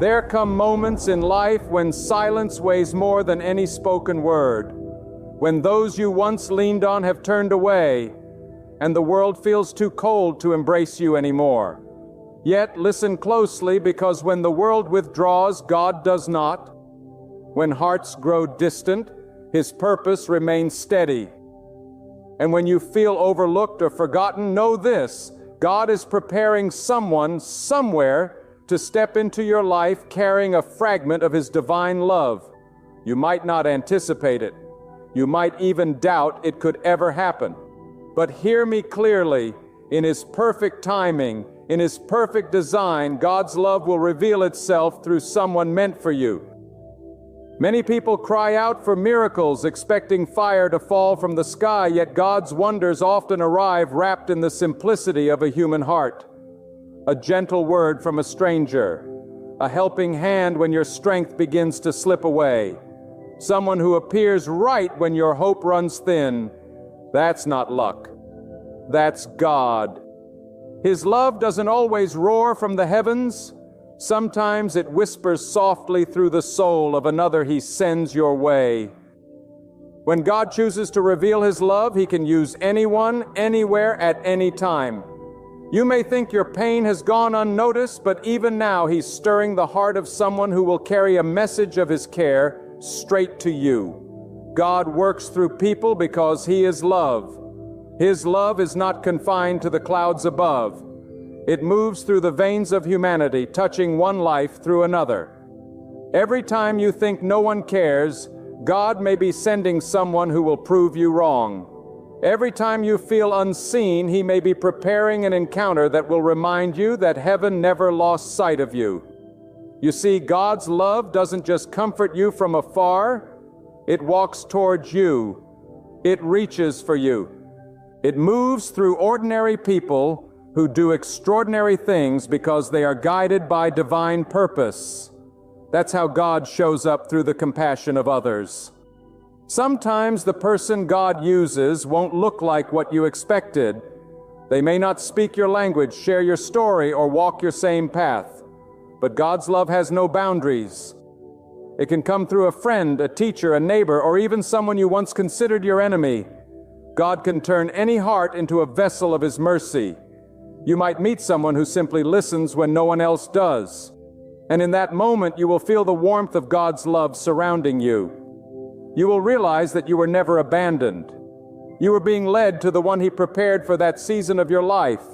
There come moments in life when silence weighs more than any spoken word, when those you once leaned on have turned away, and the world feels too cold to embrace you anymore. Yet listen closely, because when the world withdraws, God does not. When hearts grow distant, His purpose remains steady. And when you feel overlooked or forgotten, know this: God is preparing someone, somewhere, to step into your life carrying a fragment of His divine love. You might not anticipate it. You might even doubt it could ever happen. But hear me clearly: in His perfect timing, in His perfect design, God's love will reveal itself through someone meant for you. Many people cry out for miracles, expecting fire to fall from the sky, yet God's wonders often arrive wrapped in the simplicity of a human heart. A gentle word from a stranger, a helping hand when your strength begins to slip away, someone who appears right when your hope runs thin. That's not luck. That's God. His love doesn't always roar from the heavens. Sometimes it whispers softly through the soul of another He sends your way. When God chooses to reveal His love, He can use anyone, anywhere, at any time. You may think your pain has gone unnoticed, but even now He's stirring the heart of someone who will carry a message of His care straight to you. God works through people because He is love. His love is not confined to the clouds above. It moves through the veins of humanity, touching one life through another. Every time you think no one cares, God may be sending someone who will prove you wrong. Every time you feel unseen, He may be preparing an encounter that will remind you that heaven never lost sight of you. You see, God's love doesn't just comfort you from afar. It walks towards you. It reaches for you. It moves through ordinary people who do extraordinary things because they are guided by divine purpose. That's how God shows up through the compassion of others. Sometimes the person God uses won't look like what you expected. They may not speak your language, share your story, or walk your same path. But God's love has no boundaries. It can come through a friend, a teacher, a neighbor, or even someone you once considered your enemy. God can turn any heart into a vessel of His mercy. You might meet someone who simply listens when no one else does. And in that moment, you will feel the warmth of God's love surrounding you. You will realize that you were never abandoned. You were being led to the one He prepared for that season of your life.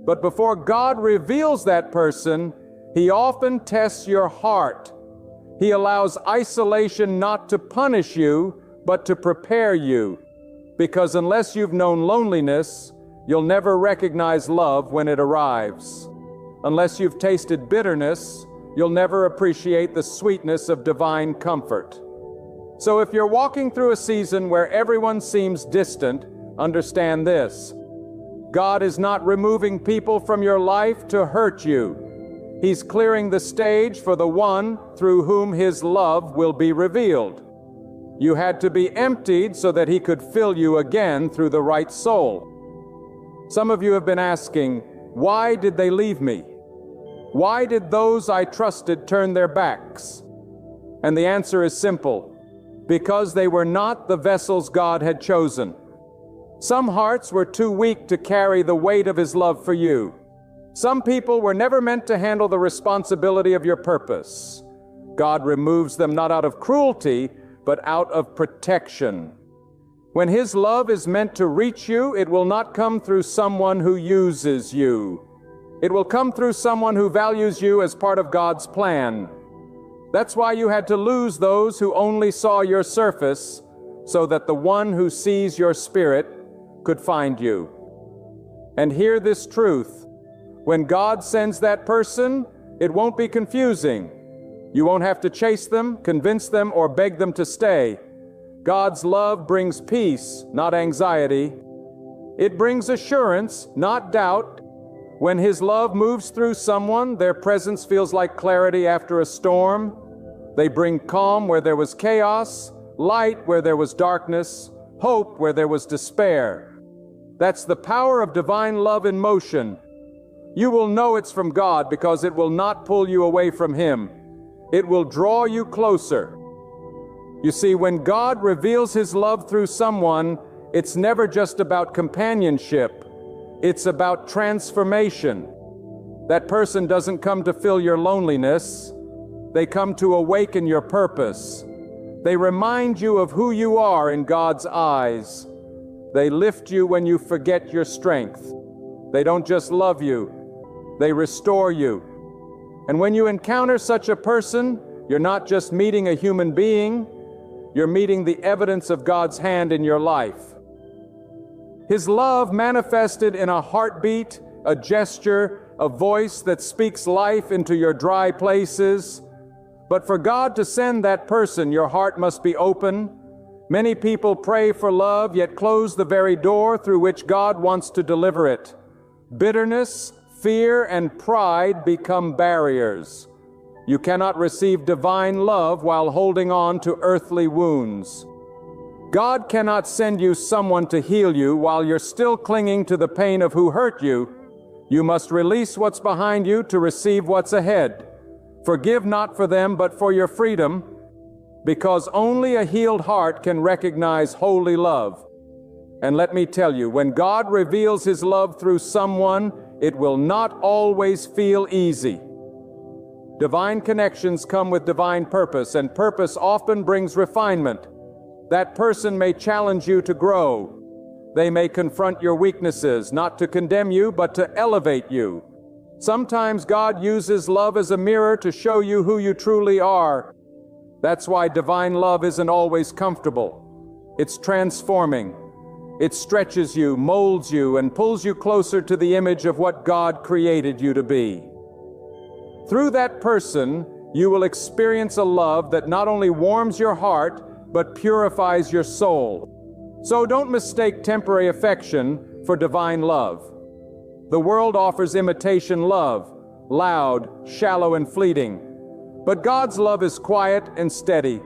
But before God reveals that person, He often tests your heart. He allows isolation not to punish you, but to prepare you. Because unless you've known loneliness, you'll never recognize love when it arrives. Unless you've tasted bitterness, you'll never appreciate the sweetness of divine comfort. So if you're walking through a season where everyone seems distant, understand this: God is not removing people from your life to hurt you. He's clearing the stage for the one through whom His love will be revealed. You had to be emptied so that He could fill you again through the right soul. Some of you have been asking, why did they leave me? Why did those I trusted turn their backs? And the answer is simple: because they were not the vessels God had chosen. Some hearts were too weak to carry the weight of His love for you. Some people were never meant to handle the responsibility of your purpose. God removes them not out of cruelty, but out of protection. When His love is meant to reach you, it will not come through someone who uses you. It will come through someone who values you as part of God's plan. That's why you had to lose those who only saw your surface, so that the one who sees your spirit could find you. And hear this truth: when God sends that person, it won't be confusing. You won't have to chase them, convince them, or beg them to stay. God's love brings peace, not anxiety. It brings assurance, not doubt. When His love moves through someone, their presence feels like clarity after a storm. They bring calm where there was chaos, light where there was darkness, hope where there was despair. That's the power of divine love in motion. You will know it's from God because it will not pull you away from Him. It will draw you closer. You see, when God reveals His love through someone, it's never just about companionship. It's about transformation. That person doesn't come to fill your loneliness. They come to awaken your purpose. They remind you of who you are in God's eyes. They lift you when you forget your strength. They don't just love you, they restore you. And when you encounter such a person, you're not just meeting a human being, you're meeting the evidence of God's hand in your life. His love manifested in a heartbeat, a gesture, a voice that speaks life into your dry places. But for God to send that person, your heart must be open. Many people pray for love, yet close the very door through which God wants to deliver it. Bitterness, fear, and pride become barriers. You cannot receive divine love while holding on to earthly wounds. God cannot send you someone to heal you while you're still clinging to the pain of who hurt you. You must release what's behind you to receive what's ahead. Forgive not for them, but for your freedom, because only a healed heart can recognize holy love. And let me tell you, when God reveals His love through someone, it will not always feel easy. Divine connections come with divine purpose, and purpose often brings refinement. That person may challenge you to grow. They may confront your weaknesses, not to condemn you, but to elevate you. Sometimes God uses love as a mirror to show you who you truly are. That's why divine love isn't always comfortable. It's transforming. It stretches you, molds you, and pulls you closer to the image of what God created you to be. Through that person, you will experience a love that not only warms your heart, but purifies your soul. So don't mistake temporary affection for divine love. The world offers imitation love, loud, shallow, and fleeting. But God's love is quiet and steady.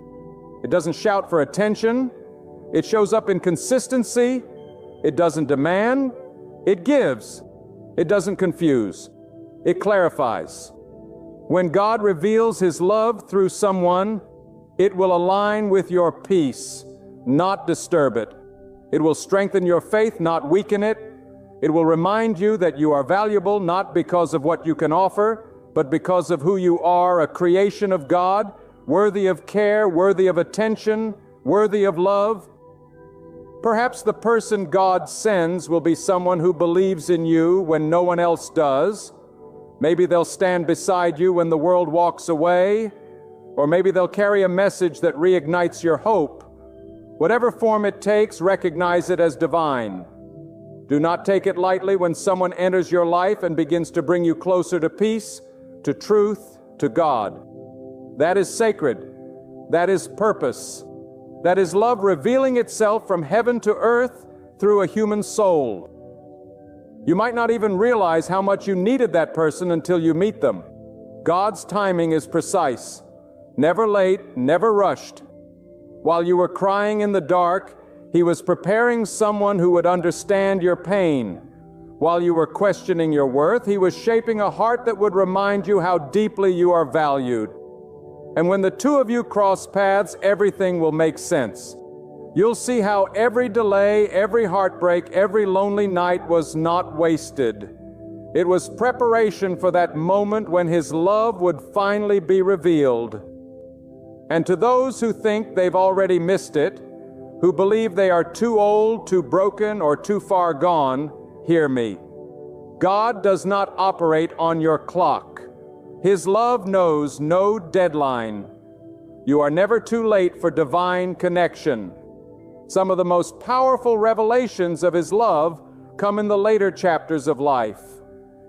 It doesn't shout for attention. It shows up in consistency. It doesn't demand. It gives. It doesn't confuse. It clarifies. When God reveals His love through someone, it will align with your peace, not disturb it. It will strengthen your faith, not weaken it. It will remind you that you are valuable not because of what you can offer, but because of who you are, a creation of God, worthy of care, worthy of attention, worthy of love. Perhaps the person God sends will be someone who believes in you when no one else does. Maybe they'll stand beside you when the world walks away, or maybe they'll carry a message that reignites your hope. Whatever form it takes, recognize it as divine. Do not take it lightly when someone enters your life and begins to bring you closer to peace, to truth, to God. That is sacred. That is purpose. That is love revealing itself from heaven to earth through a human soul. You might not even realize how much you needed that person until you meet them. God's timing is precise. Never late, never rushed. While you were crying in the dark, He was preparing someone who would understand your pain. While you were questioning your worth, He was shaping a heart that would remind you how deeply you are valued. And when the two of you cross paths, everything will make sense. You'll see how every delay, every heartbreak, every lonely night was not wasted. It was preparation for that moment when His love would finally be revealed. And to those who think they've already missed it, who believe they are too old, too broken, or too far gone, hear me. God does not operate on your clock. His love knows no deadline. You are never too late for divine connection. Some of the most powerful revelations of His love come in the later chapters of life.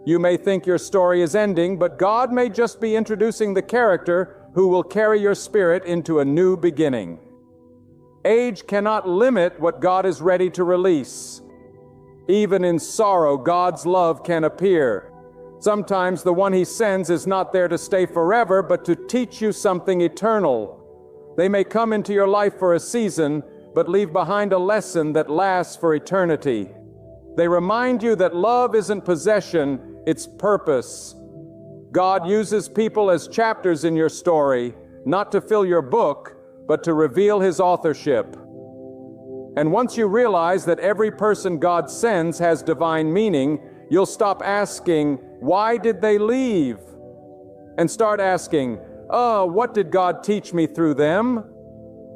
You may think your story is ending, but God may just be introducing the character who will carry your spirit into a new beginning. Age cannot limit what God is ready to release. Even in sorrow, God's love can appear. Sometimes the one He sends is not there to stay forever, but to teach you something eternal. They may come into your life for a season, but leave behind a lesson that lasts for eternity. They remind you that love isn't possession, its purpose. God uses people as chapters in your story, not to fill your book, but to reveal His authorship. And once you realize that every person God sends has divine meaning, you'll stop asking, "Why did they leave?" and start asking, "What did God teach me through them?"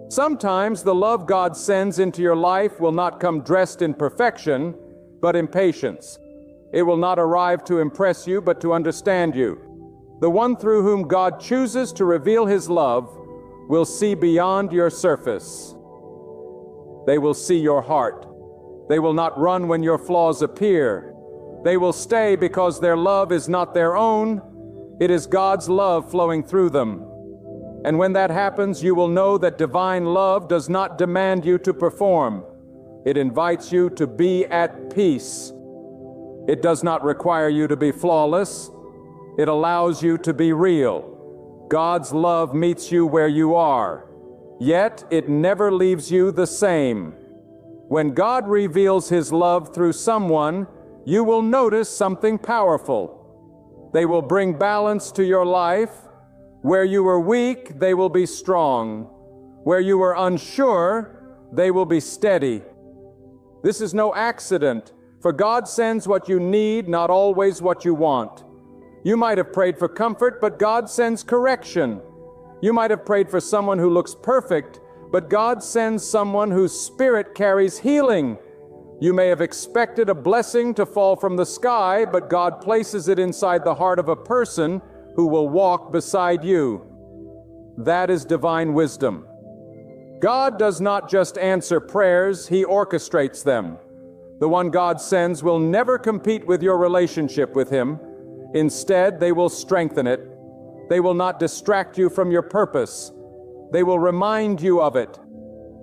Sometimes the love God sends into your life will not come dressed in perfection, but in patience. It will not arrive to impress you, but to understand you. The one through whom God chooses to reveal His love will see beyond your surface. They will see your heart. They will not run when your flaws appear. They will stay because their love is not their own. It is God's love flowing through them. And when that happens, you will know that divine love does not demand you to perform. It invites you to be at peace. It does not require you to be flawless. It allows you to be real. God's love meets you where you are. Yet it never leaves you the same. When God reveals His love through someone, you will notice something powerful. They will bring balance to your life. Where you were weak, they will be strong. Where you were unsure, they will be steady. This is no accident, for God sends what you need, not always what you want. You might have prayed for comfort, but God sends correction. You might have prayed for someone who looks perfect, but God sends someone whose spirit carries healing. You may have expected a blessing to fall from the sky, but God places it inside the heart of a person who will walk beside you. That is divine wisdom. God does not just answer prayers, He orchestrates them. The one God sends will never compete with your relationship with Him. Instead, they will strengthen it. They will not distract you from your purpose. They will remind you of it.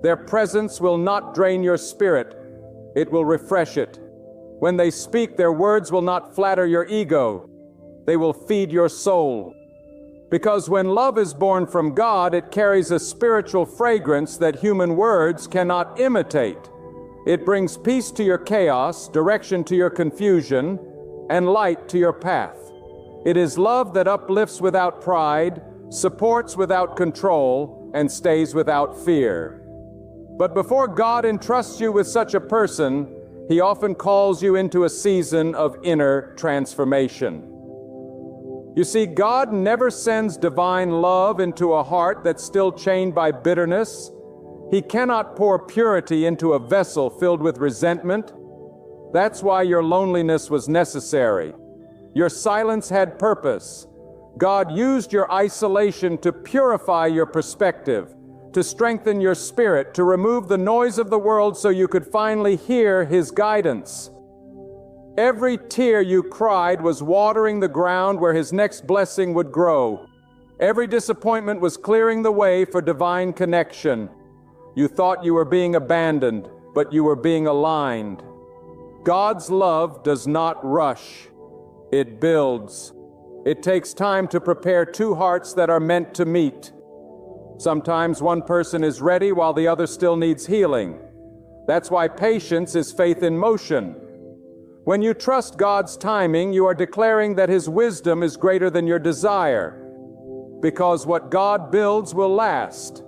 Their presence will not drain your spirit. It will refresh it. When they speak, their words will not flatter your ego. They will feed your soul. Because when love is born from God, it carries a spiritual fragrance that human words cannot imitate. It brings peace to your chaos, direction to your confusion, and light to your path. It is love that uplifts without pride, supports without control, and stays without fear. But before God entrusts you with such a person, He often calls you into a season of inner transformation. You see, God never sends divine love into a heart that's still chained by bitterness. He cannot pour purity into a vessel filled with resentment. That's why your loneliness was necessary. Your silence had purpose. God used your isolation to purify your perspective, to strengthen your spirit, to remove the noise of the world so you could finally hear His guidance. Every tear you cried was watering the ground where His next blessing would grow. Every disappointment was clearing the way for divine connection. You thought you were being abandoned, but you were being aligned. God's love does not rush. It builds. It takes time to prepare two hearts that are meant to meet. Sometimes one person is ready while the other still needs healing. That's why patience is faith in motion. When you trust God's timing, you are declaring that His wisdom is greater than your desire. Because what God builds will last.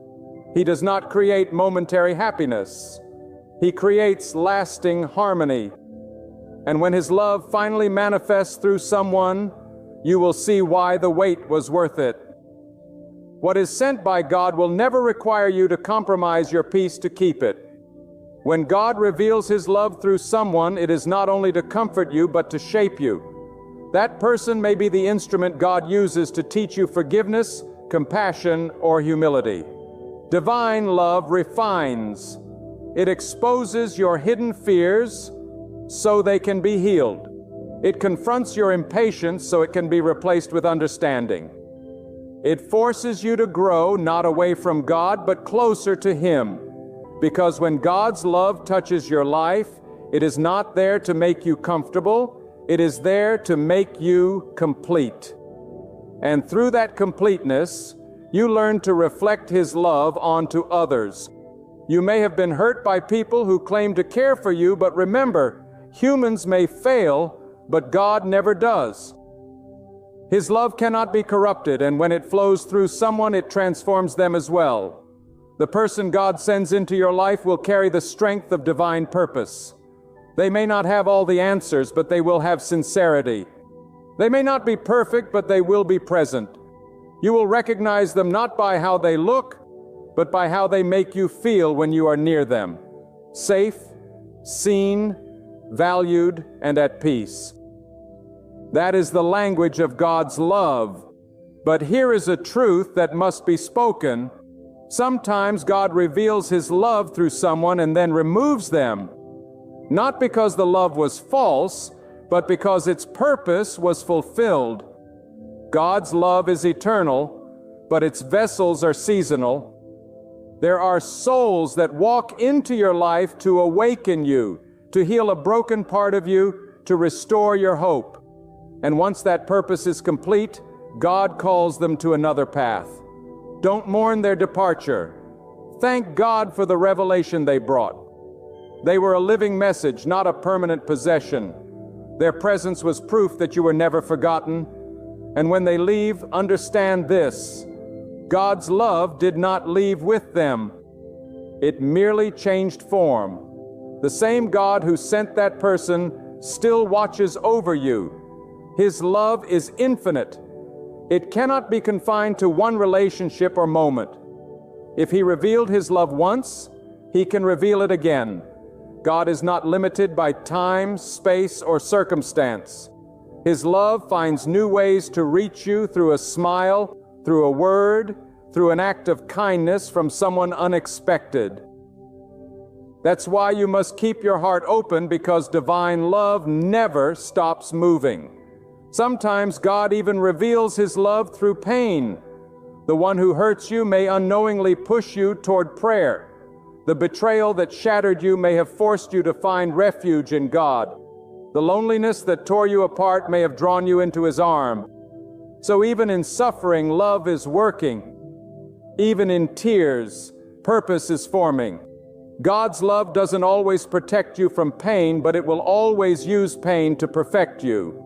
He does not create momentary happiness. He creates lasting harmony. And when His love finally manifests through someone, you will see why the wait was worth it. What is sent by God will never require you to compromise your peace to keep it. When God reveals His love through someone, it is not only to comfort you, but to shape you. That person may be the instrument God uses to teach you forgiveness, compassion, or humility. Divine love refines. It exposes your hidden fears so they can be healed. It confronts your impatience so it can be replaced with understanding. It forces you to grow not away from God, but closer to Him. Because when God's love touches your life, it is not there to make you comfortable, it is there to make you complete. And through that completeness, you learn to reflect His love onto others. You may have been hurt by people who claim to care for you, but remember, humans may fail, but God never does. His love cannot be corrupted, and when it flows through someone, it transforms them as well. The person God sends into your life will carry the strength of divine purpose. They may not have all the answers, but they will have sincerity. They may not be perfect, but they will be present. You will recognize them not by how they look, but by how they make you feel when you are near them. Safe, seen, valued, and at peace. That is the language of God's love. But here is a truth that must be spoken. Sometimes God reveals His love through someone and then removes them. Not because the love was false, but because its purpose was fulfilled. God's love is eternal, but its vessels are seasonal. There are souls that walk into your life to awaken you, to heal a broken part of you, to restore your hope. And once that purpose is complete, God calls them to another path. Don't mourn their departure. Thank God for the revelation they brought. They were a living message, not a permanent possession. Their presence was proof that you were never forgotten. And when they leave, understand this: God's love did not leave with them. It merely changed form. The same God who sent that person still watches over you. His love is infinite. It cannot be confined to one relationship or moment. If He revealed His love once, He can reveal it again. God is not limited by time, space, or circumstance. His love finds new ways to reach you through a smile, through a word, through an act of kindness from someone unexpected. That's why you must keep your heart open, because divine love never stops moving. Sometimes God even reveals His love through pain. The one who hurts you may unknowingly push you toward prayer. The betrayal that shattered you may have forced you to find refuge in God. The loneliness that tore you apart may have drawn you into His arm. So even in suffering, love is working. Even in tears, purpose is forming. God's love doesn't always protect you from pain, but it will always use pain to perfect you.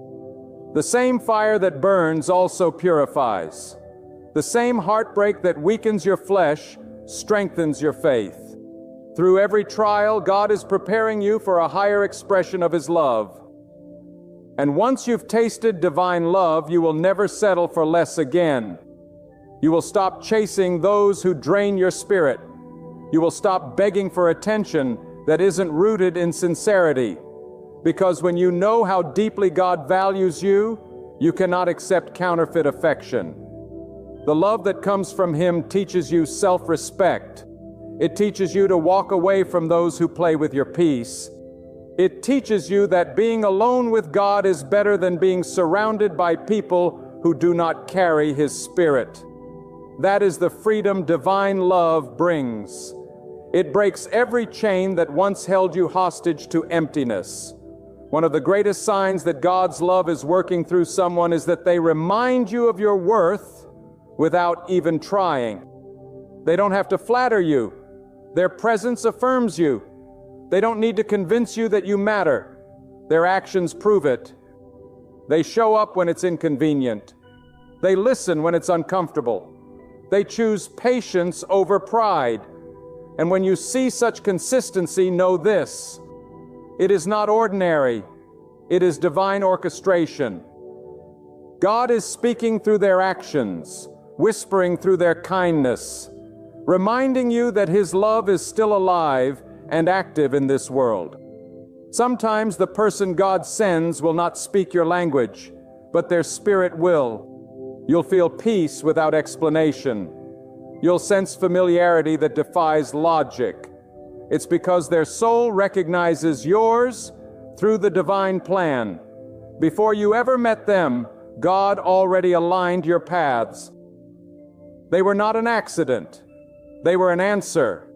The same fire that burns also purifies. The same heartbreak that weakens your flesh strengthens your faith. Through every trial, God is preparing you for a higher expression of His love. And once you've tasted divine love, you will never settle for less again. You will stop chasing those who drain your spirit. You will stop begging for attention that isn't rooted in sincerity. Because when you know how deeply God values you, you cannot accept counterfeit affection. The love that comes from Him teaches you self-respect. It teaches you to walk away from those who play with your peace. It teaches you that being alone with God is better than being surrounded by people who do not carry His Spirit. That is the freedom divine love brings. It breaks every chain that once held you hostage to emptiness. One of the greatest signs that God's love is working through someone is that they remind you of your worth without even trying. They don't have to flatter you. Their presence affirms you. They don't need to convince you that you matter. Their actions prove it. They show up when it's inconvenient. They listen when it's uncomfortable. They choose patience over pride. And when you see such consistency, know this: it is not ordinary. It is divine orchestration. God is speaking through their actions, whispering through their kindness, reminding you that His love is still alive and active in this world. Sometimes the person God sends will not speak your language, but their spirit will. You'll feel peace without explanation. You'll sense familiarity that defies logic. It's because their soul recognizes yours through the divine plan. Before you ever met them, God already aligned your paths. They were not an accident. They were an answer.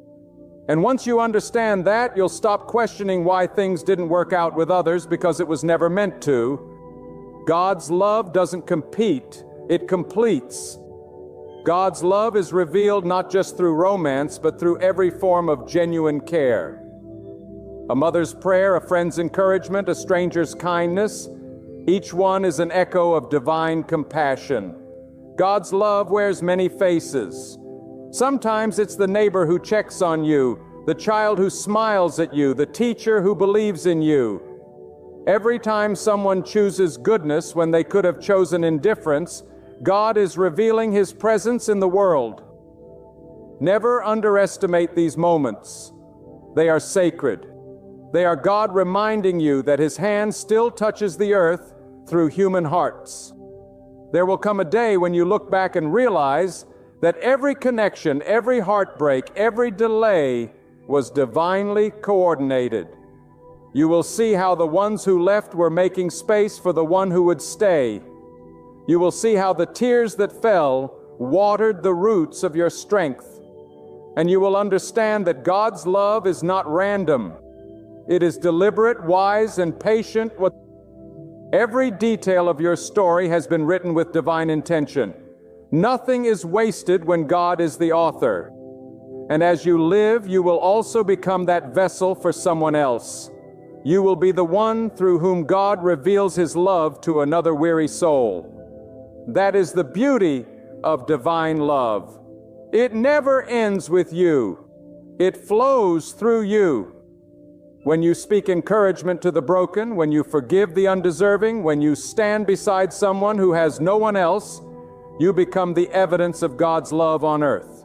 And once you understand that, you'll stop questioning why things didn't work out with others, because it was never meant to. God's love doesn't compete, it completes. God's love is revealed not just through romance, but through every form of genuine care. A mother's prayer, a friend's encouragement, a stranger's kindness. Each one is an echo of divine compassion. God's love wears many faces. Sometimes it's the neighbor who checks on you, the child who smiles at you, the teacher who believes in you. Every time someone chooses goodness when they could have chosen indifference, God is revealing His presence in the world. Never underestimate these moments. They are sacred. They are God reminding you that His hand still touches the earth through human hearts. There will come a day when you look back and realize that every connection, every heartbreak, every delay was divinely coordinated. You will see how the ones who left were making space for the one who would stay. You will see how the tears that fell watered the roots of your strength. And you will understand that God's love is not random. It is deliberate, wise, and patient. Every detail of your story has been written with divine intention. Nothing is wasted when God is the author. And as you live, you will also become that vessel for someone else. You will be the one through whom God reveals His love to another weary soul. That is the beauty of divine love. It never ends with you. It flows through you. When you speak encouragement to the broken, when you forgive the undeserving, when you stand beside someone who has no one else, you become the evidence of God's love on earth.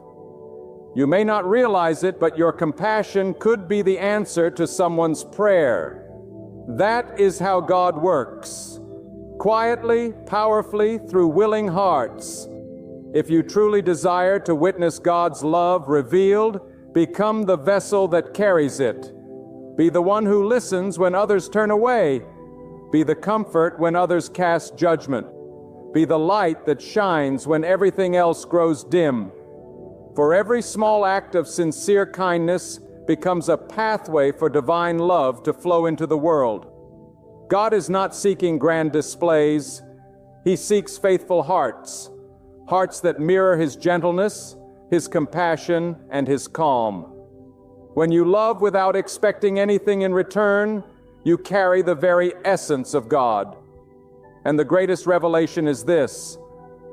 You may not realize it, but your compassion could be the answer to someone's prayer. That is how God works. Quietly, powerfully, through willing hearts. If you truly desire to witness God's love revealed, become the vessel that carries it. Be the one who listens when others turn away. Be the comfort when others cast judgment. Be the light that shines when everything else grows dim. For every small act of sincere kindness becomes a pathway for divine love to flow into the world. God is not seeking grand displays. He seeks faithful hearts. Hearts that mirror His gentleness, His compassion, and His calm. When you love without expecting anything in return, you carry the very essence of God. And the greatest revelation is this: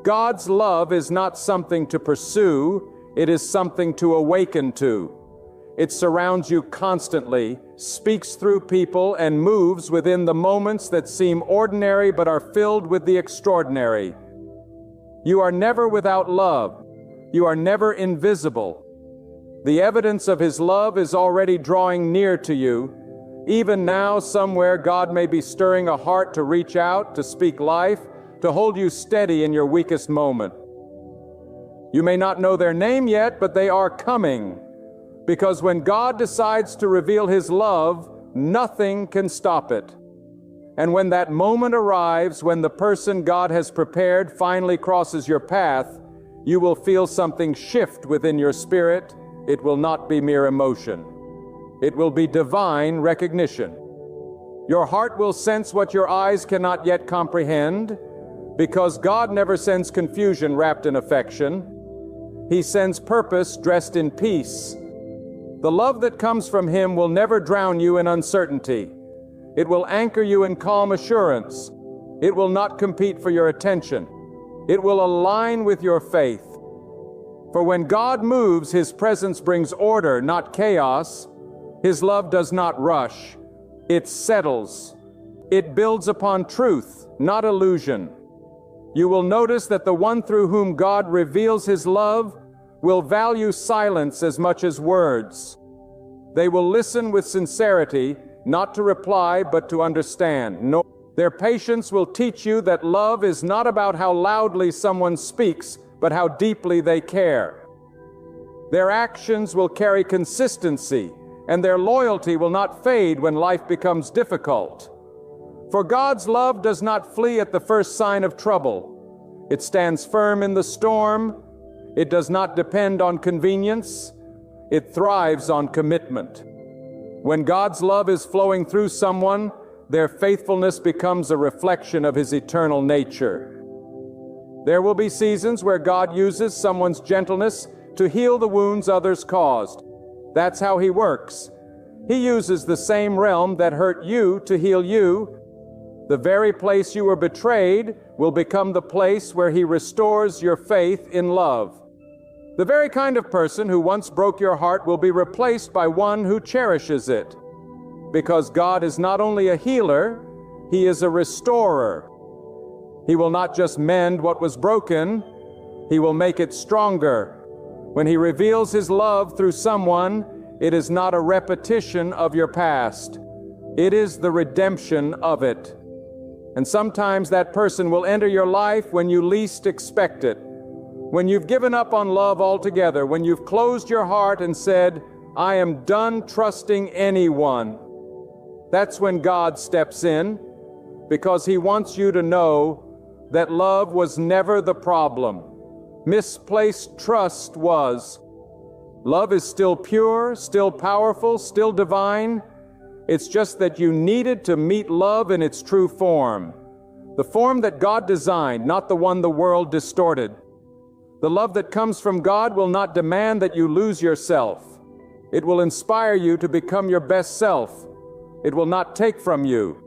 God's love is not something to pursue, it is something to awaken to. It surrounds you constantly, speaks through people, and moves within the moments that seem ordinary but are filled with the extraordinary. You are never without love. You are never invisible. The evidence of His love is already drawing near to you. Even now, somewhere, God may be stirring a heart to reach out, to speak life, to hold you steady in your weakest moment. You may not know their name yet, but they are coming. Because when God decides to reveal His love, nothing can stop it. And when that moment arrives, when the person God has prepared finally crosses your path, you will feel something shift within your spirit. It will not be mere emotion. It will be divine recognition. Your heart will sense what your eyes cannot yet comprehend, because God never sends confusion wrapped in affection. He sends purpose dressed in peace. The love that comes from Him will never drown you in uncertainty. It will anchor you in calm assurance. It will not compete for your attention. It will align with your faith. For when God moves, His presence brings order, not chaos. His love does not rush. It settles. It builds upon truth, not illusion. You will notice that the one through whom God reveals His love will value silence as much as words. They will listen with sincerity, not to reply, but to understand. Their patience will teach you that love is not about how loudly someone speaks, but how deeply they care. Their actions will carry consistency, and their loyalty will not fade when life becomes difficult. For God's love does not flee at the first sign of trouble. It stands firm in the storm. It does not depend on convenience. It thrives on commitment. When God's love is flowing through someone, their faithfulness becomes a reflection of His eternal nature. There will be seasons where God uses someone's gentleness to heal the wounds others caused. That's how He works. He uses the same realm that hurt you to heal you. The very place you were betrayed will become the place where He restores your faith in love. The very kind of person who once broke your heart will be replaced by one who cherishes it. Because God is not only a healer, He is a restorer. He will not just mend what was broken, He will make it stronger. When He reveals His love through someone, it is not a repetition of your past. It is the redemption of it. And sometimes that person will enter your life when you least expect it. When you've given up on love altogether, when you've closed your heart and said, I am done trusting anyone. That's when God steps in, because He wants you to know that love was never the problem. Misplaced trust was. Love is still pure, still powerful, still divine. It's just that you needed to meet love in its true form. The form that God designed, not the one the world distorted. The love that comes from God will not demand that you lose yourself. It will inspire you to become your best self. It will not take from you.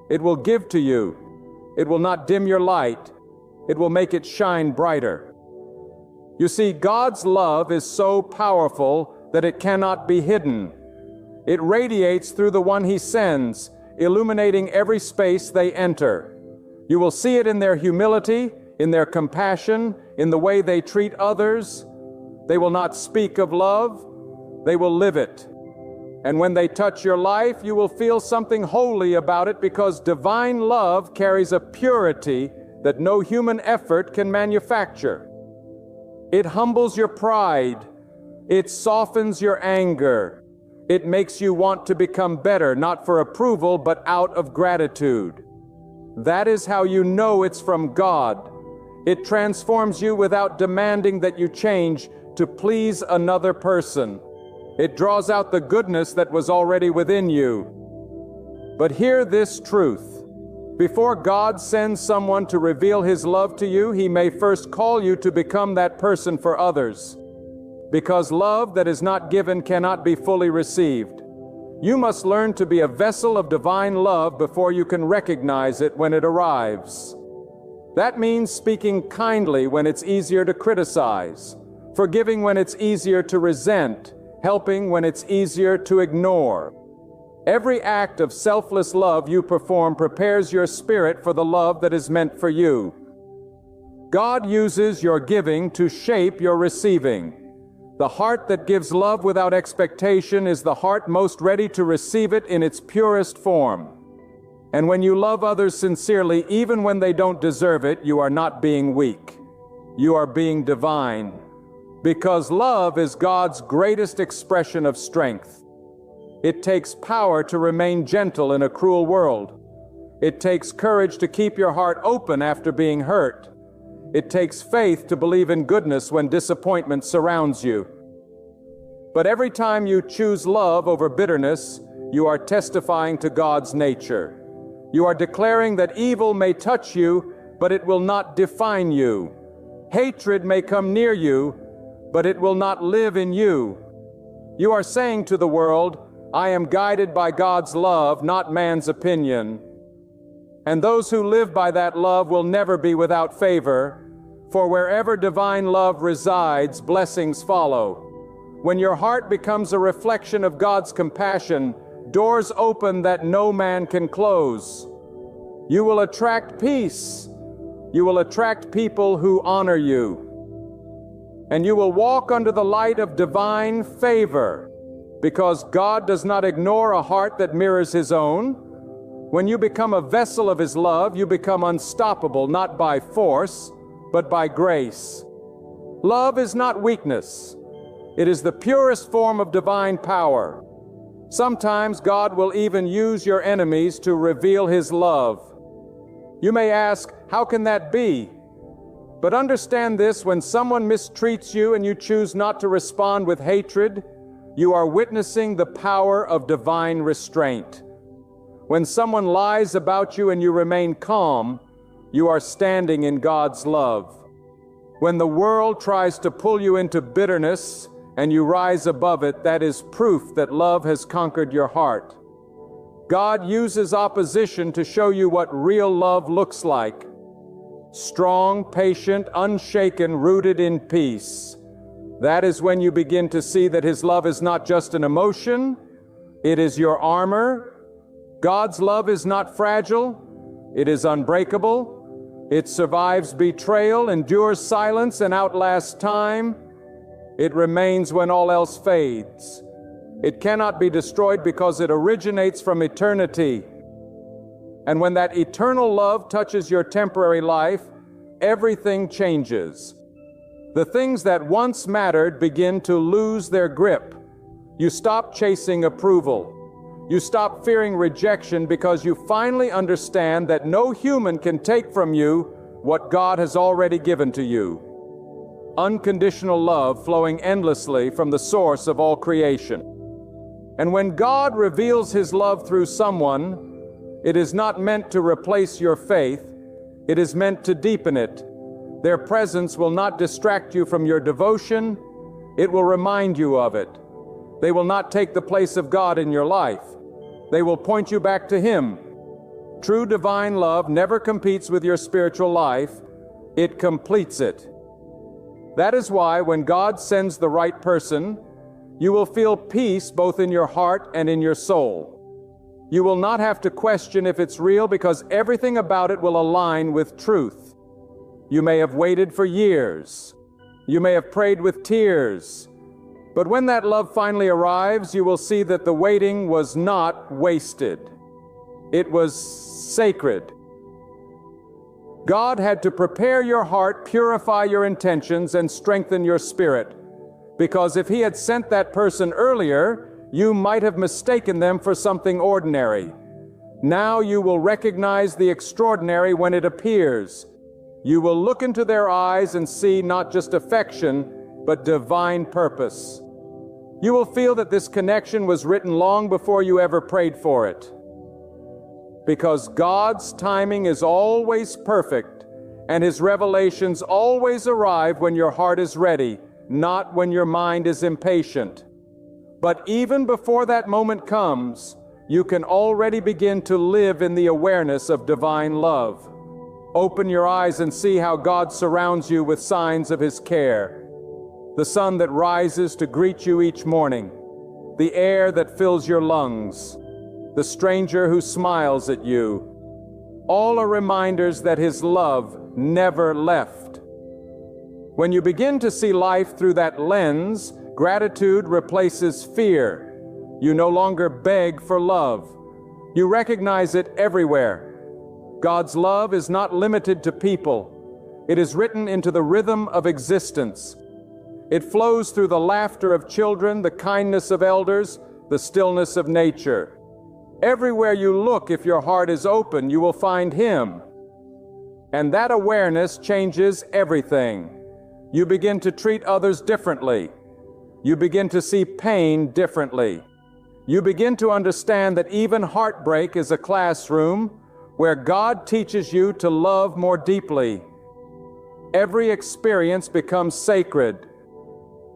It will give to you. It will not dim your light. It will make it shine brighter. You see, God's love is so powerful that it cannot be hidden. It radiates through the one He sends, illuminating every space they enter. You will see it in their humility, in their compassion, in the way they treat others. They will not speak of love, they will live it. And when they touch your life, you will feel something holy about it, because divine love carries a purity that no human effort can manufacture. It humbles your pride. It softens your anger. It makes you want to become better, not for approval, but out of gratitude. That is how you know it's from God. It transforms you without demanding that you change to please another person. It draws out the goodness that was already within you. But hear this truth. Before God sends someone to reveal His love to you, He may first call you to become that person for others. Because love that is not given cannot be fully received. You must learn to be a vessel of divine love before you can recognize it when it arrives. That means speaking kindly when it's easier to criticize, forgiving when it's easier to resent, helping when it's easier to ignore. Every act of selfless love you perform prepares your spirit for the love that is meant for you. God uses your giving to shape your receiving. The heart that gives love without expectation is the heart most ready to receive it in its purest form. And when you love others sincerely, even when they don't deserve it, you are not being weak. You are being divine. Because love is God's greatest expression of strength. It takes power to remain gentle in a cruel world. It takes courage to keep your heart open after being hurt. It takes faith to believe in goodness when disappointment surrounds you. But every time you choose love over bitterness, you are testifying to God's nature. You are declaring that evil may touch you, but it will not define you. Hatred may come near you, but it will not live in you. You are saying to the world, I am guided by God's love, not man's opinion. And those who live by that love will never be without favor, for wherever divine love resides, blessings follow. When your heart becomes a reflection of God's compassion, doors open that no man can close. You will attract peace. You will attract people who honor you. And you will walk under the light of divine favor. Because God does not ignore a heart that mirrors His own. When you become a vessel of His love, you become unstoppable, not by force, but by grace. Love is not weakness. It is the purest form of divine power. Sometimes God will even use your enemies to reveal His love. You may ask, how can that be? But understand this, when someone mistreats you and you choose not to respond with hatred, you are witnessing the power of divine restraint. When someone lies about you and you remain calm, you are standing in God's love. When the world tries to pull you into bitterness and you rise above it, that is proof that love has conquered your heart. God uses opposition to show you what real love looks like. Strong, patient, unshaken, rooted in peace. That is when you begin to see that His love is not just an emotion, it is your armor. God's love is not fragile, it is unbreakable. It survives betrayal, endures silence, and outlasts time. It remains when all else fades. It cannot be destroyed because it originates from eternity. And when that eternal love touches your temporary life, everything changes. The things that once mattered begin to lose their grip. You stop chasing approval. You stop fearing rejection because you finally understand that no human can take from you what God has already given to you. Unconditional love flowing endlessly from the source of all creation. And when God reveals His love through someone, it is not meant to replace your faith, it is meant to deepen it. Their presence will not distract you from your devotion, it will remind you of it. They will not take the place of God in your life. They will point you back to Him. True divine love never competes with your spiritual life, it completes it. That is why when God sends the right person, you will feel peace both in your heart and in your soul. You will not have to question if it's real because everything about it will align with truth. You may have waited for years. You may have prayed with tears. But when that love finally arrives, you will see that the waiting was not wasted. It was sacred. God had to prepare your heart, purify your intentions, and strengthen your spirit. Because if He had sent that person earlier, you might have mistaken them for something ordinary. Now you will recognize the extraordinary when it appears. You will look into their eyes and see not just affection, but divine purpose. You will feel that this connection was written long before you ever prayed for it. Because God's timing is always perfect, and His revelations always arrive when your heart is ready, not when your mind is impatient. But even before that moment comes, you can already begin to live in the awareness of divine love. Open your eyes and see how God surrounds you with signs of His care. The sun that rises to greet you each morning, the air that fills your lungs, the stranger who smiles at you. All are reminders that His love never left. When you begin to see life through that lens, gratitude replaces fear. You no longer beg for love. You recognize it everywhere. God's love is not limited to people. It is written into the rhythm of existence. It flows through the laughter of children, the kindness of elders, the stillness of nature. Everywhere you look, if your heart is open, you will find Him. And that awareness changes everything. You begin to treat others differently. You begin to see pain differently. You begin to understand that even heartbreak is a classroom where God teaches you to love more deeply. Every experience becomes sacred.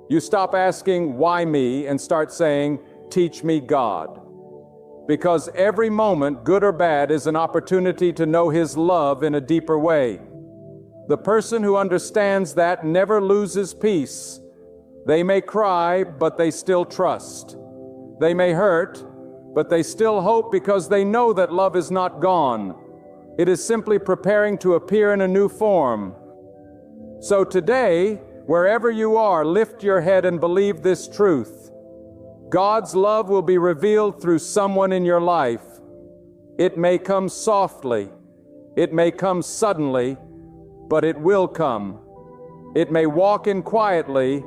You stop asking, "Why me?" and start saying, "Teach me, God." Because every moment, good or bad, is an opportunity to know His love in a deeper way. The person who understands that never loses peace. They may cry, but they still trust. They may hurt, but they still hope because they know that love is not gone. It is simply preparing to appear in a new form. So today, wherever you are, lift your head and believe this truth. God's love will be revealed through someone in your life. It may come softly, it may come suddenly, but it will come. It may walk in quietly,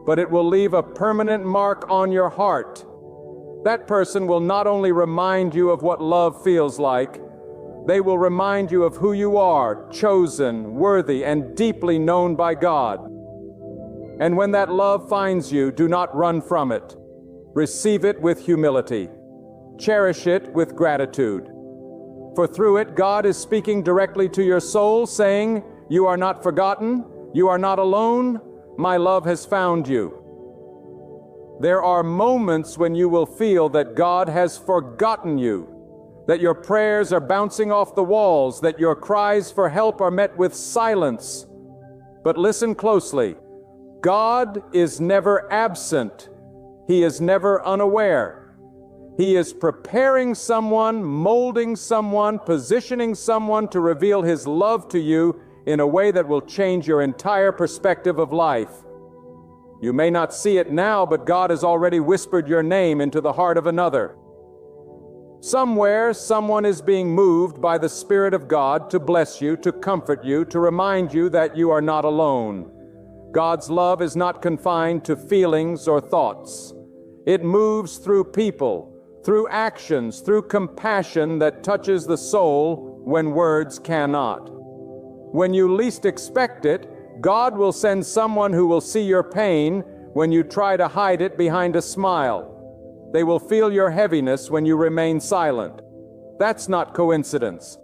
but it will leave a permanent mark on your heart. That person will not only remind you of what love feels like, they will remind you of who you are, chosen, worthy, and deeply known by God. And when that love finds you, do not run from it. Receive it with humility. Cherish it with gratitude. For through it, God is speaking directly to your soul, saying, "You are not forgotten, you are not alone, my love has found you." There are moments when you will feel that God has forgotten you. that your prayers are bouncing off the walls, that your cries for help are met with silence. But listen closely. God is never absent. He is never unaware. He is preparing someone, molding someone, positioning someone to reveal His love to you in a way that will change your entire perspective of life. You may not see it now, but God has already whispered your name into the heart of another. Somewhere, someone is being moved by the Spirit of God to bless you, to comfort you, to remind you that you are not alone. God's love is not confined to feelings or thoughts. It moves through people, through actions, through compassion that touches the soul when words cannot. When you least expect it, God will send someone who will see your pain when you try to hide it behind a smile. They will feel your heaviness when you remain silent. That's not coincidence.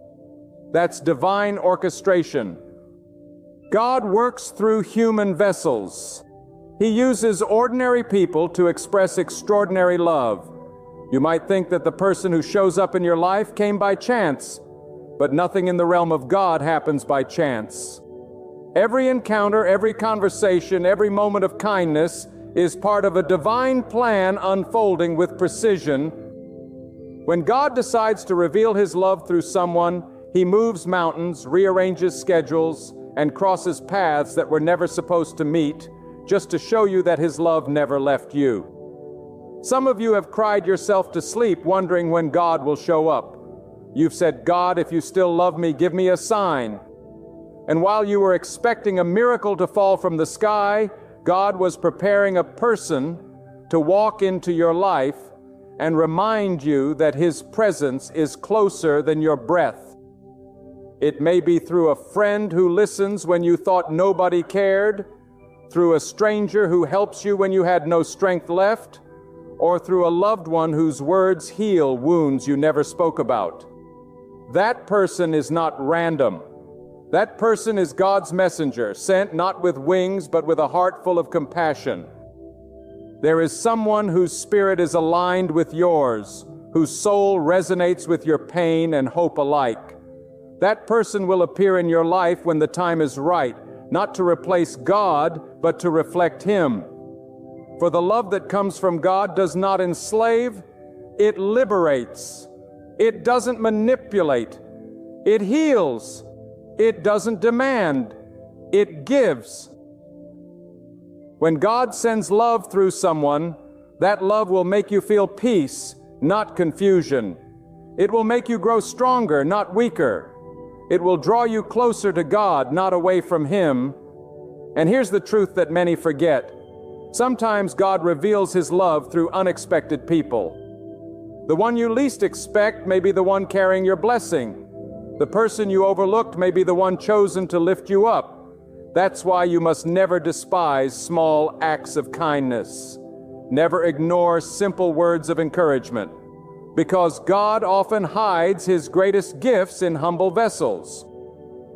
That's divine orchestration. God works through human vessels. He uses ordinary people to express extraordinary love. You might think that the person who shows up in your life came by chance, but nothing in the realm of God happens by chance. Every encounter, every conversation, every moment of kindness is part of a divine plan unfolding with precision. When God decides to reveal His love through someone, He moves mountains, rearranges schedules, and crosses paths that were never supposed to meet, just to show you that His love never left you. Some of you have cried yourself to sleep wondering when God will show up. You've said, "God, if you still love me, give me a sign." And while you were expecting a miracle to fall from the sky, God was preparing a person to walk into your life and remind you that His presence is closer than your breath. It may be through a friend who listens when you thought nobody cared, through a stranger who helps you when you had no strength left, or through a loved one whose words heal wounds you never spoke about. That person is not random. That person is God's messenger, sent not with wings, but with a heart full of compassion. There is someone whose spirit is aligned with yours, whose soul resonates with your pain and hope alike. That person will appear in your life when the time is right, not to replace God, but to reflect Him. For the love that comes from God does not enslave, it liberates. It doesn't manipulate. It heals. It doesn't demand, it gives. When God sends love through someone, that love will make you feel peace, not confusion. It will make you grow stronger, not weaker. It will draw you closer to God, not away from Him. And here's the truth that many forget. Sometimes God reveals His love through unexpected people. The one you least expect may be the one carrying your blessing. The person you overlooked may be the one chosen to lift you up. That's why you must never despise small acts of kindness. Never ignore simple words of encouragement, because God often hides His greatest gifts in humble vessels.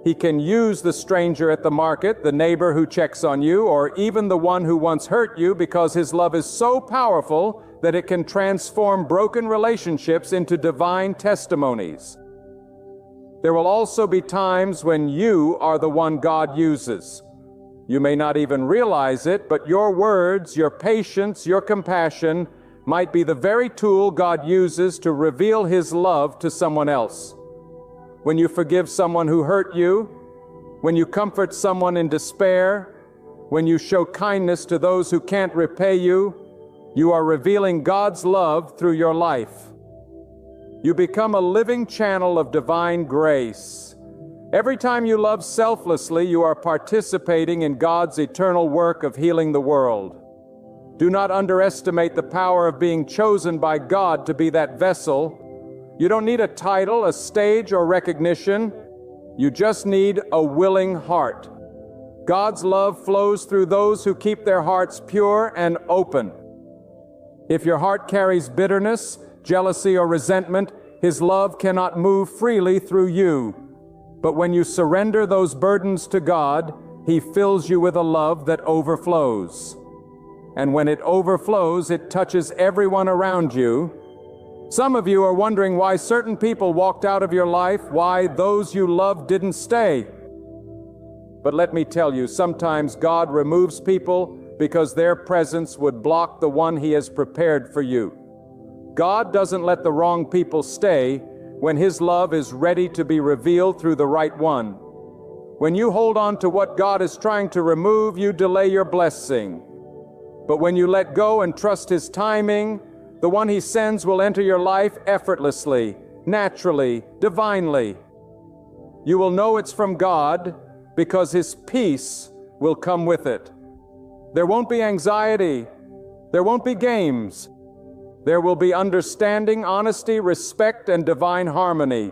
He can use the stranger at the market, the neighbor who checks on you, or even the one who once hurt you, because His love is so powerful that it can transform broken relationships into divine testimonies. There will also be times when you are the one God uses. You may not even realize it, but your words, your patience, your compassion might be the very tool God uses to reveal His love to someone else. When you forgive someone who hurt you, when you comfort someone in despair, when you show kindness to those who can't repay you, you are revealing God's love through your life. You become a living channel of divine grace. Every time you love selflessly, you are participating in God's eternal work of healing the world. Do not underestimate the power of being chosen by God to be that vessel. You don't need a title, a stage, or recognition. You just need a willing heart. God's love flows through those who keep their hearts pure and open. If your heart carries bitterness, jealousy, or resentment, His love cannot move freely through you. But when you surrender those burdens to God, He fills you with a love that overflows. And when it overflows, it touches everyone around you. Some of you are wondering why certain people walked out of your life, why those you loved didn't stay. But let me tell you, sometimes God removes people because their presence would block the one He has prepared for you. God doesn't let the wrong people stay when His love is ready to be revealed through the right one. When you hold on to what God is trying to remove, you delay your blessing. But when you let go and trust His timing, the one He sends will enter your life effortlessly, naturally, divinely. You will know it's from God because His peace will come with it. There won't be anxiety. There won't be games. There will be understanding, honesty, respect, and divine harmony.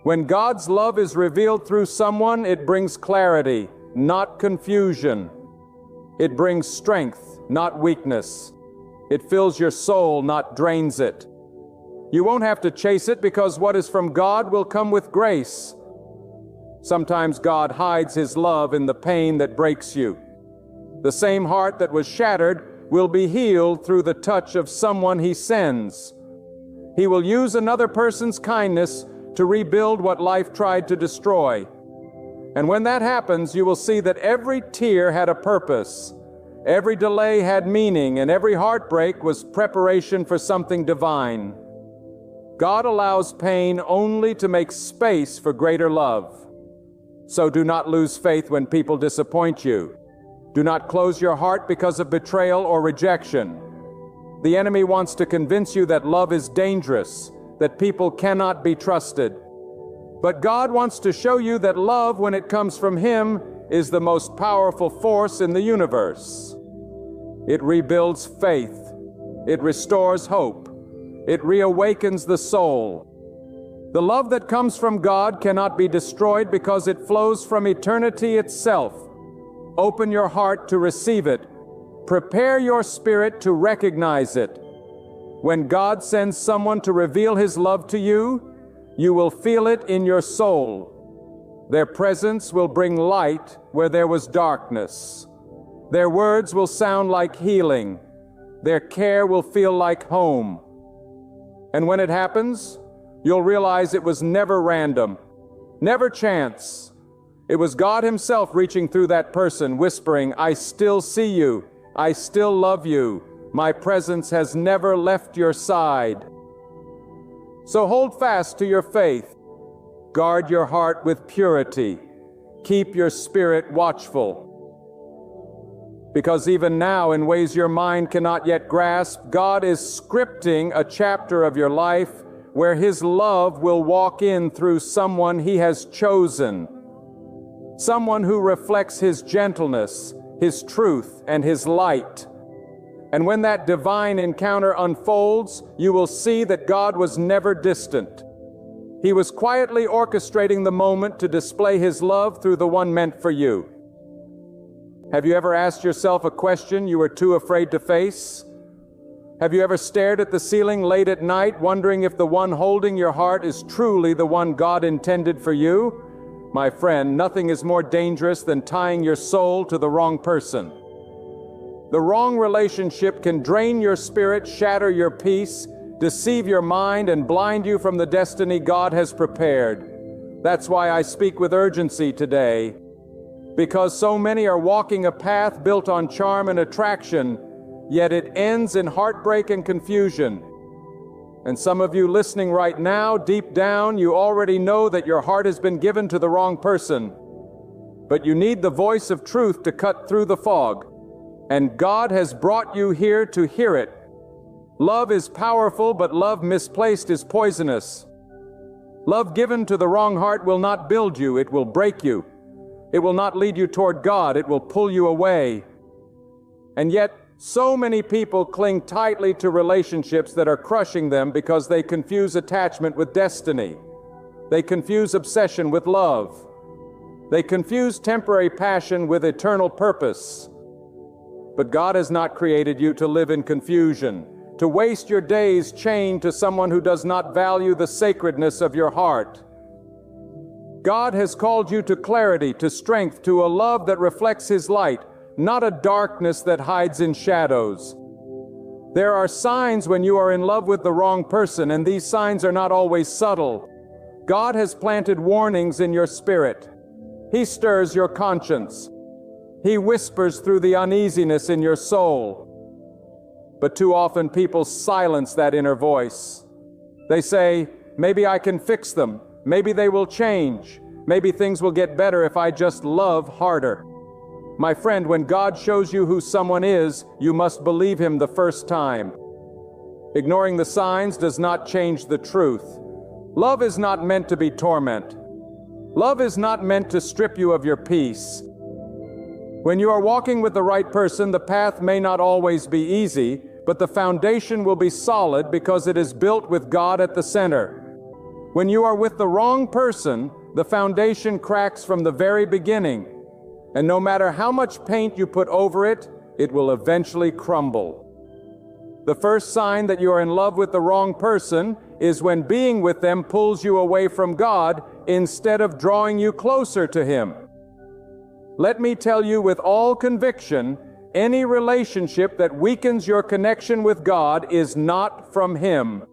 When God's love is revealed through someone, it brings clarity, not confusion. It brings strength, not weakness. It fills your soul, not drains it. You won't have to chase it because what is from God will come with grace. Sometimes God hides His love in the pain that breaks you. The same heart that was shattered will be healed through the touch of someone He sends. He will use another person's kindness to rebuild what life tried to destroy. And when that happens, you will see that every tear had a purpose, every delay had meaning, and every heartbreak was preparation for something divine. God allows pain only to make space for greater love. So do not lose faith when people disappoint you. Do not close your heart because of betrayal or rejection. The enemy wants to convince you that love is dangerous, that people cannot be trusted. But God wants to show you that love, when it comes from Him, is the most powerful force in the universe. It rebuilds faith. It restores hope. It reawakens the soul. The love that comes from God cannot be destroyed because it flows from eternity itself. Open your heart to receive it. Prepare your spirit to recognize it. When God sends someone to reveal His love to you, you will feel it in your soul. Their presence will bring light where there was darkness. Their words will sound like healing. Their care will feel like home. And when it happens, you'll realize it was never random, never chance. It was God Himself reaching through that person, whispering, "I still see you. I still love you. My presence has never left your side." So hold fast to your faith. Guard your heart with purity. Keep your spirit watchful. Because even now, in ways your mind cannot yet grasp, God is scripting a chapter of your life where His love will walk in through someone He has chosen. Someone who reflects His gentleness, His truth, and His light. And when that divine encounter unfolds, you will see that God was never distant. He was quietly orchestrating the moment to display His love through the one meant for you. Have you ever asked yourself a question you were too afraid to face? Have you ever stared at the ceiling late at night, wondering if the one holding your heart is truly the one God intended for you? My friend, nothing is more dangerous than tying your soul to the wrong person. The wrong relationship can drain your spirit, shatter your peace, deceive your mind, and blind you from the destiny God has prepared. That's why I speak with urgency today. Because so many are walking a path built on charm and attraction, yet it ends in heartbreak and confusion. And some of you listening right now, deep down, you already know that your heart has been given to the wrong person. But you need the voice of truth to cut through the fog. And God has brought you here to hear it. Love is powerful, but love misplaced is poisonous. Love given to the wrong heart will not build you, it will break you. It will not lead you toward God, it will pull you away. And yet, so many people cling tightly to relationships that are crushing them because they confuse attachment with destiny. They confuse obsession with love. They confuse temporary passion with eternal purpose. But God has not created you to live in confusion, to waste your days chained to someone who does not value the sacredness of your heart. God has called you to clarity, to strength, to a love that reflects His light, not a darkness that hides in shadows. There are signs when you are in love with the wrong person, and these signs are not always subtle. God has planted warnings in your spirit. He stirs your conscience. He whispers through the uneasiness in your soul. But too often people silence that inner voice. They say, maybe I can fix them. Maybe they will change. Maybe things will get better if I just love harder. My friend, when God shows you who someone is, you must believe him the first time. Ignoring the signs does not change the truth. Love is not meant to be torment. Love is not meant to strip you of your peace. When you are walking with the right person, the path may not always be easy, but the foundation will be solid because it is built with God at the center. When you are with the wrong person, the foundation cracks from the very beginning. And no matter how much paint you put over it, it will eventually crumble. The first sign that you are in love with the wrong person is when being with them pulls you away from God instead of drawing you closer to Him. Let me tell you with all conviction, any relationship that weakens your connection with God is not from Him.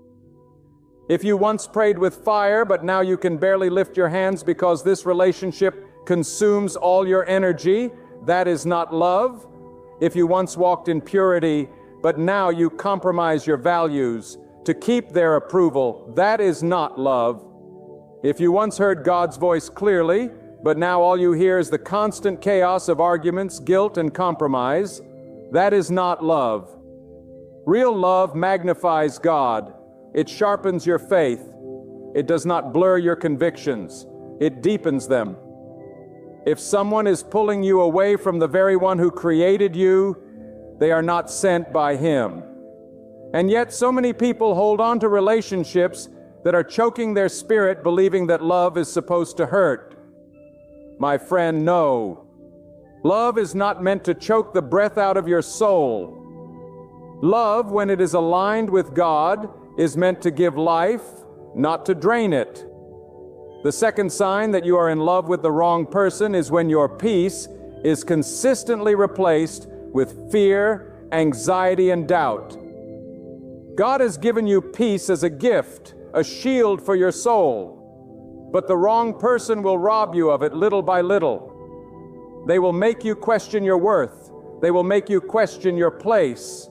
If you once prayed with fire, but now you can barely lift your hands because this relationship consumes all your energy, that is not love. If you once walked in purity, but now you compromise your values to keep their approval, that is not love. If you once heard God's voice clearly, but now all you hear is the constant chaos of arguments, guilt, and compromise, that is not love. Real love magnifies God. It sharpens your faith. It does not blur your convictions. It deepens them. If someone is pulling you away from the very one who created you, they are not sent by Him. And yet so many people hold on to relationships that are choking their spirit, believing that love is supposed to hurt. My friend, no. Love is not meant to choke the breath out of your soul. Love, when it is aligned with God, is meant to give life, not to drain it. The second sign that you are in love with the wrong person is when your peace is consistently replaced with fear, anxiety, and doubt. God has given you peace as a gift, a shield for your soul. But the wrong person will rob you of it little by little. They will make you question your worth. They will make you question your place.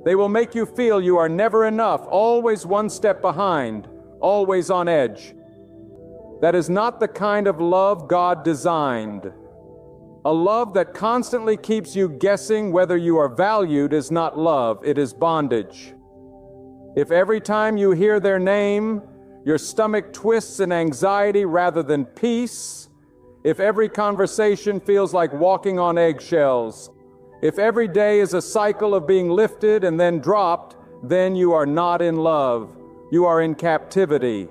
They will make you feel you are never enough, always one step behind, always on edge. That is not the kind of love God designed. A love that constantly keeps you guessing whether you are valued is not love, it is bondage. If every time you hear their name, your stomach twists in anxiety rather than peace, if every conversation feels like walking on eggshells, if every day is a cycle of being lifted and then dropped, then you are not in love. You are in captivity.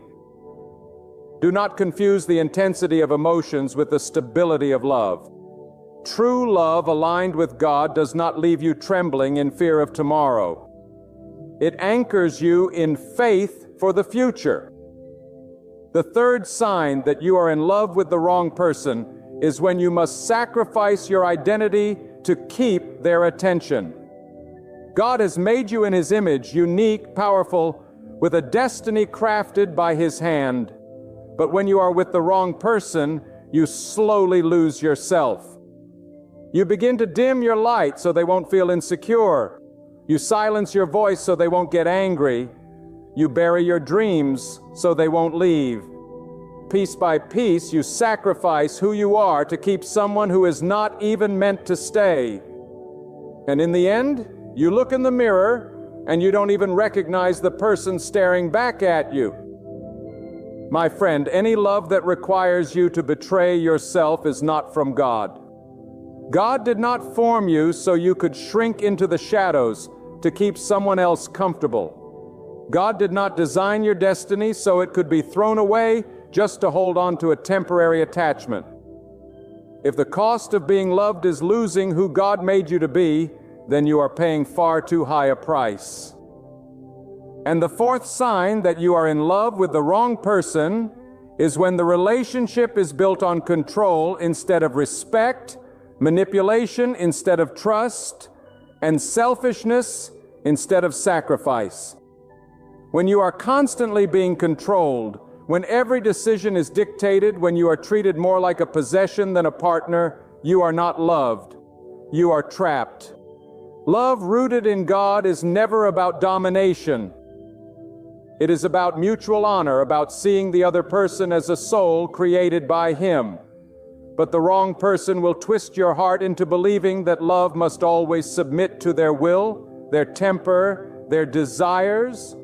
Do not confuse the intensity of emotions with the stability of love. True love aligned with God does not leave you trembling in fear of tomorrow. It anchors you in faith for the future. The third sign that you are in love with the wrong person is when you must sacrifice your identity to keep their attention. God has made you in His image, unique, powerful, with a destiny crafted by His hand. But when you are with the wrong person, you slowly lose yourself. You begin to dim your light so they won't feel insecure. You silence your voice so they won't get angry. You bury your dreams so they won't leave. Piece by piece, you sacrifice who you are to keep someone who is not even meant to stay. And in the end, you look in the mirror and you don't even recognize the person staring back at you. My friend, any love that requires you to betray yourself is not from God. God did not form you so you could shrink into the shadows to keep someone else comfortable. God did not design your destiny so it could be thrown away just to hold on to a temporary attachment. If the cost of being loved is losing who God made you to be, then you are paying far too high a price. And the fourth sign that you are in love with the wrong person is when the relationship is built on control instead of respect, manipulation instead of trust, and selfishness instead of sacrifice. When you are constantly being controlled, when every decision is dictated, when you are treated more like a possession than a partner, you are not loved. You are trapped. Love rooted in God is never about domination. It is about mutual honor, about seeing the other person as a soul created by Him. But the wrong person will twist your heart into believing that love must always submit to their will, their temper, their desires.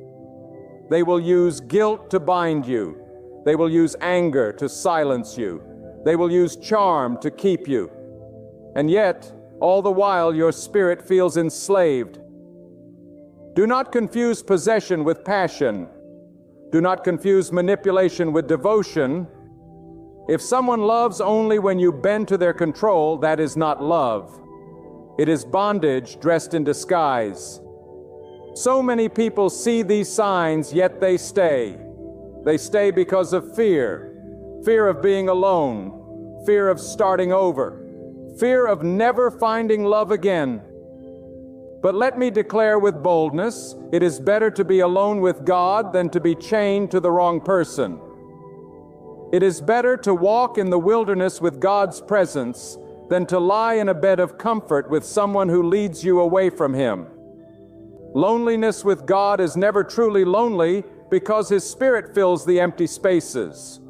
They will use guilt to bind you. They will use anger to silence you. They will use charm to keep you. And yet, all the while your spirit feels enslaved. Do not confuse possession with passion. Do not confuse manipulation with devotion. If someone loves only when you bend to their control, that is not love. It is bondage dressed in disguise. So many people see these signs, yet they stay. They stay because of fear. Fear of being alone. Fear of starting over. Fear of never finding love again. But let me declare with boldness, it is better to be alone with God than to be chained to the wrong person. It is better to walk in the wilderness with God's presence than to lie in a bed of comfort with someone who leads you away from Him. Loneliness with God is never truly lonely because His Spirit fills the empty spaces.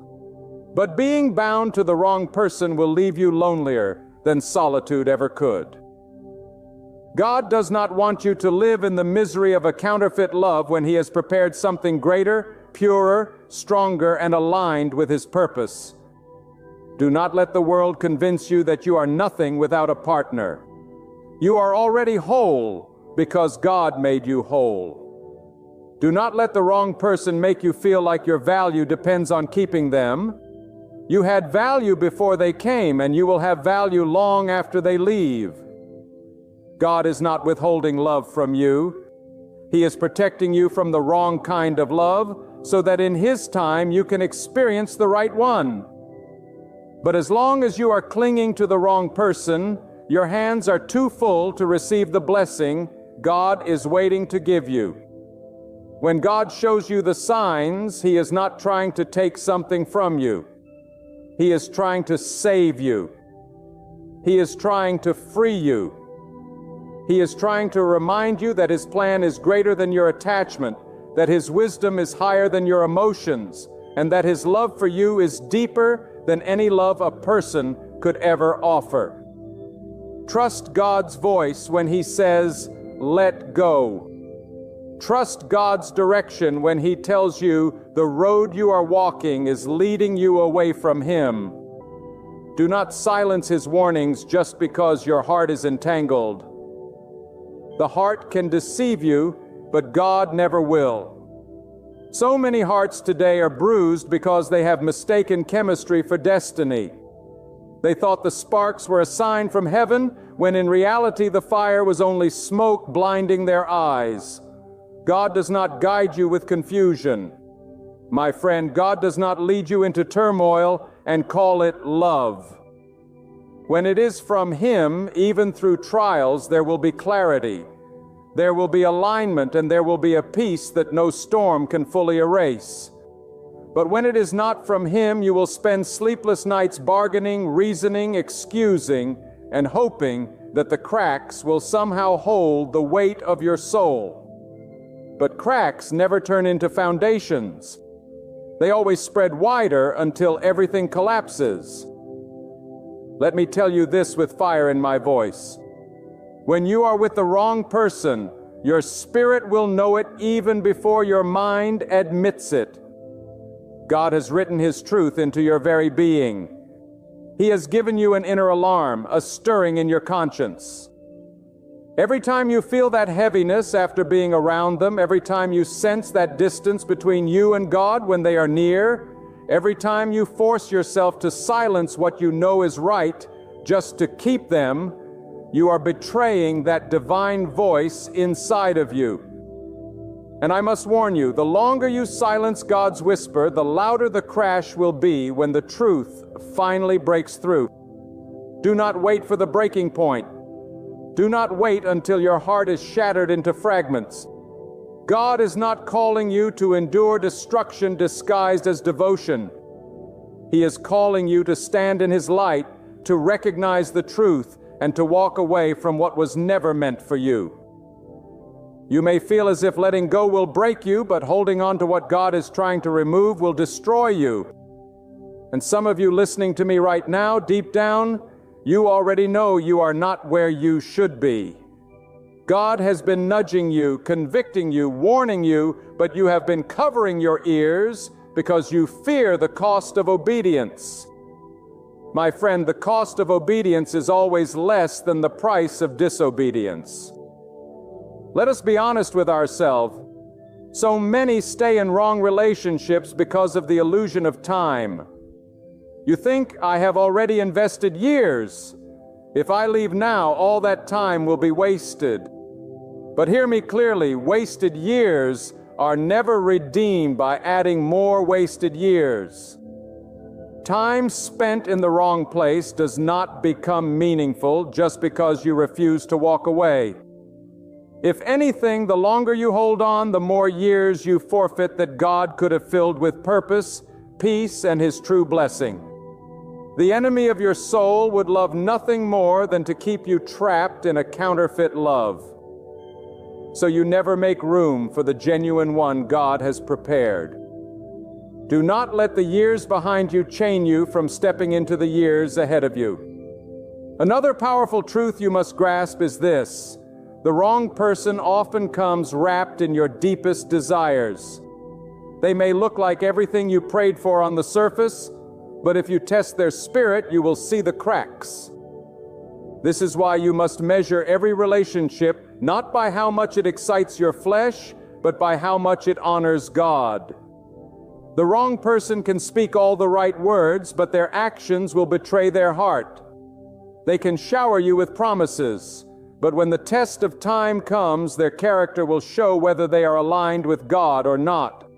But being bound to the wrong person will leave you lonelier than solitude ever could. God does not want you to live in the misery of a counterfeit love when He has prepared something greater, purer, stronger, and aligned with His purpose. Do not let the world convince you that you are nothing without a partner. You are already whole because God made you whole. Do not let the wrong person make you feel like your value depends on keeping them. You had value before they came, and you will have value long after they leave. God is not withholding love from you. He is protecting you from the wrong kind of love, so that in His time you can experience the right one. But as long as you are clinging to the wrong person, your hands are too full to receive the blessing God is waiting to give you. When God shows you the signs, He is not trying to take something from you. He is trying to save you. He is trying to free you. He is trying to remind you that His plan is greater than your attachment, that His wisdom is higher than your emotions, and that His love for you is deeper than any love a person could ever offer. Trust God's voice when He says, "Let go." Trust God's direction when He tells you the road you are walking is leading you away from Him. Do not silence His warnings just because your heart is entangled. The heart can deceive you, but God never will. So many hearts today are bruised because they have mistaken chemistry for destiny. They thought the sparks were a sign from heaven, when in reality the fire was only smoke blinding their eyes. God does not guide you with confusion. My friend, God does not lead you into turmoil and call it love. When it is from Him, even through trials, there will be clarity. There will be alignment, and there will be a peace that no storm can fully erase. But when it is not from Him, you will spend sleepless nights bargaining, reasoning, excusing, and hoping that the cracks will somehow hold the weight of your soul. But cracks never turn into foundations. They always spread wider until everything collapses. Let me tell you this with fire in my voice. When you are with the wrong person, your spirit will know it even before your mind admits it. God has written His truth into your very being. He has given you an inner alarm, a stirring in your conscience. Every time you feel that heaviness after being around them, every time you sense that distance between you and God when they are near, every time you force yourself to silence what you know is right just to keep them, you are betraying that divine voice inside of you. And I must warn you, the longer you silence God's whisper, the louder the crash will be when the truth finally breaks through. Do not wait for the breaking point. Do not wait until your heart is shattered into fragments. God is not calling you to endure destruction disguised as devotion. He is calling you to stand in His light, to recognize the truth, and to walk away from what was never meant for you. You may feel as if letting go will break you, but holding on to what God is trying to remove will destroy you. And some of you listening to me right now, deep down, you already know you are not where you should be. God has been nudging you, convicting you, warning you, but you have been covering your ears because you fear the cost of obedience. My friend, the cost of obedience is always less than the price of disobedience. Let us be honest with ourselves. So many stay in wrong relationships because of the illusion of time. You think, I have already invested years. If I leave now, all that time will be wasted. But hear me clearly, wasted years are never redeemed by adding more wasted years. Time spent in the wrong place does not become meaningful just because you refuse to walk away. If anything, the longer you hold on, the more years you forfeit that God could have filled with purpose, peace, and His true blessing. The enemy of your soul would love nothing more than to keep you trapped in a counterfeit love. So you never make room for the genuine one God has prepared. Do not let the years behind you chain you from stepping into the years ahead of you. Another powerful truth you must grasp is this: the wrong person often comes wrapped in your deepest desires. They may look like everything you prayed for on the surface, but if you test their spirit, you will see the cracks. This is why you must measure every relationship not by how much it excites your flesh, but by how much it honors God. The wrong person can speak all the right words, but their actions will betray their heart. They can shower you with promises, but when the test of time comes, their character will show whether they are aligned with God or not.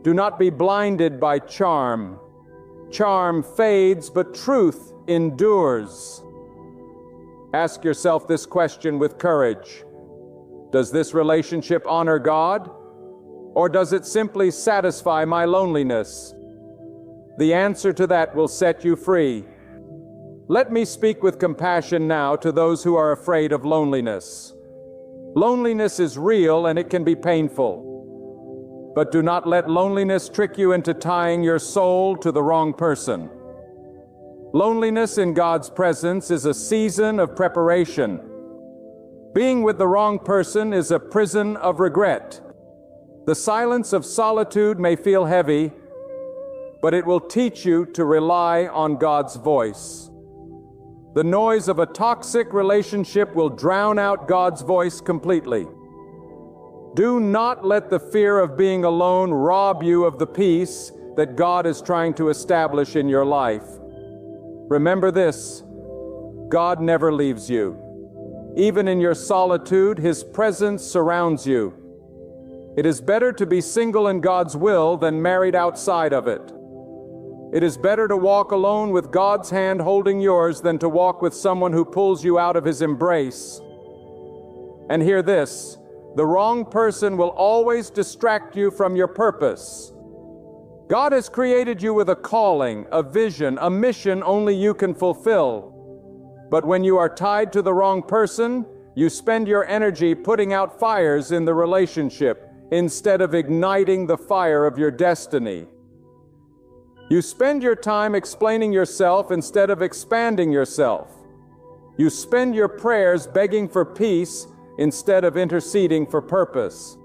Do not be blinded by charm. Charm fades, but truth endures. Ask yourself this question with courage. Does this relationship honor God? Or does it simply satisfy my loneliness? The answer to that will set you free. Let me speak with compassion now to those who are afraid of loneliness. Loneliness is real and it can be painful. But do not let loneliness trick you into tying your soul to the wrong person. Loneliness in God's presence is a season of preparation. Being with the wrong person is a prison of regret. The silence of solitude may feel heavy, but it will teach you to rely on God's voice. The noise of a toxic relationship will drown out God's voice completely. Do not let the fear of being alone rob you of the peace that God is trying to establish in your life. Remember this: God never leaves you. Even in your solitude, His presence surrounds you. It is better to be single in God's will than married outside of it. It is better to walk alone with God's hand holding yours than to walk with someone who pulls you out of His embrace. And hear this: the wrong person will always distract you from your purpose. God has created you with a calling, a vision, a mission only you can fulfill. But when you are tied to the wrong person, you spend your energy putting out fires in the relationship instead of igniting the fire of your destiny. You spend your time explaining yourself instead of expanding yourself. You spend your prayers begging for peace instead of interceding for purpose.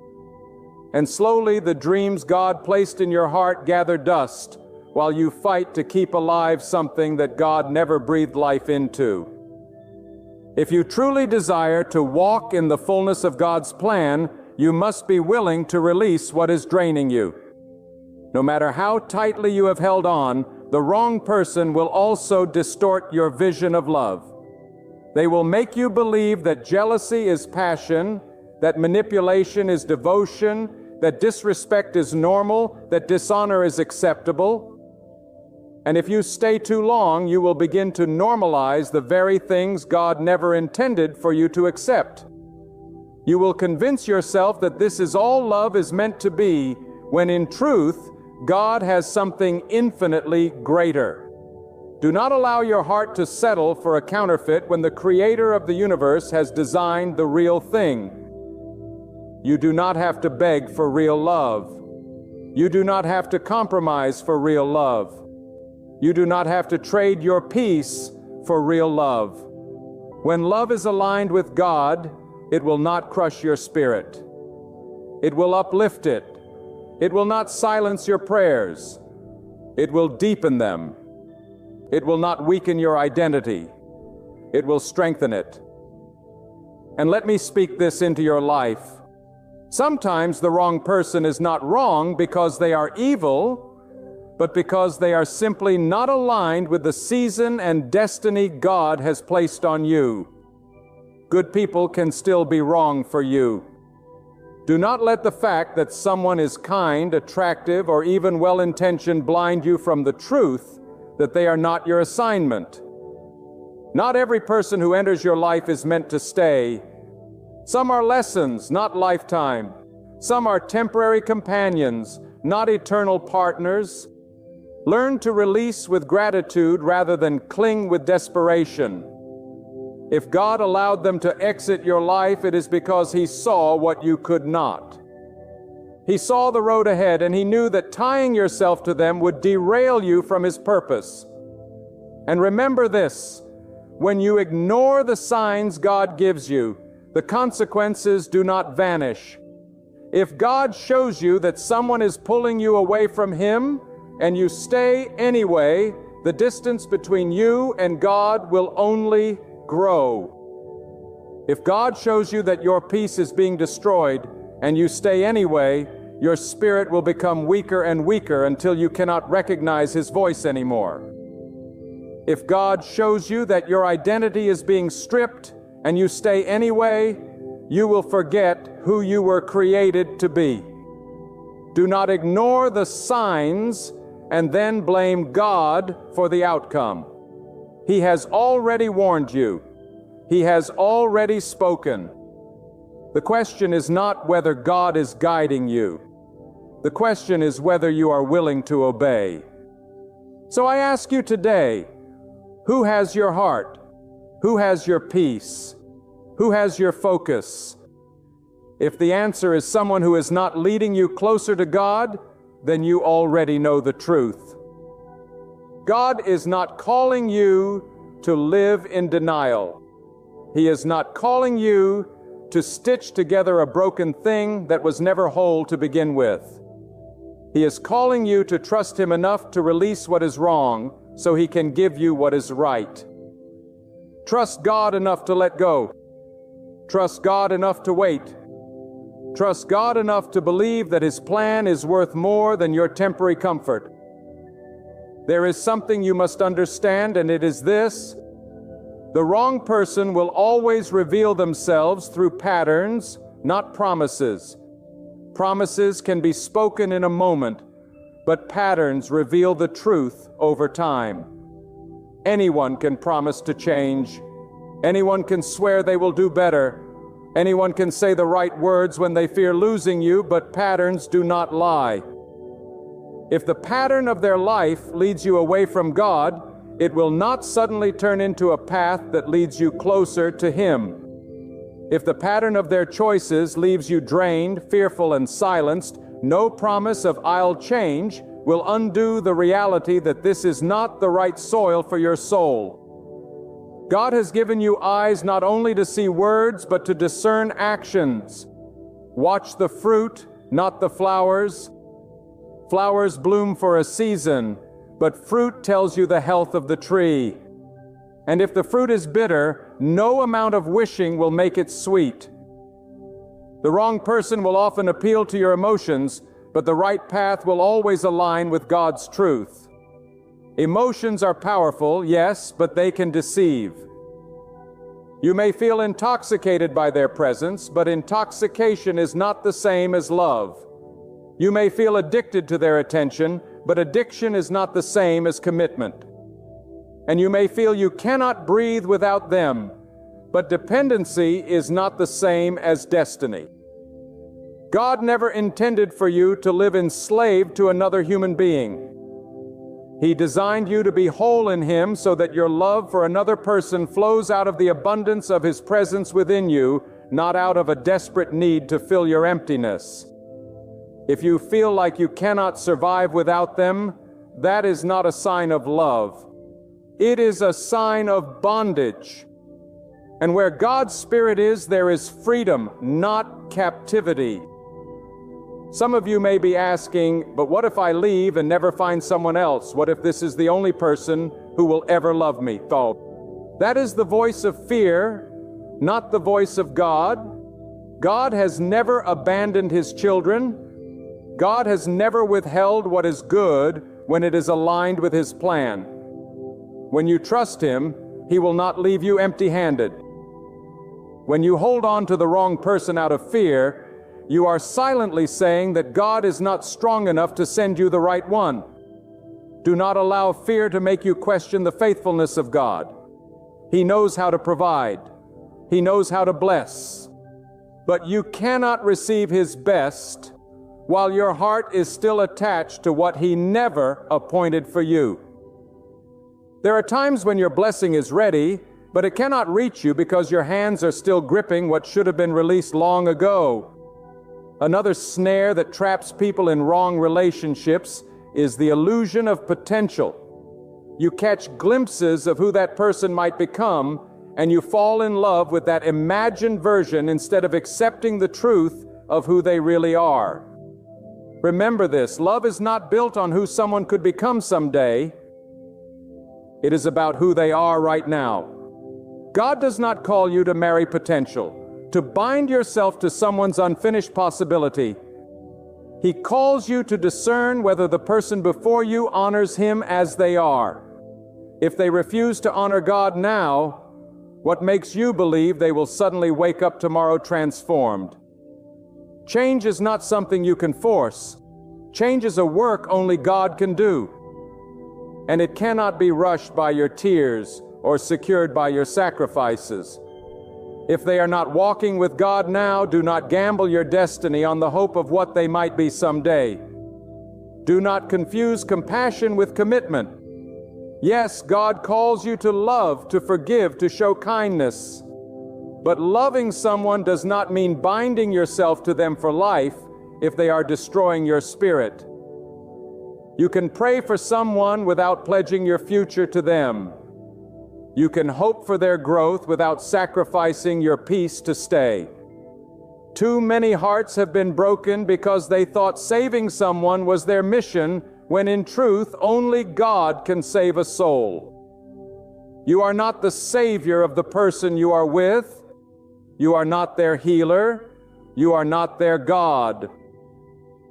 And slowly the dreams God placed in your heart gather dust while you fight to keep alive something that God never breathed life into. If you truly desire to walk in the fullness of God's plan, you must be willing to release what is draining you. No matter how tightly you have held on, the wrong person will also distort your vision of love. They will make you believe that jealousy is passion, that manipulation is devotion, that disrespect is normal, that dishonor is acceptable. And if you stay too long, you will begin to normalize the very things God never intended for you to accept. You will convince yourself that this is all love is meant to be, when in truth, God has something infinitely greater. Do not allow your heart to settle for a counterfeit when the Creator of the universe has designed the real thing. You do not have to beg for real love. You do not have to compromise for real love. You do not have to trade your peace for real love. When love is aligned with God, it will not crush your spirit. It will uplift it. It will not silence your prayers. It will deepen them. It will not weaken your identity. It will strengthen it. And let me speak this into your life. Sometimes the wrong person is not wrong because they are evil, but because they are simply not aligned with the season and destiny God has placed on you. Good people can still be wrong for you. Do not let the fact that someone is kind, attractive, or even well-intentioned blind you from the truth that they are not your assignment. Not every person who enters your life is meant to stay. Some are lessons, not lifetime. Some are temporary companions, not eternal partners. Learn to release with gratitude rather than cling with desperation. If God allowed them to exit your life, it is because He saw what you could not. He saw the road ahead, and He knew that tying yourself to them would derail you from His purpose. And remember this: when you ignore the signs God gives you, the consequences do not vanish. If God shows you that someone is pulling you away from Him, and you stay anyway, the distance between you and God will only grow. If God shows you that your peace is being destroyed, and you stay anyway, your spirit will become weaker and weaker until you cannot recognize His voice anymore. If God shows you that your identity is being stripped, and you stay anyway, you will forget who you were created to be. Do not ignore the signs and then blame God for the outcome. He has already warned you. He has already spoken. The question is not whether God is guiding you. The question is whether you are willing to obey. So I ask you today, who has your heart? Who has your peace? Who has your focus? If the answer is someone who is not leading you closer to God, then you already know the truth. God is not calling you to live in denial. He is not calling you to stitch together a broken thing that was never whole to begin with. He is calling you to trust Him enough to release what is wrong so He can give you what is right. Trust God enough to let go. Trust God enough to wait. Trust God enough to believe that His plan is worth more than your temporary comfort. There is something you must understand, and it is this: the wrong person will always reveal themselves through patterns, not promises. Promises can be spoken in a moment, but patterns reveal the truth over time. Anyone can promise to change. Anyone can swear they will do better. Anyone can say the right words when they fear losing you, but patterns do not lie. If the pattern of their life leads you away from God, it will not suddenly turn into a path that leads you closer to Him. If the pattern of their choices leaves you drained, fearful, and silenced, no promise of "I'll change" will undo the reality that this is not the right soil for your soul. God has given you eyes not only to see words, but to discern actions. Watch the fruit, not the flowers. Flowers bloom for a season, but fruit tells you the health of the tree. And if the fruit is bitter, no amount of wishing will make it sweet. The wrong person will often appeal to your emotions, but the right path will always align with God's truth. Emotions are powerful, yes, but they can deceive. You may feel intoxicated by their presence, but intoxication is not the same as love. You may feel addicted to their attention, but addiction is not the same as commitment. And you may feel you cannot breathe without them, but dependency is not the same as destiny. God never intended for you to live enslaved to another human being. He designed you to be whole in Him so that your love for another person flows out of the abundance of His presence within you, not out of a desperate need to fill your emptiness. If you feel like you cannot survive without them, that is not a sign of love. It is a sign of bondage. And where God's Spirit is, there is freedom, not captivity. Some of you may be asking, but what if I leave and never find someone else? What if this is the only person who will ever love me? That is the voice of fear, not the voice of God. God has never abandoned His children. God has never withheld what is good when it is aligned with His plan. When you trust Him, He will not leave you empty-handed. When you hold on to the wrong person out of fear, you are silently saying that God is not strong enough to send you the right one. Do not allow fear to make you question the faithfulness of God. He knows how to provide. He knows how to bless. But you cannot receive His best while your heart is still attached to what He never appointed for you. There are times when your blessing is ready, but it cannot reach you because your hands are still gripping what should have been released long ago. Another snare that traps people in wrong relationships is the illusion of potential. You catch glimpses of who that person might become, and you fall in love with that imagined version instead of accepting the truth of who they really are. Remember this, love is not built on who someone could become someday. It is about who they are right now. God does not call you to marry potential, to bind yourself to someone's unfinished possibility. He calls you to discern whether the person before you honors Him as they are. If they refuse to honor God now, what makes you believe they will suddenly wake up tomorrow transformed? Change is not something you can force. Change is a work only God can do. And it cannot be rushed by your tears or secured by your sacrifices. If they are not walking with God now, do not gamble your destiny on the hope of what they might be someday. Do not confuse compassion with commitment. Yes, God calls you to love, to forgive, to show kindness. But loving someone does not mean binding yourself to them for life if they are destroying your spirit. You can pray for someone without pledging your future to them. You can hope for their growth without sacrificing your peace to stay. Too many hearts have been broken because they thought saving someone was their mission, when in truth only God can save a soul. You are not the savior of the person you are with. You are not their healer. You are not their God.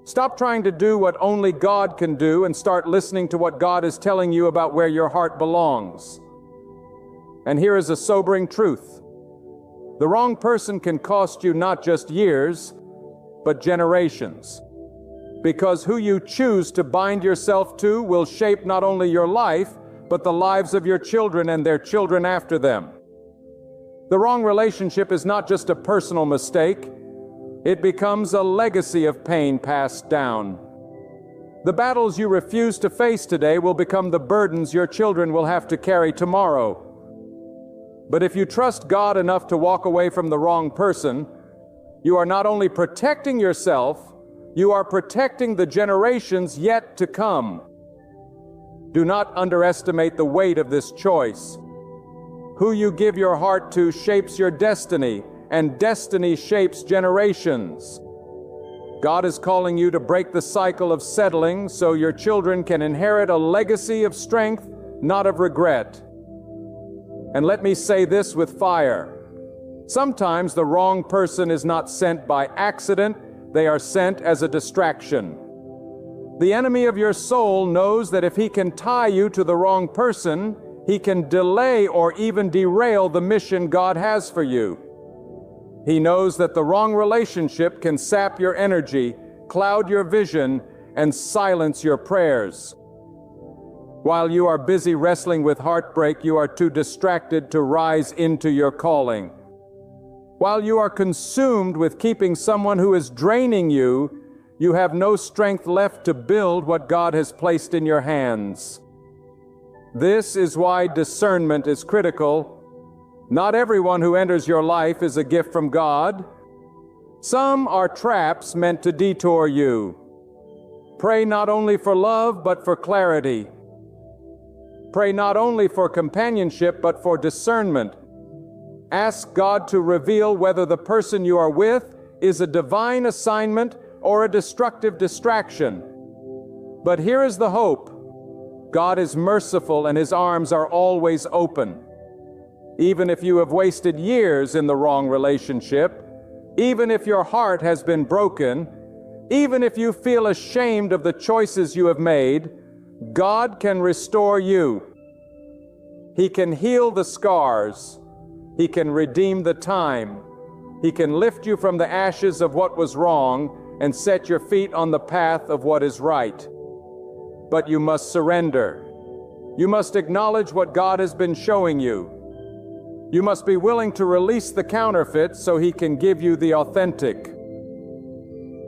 Stop trying to do what only God can do and start listening to what God is telling you about where your heart belongs. And here is a sobering truth. The wrong person can cost you not just years, but generations. Because who you choose to bind yourself to will shape not only your life, but the lives of your children and their children after them. The wrong relationship is not just a personal mistake. It becomes a legacy of pain passed down. The battles you refuse to face today will become the burdens your children will have to carry tomorrow. But if you trust God enough to walk away from the wrong person, you are not only protecting yourself, you are protecting the generations yet to come. Do not underestimate the weight of this choice. Who you give your heart to shapes your destiny, and destiny shapes generations. God is calling you to break the cycle of settling so your children can inherit a legacy of strength, not of regret. And let me say this with fire. Sometimes the wrong person is not sent by accident, they are sent as a distraction. The enemy of your soul knows that if he can tie you to the wrong person, he can delay or even derail the mission God has for you. He knows that the wrong relationship can sap your energy, cloud your vision, and silence your prayers. While you are busy wrestling with heartbreak, you are too distracted to rise into your calling. While you are consumed with keeping someone who is draining you, you have no strength left to build what God has placed in your hands. This is why discernment is critical. Not everyone who enters your life is a gift from God. Some are traps meant to detour you. Pray not only for love, but for clarity. Pray not only for companionship, but for discernment. Ask God to reveal whether the person you are with is a divine assignment or a destructive distraction. But here is the hope. God is merciful and His arms are always open. Even if you have wasted years in the wrong relationship, even if your heart has been broken, even if you feel ashamed of the choices you have made, God can restore you. He can heal the scars. He can redeem the time. He can lift you from the ashes of what was wrong and set your feet on the path of what is right. But you must surrender. You must acknowledge what God has been showing you. You must be willing to release the counterfeit so He can give you the authentic.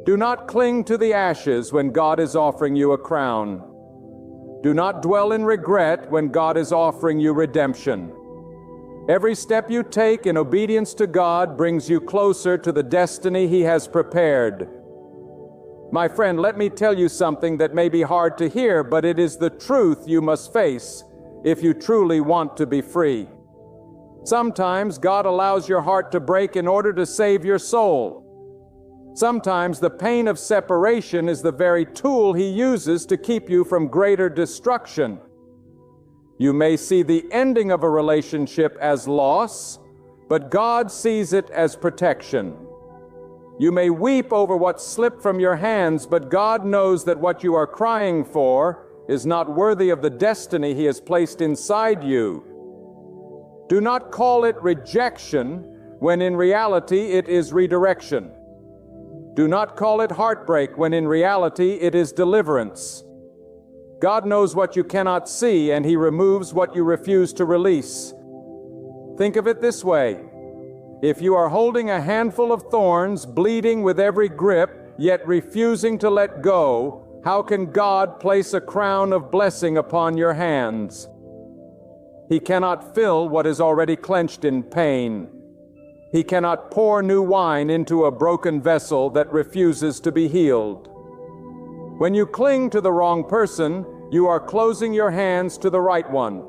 Do not cling to the ashes when God is offering you a crown. Do not dwell in regret when God is offering you redemption. Every step you take in obedience to God brings you closer to the destiny He has prepared. My friend, let me tell you something that may be hard to hear, but it is the truth you must face if you truly want to be free. Sometimes God allows your heart to break in order to save your soul. Sometimes the pain of separation is the very tool He uses to keep you from greater destruction. You may see the ending of a relationship as loss, but God sees it as protection. You may weep over what slipped from your hands, but God knows that what you are crying for is not worthy of the destiny He has placed inside you. Do not call it rejection when in reality it is redirection. Do not call it heartbreak when in reality it is deliverance. God knows what you cannot see, and He removes what you refuse to release. Think of it this way. If you are holding a handful of thorns, bleeding with every grip, yet refusing to let go, how can God place a crown of blessing upon your hands? He cannot fill what is already clenched in pain. He cannot pour new wine into a broken vessel that refuses to be healed. When you cling to the wrong person, you are closing your hands to the right one.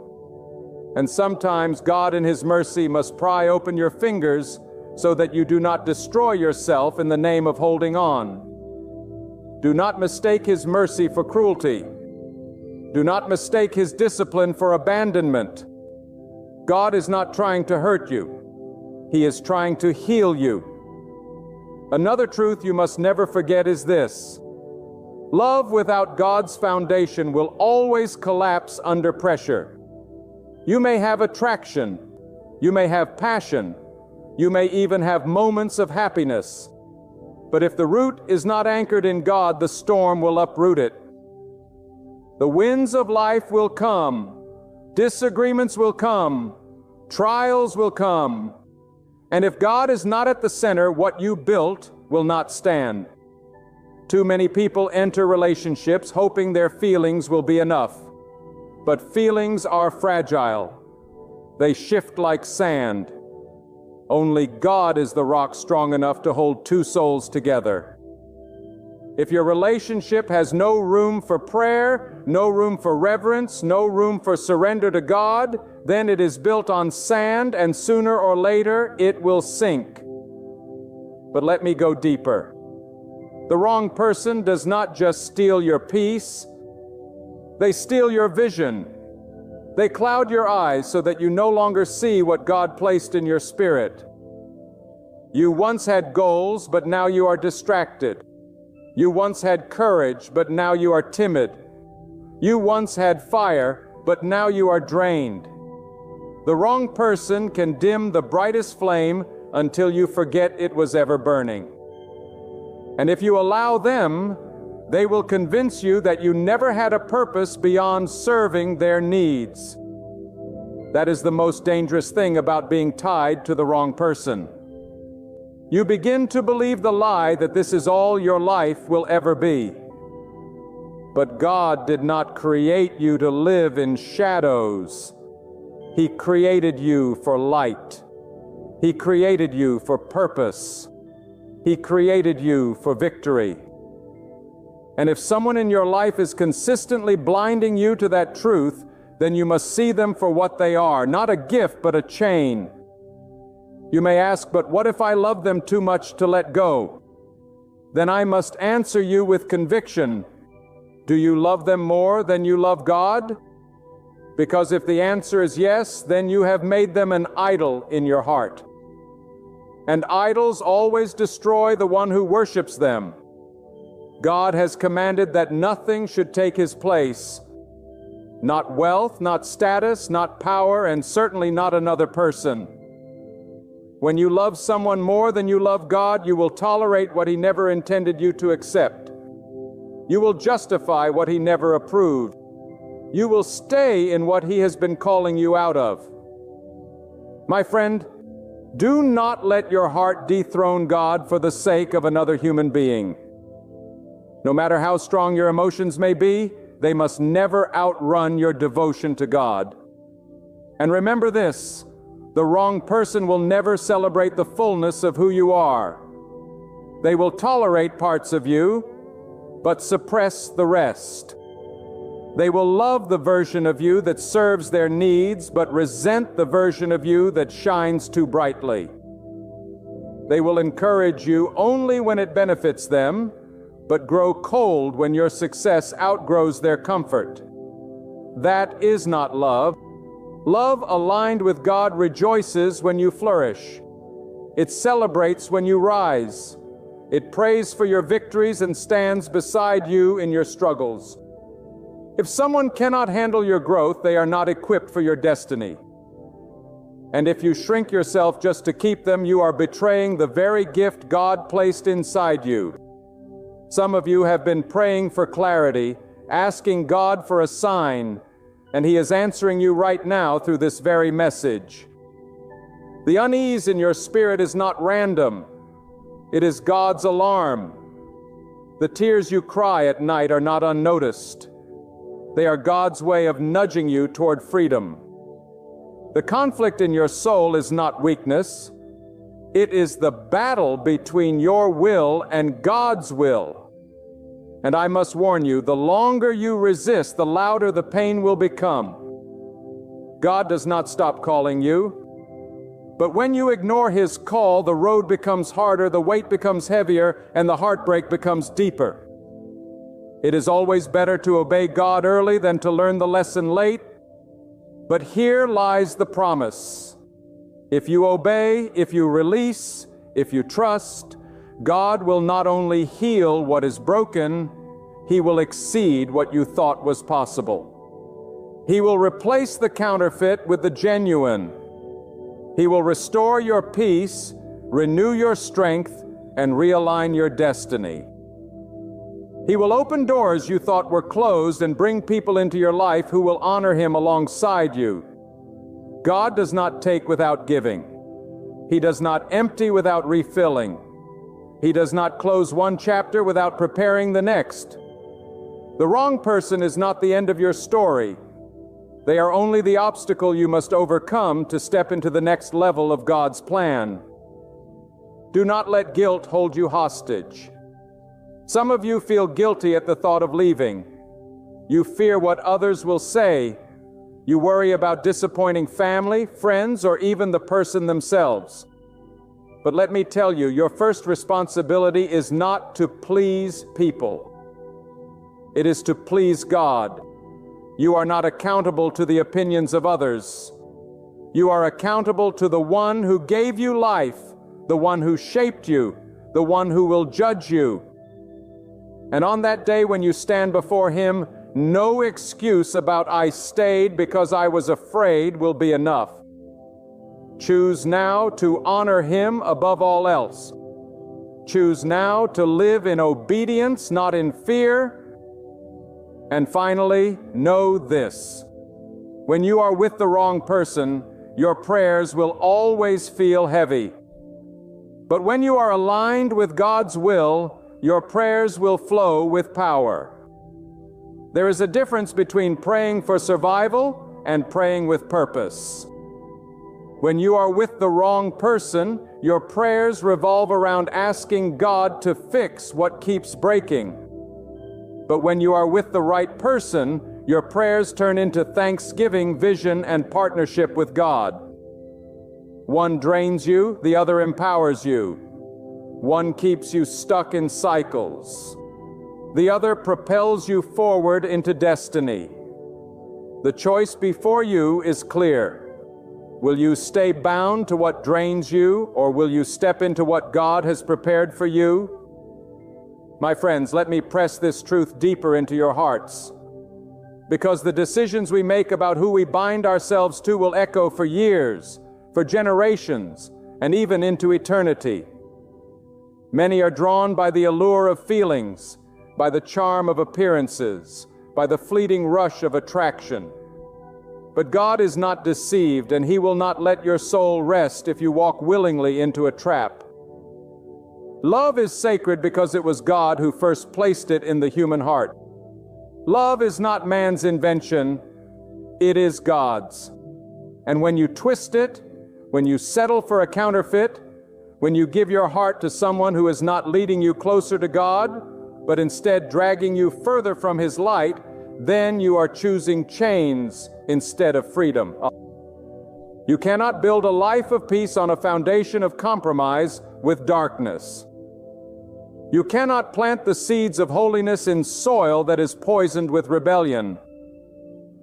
And sometimes God in His mercy must pry open your fingers so that you do not destroy yourself in the name of holding on. Do not mistake His mercy for cruelty. Do not mistake His discipline for abandonment. God is not trying to hurt you. He is trying to heal you. Another truth you must never forget is this. Love without God's foundation will always collapse under pressure. You may have attraction. You may have passion. You may even have moments of happiness. But if the root is not anchored in God, the storm will uproot it. The winds of life will come. Disagreements will come. Trials will come. And if God is not at the center, what you built will not stand. Too many people enter relationships hoping their feelings will be enough. But feelings are fragile. They shift like sand. Only God is the rock strong enough to hold two souls together. If your relationship has no room for prayer, no room for reverence, no room for surrender to God, then it is built on sand, and sooner or later it will sink. But let me go deeper. The wrong person does not just steal your peace, they steal your vision. They cloud your eyes so that you no longer see what God placed in your spirit. You once had goals, but now you are distracted. You once had courage, but now you are timid. You once had fire, but now you are drained. The wrong person can dim the brightest flame until you forget it was ever burning. And if you allow them, They will convince you that you never had a purpose beyond serving their needs. That is the most dangerous thing about being tied to the wrong person. You begin to believe the lie that this is all your life will ever be. But God did not create you to live in shadows. He created you for light. He created you for purpose. He created you for victory. And if someone in your life is consistently blinding you to that truth, then you must see them for what they are, not a gift, but a chain. You may ask, but what if I love them too much to let go? Then I must answer you with conviction. Do you love them more than you love God? Because if the answer is yes, then you have made them an idol in your heart. And idols always destroy the one who worships them. God has commanded that nothing should take his place. Not wealth, not status, not power, and certainly not another person. When you love someone more than you love God, you will tolerate what he never intended you to accept. You will justify what he never approved. You will stay in what he has been calling you out of. My friend, do not let your heart dethrone God for the sake of another human being. No matter how strong your emotions may be, they must never outrun your devotion to God. And remember this, the wrong person will never celebrate the fullness of who you are. They will tolerate parts of you, but suppress the rest. They will love the version of you that serves their needs, but resent the version of you that shines too brightly. They will encourage you only when it benefits them, but grow cold when your success outgrows their comfort. That is not love. Love aligned with God rejoices when you flourish. It celebrates when you rise. It prays for your victories and stands beside you in your struggles. If someone cannot handle your growth, they are not equipped for your destiny. And if you shrink yourself just to keep them, you are betraying the very gift God placed inside you. Some of you have been praying for clarity, asking God for a sign, and he is answering you right now through this very message. The unease in your spirit is not random. It is God's alarm. The tears you cry at night are not unnoticed. They are God's way of nudging you toward freedom. The conflict in your soul is not weakness. It is the battle between your will and God's will. And I must warn you, the longer you resist, the louder the pain will become. God does not stop calling you. But when you ignore his call, the road becomes harder, the weight becomes heavier, and the heartbreak becomes deeper. It is always better to obey God early than to learn the lesson late. But here lies the promise. If you obey, if you release, if you trust, God will not only heal what is broken, he will exceed what you thought was possible. He will replace the counterfeit with the genuine. He will restore your peace, renew your strength, and realign your destiny. He will open doors you thought were closed and bring people into your life who will honor him alongside you. God does not take without giving. He does not empty without refilling. He does not close one chapter without preparing the next. The wrong person is not the end of your story. They are only the obstacle you must overcome to step into the next level of God's plan. Do not let guilt hold you hostage. Some of you feel guilty at the thought of leaving. You fear what others will say. You worry about disappointing family, friends, or even the person themselves. But let me tell you, your first responsibility is not to please people. It is to please God. You are not accountable to the opinions of others. You are accountable to the one who gave you life, the one who shaped you, the one who will judge you. And on that day when you stand before him, no excuse about "I stayed because I was afraid" will be enough. Choose now to honor him above all else. Choose now to live in obedience, not in fear. And finally, know this: when you are with the wrong person, your prayers will always feel heavy. But when you are aligned with God's will, your prayers will flow with power. There is a difference between praying for survival and praying with purpose. When you are with the wrong person, your prayers revolve around asking God to fix what keeps breaking. But when you are with the right person, your prayers turn into thanksgiving, vision, and partnership with God. One drains you, the other empowers you. One keeps you stuck in cycles. The other propels you forward into destiny. The choice before you is clear. Will you stay bound to what drains you, or will you step into what God has prepared for you? My friends, let me press this truth deeper into your hearts, because the decisions we make about who we bind ourselves to will echo for years, for generations, and even into eternity. Many are drawn by the allure of feelings, by the charm of appearances, by the fleeting rush of attraction. But God is not deceived, and He will not let your soul rest if you walk willingly into a trap. Love is sacred because it was God who first placed it in the human heart. Love is not man's invention, it is God's. And when you twist it, when you settle for a counterfeit, when you give your heart to someone who is not leading you closer to God, but instead dragging you further from His light, then you are choosing chains instead of freedom. You cannot build a life of peace on a foundation of compromise with darkness. You cannot plant the seeds of holiness in soil that is poisoned with rebellion.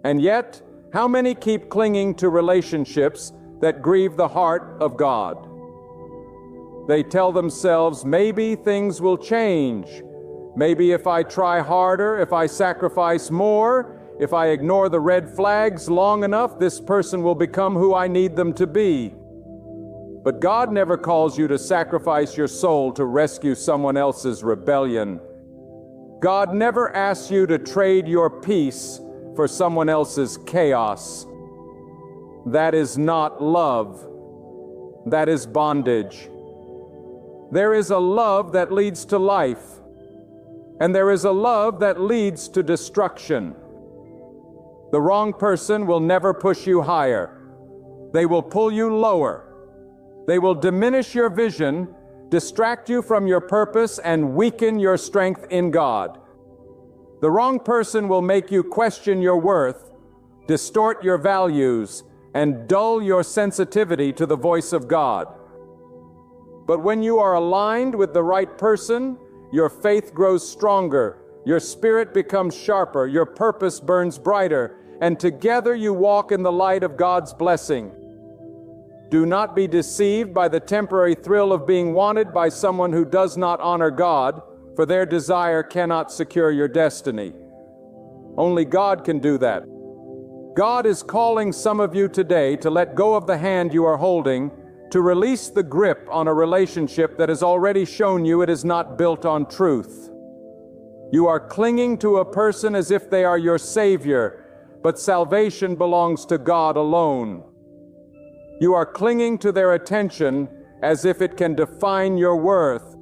And yet, how many keep clinging to relationships that grieve the heart of God? They tell themselves, maybe things will change. Maybe if I try harder, if I sacrifice more, if I ignore the red flags long enough, this person will become who I need them to be. But God never calls you to sacrifice your soul to rescue someone else's rebellion. God never asks you to trade your peace for someone else's chaos. That is not love. That is bondage. There is a love that leads to life, and there is a love that leads to destruction. The wrong person will never push you higher. They will pull you lower. They will diminish your vision, distract you from your purpose, and weaken your strength in God. The wrong person will make you question your worth, distort your values, and dull your sensitivity to the voice of God. But when you are aligned with the right person, your faith grows stronger, your spirit becomes sharper, your purpose burns brighter, and together you walk in the light of God's blessing. Do not be deceived by the temporary thrill of being wanted by someone who does not honor God, for their desire cannot secure your destiny. Only God can do that. God is calling some of you today to let go of the hand you are holding, to release the grip on a relationship that has already shown you it is not built on truth. You are clinging to a person as if they are your Savior, but salvation belongs to God alone. You are clinging to their attention as if it can define your worth,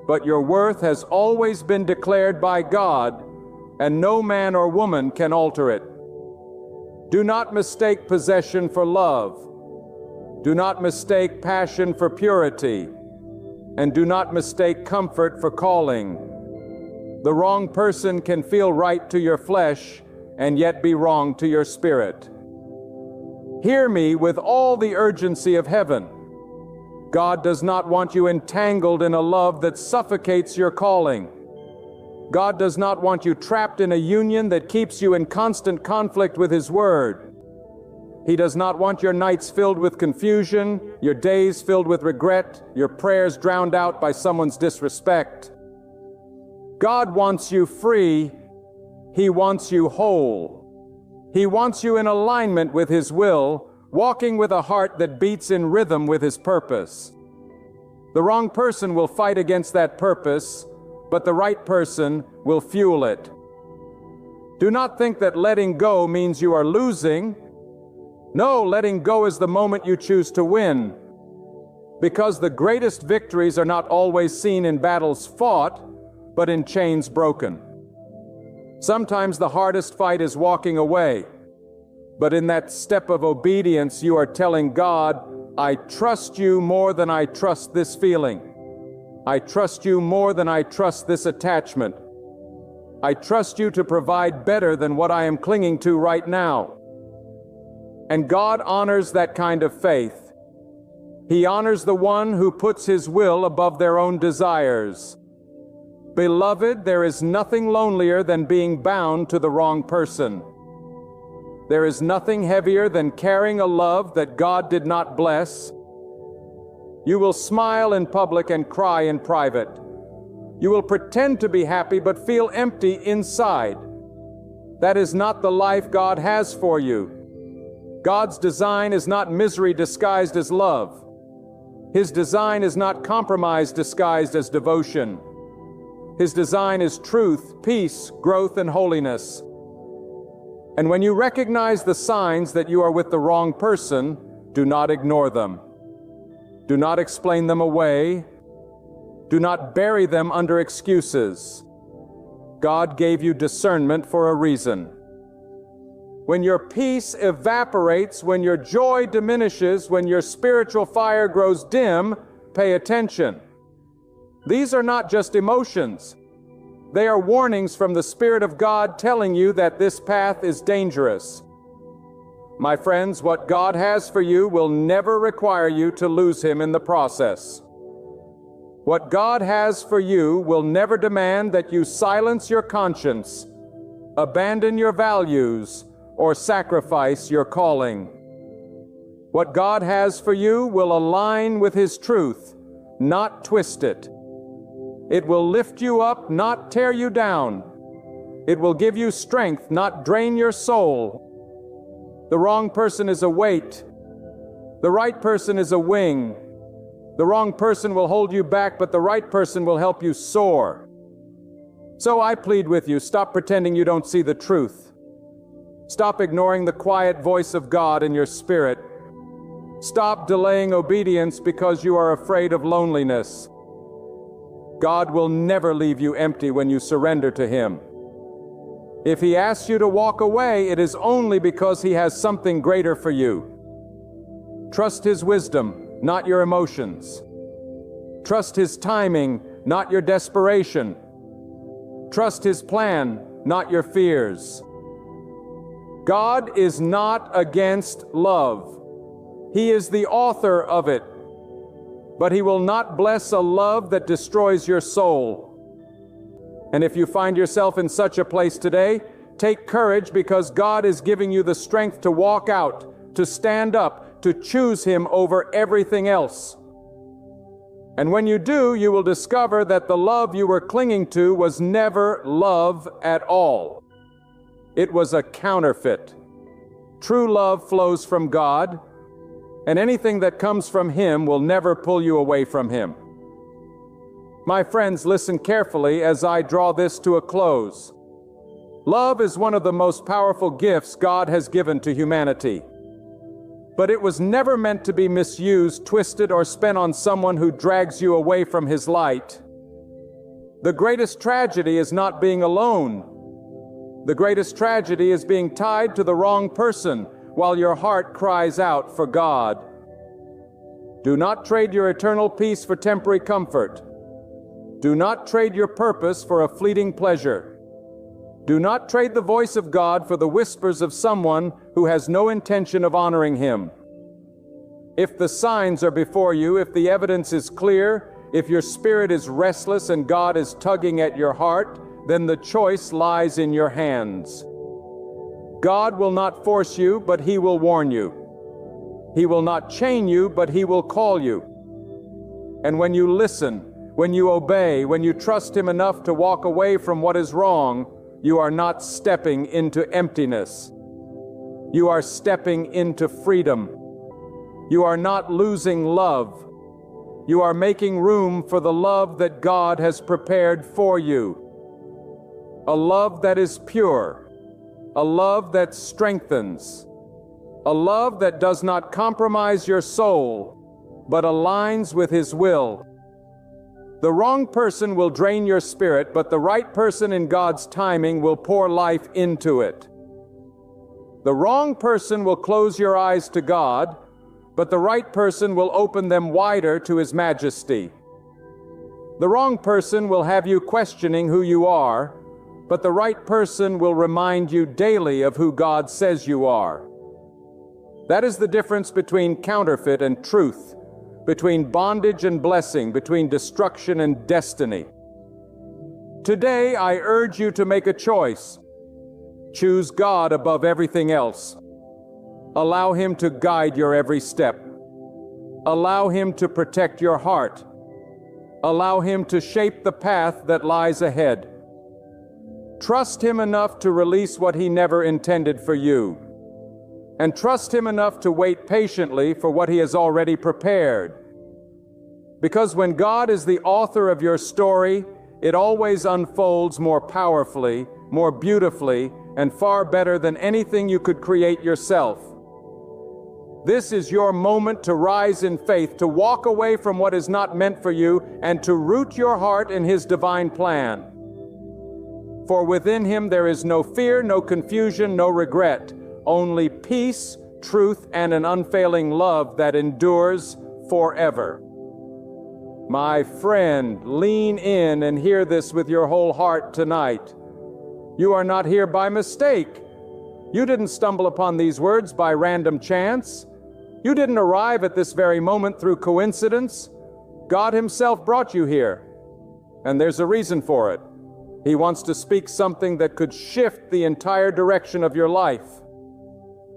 but your worth has always been declared by God, and no man or woman can alter it. Do not mistake possession for love. Do not mistake passion for purity, and do not mistake comfort for calling. The wrong person can feel right to your flesh and yet be wrong to your spirit. Hear me with all the urgency of heaven. God does not want you entangled in a love that suffocates your calling. God does not want you trapped in a union that keeps you in constant conflict with His Word. He does not want your nights filled with confusion, your days filled with regret, your prayers drowned out by someone's disrespect. God wants you free. He wants you whole. He wants you in alignment with His will, walking with a heart that beats in rhythm with His purpose. The wrong person will fight against that purpose, but the right person will fuel it. Do not think that letting go means you are losing. No, letting go is the moment you choose to win. Because the greatest victories are not always seen in battles fought, but in chains broken. Sometimes the hardest fight is walking away, but in that step of obedience you are telling God, I trust you more than I trust this feeling. I trust you more than I trust this attachment. I trust you to provide better than what I am clinging to right now. And God honors that kind of faith. He honors the one who puts his will above their own desires. Beloved, there is nothing lonelier than being bound to the wrong person. There is nothing heavier than carrying a love that God did not bless. You will smile in public and cry in private. You will pretend to be happy but feel empty inside. That is not the life God has for you. God's design is not misery disguised as love. His design is not compromise disguised as devotion. His design is truth, peace, growth, and holiness. And when you recognize the signs that you are with the wrong person, do not ignore them. Do not explain them away. Do not bury them under excuses. God gave you discernment for a reason. When your peace evaporates, when your joy diminishes, when your spiritual fire grows dim, pay attention. These are not just emotions. They are warnings from the Spirit of God telling you that this path is dangerous. My friends, what God has for you will never require you to lose Him in the process. What God has for you will never demand that you silence your conscience, abandon your values, or sacrifice your calling. What God has for you will align with His truth, not twist it. It will lift you up, not tear you down. It will give you strength, not drain your soul. The wrong person is a weight. The right person is a wing. The wrong person will hold you back, but the right person will help you soar. So I plead with you, stop pretending you don't see the truth. Stop ignoring the quiet voice of God in your spirit. Stop delaying obedience because you are afraid of loneliness. God will never leave you empty when you surrender to Him. If He asks you to walk away, it is only because He has something greater for you. Trust His wisdom, not your emotions. Trust His timing, not your desperation. Trust His plan, not your fears. God is not against love. He is the author of it. But He will not bless a love that destroys your soul. And if you find yourself in such a place today, take courage, because God is giving you the strength to walk out, to stand up, to choose Him over everything else. And when you do, you will discover that the love you were clinging to was never love at all. It was a counterfeit. True love flows from God, and anything that comes from Him will never pull you away from Him. My friends, listen carefully as I draw this to a close. Love is one of the most powerful gifts God has given to humanity. But it was never meant to be misused, twisted, or spent on someone who drags you away from His light. The greatest tragedy is not being alone. The greatest tragedy is being tied to the wrong person while your heart cries out for God. Do not trade your eternal peace for temporary comfort. Do not trade your purpose for a fleeting pleasure. Do not trade the voice of God for the whispers of someone who has no intention of honoring Him. If the signs are before you, if the evidence is clear, if your spirit is restless and God is tugging at your heart, then the choice lies in your hands. God will not force you, but He will warn you. He will not chain you, but He will call you. And when you listen, when you obey, when you trust Him enough to walk away from what is wrong, you are not stepping into emptiness. You are stepping into freedom. You are not losing love. You are making room for the love that God has prepared for you. A love that is pure, a love that strengthens, a love that does not compromise your soul, but aligns with His will. The wrong person will drain your spirit, but the right person in God's timing will pour life into it. The wrong person will close your eyes to God, but the right person will open them wider to His majesty. The wrong person will have you questioning who you are, but the right person will remind you daily of who God says you are. That is the difference between counterfeit and truth, between bondage and blessing, between destruction and destiny. Today, I urge you to make a choice. Choose God above everything else. Allow Him to guide your every step. Allow Him to protect your heart. Allow Him to shape the path that lies ahead. Trust Him enough to release what He never intended for you. And trust Him enough to wait patiently for what He has already prepared. Because when God is the author of your story, it always unfolds more powerfully, more beautifully, and far better than anything you could create yourself. This is your moment to rise in faith, to walk away from what is not meant for you, and to root your heart in His divine plan. For within Him there is no fear, no confusion, no regret, only peace, truth, and an unfailing love that endures forever. My friend, lean in and hear this with your whole heart tonight. You are not here by mistake. You didn't stumble upon these words by random chance. You didn't arrive at this very moment through coincidence. God Himself brought you here, and there's a reason for it. He wants to speak something that could shift the entire direction of your life.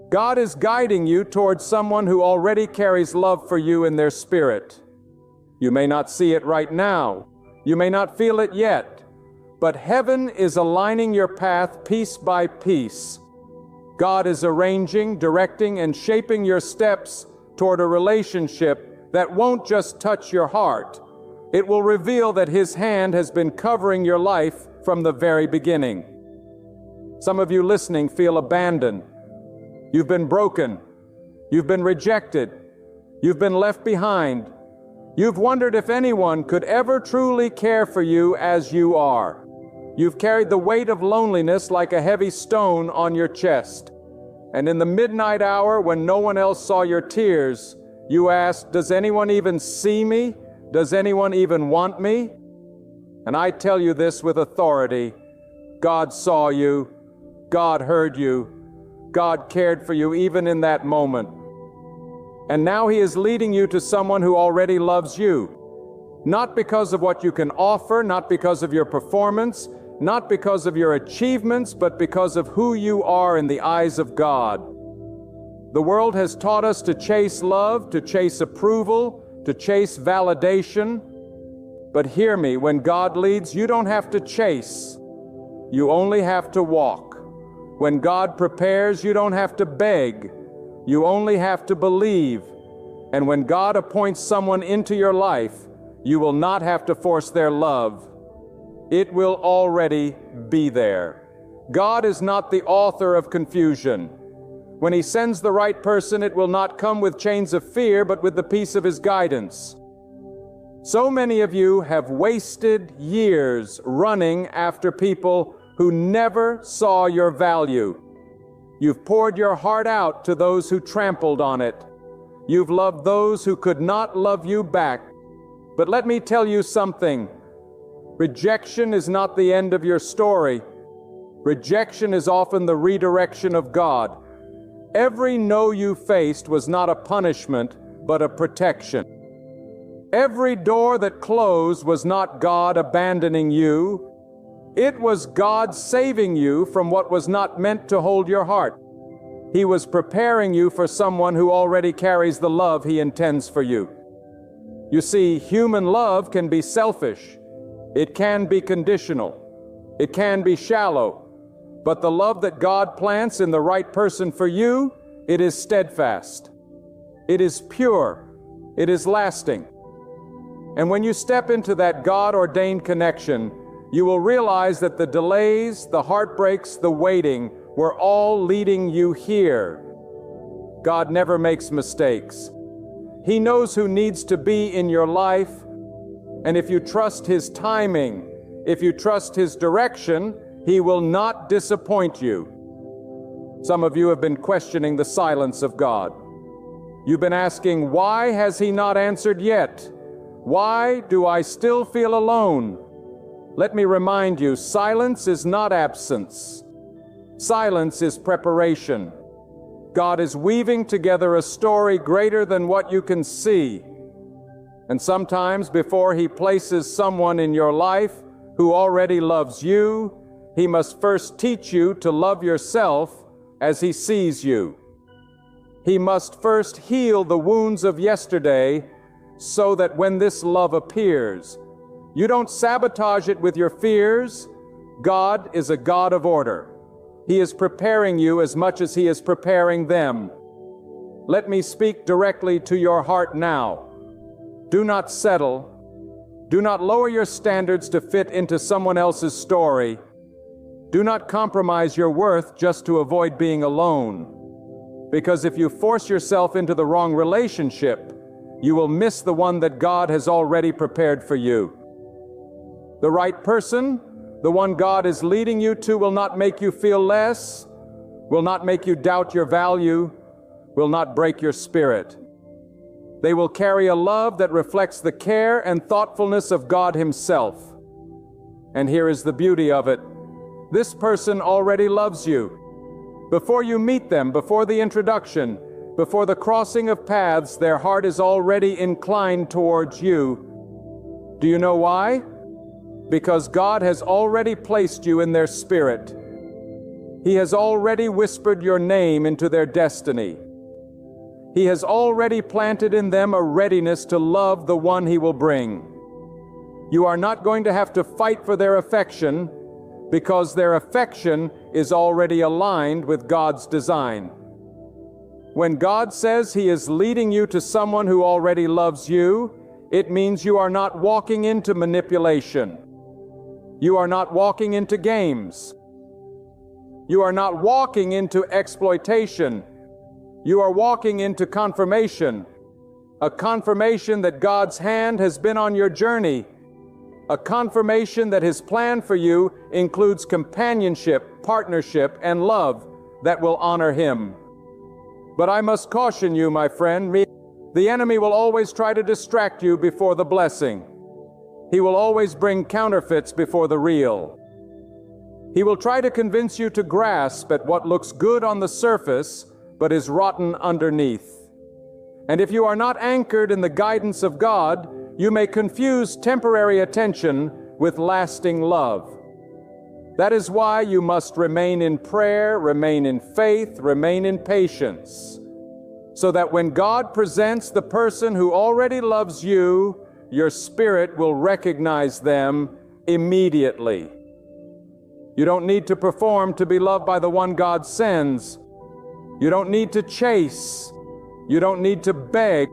God is guiding you towards someone who already carries love for you in their spirit. You may not see it right now. You may not feel it yet. But heaven is aligning your path piece by piece. God is arranging, directing, and shaping your steps toward a relationship that won't just touch your heart. It will reveal that His hand has been covering your life from the very beginning. Some of you listening feel abandoned. You've been broken. You've been rejected. You've been left behind. You've wondered if anyone could ever truly care for you as you are. You've carried the weight of loneliness like a heavy stone on your chest. And in the midnight hour, when no one else saw your tears, you asked, "Does anyone even see me? Does anyone even want me?" And I tell you this with authority. God saw you. God heard you. God cared for you even in that moment. And now He is leading you to someone who already loves you. Not because of what you can offer, not because of your performance, not because of your achievements, but because of who you are in the eyes of God. The world has taught us to chase love, to chase approval, to chase validation. But hear me, when God leads, you don't have to chase. You only have to walk. When God prepares, you don't have to beg. You only have to believe. And when God appoints someone into your life, you will not have to force their love. It will already be there. God is not the author of confusion. When He sends the right person, it will not come with chains of fear, but with the peace of His guidance. So many of you have wasted years running after people who never saw your value. You've poured your heart out to those who trampled on it. You've loved those who could not love you back. But let me tell you something. Rejection is not the end of your story. Rejection is often the redirection of God. Every no you faced was not a punishment, but a protection. Every door that closed was not God abandoning you. It was God saving you from what was not meant to hold your heart. He was preparing you for someone who already carries the love He intends for you. You see, human love can be selfish. It can be conditional. It can be shallow. But the love that God plants in the right person for you, it is steadfast. It is pure. It is lasting. And when you step into that God-ordained connection, you will realize that the delays, the heartbreaks, the waiting were all leading you here. God never makes mistakes. He knows who needs to be in your life, and if you trust His timing, if you trust His direction, He will not disappoint you. Some of you have been questioning the silence of God. You've been asking, why has He not answered yet? Why do I still feel alone? Let me remind you, silence is not absence. Silence is preparation. God is weaving together a story greater than what you can see. And sometimes before He places someone in your life who already loves you, He must first teach you to love yourself as He sees you. He must first heal the wounds of yesterday so that when this love appears, you don't sabotage it with your fears. God is a God of order. He is preparing you as much as He is preparing them. Let me speak directly to your heart now. Do not settle. Do not lower your standards to fit into someone else's story. Do not compromise your worth just to avoid being alone. Because if you force yourself into the wrong relationship, you will miss the one that God has already prepared for you. The right person, the one God is leading you to, will not make you feel less, will not make you doubt your value, will not break your spirit. They will carry a love that reflects the care and thoughtfulness of God Himself. And here is the beauty of it. This person already loves you. Before you meet them, before the introduction, before the crossing of paths, their heart is already inclined towards you. Do you know why? Because God has already placed you in their spirit. He has already whispered your name into their destiny. He has already planted in them a readiness to love the one He will bring. You are not going to have to fight for their affection, because their affection is already aligned with God's design. When God says He is leading you to someone who already loves you, it means you are not walking into manipulation. You are not walking into games. You are not walking into exploitation. You are walking into confirmation, a confirmation that God's hand has been on your journey, a confirmation that His plan for you includes companionship, partnership, and love that will honor Him. But I must caution you, my friend, the enemy will always try to distract you before the blessing. He will always bring counterfeits before the real. He will try to convince you to grasp at what looks good on the surface, but is rotten underneath. And if you are not anchored in the guidance of God, you may confuse temporary attention with lasting love. That is why you must remain in prayer, remain in faith, remain in patience, so that when God presents the person who already loves you, your spirit will recognize them immediately. You don't need to perform to be loved by the one God sends. You don't need to chase. You don't need to beg.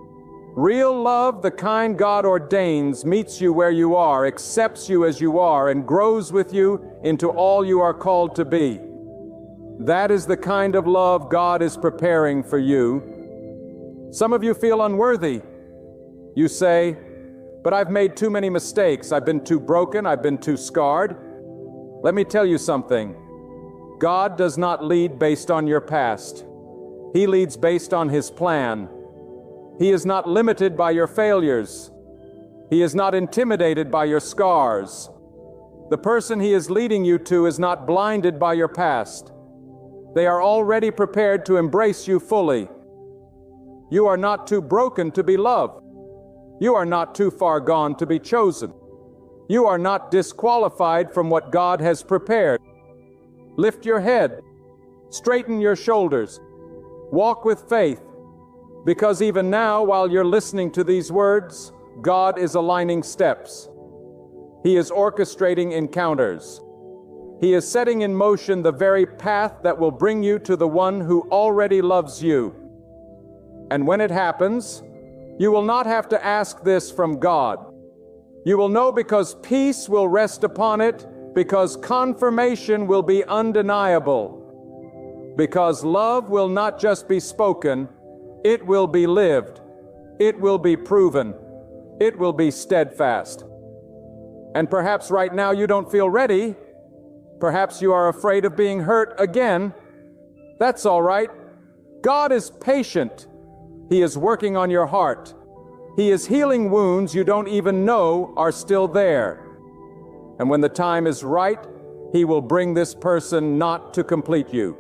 Real love, the kind God ordains, meets you where you are, accepts you as you are, and grows with you into all you are called to be. That is the kind of love God is preparing for you. Some of you feel unworthy. You say, but I've made too many mistakes. I've been too broken. I've been too scarred. Let me tell you something. God does not lead based on your past. He leads based on His plan. He is not limited by your failures. He is not intimidated by your scars. The person He is leading you to is not blinded by your past. They are already prepared to embrace you fully. You are not too broken to be loved. You are not too far gone to be chosen. You are not disqualified from what God has prepared. Lift your head. Straighten your shoulders. Walk with faith. Because even now, while you're listening to these words, God is aligning steps. He is orchestrating encounters. He is setting in motion the very path that will bring you to the one who already loves you. And when it happens, you will not have to ask this from God. You will know because peace will rest upon it, because confirmation will be undeniable, because love will not just be spoken, it will be lived, it will be proven, it will be steadfast. And perhaps right now you don't feel ready. Perhaps you are afraid of being hurt again. That's all right. God is patient. He is working on your heart. He is healing wounds you don't even know are still there. And when the time is right, He will bring this person not to complete you.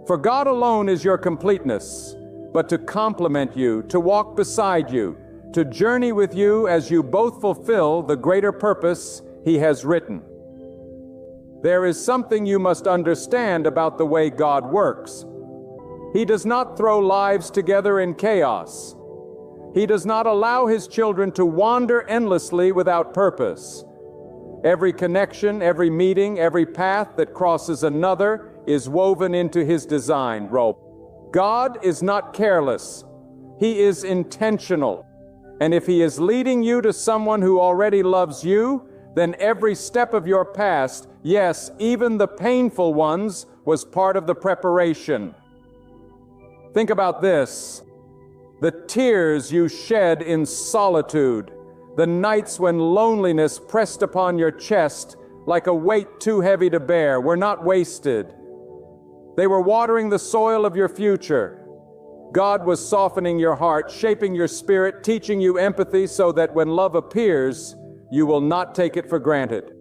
For God alone is your completeness, but to complement you, to walk beside you, to journey with you as you both fulfill the greater purpose He has written. There is something you must understand about the way God works. He does not throw lives together in chaos. He does not allow His children to wander endlessly without purpose. Every connection, every meeting, every path that crosses another is woven into His design. God is not careless. He is intentional. And if He is leading you to someone who already loves you, then every step of your past, yes, even the painful ones, was part of the preparation. Think about this. The tears you shed in solitude, the nights when loneliness pressed upon your chest like a weight too heavy to bear, were not wasted. They were watering the soil of your future. God was softening your heart, shaping your spirit, teaching you empathy so that when love appears, you will not take it for granted.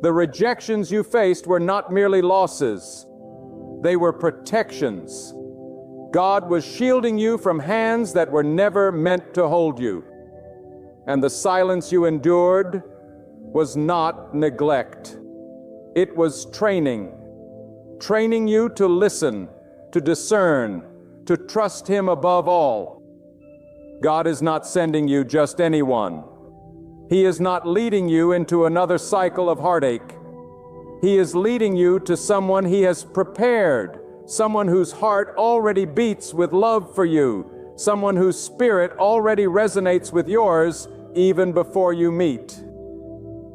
The rejections you faced were not merely losses. They were protections. God was shielding you from hands that were never meant to hold you. And the silence you endured was not neglect. It was training you to listen, to discern, to trust Him above all. God is not sending you just anyone. He is not leading you into another cycle of heartache. He is leading you to someone He has prepared, someone whose heart already beats with love for you, someone whose spirit already resonates with yours even before you meet.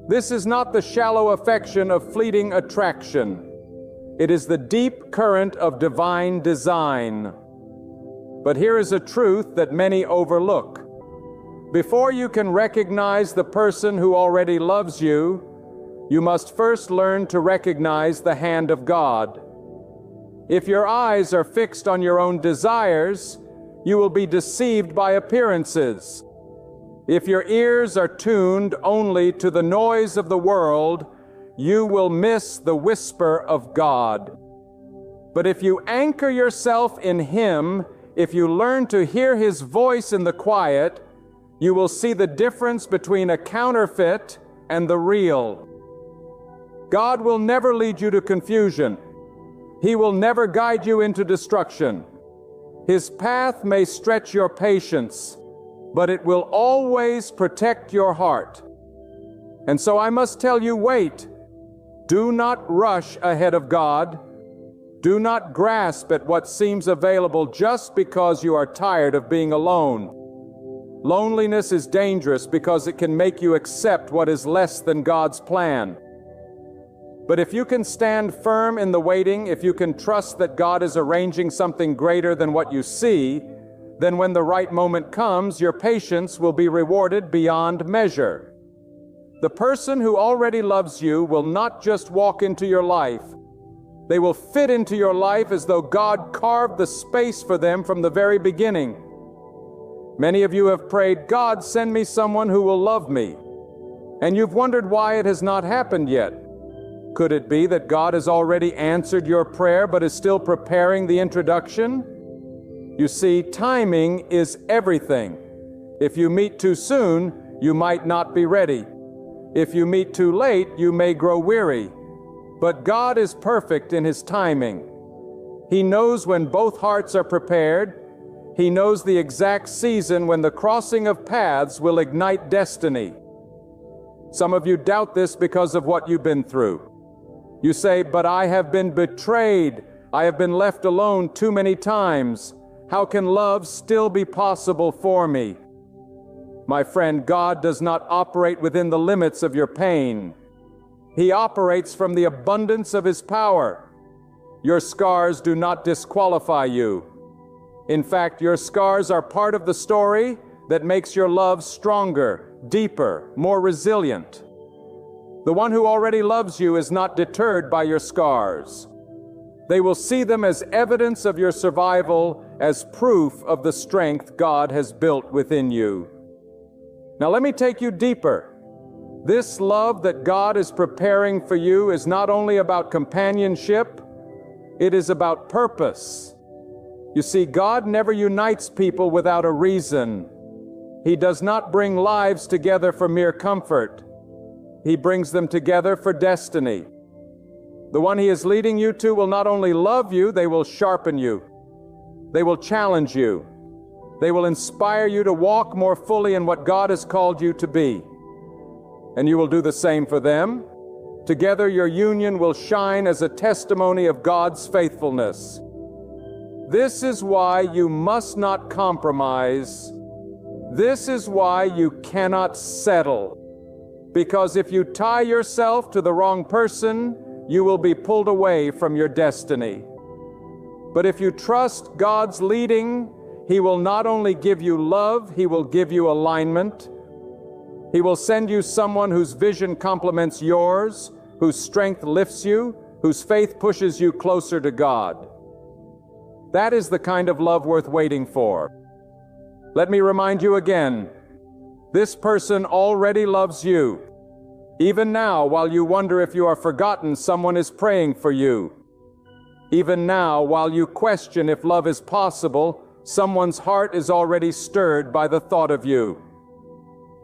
This is not the shallow affection of fleeting attraction. It is the deep current of divine design. But here is a truth that many overlook. Before you can recognize the person who already loves you, you must first learn to recognize the hand of God. If your eyes are fixed on your own desires, you will be deceived by appearances. If your ears are tuned only to the noise of the world, you will miss the whisper of God. But if you anchor yourself in Him, if you learn to hear His voice in the quiet, you will see the difference between a counterfeit and the real. God will never lead you to confusion. He will never guide you into destruction. His path may stretch your patience, but it will always protect your heart. And so I must tell you, wait. Do not rush ahead of God. Do not grasp at what seems available just because you are tired of being alone. Loneliness is dangerous because it can make you accept what is less than God's plan. But if you can stand firm in the waiting, if you can trust that God is arranging something greater than what you see, then when the right moment comes, your patience will be rewarded beyond measure. The person who already loves you will not just walk into your life. They will fit into your life as though God carved the space for them from the very beginning. Many of you have prayed, God, send me someone who will love me. And you've wondered why it has not happened yet. Could it be that God has already answered your prayer but is still preparing the introduction? You see, timing is everything. If you meet too soon, you might not be ready. If you meet too late, you may grow weary. But God is perfect in His timing. He knows when both hearts are prepared. He knows the exact season when the crossing of paths will ignite destiny. Some of you doubt this because of what you've been through. You say, but I have been betrayed. I have been left alone too many times. How can love still be possible for me? My friend, God does not operate within the limits of your pain. He operates from the abundance of His power. Your scars do not disqualify you. In fact, your scars are part of the story that makes your love stronger, deeper, more resilient. The one who already loves you is not deterred by your scars. They will see them as evidence of your survival, as proof of the strength God has built within you. Now let me take you deeper. This love that God is preparing for you is not only about companionship, it is about purpose. You see, God never unites people without a reason. He does not bring lives together for mere comfort. He brings them together for destiny. The one He is leading you to will not only love you, they will sharpen you. They will challenge you. They will inspire you to walk more fully in what God has called you to be. And you will do the same for them. Together your union will shine as a testimony of God's faithfulness. This is why you must not compromise. This is why you cannot settle. Because if you tie yourself to the wrong person, you will be pulled away from your destiny. But if you trust God's leading, He will not only give you love, He will give you alignment. He will send you someone whose vision complements yours, whose strength lifts you, whose faith pushes you closer to God. That is the kind of love worth waiting for. Let me remind you again, this person already loves you. Even now, while you wonder if you are forgotten, someone is praying for you. Even now, while you question if love is possible, someone's heart is already stirred by the thought of you.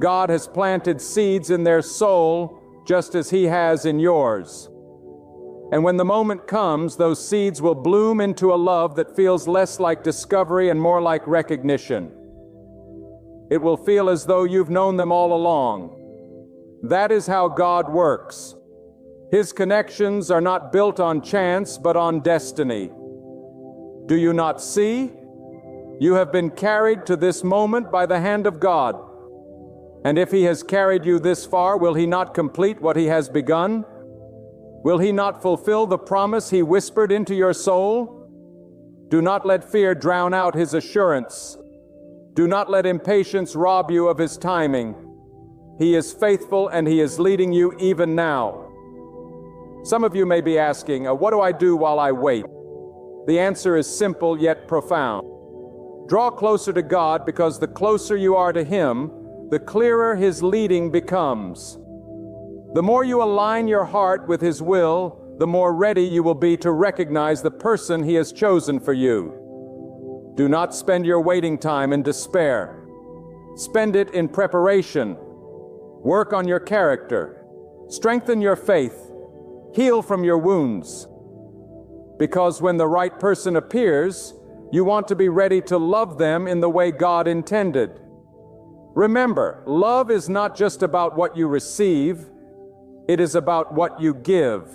God has planted seeds in their soul, just as He has in yours. And when the moment comes, those seeds will bloom into a love that feels less like discovery and more like recognition. It will feel as though you've known them all along. That is how God works. His connections are not built on chance, but on destiny. Do you not see? You have been carried to this moment by the hand of God. And if He has carried you this far, will He not complete what He has begun? Will He not fulfill the promise He whispered into your soul? Do not let fear drown out His assurance. Do not let impatience rob you of His timing. He is faithful and He is leading you even now. Some of you may be asking, what do I do while I wait? The answer is simple yet profound. Draw closer to God, because the closer you are to Him, the clearer His leading becomes. The more you align your heart with His will, the more ready you will be to recognize the person He has chosen for you. Do not spend your waiting time in despair. Spend it in preparation. Work on your character. Strengthen your faith. Heal from your wounds. Because when the right person appears, you want to be ready to love them in the way God intended. Remember, love is not just about what you receive, it is about what you give.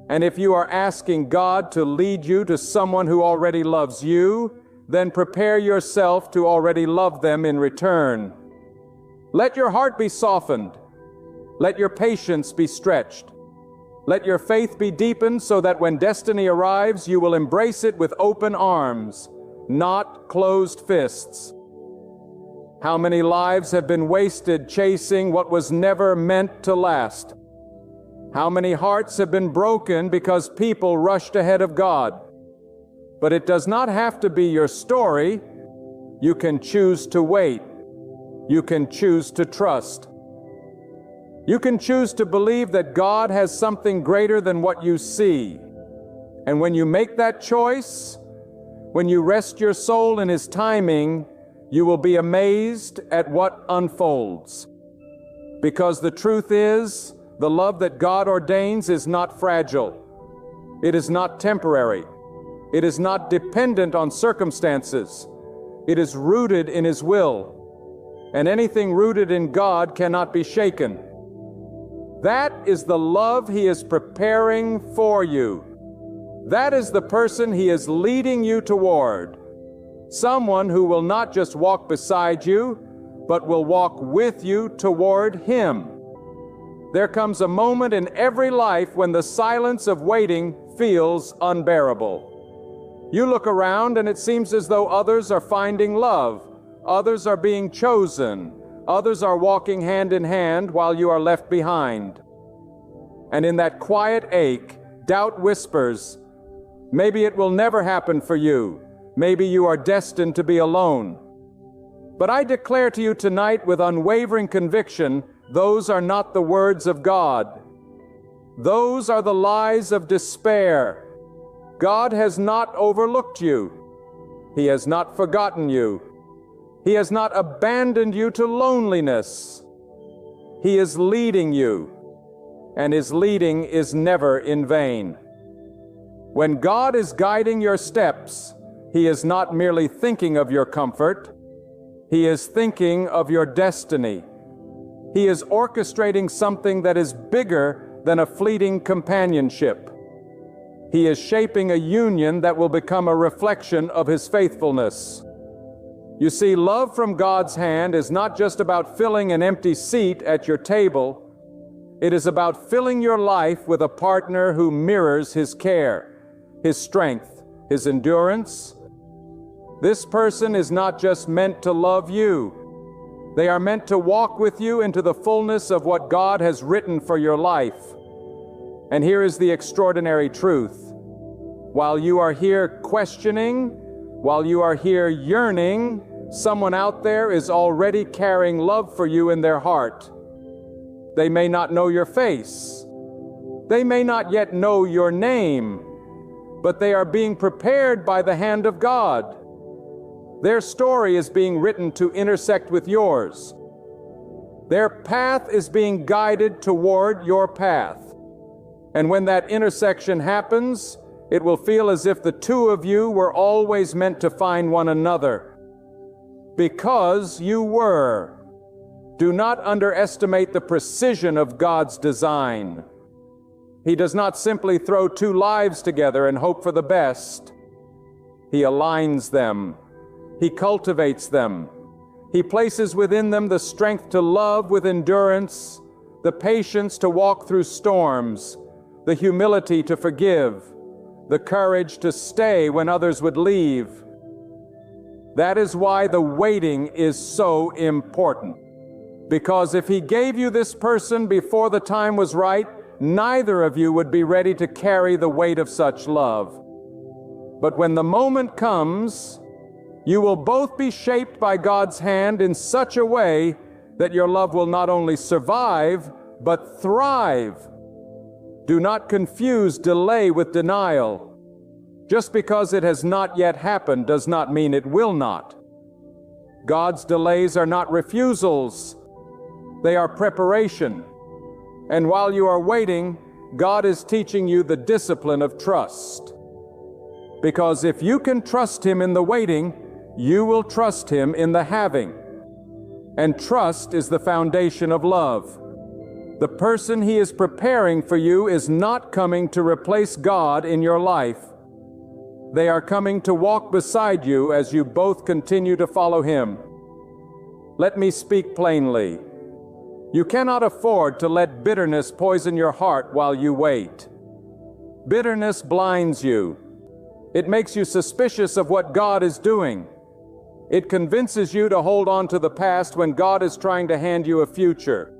And if you are asking God to lead you to someone who already loves you, then prepare yourself to already love them in return. Let your heart be softened. Let your patience be stretched. Let your faith be deepened so that when destiny arrives, you will embrace it with open arms, not closed fists. How many lives have been wasted chasing what was never meant to last? How many hearts have been broken because people rushed ahead of God? But it does not have to be your story. You can choose to wait. You can choose to trust. You can choose to believe that God has something greater than what you see. And when you make that choice, when you rest your soul in His timing, you will be amazed at what unfolds. Because the truth is, the love that God ordains is not fragile. It is not temporary. It is not dependent on circumstances. It is rooted in His will. And anything rooted in God cannot be shaken. That is the love He is preparing for you. That is the person He is leading you toward. Someone who will not just walk beside you, but will walk with you toward Him. There comes a moment in every life when the silence of waiting feels unbearable. You look around and it seems as though others are finding love, others are being chosen, others are walking hand in hand while you are left behind. And in that quiet ache, doubt whispers, maybe it will never happen for you. Maybe you are destined to be alone. But I declare to you tonight with unwavering conviction, those are not the words of God. Those are the lies of despair. God has not overlooked you. He has not forgotten you. He has not abandoned you to loneliness. He is leading you, and His leading is never in vain. When God is guiding your steps, He is not merely thinking of your comfort. He is thinking of your destiny. He is orchestrating something that is bigger than a fleeting companionship. He is shaping a union that will become a reflection of His faithfulness. You see, love from God's hand is not just about filling an empty seat at your table. It is about filling your life with a partner who mirrors His care, His strength, His endurance. This person is not just meant to love you. They are meant to walk with you into the fullness of what God has written for your life. And here is the extraordinary truth. While you are here questioning, while you are here yearning, someone out there is already carrying love for you in their heart. They may not know your face. They may not yet know your name, but they are being prepared by the hand of God. Their story is being written to intersect with yours. Their path is being guided toward your path. And when that intersection happens, it will feel as if the two of you were always meant to find one another. Because you were. Do not underestimate the precision of God's design. He does not simply throw two lives together and hope for the best. He aligns them. He cultivates them. He places within them the strength to love with endurance, the patience to walk through storms, the humility to forgive, the courage to stay when others would leave. That is why the waiting is so important. Because if He gave you this person before the time was right, neither of you would be ready to carry the weight of such love. But when the moment comes, you will both be shaped by God's hand in such a way that your love will not only survive, but thrive. Do not confuse delay with denial. Just because it has not yet happened does not mean it will not. God's delays are not refusals. They are preparation. And while you are waiting, God is teaching you the discipline of trust. Because if you can trust Him in the waiting, you will trust Him in the having. And trust is the foundation of love. The person He is preparing for you is not coming to replace God in your life. They are coming to walk beside you as you both continue to follow Him. Let me speak plainly. You cannot afford to let bitterness poison your heart while you wait. Bitterness blinds you. It makes you suspicious of what God is doing. It convinces you to hold on to the past when God is trying to hand you a future.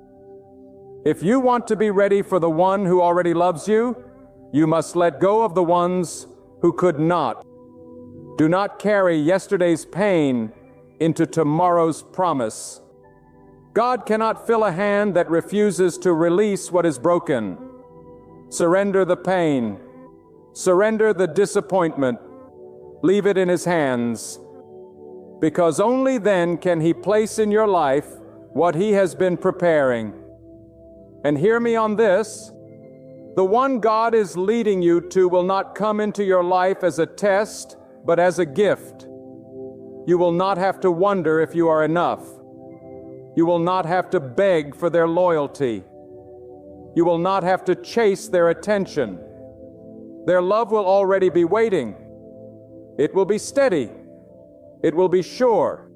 If you want to be ready for the one who already loves you, you must let go of the ones who could not. Do not carry yesterday's pain into tomorrow's promise. God cannot fill a hand that refuses to release what is broken. Surrender the pain. Surrender the disappointment. Leave it in His hands. Because only then can He place in your life what He has been preparing. And hear me on this, the one God is leading you to will not come into your life as a test, but as a gift. You will not have to wonder if you are enough. You will not have to beg for their loyalty. You will not have to chase their attention. Their love will already be waiting. It will be steady. It will be sure.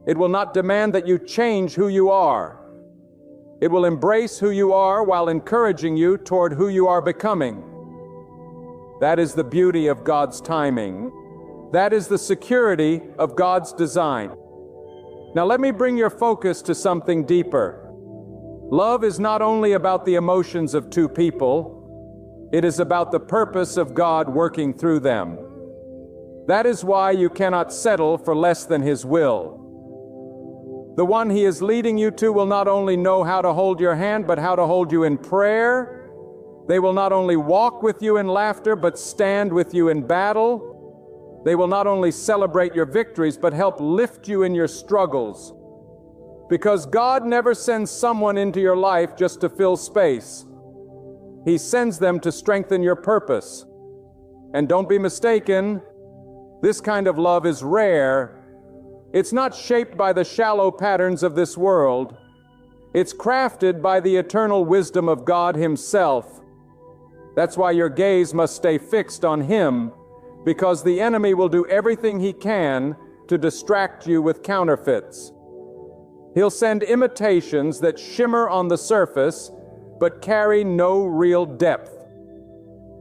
It will not demand that you change who you are. It will embrace who you are while encouraging you toward who you are becoming. That is the beauty of God's timing. That is the security of God's design. Now let me bring your focus to something deeper. Love is not only about the emotions of two people, it is about the purpose of God working through them. That is why you cannot settle for less than His will. The one He is leading you to will not only know how to hold your hand, but how to hold you in prayer. They will not only walk with you in laughter, but stand with you in battle. They will not only celebrate your victories, but help lift you in your struggles. Because God never sends someone into your life just to fill space. He sends them to strengthen your purpose. And don't be mistaken, this kind of love is rare. It's not shaped by the shallow patterns of this world. It's crafted by the eternal wisdom of God Himself. That's why your gaze must stay fixed on Him, because the enemy will do everything he can to distract you with counterfeits. He'll send imitations that shimmer on the surface, but carry no real depth.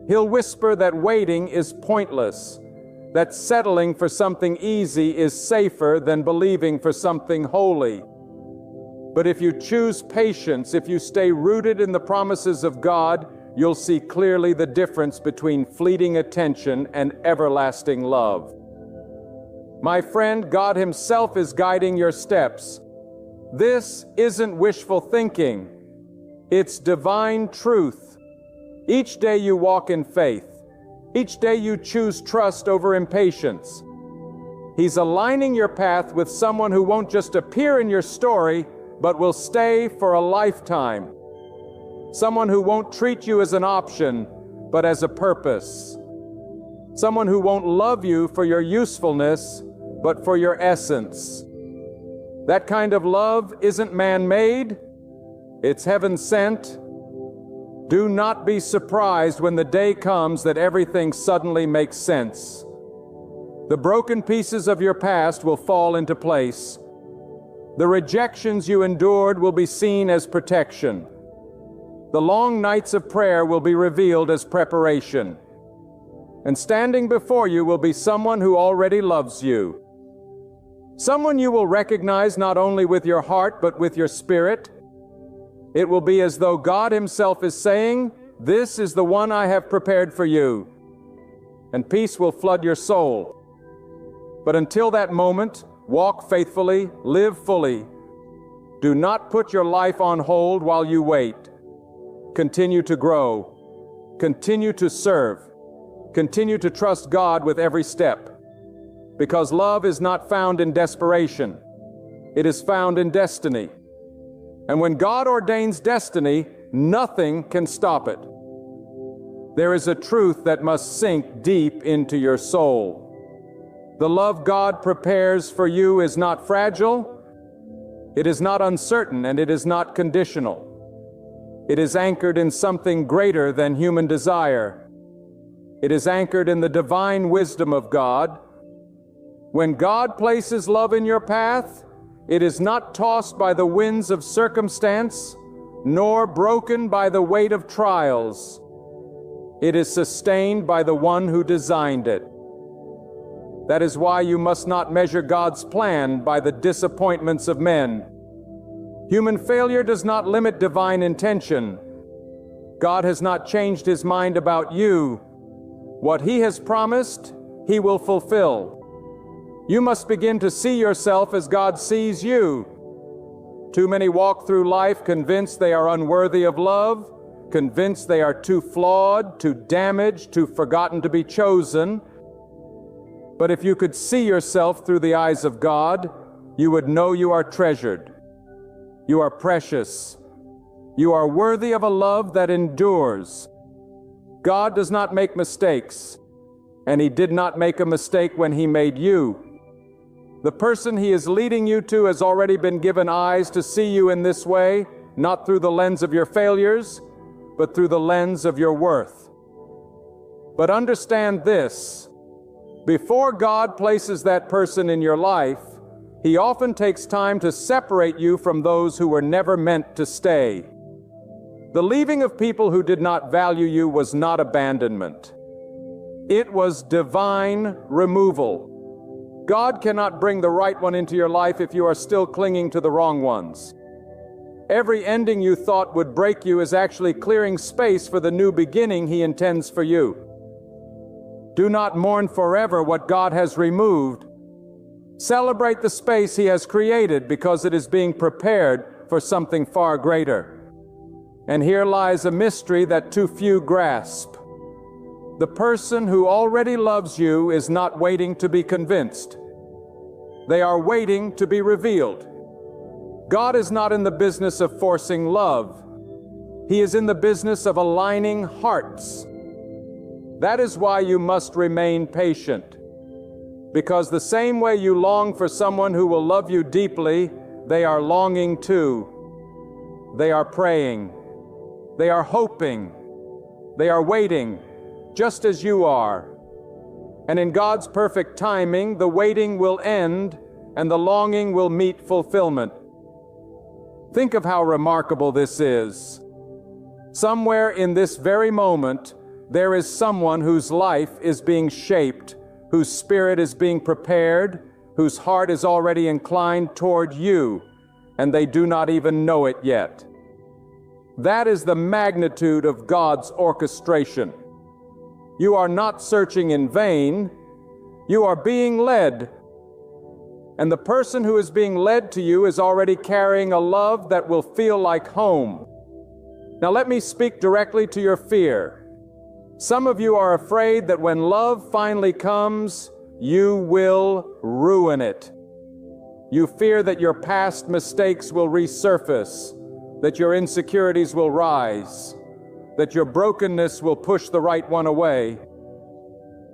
He'll whisper that waiting is pointless, that settling for something easy is safer than believing for something holy. But if you choose patience, if you stay rooted in the promises of God, you'll see clearly the difference between fleeting attention and everlasting love. My friend, God Himself is guiding your steps. This isn't wishful thinking. It's divine truth. Each day you walk in faith. Each day you choose trust over impatience. He's aligning your path with someone who won't just appear in your story, but will stay for a lifetime. Someone who won't treat you as an option, but as a purpose. Someone who won't love you for your usefulness, but for your essence. That kind of love isn't man-made, it's heaven-sent. Do not be surprised when the day comes that everything suddenly makes sense. The broken pieces of your past will fall into place. The rejections you endured will be seen as protection. The long nights of prayer will be revealed as preparation. And standing before you will be someone who already loves you. Someone you will recognize not only with your heart, but with your spirit. It will be as though God Himself is saying, "This is the one I have prepared for you." And peace will flood your soul. But until that moment, walk faithfully, live fully. Do not put your life on hold while you wait. Continue to grow. Continue to serve. Continue to trust God with every step. Because love is not found in desperation. It is found in destiny. And when God ordains destiny, nothing can stop it. There is a truth that must sink deep into your soul. The love God prepares for you is not fragile, it is not uncertain, and it is not conditional. It is anchored in something greater than human desire. It is anchored in the divine wisdom of God. When God places love in your path, it is not tossed by the winds of circumstance, nor broken by the weight of trials. It is sustained by the one who designed it. That is why you must not measure God's plan by the disappointments of men. Human failure does not limit divine intention. God has not changed His mind about you. What He has promised, He will fulfill. You must begin to see yourself as God sees you. Too many walk through life convinced they are unworthy of love, convinced they are too flawed, too damaged, too forgotten to be chosen. But if you could see yourself through the eyes of God, you would know you are treasured. You are precious. You are worthy of a love that endures. God does not make mistakes, and He did not make a mistake when He made you. The person He is leading you to has already been given eyes to see you in this way, not through the lens of your failures, but through the lens of your worth. But understand this, before God places that person in your life, He often takes time to separate you from those who were never meant to stay. The leaving of people who did not value you was not abandonment. It was divine removal. God cannot bring the right one into your life if you are still clinging to the wrong ones. Every ending you thought would break you is actually clearing space for the new beginning He intends for you. Do not mourn forever what God has removed. Celebrate the space He has created because it is being prepared for something far greater. And here lies a mystery that too few grasp. The person who already loves you is not waiting to be convinced. They are waiting to be revealed. God is not in the business of forcing love. He is in the business of aligning hearts. That is why you must remain patient. Because the same way you long for someone who will love you deeply, they are longing too. They are praying. They are hoping. They are waiting, just as you are. And in God's perfect timing, the waiting will end and the longing will meet fulfillment. Think of how remarkable this is. Somewhere in this very moment, there is someone whose life is being shaped, whose spirit is being prepared, whose heart is already inclined toward you, and they do not even know it yet. That is the magnitude of God's orchestration. You are not searching in vain. You are being led. And the person who is being led to you is already carrying a love that will feel like home. Now let me speak directly to your fear. Some of you are afraid that when love finally comes, you will ruin it. You fear that your past mistakes will resurface, that your insecurities will rise, that your brokenness will push the right one away.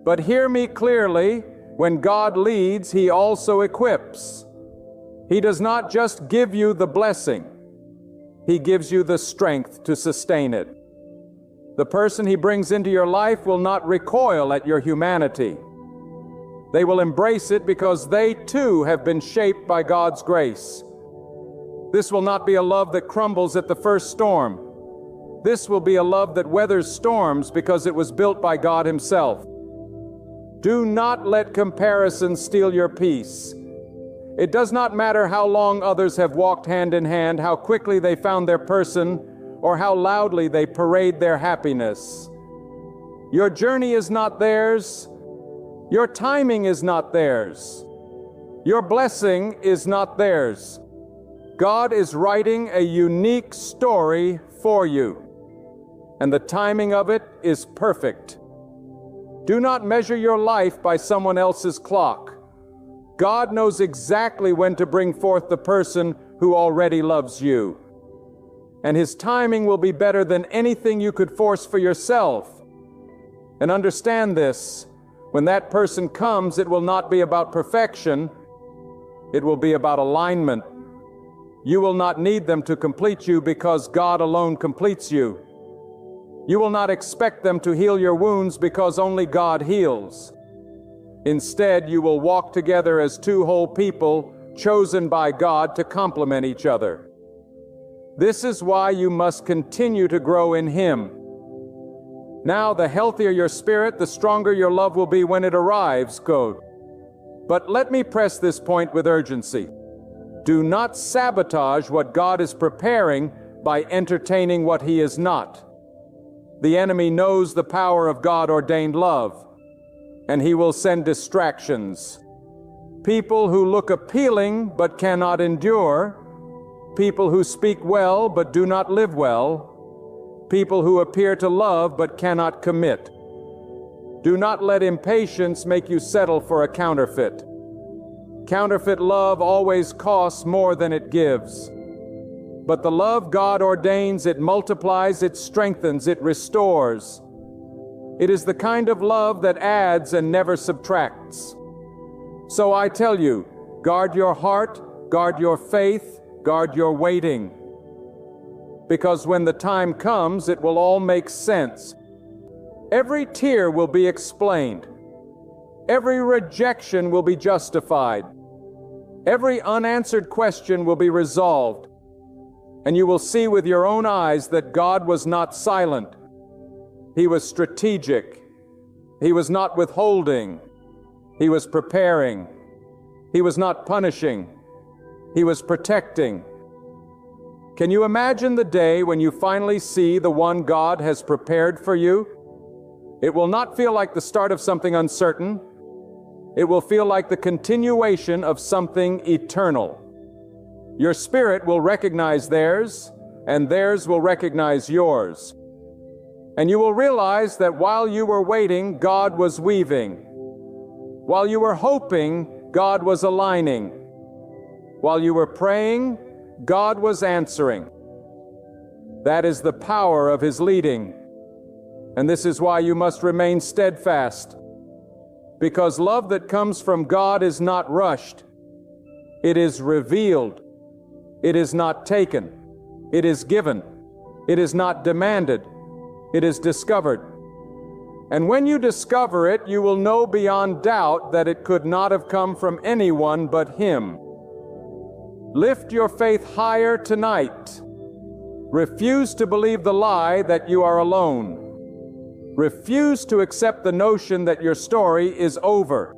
But hear me clearly. When God leads, He also equips. He does not just give you the blessing. He gives you the strength to sustain it. The person He brings into your life will not recoil at your humanity. They will embrace it because they too have been shaped by God's grace. This will not be a love that crumbles at the first storm. This will be a love that weathers storms because it was built by God Himself. Do not let comparison steal your peace. It does not matter how long others have walked hand in hand, how quickly they found their person, or how loudly they parade their happiness. Your journey is not theirs. Your timing is not theirs. Your blessing is not theirs. God is writing a unique story for you, and the timing of it is perfect. Do not measure your life by someone else's clock. God knows exactly when to bring forth the person who already loves you. And His timing will be better than anything you could force for yourself. And understand this, when that person comes, it will not be about perfection. It will be about alignment. You will not need them to complete you because God alone completes you. You will not expect them to heal your wounds because only God heals. Instead, you will walk together as two whole people chosen by God to complement each other. This is why you must continue to grow in Him. Now, the healthier your spirit, the stronger your love will be when it arrives, God. But let me press this point with urgency. Do not sabotage what God is preparing by entertaining what He is not. The enemy knows the power of God-ordained love, and he will send distractions. People who look appealing but cannot endure, people who speak well but do not live well, people who appear to love but cannot commit. Do not let impatience make you settle for a counterfeit. Counterfeit love always costs more than it gives. But the love God ordains, it multiplies, it strengthens, it restores. It is the kind of love that adds and never subtracts. So I tell you, guard your heart, guard your faith, guard your waiting. Because when the time comes, it will all make sense. Every tear will be explained. Every rejection will be justified. Every unanswered question will be resolved, and you will see with your own eyes that God was not silent. He was strategic. He was not withholding. He was preparing. He was not punishing. He was protecting. Can you imagine the day when you finally see the one God has prepared for you? It will not feel like the start of something uncertain. It will feel like the continuation of something eternal. Your spirit will recognize theirs, and theirs will recognize yours. And you will realize that while you were waiting, God was weaving. While you were hoping, God was aligning. While you were praying, God was answering. That is the power of His leading. And this is why you must remain steadfast. Because love that comes from God is not rushed. It is revealed. It is not taken. It is given. It is not demanded. It is discovered. And when you discover it, you will know beyond doubt that it could not have come from anyone but Him. Lift your faith higher tonight. Refuse to believe the lie that you are alone. Refuse to accept the notion that your story is over.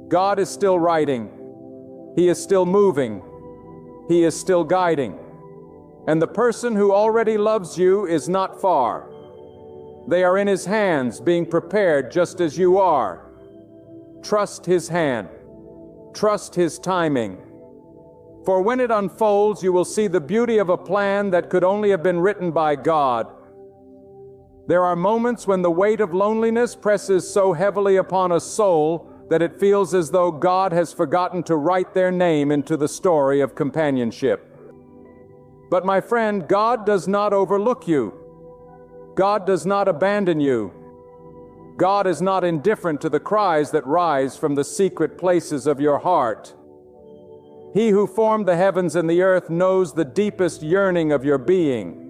God is still writing. He is still moving. He is still guiding. And the person who already loves you is not far. They are in His hands, being prepared just as you are. Trust His hand. Trust His timing. For when it unfolds, you will see the beauty of a plan that could only have been written by God. There are moments when the weight of loneliness presses so heavily upon a soul that it feels as though God has forgotten to write their name into the story of companionship. But my friend, God does not overlook you. God does not abandon you. God is not indifferent to the cries that rise from the secret places of your heart. He who formed the heavens and the earth knows the deepest yearning of your being.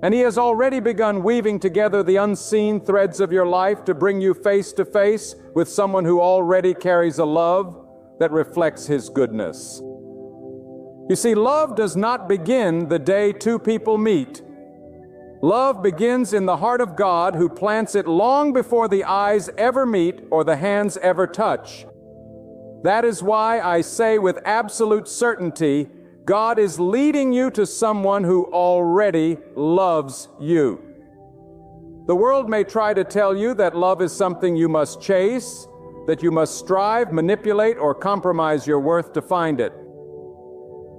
And He has already begun weaving together the unseen threads of your life to bring you face to face with someone who already carries a love that reflects His goodness. You see, love does not begin the day two people meet. Love begins in the heart of God, who plants it long before the eyes ever meet or the hands ever touch. That is why I say with absolute certainty, God is leading you to someone who already loves you. The world may try to tell you that love is something you must chase, that you must strive, manipulate, or compromise your worth to find it.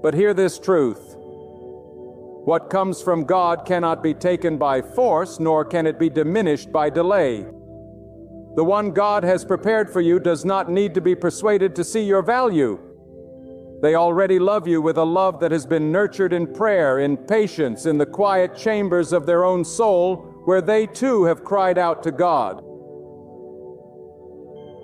But hear this truth. What comes from God cannot be taken by force, nor can it be diminished by delay. The one God has prepared for you does not need to be persuaded to see your value. They already love you with a love that has been nurtured in prayer, in patience, in the quiet chambers of their own soul, where they too have cried out to God.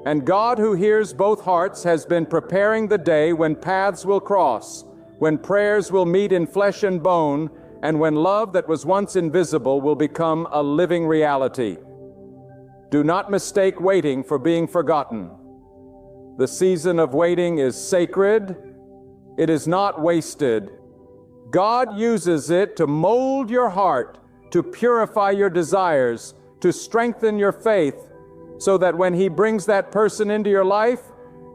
And God, who hears both hearts, has been preparing the day when paths will cross, when prayers will meet in flesh and bone, and when love that was once invisible will become a living reality. Do not mistake waiting for being forgotten. The season of waiting is sacred. It is not wasted. God uses it to mold your heart, to purify your desires, to strengthen your faith, so that when He brings that person into your life,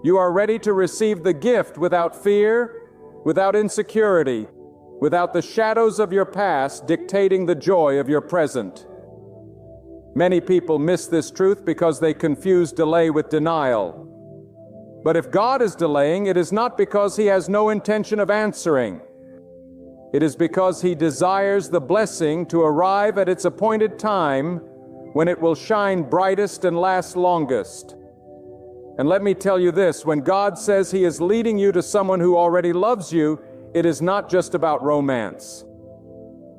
you are ready to receive the gift without fear, without insecurity, without the shadows of your past dictating the joy of your present. Many people miss this truth because they confuse delay with denial. But if God is delaying, it is not because He has no intention of answering. It is because He desires the blessing to arrive at its appointed time, when it will shine brightest and last longest. And let me tell you this, when God says He is leading you to someone who already loves you, it is not just about romance.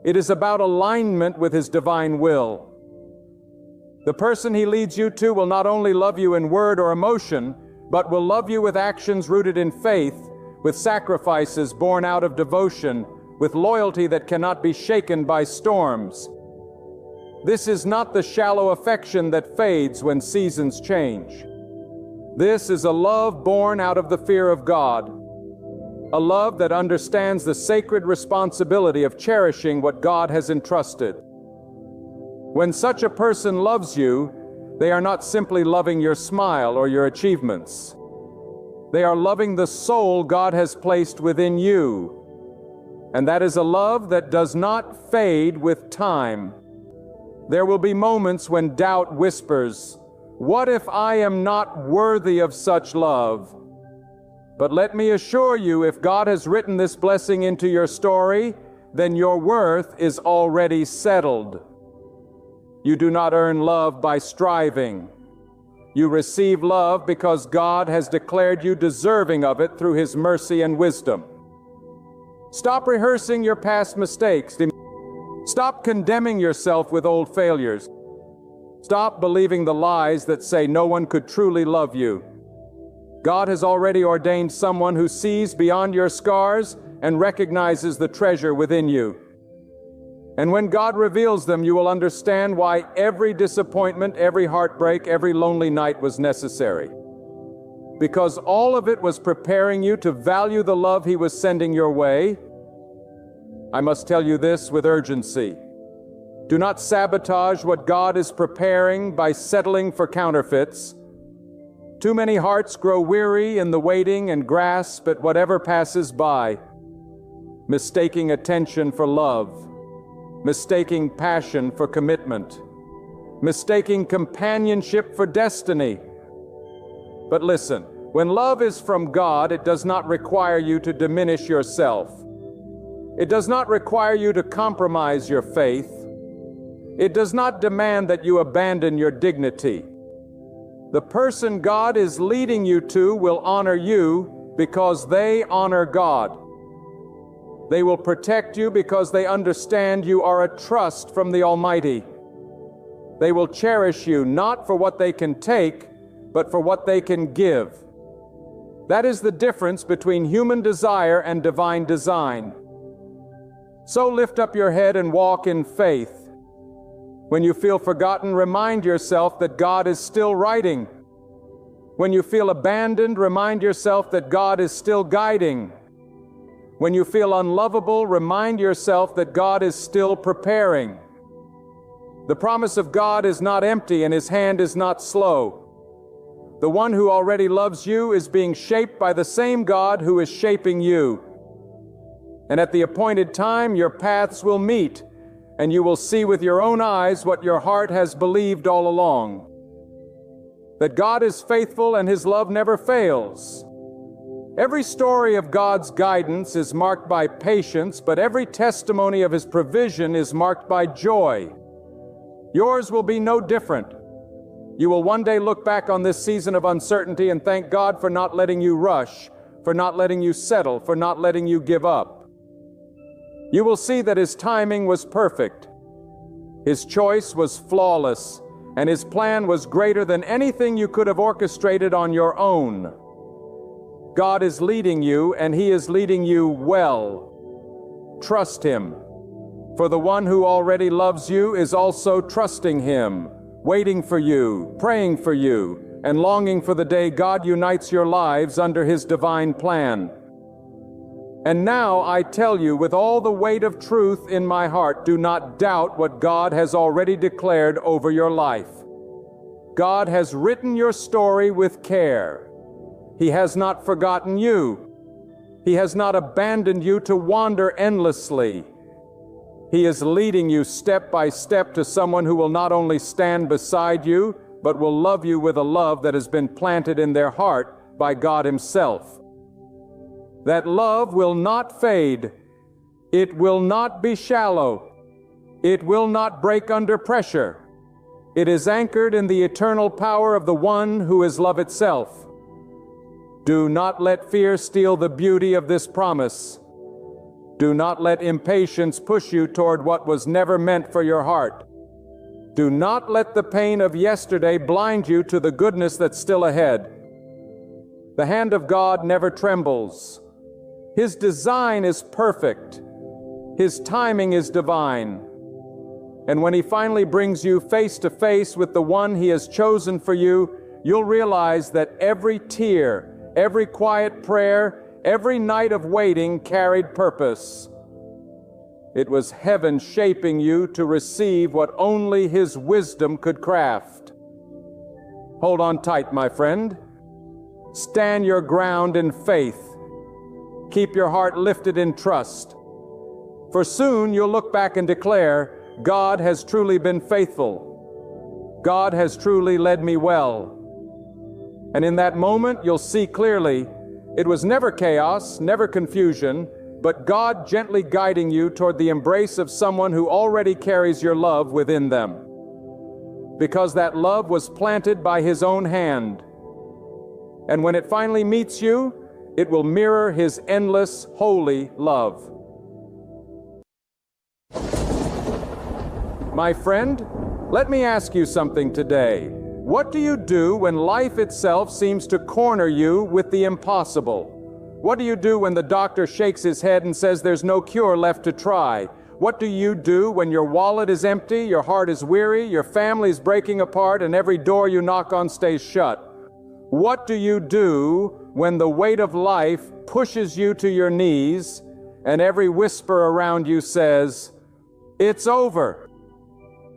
It is about alignment with His divine will. The person He leads you to will not only love you in word or emotion, but will love you with actions rooted in faith, with sacrifices born out of devotion, with loyalty that cannot be shaken by storms. This is not the shallow affection that fades when seasons change. This is a love born out of the fear of God, a love that understands the sacred responsibility of cherishing what God has entrusted. When such a person loves you, they are not simply loving your smile or your achievements. They are loving the soul God has placed within you. And that is a love that does not fade with time. There will be moments when doubt whispers, "What if I am not worthy of such love?" But let me assure you, if God has written this blessing into your story, then your worth is already settled. You do not earn love by striving. You receive love because God has declared you deserving of it through His mercy and wisdom. Stop rehearsing your past mistakes. Stop condemning yourself with old failures. Stop believing the lies that say no one could truly love you. God has already ordained someone who sees beyond your scars and recognizes the treasure within you. And when God reveals them, you will understand why every disappointment, every heartbreak, every lonely night was necessary. Because all of it was preparing you to value the love He was sending your way. I must tell you this with urgency. Do not sabotage what God is preparing by settling for counterfeits. Too many hearts grow weary in the waiting and grasp at whatever passes by, mistaking attention for love, mistaking passion for commitment, mistaking companionship for destiny. But listen, when love is from God, it does not require you to diminish yourself. It does not require you to compromise your faith. It does not demand that you abandon your dignity. The person God is leading you to will honor you because they honor God. They will protect you because they understand you are a trust from the Almighty. They will cherish you not for what they can take, but for what they can give. That is the difference between human desire and divine design. So lift up your head and walk in faith. When you feel forgotten, remind yourself that God is still writing. When you feel abandoned, remind yourself that God is still guiding. When you feel unlovable, remind yourself that God is still preparing. The promise of God is not empty and His hand is not slow. The one who already loves you is being shaped by the same God who is shaping you. And at the appointed time, your paths will meet, and you will see with your own eyes what your heart has believed all along. That God is faithful and His love never fails. Every story of God's guidance is marked by patience, but every testimony of His provision is marked by joy. Yours will be no different. You will one day look back on this season of uncertainty and thank God for not letting you rush, for not letting you settle, for not letting you give up. You will see that His timing was perfect. His choice was flawless, and His plan was greater than anything you could have orchestrated on your own. God is leading you, and He is leading you well. Trust Him, for the one who already loves you is also trusting Him, waiting for you, praying for you, and longing for the day God unites your lives under His divine plan. And now I tell you with all the weight of truth in my heart, do not doubt what God has already declared over your life. God has written your story with care. He has not forgotten you. He has not abandoned you to wander endlessly. He is leading you step by step to someone who will not only stand beside you, but will love you with a love that has been planted in their heart by God Himself. That love will not fade. It will not be shallow. It will not break under pressure. It is anchored in the eternal power of the one who is love itself. Do not let fear steal the beauty of this promise. Do not let impatience push you toward what was never meant for your heart. Do not let the pain of yesterday blind you to the goodness that's still ahead. The hand of God never trembles. His design is perfect. His timing is divine. And when He finally brings you face to face with the one He has chosen for you, you'll realize that every tear, every quiet prayer, every night of waiting carried purpose. It was heaven shaping you to receive what only His wisdom could craft. Hold on tight, my friend. Stand your ground in faith. Keep your heart lifted in trust. For soon you'll look back and declare, God has truly been faithful. God has truly led me well. And in that moment, you'll see clearly, it was never chaos, never confusion, but God gently guiding you toward the embrace of someone who already carries your love within them. Because that love was planted by His own hand. And when it finally meets you, it will mirror His endless, holy love. My friend, let me ask you something today. What do you do when life itself seems to corner you with the impossible? What do you do when the doctor shakes his head and says there's no cure left to try? What do you do when your wallet is empty, your heart is weary, your family is breaking apart, and every door you knock on stays shut? What do you do when the weight of life pushes you to your knees and every whisper around you says, "It's over"?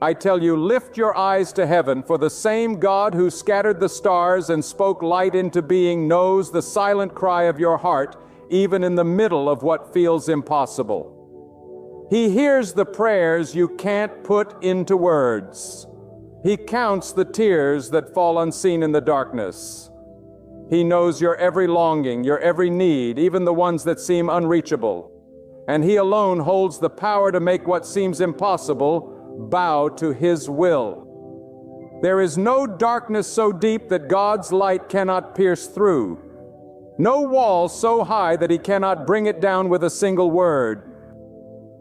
I tell you, lift your eyes to heaven, for the same God who scattered the stars and spoke light into being knows the silent cry of your heart, even in the middle of what feels impossible. He hears the prayers you can't put into words. He counts the tears that fall unseen in the darkness. He knows your every longing, your every need, even the ones that seem unreachable. And He alone holds the power to make what seems impossible bow to His will. There is no darkness so deep that God's light cannot pierce through. No wall so high that He cannot bring it down with a single word.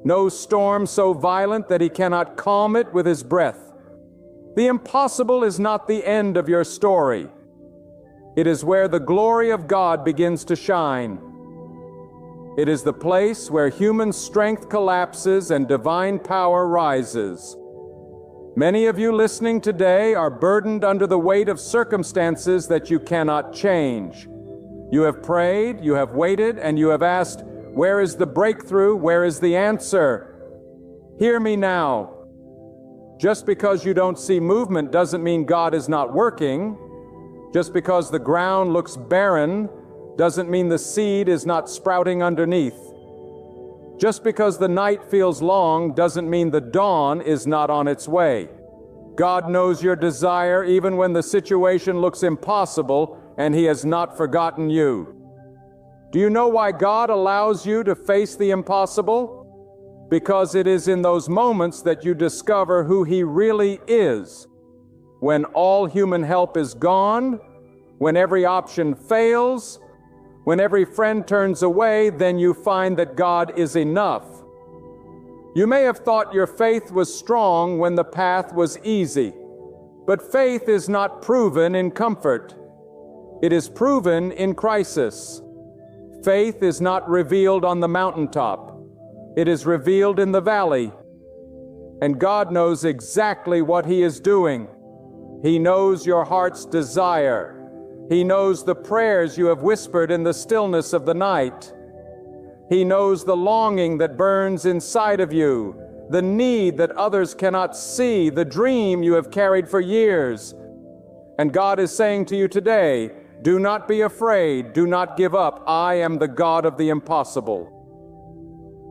No storm so violent that He cannot calm it with His breath. The impossible is not the end of your story. It is where the glory of God begins to shine. It is the place where human strength collapses and divine power rises. Many of you listening today are burdened under the weight of circumstances that you cannot change. You have prayed, you have waited, and you have asked, where is the breakthrough? Where is the answer? Hear me now. Just because you don't see movement doesn't mean God is not working. Just because the ground looks barren doesn't mean the seed is not sprouting underneath. Just because the night feels long doesn't mean the dawn is not on its way. God knows your desire even when the situation looks impossible, and He has not forgotten you. Do you know why God allows you to face the impossible? Because it is in those moments that you discover who He really is. When all human help is gone, when every option fails, when every friend turns away, then you find that God is enough. You may have thought your faith was strong when the path was easy, but faith is not proven in comfort. It is proven in crisis. Faith is not revealed on the mountaintop. It is revealed in the valley. And God knows exactly what He is doing. He knows your heart's desire. He knows the prayers you have whispered in the stillness of the night. He knows the longing that burns inside of you, the need that others cannot see, the dream you have carried for years. And God is saying to you today, do not be afraid, do not give up. I am the God of the impossible.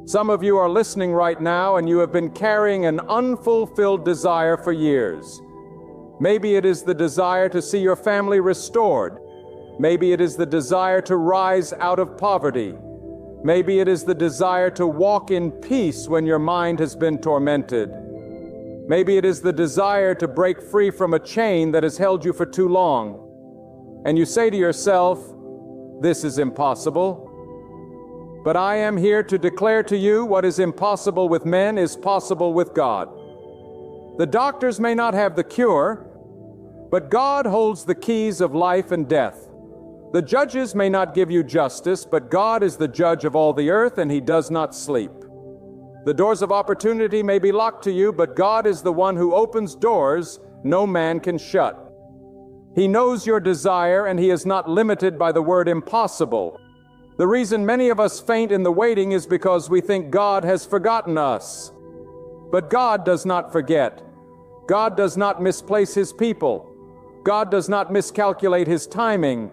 Some of you are listening right now and you have been carrying an unfulfilled desire for years. Maybe it is the desire to see your family restored. Maybe it is the desire to rise out of poverty. Maybe it is the desire to walk in peace when your mind has been tormented. Maybe it is the desire to break free from a chain that has held you for too long. And you say to yourself, this is impossible. But I am here to declare to you what is impossible with men is possible with God. The doctors may not have the cure, but God holds the keys of life and death. The judges may not give you justice, but God is the judge of all the earth, and He does not sleep. The doors of opportunity may be locked to you, but God is the one who opens doors no man can shut. He knows your desire, and He is not limited by the word impossible. The reason many of us faint in the waiting is because we think God has forgotten us. But God does not forget. God does not misplace His people. God does not miscalculate His timing.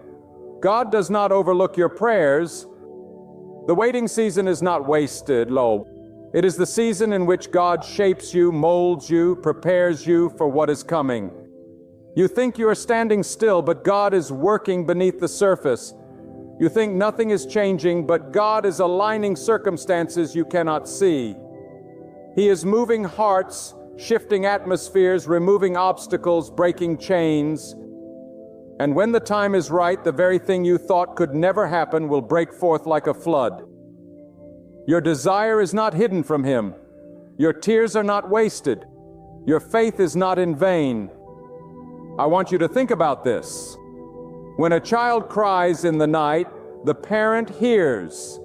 God does not overlook your prayers. The waiting season is not wasted, lo. It is the season in which God shapes you, molds you, prepares you for what is coming. You think you are standing still, but God is working beneath the surface. You think nothing is changing, but God is aligning circumstances you cannot see. He is moving hearts, shifting atmospheres, removing obstacles, breaking chains. And when the time is right, the very thing you thought could never happen will break forth like a flood. Your desire is not hidden from Him. Your tears are not wasted. Your faith is not in vain. I want you to think about this. When a child cries in the night, the parent hears.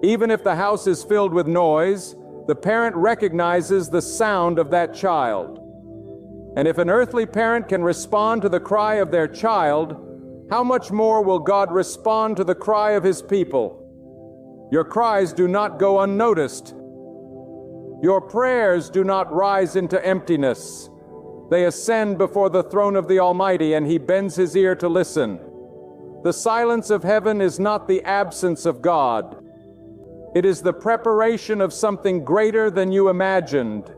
Even if the house is filled with noise, the parent recognizes the sound of that child. And if an earthly parent can respond to the cry of their child, how much more will God respond to the cry of His people? Your cries do not go unnoticed. Your prayers do not rise into emptiness. They ascend before the throne of the Almighty, and He bends His ear to listen. The silence of heaven is not the absence of God. It is the preparation of something greater than you imagined.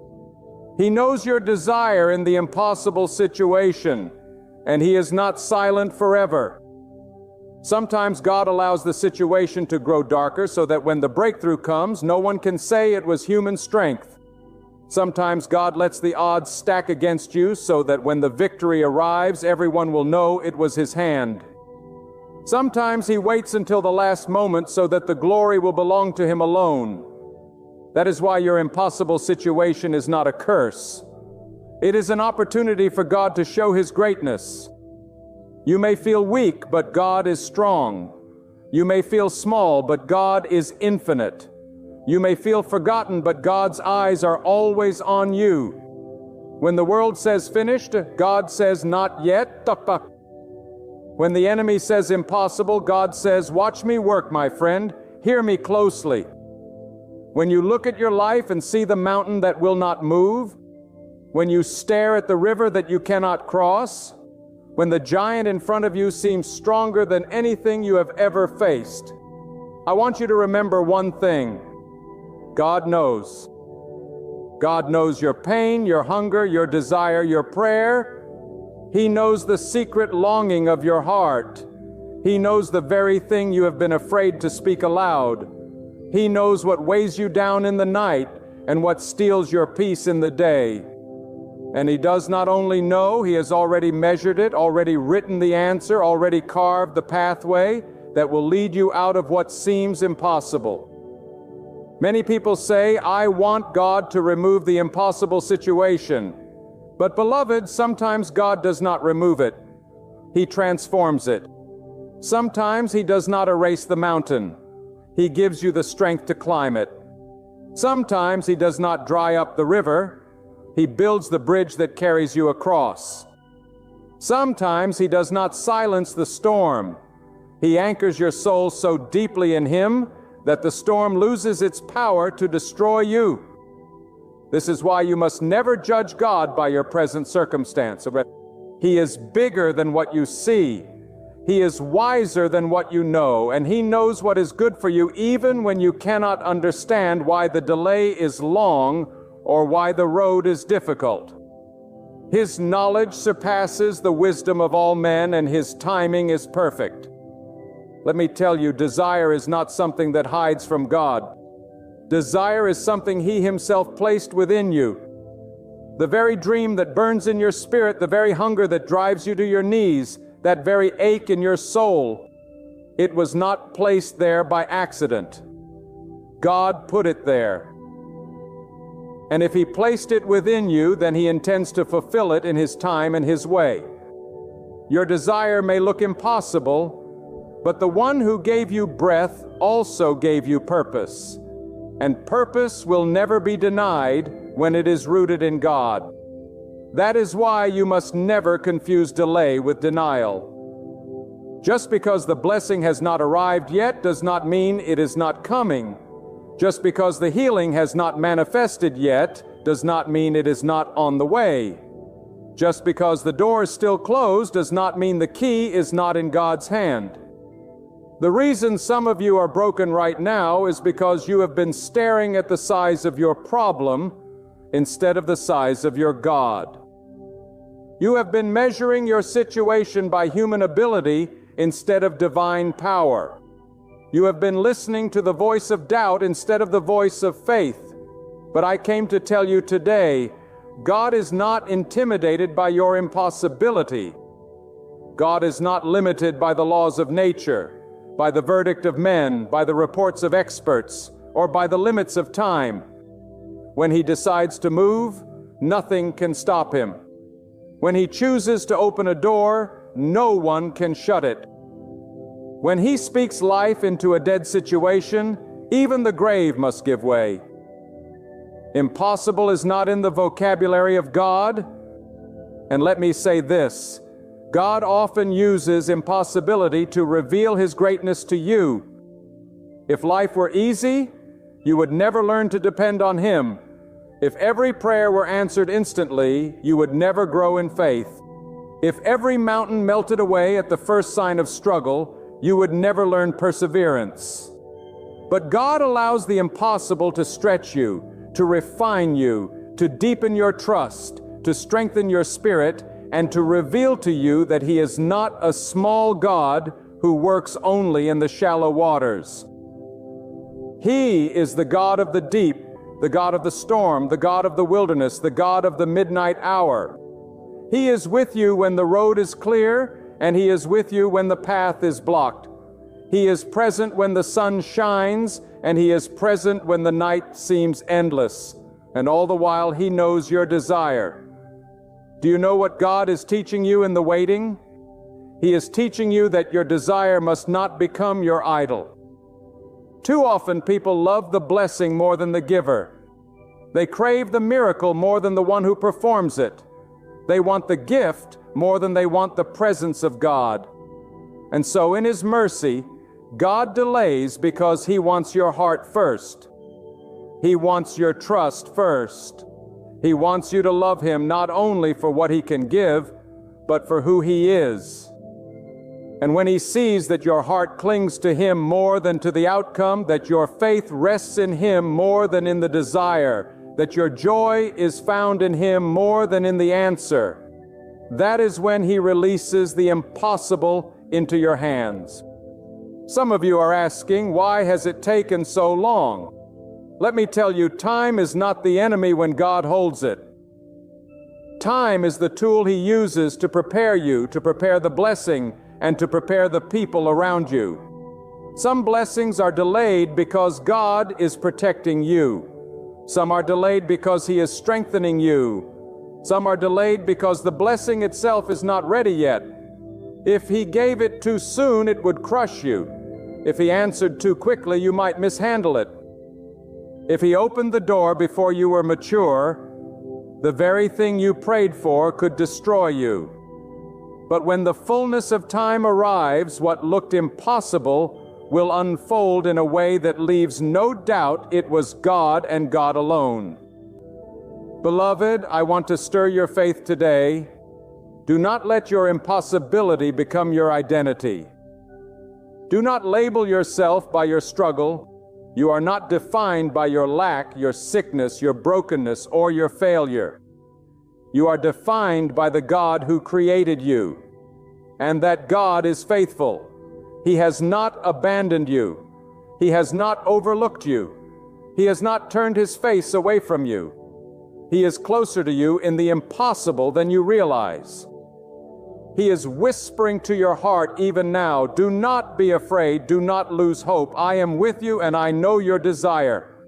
He knows your desire in the impossible situation, and He is not silent forever. Sometimes God allows the situation to grow darker so that when the breakthrough comes, no one can say it was human strength. Sometimes God lets the odds stack against you so that when the victory arrives, everyone will know it was His hand. Sometimes He waits until the last moment so that the glory will belong to Him alone. That is why your impossible situation is not a curse. It is an opportunity for God to show His greatness. You may feel weak, but God is strong. You may feel small, but God is infinite. You may feel forgotten, but God's eyes are always on you. When the world says finished, God says not yet. When the enemy says impossible, God says, watch me work, my friend. Hear me closely. When you look at your life and see the mountain that will not move, when you stare at the river that you cannot cross, when the giant in front of you seems stronger than anything you have ever faced, I want you to remember one thing. God knows. God knows your pain, your hunger, your desire, your prayer. He knows the secret longing of your heart. He knows the very thing you have been afraid to speak aloud. He knows what weighs you down in the night and what steals your peace in the day. And He does not only know, He has already measured it, already written the answer, already carved the pathway that will lead you out of what seems impossible. Many people say, I want God to remove the impossible situation. But beloved, sometimes God does not remove it. He transforms it. Sometimes He does not erase the mountain. He gives you the strength to climb it. Sometimes He does not dry up the river. He builds the bridge that carries you across. Sometimes He does not silence the storm. He anchors your soul so deeply in Him that the storm loses its power to destroy you. This is why you must never judge God by your present circumstance. He is bigger than what you see. He is wiser than what you know, and He knows what is good for you even when you cannot understand why the delay is long or why the road is difficult. His knowledge surpasses the wisdom of all men, and His timing is perfect. Let me tell you, desire is not something that hides from God. Desire is something He Himself placed within you. The very dream that burns in your spirit, the very hunger that drives you to your knees, that very ache in your soul, it was not placed there by accident. God put it there. And if He placed it within you, then He intends to fulfill it in His time and His way. Your desire may look impossible, but the one who gave you breath also gave you purpose. And purpose will never be denied when it is rooted in God. That is why you must never confuse delay with denial. Just because the blessing has not arrived yet does not mean it is not coming. Just because the healing has not manifested yet does not mean it is not on the way. Just because the door is still closed does not mean the key is not in God's hand. The reason some of you are broken right now is because you have been staring at the size of your problem instead of the size of your God. You have been measuring your situation by human ability instead of divine power. You have been listening to the voice of doubt instead of the voice of faith. But I came to tell you today, God is not intimidated by your impossibility. God is not limited by the laws of nature, by the verdict of men, by the reports of experts, or by the limits of time. When He decides to move, nothing can stop Him. When He chooses to open a door, no one can shut it. When He speaks life into a dead situation, even the grave must give way. Impossible is not in the vocabulary of God. And let me say this, God often uses impossibility to reveal His greatness to you. If life were easy, you would never learn to depend on Him. If every prayer were answered instantly, you would never grow in faith. If every mountain melted away at the first sign of struggle, you would never learn perseverance. But God allows the impossible to stretch you, to refine you, to deepen your trust, to strengthen your spirit, and to reveal to you that He is not a small God who works only in the shallow waters. He is the God of the deep, the God of the storm, the God of the wilderness, the God of the midnight hour. He is with you when the road is clear, and He is with you when the path is blocked. He is present when the sun shines, and He is present when the night seems endless. And all the while He knows your desire. Do you know what God is teaching you in the waiting? He is teaching you that your desire must not become your idol. Too often people love the blessing more than the giver. They crave the miracle more than the one who performs it. They want the gift more than they want the presence of God. And so in His mercy, God delays because He wants your heart first. He wants your trust first. He wants you to love Him not only for what He can give, but for who He is. And when He sees that your heart clings to Him more than to the outcome, that your faith rests in Him more than in the desire, that your joy is found in Him more than in the answer, that is when He releases the impossible into your hands. Some of you are asking, why has it taken so long? Let me tell you, time is not the enemy when God holds it. Time is the tool He uses to prepare you, to prepare the blessing, and to prepare the people around you. Some blessings are delayed because God is protecting you. Some are delayed because He is strengthening you. Some are delayed because the blessing itself is not ready yet. If He gave it too soon, it would crush you. If He answered too quickly, you might mishandle it. If He opened the door before you were mature, the very thing you prayed for could destroy you. But when the fullness of time arrives, what looked impossible will unfold in a way that leaves no doubt it was God and God alone. Beloved, I want to stir your faith today. Do not let your impossibility become your identity. Do not label yourself by your struggle. You are not defined by your lack, your sickness, your brokenness, or your failure. You are defined by the God who created you. And that God is faithful. He has not abandoned you. He has not overlooked you. He has not turned His face away from you. He is closer to you in the impossible than you realize. He is whispering to your heart even now, do not be afraid, do not lose hope. I am with you and I know your desire.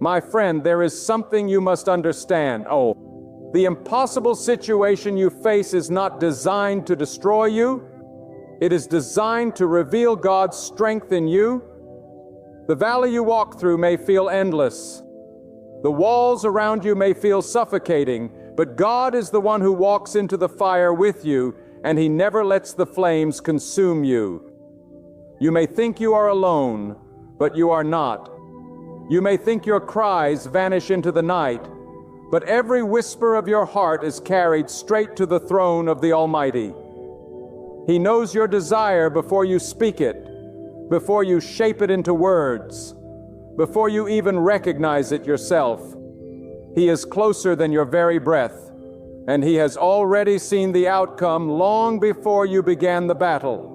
My friend, there is something you must understand. Oh, the impossible situation you face is not designed to destroy you. It is designed to reveal God's strength in you. The valley you walk through may feel endless. The walls around you may feel suffocating. but God is the one who walks into the fire with you, and He never lets the flames consume you. You may think you are alone, but you are not. You may think your cries vanish into the night, but every whisper of your heart is carried straight to the throne of the Almighty. He knows your desire before you speak it, before you shape it into words, before you even recognize it yourself. He is closer than your very breath, and He has already seen the outcome long before you began the battle.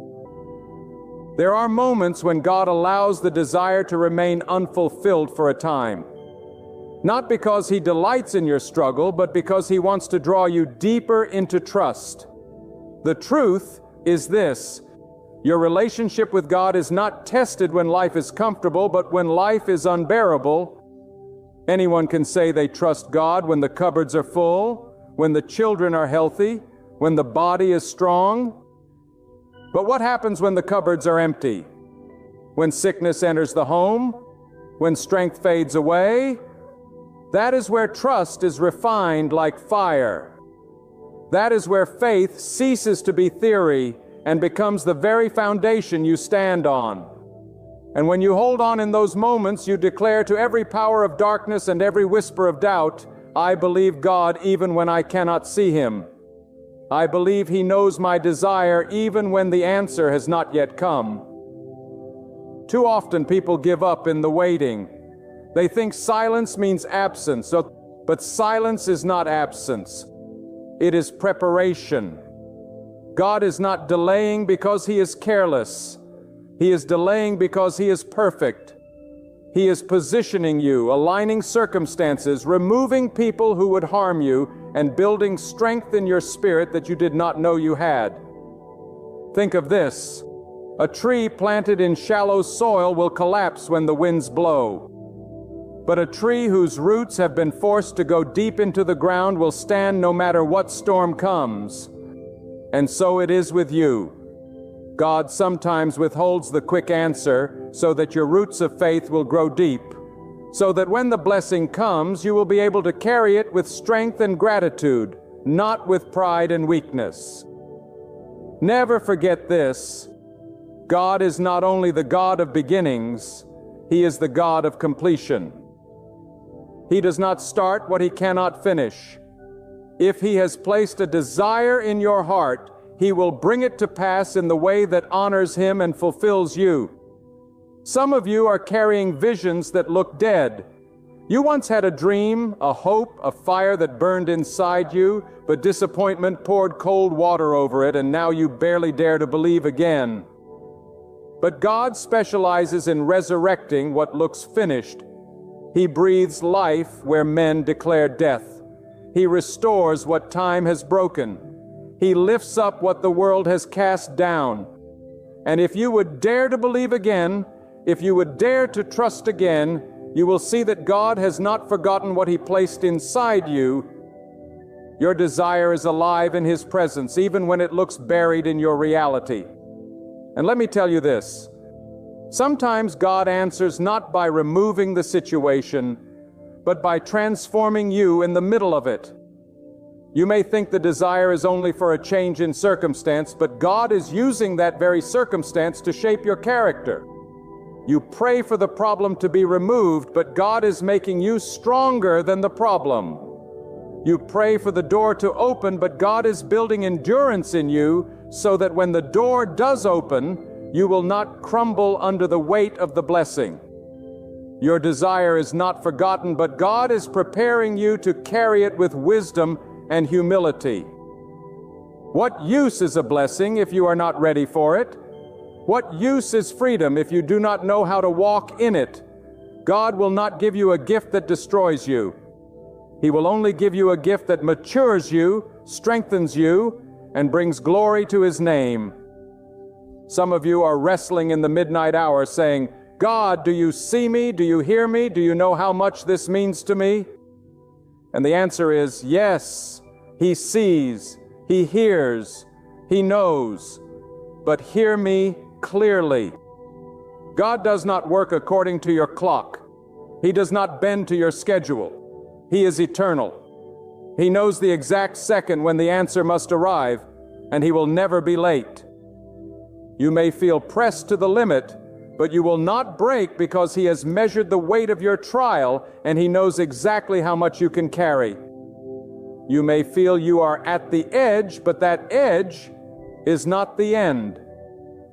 There are moments when God allows the desire to remain unfulfilled for a time. Not because He delights in your struggle, but because He wants to draw you deeper into trust. The truth is this: your relationship with God is not tested when life is comfortable, but when life is unbearable. Anyone can say they trust God when the cupboards are full, when the children are healthy, when the body is strong. But what happens when the cupboards are empty? When sickness enters the home? When strength fades away? That is where trust is refined like fire. That is where faith ceases to be theory and becomes the very foundation you stand on. And when you hold on in those moments, you declare to every power of darkness and every whisper of doubt, I believe God even when I cannot see Him. I believe He knows my desire even when the answer has not yet come. Too often people give up in the waiting. They think silence means absence, but silence is not absence. It is preparation. God is not delaying because He is careless. He is delaying because He is perfect. He is positioning you, aligning circumstances, removing people who would harm you, and building strength in your spirit that you did not know you had. Think of this: a tree planted in shallow soil will collapse when the winds blow. But a tree whose roots have been forced to go deep into the ground will stand no matter what storm comes. And so it is with you. God sometimes withholds the quick answer so that your roots of faith will grow deep, so that when the blessing comes, you will be able to carry it with strength and gratitude, not with pride and weakness. Never forget this: God is not only the God of beginnings, He is the God of completion. He does not start what He cannot finish. If He has placed a desire in your heart, He will bring it to pass in the way that honors Him and fulfills you. Some of you are carrying visions that look dead. You once had a dream, a hope, a fire that burned inside you, but disappointment poured cold water over it, and now you barely dare to believe again. But God specializes in resurrecting what looks finished. He breathes life where men declare death. He restores what time has broken. He lifts up what the world has cast down. And if you would dare to believe again, if you would dare to trust again, you will see that God has not forgotten what He placed inside you. Your desire is alive in His presence, even when it looks buried in your reality. And let me tell you this: sometimes God answers not by removing the situation, but by transforming you in the middle of it. You may think the desire is only for a change in circumstance, but God is using that very circumstance to shape your character. You pray for the problem to be removed, but God is making you stronger than the problem. You pray for the door to open, but God is building endurance in you so that when the door does open, you will not crumble under the weight of the blessing. Your desire is not forgotten, but God is preparing you to carry it with wisdom and humility. What use is a blessing if you are not ready for it? What use is freedom if you do not know how to walk in it? God will not give you a gift that destroys you. He will only give you a gift that matures you, strengthens you, and brings glory to His name. Some of you are wrestling in the midnight hour saying, God, do you see me? Do you hear me? Do you know how much this means to me? And the answer is yes. He sees, He hears, He knows. But hear me clearly. God does not work according to your clock. He does not bend to your schedule. He is eternal. He knows the exact second when the answer must arrive, and He will never be late. You may feel pressed to the limit, but you will not break because He has measured the weight of your trial, and He knows exactly how much you can carry. You may feel you are at the edge, but that edge is not the end.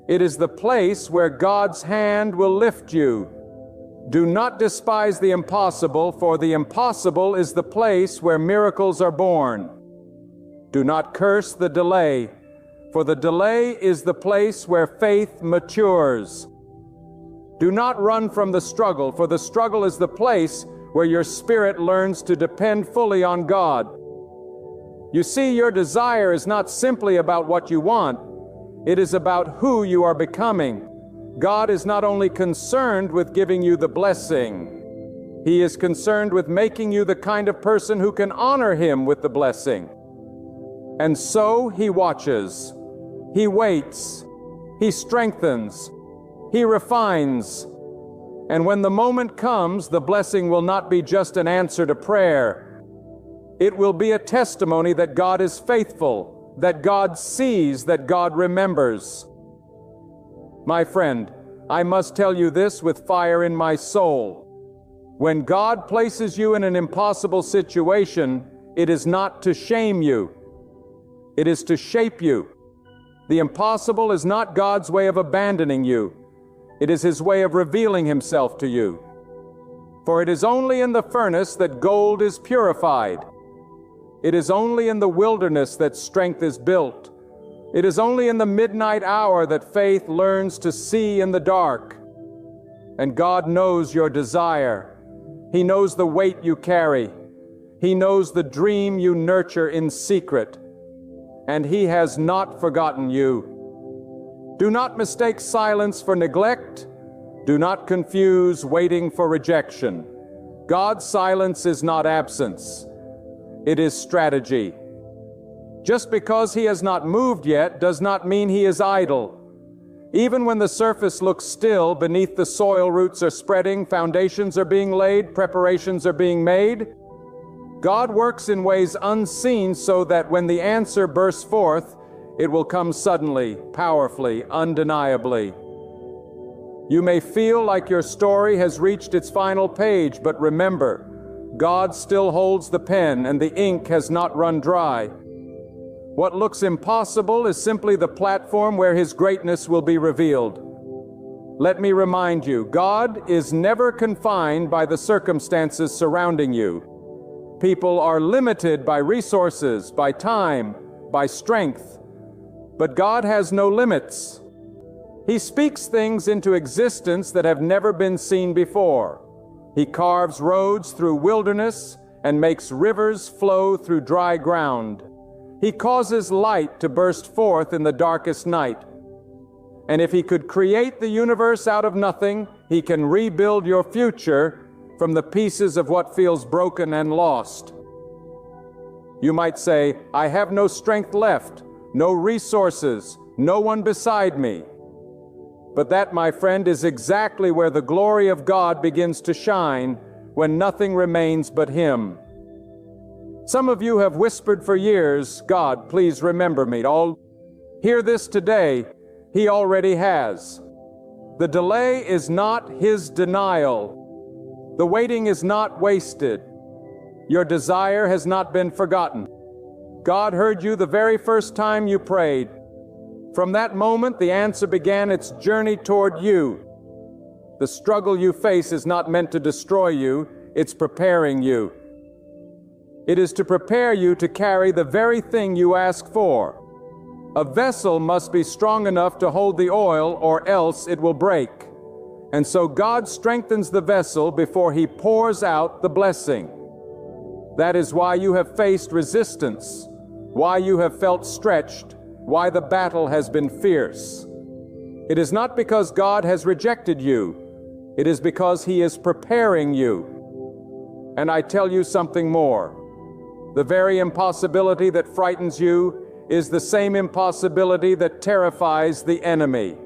It is the place where God's hand will lift you. Do not despise the impossible, for the impossible is the place where miracles are born. Do not curse the delay, for the delay is the place where faith matures. Do not run from the struggle, for the struggle is the place where your spirit learns to depend fully on God. You see, your desire is not simply about what you want. It is about who you are becoming. God is not only concerned with giving you the blessing, He is concerned with making you the kind of person who can honor Him with the blessing. And so He watches, He waits, He strengthens, He refines. And when the moment comes, the blessing will not be just an answer to prayer. It will be a testimony that God is faithful, that God sees, that God remembers. My friend, I must tell you this with fire in my soul. When God places you in an impossible situation, it is not to shame you. It is to shape you. The impossible is not God's way of abandoning you. It is His way of revealing Himself to you. For it is only in the furnace that gold is purified. It is only in the wilderness that strength is built. It is only in the midnight hour that faith learns to see in the dark. And God knows your desire. He knows the weight you carry. He knows the dream you nurture in secret. And He has not forgotten you. Do not mistake silence for neglect. Do not confuse waiting for rejection. God's silence is not absence. It is strategy. Just because He has not moved yet does not mean He is idle. Even when the surface looks still, beneath the soil roots are spreading, foundations are being laid, preparations are being made. God works in ways unseen so that when the answer bursts forth, it will come suddenly, powerfully, undeniably. You may feel like your story has reached its final page, but remember, God still holds the pen and the ink has not run dry. What looks impossible is simply the platform where His greatness will be revealed. Let me remind you, God is never confined by the circumstances surrounding you. People are limited by resources, by time, by strength. But God has no limits. He speaks things into existence that have never been seen before. He carves roads through wilderness and makes rivers flow through dry ground. He causes light to burst forth in the darkest night. And if He could create the universe out of nothing, He can rebuild your future from the pieces of what feels broken and lost. You might say, I have no strength left, no resources, no one beside me. But that, my friend, is exactly where the glory of God begins to shine, when nothing remains but Him. Some of you have whispered for years, God, please remember me. Hear this today. He already has. The delay is not His denial. The waiting is not wasted. Your desire has not been forgotten. God heard you the very first time you prayed. From that moment, the answer began its journey toward you. The struggle you face is not meant to destroy you, it's preparing you. It is to prepare you to carry the very thing you ask for. A vessel must be strong enough to hold the oil, or else it will break. And so God strengthens the vessel before He pours out the blessing. That is why you have faced resistance, why you have felt stretched, why the battle has been fierce. It is not because God has rejected you. It is because He is preparing you. And I tell you something more. The very impossibility that frightens you is the same impossibility that terrifies the enemy.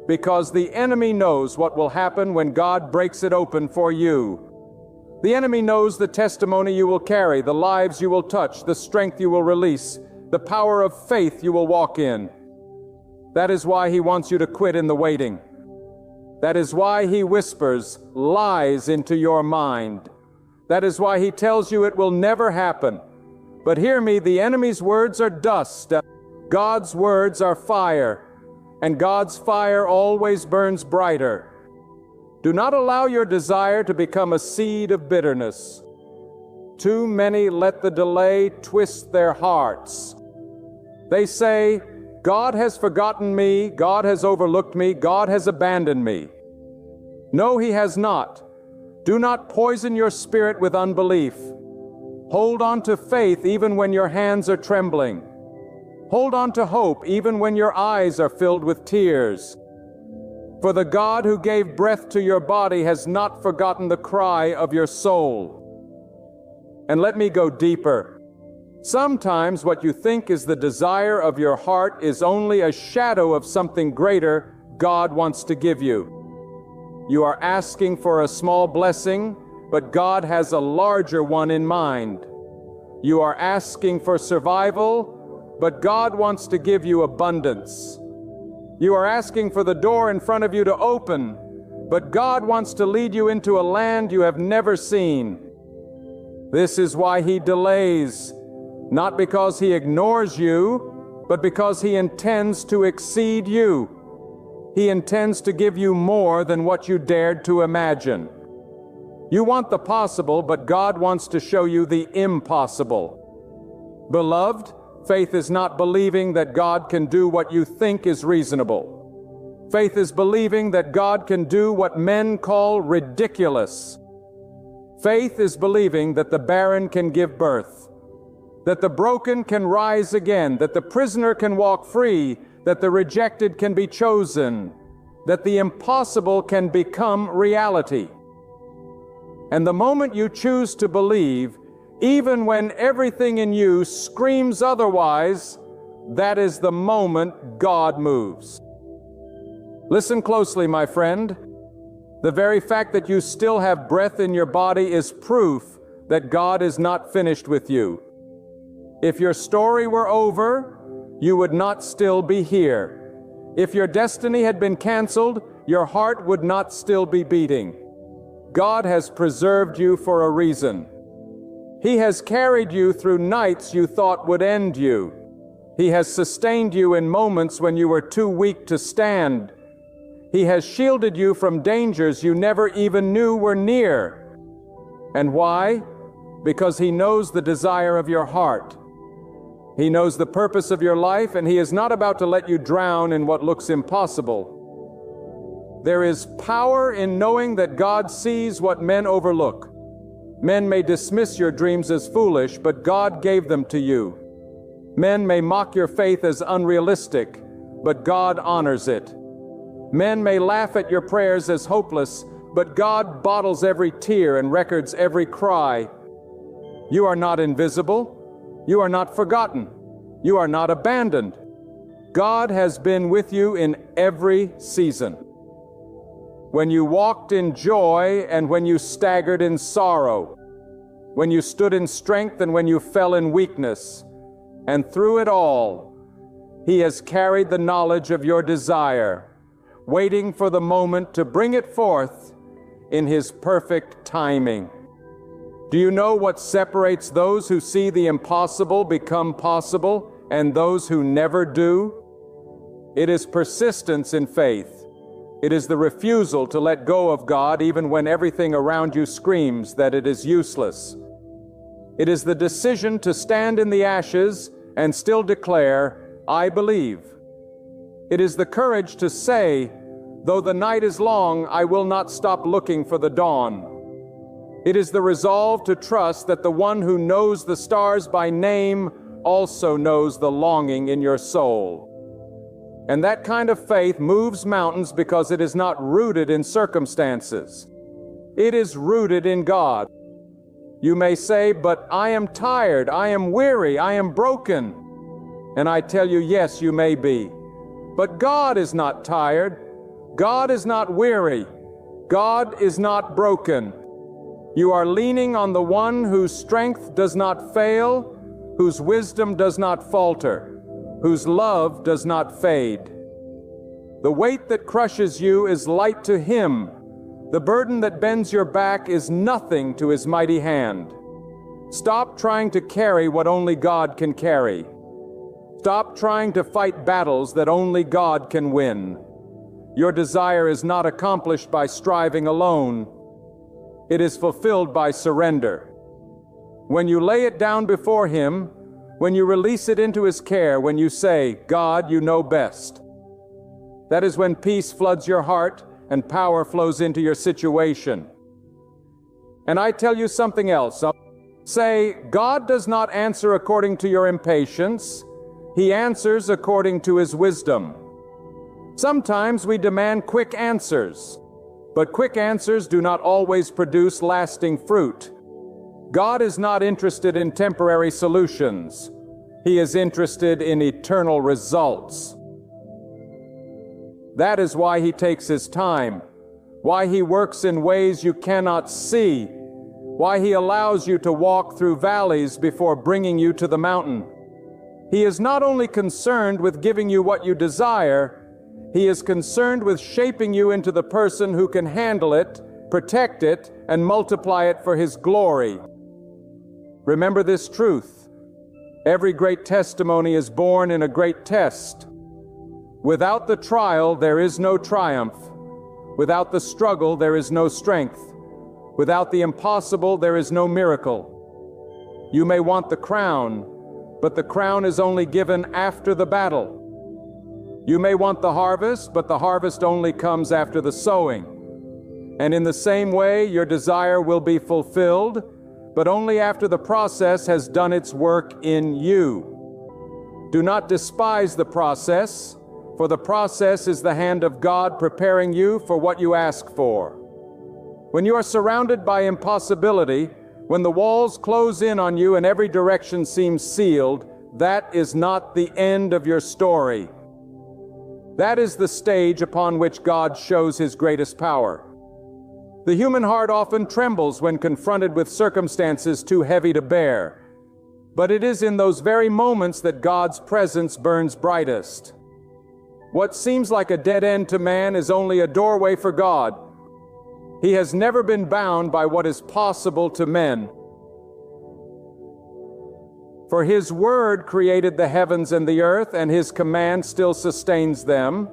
Because the enemy knows what will happen when God breaks it open for you. The enemy knows the testimony you will carry, the lives you will touch, the strength you will release, the power of faith you will walk in. That is why he wants you to quit in the waiting. That is why he whispers lies into your mind. That is why he tells you it will never happen. But hear me, the enemy's words are dust. God's words are fire, and God's fire always burns brighter. Do not allow your desire to become a seed of bitterness. Too many let the delay twist their hearts. They say, God has forgotten me, God has overlooked me, God has abandoned me. No, he has not. Do not poison your spirit with unbelief. Hold on to faith even when your hands are trembling. Hold on to hope even when your eyes are filled with tears. For the God who gave breath to your body has not forgotten the cry of your soul. And let me go deeper. Sometimes what you think is the desire of your heart is only a shadow of something greater God wants to give you. You are asking for a small blessing, but God has a larger one in mind. You are asking for survival, but God wants to give you abundance. You are asking for the door in front of you to open, but God wants to lead you into a land you have never seen. This is why he delays, not because he ignores you, but because he intends to exceed you. He intends to give you more than what you dared to imagine. You want the possible, but God wants to show you the impossible. Beloved, faith is not believing that God can do what you think is reasonable. Faith is believing that God can do what men call ridiculous. Faith is believing that the barren can give birth, that the broken can rise again, that the prisoner can walk free, that the rejected can be chosen, that the impossible can become reality. And the moment you choose to believe, even when everything in you screams otherwise, that is the moment God moves. Listen closely, my friend. The very fact that you still have breath in your body is proof that God is not finished with you. If your story were over, you would not still be here. If your destiny had been canceled, your heart would not still be beating. God has preserved you for a reason. He has carried you through nights you thought would end you. He has sustained you in moments when you were too weak to stand. He has shielded you from dangers you never even knew were near. And why? Because he knows the desire of your heart. He knows the purpose of your life, and he is not about to let you drown in what looks impossible. There is power in knowing that God sees what men overlook. Men may dismiss your dreams as foolish, but God gave them to you. Men may mock your faith as unrealistic, but God honors it. Men may laugh at your prayers as hopeless, but God bottles every tear and records every cry. You are not invisible. You are not forgotten. You are not abandoned. God has been with you in every season. When you walked in joy and when you staggered in sorrow, when you stood in strength and when you fell in weakness, and through it all, he has carried the knowledge of your desire, waiting for the moment to bring it forth in his perfect timing. Do you know what separates those who see the impossible become possible and those who never do? It is persistence in faith. It is the refusal to let go of God even when everything around you screams that it is useless. It is the decision to stand in the ashes and still declare, I believe. It is the courage to say, though the night is long, I will not stop looking for the dawn. It is the resolve to trust that the one who knows the stars by name also knows the longing in your soul. And that kind of faith moves mountains because it is not rooted in circumstances. It is rooted in God. You may say, but I am tired, I am weary, I am broken. And I tell you, yes, you may be. But God is not tired. God is not weary. God is not broken. You are leaning on the one whose strength does not fail, whose wisdom does not falter, whose love does not fade. The weight that crushes you is light to him. The burden that bends your back is nothing to his mighty hand. Stop trying to carry what only God can carry. Stop trying to fight battles that only God can win. Your desire is not accomplished by striving alone. It is fulfilled by surrender. When you lay it down before him, when you release it into his care, when you say, God, you know best, that is when peace floods your heart and power flows into your situation. And I tell you something else. Say, God does not answer according to your impatience. He answers according to his wisdom. Sometimes we demand quick answers, but quick answers do not always produce lasting fruit. God is not interested in temporary solutions. He is interested in eternal results. That is why he takes his time, why he works in ways you cannot see, why he allows you to walk through valleys before bringing you to the mountain. He is not only concerned with giving you what you desire, he is concerned with shaping you into the person who can handle it, protect it, and multiply it for his glory. Remember this truth. Every great testimony is born in a great test. Without the trial, there is no triumph. Without the struggle, there is no strength. Without the impossible, there is no miracle. You may want the crown, but the crown is only given after the battle. You may want the harvest, but the harvest only comes after the sowing. And in the same way, your desire will be fulfilled, but only after the process has done its work in you. Do not despise the process, for the process is the hand of God preparing you for what you ask for. When you are surrounded by impossibility, when the walls close in on you and every direction seems sealed, that is not the end of your story. That is the stage upon which God shows his greatest power. The human heart often trembles when confronted with circumstances too heavy to bear, but it is in those very moments that God's presence burns brightest. What seems like a dead end to man is only a doorway for God. He has never been bound by what is possible to men. For his word created the heavens and the earth, and his command still sustains them.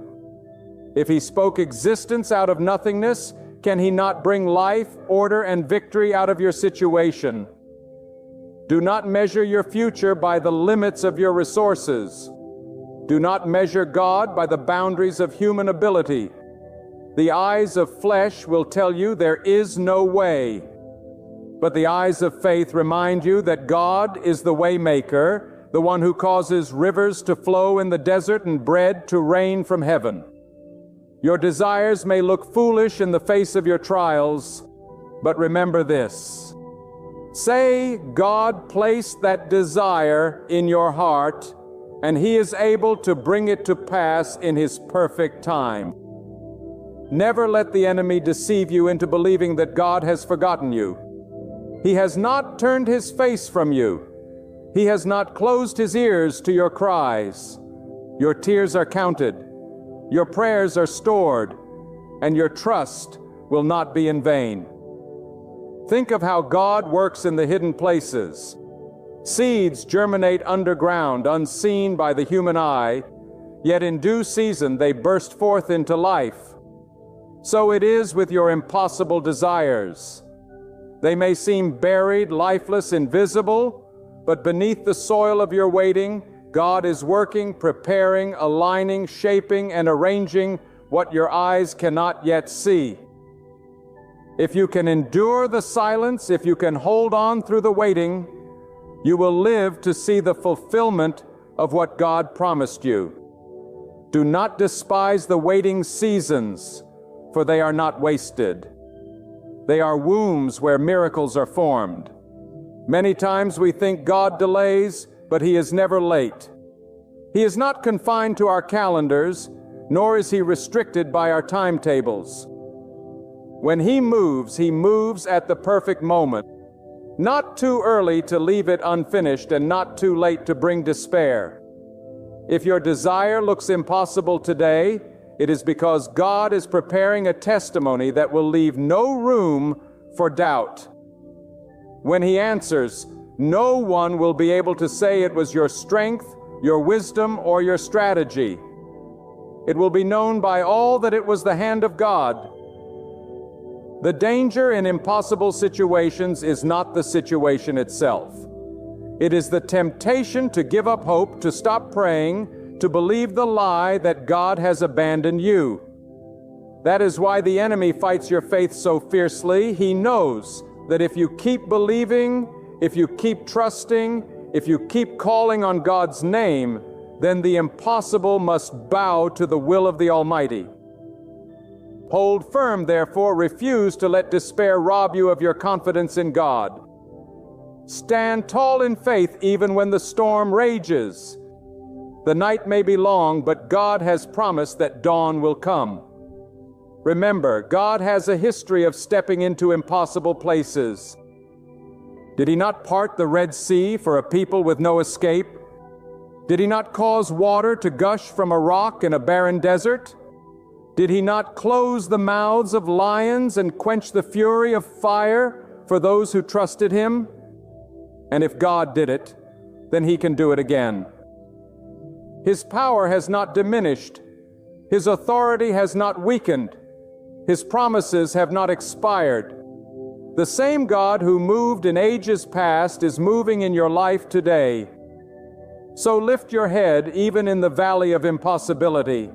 If he spoke existence out of nothingness, can he not bring life, order, and victory out of your situation? Do not measure your future by the limits of your resources. Do not measure God by the boundaries of human ability. The eyes of flesh will tell you there is no way. But the eyes of faith remind you that God is the way maker, the one who causes rivers to flow in the desert and bread to rain from heaven. Your desires may look foolish in the face of your trials, but remember this. Say, God placed that desire in your heart, and he is able to bring it to pass in his perfect time. Never let the enemy deceive you into believing that God has forgotten you. He has not turned his face from you. He has not closed his ears to your cries. Your tears are counted, your prayers are stored, and your trust will not be in vain. Think of how God works in the hidden places. Seeds germinate underground, unseen by the human eye, yet in due season they burst forth into life. So it is with your impossible desires. They may seem buried, lifeless, invisible, but beneath the soil of your waiting, God is working, preparing, aligning, shaping, and arranging what your eyes cannot yet see. If you can endure the silence, if you can hold on through the waiting, you will live to see the fulfillment of what God promised you. Do not despise the waiting seasons, for they are not wasted. They are wombs where miracles are formed. Many times we think God delays, but he is never late. He is not confined to our calendars, nor is he restricted by our timetables. When He moves at the perfect moment. Not too early to leave it unfinished and not too late to bring despair. If your desire looks impossible today, it is because God is preparing a testimony that will leave no room for doubt. When He answers, no one will be able to say it was your strength, your wisdom, or your strategy. It will be known by all that it was the hand of God. The danger in impossible situations is not the situation itself. It is the temptation to give up hope, to stop praying, to believe the lie that God has abandoned you. That is why the enemy fights your faith so fiercely. He knows that if you keep believing, if you keep trusting, if you keep calling on God's name, then the impossible must bow to the will of the Almighty. Hold firm, therefore, refuse to let despair rob you of your confidence in God. Stand tall in faith even when the storm rages. The night may be long, but God has promised that dawn will come. Remember, God has a history of stepping into impossible places. Did He not part the Red Sea for a people with no escape? Did He not cause water to gush from a rock in a barren desert? Did He not close the mouths of lions and quench the fury of fire for those who trusted Him? And if God did it, then He can do it again. His power has not diminished. His authority has not weakened. His promises have not expired. The same God who moved in ages past is moving in your life today. So lift your head even in the valley of impossibility.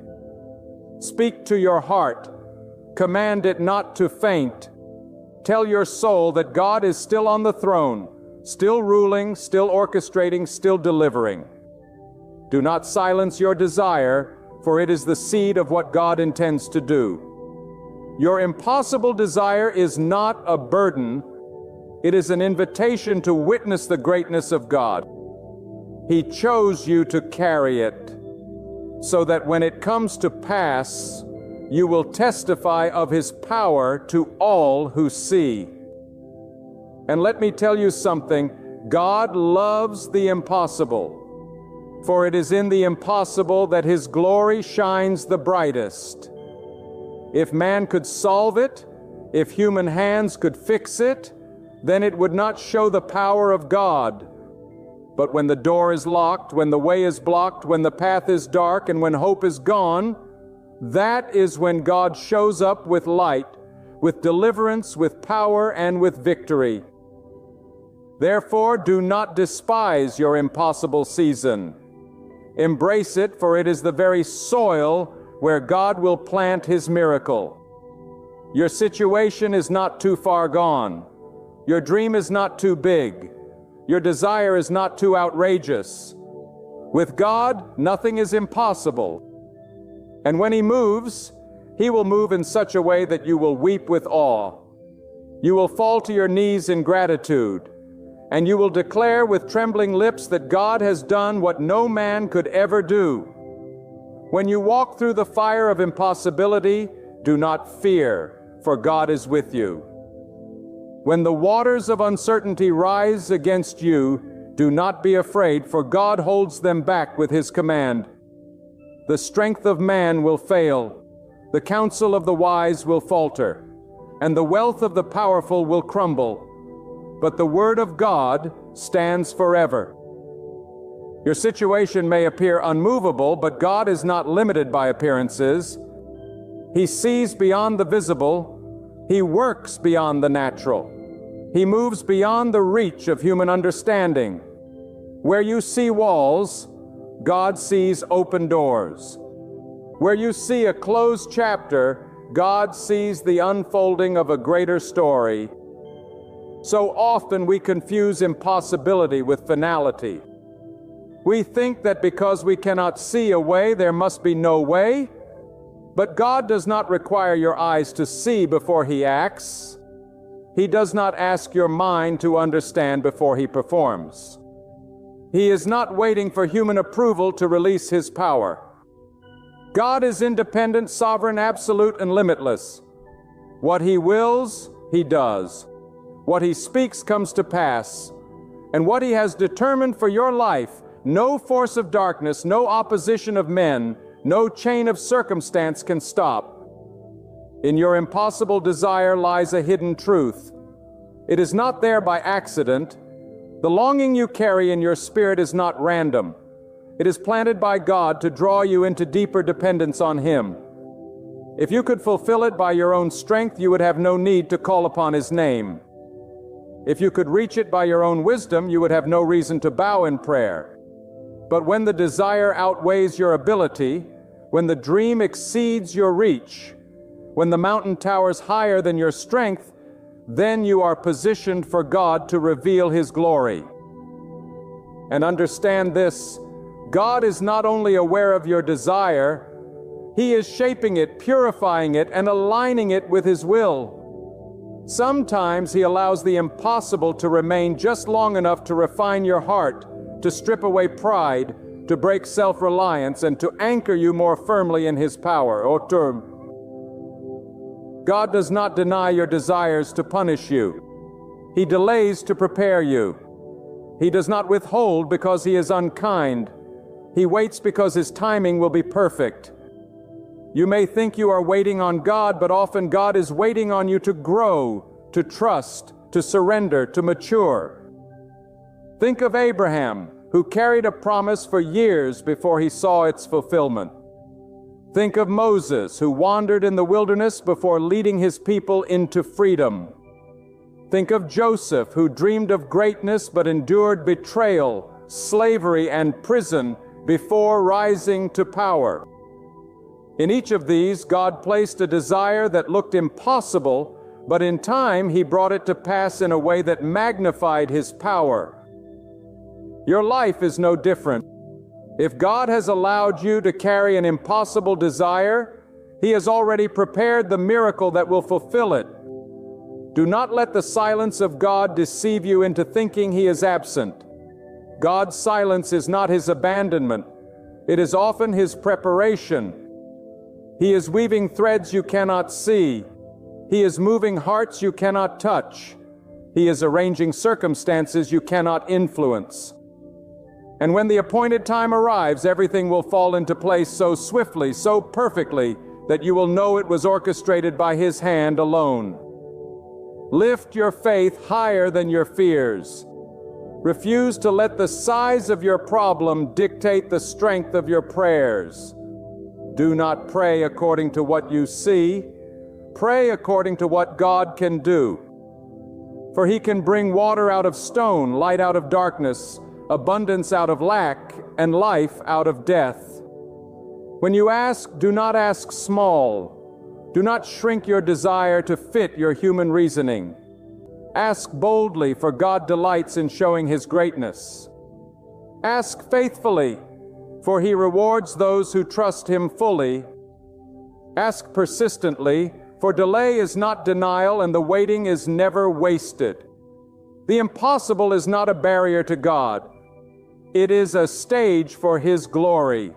Speak to your heart. Command it not to faint. Tell your soul that God is still on the throne, still ruling, still orchestrating, still delivering. Do not silence your desire, for it is the seed of what God intends to do. Your impossible desire is not a burden. It is an invitation to witness the greatness of God. He chose you to carry it, so that when it comes to pass, you will testify of His power to all who see. And let me tell you something, God loves the impossible, for it is in the impossible that His glory shines the brightest. If man could solve it, if human hands could fix it, then it would not show the power of God. But when the door is locked, when the way is blocked, when the path is dark, and when hope is gone, that is when God shows up with light, with deliverance, with power, and with victory. Therefore, do not despise your impossible season. Embrace it, for it is the very soil where God will plant His miracle. Your situation is not too far gone. Your dream is not too big. Your desire is not too outrageous. With God, nothing is impossible. And when He moves, He will move in such a way that you will weep with awe. You will fall to your knees in gratitude, and you will declare with trembling lips that God has done what no man could ever do. When you walk through the fire of impossibility, do not fear, for God is with you. When the waters of uncertainty rise against you, do not be afraid, for God holds them back with His command. The strength of man will fail, the counsel of the wise will falter, and the wealth of the powerful will crumble. But the word of God stands forever. Your situation may appear unmovable, but God is not limited by appearances. He sees beyond the visible. He works beyond the natural. He moves beyond the reach of human understanding. Where you see walls, God sees open doors. Where you see a closed chapter, God sees the unfolding of a greater story. So often we confuse impossibility with finality. We think that because we cannot see a way, there must be no way. But God does not require your eyes to see before He acts. He does not ask your mind to understand before He performs. He is not waiting for human approval to release His power. God is independent, sovereign, absolute, and limitless. What He wills, He does. What He speaks comes to pass. And what He has determined for your life, no force of darkness, no opposition of men, no chain of circumstance can stop. In your impossible desire lies a hidden truth. It is not there by accident. The longing you carry in your spirit is not random. It is planted by God to draw you into deeper dependence on Him. If you could fulfill it by your own strength, you would have no need to call upon His name. If you could reach it by your own wisdom, you would have no reason to bow in prayer. But when the desire outweighs your ability, when the dream exceeds your reach, when the mountain towers higher than your strength, then you are positioned for God to reveal His glory. And understand this, God is not only aware of your desire, He is shaping it, purifying it, and aligning it with His will. Sometimes He allows the impossible to remain just long enough to refine your heart, to strip away pride, to break self-reliance, and to anchor you more firmly in His power. God does not deny your desires to punish you. He delays to prepare you. He does not withhold because He is unkind. He waits because His timing will be perfect. You may think you are waiting on God, but often God is waiting on you to grow, to trust, to surrender, to mature. Think of Abraham, who carried a promise for years before he saw its fulfillment. Think of Moses, who wandered in the wilderness before leading his people into freedom. Think of Joseph, who dreamed of greatness but endured betrayal, slavery, and prison before rising to power. In each of these, God placed a desire that looked impossible, but in time He brought it to pass in a way that magnified His power. Your life is no different. If God has allowed you to carry an impossible desire, He has already prepared the miracle that will fulfill it. Do not let the silence of God deceive you into thinking He is absent. God's silence is not His abandonment. It is often His preparation. He is weaving threads you cannot see. He is moving hearts you cannot touch. He is arranging circumstances you cannot influence. And when the appointed time arrives, everything will fall into place so swiftly, so perfectly, that you will know it was orchestrated by His hand alone. Lift your faith higher than your fears. Refuse to let the size of your problem dictate the strength of your prayers. Do not pray according to what you see. Pray according to what God can do. For He can bring water out of stone, light out of darkness, abundance out of lack, and life out of death. When you ask, do not ask small. Do not shrink your desire to fit your human reasoning. Ask boldly, for God delights in showing His greatness. Ask faithfully, for He rewards those who trust Him fully. Ask persistently, for delay is not denial, and the waiting is never wasted. The impossible is not a barrier to God. It is a stage for His glory.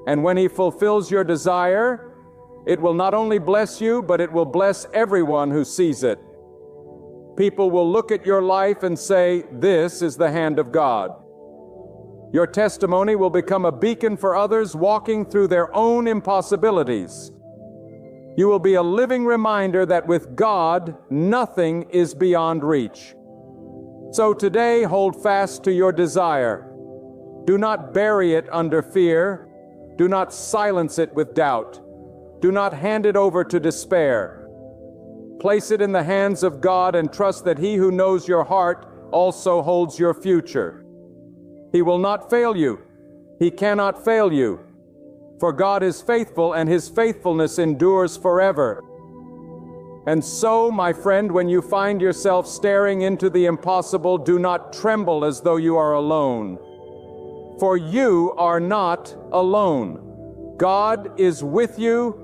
And when He fulfills your desire, it will not only bless you, but it will bless everyone who sees it. People will look at your life and say, "This is the hand of God." Your testimony will become a beacon for others walking through their own impossibilities. You will be a living reminder that with God, nothing is beyond reach. So today, hold fast to your desire. Do not bury it under fear. Do not silence it with doubt. Do not hand it over to despair. Place it in the hands of God and trust that He who knows your heart also holds your future. He will not fail you. He cannot fail you. For God is faithful, and His faithfulness endures forever. And so, my friend, when you find yourself staring into the impossible, do not tremble as though you are alone. For you are not alone. God is with you.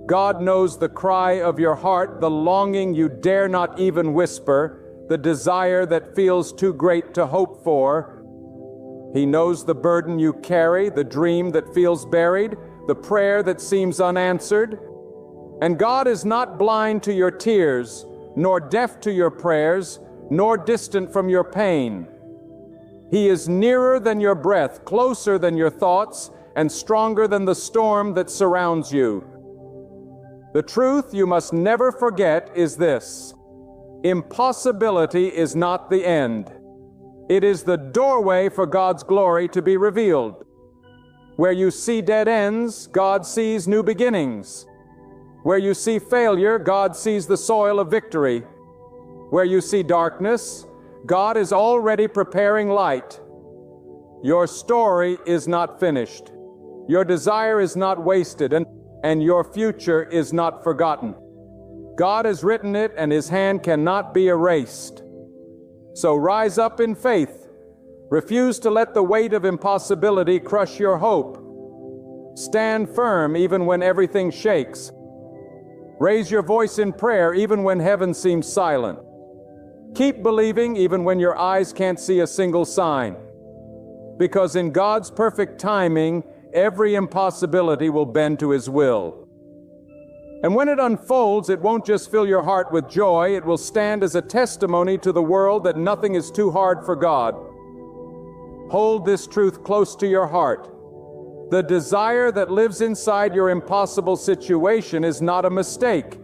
God knows the cry of your heart, the longing you dare not even whisper, the desire that feels too great to hope for. He knows the burden you carry, the dream that feels buried, the prayer that seems unanswered. And God is not blind to your tears, nor deaf to your prayers, nor distant from your pain. He is nearer than your breath, closer than your thoughts, and stronger than the storm that surrounds you. The truth you must never forget is this: impossibility is not the end. It is the doorway for God's glory to be revealed. Where you see dead ends, God sees new beginnings. Where you see failure, God sees the soil of victory. Where you see darkness, God is already preparing light. Your story is not finished. Your desire is not wasted, and your future is not forgotten. God has written it, and His hand cannot be erased. So rise up in faith. Refuse to let the weight of impossibility crush your hope. Stand firm even when everything shakes. Raise your voice in prayer even when heaven seems silent. Keep believing even when your eyes can't see a single sign. Because in God's perfect timing, every impossibility will bend to His will. And when it unfolds, it won't just fill your heart with joy, it will stand as a testimony to the world that nothing is too hard for God. Hold this truth close to your heart. The desire that lives inside your impossible situation is not a mistake.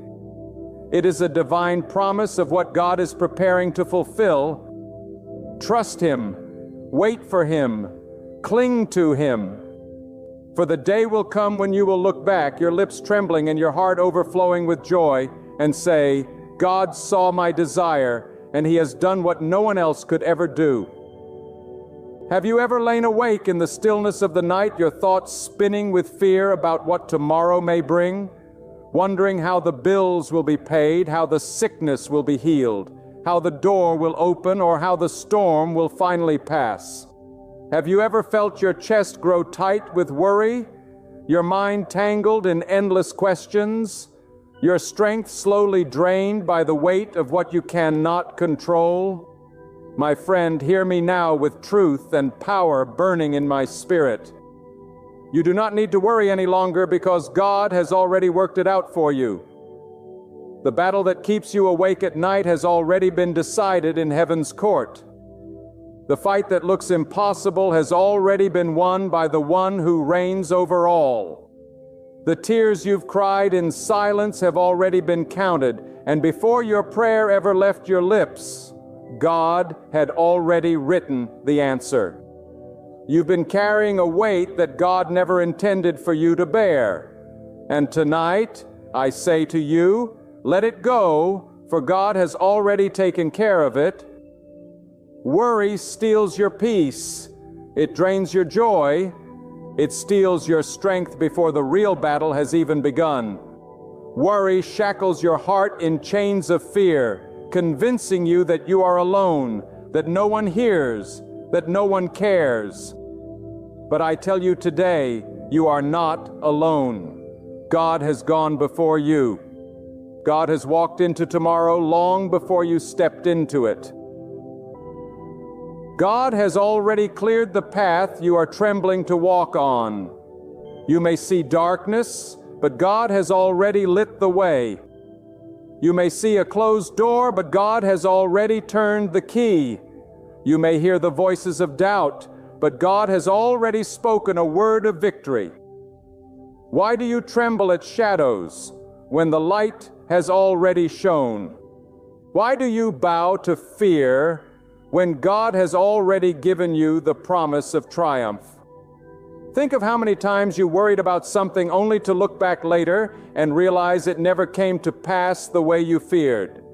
It is a divine promise of what God is preparing to fulfill. Trust Him, wait for Him, cling to Him. For the day will come when you will look back, your lips trembling and your heart overflowing with joy, and say, God saw my desire, and He has done what no one else could ever do. Have you ever lain awake in the stillness of the night, your thoughts spinning with fear about what tomorrow may bring? Wondering how the bills will be paid, how the sickness will be healed, how the door will open, or how the storm will finally pass? Have you ever felt your chest grow tight with worry, your mind tangled in endless questions, your strength slowly drained by the weight of what you cannot control? My friend, hear me now with truth and power burning in my spirit. You do not need to worry any longer because God has already worked it out for you. The battle that keeps you awake at night has already been decided in heaven's court. The fight that looks impossible has already been won by the one who reigns over all. The tears you've cried in silence have already been counted, and before your prayer ever left your lips, God had already written the answer. You've been carrying a weight that God never intended for you to bear. And tonight, I say to you, let it go, for God has already taken care of it. Worry steals your peace. It drains your joy. It steals your strength before the real battle has even begun. Worry shackles your heart in chains of fear, convincing you that you are alone, that no one hears, that no one cares. But I tell you today, you are not alone. God has gone before you. God has walked into tomorrow long before you stepped into it. God has already cleared the path you are trembling to walk on. You may see darkness, but God has already lit the way. You may see a closed door, but God has already turned the key. You may hear the voices of doubt, but God has already spoken a word of victory. Why do you tremble at shadows when the light has already shone? Why do you bow to fear when God has already given you the promise of triumph? Think of how many times you worried about something only to look back later and realize it never came to pass the way you feared.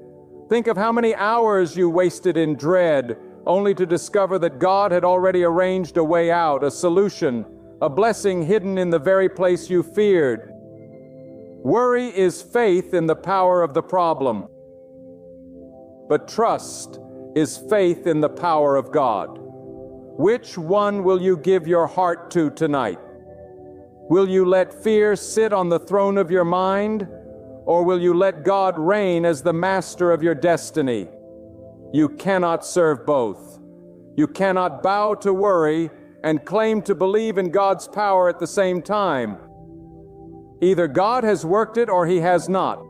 Think of how many hours you wasted in dread only to discover that God had already arranged a way out, a solution, a blessing hidden in the very place you feared. Worry is faith in the power of the problem, but trust is faith in the power of God. Which one will you give your heart to tonight? Will you let fear sit on the throne of your mind, or will you let God reign as the master of your destiny? You cannot serve both. You cannot bow to worry and claim to believe in God's power at the same time. Either God has worked it or He has not.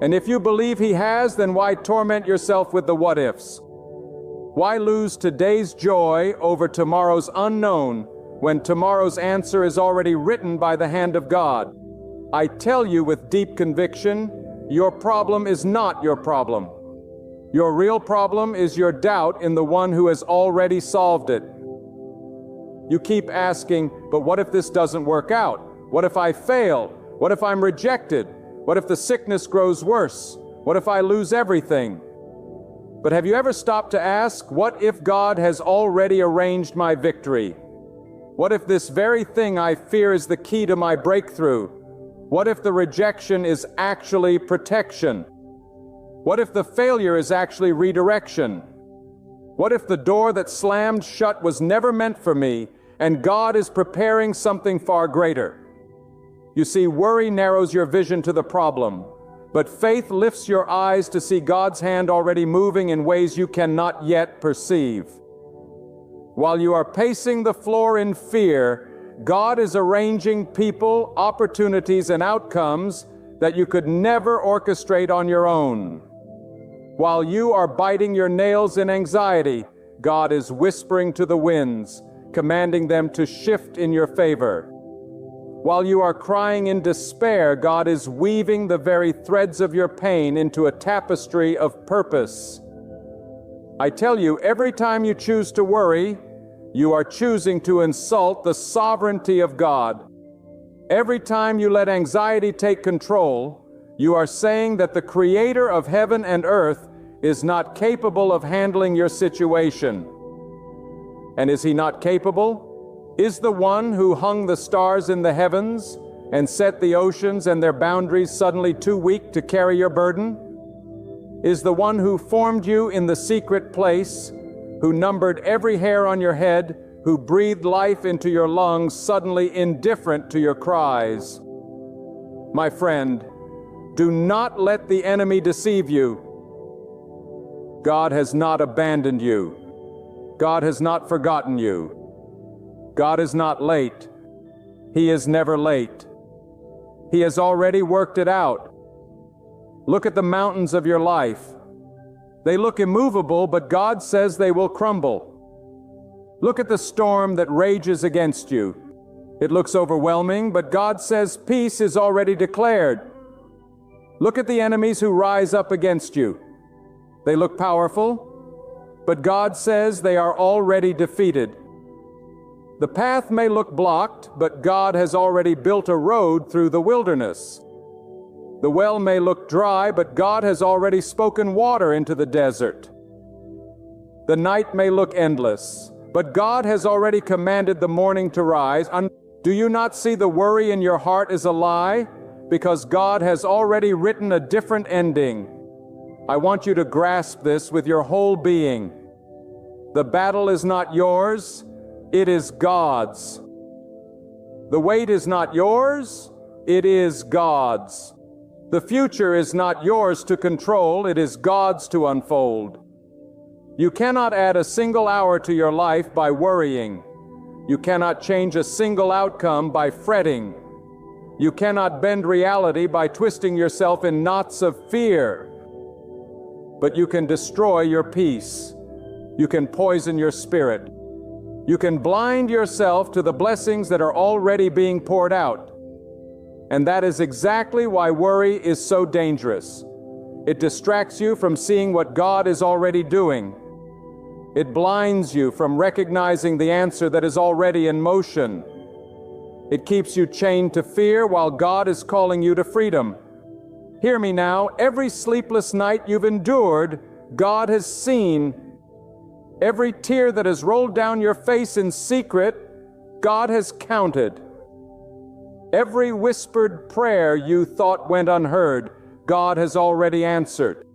And if you believe He has, then why torment yourself with the what-ifs? Why lose today's joy over tomorrow's unknown when tomorrow's answer is already written by the hand of God? I tell you with deep conviction, your problem is not your problem. Your real problem is your doubt in the one who has already solved it. You keep asking, but what if this doesn't work out? What if I fail? What if I'm rejected? What if the sickness grows worse? What if I lose everything? But have you ever stopped to ask, what if God has already arranged my victory? What if this very thing I fear is the key to my breakthrough? What if the rejection is actually protection? What if the failure is actually redirection? What if the door that slammed shut was never meant for me, and God is preparing something far greater? You see, worry narrows your vision to the problem, but faith lifts your eyes to see God's hand already moving in ways you cannot yet perceive. While you are pacing the floor in fear, God is arranging people, opportunities, and outcomes that you could never orchestrate on your own. While you are biting your nails in anxiety, God is whispering to the winds, commanding them to shift in your favor. While you are crying in despair, God is weaving the very threads of your pain into a tapestry of purpose. I tell you, every time you choose to worry, you are choosing to insult the sovereignty of God. Every time you let anxiety take control, you are saying that the Creator of heaven and earth is not capable of handling your situation. And is He not capable? Is the one who hung the stars in the heavens and set the oceans and their boundaries suddenly too weak to carry your burden? Is the one who formed you in the secret place, who numbered every hair on your head, who breathed life into your lungs, suddenly indifferent to your cries? My friend, do not let the enemy deceive you. God has not abandoned you. God has not forgotten you. God is not late. He is never late. He has already worked it out. Look at the mountains of your life. They look immovable, but God says they will crumble. Look at the storm that rages against you. It looks overwhelming, but God says peace is already declared. Look at the enemies who rise up against you. They look powerful, but God says they are already defeated. The path may look blocked, but God has already built a road through the wilderness. The well may look dry, but God has already spoken water into the desert. The night may look endless, but God has already commanded the morning to rise. Do you not see the worry in your heart is a lie? Because God has already written a different ending. I want you to grasp this with your whole being. The battle is not yours. It is God's. The weight is not yours, it is God's. The future is not yours to control, it is God's to unfold. You cannot add a single hour to your life by worrying. You cannot change a single outcome by fretting. You cannot bend reality by twisting yourself in knots of fear. But you can destroy your peace. You can poison your spirit. You can blind yourself to the blessings that are already being poured out. And that is exactly why worry is so dangerous. It distracts you from seeing what God is already doing. It blinds you from recognizing the answer that is already in motion. It keeps you chained to fear while God is calling you to freedom. Hear me now, every sleepless night you've endured, God has seen. Every tear that has rolled down your face in secret, God has counted. Every whispered prayer you thought went unheard, God has already answered.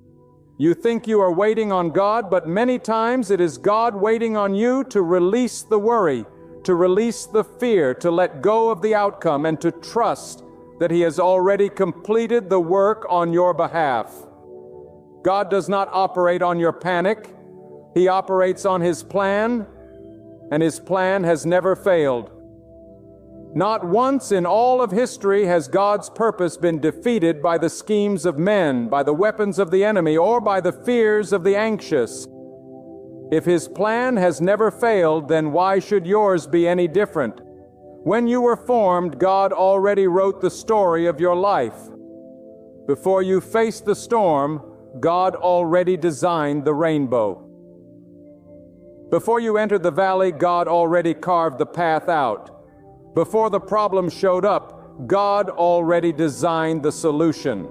You think you are waiting on God, but many times it is God waiting on you to release the worry, to release the fear, to let go of the outcome, and to trust that He has already completed the work on your behalf. God does not operate on your panic. He operates on His plan, and His plan has never failed. Not once in all of history has God's purpose been defeated by the schemes of men, by the weapons of the enemy, or by the fears of the anxious. If His plan has never failed, then why should yours be any different? When you were formed, God already wrote the story of your life. Before you faced the storm, God already designed the rainbow. Before you entered the valley, God already carved the path out. Before the problem showed up, God already designed the solution.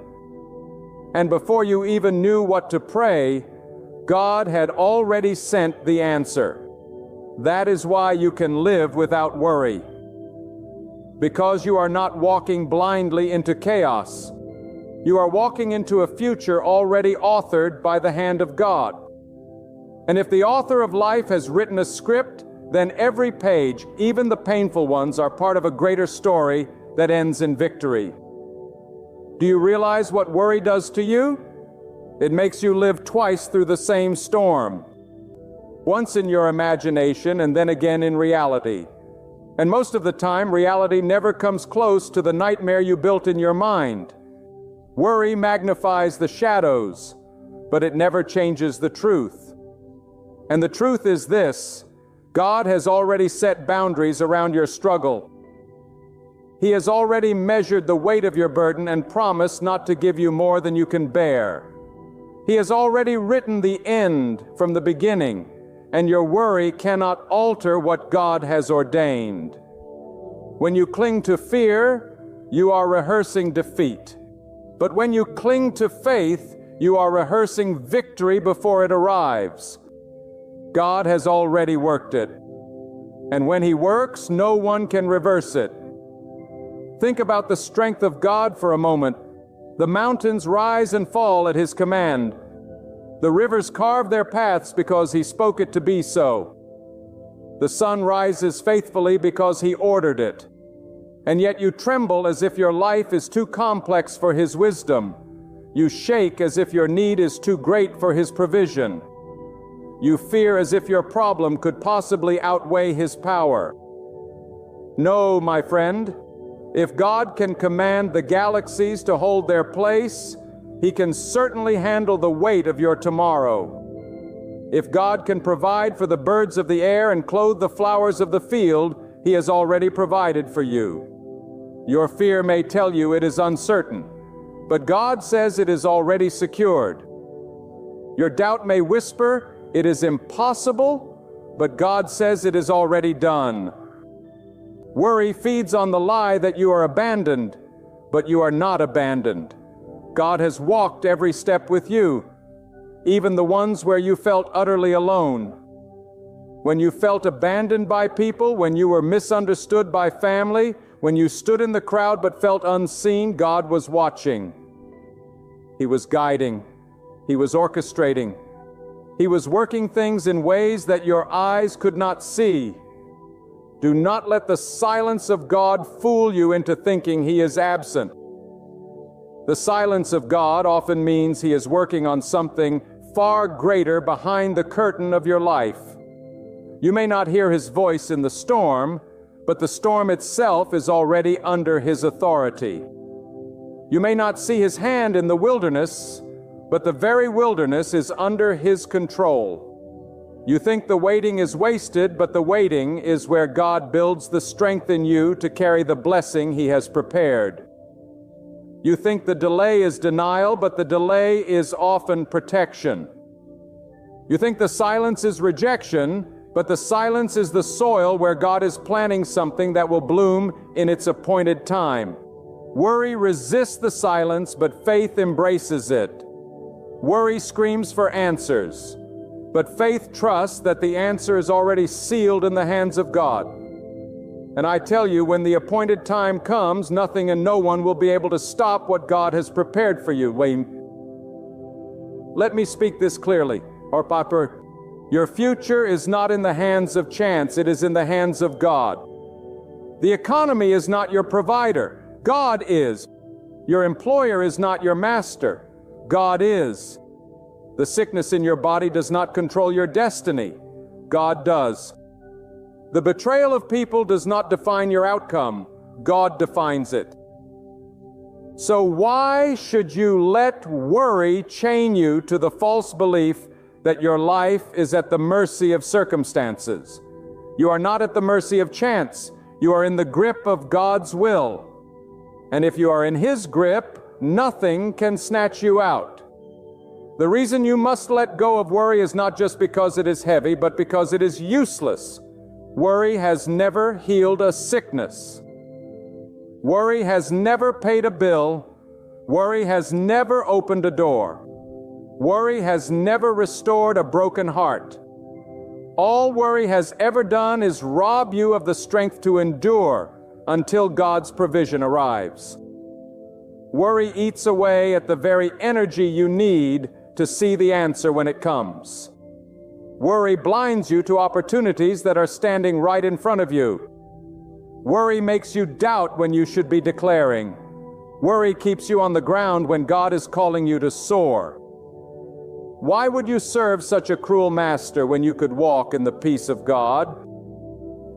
And before you even knew what to pray, God had already sent the answer. That is why you can live without worry. Because you are not walking blindly into chaos. You are walking into a future already authored by the hand of God. And if the author of life has written a script, then every page, even the painful ones, are part of a greater story that ends in victory. Do you realize what worry does to you? It makes you live twice through the same storm. Once in your imagination and then again in reality. And most of the time, reality never comes close to the nightmare you built in your mind. Worry magnifies the shadows, but it never changes the truth. And the truth is this: God has already set boundaries around your struggle. He has already measured the weight of your burden and promised not to give you more than you can bear. He has already written the end from the beginning, and your worry cannot alter what God has ordained. When you cling to fear, you are rehearsing defeat. But when you cling to faith, you are rehearsing victory before it arrives. God has already worked it. And when He works, no one can reverse it. Think about the strength of God for a moment. The mountains rise and fall at His command. The rivers carve their paths because He spoke it to be so. The sun rises faithfully because He ordered it. And yet you tremble as if your life is too complex for His wisdom. You shake as if your need is too great for His provision. You fear as if your problem could possibly outweigh His power. No, my friend, if God can command the galaxies to hold their place, He can certainly handle the weight of your tomorrow. If God can provide for the birds of the air and clothe the flowers of the field, He has already provided for you. Your fear may tell you it is uncertain, but God says it is already secured. Your doubt may whisper, it is impossible, but God says it is already done. Worry feeds on the lie that you are abandoned, but you are not abandoned. God has walked every step with you, even the ones where you felt utterly alone. When you felt abandoned by people, when you were misunderstood by family, when you stood in the crowd but felt unseen, God was watching. He was guiding. He was orchestrating. He was working things in ways that your eyes could not see. Do not let the silence of God fool you into thinking He is absent. The silence of God often means He is working on something far greater behind the curtain of your life. You may not hear His voice in the storm, but the storm itself is already under His authority. You may not see His hand in the wilderness, but the very wilderness is under His control. You think the waiting is wasted, but the waiting is where God builds the strength in you to carry the blessing He has prepared. You think the delay is denial, but the delay is often protection. You think the silence is rejection, but the silence is the soil where God is planting something that will bloom in its appointed time. Worry resists the silence, but faith embraces it. Worry screams for answers, but faith trusts that the answer is already sealed in the hands of God. And I tell you, when the appointed time comes, nothing and no one will be able to stop what God has prepared for you. Let me speak this clearly, or Papa. Your future is not in the hands of chance, it is in the hands of God. The economy is not your provider, God is. Your employer is not your master, God is. The sickness in your body does not control your destiny, God does. The betrayal of people does not define your outcome, God defines it. So why should you let worry chain you to the false belief that your life is at the mercy of circumstances? You are not at the mercy of chance. You are in the grip of God's will. And if you are in His grip, nothing can snatch you out. The reason you must let go of worry is not just because it is heavy, but because it is useless. Worry has never healed a sickness. Worry has never paid a bill. Worry has never opened a door. Worry has never restored a broken heart. All worry has ever done is rob you of the strength to endure until God's provision arrives. Worry eats away at the very energy you need to see the answer when it comes. Worry blinds you to opportunities that are standing right in front of you. Worry makes you doubt when you should be declaring. Worry keeps you on the ground when God is calling you to soar. Why would you serve such a cruel master when you could walk in the peace of God?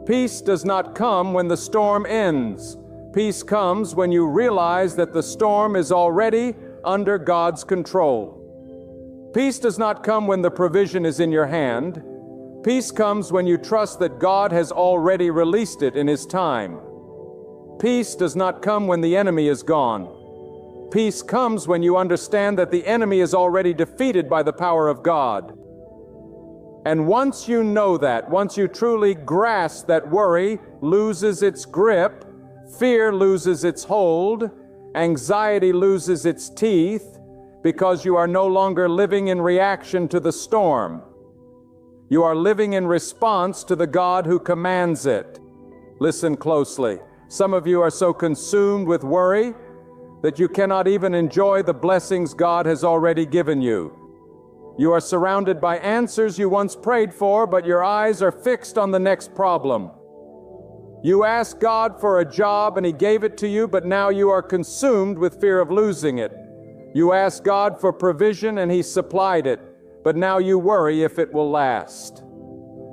Peace does not come when the storm ends. Peace comes when you realize that the storm is already under God's control. Peace does not come when the provision is in your hand. Peace comes when you trust that God has already released it in His time. Peace does not come when the enemy is gone. Peace comes when you understand that the enemy is already defeated by the power of God. And once you know that, once you truly grasp that worry loses its grip, fear loses its hold, anxiety loses its teeth, because you are no longer living in reaction to the storm. You are living in response to the God who commands it. Listen closely. Some of you are so consumed with worry that you cannot even enjoy the blessings God has already given you. You are surrounded by answers you once prayed for, but your eyes are fixed on the next problem. You asked God for a job and He gave it to you, but now you are consumed with fear of losing it. You asked God for provision and He supplied it, but now you worry if it will last.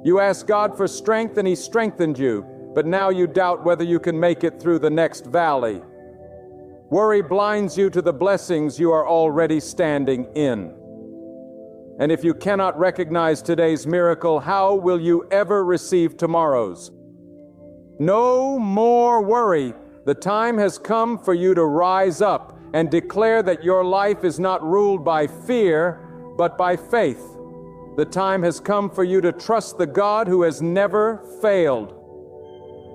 You asked God for strength and He strengthened you, but now you doubt whether you can make it through the next valley. Worry blinds you to the blessings you are already standing in. And if you cannot recognize today's miracle, how will you ever receive tomorrow's? No more worry. The time has come for you to rise up and declare that your life is not ruled by fear, but by faith. The time has come for you to trust the God who has never failed.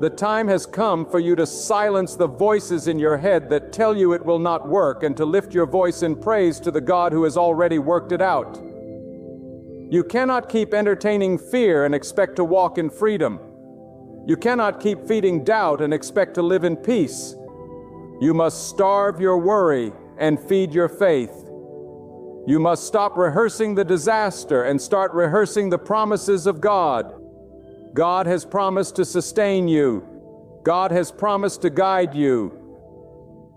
The time has come for you to silence the voices in your head that tell you it will not work, and to lift your voice in praise to the God who has already worked it out. You cannot keep entertaining fear and expect to walk in freedom. You cannot keep feeding doubt and expect to live in peace. You must starve your worry and feed your faith. You must stop rehearsing the disaster and start rehearsing the promises of God. God has promised to sustain you. God has promised to guide you.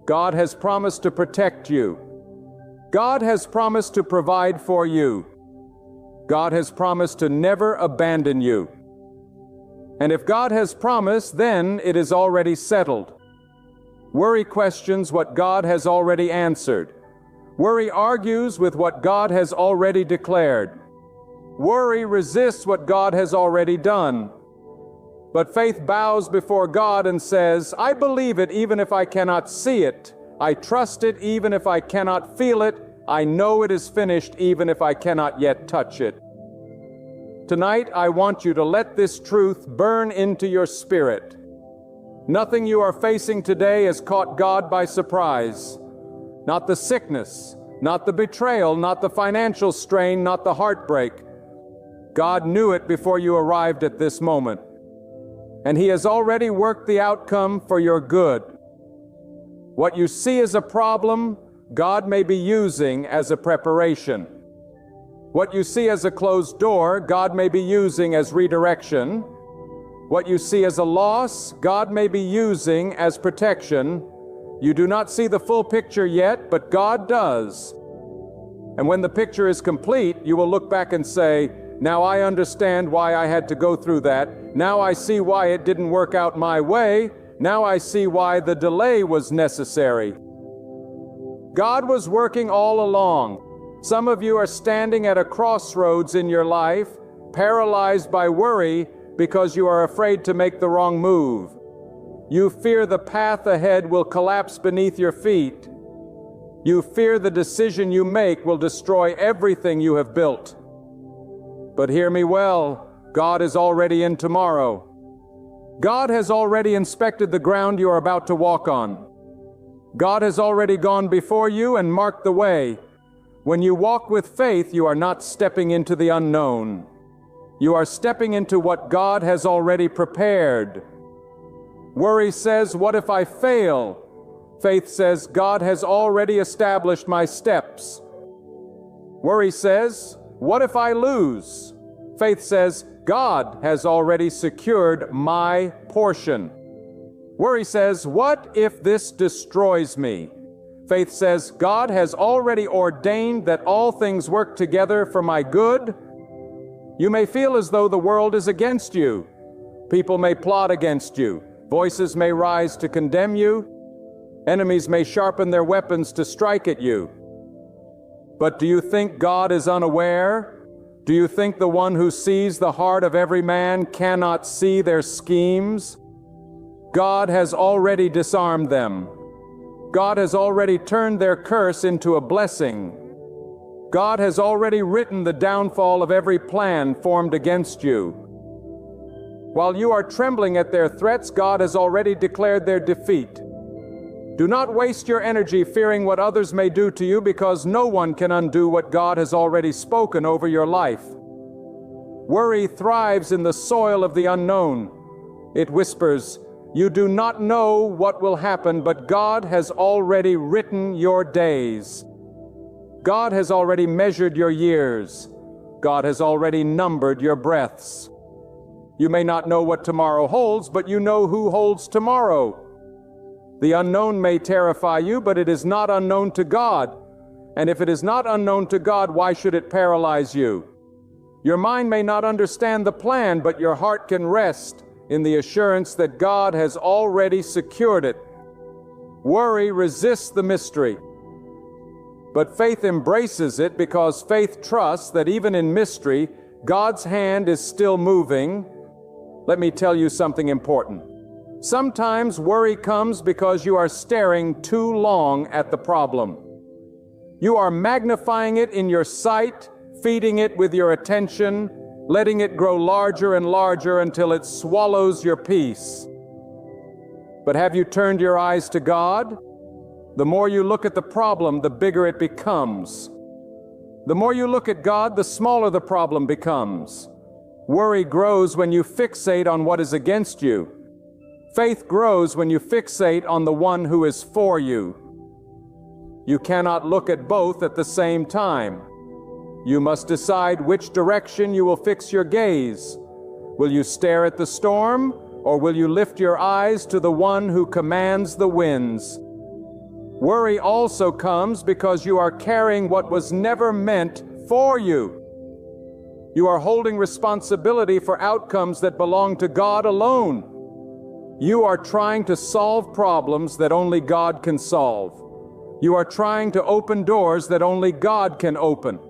God has promised to protect you. God has promised to provide for you. God has promised to never abandon you. And if God has promised, then it is already settled. Worry questions what God has already answered. Worry argues with what God has already declared. Worry resists what God has already done. But faith bows before God and says, I believe it even if I cannot see it. I trust it even if I cannot feel it. I know it is finished even if I cannot yet touch it. Tonight, I want you to let this truth burn into your spirit. Nothing you are facing today has caught God by surprise. Not the sickness, not the betrayal, not the financial strain, not the heartbreak. God knew it before you arrived at this moment. And He has already worked the outcome for your good. What you see as a problem, God may be using as a preparation. What you see as a closed door, God may be using as redirection. What you see as a loss, God may be using as protection. You do not see the full picture yet, but God does. And when the picture is complete, you will look back and say, now I understand why I had to go through that. Now I see why it didn't work out my way. Now I see why the delay was necessary. God was working all along. Some of you are standing at a crossroads in your life, paralyzed by worry because you are afraid to make the wrong move. You fear the path ahead will collapse beneath your feet. You fear the decision you make will destroy everything you have built. But hear me well, God is already in tomorrow. God has already inspected the ground you are about to walk on. God has already gone before you and marked the way. When you walk with faith, you are not stepping into the unknown. You are stepping into what God has already prepared. Worry says, "What if I fail?" Faith says, "God has already established my steps." Worry says, "What if I lose?" Faith says, "God has already secured my portion." Worry says, "What if this destroys me?" Faith says, "God has already ordained that all things work together for my good." You may feel as though the world is against you. People may plot against you. Voices may rise to condemn you. Enemies may sharpen their weapons to strike at you. But do you think God is unaware? Do you think the one who sees the heart of every man cannot see their schemes? God has already disarmed them. God has already turned their curse into a blessing. God has already written the downfall of every plan formed against you. While you are trembling at their threats, God has already declared their defeat. Do not waste your energy fearing what others may do to you, because no one can undo what God has already spoken over your life. Worry thrives in the soil of the unknown. It whispers, "You do not know what will happen, but God has already written your days. God has already measured your years. God has already numbered your breaths." You may not know what tomorrow holds, but you know who holds tomorrow. The unknown may terrify you, but it is not unknown to God. And if it is not unknown to God, why should it paralyze you? Your mind may not understand the plan, but your heart can rest in the assurance that God has already secured it. Worry resists the mystery, but faith embraces it, because faith trusts that even in mystery, God's hand is still moving. Let me tell you something important. Sometimes worry comes because you are staring too long at the problem. You are magnifying it in your sight, feeding it with your attention, letting it grow larger and larger until it swallows your peace. But have you turned your eyes to God? The more you look at the problem, the bigger it becomes. The more you look at God, the smaller the problem becomes. Worry grows when you fixate on what is against you. Faith grows when you fixate on the one who is for you. You cannot look at both at the same time. You must decide which direction you will fix your gaze. Will you stare at the storm, or will you lift your eyes to the one who commands the winds? Worry also comes because you are carrying what was never meant for you. You are holding responsibility for outcomes that belong to God alone. You are trying to solve problems that only God can solve. You are trying to open doors that only God can open.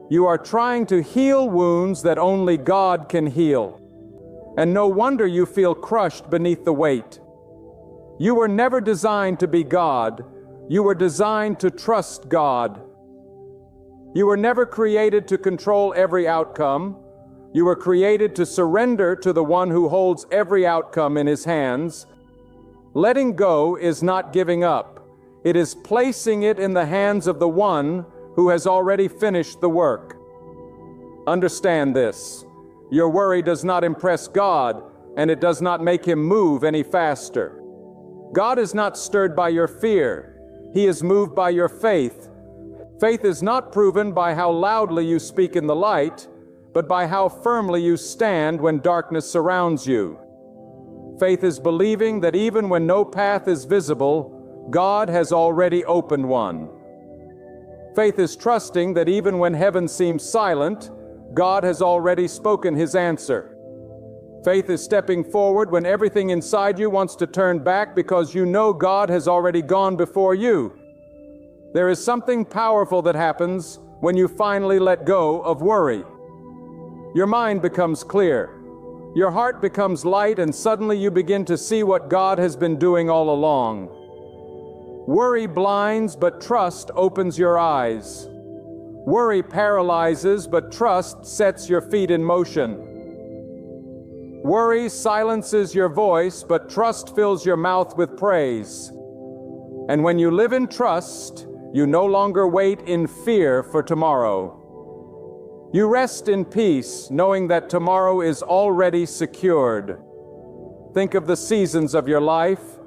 You are trying to heal wounds that only God can heal. And no wonder you feel crushed beneath the weight. You were never designed to be God. You were designed to trust God. You were never created to control every outcome. You were created to surrender to the one who holds every outcome in his hands. Letting go is not giving up. It is placing it in the hands of the one who has already finished the work. Understand this. Your worry does not impress God, and it does not make him move any faster. God is not stirred by your fear. He is moved by your faith. Faith is not proven by how loudly you speak in the light, but by how firmly you stand when darkness surrounds you. Faith is believing that even when no path is visible, God has already opened one. Faith is trusting that even when heaven seems silent, God has already spoken his answer. Faith is stepping forward when everything inside you wants to turn back because you know God has already gone before you. There is something powerful that happens when you finally let go of worry. Your mind becomes clear. Your heart becomes light, and suddenly you begin to see what God has been doing all along. Worry blinds, but trust opens your eyes. Worry paralyzes, but trust sets your feet in motion. Worry silences your voice, but trust fills your mouth with praise. And when you live in trust, you no longer wait in fear for tomorrow. You rest in peace, knowing that tomorrow is already secured. Think of the seasons of your life.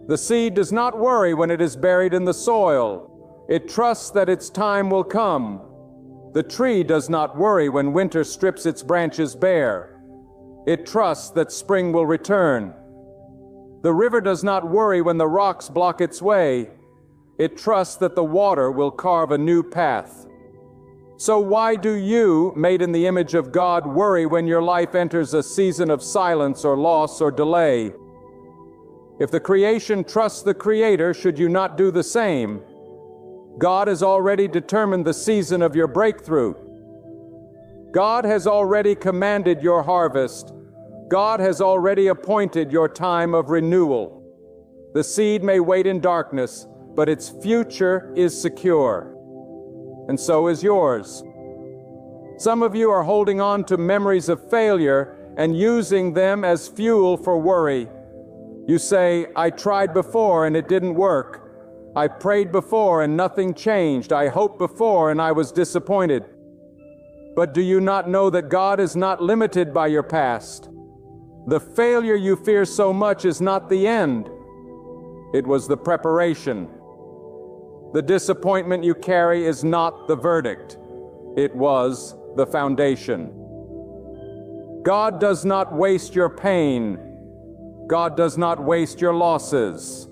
The seed does not worry when it is buried in the soil. It trusts that its time will come. The tree does not worry when winter strips its branches bare. It trusts that spring will return. The river does not worry when the rocks block its way. It trusts that the water will carve a new path. So why do you, made in the image of God, worry when your life enters a season of silence or loss or delay? If the creation trusts the Creator, should you not do the same? God has already determined the season of your breakthrough. God has already commanded your harvest. God has already appointed your time of renewal. The seed may wait in darkness, but its future is secure. And so is yours. Some of you are holding on to memories of failure and using them as fuel for worry. You say, I tried before and it didn't work. I prayed before and nothing changed. I hoped before and I was disappointed. But do you not know that God is not limited by your past? The failure you fear so much is not the end. It was the preparation. The disappointment you carry is not the verdict. It was the foundation. God does not waste your pain. God does not waste your losses.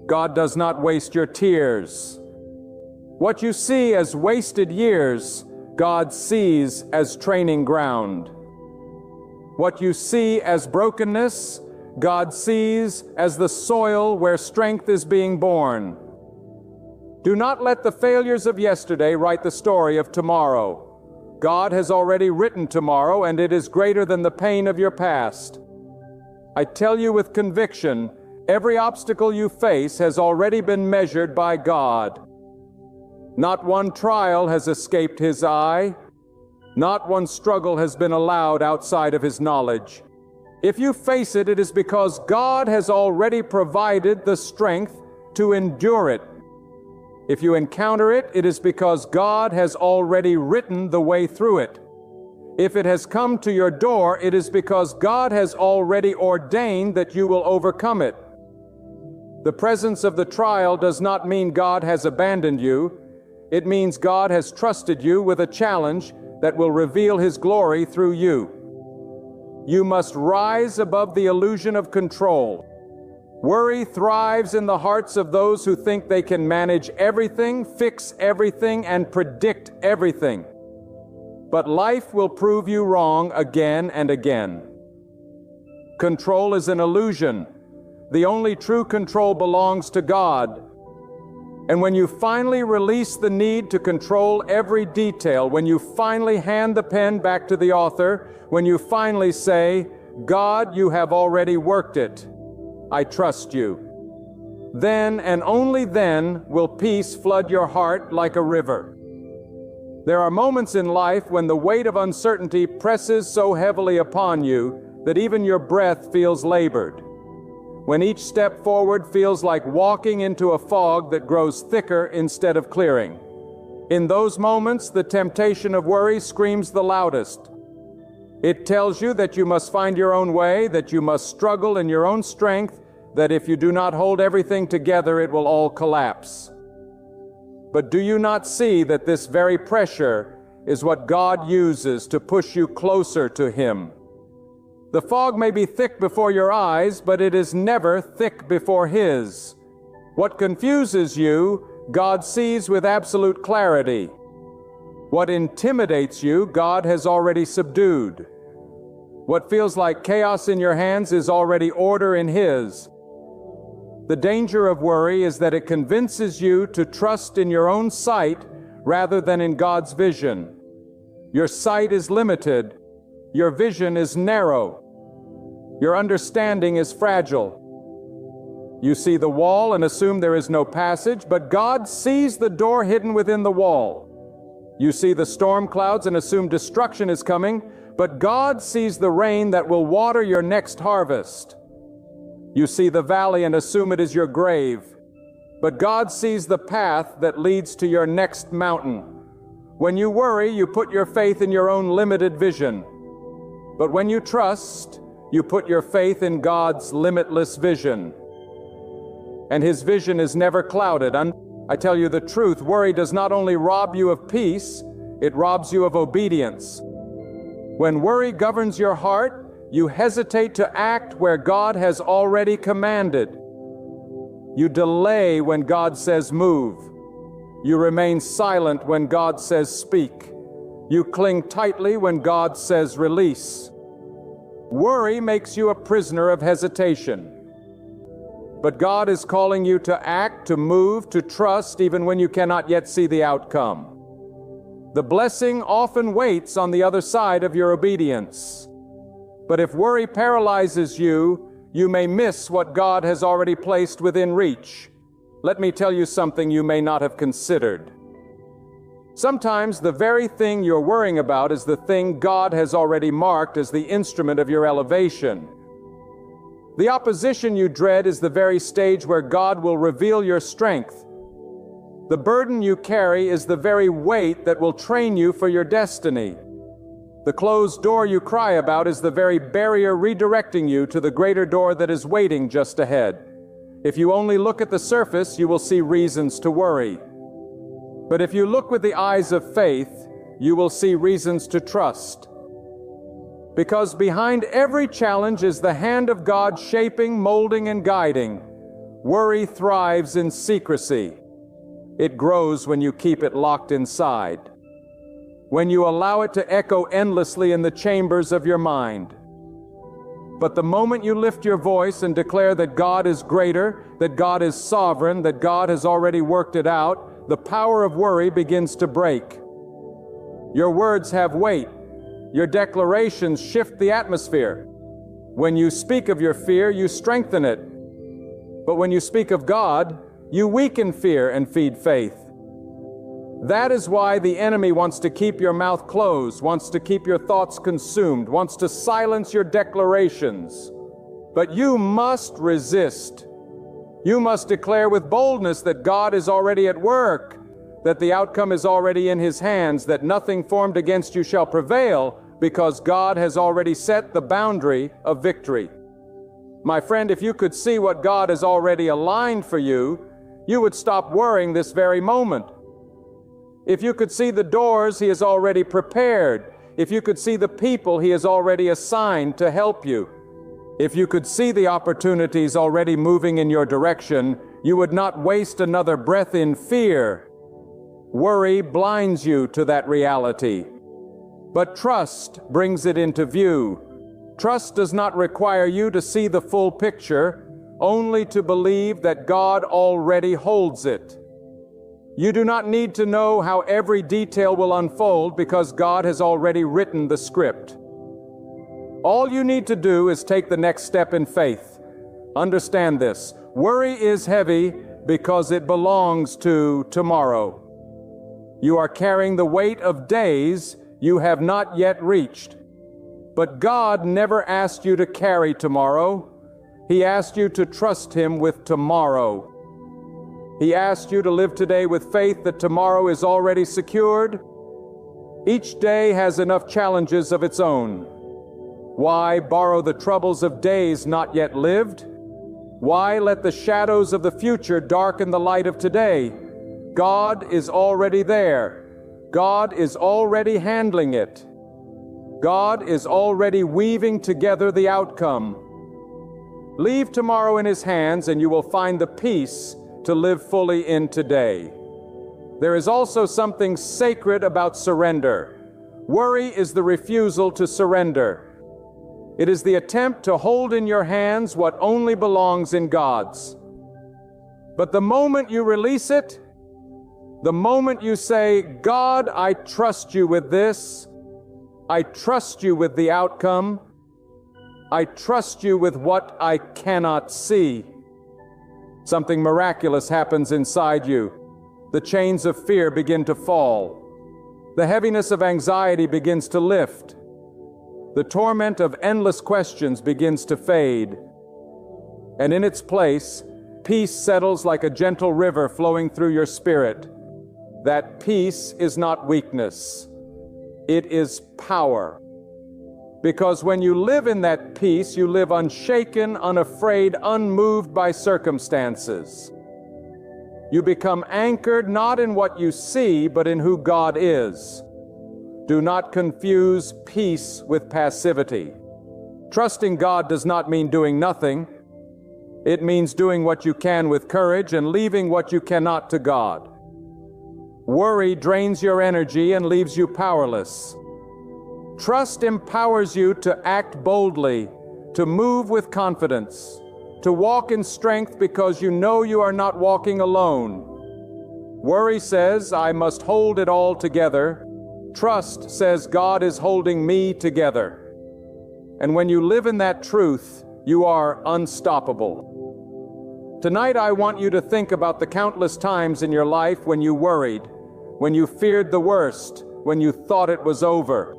God does not waste your tears. What you see as wasted years, God sees as training ground. What you see as brokenness, God sees as the soil where strength is being born. Do not let the failures of yesterday write the story of tomorrow. God has already written tomorrow, and it is greater than the pain of your past. I tell you with conviction, every obstacle you face has already been measured by God. Not one trial has escaped His eye. Not one struggle has been allowed outside of His knowledge. If you face it, it is because God has already provided the strength to endure it. If you encounter it, it is because God has already written the way through it. If it has come to your door, it is because God has already ordained that you will overcome it. The presence of the trial does not mean God has abandoned you. It means God has trusted you with a challenge that will reveal His glory through you. You must rise above the illusion of control. Worry thrives in the hearts of those who think they can manage everything, fix everything, and predict everything. But life will prove you wrong again and again. Control is an illusion. The only true control belongs to God. And when you finally release the need to control every detail, when you finally hand the pen back to the author, when you finally say, God, you have already worked it. I trust you. Then and only then will peace flood your heart like a river. There are moments in life when the weight of uncertainty presses so heavily upon you that even your breath feels labored. When each step forward feels like walking into a fog that grows thicker instead of clearing. In those moments, the temptation of worry screams the loudest. It tells you that you must find your own way, that you must struggle in your own strength, that if you do not hold everything together, it will all collapse. But do you not see that this very pressure is what God uses to push you closer to Him? The fog may be thick before your eyes, but it is never thick before His. What confuses you, God sees with absolute clarity. What intimidates you, God has already subdued. What feels like chaos in your hands is already order in His. The danger of worry is that it convinces you to trust in your own sight rather than in God's vision. Your sight is limited. Your vision is narrow. Your understanding is fragile. You see the wall and assume there is no passage, but God sees the door hidden within the wall. You see the storm clouds and assume destruction is coming, but God sees the rain that will water your next harvest. You see the valley and assume it is your grave, but God sees the path that leads to your next mountain. When you worry, you put your faith in your own limited vision. But when you trust, you put your faith in God's limitless vision. And His vision is never clouded. I tell you the truth, worry does not only rob you of peace, it robs you of obedience. When worry governs your heart, you hesitate to act where God has already commanded. You delay when God says move. You remain silent when God says speak. You cling tightly when God says release. Worry makes you a prisoner of hesitation. But God is calling you to act, to move, to trust, even when you cannot yet see the outcome. The blessing often waits on the other side of your obedience. But if worry paralyzes you, you may miss what God has already placed within reach. Let me tell you something you may not have considered. Sometimes the very thing you're worrying about is the thing God has already marked as the instrument of your elevation. The opposition you dread is the very stage where God will reveal your strength. The burden you carry is the very weight that will train you for your destiny. The closed door you cry about is the very barrier redirecting you to the greater door that is waiting just ahead. If you only look at the surface, you will see reasons to worry. But if you look with the eyes of faith, you will see reasons to trust. Because behind every challenge is the hand of God shaping, molding, and guiding. Worry thrives in secrecy. It grows when you keep it locked inside, when you allow it to echo endlessly in the chambers of your mind. But the moment you lift your voice and declare that God is greater, that God is sovereign, that God has already worked it out, the power of worry begins to break. Your words have weight. Your declarations shift the atmosphere. When you speak of your fear, you strengthen it. But when you speak of God, you weaken fear and feed faith. That is why the enemy wants to keep your mouth closed, wants to keep your thoughts consumed, wants to silence your declarations. But you must resist. You must declare with boldness that God is already at work, that the outcome is already in His hands, that nothing formed against you shall prevail, because God has already set the boundary of victory. My friend, if you could see what God has already aligned for you, you would stop worrying this very moment. If you could see the doors He has already prepared, if you could see the people He has already assigned to help you, if you could see the opportunities already moving in your direction, you would not waste another breath in fear. Worry blinds you to that reality, but trust brings it into view. Trust does not require you to see the full picture, only to believe that God already holds it. You do not need to know how every detail will unfold because God has already written the script. All you need to do is take the next step in faith. Understand this. Worry is heavy because it belongs to tomorrow. You are carrying the weight of days you have not yet reached. But God never asked you to carry tomorrow. He asked you to trust Him with tomorrow. He asked you to live today with faith that tomorrow is already secured. Each day has enough challenges of its own. Why borrow the troubles of days not yet lived? Why let the shadows of the future darken the light of today? God is already there. God is already handling it. God is already weaving together the outcome. Leave tomorrow in His hands and you will find the peace to live fully in today. There is also something sacred about surrender. Worry is the refusal to surrender. It is the attempt to hold in your hands what only belongs in God's. But the moment you release it, the moment you say, God, I trust you with this, I trust you with the outcome, I trust you with what I cannot see, something miraculous happens inside you. The chains of fear begin to fall. The heaviness of anxiety begins to lift. The torment of endless questions begins to fade. And in its place, peace settles like a gentle river flowing through your spirit. That peace is not weakness. It is power. Because when you live in that peace, you live unshaken, unafraid, unmoved by circumstances. You become anchored not in what you see, but in who God is. Do not confuse peace with passivity. Trusting God does not mean doing nothing. It means doing what you can with courage and leaving what you cannot to God. Worry drains your energy and leaves you powerless. Trust empowers you to act boldly, to move with confidence, to walk in strength because you know you are not walking alone. Worry says, I must hold it all together. Trust says, God is holding me together. And when you live in that truth, you are unstoppable. Tonight I want you to think about the countless times in your life when you worried, when you feared the worst, when you thought it was over.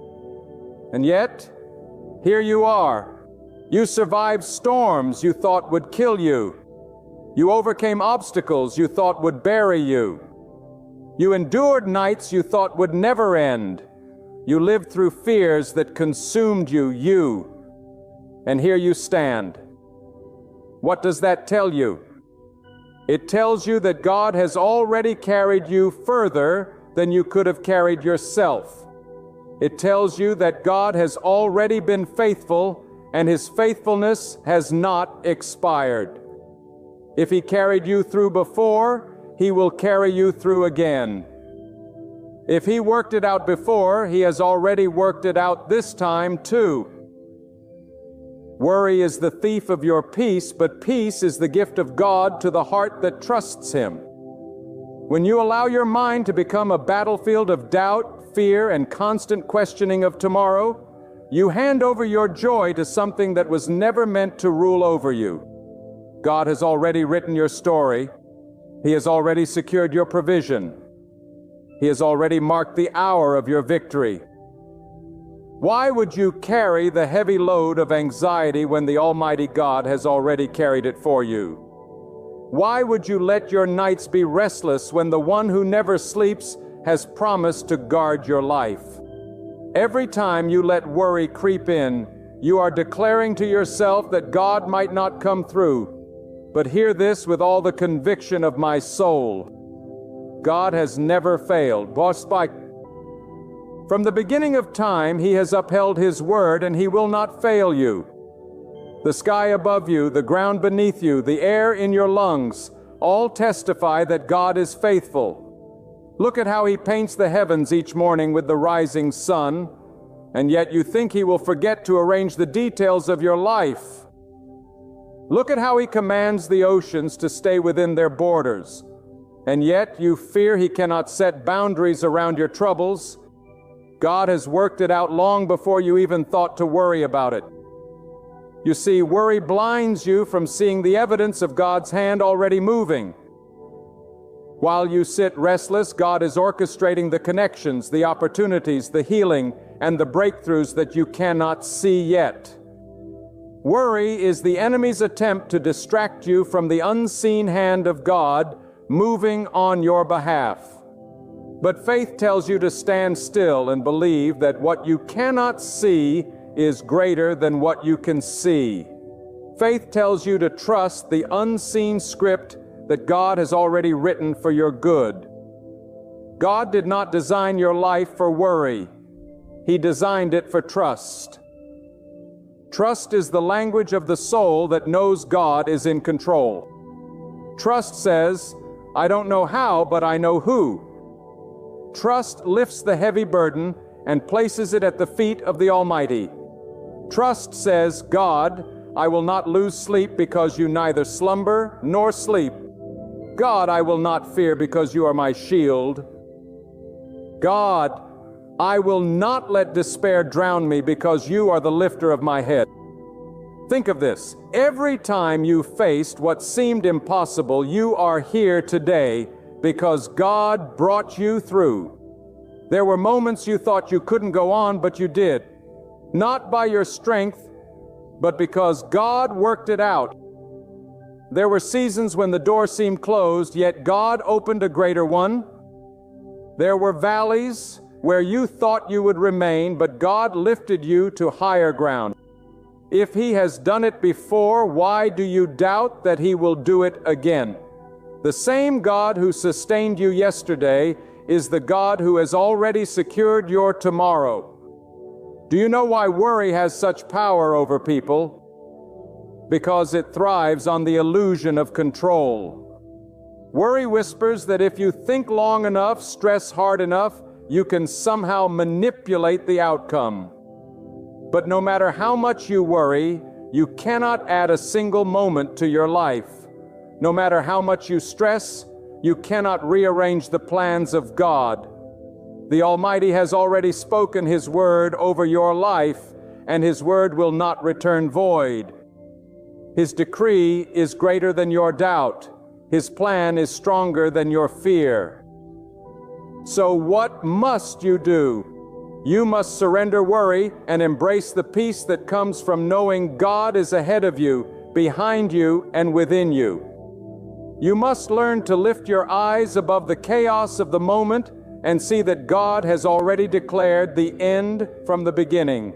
And yet, here you are. You survived storms you thought would kill you. You overcame obstacles you thought would bury you. You endured nights you thought would never end. You lived through fears that consumed you. And here you stand. What does that tell you? It tells you that God has already carried you further than you could have carried yourself. It tells you that God has already been faithful, and His faithfulness has not expired. If He carried you through before, He will carry you through again. If He worked it out before, He has already worked it out this time too. Worry is the thief of your peace, but peace is the gift of God to the heart that trusts Him. When you allow your mind to become a battlefield of doubt, fear, and constant questioning of tomorrow, you hand over your joy to something that was never meant to rule over you. God has already written your story. He has already secured your provision. He has already marked the hour of your victory. Why would you carry the heavy load of anxiety when the Almighty God has already carried it for you? Why would you let your nights be restless when the one who never sleeps has promised to guard your life? Every time you let worry creep in, you are declaring to yourself that God might not come through. But hear this with all the conviction of my soul. God has never failed. From the beginning of time, He has upheld His word, and He will not fail you. The sky above you, the ground beneath you, the air in your lungs, all testify that God is faithful. Look at how He paints the heavens each morning with the rising sun, and yet you think He will forget to arrange the details of your life. Look at how He commands the oceans to stay within their borders, and yet you fear He cannot set boundaries around your troubles. God has worked it out long before you even thought to worry about it. You see, worry blinds you from seeing the evidence of God's hand already moving. While you sit restless, God is orchestrating the connections, the opportunities, the healing, and the breakthroughs that you cannot see yet. Worry is the enemy's attempt to distract you from the unseen hand of God moving on your behalf. But faith tells you to stand still and believe that what you cannot see is greater than what you can see. Faith tells you to trust the unseen script that God has already written for your good. God did not design your life for worry. He designed it for trust. Trust is the language of the soul that knows God is in control. Trust says, I don't know how, but I know who. Trust lifts the heavy burden and places it at the feet of the Almighty. Trust says, God, I will not lose sleep because you neither slumber nor sleep. God, I will not fear because you are my shield. God, I will not let despair drown me because you are the lifter of my head. Think of this. Every time you faced what seemed impossible, you are here today because God brought you through. There were moments you thought you couldn't go on, but you did. Not by your strength, but because God worked it out. There were seasons when the door seemed closed, yet God opened a greater one. There were valleys where you thought you would remain, but God lifted you to higher ground. If He has done it before, why do you doubt that He will do it again? The same God who sustained you yesterday is the God who has already secured your tomorrow. Do you know why worry has such power over people? Because it thrives on the illusion of control. Worry whispers that if you think long enough, stress hard enough, you can somehow manipulate the outcome. But no matter how much you worry, you cannot add a single moment to your life. No matter how much you stress, you cannot rearrange the plans of God. The Almighty has already spoken His word over your life, and His word will not return void. His decree is greater than your doubt. His plan is stronger than your fear. So what must you do? You must surrender worry and embrace the peace that comes from knowing God is ahead of you, behind you, and within you. You must learn to lift your eyes above the chaos of the moment and see that God has already declared the end from the beginning.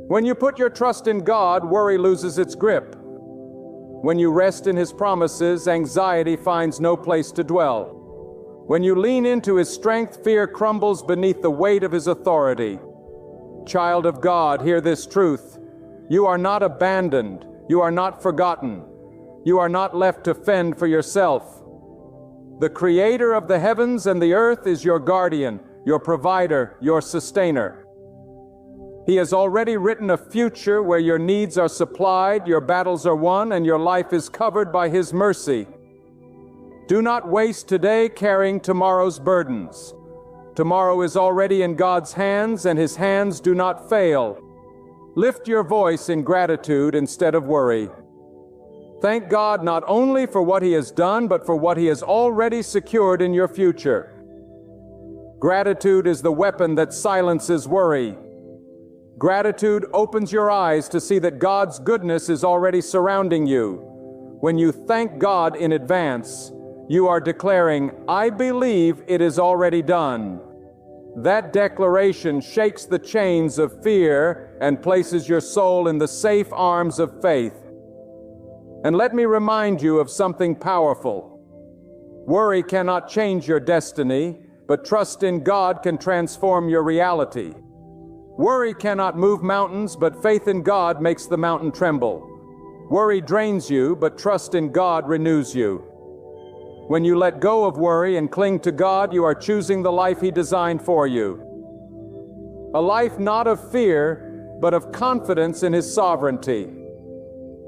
When you put your trust in God, worry loses its grip. When you rest in His promises, anxiety finds no place to dwell. When you lean into His strength, fear crumbles beneath the weight of His authority. Child of God, hear this truth. You are not abandoned. You are not forgotten. You are not left to fend for yourself. The Creator of the heavens and the earth is your guardian, your provider, your sustainer. He has already written a future where your needs are supplied, your battles are won, and your life is covered by His mercy. Do not waste today carrying tomorrow's burdens. Tomorrow is already in God's hands, and His hands do not fail. Lift your voice in gratitude instead of worry. Thank God not only for what He has done, but for what He has already secured in your future. Gratitude is the weapon that silences worry. Gratitude opens your eyes to see that God's goodness is already surrounding you. When you thank God in advance, you are declaring, I believe it is already done. That declaration shakes the chains of fear and places your soul in the safe arms of faith. And let me remind you of something powerful. Worry cannot change your destiny, but trust in God can transform your reality. Worry cannot move mountains, but faith in God makes the mountain tremble. Worry drains you, but trust in God renews you. When you let go of worry and cling to God, you are choosing the life He designed for you. A life not of fear, but of confidence in His sovereignty.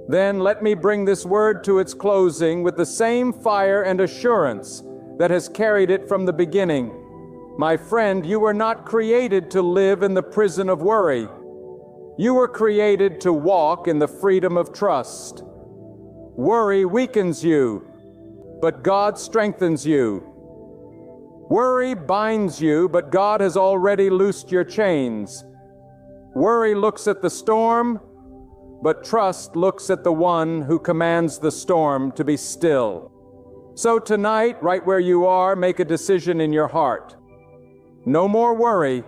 Then let me bring this word to its closing with the same fire and assurance that has carried it from the beginning. My friend, you were not created to live in the prison of worry. You were created to walk in the freedom of trust. Worry weakens you, but God strengthens you. Worry binds you, but God has already loosed your chains. Worry looks at the storm, but trust looks at the one who commands the storm to be still. So tonight, right where you are, make a decision in your heart. No more worry.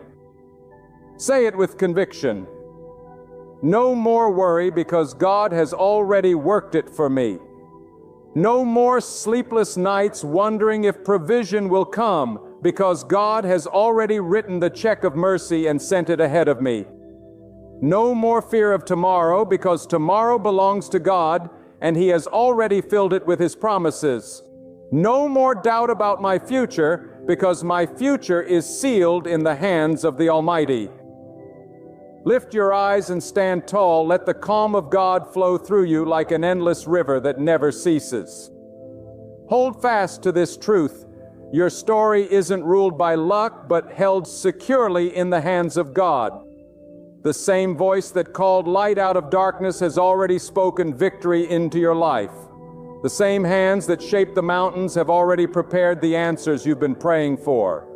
Say it with conviction. No more worry because God has already worked it for me. No more sleepless nights wondering if provision will come because God has already written the check of mercy and sent it ahead of me. No more fear of tomorrow because tomorrow belongs to God and He has already filled it with His promises. No more doubt about my future because my future is sealed in the hands of the Almighty. Lift your eyes and stand tall. Let the calm of God flow through you like an endless river that never ceases. Hold fast to this truth. Your story isn't ruled by luck, but held securely in the hands of God. The same voice that called light out of darkness has already spoken victory into your life. The same hands that shaped the mountains have already prepared the answers you've been praying for.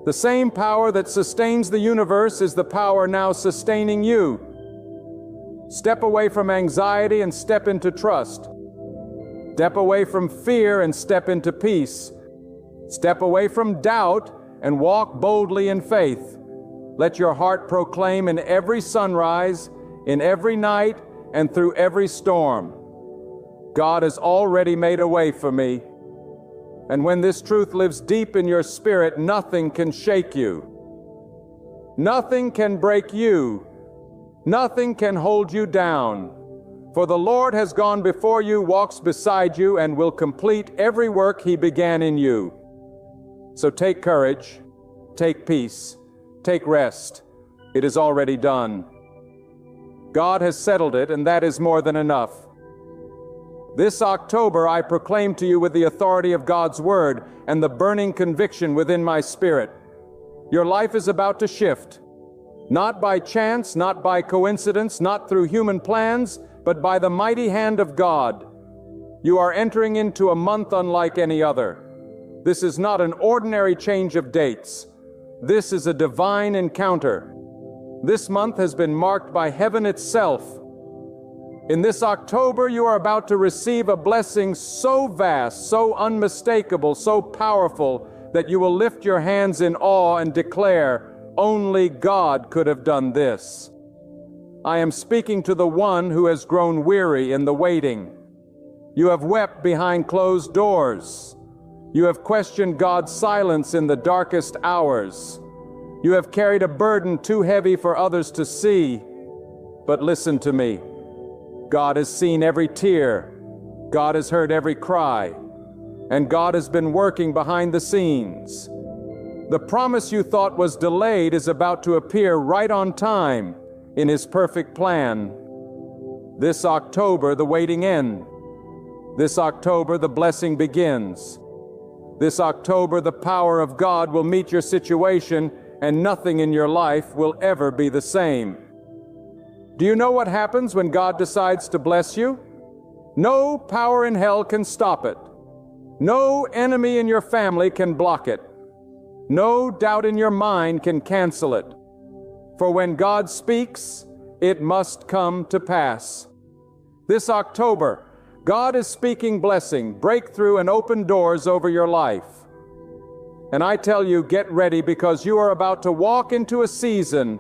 The same power that sustains the universe is the power now sustaining you. Step away from anxiety and step into trust. Step away from fear and step into peace. Step away from doubt and walk boldly in faith. Let your heart proclaim in every sunrise, in every night, and through every storm, God has already made a way for me. And when this truth lives deep in your spirit, nothing can shake you. Nothing can break you. Nothing can hold you down. For the Lord has gone before you, walks beside you, and will complete every work He began in you. So take courage, take peace, take rest. It is already done. God has settled it, and that is more than enough. This October, I proclaim to you with the authority of God's Word and the burning conviction within my spirit, your life is about to shift. Not by chance, not by coincidence, not through human plans, but by the mighty hand of God. You are entering into a month unlike any other. This is not an ordinary change of dates. This is a divine encounter. This month has been marked by heaven itself. In this October, you are about to receive a blessing so vast, so unmistakable, so powerful, that you will lift your hands in awe and declare, "Only God could have done this." I am speaking to the one who has grown weary in the waiting. You have wept behind closed doors. You have questioned God's silence in the darkest hours. You have carried a burden too heavy for others to see. But listen to me. God has seen every tear. God has heard every cry. And God has been working behind the scenes. The promise you thought was delayed is about to appear right on time in His perfect plan. This October, the waiting ends. This October, the blessing begins. This October, the power of God will meet your situation, and nothing in your life will ever be the same. Do you know what happens when God decides to bless you? No power in hell can stop it. No enemy in your family can block it. No doubt in your mind can cancel it. For when God speaks, it must come to pass. This October, God is speaking blessing, breakthrough, and open doors over your life. And I tell you, get ready, because you are about to walk into a season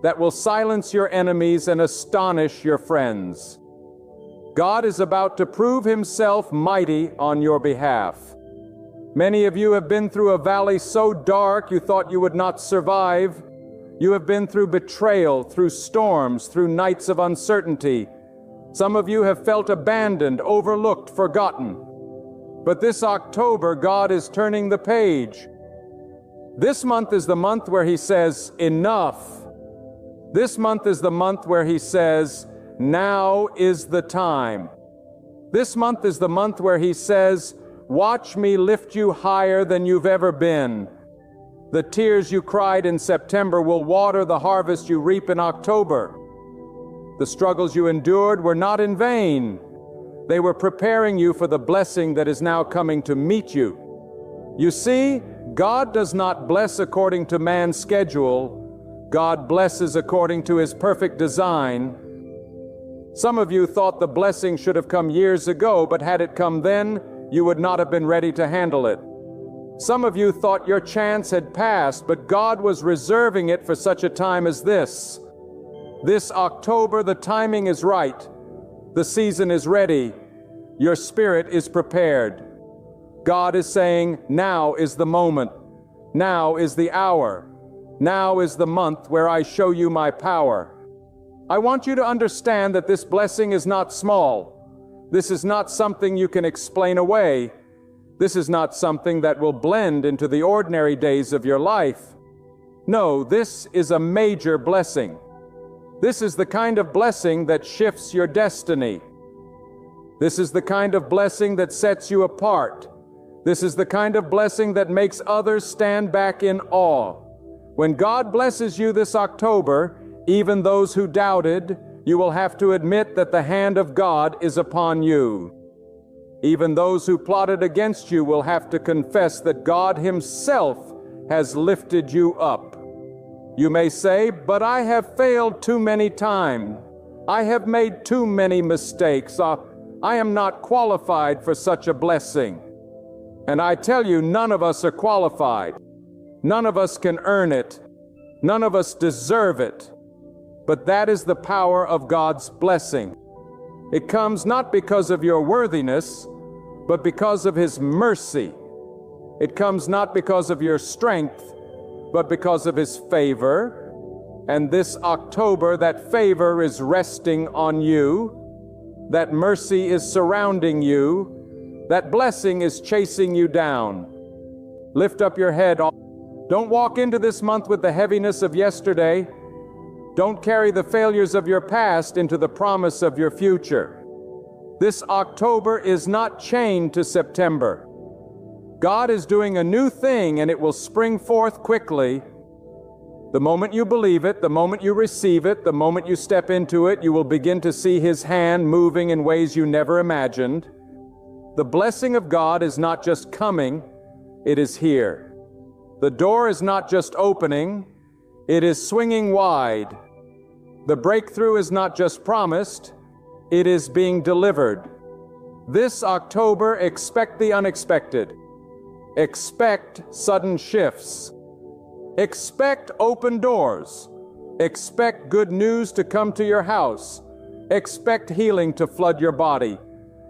that will silence your enemies and astonish your friends. God is about to prove Himself mighty on your behalf. Many of you have been through a valley so dark you thought you would not survive. You have been through betrayal, through storms, through nights of uncertainty. Some of you have felt abandoned, overlooked, forgotten. But this October, God is turning the page. This month is the month where He says, "Enough." This month is the month where He says, "Now is the time." This month is the month where He says, "Watch me lift you higher than you've ever been." The tears you cried in September will water the harvest you reap in October. The struggles you endured were not in vain. They were preparing you for the blessing that is now coming to meet you. You see, God does not bless according to man's schedule. God blesses according to His perfect design. Some of you thought the blessing should have come years ago, but had it come then, you would not have been ready to handle it. Some of you thought your chance had passed, but God was reserving it for such a time as this. This October, the timing is right. The season is ready. Your spirit is prepared. God is saying, now is the moment. Now is the hour. Now is the month where I show you my power. I want you to understand that this blessing is not small. This is not something you can explain away. This is not something that will blend into the ordinary days of your life. No, this is a major blessing. This is the kind of blessing that shifts your destiny. This is the kind of blessing that sets you apart. This is the kind of blessing that makes others stand back in awe. When God blesses you this October, even those who doubted, you will have to admit that the hand of God is upon you. Even those who plotted against you will have to confess that God Himself has lifted you up. You may say, "But I have failed too many times. I have made too many mistakes. I am not qualified for such a blessing." And I tell you, none of us are qualified. None of us can earn it. None of us deserve it. But that is the power of God's blessing. It comes not because of your worthiness, but because of His mercy. It comes not because of your strength, but because of His favor. And this October, that favor is resting on you. That mercy is surrounding you. That blessing is chasing you down. Lift up your head. Don't walk into this month with the heaviness of yesterday. Don't carry the failures of your past into the promise of your future. This October is not chained to September. God is doing a new thing, and it will spring forth quickly. The moment you believe it, the moment you receive it, the moment you step into it, you will begin to see His hand moving in ways you never imagined. The blessing of God is not just coming, it is here. The door is not just opening, it is swinging wide. The breakthrough is not just promised, it is being delivered. This October, expect the unexpected. Expect sudden shifts. Expect open doors. Expect good news to come to your house. Expect healing to flood your body.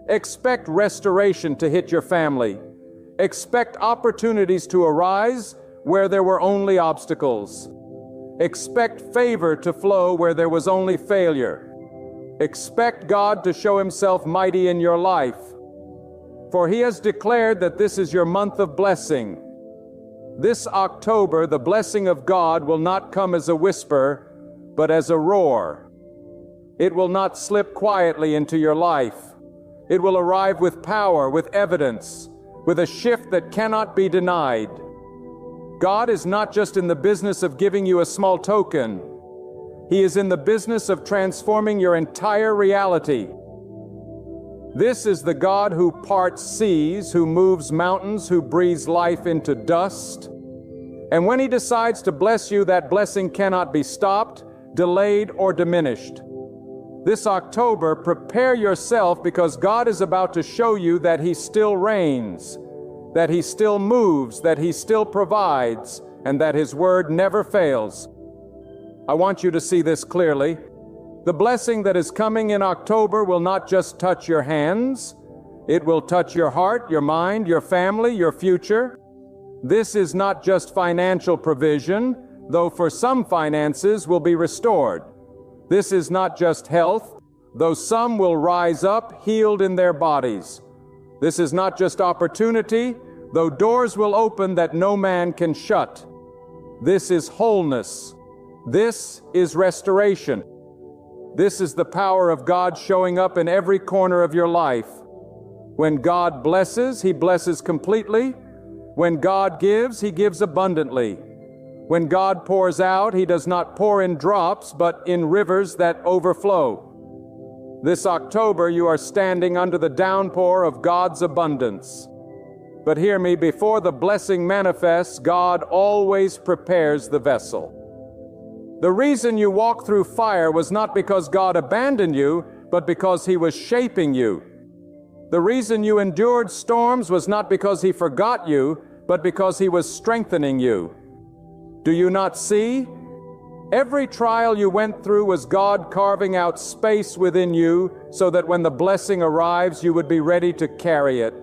Expect restoration to hit your family. Expect opportunities to arise where there were only obstacles. Expect favor to flow where there was only failure. Expect God to show Himself mighty in your life. For He has declared that this is your month of blessing. This October, the blessing of God will not come as a whisper, but as a roar. It will not slip quietly into your life. It will arrive with power, with evidence, with a shift that cannot be denied. God is not just in the business of giving you a small token. He is in the business of transforming your entire reality. This is the God who parts seas, who moves mountains, who breathes life into dust. And when He decides to bless you, that blessing cannot be stopped, delayed, or diminished. This October, prepare yourself, because God is about to show you that He still reigns, that He still moves, that He still provides, and that His word never fails. I want you to see this clearly. The blessing that is coming in October will not just touch your hands. It will touch your heart, your mind, your family, your future. This is not just financial provision, though for some finances will be restored. This is not just health, though some will rise up healed in their bodies. This is not just opportunity, though doors will open that no man can shut. This is wholeness. This is restoration. This is the power of God showing up in every corner of your life. When God blesses, He blesses completely. When God gives, He gives abundantly. When God pours out, He does not pour in drops, but in rivers that overflow. This October, you are standing under the downpour of God's abundance. But hear me, before the blessing manifests, God always prepares the vessel. The reason you walked through fire was not because God abandoned you, but because He was shaping you. The reason you endured storms was not because He forgot you, but because He was strengthening you. Do you not see? Every trial you went through was God carving out space within you so that when the blessing arrives, you would be ready to carry it.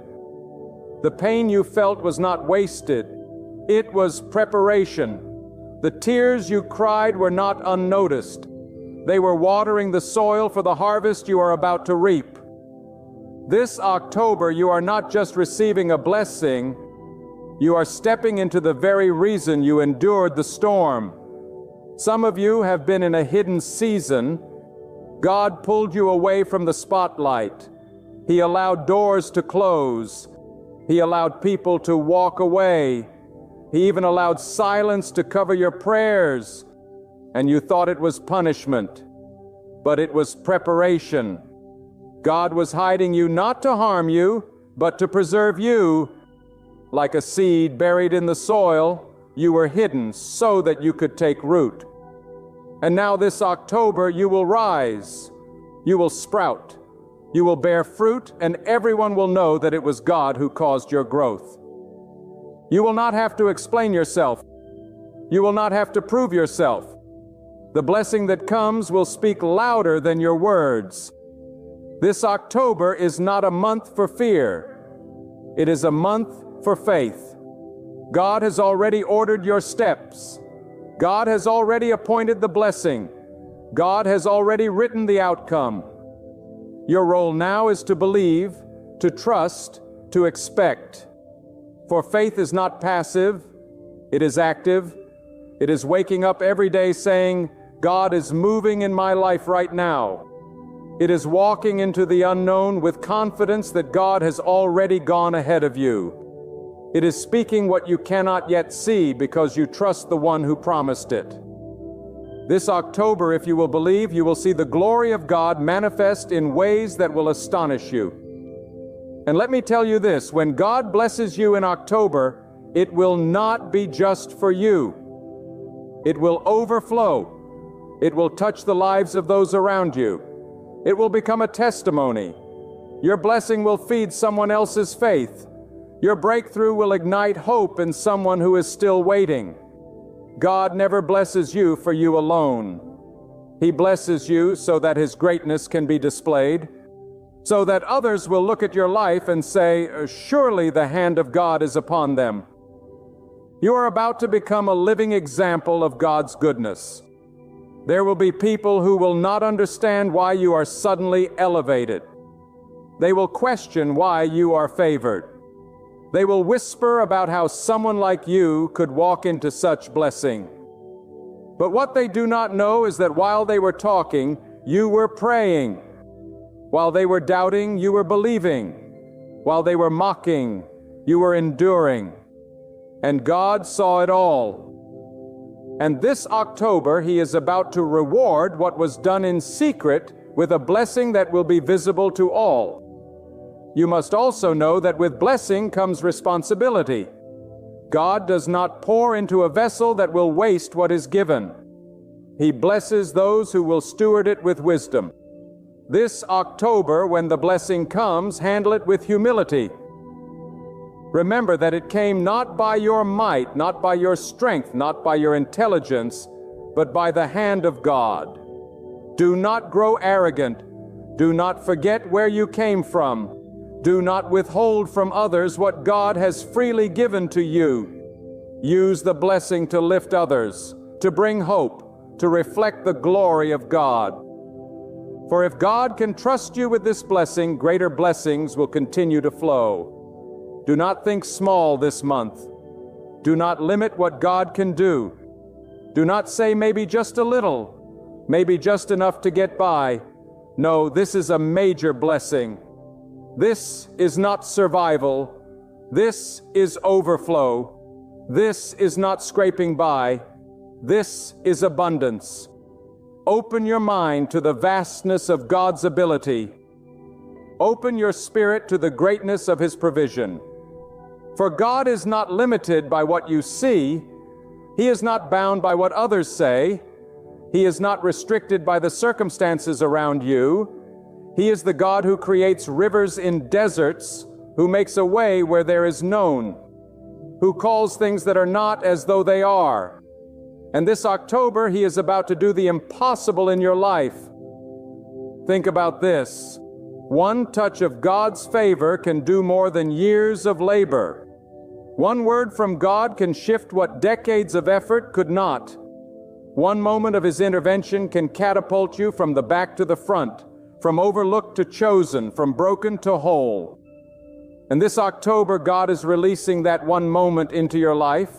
The pain you felt was not wasted. It was preparation. The tears you cried were not unnoticed. They were watering the soil for the harvest you are about to reap. This October, you are not just receiving a blessing, you are stepping into the very reason you endured the storm. Some of you have been in a hidden season. God pulled you away from the spotlight. He allowed doors to close. He allowed people to walk away. He even allowed silence to cover your prayers. And you thought it was punishment, but it was preparation. God was hiding you not to harm you, but to preserve you. Like a seed buried in the soil, you were hidden so that you could take root. And now this October you will rise, you will sprout, you will bear fruit, and everyone will know that it was God who caused your growth. You will not have to explain yourself. You will not have to prove yourself. The blessing that comes will speak louder than your words. This October is not a month for fear. It is a month for faith. God has already ordered your steps. God has already appointed the blessing. God has already written the outcome. Your role now is to believe, to trust, to expect. For faith is not passive, it is active. It is waking up every day saying, God is moving in my life right now. It is walking into the unknown with confidence that God has already gone ahead of you. It is speaking what you cannot yet see because you trust the one who promised it. This October, if you will believe, you will see the glory of God manifest in ways that will astonish you. And let me tell you this, when God blesses you in October, it will not be just for you. It will overflow. It will touch the lives of those around you. It will become a testimony. Your blessing will feed someone else's faith. Your breakthrough will ignite hope in someone who is still waiting. God never blesses you for you alone. He blesses you so that His greatness can be displayed, so that others will look at your life and say, surely the hand of God is upon them. You are about to become a living example of God's goodness. There will be people who will not understand why you are suddenly elevated. They will question why you are favored. They will whisper about how someone like you could walk into such blessing. But what they do not know is that while they were talking, you were praying. While they were doubting, you were believing. While they were mocking, you were enduring. And God saw it all. And this October, He is about to reward what was done in secret with a blessing that will be visible to all. You must also know that with blessing comes responsibility. God does not pour into a vessel that will waste what is given. He blesses those who will steward it with wisdom. This October, when the blessing comes, handle it with humility. Remember that it came not by your might, not by your strength, not by your intelligence, but by the hand of God. Do not grow arrogant. Do not forget where you came from. Do not withhold from others what God has freely given to you. Use the blessing to lift others, to bring hope, to reflect the glory of God. For if God can trust you with this blessing, greater blessings will continue to flow. Do not think small this month. Do not limit what God can do. Do not say maybe just a little, maybe just enough to get by. No, this is a major blessing. This is not survival. This is overflow. This is not scraping by. This is abundance. Open your mind to the vastness of God's ability. Open your spirit to the greatness of His provision. For God is not limited by what you see. He is not bound by what others say. He is not restricted by the circumstances around you. He is the God who creates rivers in deserts, who makes a way where there is none, who calls things that are not as though they are. And this October, He is about to do the impossible in your life. Think about this. One touch of God's favor can do more than years of labor. One word from God can shift what decades of effort could not. One moment of His intervention can catapult you from the back to the front, from overlooked to chosen, from broken to whole. And this October, God is releasing that one moment into your life.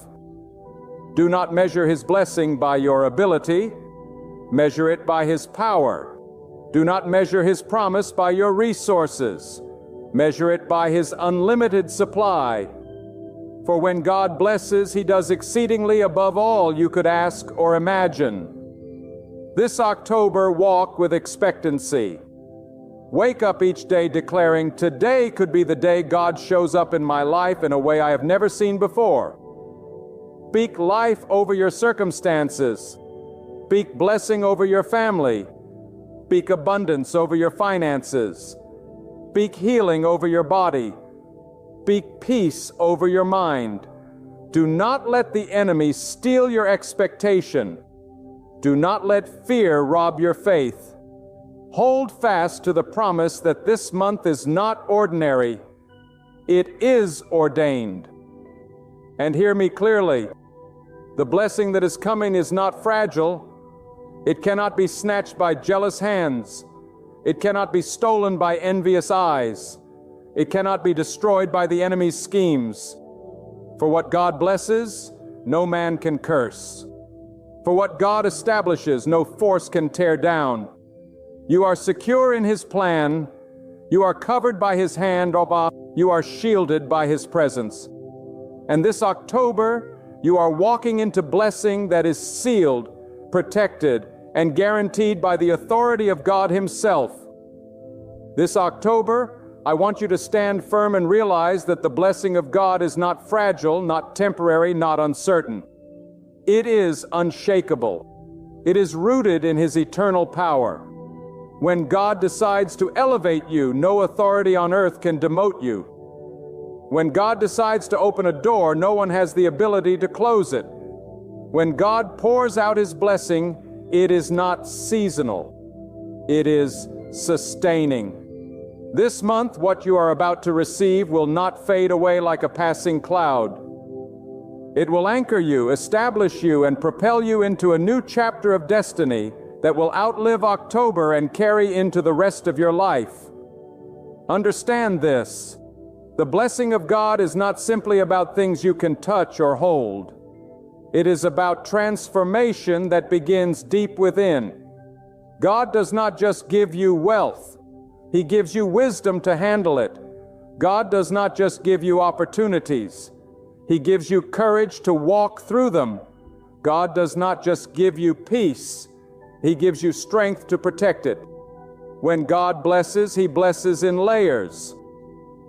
Do not measure His blessing by your ability. Measure it by His power. Do not measure His promise by your resources. Measure it by His unlimited supply. For when God blesses, He does exceedingly above all you could ask or imagine. This October, walk with expectancy. Wake up each day declaring, today could be the day God shows up in my life in a way I have never seen before. Speak life over your circumstances. Speak blessing over your family. Speak abundance over your finances. Speak healing over your body. Speak peace over your mind. Do not let the enemy steal your expectation. Do not let fear rob your faith. Hold fast to the promise that this month is not ordinary. It is ordained. And hear me clearly. The blessing that is coming is not fragile. It cannot be snatched by jealous hands. It cannot be stolen by envious eyes. It cannot be destroyed by the enemy's schemes. For what God blesses, no man can curse. For what God establishes, no force can tear down. You are secure in His plan. You are covered by His hand. You are shielded by His presence. And this October, you are walking into blessing that is sealed, protected, and guaranteed by the authority of God Himself. This October, I want you to stand firm and realize that the blessing of God is not fragile, not temporary, not uncertain. It is unshakable. It is rooted in His eternal power. When God decides to elevate you, no authority on earth can demote you. When God decides to open a door, no one has the ability to close it. When God pours out His blessing, it is not seasonal. It is sustaining. This month, what you are about to receive will not fade away like a passing cloud. It will anchor you, establish you, and propel you into a new chapter of destiny that will outlive October and carry into the rest of your life. Understand this. The blessing of God is not simply about things you can touch or hold. It is about transformation that begins deep within. God does not just give you wealth. He gives you wisdom to handle it. God does not just give you opportunities. He gives you courage to walk through them. God does not just give you peace. He gives you strength to protect it. When God blesses, He blesses in layers.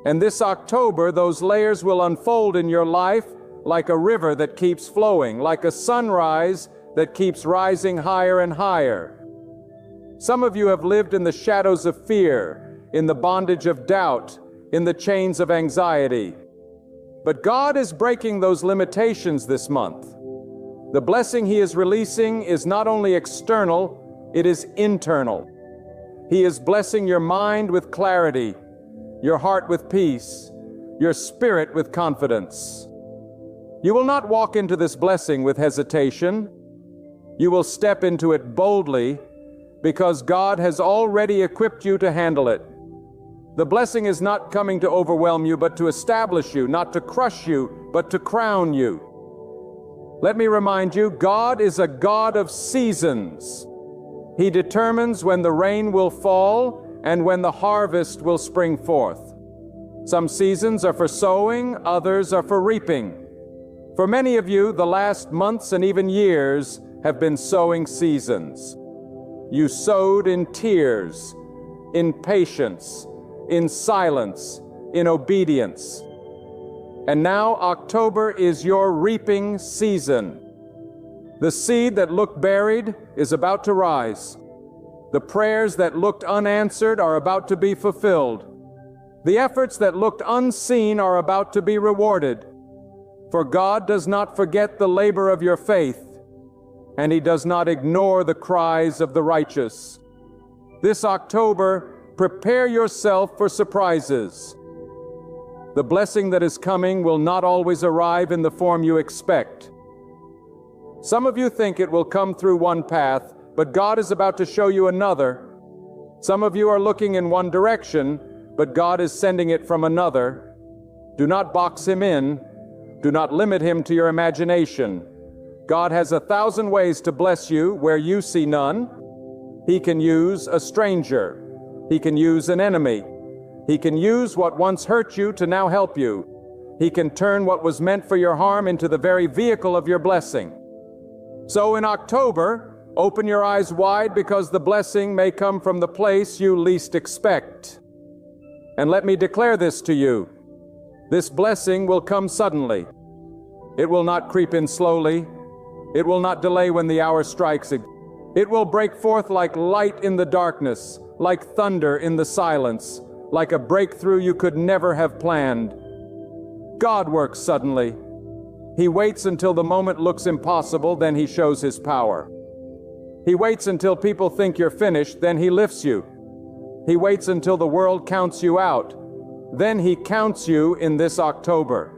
And this October, those layers will unfold in your life like a river that keeps flowing, like a sunrise that keeps rising higher and higher. Some of you have lived in the shadows of fear, in the bondage of doubt, in the chains of anxiety. But God is breaking those limitations this month. The blessing He is releasing is not only external, it is internal. He is blessing your mind with clarity, your heart with peace, your spirit with confidence. You will not walk into this blessing with hesitation. You will step into it boldly because God has already equipped you to handle it. The blessing is not coming to overwhelm you, but to establish you, not to crush you, but to crown you. Let me remind you, God is a God of seasons. He determines when the rain will fall and when the harvest will spring forth. Some seasons are for sowing, others are for reaping. For many of you, the last months and even years have been sowing seasons. You sowed in tears, in patience, in silence, in obedience. And now October is your reaping season. The seed that looked buried is about to rise. The prayers that looked unanswered are about to be fulfilled. The efforts that looked unseen are about to be rewarded. For God does not forget the labor of your faith, and He does not ignore the cries of the righteous. This October, prepare yourself for surprises. The blessing that is coming will not always arrive in the form you expect. Some of you think it will come through one path, but God is about to show you another. Some of you are looking in one direction, but God is sending it from another. Do not box Him in. Do not limit Him to your imagination. God has 1,000 ways to bless you where you see none. He can use a stranger. He can use an enemy. He can use what once hurt you to now help you. He can turn what was meant for your harm into the very vehicle of your blessing. So in October, open your eyes wide, because the blessing may come from the place you least expect. And let me declare this to you. This blessing will come suddenly. It will not creep in slowly. It will not delay when the hour strikes. It will break forth like light in the darkness, like thunder in the silence, like a breakthrough you could never have planned. God works suddenly. He waits until the moment looks impossible, then He shows His power. He waits until people think you're finished, then He lifts you. He waits until the world counts you out, then He counts you in this October.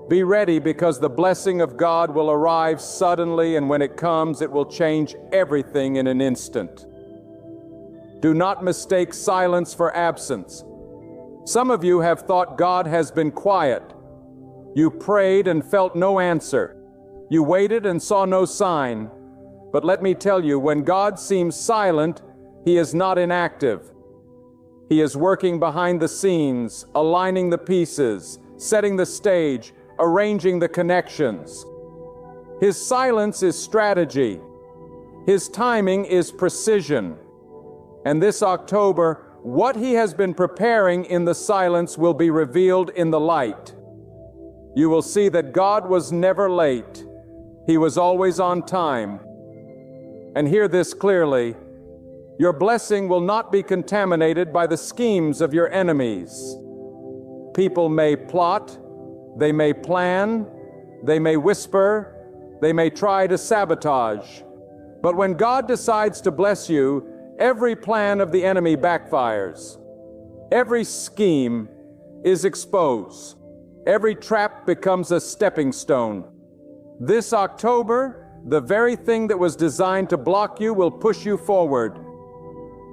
Be ready, because the blessing of God will arrive suddenly, and when it comes, it will change everything in an instant. Do not mistake silence for absence. Some of you have thought God has been quiet. You prayed and felt no answer. You waited and saw no sign. But let me tell you, when God seems silent, He is not inactive. He is working behind the scenes, aligning the pieces, setting the stage, arranging the connections. His silence is strategy. His timing is precision. And this October, what He has been preparing in the silence will be revealed in the light. You will see that God was never late. He was always on time. And hear this clearly: your blessing will not be contaminated by the schemes of your enemies. People may plot, they may plan, they may whisper, they may try to sabotage. But when God decides to bless you, every plan of the enemy backfires. Every scheme is exposed. Every trap becomes a stepping stone. This October, the very thing that was designed to block you will push you forward.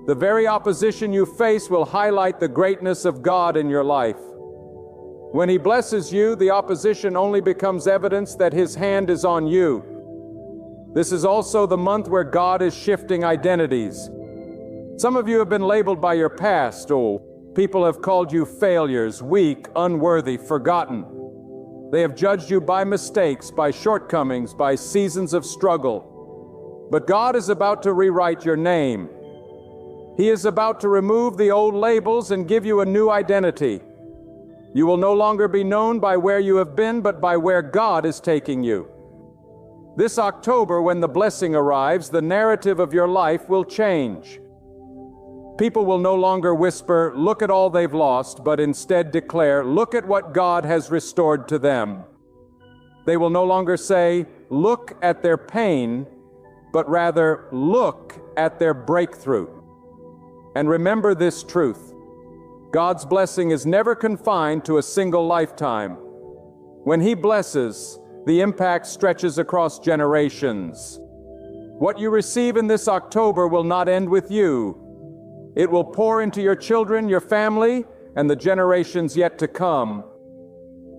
The very opposition you face will highlight the greatness of God in your life. When He blesses you, the opposition only becomes evidence that His hand is on you. This is also the month where God is shifting identities. Some of you have been labeled by your past. People have called you failures, weak, unworthy, forgotten. They have judged you by mistakes, by shortcomings, by seasons of struggle. But God is about to rewrite your name. He is about to remove the old labels and give you a new identity. You will no longer be known by where you have been, but by where God is taking you. This October, when the blessing arrives, the narrative of your life will change. People will no longer whisper, "Look at all they've lost," but instead declare, "Look at what God has restored to them." They will no longer say, "Look at their pain," but rather, "Look at their breakthrough." And remember this truth: God's blessing is never confined to a single lifetime. When He blesses, the impact stretches across generations. What you receive in this October will not end with you. It will pour into your children, your family, and the generations yet to come.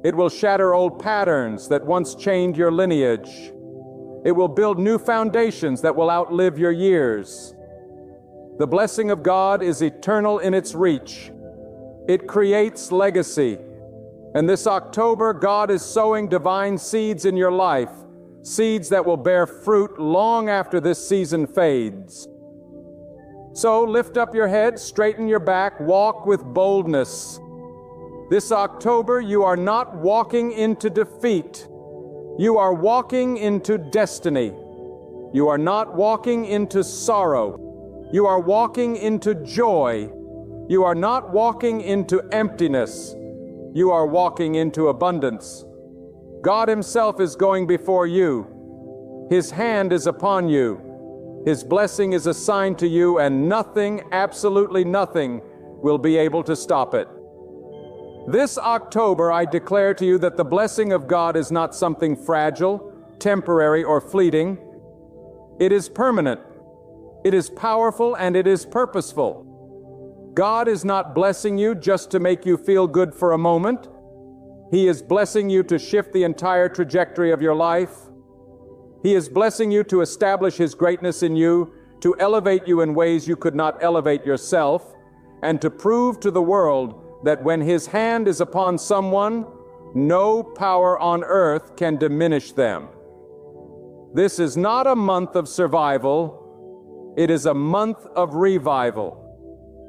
It will shatter old patterns that once chained your lineage. It will build new foundations that will outlive your years. The blessing of God is eternal in its reach. It creates legacy. And this October, God is sowing divine seeds in your life, seeds that will bear fruit long after this season fades. So lift up your head, straighten your back, walk with boldness. This October, you are not walking into defeat. You are walking into destiny. You are not walking into sorrow. You are walking into joy. You are not walking into emptiness. You are walking into abundance. God Himself is going before you. His hand is upon you. His blessing is assigned to you, and nothing, absolutely nothing, will be able to stop it. This October, I declare to you that the blessing of God is not something fragile, temporary, or fleeting. It is permanent. It is powerful, and it is purposeful. God is not blessing you just to make you feel good for a moment. He is blessing you to shift the entire trajectory of your life. He is blessing you to establish His greatness in you, to elevate you in ways you could not elevate yourself, and to prove to the world that when His hand is upon someone, no power on earth can diminish them. This is not a month of survival, it is a month of revival.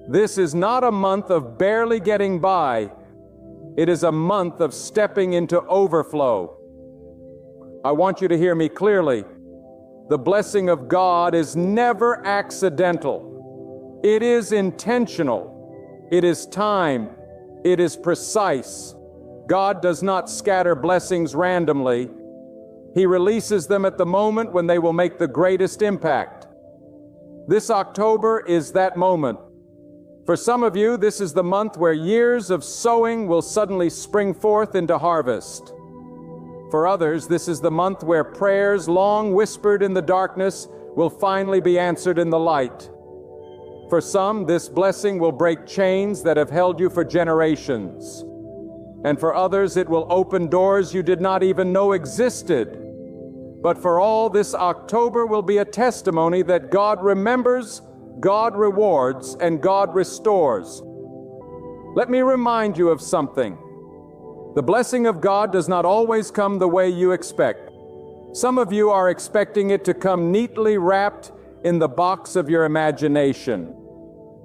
This is not a month of barely getting by, it is a month of stepping into overflow. I want you to hear me clearly. The blessing of God is never accidental. It is intentional. It is timed. It is precise. God does not scatter blessings randomly. He releases them at the moment when they will make the greatest impact. This October is that moment. For some of you, this is the month where years of sowing will suddenly spring forth into harvest. For others, this is the month where prayers long whispered in the darkness will finally be answered in the light. For some, this blessing will break chains that have held you for generations. And for others, it will open doors you did not even know existed. But for all, this October will be a testimony that God remembers, God rewards, and God restores. Let me remind you of something. The blessing of God does not always come the way you expect. Some of you are expecting it to come neatly wrapped in the box of your imagination.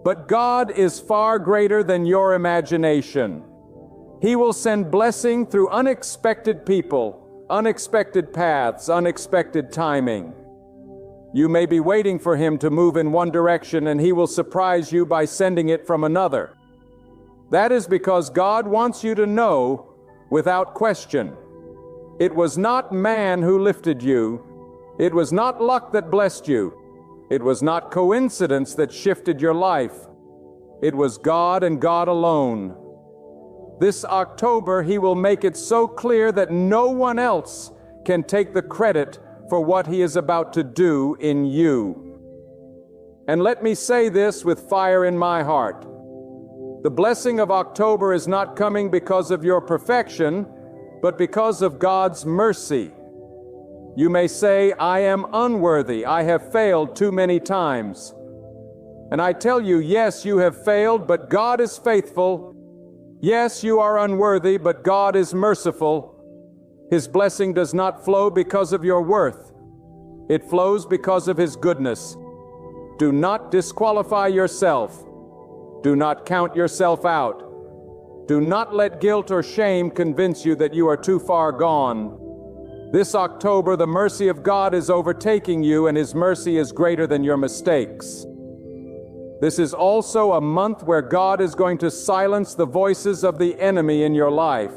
But God is far greater than your imagination. He will send blessing through unexpected people, unexpected paths, unexpected timing. You may be waiting for Him to move in one direction, and He will surprise you by sending it from another. That is because God wants you to know, without question, it was not man who lifted you. It was not luck that blessed you. It was not coincidence that shifted your life. It was God and God alone. This October, He will make it so clear that no one else can take the credit for what He is about to do in you. And let me say this with fire in my heart. The blessing of October is not coming because of your perfection, but because of God's mercy. You may say, I am unworthy, I have failed too many times. And I tell you, yes, you have failed, but God is faithful. Yes, you are unworthy, but God is merciful. His blessing does not flow because of your worth. It flows because of His goodness. Do not disqualify yourself. Do not count yourself out. Do not let guilt or shame convince you that you are too far gone. This October, the mercy of God is overtaking you, and His mercy is greater than your mistakes. This is also a month where God is going to silence the voices of the enemy in your life.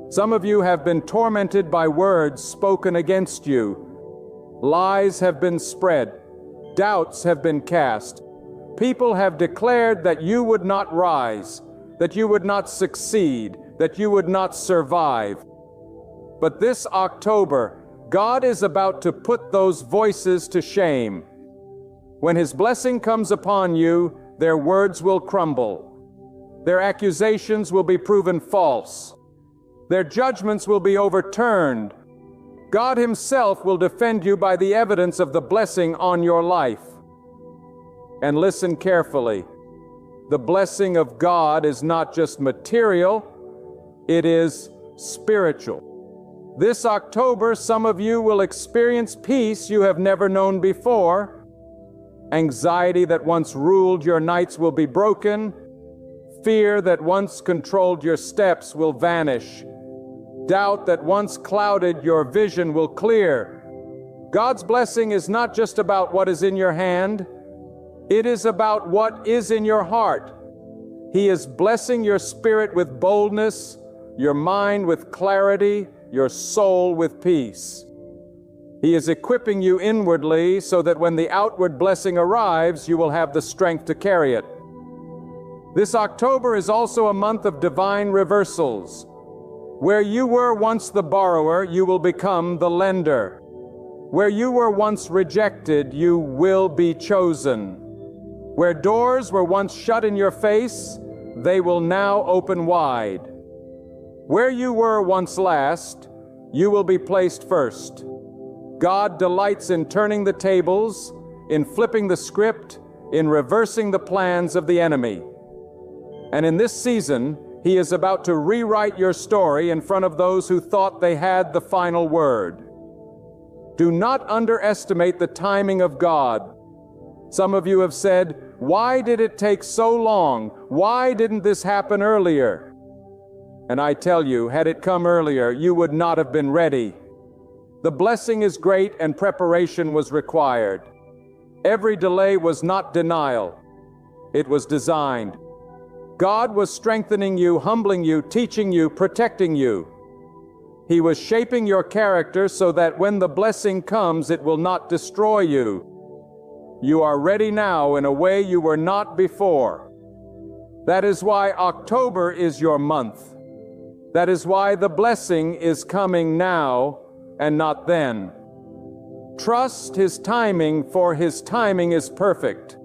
Some of you have been tormented by words spoken against you. Lies have been spread. Doubts have been cast. People have declared that you would not rise, that you would not succeed, that you would not survive. But this October, God is about to put those voices to shame. When His blessing comes upon you, their words will crumble. Their accusations will be proven false. Their judgments will be overturned. God Himself will defend you by the evidence of the blessing on your life. And listen carefully. The blessing of God is not just material, it is spiritual. This October, some of you will experience peace you have never known before. Anxiety that once ruled your nights will be broken. Fear that once controlled your steps will vanish. Doubt that once clouded your vision will clear. God's blessing is not just about what is in your hand. It is about what is in your heart. He is blessing your spirit with boldness, your mind with clarity, your soul with peace. He is equipping you inwardly so that when the outward blessing arrives, you will have the strength to carry it. This October is also a month of divine reversals. Where you were once the borrower, you will become the lender. Where you were once rejected, you will be chosen. Where doors were once shut in your face, they will now open wide. Where you were once last, you will be placed first. God delights in turning the tables, in flipping the script, in reversing the plans of the enemy. And in this season, He is about to rewrite your story in front of those who thought they had the final word. Do not underestimate the timing of God. Some of you have said, "Why did it take so long? Why didn't this happen earlier?" And I tell you, had it come earlier, you would not have been ready. The blessing is great and preparation was required. Every delay was not denial. It was designed. God was strengthening you, humbling you, teaching you, protecting you. He was shaping your character so that when the blessing comes, it will not destroy you. You are ready now in a way you were not before. That is why October is your month. That is why the blessing is coming now and not then. Trust His timing, for His timing is perfect.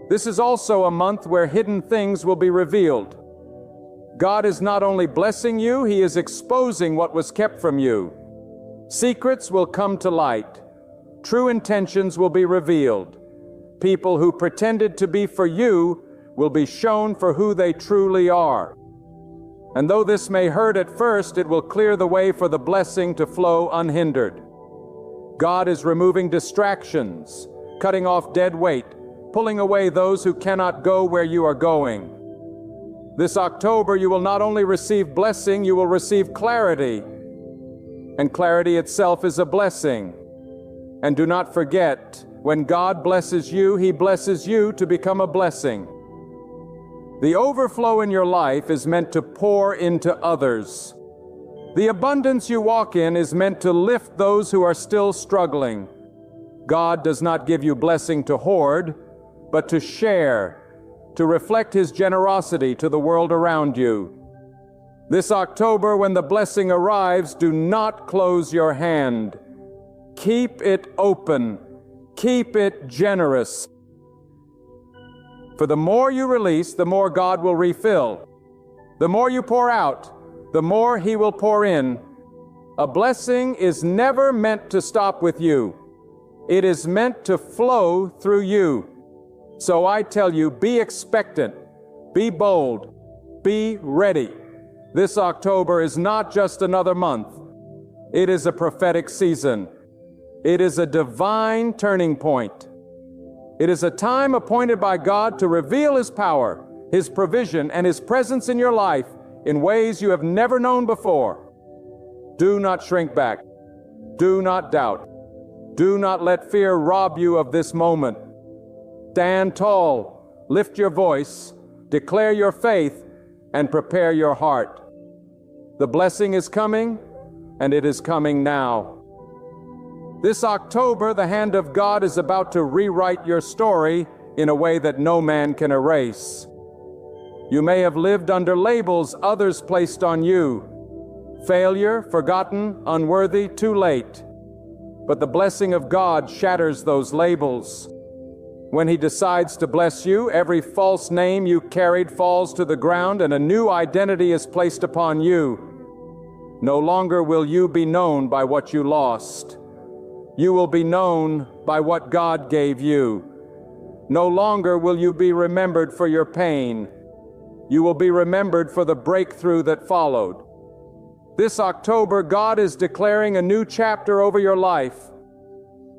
This is also a month where hidden things will be revealed. God is not only blessing you, He is exposing what was kept from you. Secrets will come to light. True intentions will be revealed. People who pretended to be for you will be shown for who they truly are. And though this may hurt at first, it will clear the way for the blessing to flow unhindered. God is removing distractions, cutting off dead weight, pulling away those who cannot go where you are going. This October, you will not only receive blessing, you will receive clarity. And clarity itself is a blessing. And do not forget, when God blesses you, He blesses you to become a blessing. The overflow in your life is meant to pour into others. The abundance you walk in is meant to lift those who are still struggling. God does not give you blessing to hoard, but to share, to reflect His generosity to the world around you. This October, when the blessing arrives, do not close your hand. Keep it open. Keep it generous. For the more you release, the more God will refill. The more you pour out, the more He will pour in. A blessing is never meant to stop with you. It is meant to flow through you. So I tell you, be expectant, be bold, be ready. This October is not just another month. It is a prophetic season. It is a divine turning point. It is a time appointed by God to reveal His power, His provision, and His presence in your life in ways you have never known before. Do not shrink back. Do not doubt. Do not let fear rob you of this moment. Stand tall, lift your voice, declare your faith, and prepare your heart. The blessing is coming, and it is coming now. This October, the hand of God is about to rewrite your story in a way that no man can erase. You may have lived under labels others placed on you. Failure, forgotten, unworthy, too late. But the blessing of God shatters those labels. When He decides to bless you, every false name you carried falls to the ground and a new identity is placed upon you. No longer will you be known by what you lost. You will be known by what God gave you. No longer will you be remembered for your pain. You will be remembered for the breakthrough that followed. This October, God is declaring a new chapter over your life,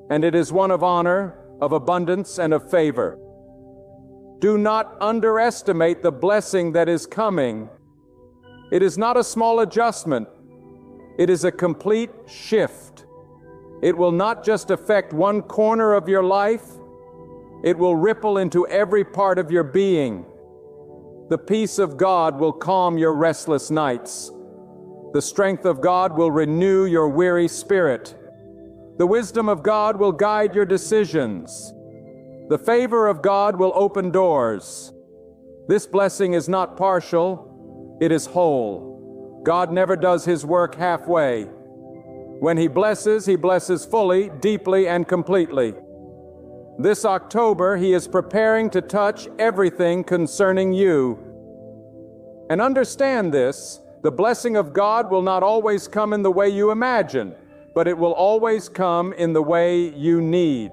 and it is one of honor, of abundance, and of favor. Do not underestimate the blessing that is coming. It is not a small adjustment. It is a complete shift. It will not just affect one corner of your life. It will ripple into every part of your being. The peace of God will calm your restless nights. The strength of God will renew your weary spirit. The wisdom of God will guide your decisions. The favor of God will open doors. This blessing is not partial, it is whole. God never does His work halfway. When He blesses fully, deeply, and completely. This October, He is preparing to touch everything concerning you. And understand this, the blessing of God will not always come in the way you imagine. but it will always come in the way you need.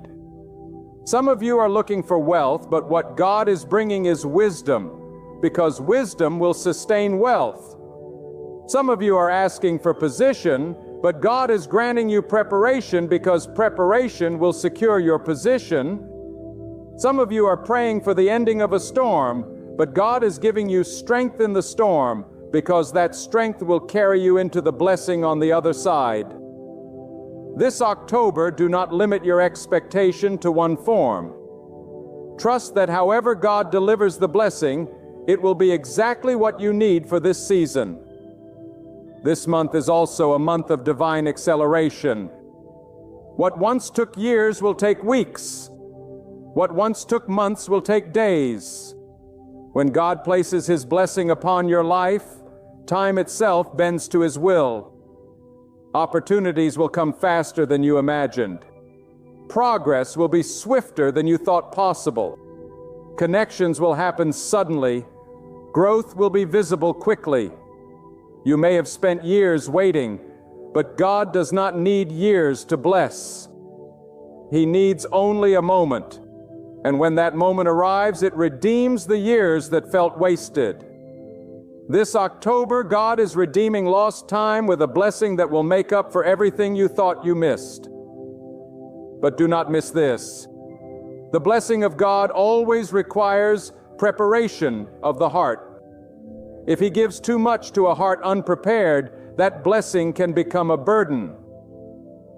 Some of you are looking for wealth, but what God is bringing is wisdom, because wisdom will sustain wealth. Some of you are asking for position, but God is granting you preparation, because preparation will secure your position. Some of you are praying for the ending of a storm, but God is giving you strength in the storm, because that strength will carry you into the blessing on the other side. This October, do not limit your expectation to one form. Trust that however God delivers the blessing, it will be exactly what you need for this season. This month is also a month of divine acceleration. What once took years will take weeks. What once took months will take days. When God places His blessing upon your life, time itself bends to His will. Opportunities will come faster than you imagined. Progress will be swifter than you thought possible. Connections will happen suddenly. Growth will be visible quickly. You may have spent years waiting, but God does not need years to bless. He needs only a moment, and when that moment arrives, it redeems the years that felt wasted. This October, God is redeeming lost time with a blessing that will make up for everything you thought you missed. But do not miss this. The blessing of God always requires preparation of the heart. If He gives too much to a heart unprepared, that blessing can become a burden.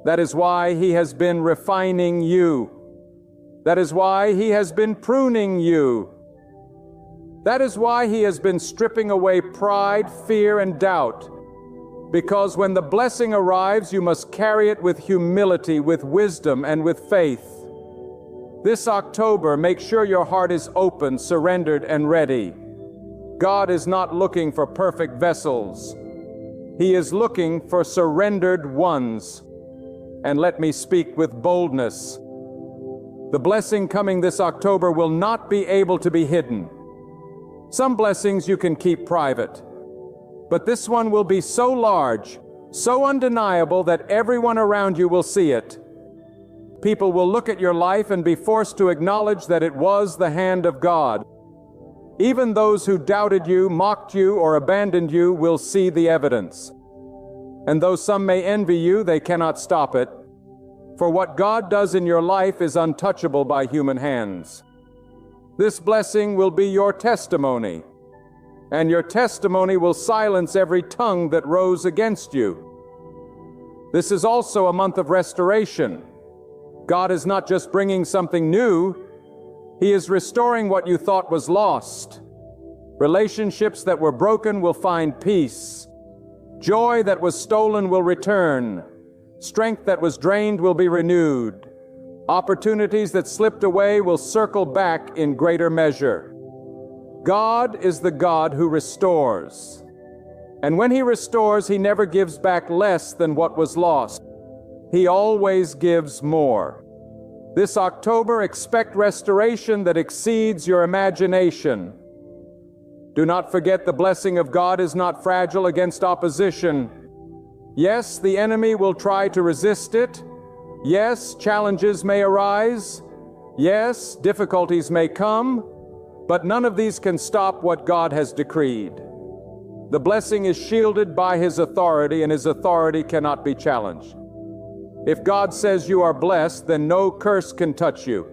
That is why He has been refining you. That is why He has been pruning you. That is why He has been stripping away pride, fear, and doubt. Because when the blessing arrives, you must carry it with humility, with wisdom, and with faith. This October, make sure your heart is open, surrendered, and ready. God is not looking for perfect vessels. He is looking for surrendered ones. And let me speak with boldness. The blessing coming this October will not be able to be hidden. Some blessings you can keep private, but this one will be so large, so undeniable that everyone around you will see it. People will look at your life and be forced to acknowledge that it was the hand of God. Even those who doubted you, mocked you, or abandoned you will see the evidence. And though some may envy you, they cannot stop it. For what God does in your life is untouchable by human hands. This blessing will be your testimony, and your testimony will silence every tongue that rose against you. This is also a month of restoration. God is not just bringing something new, He is restoring what you thought was lost. Relationships that were broken will find peace. Joy that was stolen will return. Strength that was drained will be renewed. Opportunities that slipped away will circle back in greater measure. God is the God who restores. And when He restores, He never gives back less than what was lost. He always gives more. This October, expect restoration that exceeds your imagination. Do not forget the blessing of God is not fragile against opposition. Yes, the enemy will try to resist it. Yes, challenges may arise. Yes, difficulties may come. But none of these can stop what God has decreed. The blessing is shielded by His authority, and His authority cannot be challenged. If God says you are blessed, then no curse can touch you.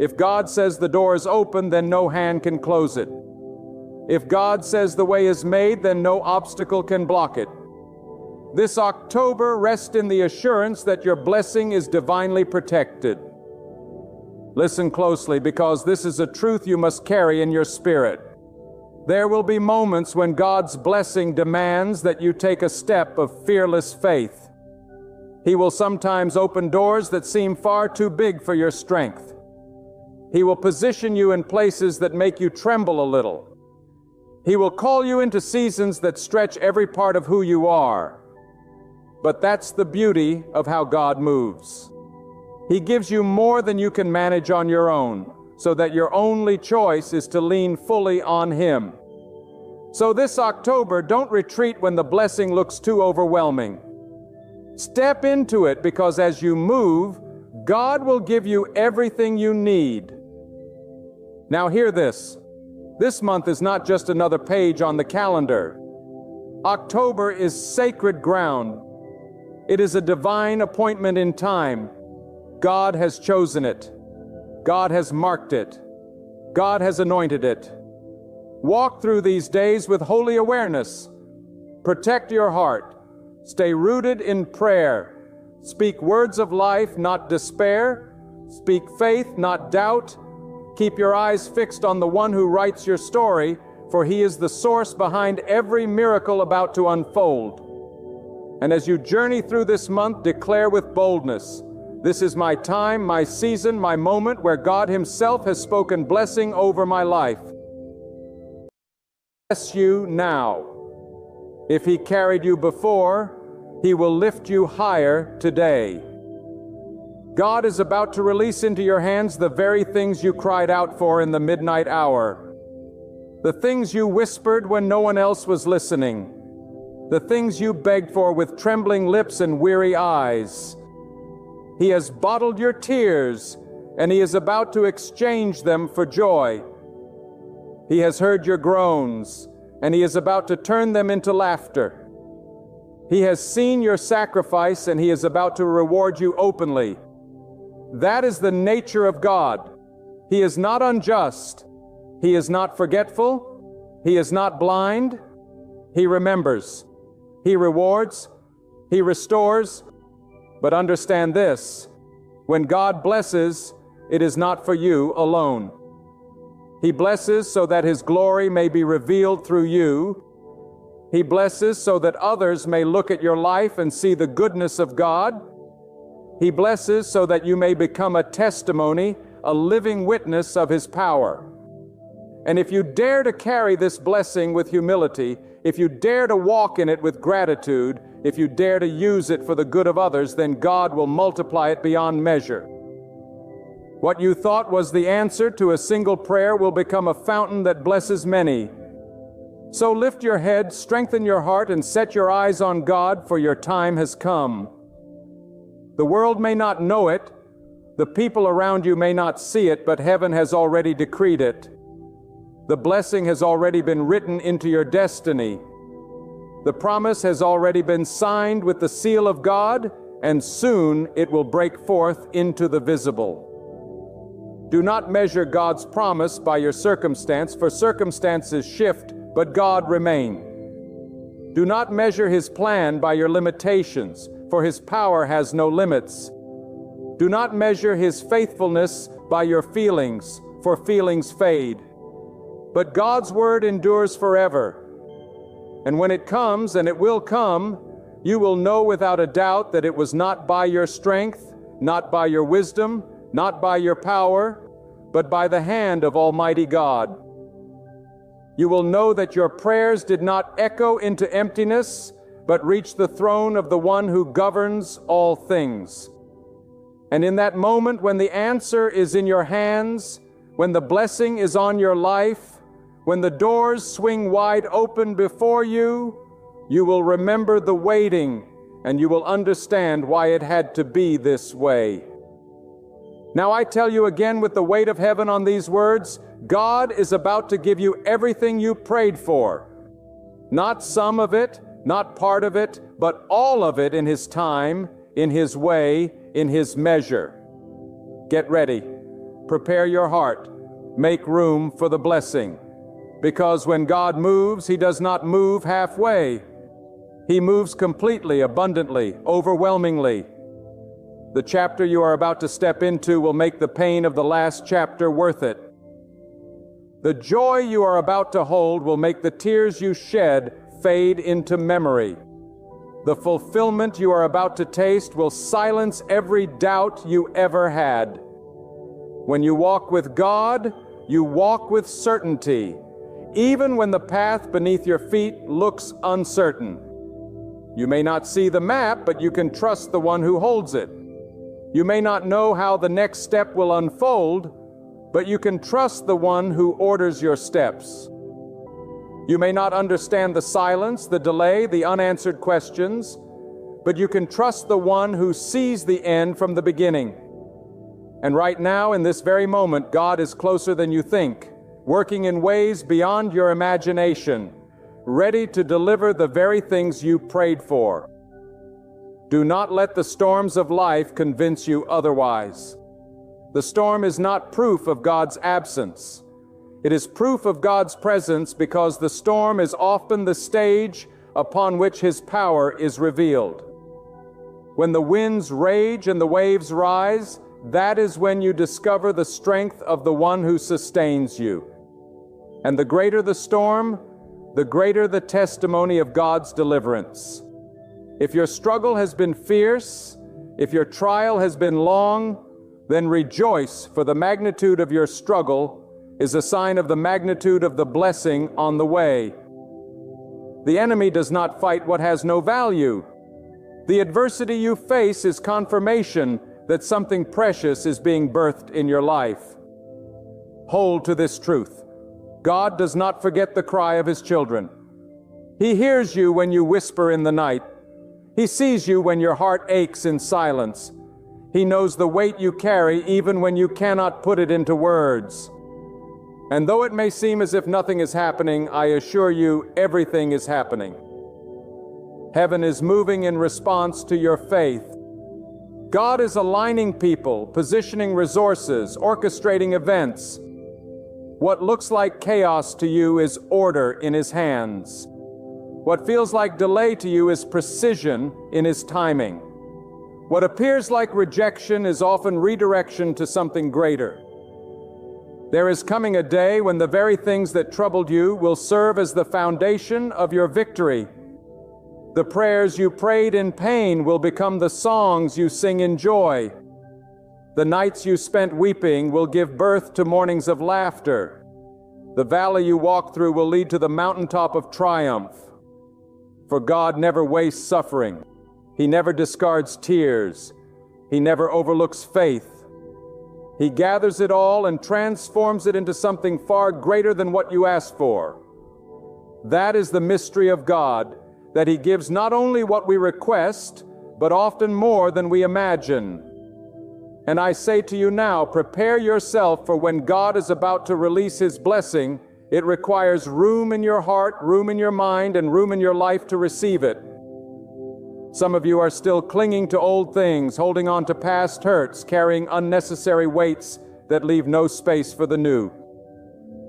If God says the door is open, then no hand can close it. If God says the way is made, then no obstacle can block it. This October, rest in the assurance that your blessing is divinely protected. Listen closely, because this is a truth you must carry in your spirit. There will be moments when God's blessing demands that you take a step of fearless faith. He will sometimes open doors that seem far too big for your strength. He will position you in places that make you tremble a little. He will call you into seasons that stretch every part of who you are. But that's the beauty of how God moves. He gives you more than you can manage on your own, so that your only choice is to lean fully on Him. So this October, don't retreat when the blessing looks too overwhelming. Step into it, because as you move, God will give you everything you need. Now hear this. This month is not just another page on the calendar. October is sacred ground. It is a divine appointment in time. God has chosen it. God has marked it. God has anointed it. Walk through these days with holy awareness. Protect your heart. Stay rooted in prayer. Speak words of life, not despair. Speak faith, not doubt. Keep your eyes fixed on the one who writes your story, for he is the source behind every miracle about to unfold. And as you journey through this month, declare with boldness, "This is my time, my season, my moment where God Himself has spoken blessing over my life." Bless you now. If He carried you before, He will lift you higher today. God is about to release into your hands the very things you cried out for in the midnight hour. The things you whispered when no one else was listening. The things you begged for with trembling lips and weary eyes. He has bottled your tears, and He is about to exchange them for joy. He has heard your groans, and He is about to turn them into laughter. He has seen your sacrifice, and He is about to reward you openly. That is the nature of God. He is not unjust. He is not forgetful. He is not blind. He remembers. He rewards. He restores. But understand this, when God blesses, it is not for you alone. He blesses so that His glory may be revealed through you. He blesses so that others may look at your life and see the goodness of God. He blesses so that you may become a testimony, a living witness of His power. And if you dare to carry this blessing with humility, if you dare to walk in it with gratitude, if you dare to use it for the good of others, then God will multiply it beyond measure. What you thought was the answer to a single prayer will become a fountain that blesses many. So lift your head, strengthen your heart, and set your eyes on God, for your time has come. The world may not know it, the people around you may not see it, but heaven has already decreed it. The blessing has already been written into your destiny. The promise has already been signed with the seal of God, and soon it will break forth into the visible. Do not measure God's promise by your circumstance, for circumstances shift, but God remains. Do not measure His plan by your limitations, for His power has no limits. Do not measure His faithfulness by your feelings, for feelings fade. But God's word endures forever. And when it comes, and it will come, you will know without a doubt that it was not by your strength, not by your wisdom, not by your power, but by the hand of Almighty God. You will know that your prayers did not echo into emptiness, but reached the throne of the one who governs all things. And in that moment when the answer is in your hands, when the blessing is on your life, when the doors swing wide open before you, you will remember the waiting, and you will understand why it had to be this way. Now I tell you again with the weight of heaven on these words, God is about to give you everything you prayed for. Not some of it, not part of it, but all of it in His time, in His way, in His measure. Get ready. Prepare your heart. Make room for the blessing. Because when God moves, He does not move halfway. He moves completely, abundantly, overwhelmingly. The chapter you are about to step into will make the pain of the last chapter worth it. The joy you are about to hold will make the tears you shed fade into memory. The fulfillment you are about to taste will silence every doubt you ever had. When you walk with God, you walk with certainty, even when the path beneath your feet looks uncertain. You may not see the map, but you can trust the one who holds it. You may not know how the next step will unfold, but you can trust the one who orders your steps. You may not understand the silence, the delay, the unanswered questions, but you can trust the one who sees the end from the beginning. And right now, in this very moment, God is closer than you think, working in ways beyond your imagination, ready to deliver the very things you prayed for. Do not let the storms of life convince you otherwise. The storm is not proof of God's absence. It is proof of God's presence because the storm is often the stage upon which His power is revealed. When the winds rage and the waves rise, that is when you discover the strength of the one who sustains you. And the greater the storm, the greater the testimony of God's deliverance. If your struggle has been fierce, if your trial has been long, then rejoice, for the magnitude of your struggle is a sign of the magnitude of the blessing on the way. The enemy does not fight what has no value. The adversity you face is confirmation that something precious is being birthed in your life. Hold to this truth. God does not forget the cry of His children. He hears you when you whisper in the night. He sees you when your heart aches in silence. He knows the weight you carry even when you cannot put it into words. And though it may seem as if nothing is happening, I assure you everything is happening. Heaven is moving in response to your faith. God is aligning people, positioning resources, orchestrating events. What looks like chaos to you is order in His hands. What feels like delay to you is precision in His timing. What appears like rejection is often redirection to something greater. There is coming a day when the very things that troubled you will serve as the foundation of your victory. The prayers you prayed in pain will become the songs you sing in joy. The nights you spent weeping will give birth to mornings of laughter. The valley you walk through will lead to the mountaintop of triumph. For God never wastes suffering. He never discards tears. He never overlooks faith. He gathers it all and transforms it into something far greater than what you asked for. That is the mystery of God, that He gives not only what we request, but often more than we imagine. And I say to you now, prepare yourself, for when God is about to release His blessing, it requires room in your heart, room in your mind, and room in your life to receive it. Some of you are still clinging to old things, holding on to past hurts, carrying unnecessary weights that leave no space for the new.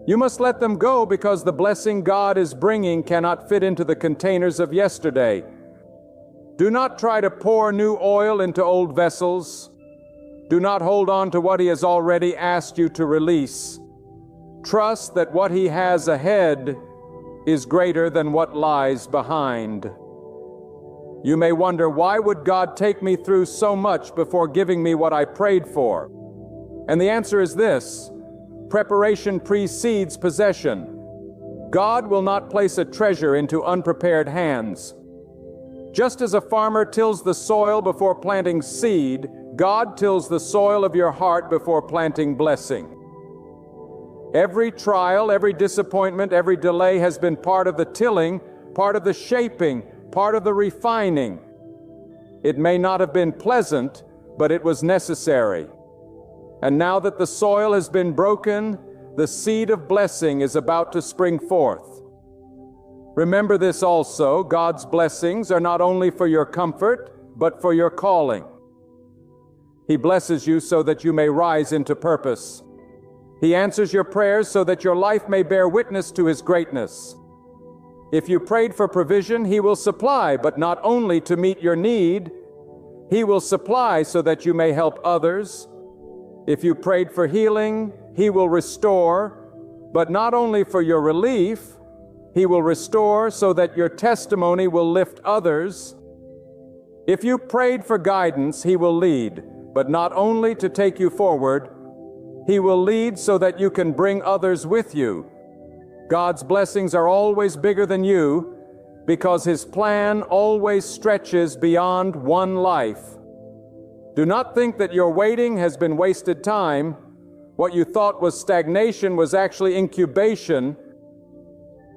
You must let them go because the blessing God is bringing cannot fit into the containers of yesterday. Do not try to pour new oil into old vessels. Do not hold on to what He has already asked you to release. Trust that what He has ahead is greater than what lies behind. You may wonder, why would God take me through so much before giving me what I prayed for? And the answer is this: preparation precedes possession. God will not place a treasure into unprepared hands. Just as a farmer tills the soil before planting seed, God tills the soil of your heart before planting blessing. Every trial, every disappointment, every delay has been part of the tilling, part of the shaping, part of the refining. It may not have been pleasant, but it was necessary. And now that the soil has been broken, the seed of blessing is about to spring forth. Remember this also: God's blessings are not only for your comfort, but for your calling. He blesses you so that you may rise into purpose. He answers your prayers so that your life may bear witness to His greatness. If you prayed for provision, He will supply, but not only to meet your need. He will supply so that you may help others. If you prayed for healing, He will restore, but not only for your relief. He will restore so that your testimony will lift others. If you prayed for guidance, He will lead, but not only to take you forward. He will lead so that you can bring others with you. God's blessings are always bigger than you because His plan always stretches beyond one life. Do not think that your waiting has been wasted time. What you thought was stagnation was actually incubation.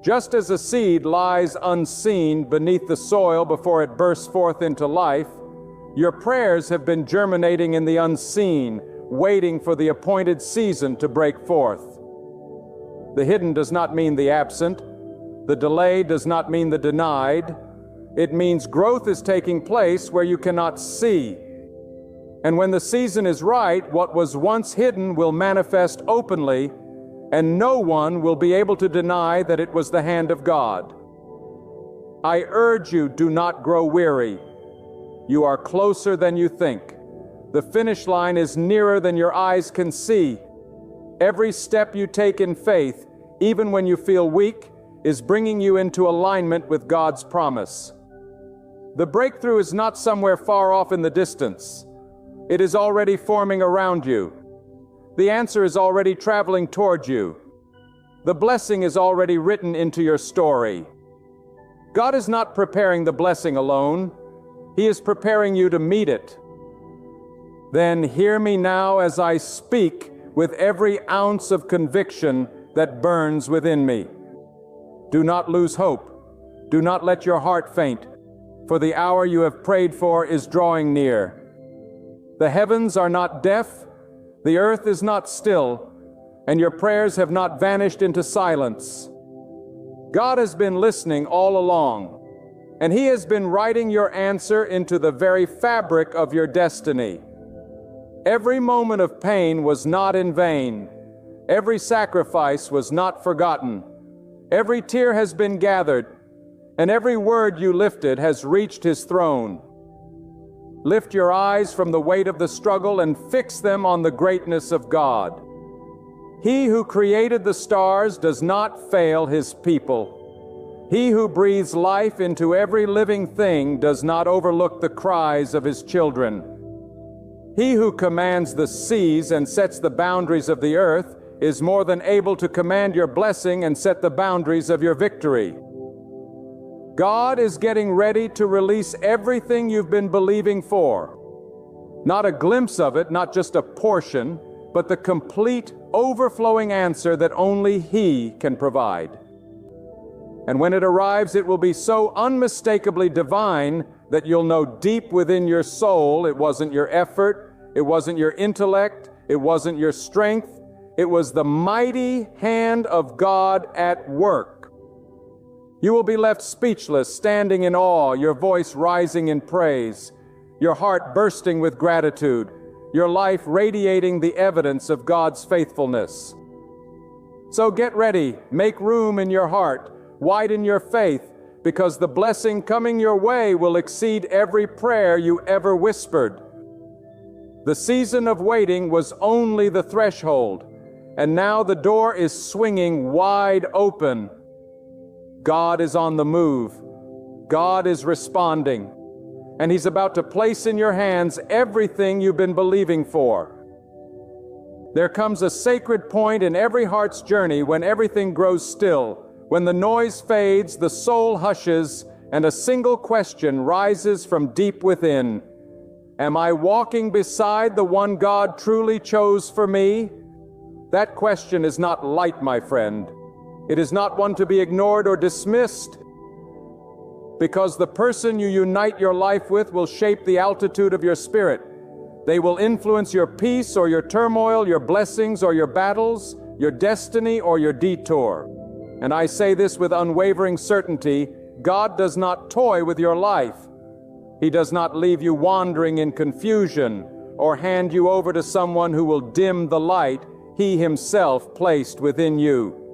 Just as a seed lies unseen beneath the soil before it bursts forth into life, your prayers have been germinating in the unseen, waiting for the appointed season to break forth. The hidden does not mean the absent. The delay does not mean the denied. It means growth is taking place where you cannot see. And when the season is right, what was once hidden will manifest openly, and no one will be able to deny that it was the hand of God. I urge you, do not grow weary. You are closer than you think. The finish line is nearer than your eyes can see. Every step you take in faith, even when you feel weak, is bringing you into alignment with God's promise. The breakthrough is not somewhere far off in the distance. It is already forming around you. The answer is already traveling toward you. The blessing is already written into your story. God is not preparing the blessing alone. He is preparing you to meet it. Then hear me now as I speak with every ounce of conviction that burns within me. Do not lose hope. Do not let your heart faint, for the hour you have prayed for is drawing near. The heavens are not deaf, the earth is not still, and your prayers have not vanished into silence. God has been listening all along, and He has been writing your answer into the very fabric of your destiny. Every moment of pain was not in vain. Every sacrifice was not forgotten. Every tear has been gathered, and every word you lifted has reached His throne. Lift your eyes from the weight of the struggle and fix them on the greatness of God. He who created the stars does not fail His people. He who breathes life into every living thing does not overlook the cries of His children. He who commands the seas and sets the boundaries of the earth is more than able to command your blessing and set the boundaries of your victory. God is getting ready to release everything you've been believing for. Not a glimpse of it, not just a portion, but the complete, overflowing answer that only He can provide. And when it arrives, it will be so unmistakably divine that you'll know deep within your soul it wasn't your effort, it wasn't your intellect, it wasn't your strength, it was the mighty hand of God at work. You will be left speechless, standing in awe, your voice rising in praise, your heart bursting with gratitude, your life radiating the evidence of God's faithfulness. So get ready, make room in your heart, widen your faith, because the blessing coming your way will exceed every prayer you ever whispered. The season of waiting was only the threshold, and now the door is swinging wide open. God is on the move. God is responding. And He's about to place in your hands everything you've been believing for. There comes a sacred point in every heart's journey when everything grows still, when the noise fades, the soul hushes, and a single question rises from deep within. Am I walking beside the one God truly chose for me? That question is not light, my friend. It is not one to be ignored or dismissed, because the person you unite your life with will shape the altitude of your spirit. They will influence your peace or your turmoil, your blessings or your battles, your destiny or your detour. And I say this with unwavering certainty: God does not toy with your life. He does not leave you wandering in confusion or hand you over to someone who will dim the light He Himself placed within you.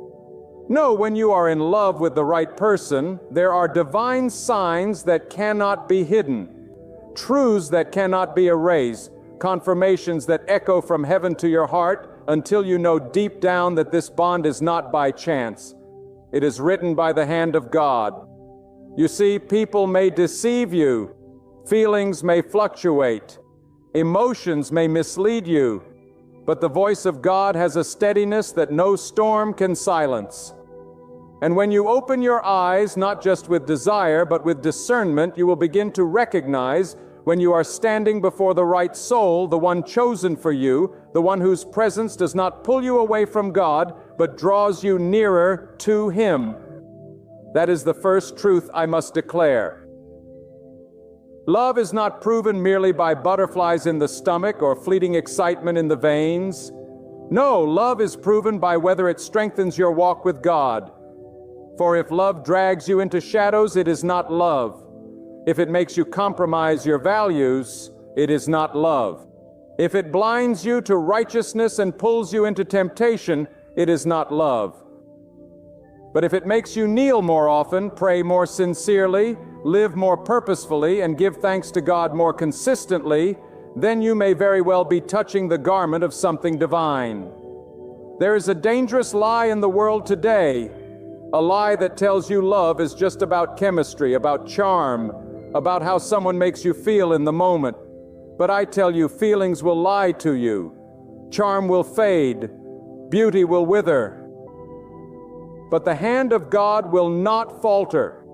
No, when you are in love with the right person, there are divine signs that cannot be hidden, truths that cannot be erased, confirmations that echo from heaven to your heart until you know deep down that this bond is not by chance. It is written by the hand of God. You see, people may deceive you, feelings may fluctuate, emotions may mislead you, but the voice of God has a steadiness that no storm can silence. And when you open your eyes, not just with desire, but with discernment, you will begin to recognize when you are standing before the right soul, the one chosen for you, the one whose presence does not pull you away from God, but draws you nearer to Him. That is the first truth I must declare. Love is not proven merely by butterflies in the stomach or fleeting excitement in the veins. No, love is proven by whether it strengthens your walk with God. For if love drags you into shadows, it is not love. If it makes you compromise your values, it is not love. If it blinds you to righteousness and pulls you into temptation, it is not love. But if it makes you kneel more often, pray more sincerely, live more purposefully, and give thanks to God more consistently, then you may very well be touching the garment of something divine. There is a dangerous lie in the world today, a lie that tells you love is just about chemistry, about charm, about how someone makes you feel in the moment. But I tell you, feelings will lie to you. Charm will fade. Beauty will wither. But the hand of God will not falter.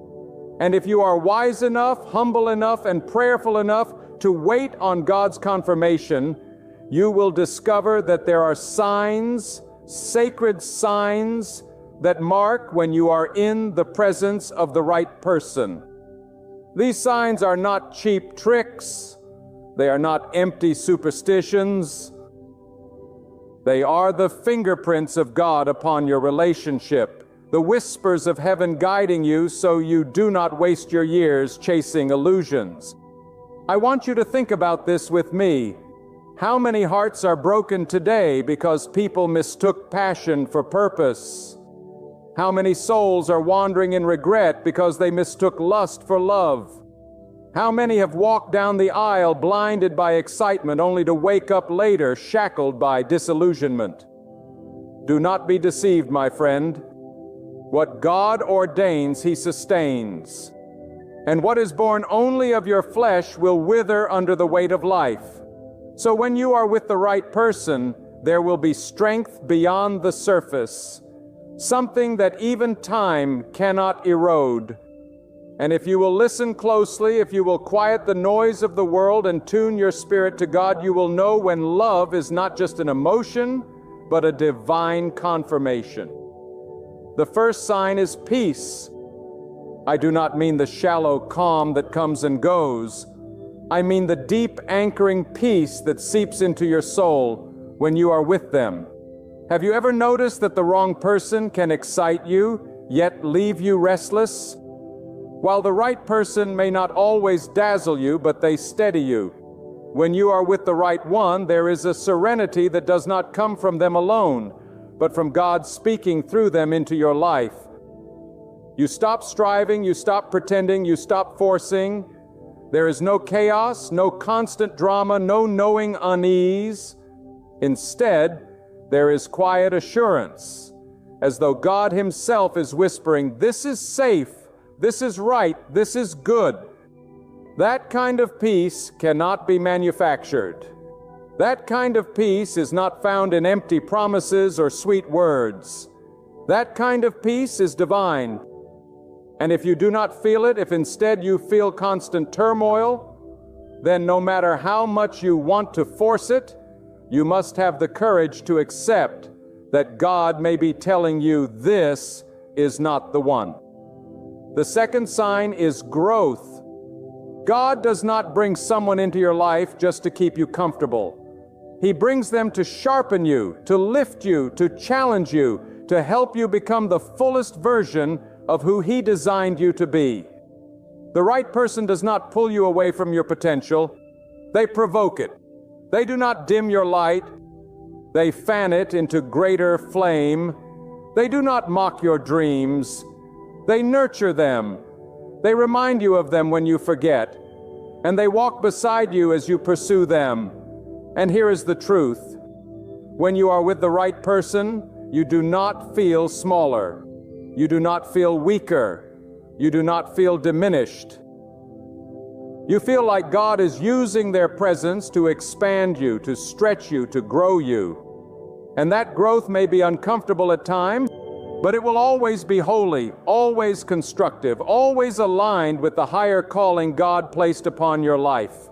And if you are wise enough, humble enough, and prayerful enough to wait on God's confirmation, you will discover that there are signs, sacred signs, that mark when you are in the presence of the right person. These signs are not cheap tricks. They are not empty superstitions. They are the fingerprints of God upon your relationship, the whispers of heaven guiding you so you do not waste your years chasing illusions. I want you to think about this with me. How many hearts are broken today because people mistook passion for purpose? How many souls are wandering in regret because they mistook lust for love? How many have walked down the aisle blinded by excitement only to wake up later shackled by disillusionment? Do not be deceived, my friend. What God ordains, He sustains. And what is born only of your flesh will wither under the weight of life. So when you are with the right person, there will be strength beyond the surface, something that even time cannot erode. And if you will listen closely, if you will quiet the noise of the world and tune your spirit to God, you will know when love is not just an emotion, but a divine confirmation. The first sign is peace. I do not mean the shallow calm that comes and goes. I mean the deep anchoring peace that seeps into your soul when you are with them. Have you ever noticed that the wrong person can excite you, yet leave you restless? While the right person may not always dazzle you, but they steady you. When you are with the right one, there is a serenity that does not come from them alone, but from God speaking through them into your life. You stop striving, you stop pretending, you stop forcing. There is no chaos, no constant drama, no knowing unease. Instead, there is quiet assurance, as though God Himself is whispering, "This is safe, this is right, this is good." That kind of peace cannot be manufactured. That kind of peace is not found in empty promises or sweet words. That kind of peace is divine. And if you do not feel it, if instead you feel constant turmoil, then no matter how much you want to force it, you must have the courage to accept that God may be telling you this is not the one. The second sign is growth. God does not bring someone into your life just to keep you comfortable. He brings them to sharpen you, to lift you, to challenge you, to help you become the fullest version of who He designed you to be. The right person does not pull you away from your potential. They provoke it. They do not dim your light. They fan it into greater flame. They do not mock your dreams. They nurture them. They remind you of them when you forget. And they walk beside you as you pursue them. And here is the truth. When you are with the right person, you do not feel smaller. You do not feel weaker. You do not feel diminished. You feel like God is using their presence to expand you, to stretch you, to grow you. And that growth may be uncomfortable at times, but it will always be holy, always constructive, always aligned with the higher calling God placed upon your life.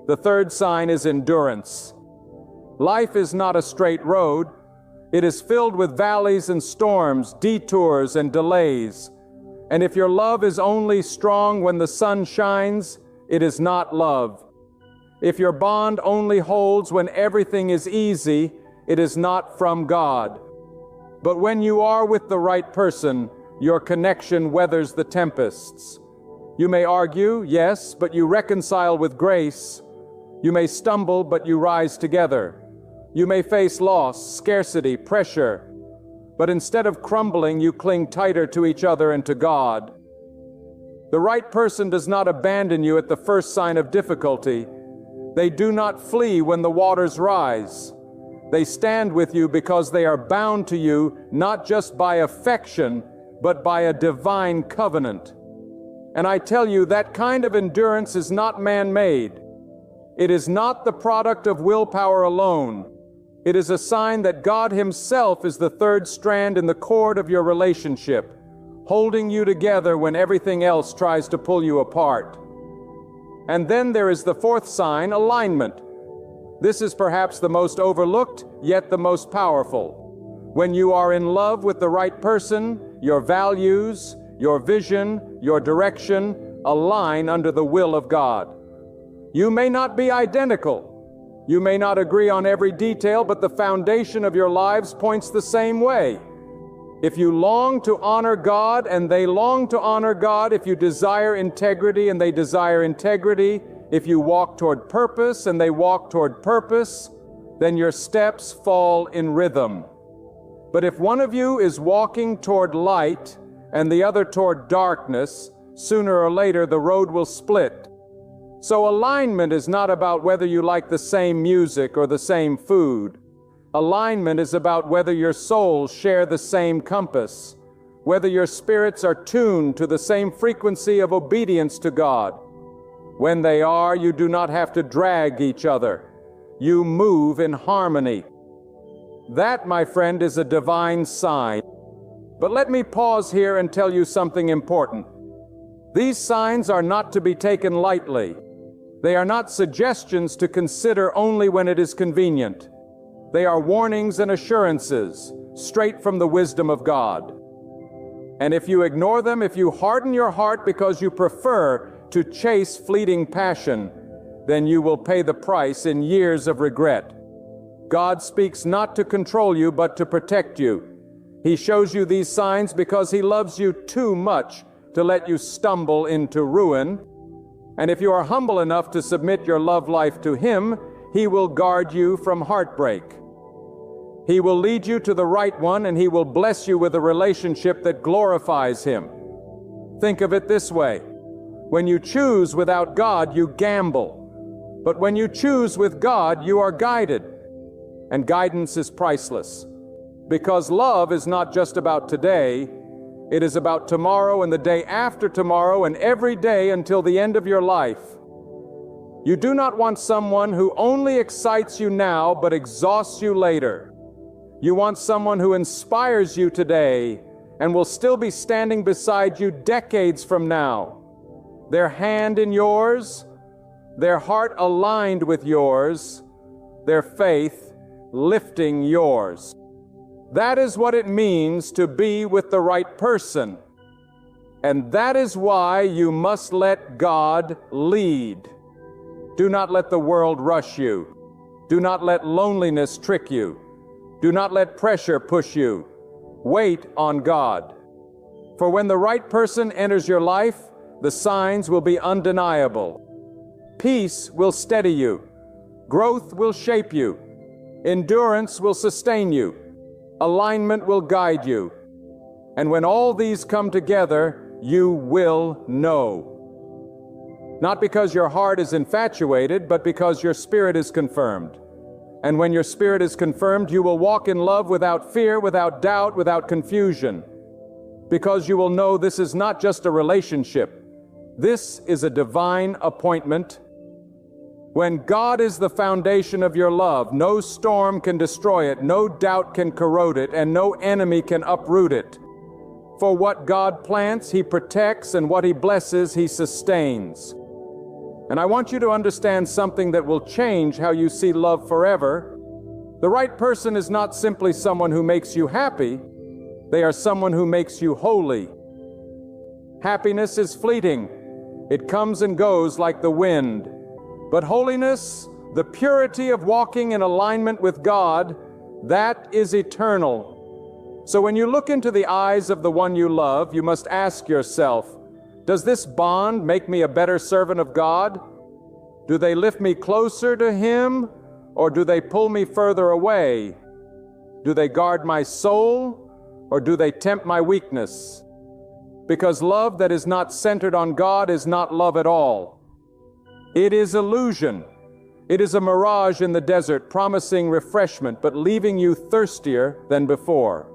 The third sign is endurance. Life is not a straight road. It is filled with valleys and storms, detours and delays. And if your love is only strong when the sun shines, it is not love. If your bond only holds when everything is easy, it is not from God. But when you are with the right person, your connection weathers the tempests. You may argue, yes, but you reconcile with grace. You may stumble, but you rise together. You may face loss, scarcity, pressure, but instead of crumbling, you cling tighter to each other and to God. The right person does not abandon you at the first sign of difficulty. They do not flee when the waters rise. They stand with you because they are bound to you not just by affection, but by a divine covenant. And I tell you, that kind of endurance is not man-made. It is not the product of willpower alone. It is a sign that God Himself is the third strand in the cord of your relationship, holding you together when everything else tries to pull you apart. And then there is the fourth sign, alignment. This is perhaps the most overlooked, yet the most powerful. When you are in love with the right person, your values, your vision, your direction align under the will of God. You may not be identical. You may not agree on every detail, but the foundation of your lives points the same way. If you long to honor God and they long to honor God, if you desire integrity and they desire integrity, if you walk toward purpose and they walk toward purpose, then your steps fall in rhythm. But if one of you is walking toward light and the other toward darkness, sooner or later the road will split. So alignment is not about whether you like the same music or the same food. Alignment is about whether your souls share the same compass, whether your spirits are tuned to the same frequency of obedience to God. When they are, you do not have to drag each other. You move in harmony. That, my friend, is a divine sign. But let me pause here and tell you something important. These signs are not to be taken lightly. They are not suggestions to consider only when it is convenient. They are warnings and assurances, straight from the wisdom of God. And if you ignore them, if you harden your heart because you prefer to chase fleeting passion, then you will pay the price in years of regret. God speaks not to control you, but to protect you. He shows you these signs because He loves you too much to let you stumble into ruin. And if you are humble enough to submit your love life to Him, He will guard you from heartbreak. He will lead you to the right one, and He will bless you with a relationship that glorifies Him. Think of it this way. When you choose without God, you gamble. But when you choose with God, you are guided. And guidance is priceless. Because love is not just about today, it is about tomorrow and the day after tomorrow and every day until the end of your life. You do not want someone who only excites you now but exhausts you later. You want someone who inspires you today and will still be standing beside you decades from now. Their hand in yours, their heart aligned with yours, their faith lifting yours. That is what it means to be with the right person. And that is why you must let God lead. Do not let the world rush you. Do not let loneliness trick you. Do not let pressure push you. Wait on God. For when the right person enters your life, the signs will be undeniable. Peace will steady you. Growth will shape you. Endurance will sustain you. Alignment will guide you. And when all these come together, you will know. Not because your heart is infatuated, but because your spirit is confirmed. And when your spirit is confirmed, you will walk in love without fear, without doubt, without confusion. Because you will know this is not just a relationship. This is a divine appointment. When God is the foundation of your love, no storm can destroy it, no doubt can corrode it, and no enemy can uproot it. For what God plants, He protects, and what He blesses, He sustains. And I want you to understand something that will change how you see love forever. The right person is not simply someone who makes you happy. They are someone who makes you holy. Happiness is fleeting. It comes and goes like the wind. But holiness, the purity of walking in alignment with God, that is eternal. So when you look into the eyes of the one you love, you must ask yourself, does this bond make me a better servant of God? Do they lift me closer to Him, or do they pull me further away? Do they guard my soul, or do they tempt my weakness? Because love that is not centered on God is not love at all. It is illusion. It is a mirage in the desert promising refreshment but leaving you thirstier than before.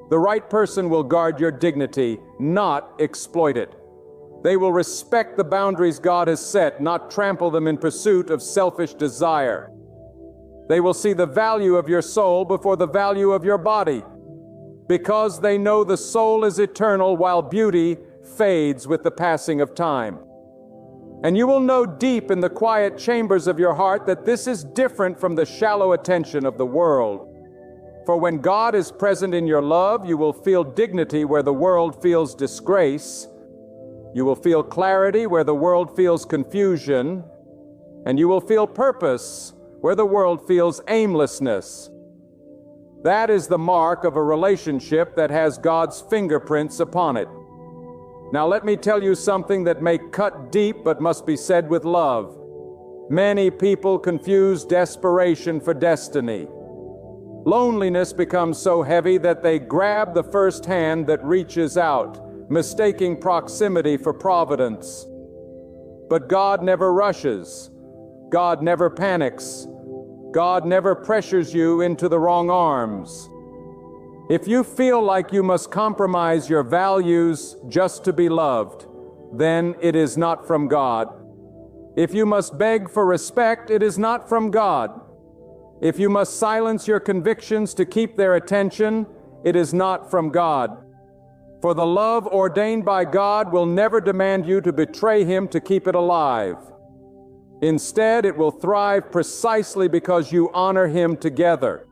The right person will guard your dignity, not exploit it. They will respect the boundaries God has set, not trample them in pursuit of selfish desire. They will see the value of your soul before the value of your body, because they know the soul is eternal while beauty fades with the passing of time. And you will know deep in the quiet chambers of your heart that this is different from the shallow attention of the world. For when God is present in your love, you will feel dignity where the world feels disgrace. You will feel clarity where the world feels confusion. And you will feel purpose where the world feels aimlessness. That is the mark of a relationship that has God's fingerprints upon it. Now let me tell you something that may cut deep but must be said with love. Many people confuse desperation for destiny. Loneliness becomes so heavy that they grab the first hand that reaches out, mistaking proximity for providence. But God never rushes. God never panics. God never pressures you into the wrong arms. If you feel like you must compromise your values just to be loved, then it is not from God. If you must beg for respect, it is not from God. If you must silence your convictions to keep their attention, it is not from God. For the love ordained by God will never demand you to betray Him to keep it alive. Instead, it will thrive precisely because you honor Him together.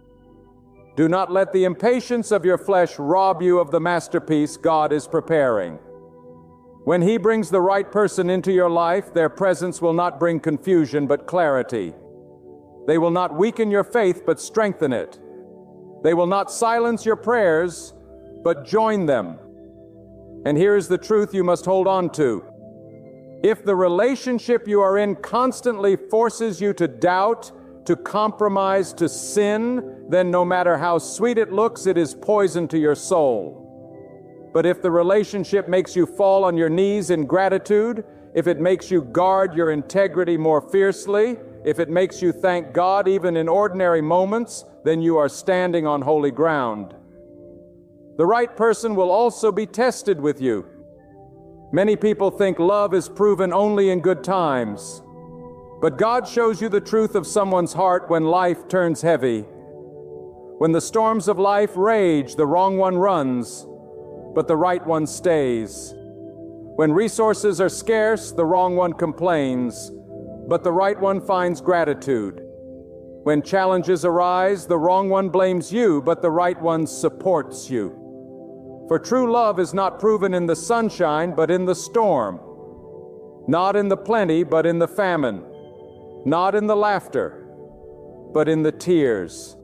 Do not let the impatience of your flesh rob you of the masterpiece God is preparing. When He brings the right person into your life, their presence will not bring confusion but clarity. They will not weaken your faith but strengthen it. They will not silence your prayers but join them. And here is the truth you must hold on to. If the relationship you are in constantly forces you to doubt, to compromise, to sin, then no matter how sweet it looks, it is poison to your soul. But if the relationship makes you fall on your knees in gratitude, if it makes you guard your integrity more fiercely, if it makes you thank God even in ordinary moments, then you are standing on holy ground. The right person will also be tested with you. Many people think love is proven only in good times. But God shows you the truth of someone's heart when life turns heavy. When the storms of life rage, the wrong one runs, but the right one stays. When resources are scarce, the wrong one complains, but the right one finds gratitude. When challenges arise, the wrong one blames you, but the right one supports you. For true love is not proven in the sunshine, but in the storm. Not in the plenty, but in the famine. Not in the laughter, but in the tears.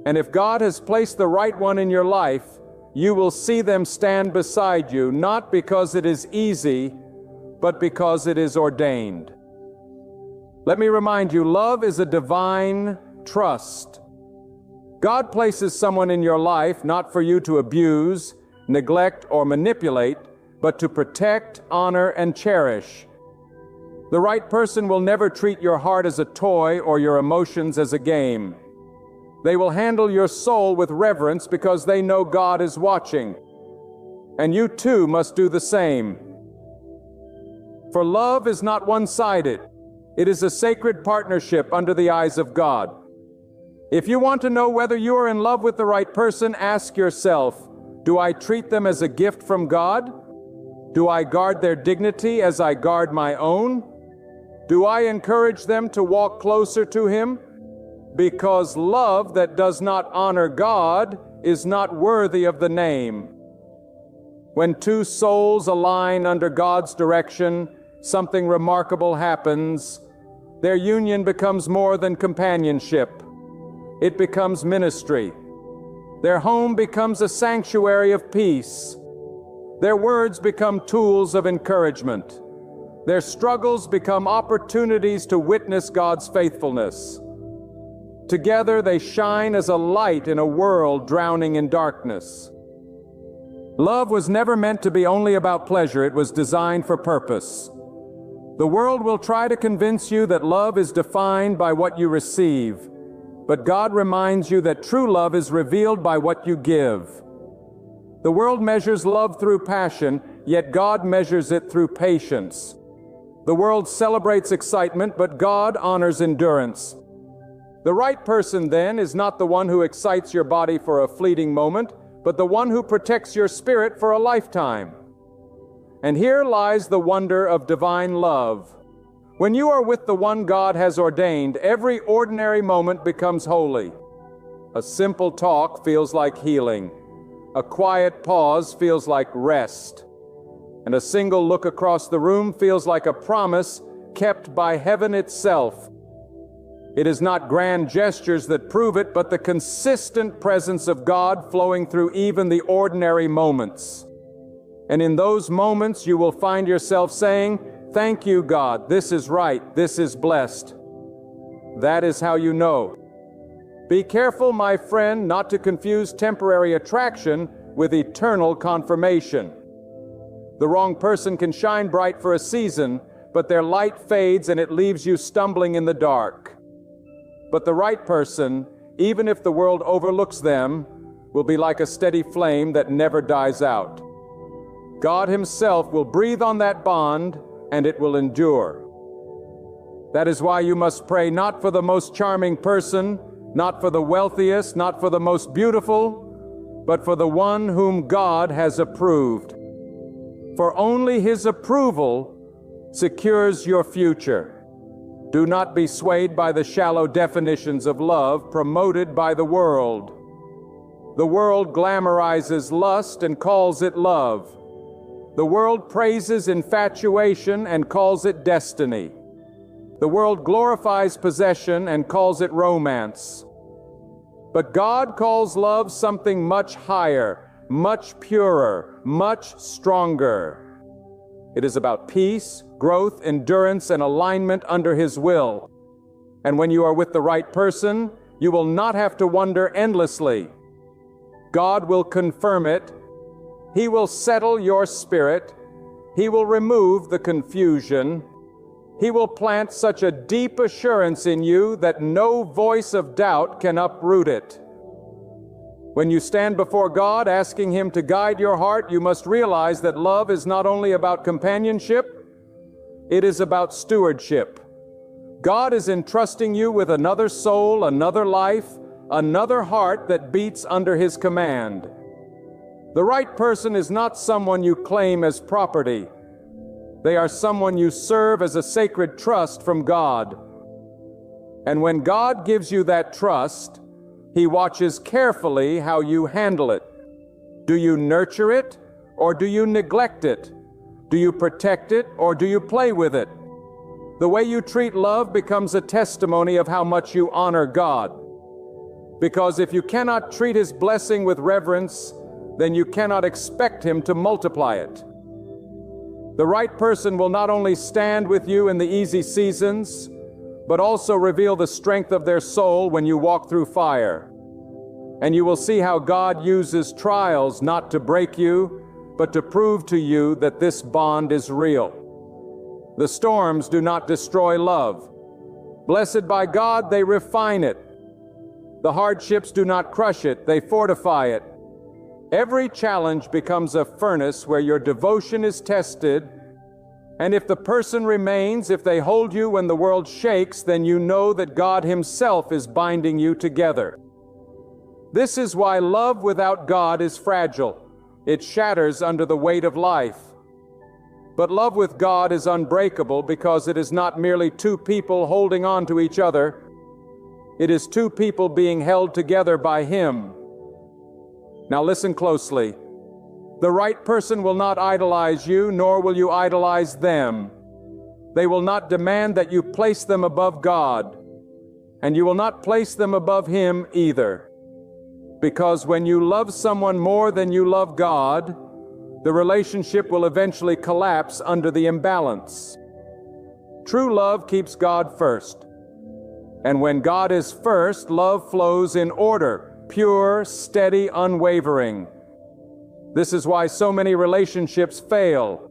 And if God has placed the right one in your life, you will see them stand beside you, not because it is easy, but because it is ordained. Let me remind you, love is a divine trust. God places someone in your life not for you to abuse, neglect, or manipulate, but to protect, honor, and cherish. The right person will never treat your heart as a toy or your emotions as a game. They will handle your soul with reverence because they know God is watching. And you too must do the same. For love is not one-sided. It is a sacred partnership under the eyes of God. If you want to know whether you are in love with the right person, ask yourself, do I treat them as a gift from God? Do I guard their dignity as I guard my own? Do I encourage them to walk closer to Him? Because love that does not honor God is not worthy of the name. When two souls align under God's direction, something remarkable happens. Their union becomes more than companionship. It becomes ministry. Their home becomes a sanctuary of peace. Their words become tools of encouragement. Their struggles become opportunities to witness God's faithfulness. Together they shine as a light in a world drowning in darkness. Love was never meant to be only about pleasure. It was designed for purpose. The world will try to convince you that love is defined by what you receive, but God reminds you that true love is revealed by what you give. The world measures love through passion, yet God measures it through patience. The world celebrates excitement, but God honors endurance. The right person, then, is not the one who excites your body for a fleeting moment, but the one who protects your spirit for a lifetime. And here lies the wonder of divine love. When you are with the one God has ordained, every ordinary moment becomes holy. A simple talk feels like healing. A quiet pause feels like rest. And a single look across the room feels like a promise kept by heaven itself. It is not grand gestures that prove it, but the consistent presence of God flowing through even the ordinary moments. And in those moments you will find yourself saying, "Thank you, God, this is right, this is blessed." That is how you know. Be careful, my friend, not to confuse temporary attraction with eternal confirmation. The wrong person can shine bright for a season, but their light fades and it leaves you stumbling in the dark. But the right person, even if the world overlooks them, will be like a steady flame that never dies out. God Himself will breathe on that bond, and it will endure. That is why you must pray not for the most charming person, not for the wealthiest, not for the most beautiful, but for the one whom God has approved. For only His approval secures your future. Do not be swayed by the shallow definitions of love promoted by the world. The world glamorizes lust and calls it love. The world praises infatuation and calls it destiny. The world glorifies possession and calls it romance. But God calls love something much higher, much purer, much stronger. It is about peace, growth, endurance, and alignment under His will. And when you are with the right person, you will not have to wonder endlessly. God will confirm it. He will settle your spirit. He will remove the confusion. He will plant such a deep assurance in you that no voice of doubt can uproot it. When you stand before God asking Him to guide your heart, you must realize that love is not only about companionship, it is about stewardship. God is entrusting you with another soul, another life, another heart that beats under His command. The right person is not someone you claim as property. They are someone you serve as a sacred trust from God. And when God gives you that trust, He watches carefully how you handle it. Do you nurture it, or do you neglect it? Do you protect it, or do you play with it? The way you treat love becomes a testimony of how much you honor God. Because if you cannot treat His blessing with reverence, then you cannot expect Him to multiply it. The right person will not only stand with you in the easy seasons, but also reveal the strength of their soul when you walk through fire. And you will see how God uses trials not to break you, but to prove to you that this bond is real. The storms do not destroy love. Blessed by God, they refine it. The hardships do not crush it, they fortify it. Every challenge becomes a furnace where your devotion is tested, and if the person remains, if they hold you when the world shakes, then you know that God Himself is binding you together. This is why love without God is fragile. It shatters under the weight of life. But love with God is unbreakable because it is not merely two people holding on to each other. It is two people being held together by Him. Now listen closely. The right person will not idolize you, nor will you idolize them. They will not demand that you place them above God, and you will not place them above Him either. Because when you love someone more than you love God, the relationship will eventually collapse under the imbalance. True love keeps God first. And when God is first, love flows in order, pure, steady, unwavering. This is why so many relationships fail.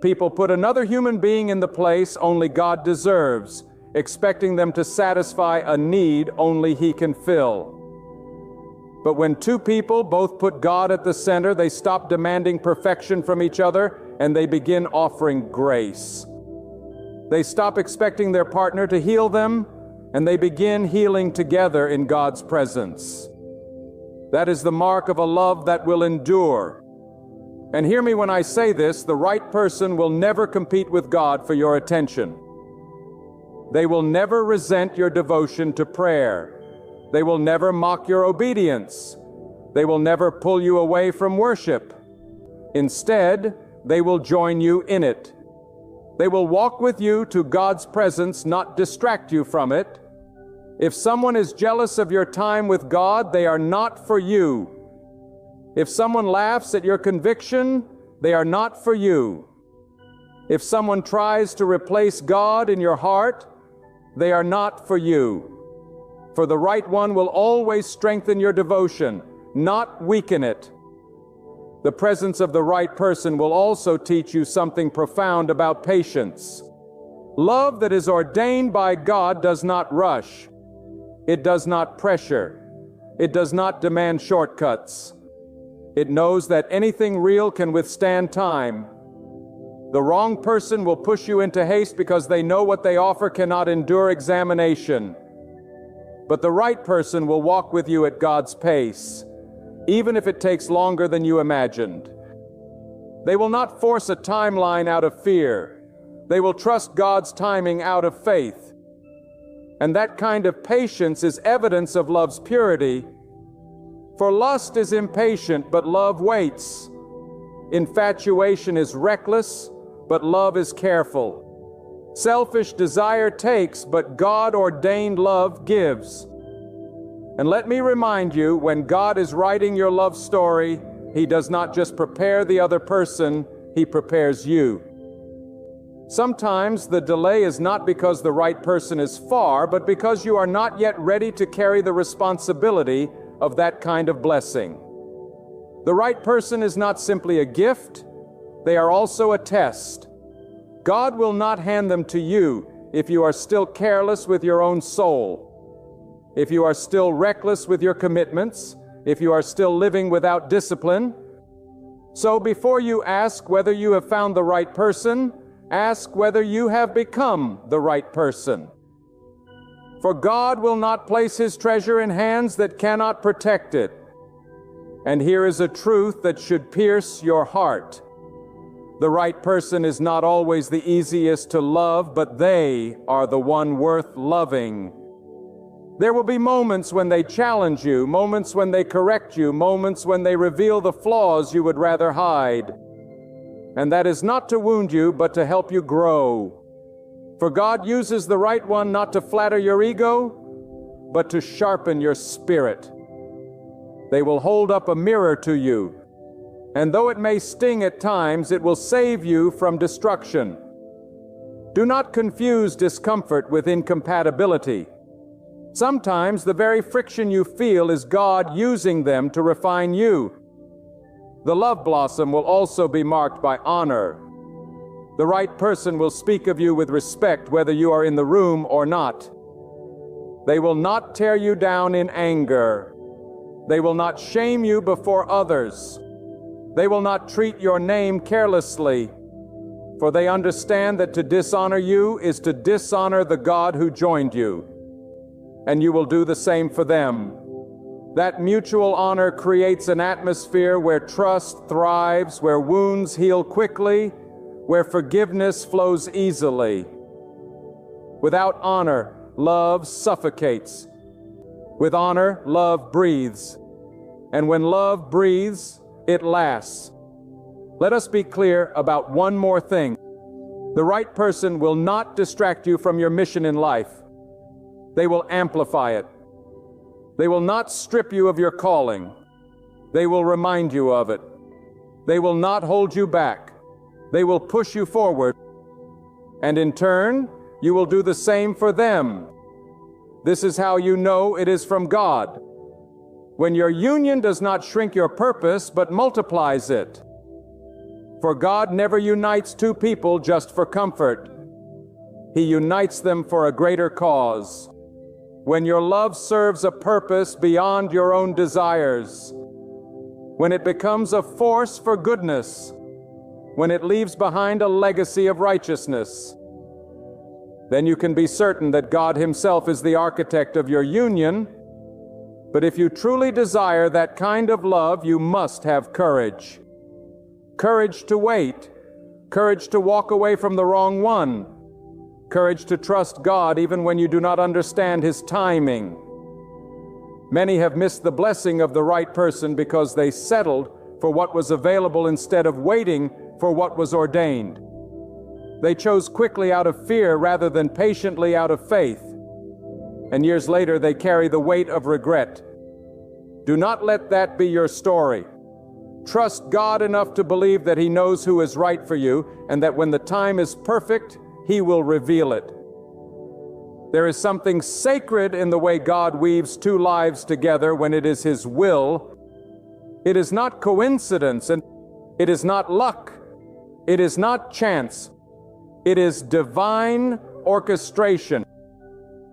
People put another human being in the place only God deserves, expecting them to satisfy a need only He can fill. But when two people both put God at the center, they stop demanding perfection from each other and they begin offering grace. They stop expecting their partner to heal them and they begin healing together in God's presence. That is the mark of a love that will endure. And hear me when I say this, the right person will never compete with God for your attention. They will never resent your devotion to prayer. They will never mock your obedience. They will never pull you away from worship. Instead, they will join you in it. They will walk with you to God's presence, not distract you from it. If someone is jealous of your time with God, they are not for you. If someone laughs at your conviction, they are not for you. If someone tries to replace God in your heart, they are not for you. For the right one will always strengthen your devotion, not weaken it. The presence of the right person will also teach you something profound about patience. Love that is ordained by God does not rush. It does not pressure. It does not demand shortcuts. It knows that anything real can withstand time. The wrong person will push you into haste because they know what they offer cannot endure examination. But the right person will walk with you at God's pace, even if it takes longer than you imagined. They will not force a timeline out of fear. They will trust God's timing out of faith. And that kind of patience is evidence of love's purity. For lust is impatient, but love waits. Infatuation is reckless, but love is careful. Selfish desire takes, but God-ordained love gives. And let me remind you, when God is writing your love story, He does not just prepare the other person, He prepares you. Sometimes the delay is not because the right person is far, but because you are not yet ready to carry the responsibility of that kind of blessing. The right person is not simply a gift, they are also a test. God will not hand them to you if you are still careless with your own soul, if you are still reckless with your commitments, if you are still living without discipline. So before you ask whether you have found the right person, ask whether you have become the right person. For God will not place His treasure in hands that cannot protect it. And here is a truth that should pierce your heart. The right person is not always the easiest to love, but they are the one worth loving. There will be moments when they challenge you, moments when they correct you, moments when they reveal the flaws you would rather hide. And that is not to wound you, but to help you grow. For God uses the right one not to flatter your ego, but to sharpen your spirit. They will hold up a mirror to you, and though it may sting at times, it will save you from destruction. Do not confuse discomfort with incompatibility. Sometimes the very friction you feel is God using them to refine you. The love blossom will also be marked by honor. The right person will speak of you with respect whether you are in the room or not. They will not tear you down in anger. They will not shame you before others. They will not treat your name carelessly, for they understand that to dishonor you is to dishonor the God who joined you, and you will do the same for them. That mutual honor creates an atmosphere where trust thrives, where wounds heal quickly, where forgiveness flows easily. Without honor, love suffocates. With honor, love breathes. And when love breathes, it lasts. Let us be clear about one more thing. The right person will not distract you from your mission in life. They will amplify it. They will not strip you of your calling. They will remind you of it. They will not hold you back. They will push you forward. And in turn, you will do the same for them. This is how you know it is from God. When your union does not shrink your purpose, but multiplies it. For God never unites two people just for comfort. He unites them for a greater cause. When your love serves a purpose beyond your own desires, when it becomes a force for goodness, when it leaves behind a legacy of righteousness, then you can be certain that God Himself is the architect of your union. But if you truly desire that kind of love, you must have courage. Courage to wait, courage to walk away from the wrong one, courage to trust God even when you do not understand His timing. Many have missed the blessing of the right person because they settled for what was available instead of waiting for what was ordained. They chose quickly out of fear rather than patiently out of faith. And years later they carry the weight of regret. Do not let that be your story. Trust God enough to believe that He knows who is right for you, and that when the time is perfect, He will reveal it. There is something sacred in the way God weaves two lives together when it is His will. It is not coincidence, and it is not luck. It is not chance. It is divine orchestration.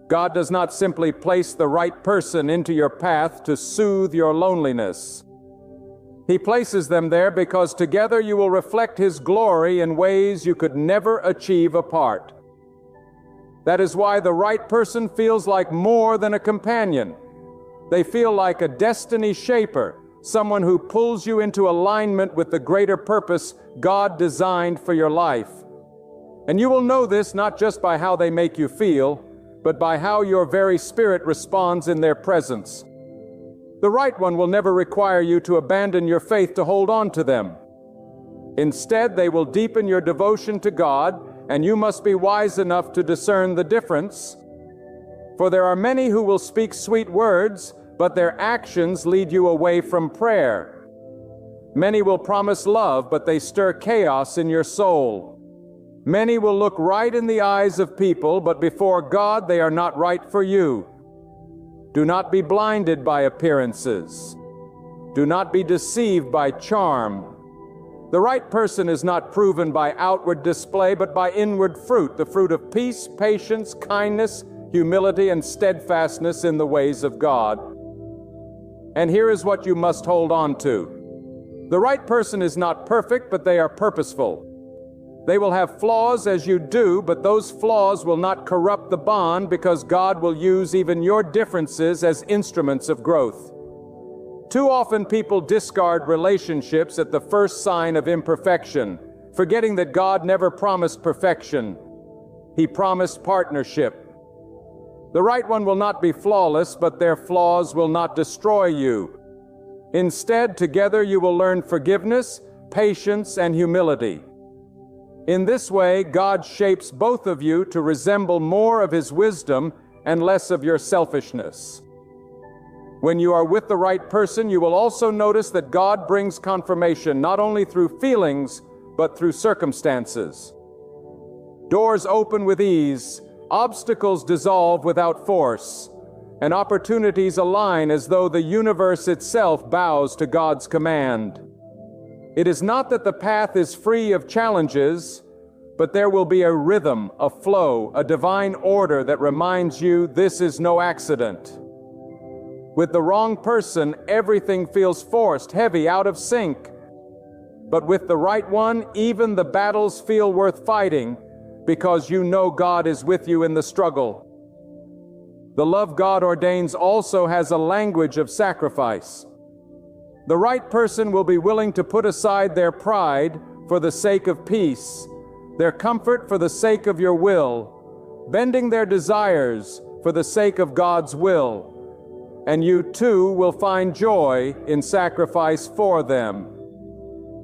God does not simply place the right person into your path to soothe your loneliness. He places them there because together you will reflect His glory in ways you could never achieve apart. That is why the right person feels like more than a companion. They feel like a destiny shaper, someone who pulls you into alignment with the greater purpose God designed for your life. And you will know this not just by how they make you feel, but by how your very spirit responds in their presence. The right one will never require you to abandon your faith to hold on to them. Instead, they will deepen your devotion to God, and you must be wise enough to discern the difference. For there are many who will speak sweet words, but their actions lead you away from prayer. Many will promise love, but they stir chaos in your soul. Many will look right in the eyes of people, but before God they are not right for you. Do not be blinded by appearances. Do not be deceived by charm. The right person is not proven by outward display, but by inward fruit, the fruit of peace, patience, kindness, humility, and steadfastness in the ways of God. And here is what you must hold on to. The right person is not perfect, but they are purposeful. They will have flaws as you do, but those flaws will not corrupt the bond because God will use even your differences as instruments of growth. Too often people discard relationships at the first sign of imperfection, forgetting that God never promised perfection. He promised partnership. The right one will not be flawless, but their flaws will not destroy you. Instead, together you will learn forgiveness, patience, and humility. In this way, God shapes both of you to resemble more of His wisdom and less of your selfishness. When you are with the right person, you will also notice that God brings confirmation not only through feelings, but through circumstances. Doors open with ease, obstacles dissolve without force, and opportunities align as though the universe itself bows to God's command. It is not that the path is free of challenges, but there will be a rhythm, a flow, a divine order that reminds you this is no accident. With the wrong person, everything feels forced, heavy, out of sync. But with the right one, even the battles feel worth fighting because you know God is with you in the struggle. The love God ordains also has a language of sacrifice. The right person will be willing to put aside their pride for the sake of peace, their comfort for the sake of your will, bending their desires for the sake of God's will, and you too will find joy in sacrifice for them.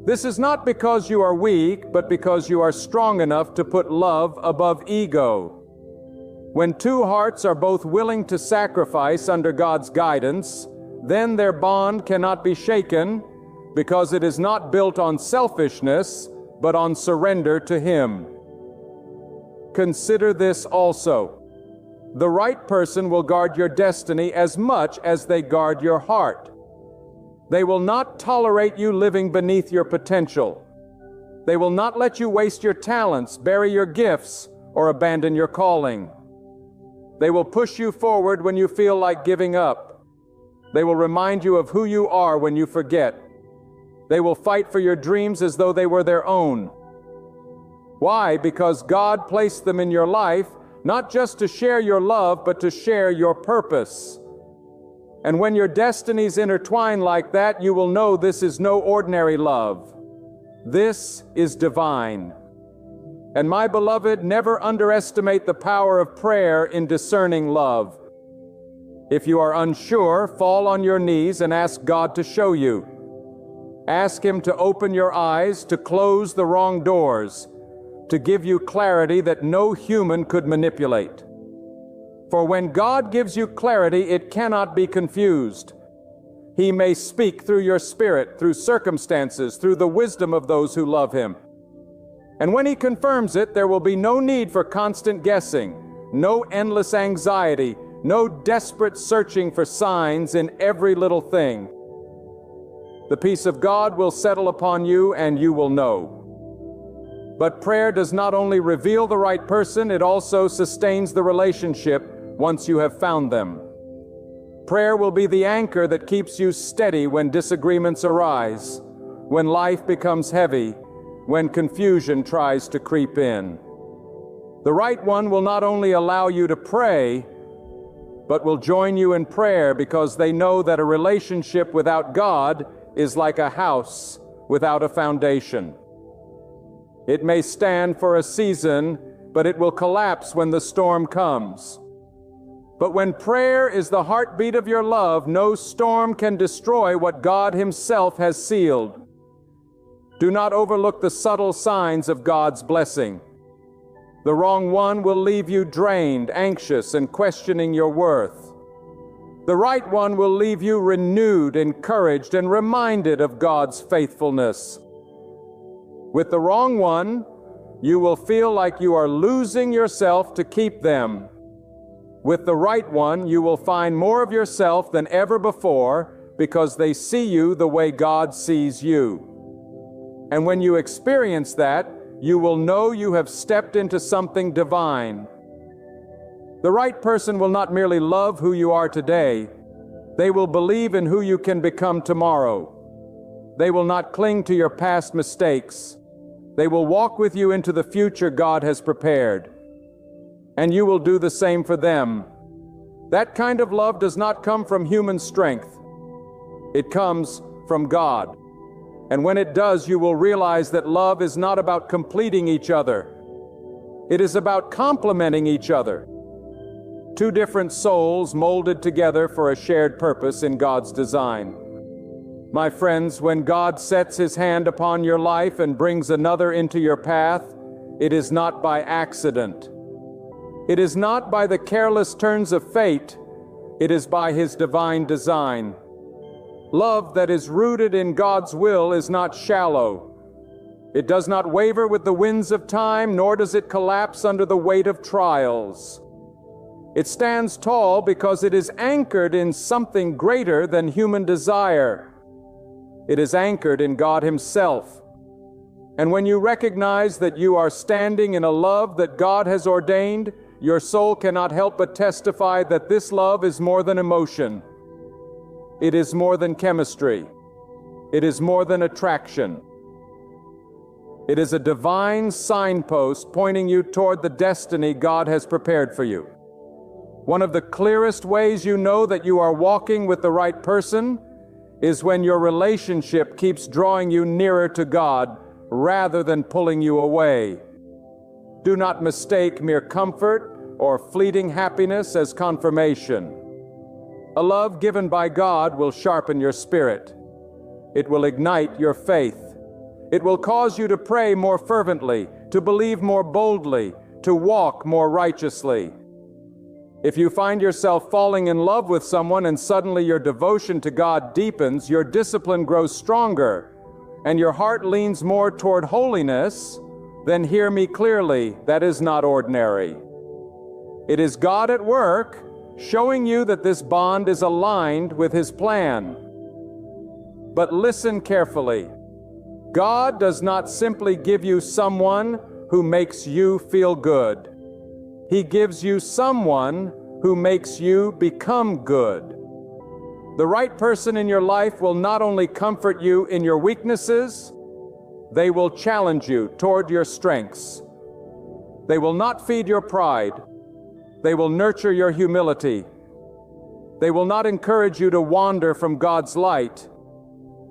This is not because you are weak, but because you are strong enough to put love above ego. When two hearts are both willing to sacrifice under God's guidance, then their bond cannot be shaken, because it is not built on selfishness, but on surrender to Him. Consider this also. The right person will guard your destiny as much as they guard your heart. They will not tolerate you living beneath your potential. They will not let you waste your talents, bury your gifts, or abandon your calling. They will push you forward when you feel like giving up. They will remind you of who you are when you forget. They will fight for your dreams as though they were their own. Why? Because God placed them in your life, not just to share your love, but to share your purpose. And when your destinies intertwine like that, you will know this is no ordinary love. This is divine. And my beloved, never underestimate the power of prayer in discerning love. If you are unsure, fall on your knees and ask God to show you. Ask Him to open your eyes, to close the wrong doors, to give you clarity that no human could manipulate. For when God gives you clarity, it cannot be confused. He may speak through your spirit, through circumstances, through the wisdom of those who love Him. And when He confirms it, there will be no need for constant guessing, no endless anxiety, no desperate searching for signs in every little thing. The peace of God will settle upon you, and you will know. But prayer does not only reveal the right person, it also sustains the relationship once you have found them. Prayer will be the anchor that keeps you steady when disagreements arise, when life becomes heavy, when confusion tries to creep in. The right one will not only allow you to pray, but will join you in prayer because they know that a relationship without God is like a house without a foundation. It may stand for a season, but it will collapse when the storm comes. But when prayer is the heartbeat of your love, no storm can destroy what God Himself has sealed. Do not overlook the subtle signs of God's blessing. The wrong one will leave you drained, anxious, and questioning your worth. The right one will leave you renewed, encouraged, and reminded of God's faithfulness. With the wrong one, you will feel like you are losing yourself to keep them. With the right one, you will find more of yourself than ever before because they see you the way God sees you. And when you experience that, you will know you have stepped into something divine. The right person will not merely love who you are today, they will believe in who you can become tomorrow. They will not cling to your past mistakes. They will walk with you into the future God has prepared. And you will do the same for them. That kind of love does not come from human strength. It comes from God. And when it does, you will realize that love is not about completing each other. It is about complementing each other. Two different souls molded together for a shared purpose in God's design. My friends, when God sets His hand upon your life and brings another into your path, it is not by accident. It is not by the careless turns of fate. It is by His divine design. Love that is rooted in God's will is not shallow. It does not waver with the winds of time, nor does it collapse under the weight of trials. It stands tall because it is anchored in something greater than human desire. It is anchored in God Himself. And when you recognize that you are standing in a love that God has ordained, your soul cannot help but testify that this love is more than emotion. It is more than chemistry. It is more than attraction. It is a divine signpost pointing you toward the destiny God has prepared for you. One of the clearest ways you know that you are walking with the right person is when your relationship keeps drawing you nearer to God rather than pulling you away. Do not mistake mere comfort or fleeting happiness as confirmation. A love given by God will sharpen your spirit. It will ignite your faith. It will cause you to pray more fervently, to believe more boldly, to walk more righteously. If you find yourself falling in love with someone and suddenly your devotion to God deepens, your discipline grows stronger, and your heart leans more toward holiness, then hear me clearly, that is not ordinary. It is God at work, showing you that this bond is aligned with His plan. But listen carefully. God does not simply give you someone who makes you feel good. He gives you someone who makes you become good. The right person in your life will not only comfort you in your weaknesses, they will challenge you toward your strengths. They will not feed your pride. They will nurture your humility. They will not encourage you to wander from God's light.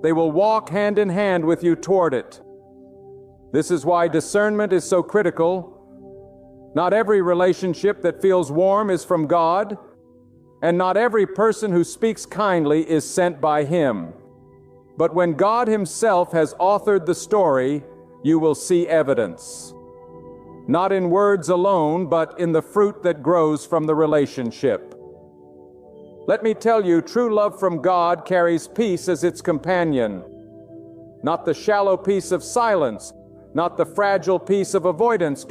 They will walk hand in hand with you toward it. This is why discernment is so critical. Not every relationship that feels warm is from God, and not every person who speaks kindly is sent by Him. But when God Himself has authored the story, you will see evidence. Not in words alone, but in the fruit that grows from the relationship. Let me tell you, true love from God carries peace as its companion. Not the shallow peace of silence, not the fragile peace of avoidance,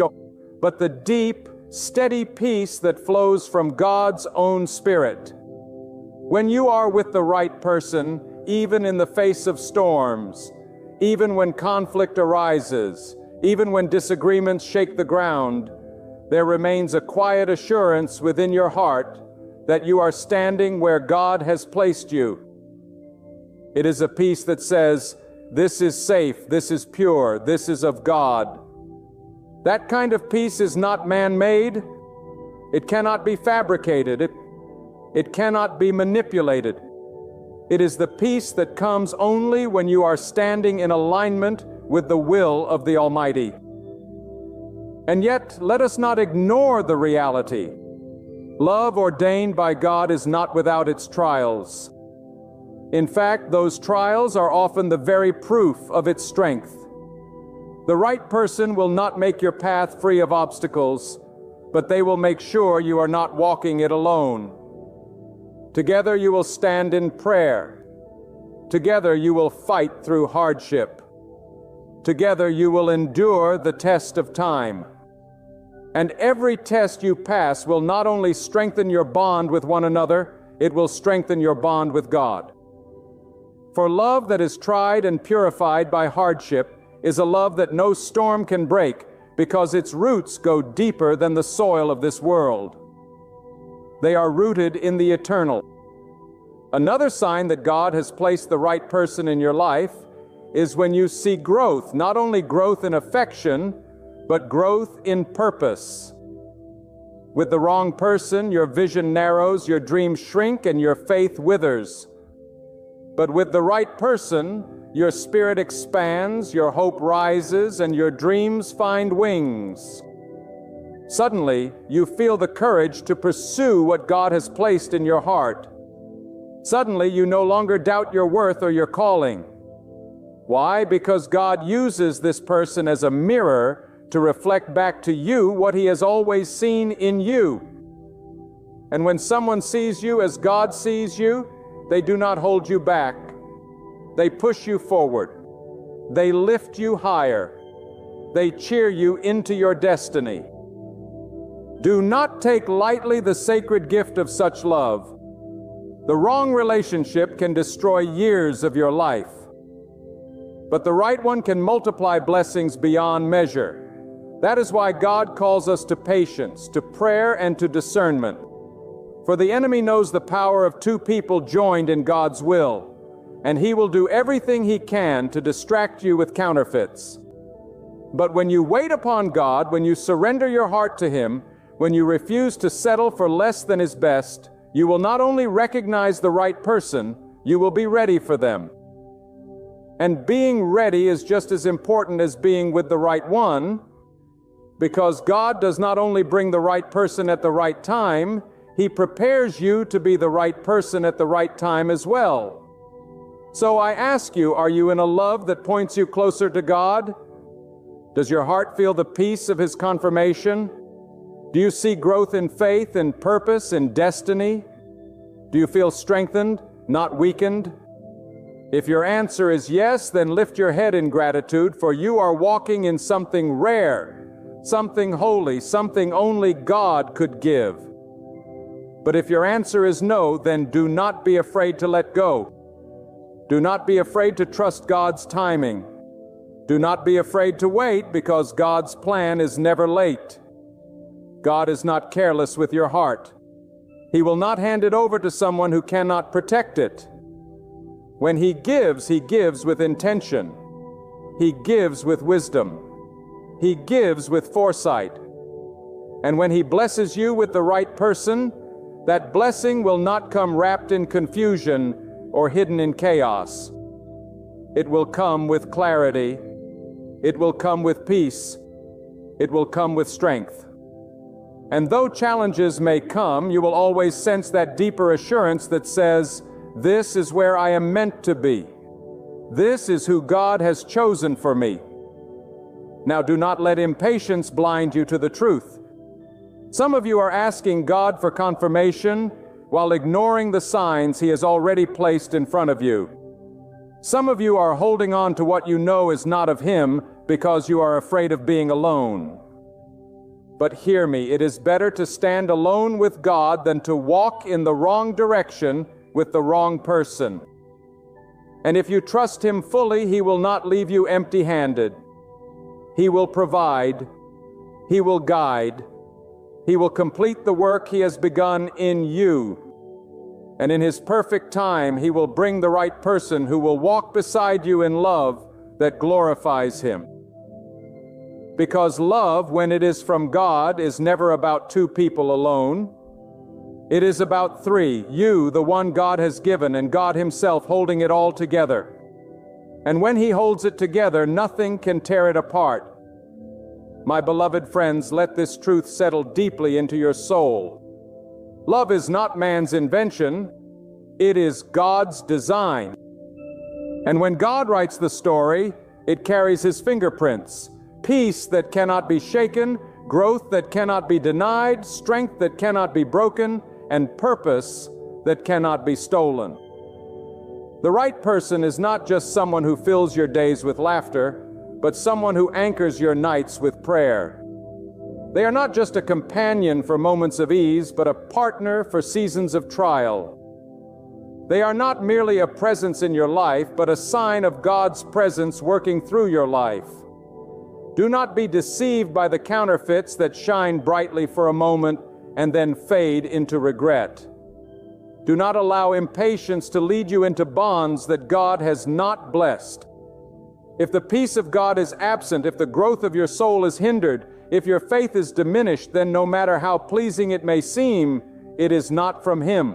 but the deep, steady peace that flows from God's own Spirit. When you are with the right person, even in the face of storms, even when conflict arises, even when disagreements shake the ground, there remains a quiet assurance within your heart that you are standing where God has placed you. It is a peace that says, "This is safe, this is pure, this is of God." That kind of peace is not man-made. It cannot be fabricated. It cannot be manipulated. It is the peace that comes only when you are standing in alignment with the will of the Almighty. And yet, let us not ignore the reality. Love ordained by God is not without its trials. In fact, those trials are often the very proof of its strength. The right person will not make your path free of obstacles, but they will make sure you are not walking it alone. Together you will stand in prayer. Together you will fight through hardship. Together you will endure the test of time. And every test you pass will not only strengthen your bond with one another, it will strengthen your bond with God. For love that is tried and purified by hardship is a love that no storm can break, because its roots go deeper than the soil of this world. They are rooted in the eternal. Another sign that God has placed the right person in your life is when you see growth, not only growth in affection, but growth in purpose. With the wrong person, your vision narrows, your dreams shrink, and your faith withers. But with the right person, your spirit expands, your hope rises, and your dreams find wings. Suddenly, you feel the courage to pursue what God has placed in your heart. Suddenly, you no longer doubt your worth or your calling. Why? Because God uses this person as a mirror to reflect back to you what He has always seen in you. And when someone sees you as God sees you, they do not hold you back. They push you forward. They lift you higher. They cheer you into your destiny. Do not take lightly the sacred gift of such love. The wrong relationship can destroy years of your life, but the right one can multiply blessings beyond measure. That is why God calls us to patience, to prayer, and to discernment. For the enemy knows the power of two people joined in God's will, and he will do everything he can to distract you with counterfeits. But when you wait upon God, when you surrender your heart to Him, when you refuse to settle for less than is best, you will not only recognize the right person, you will be ready for them. And being ready is just as important as being with the right one, because God does not only bring the right person at the right time, He prepares you to be the right person at the right time as well. So I ask you, are you in a love that points you closer to God? Does your heart feel the peace of His confirmation? Do you see growth in faith, in purpose, in destiny? Do you feel strengthened, not weakened? If your answer is yes, then lift your head in gratitude, for you are walking in something rare, something holy, something only God could give. But if your answer is no, then do not be afraid to let go. Do not be afraid to trust God's timing. Do not be afraid to wait, because God's plan is never late. God is not careless with your heart. He will not hand it over to someone who cannot protect it. When He gives with intention. He gives with wisdom. He gives with foresight. And when He blesses you with the right person, that blessing will not come wrapped in confusion or hidden in chaos. It will come with clarity. It will come with peace. It will come with strength. And though challenges may come, you will always sense that deeper assurance that says, "This is where I am meant to be. This is who God has chosen for me." Now do not let impatience blind you to the truth. Some of you are asking God for confirmation while ignoring the signs He has already placed in front of you. Some of you are holding on to what you know is not of Him because you are afraid of being alone. But hear me, it is better to stand alone with God than to walk in the wrong direction with the wrong person. And if you trust Him fully, He will not leave you empty-handed. He will provide. He will guide. He will complete the work He has begun in you. And in His perfect time, He will bring the right person who will walk beside you in love that glorifies Him. Because love, when it is from God, is never about two people alone. It is about three, you, the one God has given, and God Himself holding it all together. And when He holds it together, nothing can tear it apart. My beloved friends, let this truth settle deeply into your soul. Love is not man's invention. It is God's design. And when God writes the story, it carries His fingerprints. Peace that cannot be shaken, growth that cannot be denied, strength that cannot be broken, and purpose that cannot be stolen. The right person is not just someone who fills your days with laughter, but someone who anchors your nights with prayer. They are not just a companion for moments of ease, but a partner for seasons of trial. They are not merely a presence in your life, but a sign of God's presence working through your life. Do not be deceived by the counterfeits that shine brightly for a moment and then fade into regret. Do not allow impatience to lead you into bonds that God has not blessed. If the peace of God is absent, if the growth of your soul is hindered, if your faith is diminished, then no matter how pleasing it may seem, it is not from Him.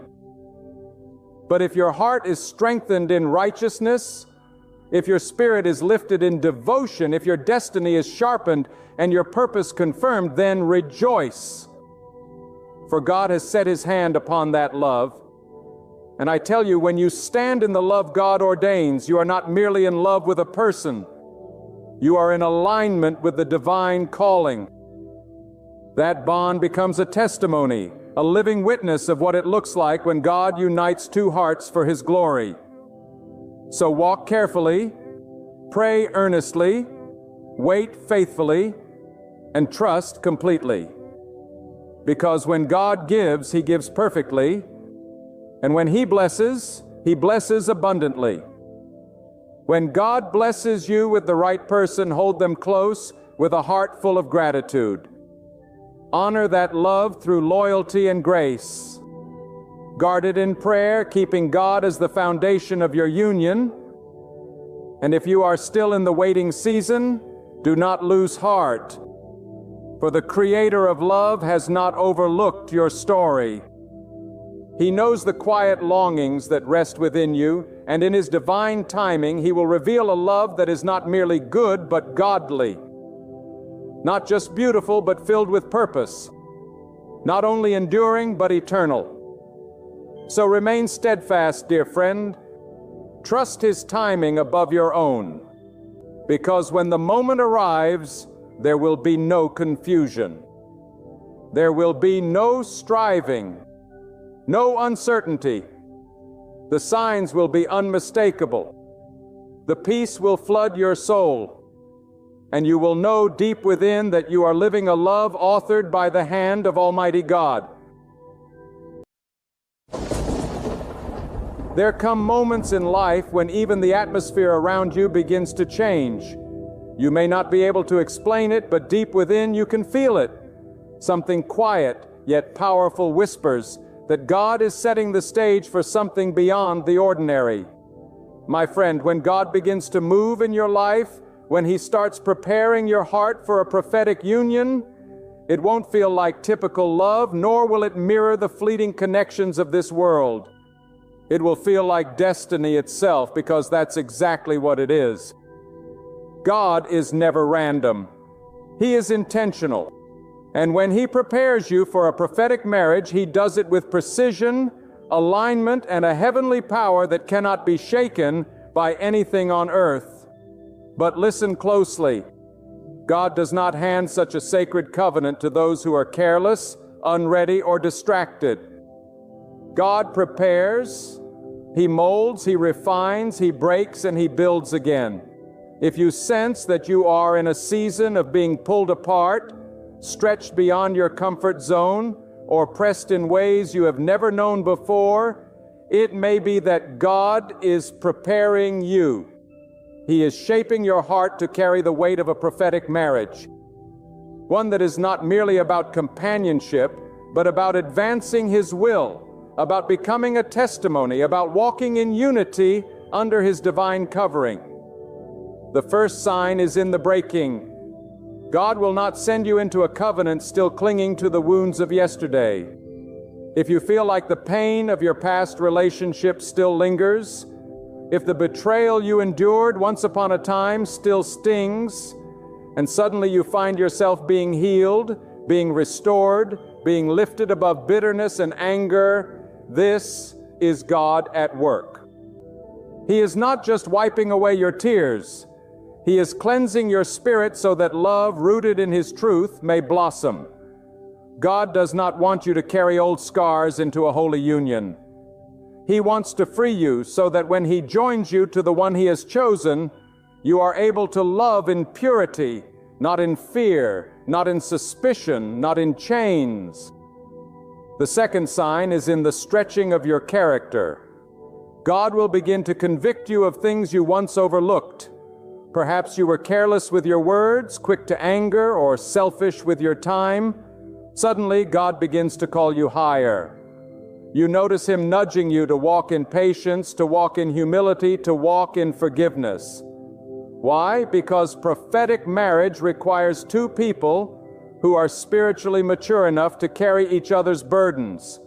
But if your heart is strengthened in righteousness, if your spirit is lifted in devotion, if your destiny is sharpened and your purpose confirmed, then rejoice. For God has set His hand upon that love. And I tell you, when you stand in the love God ordains, you are not merely in love with a person. You are in alignment with the divine calling. That bond becomes a testimony, a living witness of what it looks like when God unites two hearts for His glory. So walk carefully, pray earnestly, wait faithfully, and trust completely. Because when God gives, He gives perfectly, and when He blesses abundantly. When God blesses you with the right person, hold them close with a heart full of gratitude. Honor that love through loyalty and grace. Guard it in prayer, keeping God as the foundation of your union. And if you are still in the waiting season, do not lose heart. For the Creator of love has not overlooked your story. He knows the quiet longings that rest within you, and in His divine timing, He will reveal a love that is not merely good, but godly. Not just beautiful, but filled with purpose. Not only enduring, but eternal. So remain steadfast, dear friend. Trust His timing above your own, because when the moment arrives, there will be no confusion. There will be no striving, no uncertainty. The signs will be unmistakable. The peace will flood your soul, and you will know deep within that you are living a love authored by the hand of Almighty God. There come moments in life when even the atmosphere around you begins to change. You may not be able to explain it, but deep within you can feel it. Something quiet yet powerful whispers that God is setting the stage for something beyond the ordinary. My friend, when God begins to move in your life, when He starts preparing your heart for a prophetic union, it won't feel like typical love, nor will it mirror the fleeting connections of this world. It will feel like destiny itself, because that's exactly what it is. God is never random. He is intentional. And when He prepares you for a prophetic marriage, He does it with precision, alignment, and a heavenly power that cannot be shaken by anything on earth. But listen closely. God does not hand such a sacred covenant to those who are careless, unready, or distracted. God prepares, He molds, He refines, He breaks, and He builds again. If you sense that you are in a season of being pulled apart, stretched beyond your comfort zone, or pressed in ways you have never known before, it may be that God is preparing you. He is shaping your heart to carry the weight of a prophetic marriage. One that is not merely about companionship, but about advancing His will, about becoming a testimony, about walking in unity under His divine covering. The first sign is in the breaking. God will not send you into a covenant still clinging to the wounds of yesterday. If you feel like the pain of your past relationship still lingers, if the betrayal you endured once upon a time still stings, and suddenly you find yourself being healed, being restored, being lifted above bitterness and anger, this is God at work. He is not just wiping away your tears. He is cleansing your spirit so that love rooted in His truth may blossom. God does not want you to carry old scars into a holy union. He wants to free you so that when He joins you to the one He has chosen, you are able to love in purity, not in fear, not in suspicion, not in chains. The second sign is in the stretching of your character. God will begin to convict you of things you once overlooked. Perhaps you were careless with your words, quick to anger, or selfish with your time. Suddenly, God begins to call you higher. You notice Him nudging you to walk in patience, to walk in humility, to walk in forgiveness. Why? Because prophetic marriage requires two people who are spiritually mature enough to carry each other's burdens.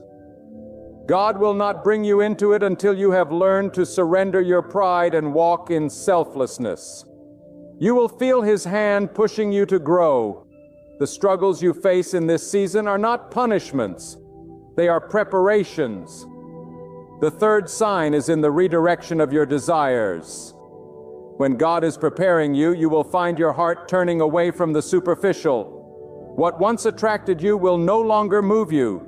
God will not bring you into it until you have learned to surrender your pride and walk in selflessness. You will feel His hand pushing you to grow. The struggles you face in this season are not punishments. They are preparations. The third sign is in the redirection of your desires. When God is preparing you, you will find your heart turning away from the superficial. What once attracted you will no longer move you.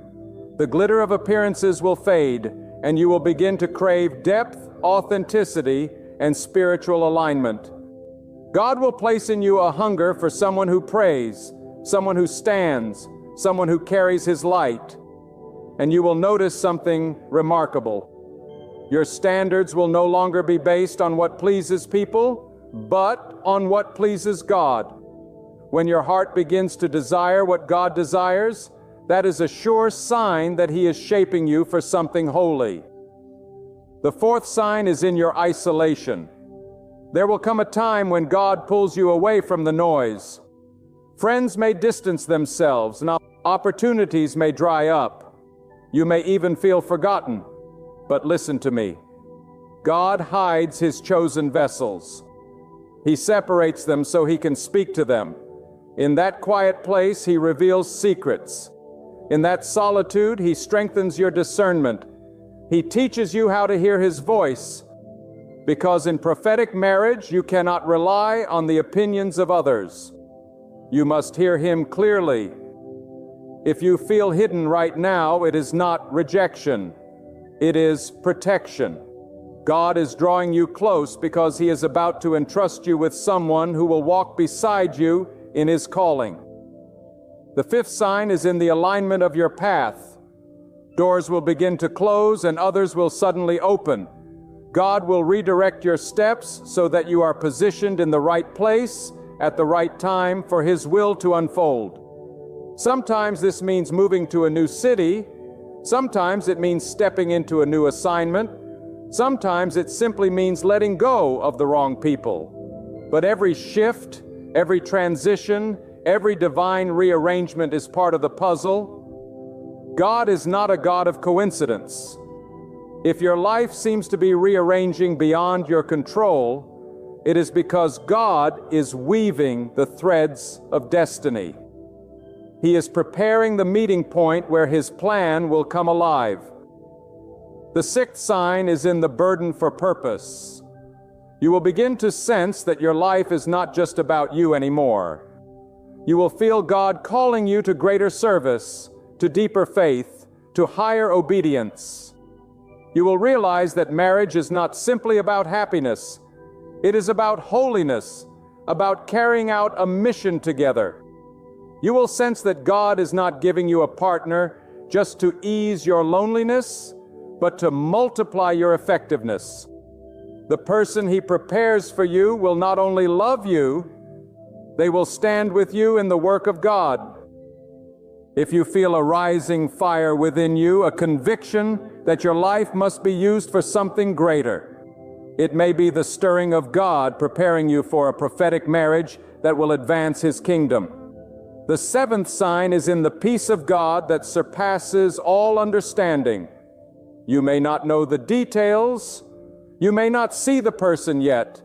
The glitter of appearances will fade, and you will begin to crave depth, authenticity, and spiritual alignment. God will place in you a hunger for someone who prays, someone who stands, someone who carries His light. And you will notice something remarkable. Your standards will no longer be based on what pleases people, but on what pleases God. When your heart begins to desire what God desires, that is a sure sign that He is shaping you for something holy. The fourth sign is in your isolation. There will come a time when God pulls you away from the noise. Friends may distance themselves, and opportunities may dry up. You may even feel forgotten. But listen to me. God hides His chosen vessels. He separates them so He can speak to them. In that quiet place, He reveals secrets. In that solitude, He strengthens your discernment. He teaches you how to hear His voice. Because in prophetic marriage, you cannot rely on the opinions of others. You must hear Him clearly. If you feel hidden right now, it is not rejection. It is protection. God is drawing you close because He is about to entrust you with someone who will walk beside you in His calling. The fifth sign is in the alignment of your path. Doors will begin to close and others will suddenly open. God will redirect your steps so that you are positioned in the right place at the right time for His will to unfold. Sometimes this means moving to a new city. Sometimes it means stepping into a new assignment. Sometimes it simply means letting go of the wrong people. But every shift, every transition, every divine rearrangement is part of the puzzle. God is not a God of coincidence. If your life seems to be rearranging beyond your control, it is because God is weaving the threads of destiny. He is preparing the meeting point where His plan will come alive. The sixth sign is in the burden for purpose. You will begin to sense that your life is not just about you anymore. You will feel God calling you to greater service, to deeper faith, to higher obedience. You will realize that marriage is not simply about happiness. It is about holiness, about carrying out a mission together. You will sense that God is not giving you a partner just to ease your loneliness, but to multiply your effectiveness. The person He prepares for you will not only love you, they will stand with you in the work of God. If you feel a rising fire within you, a conviction that your life must be used for something greater, it may be the stirring of God preparing you for a prophetic marriage that will advance His kingdom. The seventh sign is in the peace of God that surpasses all understanding. You may not know the details. You may not see the person yet.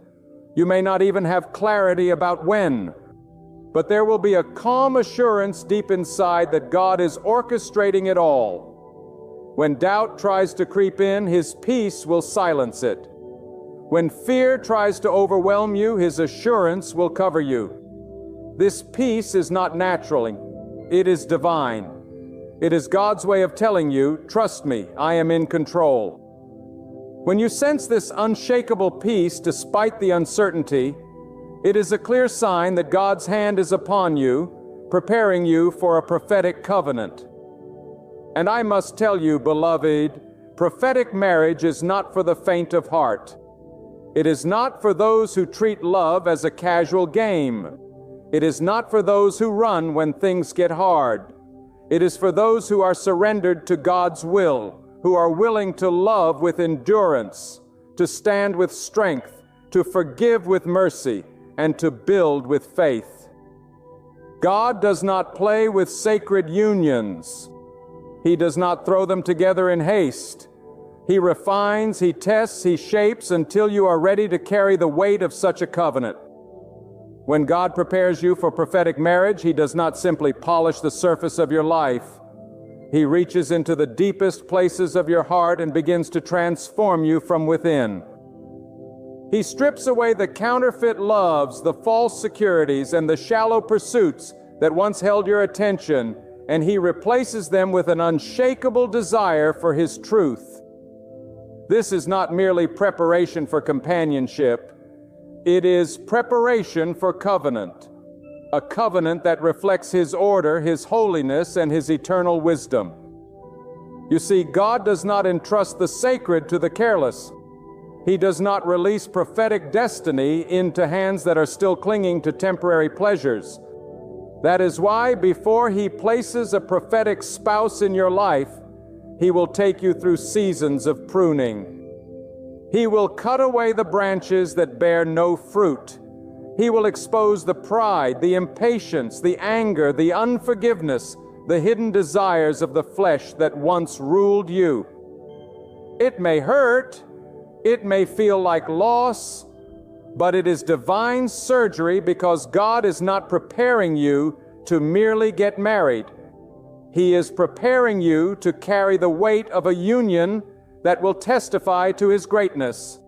You may not even have clarity about when. But there will be a calm assurance deep inside that God is orchestrating it all. When doubt tries to creep in, His peace will silence it. When fear tries to overwhelm you, His assurance will cover you. This peace is not natural. It is divine. It is God's way of telling you, trust me, I am in control. When you sense this unshakable peace despite the uncertainty, it is a clear sign that God's hand is upon you, preparing you for a prophetic covenant. And I must tell you, beloved, prophetic marriage is not for the faint of heart. It is not for those who treat love as a casual game. It is not for those who run when things get hard. It is for those who are surrendered to God's will, who are willing to love with endurance, to stand with strength, to forgive with mercy, and to build with faith. God does not play with sacred unions. He does not throw them together in haste. He refines, He tests, He shapes until you are ready to carry the weight of such a covenant. When God prepares you for prophetic marriage, He does not simply polish the surface of your life. He reaches into the deepest places of your heart and begins to transform you from within. He strips away the counterfeit loves, the false securities, and the shallow pursuits that once held your attention, and He replaces them with an unshakable desire for His truth. This is not merely preparation for companionship. It is preparation for covenant, a covenant that reflects His order, His holiness, and His eternal wisdom. You see, God does not entrust the sacred to the careless. He does not release prophetic destiny into hands that are still clinging to temporary pleasures. That is why, before He places a prophetic spouse in your life, He will take you through seasons of pruning. He will cut away the branches that bear no fruit. He will expose the pride, the impatience, the anger, the unforgiveness, the hidden desires of the flesh that once ruled you. It may hurt, it may feel like loss, but it is divine surgery because God is not preparing you to merely get married. He is preparing you to carry the weight of a union that will testify to His greatness.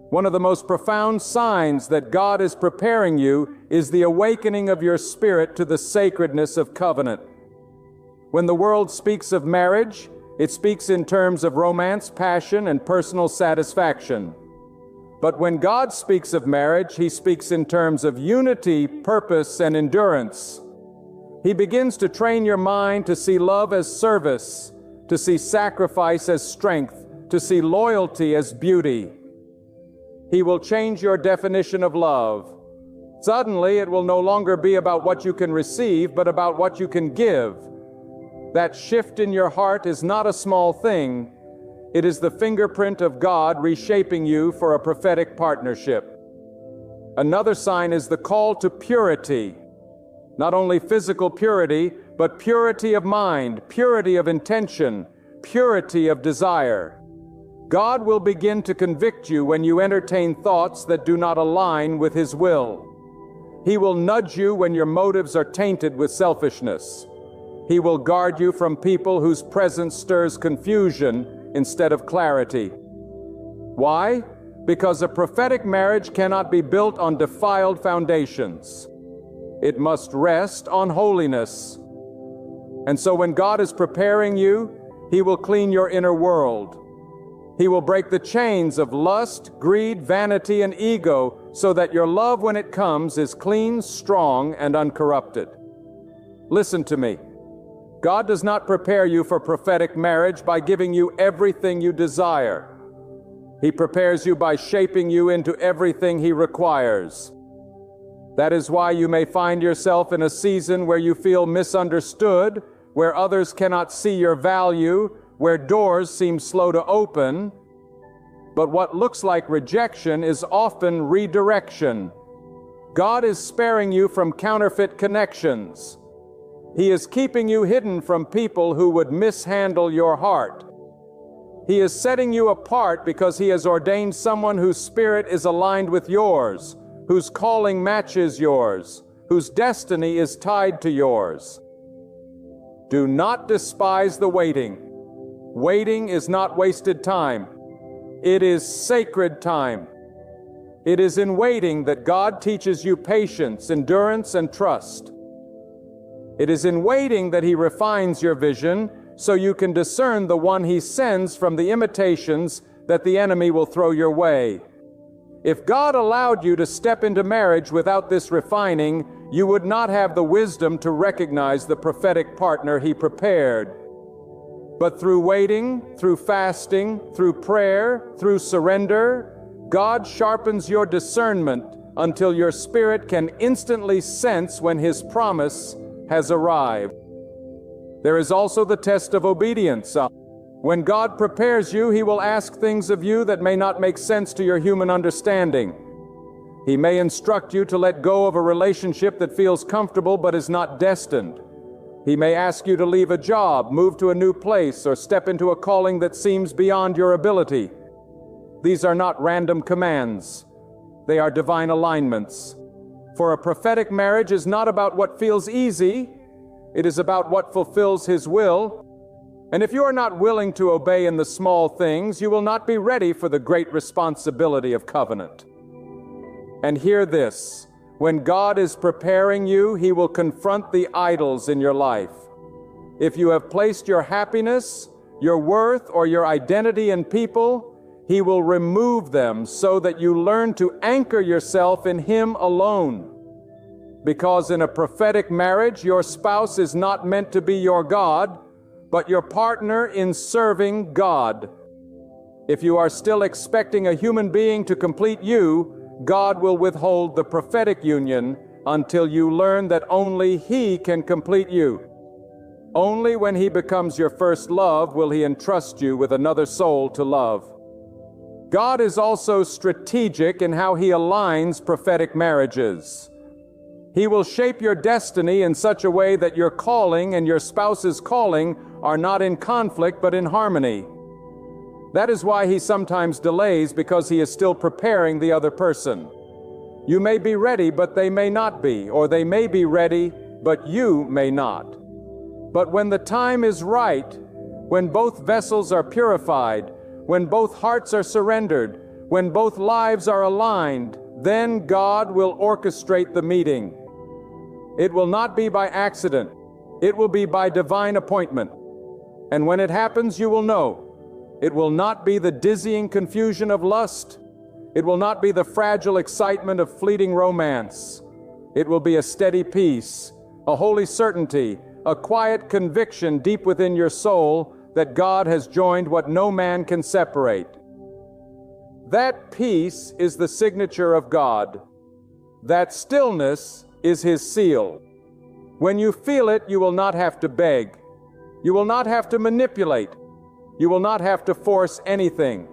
One of the most profound signs that God is preparing you is the awakening of your spirit to the sacredness of covenant. When the world speaks of marriage, it speaks in terms of romance, passion, and personal satisfaction. But when God speaks of marriage, He speaks in terms of unity, purpose, and endurance. He begins to train your mind to see love as service, to see sacrifice as strength, to see loyalty as beauty. He will change your definition of love. Suddenly, it will no longer be about what you can receive, but about what you can give. That shift in your heart is not a small thing. It is the fingerprint of God reshaping you for a prophetic partnership. Another sign is the call to purity. Not only physical purity, but purity of mind, purity of intention, purity of desire. God will begin to convict you when you entertain thoughts that do not align with His will. He will nudge you when your motives are tainted with selfishness. He will guard you from people whose presence stirs confusion instead of clarity. Why? Because a prophetic marriage cannot be built on defiled foundations. It must rest on holiness. And so when God is preparing you, He will clean your inner world. He will break the chains of lust, greed, vanity, and ego so that your love, when it comes, is clean, strong, and uncorrupted. Listen to me. God does not prepare you for prophetic marriage by giving you everything you desire. He prepares you by shaping you into everything He requires. That is why you may find yourself in a season where you feel misunderstood, where others cannot see your value, where doors seem slow to open. But what looks like rejection is often redirection. God is sparing you from counterfeit connections. He is keeping you hidden from people who would mishandle your heart. He is setting you apart because He has ordained someone whose spirit is aligned with yours, whose calling matches yours, whose destiny is tied to yours. Do not despise the waiting. Waiting is not wasted time. It is sacred time. It is in waiting that God teaches you patience, endurance, and trust. It is in waiting that He refines your vision so you can discern the one He sends from the imitations that the enemy will throw your way. If God allowed you to step into marriage without this refining, you would not have the wisdom to recognize the prophetic partner He prepared. But through waiting, through fasting, through prayer, through surrender, God sharpens your discernment until your spirit can instantly sense when His promise has arrived. There is also the test of obedience. When God prepares you, He will ask things of you that may not make sense to your human understanding. He may instruct you to let go of a relationship that feels comfortable but is not destined. He may ask you to leave a job, move to a new place, or step into a calling that seems beyond your ability. These are not random commands. They are divine alignments. For a prophetic marriage is not about what feels easy. It is about what fulfills His will. And if you are not willing to obey in the small things, you will not be ready for the great responsibility of covenant. And hear this. When God is preparing you, He will confront the idols in your life. If you have placed your happiness, your worth, or your identity in people, He will remove them so that you learn to anchor yourself in Him alone. Because in a prophetic marriage, your spouse is not meant to be your God, but your partner in serving God. If you are still expecting a human being to complete you, God will withhold the prophetic union until you learn that only He can complete you. Only when He becomes your first love will He entrust you with another soul to love. God is also strategic in how He aligns prophetic marriages. He will shape your destiny in such a way that your calling and your spouse's calling are not in conflict but in harmony. That is why He sometimes delays, because He is still preparing the other person. You may be ready, but they may not be, or they may be ready, but you may not. But when the time is right, when both vessels are purified, when both hearts are surrendered, when both lives are aligned, then God will orchestrate the meeting. It will not be by accident. It will be by divine appointment. And when it happens, you will know. It will not be the dizzying confusion of lust. It will not be the fragile excitement of fleeting romance. It will be a steady peace, a holy certainty, a quiet conviction deep within your soul that God has joined what no man can separate. That peace is the signature of God. That stillness is His seal. When you feel it, you will not have to beg. You will not have to manipulate. You will not have to force anything.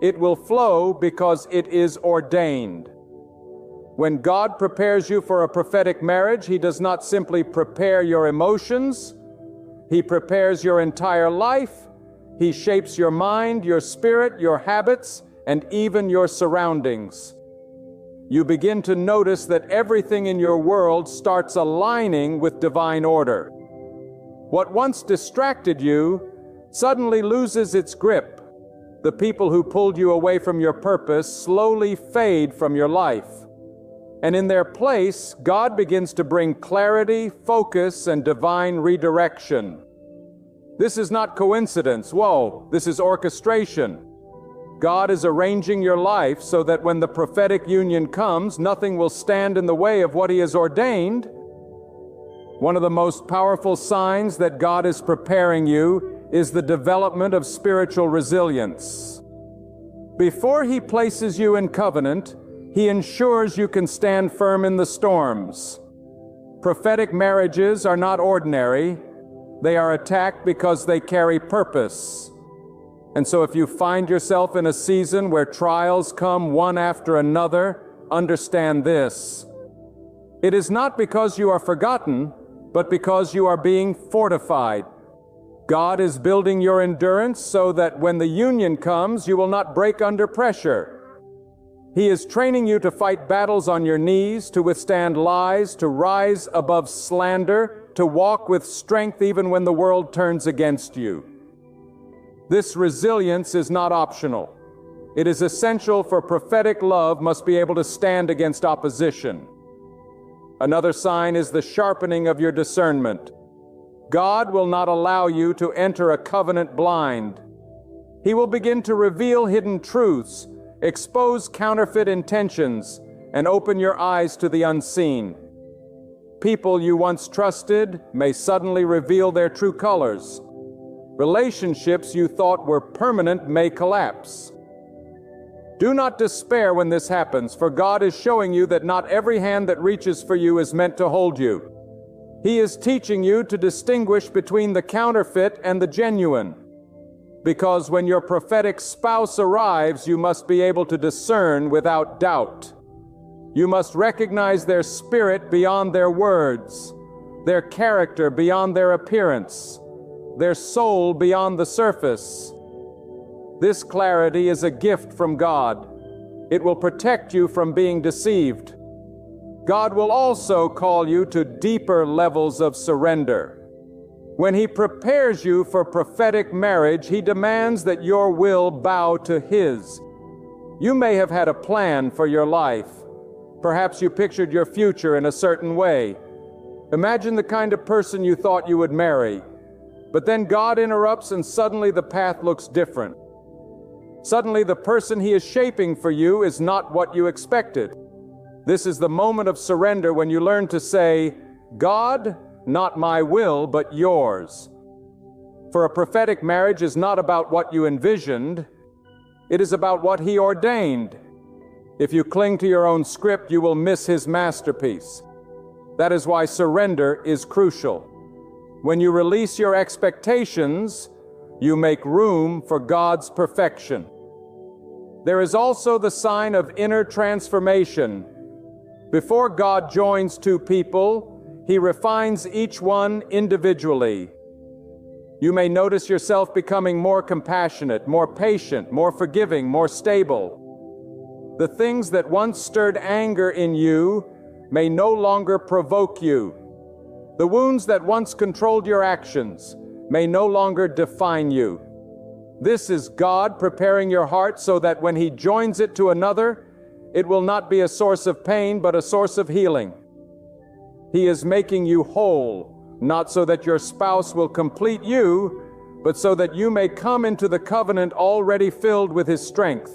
It will flow because it is ordained. When God prepares you for a prophetic marriage, He does not simply prepare your emotions. He prepares your entire life. He shapes your mind, your spirit, your habits, and even your surroundings. You begin to notice that everything in your world starts aligning with divine order. What once distracted you suddenly loses its grip. The people who pulled you away from your purpose slowly fade from your life. And in their place, God begins to bring clarity, focus, and divine redirection. This is not coincidence. Whoa, this is orchestration. God is arranging your life so that when the prophetic union comes, nothing will stand in the way of what He has ordained. One of the most powerful signs that God is preparing you is the development of spiritual resilience. Before He places you in covenant, He ensures you can stand firm in the storms. Prophetic marriages are not ordinary. They are attacked because they carry purpose. And so if you find yourself in a season where trials come one after another, understand this. It is not because you are forgotten, but because you are being fortified. God is building your endurance so that when the union comes, you will not break under pressure. He is training you to fight battles on your knees, to withstand lies, to rise above slander, to walk with strength even when the world turns against you. This resilience is not optional. It is essential, for prophetic love must be able to stand against opposition. Another sign is the sharpening of your discernment. God will not allow you to enter a covenant blind. He will begin to reveal hidden truths, expose counterfeit intentions, and open your eyes to the unseen. People you once trusted may suddenly reveal their true colors. Relationships you thought were permanent may collapse. Do not despair when this happens, for God is showing you that not every hand that reaches for you is meant to hold you. He is teaching you to distinguish between the counterfeit and the genuine. Because when your prophetic spouse arrives, you must be able to discern without doubt. You must recognize their spirit beyond their words, their character beyond their appearance, their soul beyond the surface. This clarity is a gift from God. It will protect you from being deceived. God will also call you to deeper levels of surrender. When He prepares you for prophetic marriage, He demands that your will bow to His. You may have had a plan for your life. Perhaps you pictured your future in a certain way. Imagine the kind of person you thought you would marry. But then God interrupts and suddenly the path looks different. Suddenly the person He is shaping for you is not what you expected. This is the moment of surrender when you learn to say, God, not my will, but yours. For a prophetic marriage is not about what you envisioned. It is about what He ordained. If you cling to your own script, you will miss His masterpiece. That is why surrender is crucial. When you release your expectations, you make room for God's perfection. There is also the sign of inner transformation. Before God joins two people, He refines each one individually. You may notice yourself becoming more compassionate, more patient, more forgiving, more stable. The things that once stirred anger in you may no longer provoke you. The wounds that once controlled your actions may no longer define you. This is God preparing your heart so that when He joins it to another, it will not be a source of pain, but a source of healing. He is making you whole, not so that your spouse will complete you, but so that you may come into the covenant already filled with His strength.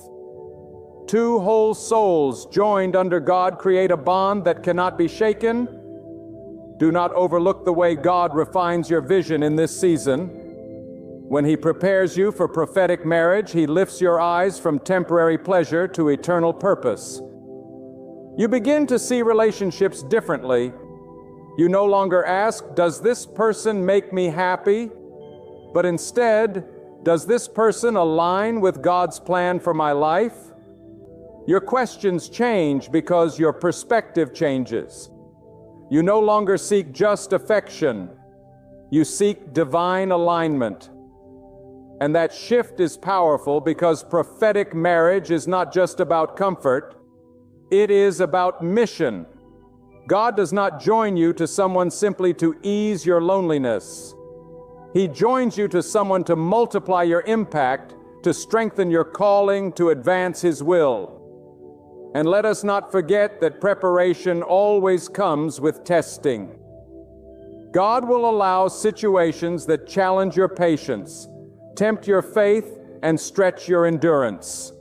Two whole souls joined under God create a bond that cannot be shaken. Do not overlook the way God refines your vision in this season. When He prepares you for prophetic marriage, He lifts your eyes from temporary pleasure to eternal purpose. You begin to see relationships differently. You no longer ask, does this person make me happy? But instead, does this person align with God's plan for my life? Your questions change because your perspective changes. You no longer seek just affection. You seek divine alignment. And that shift is powerful because prophetic marriage is not just about comfort, it is about mission. God does not join you to someone simply to ease your loneliness. He joins you to someone to multiply your impact, to strengthen your calling, to advance His will. And let us not forget that preparation always comes with testing. God will allow situations that challenge your patience, tempt your faith, and stretch your endurance.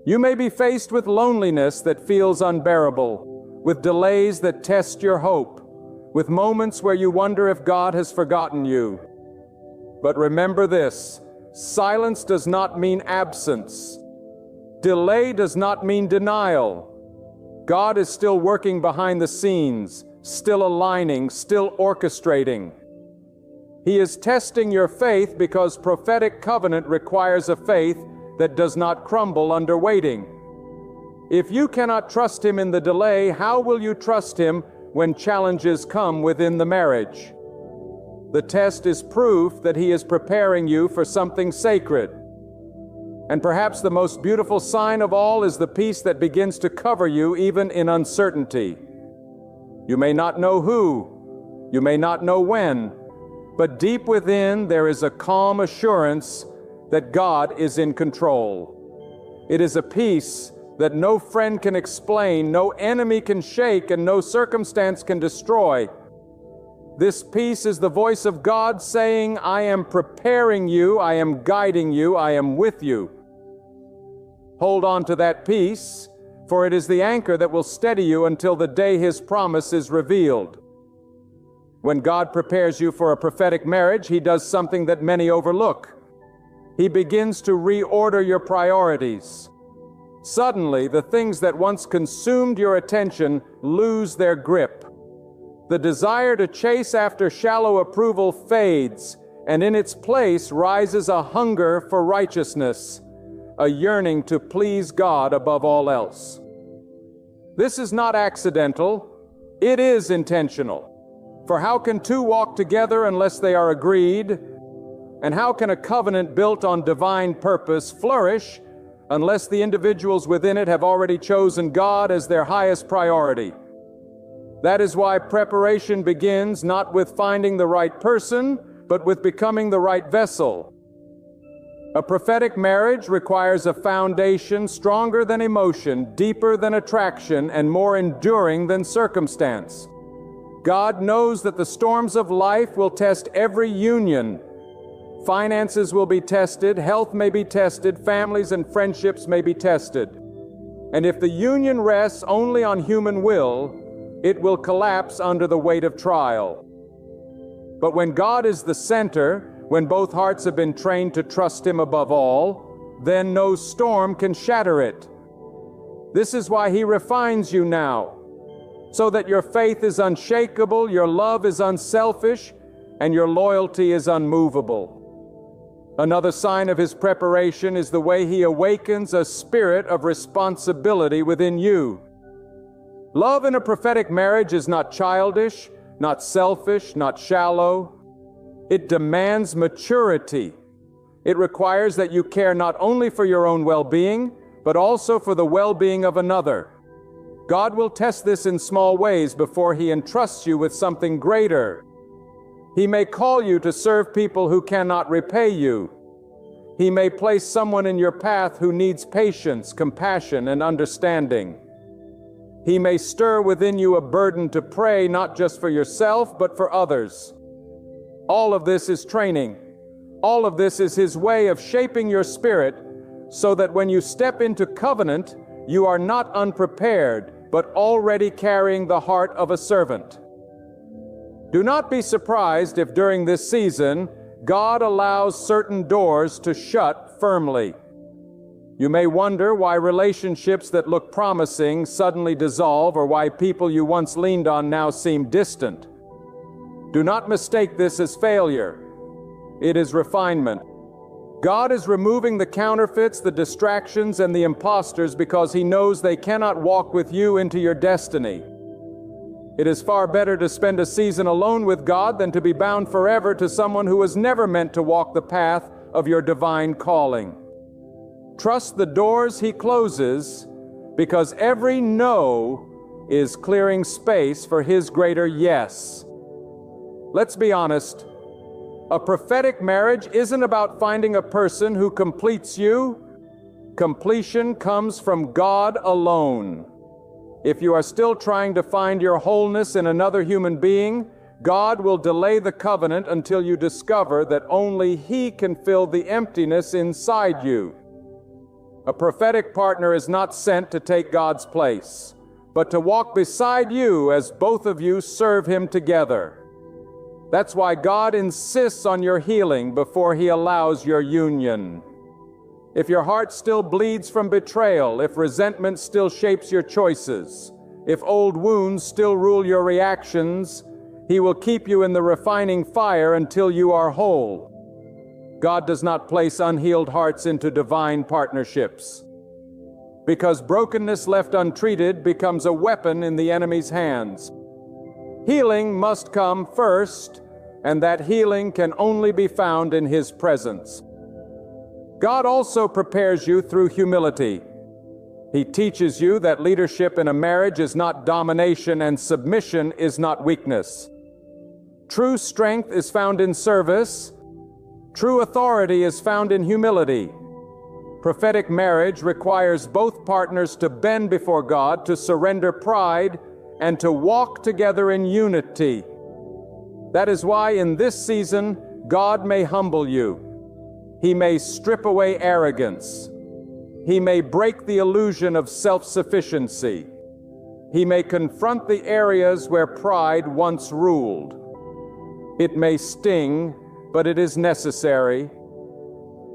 You may be faced with loneliness that feels unbearable, with delays that test your hope, with moments where you wonder if God has forgotten you. But remember this, silence does not mean absence. Delay does not mean denial. God is still working behind the scenes, still aligning, still orchestrating. He is testing your faith because prophetic covenant requires a faith that does not crumble under waiting. If you cannot trust Him in the delay, how will you trust Him when challenges come within the marriage? The test is proof that He is preparing you for something sacred. And perhaps the most beautiful sign of all is the peace that begins to cover you even in uncertainty. You may not know who, you may not know when, but deep within there is a calm assurance that God is in control. It is a peace that no friend can explain, no enemy can shake, and no circumstance can destroy. This peace is the voice of God saying, I am preparing you, I am guiding you, I am with you. Hold on to that peace, for it is the anchor that will steady you until the day His promise is revealed. When God prepares you for a prophetic marriage, He does something that many overlook. He begins to reorder your priorities. Suddenly, the things that once consumed your attention lose their grip. The desire to chase after shallow approval fades, and in its place rises a hunger for righteousness, a yearning to please God above all else. This is not accidental, it is intentional. For how can two walk together unless they are agreed? And how can a covenant built on divine purpose flourish unless the individuals within it have already chosen God as their highest priority? That is why preparation begins not with finding the right person, but with becoming the right vessel. A prophetic marriage requires a foundation stronger than emotion, deeper than attraction, and more enduring than circumstance. God knows that the storms of life will test every union. Finances will be tested, health may be tested, families and friendships may be tested. And if the union rests only on human will, it will collapse under the weight of trial. But when God is the center, when both hearts have been trained to trust Him above all, then no storm can shatter it. This is why He refines you now, so that your faith is unshakable, your love is unselfish, and your loyalty is unmovable. Another sign of His preparation is the way He awakens a spirit of responsibility within you. Love in a prophetic marriage is not childish, not selfish, not shallow. It demands maturity. It requires that you care not only for your own well-being, but also for the well-being of another. God will test this in small ways before He entrusts you with something greater. He may call you to serve people who cannot repay you. He may place someone in your path who needs patience, compassion, and understanding. He may stir within you a burden to pray not just for yourself, but for others. All of this is training. All of this is His way of shaping your spirit so that when you step into covenant, you are not unprepared, but already carrying the heart of a servant. Do not be surprised if during this season, God allows certain doors to shut firmly. You may wonder why relationships that look promising suddenly dissolve, or why people you once leaned on now seem distant. Do not mistake this as failure. It is refinement. God is removing the counterfeits, the distractions, and the imposters because He knows they cannot walk with you into your destiny. It is far better to spend a season alone with God than to be bound forever to someone who was never meant to walk the path of your divine calling. Trust the doors He closes, because every no is clearing space for His greater yes. Let's be honest. A prophetic marriage isn't about finding a person who completes you. Completion comes from God alone. If you are still trying to find your wholeness in another human being, God will delay the covenant until you discover that only He can fill the emptiness inside you. A prophetic partner is not sent to take God's place, but to walk beside you as both of you serve Him together. That's why God insists on your healing before He allows your union. If your heart still bleeds from betrayal, if resentment still shapes your choices, if old wounds still rule your reactions, He will keep you in the refining fire until you are whole. God does not place unhealed hearts into divine partnerships, because brokenness left untreated becomes a weapon in the enemy's hands. Healing must come first, and that healing can only be found in His presence. God also prepares you through humility. He teaches you that leadership in a marriage is not domination and submission is not weakness. True strength is found in service. True authority is found in humility. Prophetic marriage requires both partners to bend before God, to surrender pride, and to walk together in unity. That is why in this season, God may humble you. He may strip away arrogance. He may break the illusion of self-sufficiency. He may confront the areas where pride once ruled. It may sting, but it is necessary.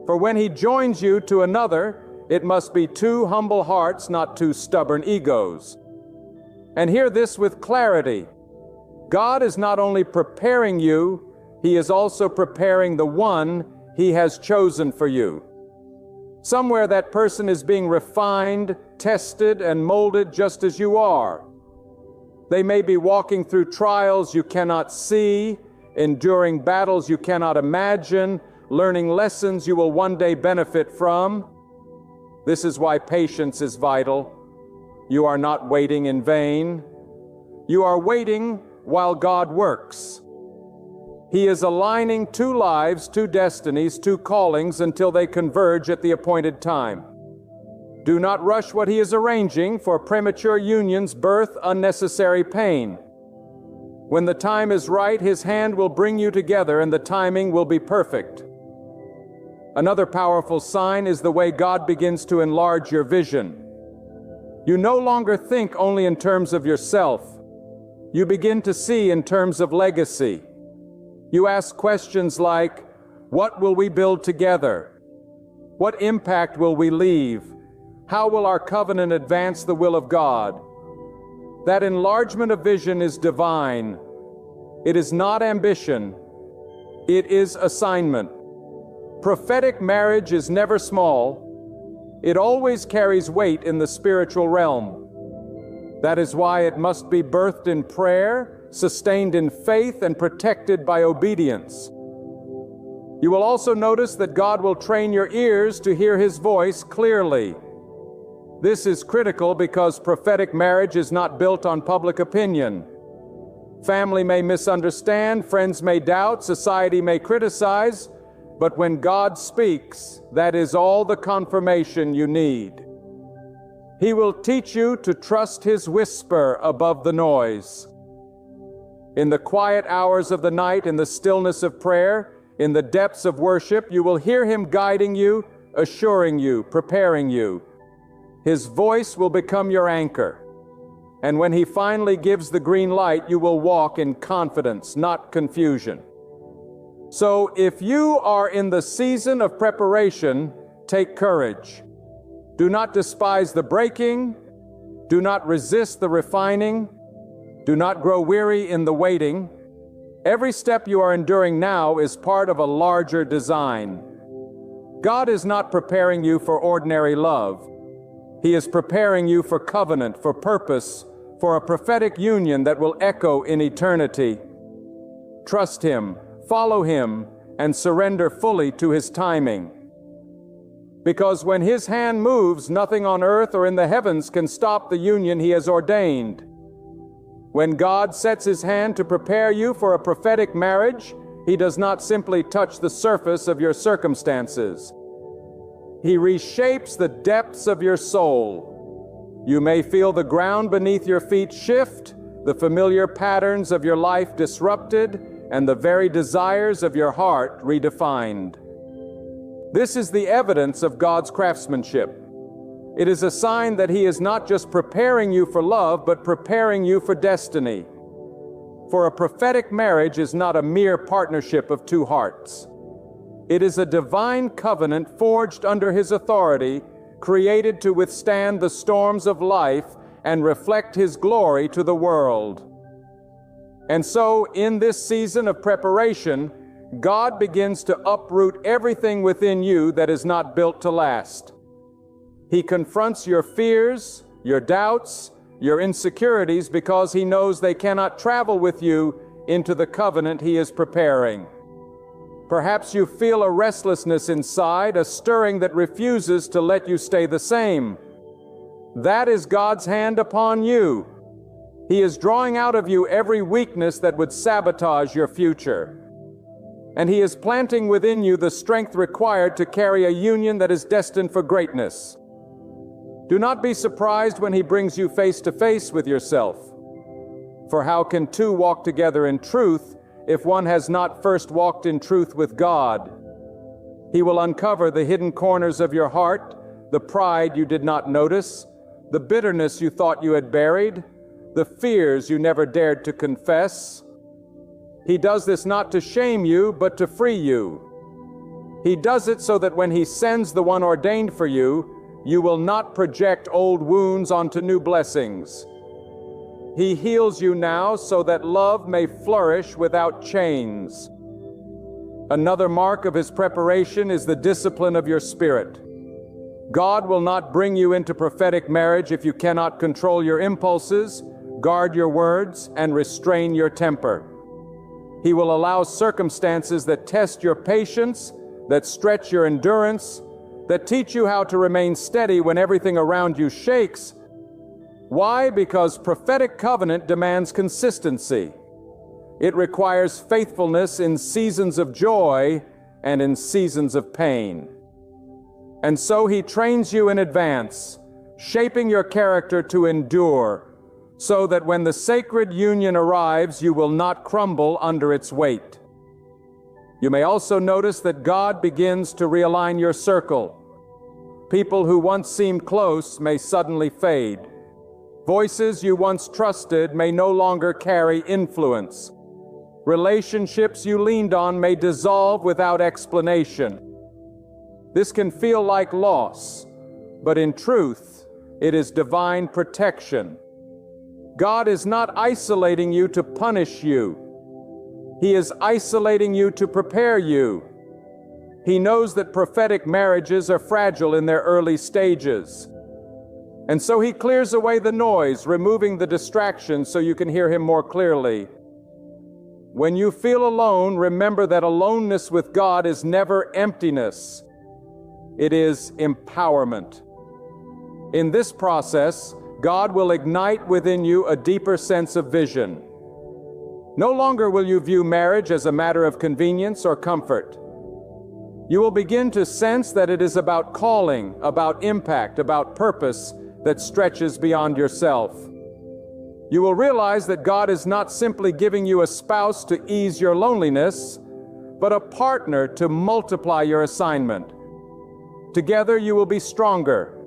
For when He joins you to another, it must be two humble hearts, not two stubborn egos. And hear this with clarity. God is not only preparing you, He is also preparing the one He has chosen for you. Somewhere that person is being refined, tested, and molded just as you are. They may be walking through trials you cannot see, enduring battles you cannot imagine, learning lessons you will one day benefit from. This is why patience is vital. You are not waiting in vain. You are waiting while God works. He is aligning two lives, two destinies, two callings until they converge at the appointed time. Do not rush what He is arranging, for premature unions birth unnecessary pain. When the time is right, His hand will bring you together and the timing will be perfect. Another powerful sign is the way God begins to enlarge your vision. You no longer think only in terms of yourself. You begin to see in terms of legacy. You ask questions like, what will we build together? What impact will we leave? How will our covenant advance the will of God? That enlargement of vision is divine. It is not ambition. It is assignment. Prophetic marriage is never small. It always carries weight in the spiritual realm. That is why it must be birthed in prayer, sustained in faith, and protected by obedience. You will also notice that God will train your ears to hear His voice clearly. This is critical because prophetic marriage is not built on public opinion. Family may misunderstand, friends may doubt, society may criticize. But when God speaks, that is all the confirmation you need. He will teach you to trust His whisper above the noise. In the quiet hours of the night, in the stillness of prayer, in the depths of worship, you will hear Him guiding you, assuring you, preparing you. His voice will become your anchor. And when He finally gives the green light, you will walk in confidence, not confusion. So if you are in the season of preparation, take courage. Do not despise the breaking. Do not resist the refining. Do not grow weary in the waiting. Every step you are enduring now is part of a larger design. God is not preparing you for ordinary love. He is preparing you for covenant, for purpose, for a prophetic union that will echo in eternity. Trust Him, follow Him, and surrender fully to His timing. Because when His hand moves, nothing on earth or in the heavens can stop the union He has ordained. When God sets His hand to prepare you for a prophetic marriage, He does not simply touch the surface of your circumstances. He reshapes the depths of your soul. You may feel the ground beneath your feet shift, the familiar patterns of your life disrupted, and the very desires of your heart redefined. This is the evidence of God's craftsmanship. It is a sign that He is not just preparing you for love, but preparing you for destiny. For a prophetic marriage is not a mere partnership of two hearts. It is a divine covenant forged under His authority, created to withstand the storms of life and reflect His glory to the world. And so, in this season of preparation, God begins to uproot everything within you that is not built to last. He confronts your fears, your doubts, your insecurities, because He knows they cannot travel with you into the covenant He is preparing. Perhaps you feel a restlessness inside, a stirring that refuses to let you stay the same. That is God's hand upon you. He is drawing out of you every weakness that would sabotage your future. And He is planting within you the strength required to carry a union that is destined for greatness. Do not be surprised when He brings you face to face with yourself. For how can two walk together in truth if one has not first walked in truth with God? He will uncover the hidden corners of your heart, the pride you did not notice, the bitterness you thought you had buried, the fears you never dared to confess. He does this not to shame you, but to free you. He does it so that when He sends the one ordained for you, you will not project old wounds onto new blessings. He heals you now so that love may flourish without chains. Another mark of His preparation is the discipline of your spirit. God will not bring you into prophetic marriage if you cannot control your impulses, guard your words, and restrain your temper. He will allow circumstances that test your patience, that stretch your endurance, that teach you how to remain steady when everything around you shakes. Why? Because prophetic covenant demands consistency. It requires faithfulness in seasons of joy and in seasons of pain. And so He trains you in advance, shaping your character to endure, so that when the sacred union arrives, you will not crumble under its weight. You may also notice that God begins to realign your circle. People who once seemed close may suddenly fade. Voices you once trusted may no longer carry influence. Relationships you leaned on may dissolve without explanation. This can feel like loss, but in truth, it is divine protection. God is not isolating you to punish you. He is isolating you to prepare you. He knows that prophetic marriages are fragile in their early stages. And so He clears away the noise, removing the distractions so you can hear Him more clearly. When you feel alone, remember that aloneness with God is never emptiness. It is empowerment. In this process, God will ignite within you a deeper sense of vision. No longer will you view marriage as a matter of convenience or comfort. You will begin to sense that it is about calling, about impact, about purpose that stretches beyond yourself. You will realize that God is not simply giving you a spouse to ease your loneliness, but a partner to multiply your assignment. Together you will be stronger.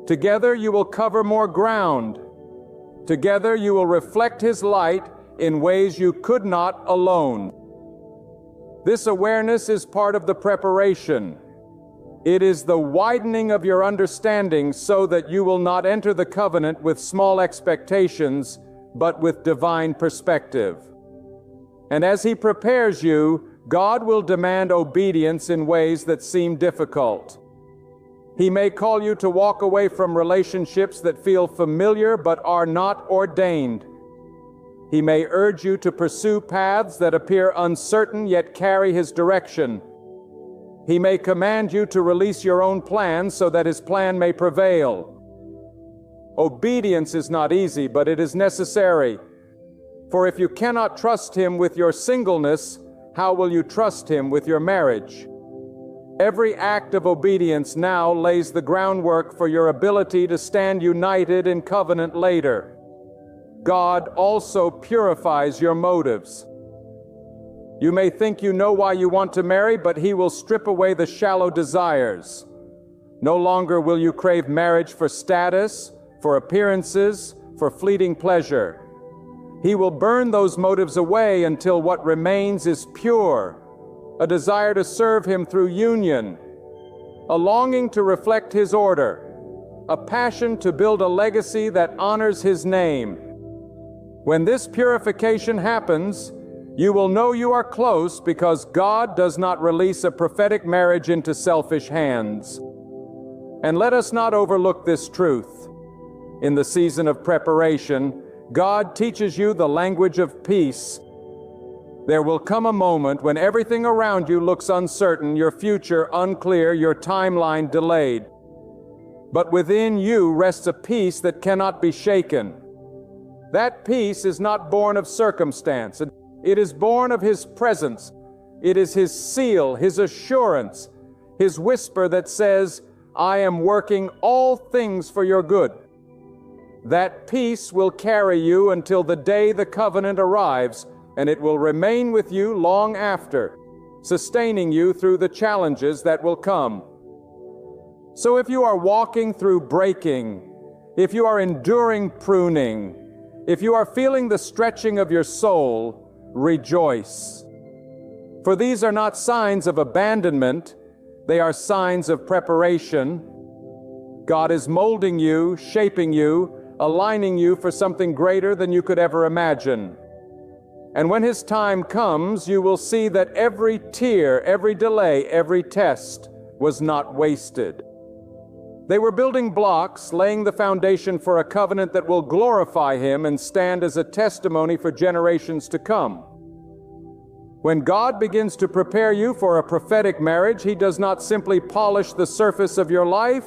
Together you will cover more ground. Together you will reflect His light in ways you could not alone. This awareness is part of the preparation. It is the widening of your understanding so that you will not enter the covenant with small expectations, but with divine perspective. And as He prepares you, God will demand obedience in ways that seem difficult. He may call you to walk away from relationships that feel familiar but are not ordained. He may urge you to pursue paths that appear uncertain yet carry His direction. He may command you to release your own plans so that His plan may prevail. Obedience is not easy, but it is necessary. For if you cannot trust Him with your singleness, how will you trust Him with your marriage? Every act of obedience now lays the groundwork for your ability to stand united in covenant later. God also purifies your motives. You may think you know why you want to marry, but He will strip away the shallow desires. No longer will you crave marriage for status, for appearances, for fleeting pleasure. He will burn those motives away until what remains is pure, a desire to serve Him through union, a longing to reflect His order, a passion to build a legacy that honors His name. When this purification happens, you will know you are close because God does not release a prophetic marriage into selfish hands. And let us not overlook this truth. In the season of preparation, God teaches you the language of peace. There will come a moment when everything around you looks uncertain, your future unclear, your timeline delayed. But within you rests a peace that cannot be shaken. That peace is not born of circumstance. It is born of His presence. It is His seal, His assurance, His whisper that says, I am working all things for your good. That peace will carry you until the day the covenant arrives, and it will remain with you long after, sustaining you through the challenges that will come. So if you are walking through breaking, if you are enduring pruning, if you are feeling the stretching of your soul, rejoice. For these are not signs of abandonment, they are signs of preparation. God is molding you, shaping you, aligning you for something greater than you could ever imagine. And when His time comes, you will see that every tear, every delay, every test was not wasted. They were building blocks, laying the foundation for a covenant that will glorify Him and stand as a testimony for generations to come. When God begins to prepare you for a prophetic marriage, He does not simply polish the surface of your life.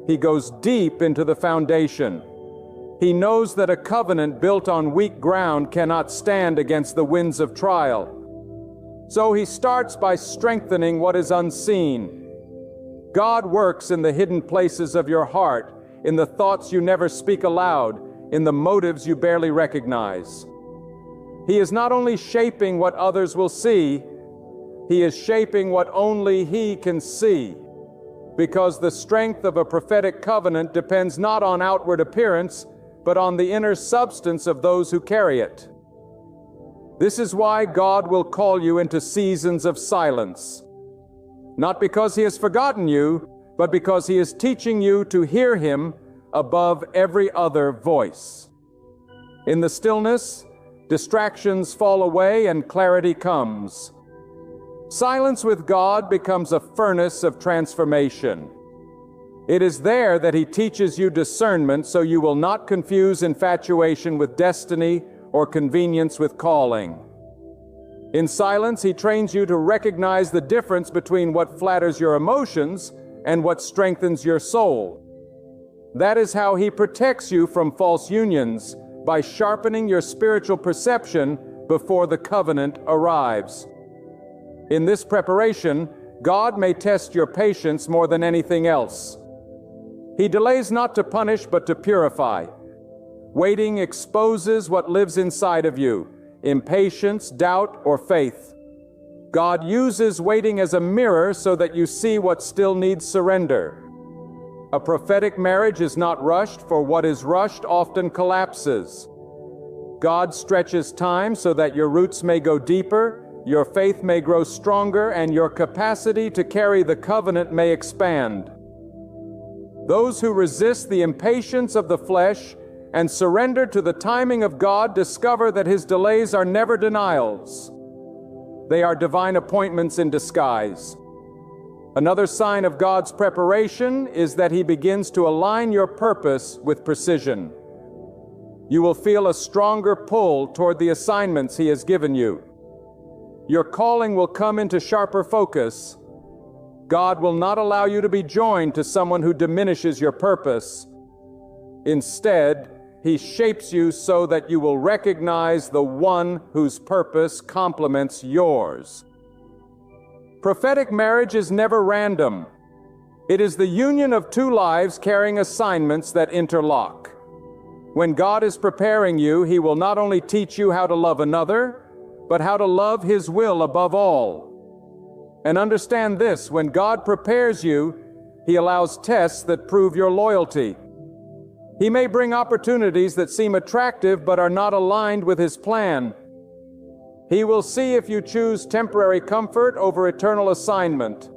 He goes deep into the foundation. He knows that a covenant built on weak ground cannot stand against the winds of trial. So He starts by strengthening what is unseen. God works in the hidden places of your heart, in the thoughts you never speak aloud, in the motives you barely recognize. He is not only shaping what others will see, He is shaping what only He can see. Because the strength of a prophetic covenant depends not on outward appearance, but on the inner substance of those who carry it. This is why God will call you into seasons of silence. Not because He has forgotten you, but because He is teaching you to hear Him above every other voice. In the stillness, distractions fall away and clarity comes. Silence with God becomes a furnace of transformation. It is there that He teaches you discernment so you will not confuse infatuation with destiny or convenience with calling. In silence, He trains you to recognize the difference between what flatters your emotions and what strengthens your soul. That is how He protects you from false unions, by sharpening your spiritual perception before the covenant arrives. In this preparation, God may test your patience more than anything else. He delays not to punish, but to purify. Waiting exposes what lives inside of you: impatience, doubt, or faith. God uses waiting as a mirror so that you see what still needs surrender. A prophetic marriage is not rushed, for what is rushed often collapses. God stretches time so that your roots may go deeper, your faith may grow stronger, and your capacity to carry the covenant may expand. Those who resist the impatience of the flesh and surrender to the timing of God discover that His delays are never denials. They are divine appointments in disguise. Another sign of God's preparation is that He begins to align your purpose with precision. You will feel a stronger pull toward the assignments He has given you. Your calling will come into sharper focus. God will not allow you to be joined to someone who diminishes your purpose. Instead, He shapes you so that you will recognize the one whose purpose complements yours. Prophetic marriage is never random. It is the union of two lives carrying assignments that interlock. When God is preparing you, He will not only teach you how to love another, but how to love His will above all. And understand this: when God prepares you, He allows tests that prove your loyalty. He may bring opportunities that seem attractive but are not aligned with His plan. He will see if you choose temporary comfort over eternal assignment.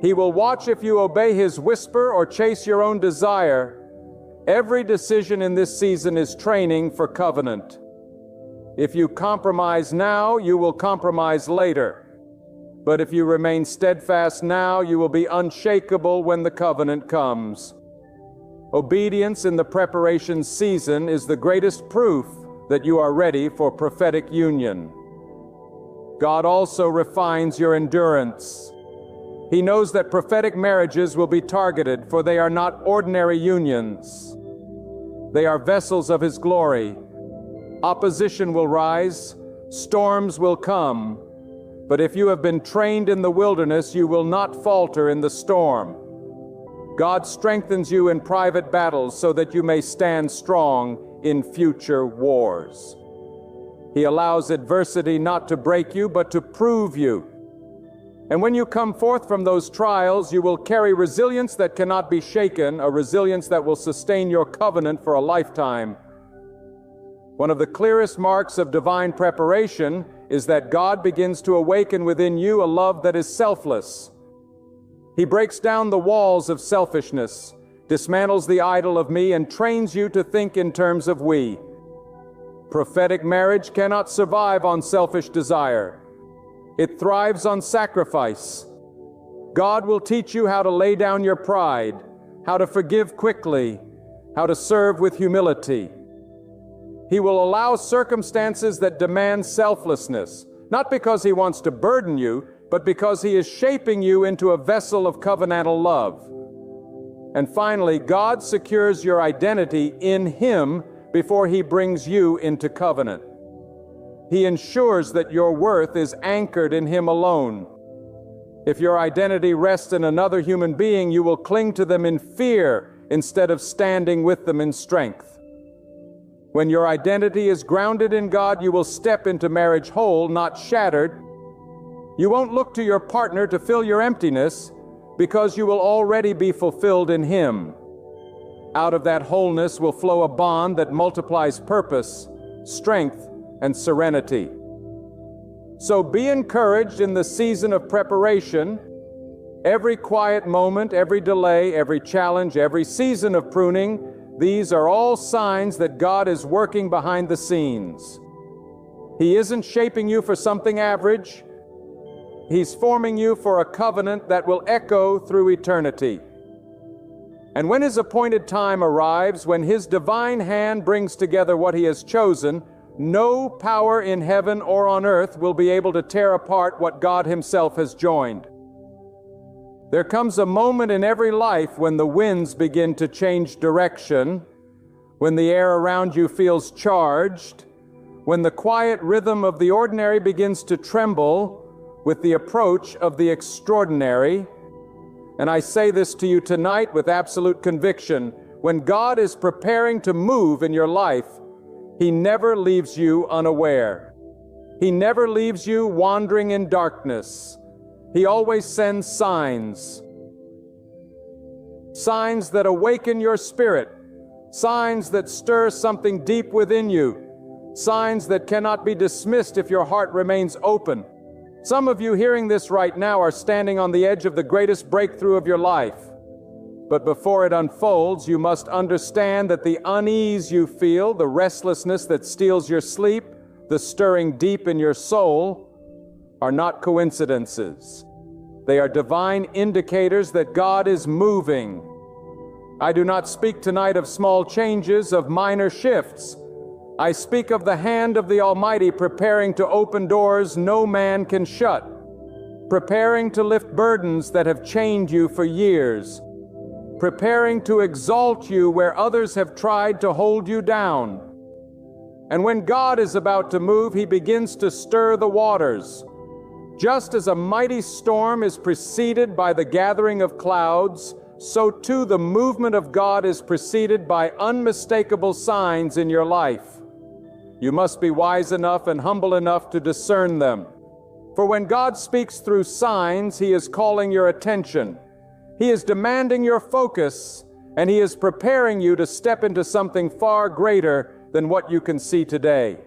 He will watch if you obey His whisper or chase your own desire. Every decision in this season is training for covenant. If you compromise now, you will compromise later. But if you remain steadfast now, you will be unshakable when the covenant comes. Obedience in the preparation season is the greatest proof that you are ready for prophetic union. God also refines your endurance. He knows that prophetic marriages will be targeted, for they are not ordinary unions. They are vessels of His glory. Opposition will rise, storms will come, but if you have been trained in the wilderness, you will not falter in the storm. God strengthens you in private battles so that you may stand strong in future wars. He allows adversity not to break you, but to prove you. And when you come forth from those trials, you will carry resilience that cannot be shaken, a resilience that will sustain your covenant for a lifetime. One of the clearest marks of divine preparation is that God begins to awaken within you a love that is selfless. He breaks down the walls of selfishness, dismantles the idol of me, and trains you to think in terms of we. Prophetic marriage cannot survive on selfish desire. It thrives on sacrifice. God will teach you how to lay down your pride, how to forgive quickly, how to serve with humility. He will allow circumstances that demand selflessness, not because He wants to burden you, but because He is shaping you into a vessel of covenantal love. And finally, God secures your identity in Him before He brings you into covenant. He ensures that your worth is anchored in Him alone. If your identity rests in another human being, you will cling to them in fear instead of standing with them in strength. When your identity is grounded in God, you will step into marriage whole, not shattered. You won't look to your partner to fill your emptiness, because you will already be fulfilled in Him. Out of that wholeness will flow a bond that multiplies purpose, strength, and serenity. So be encouraged in the season of preparation. Every quiet moment, every delay, every challenge, every season of pruning, these are all signs that God is working behind the scenes. He isn't shaping you for something average. He's forming you for a covenant that will echo through eternity. And when His appointed time arrives, when His divine hand brings together what He has chosen, no power in heaven or on earth will be able to tear apart what God Himself has joined. There comes a moment in every life when the winds begin to change direction, when the air around you feels charged, when the quiet rhythm of the ordinary begins to tremble, with the approach of the extraordinary. And I say this to you tonight with absolute conviction. When God is preparing to move in your life, He never leaves you unaware. He never leaves you wandering in darkness. He always sends signs. Signs that awaken your spirit. Signs that stir something deep within you. Signs that cannot be dismissed if your heart remains open. Some of you hearing this right now are standing on the edge of the greatest breakthrough of your life. But before it unfolds, you must understand that the unease you feel, the restlessness that steals your sleep, the stirring deep in your soul, are not coincidences. They are divine indicators that God is moving. I do not speak tonight of small changes, of minor shifts. I speak of the hand of the Almighty preparing to open doors no man can shut, preparing to lift burdens that have chained you for years, preparing to exalt you where others have tried to hold you down. And when God is about to move, He begins to stir the waters. Just as a mighty storm is preceded by the gathering of clouds, so too the movement of God is preceded by unmistakable signs in your life. You must be wise enough and humble enough to discern them. For when God speaks through signs, He is calling your attention. He is demanding your focus, and He is preparing you to step into something far greater than what you can see today.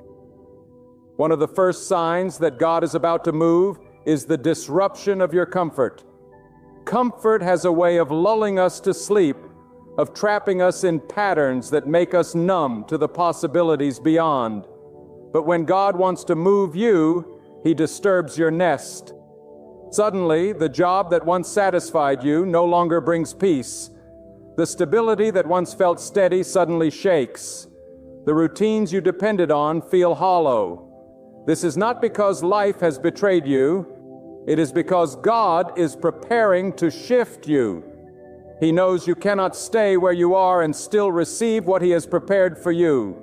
One of the first signs that God is about to move is the disruption of your comfort. Comfort has a way of lulling us to sleep, of trapping us in patterns that make us numb to the possibilities beyond. But when God wants to move you, He disturbs your nest. Suddenly, the job that once satisfied you no longer brings peace. The stability that once felt steady suddenly shakes. The routines you depended on feel hollow. This is not because life has betrayed you. It is because God is preparing to shift you. He knows you cannot stay where you are and still receive what He has prepared for you.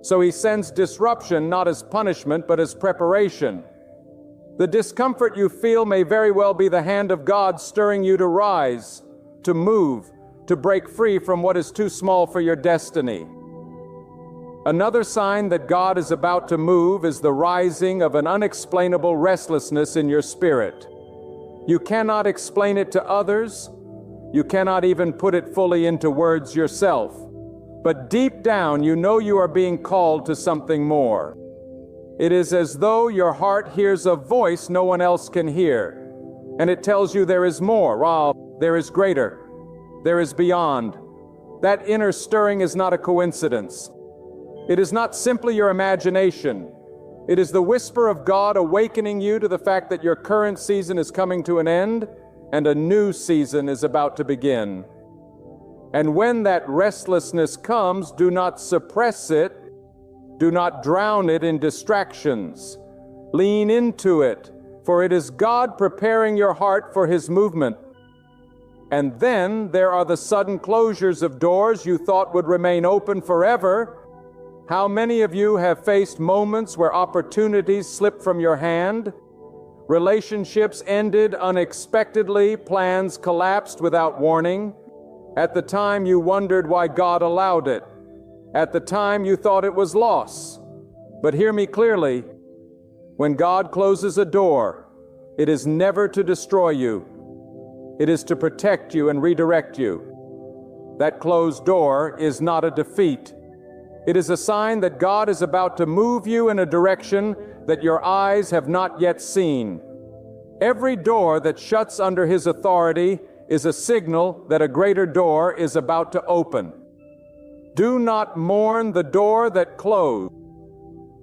So He sends disruption not as punishment but as preparation. The discomfort you feel may very well be the hand of God stirring you to rise, to move, to break free from what is too small for your destiny. Another sign that God is about to move is the rising of an unexplainable restlessness in your spirit. You cannot explain it to others. You cannot even put it fully into words yourself. But deep down, you know you are being called to something more. It is as though your heart hears a voice no one else can hear, and it tells you there is more, there is greater, there is beyond. That inner stirring is not a coincidence. It is not simply your imagination. It is the whisper of God awakening you to the fact that your current season is coming to an end and a new season is about to begin. And when that restlessness comes, do not suppress it. Do not drown it in distractions. Lean into it, for it is God preparing your heart for His movement. And then there are the sudden closures of doors you thought would remain open forever. How many of you have faced moments where opportunities slipped from your hand? Relationships ended unexpectedly, plans collapsed without warning. At the time you wondered why God allowed it. At the time you thought it was loss. But hear me clearly, when God closes a door, it is never to destroy you. It is to protect you and redirect you. That closed door is not a defeat. It is a sign that God is about to move you in a direction that your eyes have not yet seen. Every door that shuts under His authority is a signal that a greater door is about to open. Do not mourn the door that closed.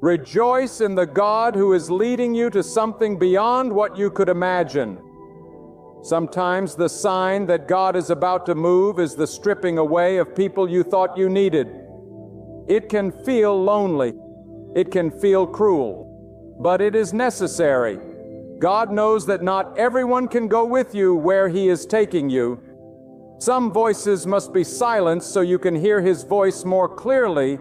Rejoice in the God who is leading you to something beyond what you could imagine. Sometimes the sign that God is about to move is the stripping away of people you thought you needed. It can feel lonely. It can feel cruel. But it is necessary. God knows that not everyone can go with you where He is taking you. Some voices must be silenced so you can hear His voice more clearly.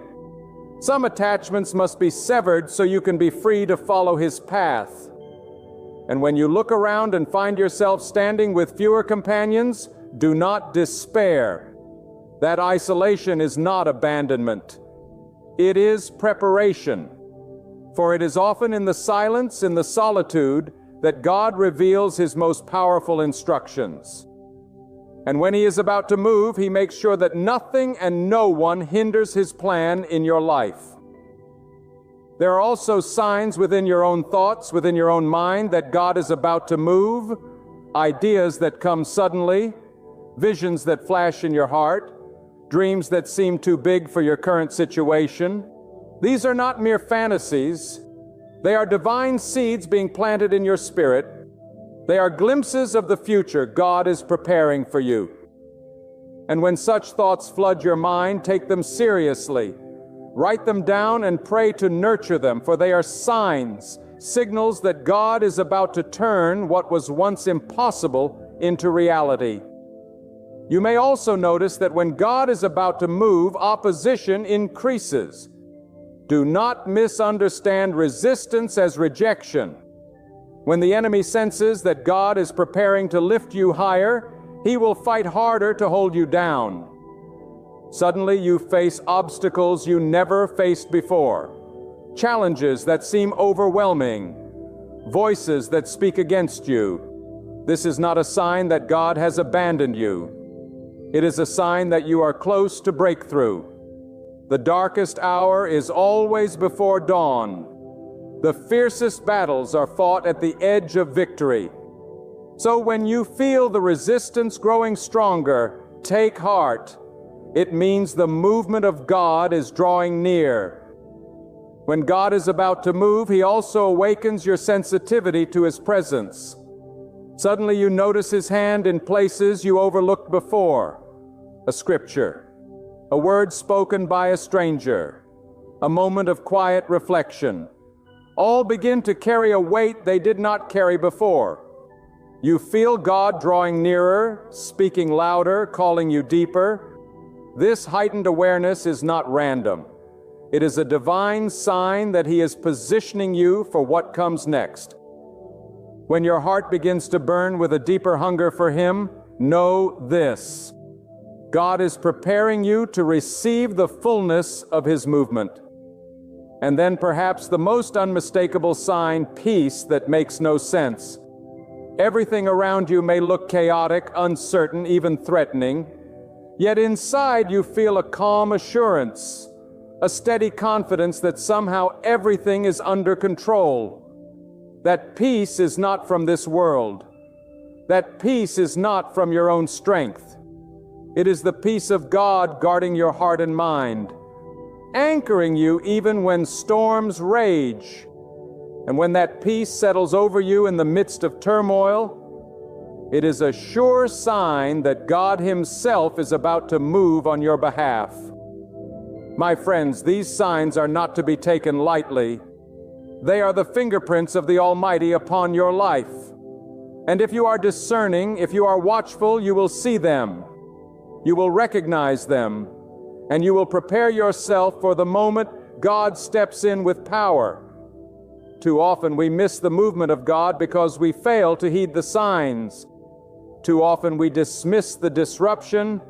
Some attachments must be severed so you can be free to follow His path. And when you look around and find yourself standing with fewer companions, do not despair. That isolation is not abandonment. It is preparation. For it is often in the silence, in the solitude, that God reveals His most powerful instructions. And when He is about to move, He makes sure that nothing and no one hinders His plan in your life. There are also signs within your own thoughts, within your own mind, that God is about to move, ideas that come suddenly, visions that flash in your heart, dreams that seem too big for your current situation. These are not mere fantasies. They are divine seeds being planted in your spirit. They are glimpses of the future God is preparing for you. And when such thoughts flood your mind, take them seriously. Write them down and pray to nurture them, for they are signs, signals that God is about to turn what was once impossible into reality. You may also notice that when God is about to move, opposition increases. Do not misunderstand resistance as rejection. When the enemy senses that God is preparing to lift you higher, he will fight harder to hold you down. Suddenly you face obstacles you never faced before, challenges that seem overwhelming, voices that speak against you. This is not a sign that God has abandoned you. It is a sign that you are close to breakthrough. The darkest hour is always before dawn. The fiercest battles are fought at the edge of victory. So when you feel the resistance growing stronger, take heart. It means the movement of God is drawing near. When God is about to move, He also awakens your sensitivity to His presence. Suddenly you notice His hand in places you overlooked before. A scripture, a word spoken by a stranger, a moment of quiet reflection. All begin to carry a weight they did not carry before. You feel God drawing nearer, speaking louder, calling you deeper. This heightened awareness is not random. It is a divine sign that He is positioning you for what comes next. When your heart begins to burn with a deeper hunger for Him, know this: God is preparing you to receive the fullness of His movement. And then perhaps the most unmistakable sign, peace that makes no sense. Everything around you may look chaotic, uncertain, even threatening. Yet inside you feel a calm assurance, a steady confidence that somehow everything is under control. That peace is not from this world. That peace is not from your own strength. It is the peace of God guarding your heart and mind, anchoring you even when storms rage. And when that peace settles over you in the midst of turmoil, it is a sure sign that God Himself is about to move on your behalf. My friends, these signs are not to be taken lightly. They are the fingerprints of the Almighty upon your life. And if you are discerning, if you are watchful, you will see them. You will recognize them, and you will prepare yourself for the moment God steps in with power. Too often we miss the movement of God because we fail to heed the signs. Too often we dismiss the disruption,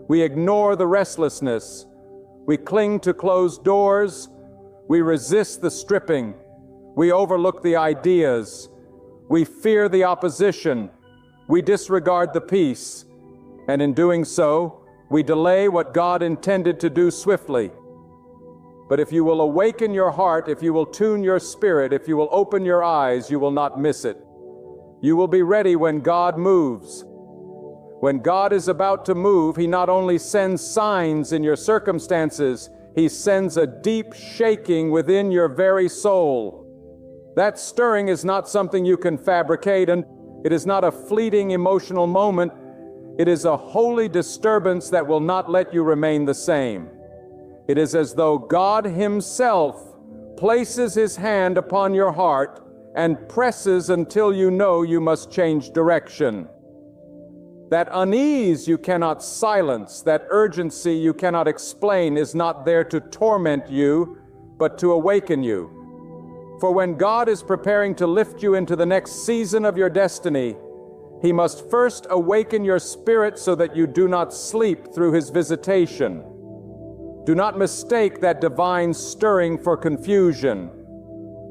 we ignore the restlessness, we cling to closed doors, we resist the stripping, we overlook the ideas, we fear the opposition, we disregard the peace, and in doing so, we delay what God intended to do swiftly. But if you will awaken your heart, if you will tune your spirit, if you will open your eyes, you will not miss it. You will be ready when God moves. When God is about to move, He not only sends signs in your circumstances, He sends a deep shaking within your very soul. That stirring is not something you can fabricate, and it is not a fleeting emotional moment. It is a holy disturbance that will not let you remain the same. It is as though God Himself places His hand upon your heart and presses until you know you must change direction. That unease you cannot silence, that urgency you cannot explain is not there to torment you, but to awaken you. For when God is preparing to lift you into the next season of your destiny, He must first awaken your spirit so that you do not sleep through His visitation. Do not mistake that divine stirring for confusion.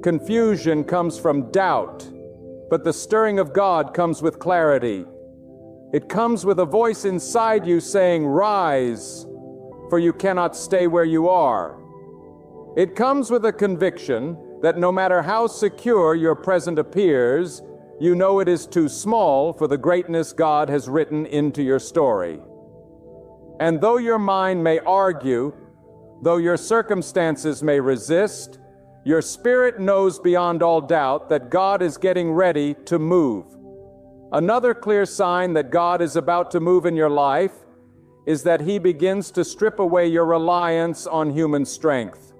Confusion comes from doubt, but the stirring of God comes with clarity. It comes with a voice inside you saying, "Rise, for you cannot stay where you are." It comes with a conviction that no matter how secure your present appears, you know it is too small for the greatness God has written into your story. And though your mind may argue, though your circumstances may resist, your spirit knows beyond all doubt that God is getting ready to move. Another clear sign that God is about to move in your life is that He begins to strip away your reliance on human strength.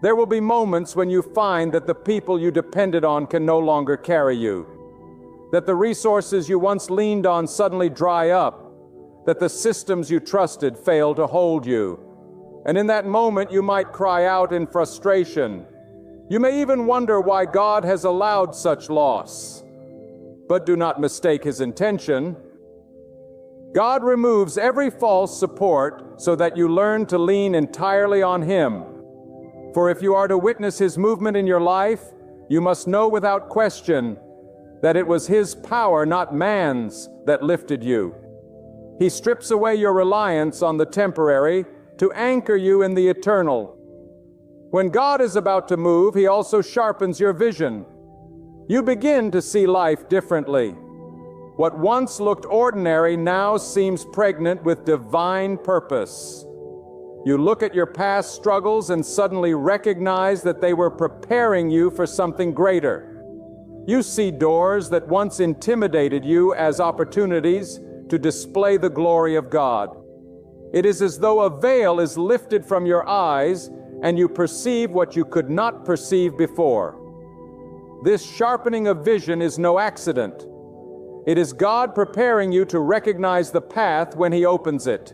There will be moments when you find that the people you depended on can no longer carry you, that the resources you once leaned on suddenly dry up, that the systems you trusted fail to hold you. And in that moment you might cry out in frustration. You may even wonder why God has allowed such loss. But do not mistake His intention. God removes every false support so that you learn to lean entirely on Him. For if you are to witness His movement in your life, you must know without question that it was His power, not man's, that lifted you. He strips away your reliance on the temporary to anchor you in the eternal. When God is about to move, He also sharpens your vision. You begin to see life differently. What once looked ordinary now seems pregnant with divine purpose. You look at your past struggles and suddenly recognize that they were preparing you for something greater. You see doors that once intimidated you as opportunities to display the glory of God. It is as though a veil is lifted from your eyes and you perceive what you could not perceive before. This sharpening of vision is no accident. It is God preparing you to recognize the path when He opens it.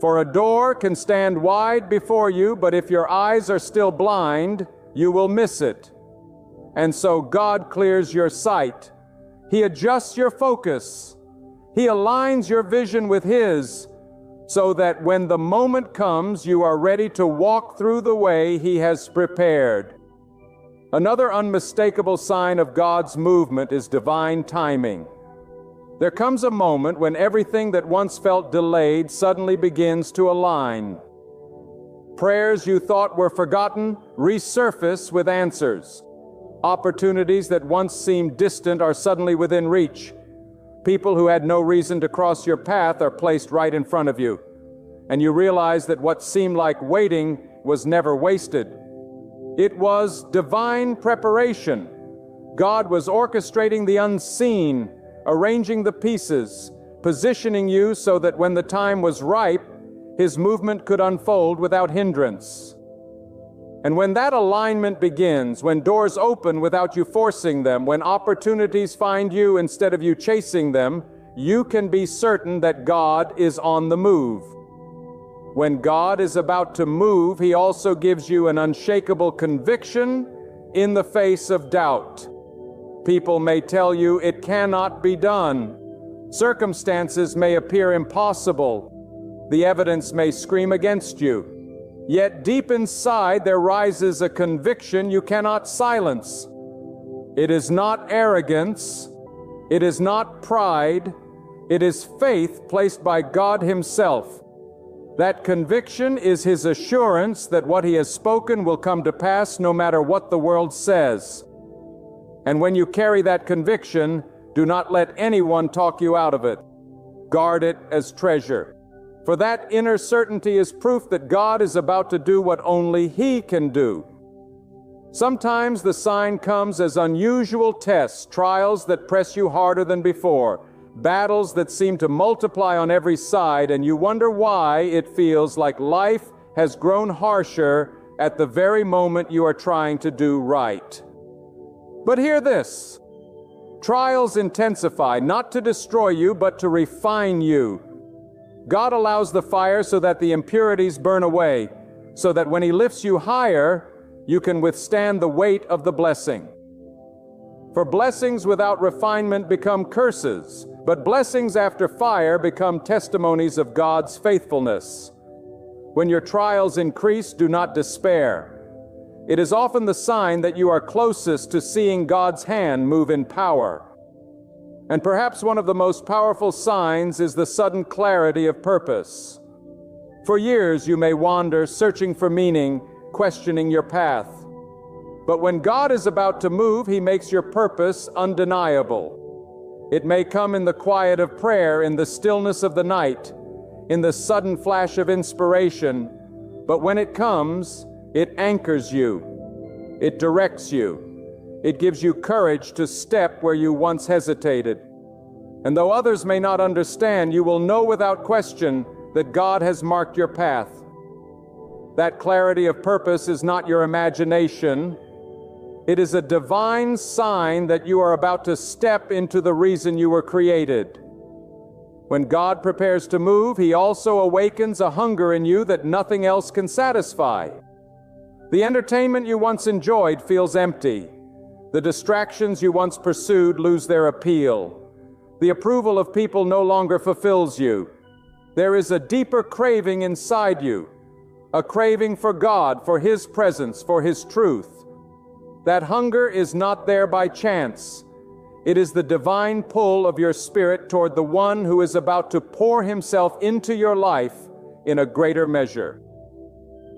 For a door can stand wide before you, but if your eyes are still blind, you will miss it. And so God clears your sight. He adjusts your focus. He aligns your vision with His, so that when the moment comes, you are ready to walk through the way He has prepared. Another unmistakable sign of God's movement is divine timing. There comes a moment when everything that once felt delayed suddenly begins to align. Prayers you thought were forgotten resurface with answers. Opportunities that once seemed distant are suddenly within reach. People who had no reason to cross your path are placed right in front of you. And you realize that what seemed like waiting was never wasted. It was divine preparation. God was orchestrating the unseen, arranging the pieces, positioning you so that when the time was ripe, His movement could unfold without hindrance. And when that alignment begins, when doors open without you forcing them, when opportunities find you instead of you chasing them, you can be certain that God is on the move. When God is about to move, He also gives you an unshakable conviction in the face of doubt. People may tell you it cannot be done. Circumstances may appear impossible. The evidence may scream against you. Yet deep inside there rises a conviction you cannot silence. It is not arrogance. It is not pride. It is faith placed by God Himself. That conviction is His assurance that what He has spoken will come to pass no matter what the world says. And when you carry that conviction, do not let anyone talk you out of it. Guard it as treasure. For that inner certainty is proof that God is about to do what only He can do. Sometimes the sign comes as unusual tests, trials that press you harder than before, battles that seem to multiply on every side, and you wonder why it feels like life has grown harsher at the very moment you are trying to do right. But hear this. Trials intensify, not to destroy you, but to refine you. God allows the fire so that the impurities burn away, so that when He lifts you higher, you can withstand the weight of the blessing. For blessings without refinement become curses, but blessings after fire become testimonies of God's faithfulness. When your trials increase, do not despair. It is often the sign that you are closest to seeing God's hand move in power. And perhaps one of the most powerful signs is the sudden clarity of purpose. For years you may wander, searching for meaning, questioning your path. But when God is about to move, He makes your purpose undeniable. It may come in the quiet of prayer, in the stillness of the night, in the sudden flash of inspiration, but when it comes, it anchors you. It directs you. It gives you courage to step where you once hesitated. And though others may not understand, you will know without question that God has marked your path. That clarity of purpose is not your imagination. It is a divine sign that you are about to step into the reason you were created. When God prepares to move, He also awakens a hunger in you that nothing else can satisfy. The entertainment you once enjoyed feels empty. The distractions you once pursued lose their appeal. The approval of people no longer fulfills you. There is a deeper craving inside you, a craving for God, for His presence, for His truth. That hunger is not there by chance. It is the divine pull of your spirit toward the one who is about to pour Himself into your life in a greater measure.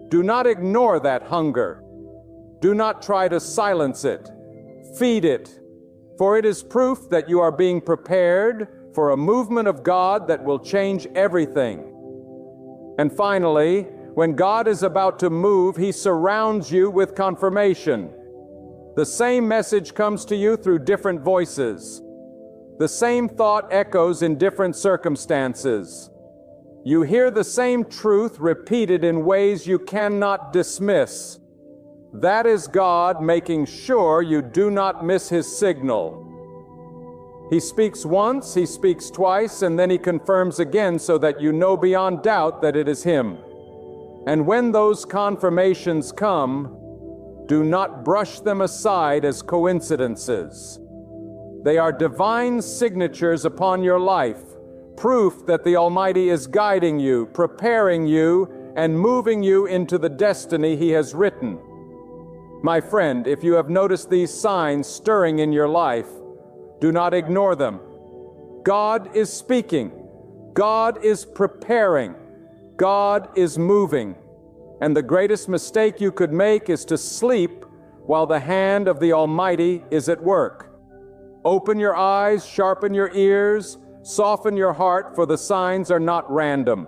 Do not ignore that hunger. Do not try to silence it. Feed it, for it is proof that you are being prepared for a movement of God that will change everything. And finally, when God is about to move, He surrounds you with confirmation. The same message comes to you through different voices. The same thought echoes in different circumstances. You hear the same truth repeated in ways you cannot dismiss. That is God making sure you do not miss His signal. He speaks once, He speaks twice, and then He confirms again so that you know beyond doubt that it is Him. And when those confirmations come, do not brush them aside as coincidences. They are divine signatures upon your life, proof that the Almighty is guiding you, preparing you, and moving you into the destiny He has written. My friend, if you have noticed these signs stirring in your life, do not ignore them. God is speaking. God is preparing. God is moving. And the greatest mistake you could make is to sleep while the hand of the Almighty is at work. Open your eyes, sharpen your ears, soften your heart, for the signs are not random.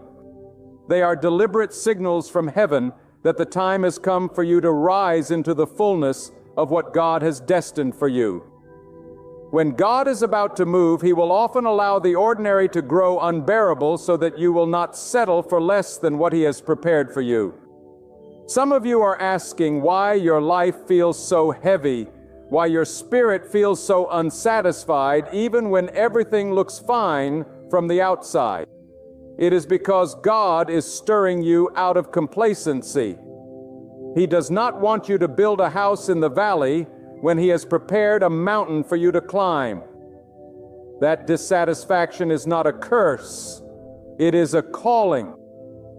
They are deliberate signals from heaven that the time has come for you to rise into the fullness of what God has destined for you. When God is about to move, He will often allow the ordinary to grow unbearable so that you will not settle for less than what He has prepared for you. Some of you are asking why your life feels so heavy, why your spirit feels so unsatisfied even when everything looks fine from the outside. It is because God is stirring you out of complacency. He does not want you to build a house in the valley when He has prepared a mountain for you to climb. That dissatisfaction is not a curse. It is a calling.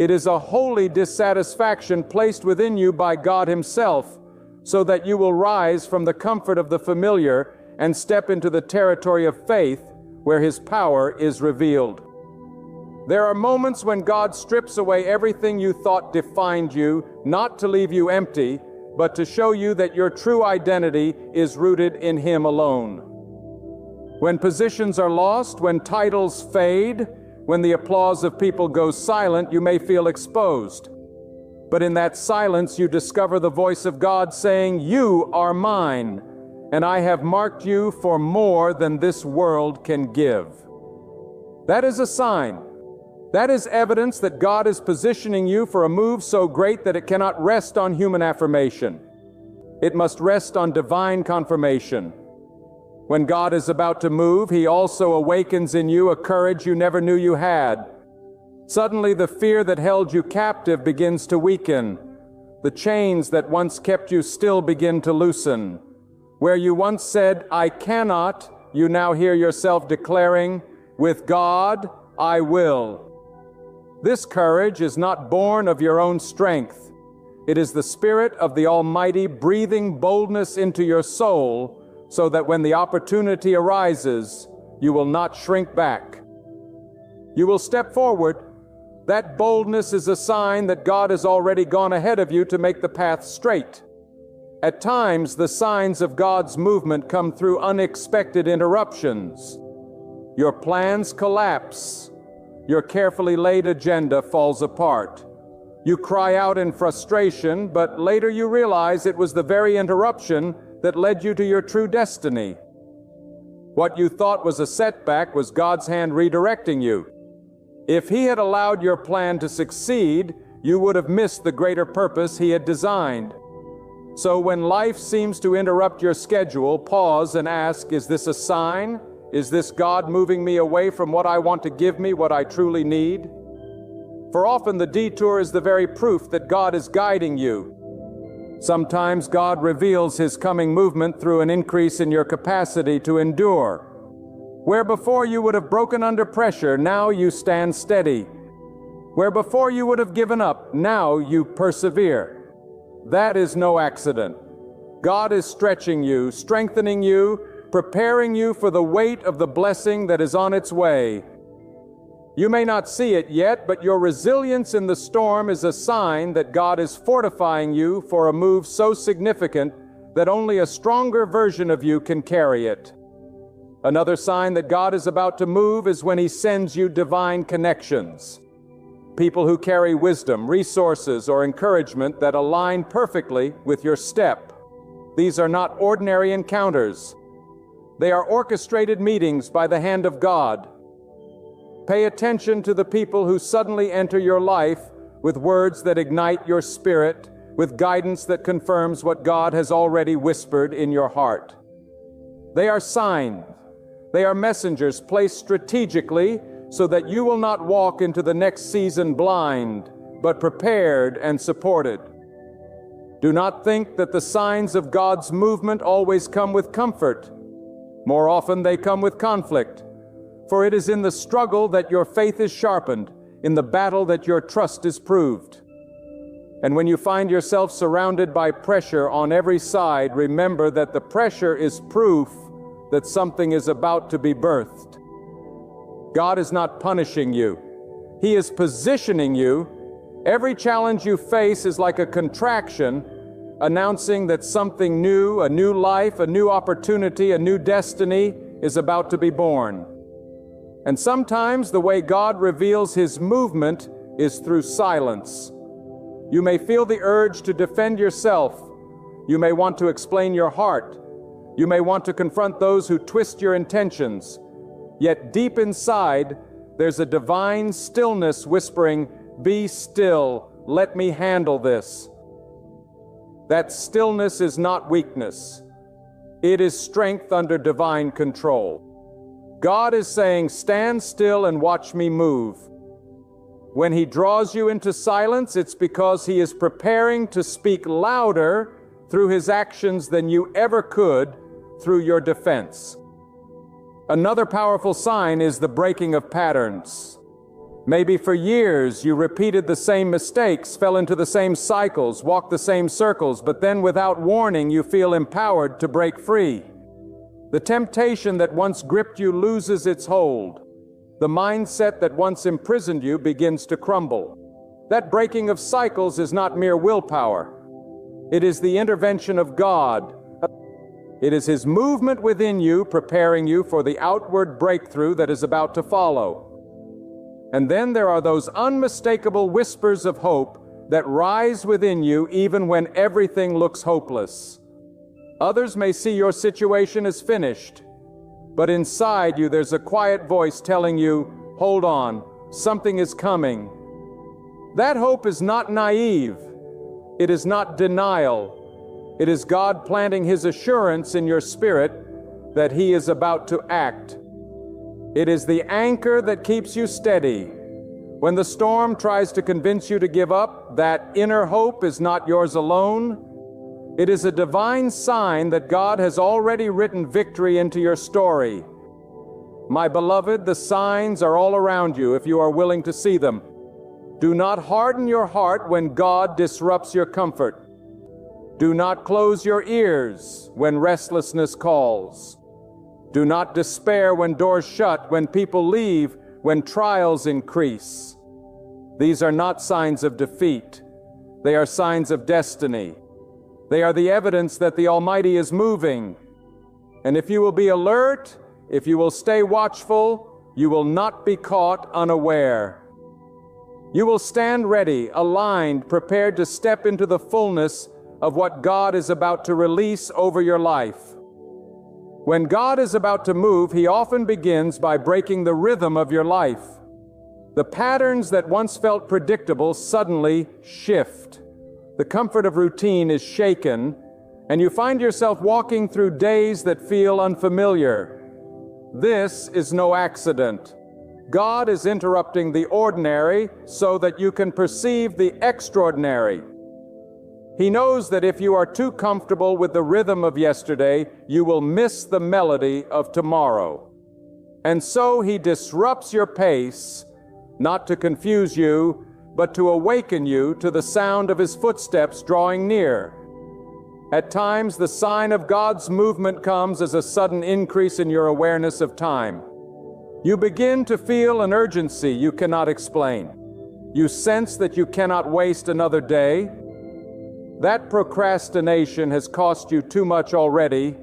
It is a holy dissatisfaction placed within you by God Himself, so that you will rise from the comfort of the familiar and step into the territory of faith where His power is revealed. There are moments when God strips away everything you thought defined you, not to leave you empty, but to show you that your true identity is rooted in Him alone. When positions are lost, when titles fade, when the applause of people goes silent, you may feel exposed. But in that silence, you discover the voice of God saying, "You are mine, and I have marked you for more than this world can give." That is a sign. That is evidence that God is positioning you for a move so great that it cannot rest on human affirmation. It must rest on divine confirmation. When God is about to move, He also awakens in you a courage you never knew you had. Suddenly, the fear that held you captive begins to weaken. The chains that once kept you still begin to loosen. Where you once said, "I cannot," you now hear yourself declaring, "With God, I will." This courage is not born of your own strength. It is the Spirit of the Almighty breathing boldness into your soul, so that when the opportunity arises, you will not shrink back. You will step forward. That boldness is a sign that God has already gone ahead of you to make the path straight. At times, the signs of God's movement come through unexpected interruptions. Your plans collapse. Your carefully laid agenda falls apart. You cry out in frustration, but later you realize it was the very interruption that led you to your true destiny. What you thought was a setback was God's hand redirecting you. If He had allowed your plan to succeed, you would have missed the greater purpose He had designed. So when life seems to interrupt your schedule, pause and ask, is this a sign? Is this God moving me away from what I want to give me, what I truly need? For often the detour is the very proof that God is guiding you. Sometimes God reveals His coming movement through an increase in your capacity to endure. Where before you would have broken under pressure, now you stand steady. Where before you would have given up, now you persevere. That is no accident. God is stretching you, strengthening you, preparing you for the weight of the blessing that is on its way. You may not see it yet, but your resilience in the storm is a sign that God is fortifying you for a move so significant that only a stronger version of you can carry it. Another sign that God is about to move is when He sends you divine connections. People who carry wisdom, resources, or encouragement that align perfectly with your step. These are not ordinary encounters. They are orchestrated meetings by the hand of God. Pay attention to the people who suddenly enter your life with words that ignite your spirit, with guidance that confirms what God has already whispered in your heart. They are signs. They are messengers placed strategically so that you will not walk into the next season blind, but prepared and supported. Do not think that the signs of God's movement always come with comfort. More often they come with conflict, for it is in the struggle that your faith is sharpened, in the battle that your trust is proved. And when you find yourself surrounded by pressure on every side, remember that the pressure is proof that something is about to be birthed. God is not punishing you. He is positioning you. Every challenge you face is like a contraction, announcing that something new, a new life, a new opportunity, a new destiny is about to be born. And sometimes the way God reveals His movement is through silence. You may feel the urge to defend yourself. You may want to explain your heart. You may want to confront those who twist your intentions. Yet deep inside, there's a divine stillness whispering, "Be still, let me handle this." That stillness is not weakness. It is strength under divine control. God is saying, stand still and watch me move. When He draws you into silence, it's because He is preparing to speak louder through His actions than you ever could through your defense. Another powerful sign is the breaking of patterns. Maybe for years you repeated the same mistakes, fell into the same cycles, walked the same circles, but then without warning you feel empowered to break free. The temptation that once gripped you loses its hold. The mindset that once imprisoned you begins to crumble. That breaking of cycles is not mere willpower. It is the intervention of God. It is His movement within you preparing you for the outward breakthrough that is about to follow. And then there are those unmistakable whispers of hope that rise within you even when everything looks hopeless. Others may see your situation as finished, but inside you there's a quiet voice telling you, hold on, something is coming. That hope is not naive. It is not denial. It is God planting His assurance in your spirit that He is about to act. It is the anchor that keeps you steady. When the storm tries to convince you to give up, that inner hope is not yours alone. It is a divine sign that God has already written victory into your story. My beloved, the signs are all around you if you are willing to see them. Do not harden your heart when God disrupts your comfort. Do not close your ears when restlessness calls. Do not despair when doors shut, when people leave, when trials increase. These are not signs of defeat. They are signs of destiny. They are the evidence that the Almighty is moving. And if you will be alert, if you will stay watchful, you will not be caught unaware. You will stand ready, aligned, prepared to step into the fullness of what God is about to release over your life. When God is about to move, He often begins by breaking the rhythm of your life. The patterns that once felt predictable suddenly shift. The comfort of routine is shaken, and you find yourself walking through days that feel unfamiliar. This is no accident. God is interrupting the ordinary so that you can perceive the extraordinary. He knows that if you are too comfortable with the rhythm of yesterday, you will miss the melody of tomorrow. And so He disrupts your pace, not to confuse you, but to awaken you to the sound of His footsteps drawing near. At times, the sign of God's movement comes as a sudden increase in your awareness of time. You begin to feel an urgency you cannot explain. You sense that you cannot waste another day. That procrastination has cost you too much already.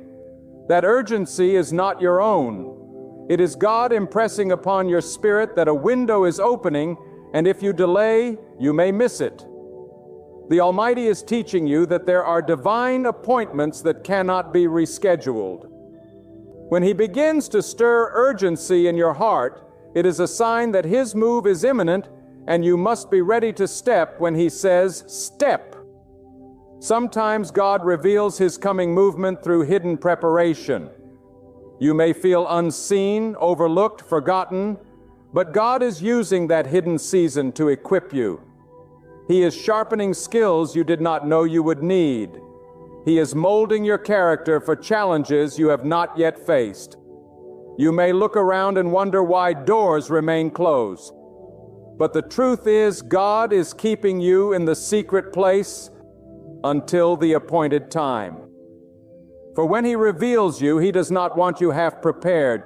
That urgency is not your own. It is God impressing upon your spirit that a window is opening, and if you delay, you may miss it. The Almighty is teaching you that there are divine appointments that cannot be rescheduled. When He begins to stir urgency in your heart, it is a sign that His move is imminent, and you must be ready to step when He says, "Step." Sometimes God reveals His coming movement through hidden preparation. You may feel unseen, overlooked, forgotten, but God is using that hidden season to equip you. He is sharpening skills you did not know you would need. He is molding your character for challenges you have not yet faced. You may look around and wonder why doors remain closed. But the truth is, God is keeping you in the secret place until the appointed time. For when He reveals you, He does not want you half prepared.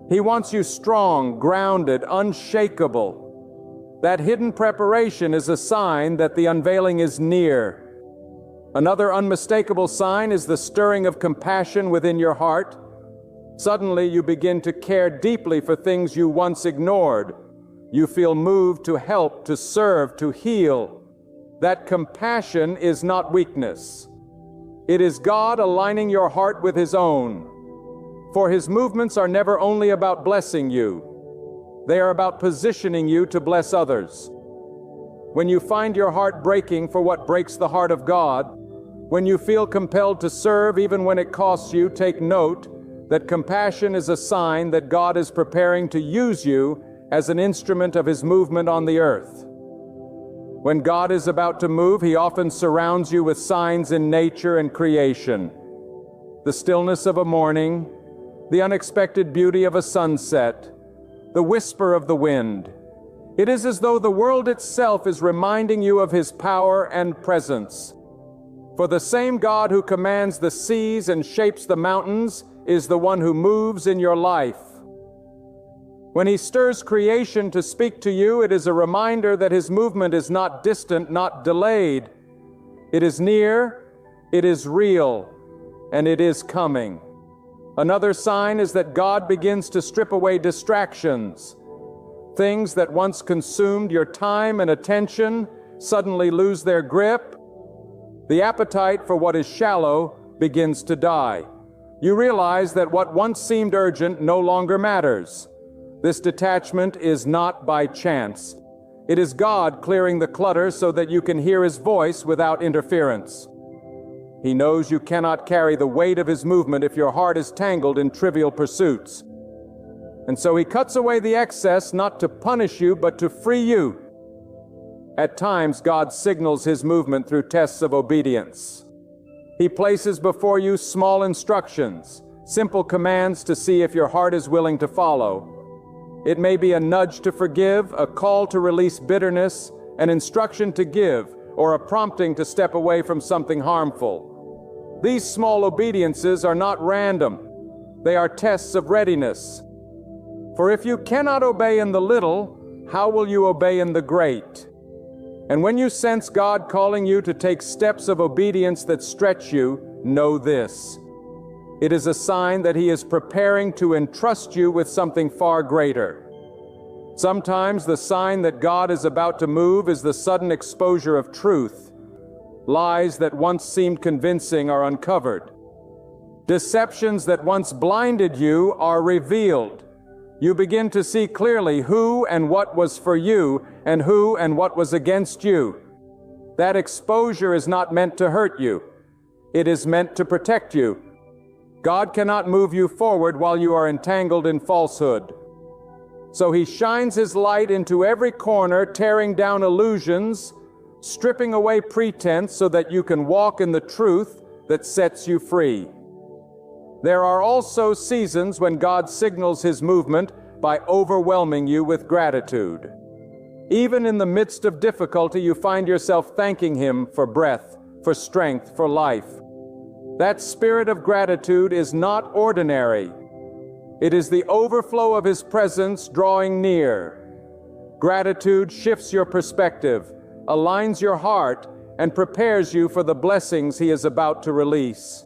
He wants you strong, grounded, unshakable. That hidden preparation is a sign that the unveiling is near. Another unmistakable sign is the stirring of compassion within your heart. Suddenly you begin to care deeply for things you once ignored. You feel moved to help, to serve, to heal. That compassion is not weakness. It is God aligning your heart with His own. For His movements are never only about blessing you. They are about positioning you to bless others. When you find your heart breaking for what breaks the heart of God, when you feel compelled to serve even when it costs you, take note that compassion is a sign that God is preparing to use you as an instrument of His movement on the earth. When God is about to move, He often surrounds you with signs in nature and creation. The stillness of a morning, the unexpected beauty of a sunset, the whisper of the wind. It is as though the world itself is reminding you of His power and presence. For the same God who commands the seas and shapes the mountains is the one who moves in your life. When He stirs creation to speak to you, it is a reminder that His movement is not distant, not delayed. It is near, it is real, and it is coming. Another sign is that God begins to strip away distractions. Things that once consumed your time and attention suddenly lose their grip. The appetite for what is shallow begins to die. You realize that what once seemed urgent no longer matters. This detachment is not by chance. It is God clearing the clutter so that you can hear His voice without interference. He knows you cannot carry the weight of His movement if your heart is tangled in trivial pursuits. And so he cuts away the excess not to punish you, but to free you. At times, God signals his movement through tests of obedience. He places before you small instructions, simple commands to see if your heart is willing to follow. It may be a nudge to forgive, a call to release bitterness, an instruction to give, or a prompting to step away from something harmful. These small obediences are not random. They are tests of readiness. For if you cannot obey in the little, how will you obey in the great? And when you sense God calling you to take steps of obedience that stretch you, know this: it is a sign that he is preparing to entrust you with something far greater. Sometimes the sign that God is about to move is the sudden exposure of truth. Lies that once seemed convincing are uncovered. Deceptions that once blinded you are revealed. You begin to see clearly who and what was for you and who and what was against you. That exposure is not meant to hurt you. It is meant to protect you. God cannot move you forward while you are entangled in falsehood. So he shines his light into every corner, tearing down illusions, stripping away pretense so that you can walk in the truth that sets you free. There are also seasons when God signals his movement by overwhelming you with gratitude. Even in the midst of difficulty, you find yourself thanking him for breath, for strength, for life. That spirit of gratitude is not ordinary. It is the overflow of his presence drawing near. Gratitude shifts your perspective, aligns your heart, and prepares you for the blessings he is about to release.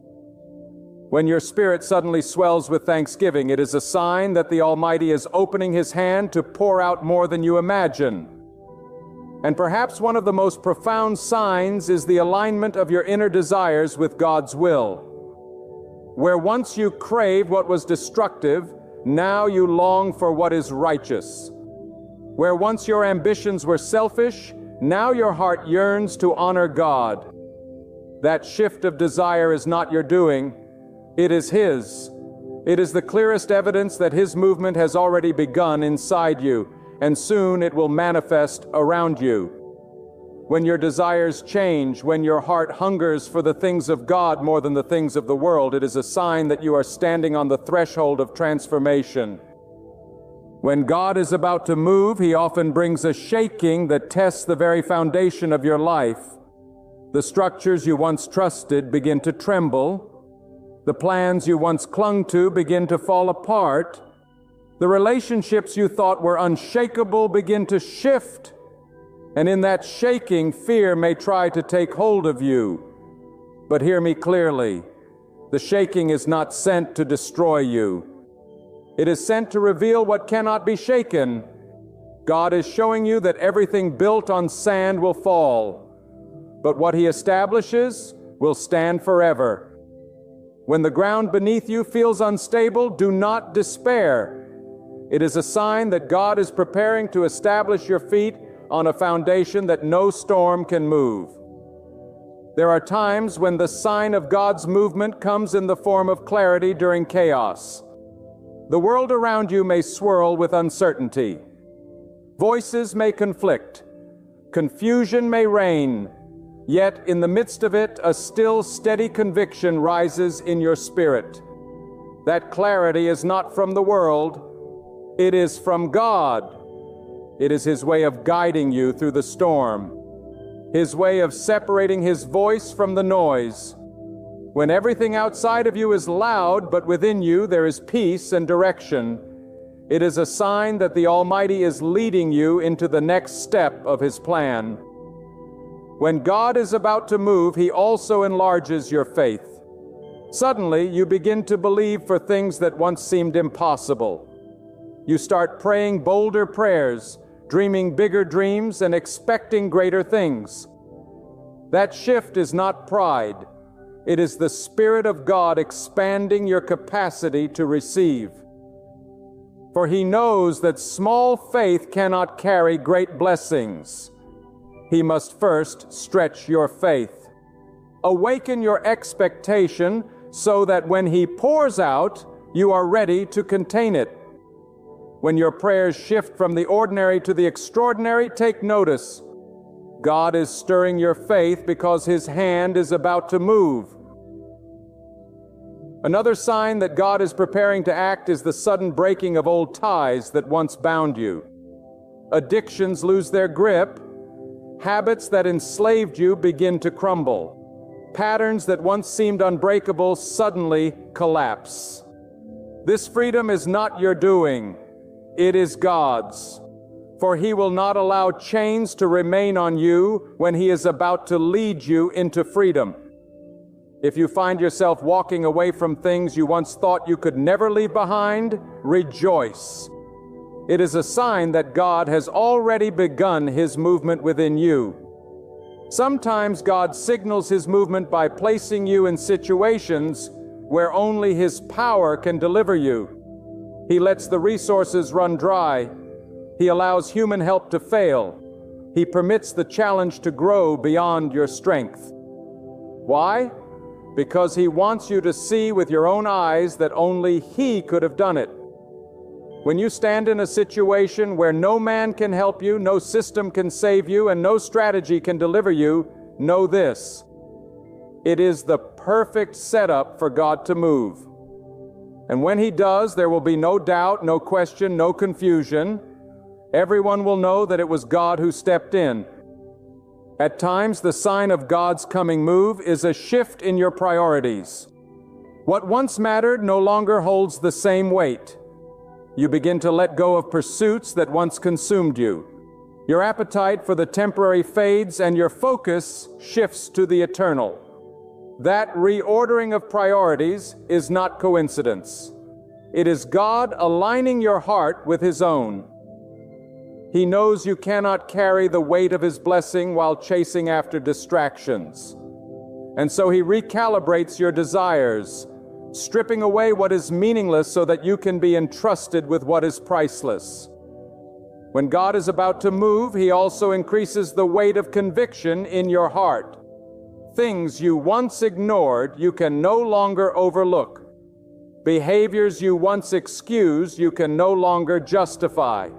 When your spirit suddenly swells with thanksgiving, it is a sign that the Almighty is opening his hand to pour out more than you imagine. And perhaps one of the most profound signs is the alignment of your inner desires with God's will. Where once you craved what was destructive, now you long for what is righteous. Where once your ambitions were selfish, now your heart yearns to honor God. That shift of desire is not your doing. It is his. It is the clearest evidence that his movement has already begun inside you, and soon it will manifest around you. When your desires change, when your heart hungers for the things of God more than the things of the world, it is a sign that you are standing on the threshold of transformation. When God is about to move, he often brings a shaking that tests the very foundation of your life. The structures you once trusted begin to tremble. The plans you once clung to begin to fall apart. The relationships you thought were unshakable begin to shift. And in that shaking, fear may try to take hold of you. But hear me clearly. The shaking is not sent to destroy you. It is sent to reveal what cannot be shaken. God is showing you that everything built on sand will fall, but what he establishes will stand forever. When the ground beneath you feels unstable, do not despair. It is a sign that God is preparing to establish your feet on a foundation that no storm can move. There are times when the sign of God's movement comes in the form of clarity during chaos. The world around you may swirl with uncertainty. Voices may conflict. Confusion may reign. Yet in the midst of it, a still, steady conviction rises in your spirit. That clarity is not from the world. It is from God. It is his way of guiding you through the storm. His way of separating his voice from the noise. When everything outside of you is loud, but within you there is peace and direction, it is a sign that the Almighty is leading you into the next step of his plan. When God is about to move, he also enlarges your faith. Suddenly, you begin to believe for things that once seemed impossible. You start praying bolder prayers, dreaming bigger dreams, and expecting greater things. That shift is not pride. It is the Spirit of God expanding your capacity to receive. For he knows that small faith cannot carry great blessings. He must first stretch your faith. Awaken your expectation so that when he pours out, you are ready to contain it. When your prayers shift from the ordinary to the extraordinary, take notice. God is stirring your faith because His hand is about to move. Another sign that God is preparing to act is the sudden breaking of old ties that once bound you. Addictions lose their grip. Habits that enslaved you begin to crumble. Patterns that once seemed unbreakable suddenly collapse. This freedom is not your doing. It is God's. For He will not allow chains to remain on you when He is about to lead you into freedom. If you find yourself walking away from things you once thought you could never leave behind, rejoice. It is a sign that God has already begun His movement within you. Sometimes God signals His movement by placing you in situations where only His power can deliver you. He lets the resources run dry. He allows human help to fail. He permits the challenge to grow beyond your strength. Why? Because He wants you to see with your own eyes that only He could have done it. When you stand in a situation where no man can help you, no system can save you, and no strategy can deliver you, know this: it is the perfect setup for God to move. And when He does, there will be no doubt, no question, no confusion. Everyone will know that it was God who stepped in. At times, the sign of God's coming move is a shift in your priorities. What once mattered no longer holds the same weight. You begin to let go of pursuits that once consumed you. Your appetite for the temporary fades and your focus shifts to the eternal. That reordering of priorities is not coincidence. It is God aligning your heart with His own. He knows you cannot carry the weight of His blessing while chasing after distractions. And so He recalibrates your desires, stripping away what is meaningless so that you can be entrusted with what is priceless. When God is about to move, He also increases the weight of conviction in your heart. Things you once ignored, you can no longer overlook. Behaviors you once excused, you can no longer justify.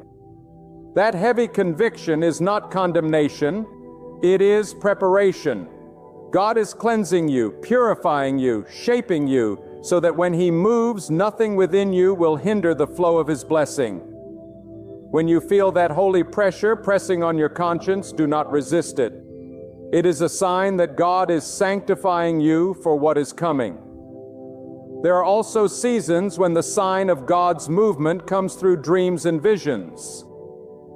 That heavy conviction is not condemnation, it is preparation. God is cleansing you, purifying you, shaping you, so that when He moves, nothing within you will hinder the flow of His blessing. When you feel that holy pressure pressing on your conscience, do not resist it. It is a sign that God is sanctifying you for what is coming. There are also seasons when the sign of God's movement comes through dreams and visions.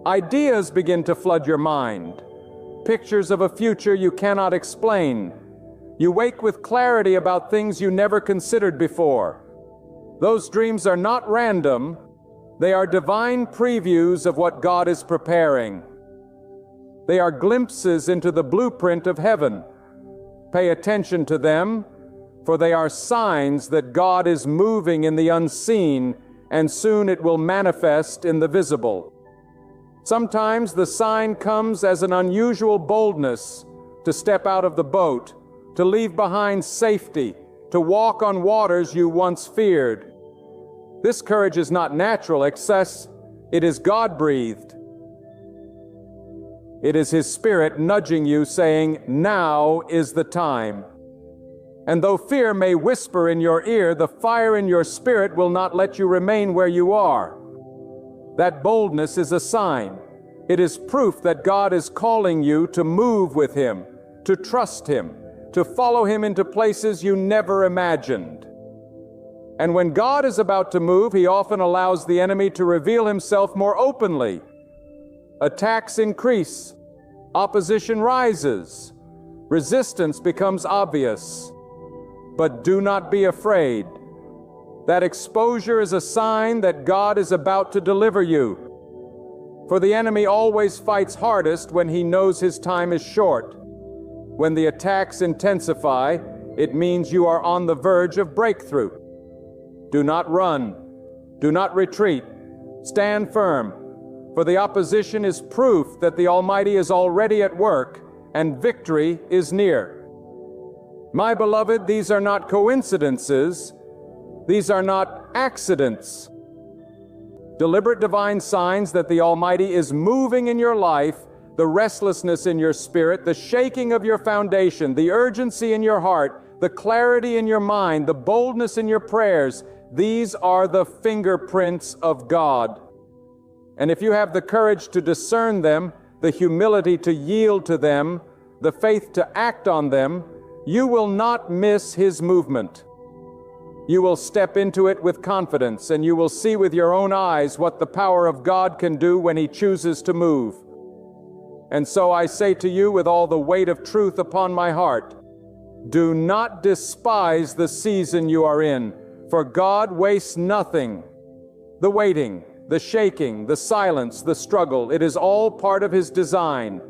Ideas begin to flood your mind, pictures of a future you cannot explain. You wake with clarity about things you never considered before. Those dreams are not random, they are divine previews of what God is preparing. They are glimpses into the blueprint of heaven. Pay attention to them, for they are signs that God is moving in the unseen, and soon it will manifest in the visible. Sometimes the sign comes as an unusual boldness to step out of the boat, to leave behind safety, to walk on waters you once feared. This courage is not natural excess, it is God-breathed. It is His Spirit nudging you, saying, now is the time. And though fear may whisper in your ear, the fire in your spirit will not let you remain where you are. That boldness is a sign. It is proof that God is calling you to move with Him, to trust Him, to follow Him into places you never imagined. And when God is about to move, He often allows the enemy to reveal himself more openly. Attacks increase, opposition rises, resistance becomes obvious. But do not be afraid. That exposure is a sign that God is about to deliver you. For the enemy always fights hardest when he knows his time is short. When the attacks intensify, it means you are on the verge of breakthrough. Do not run. Do not retreat. Stand firm. For the opposition is proof that the Almighty is already at work and victory is near. My beloved, these are not coincidences. These are not accidents. deliberate divine signs that the Almighty is moving in your life, the restlessness in your spirit, the shaking of your foundation, the urgency in your heart, the clarity in your mind, the boldness in your prayers. These are the fingerprints of God. And if you have the courage to discern them, the humility to yield to them, the faith to act on them, you will not miss His movement. You will step into it with confidence, and you will see with your own eyes what the power of God can do when He chooses to move. And so I say to you with all the weight of truth upon my heart, do not despise the season you are in, for God wastes nothing. The waiting, the shaking, the silence, the struggle, it is all part of His design.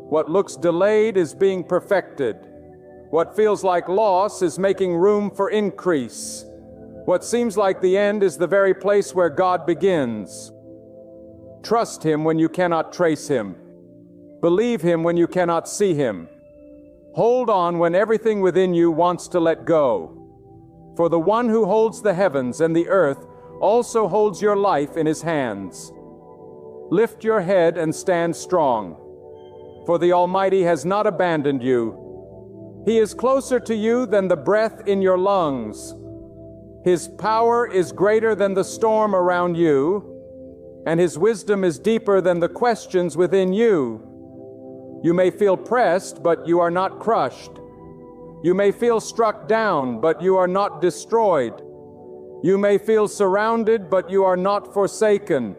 What looks delayed is being perfected. What feels like loss is making room for increase. What seems like the end is the very place where God begins. Trust Him when you cannot trace Him. Believe Him when you cannot see Him. Hold on when everything within you wants to let go. For the one who holds the heavens and the earth also holds your life in His hands. Lift your head and stand strong, for the Almighty has not abandoned you. He is closer to you than the breath in your lungs. His power is greater than the storm around you, and His wisdom is deeper than the questions within you. You may feel pressed, but you are not crushed. You may feel struck down, but you are not destroyed. You may feel surrounded, but you are not forsaken.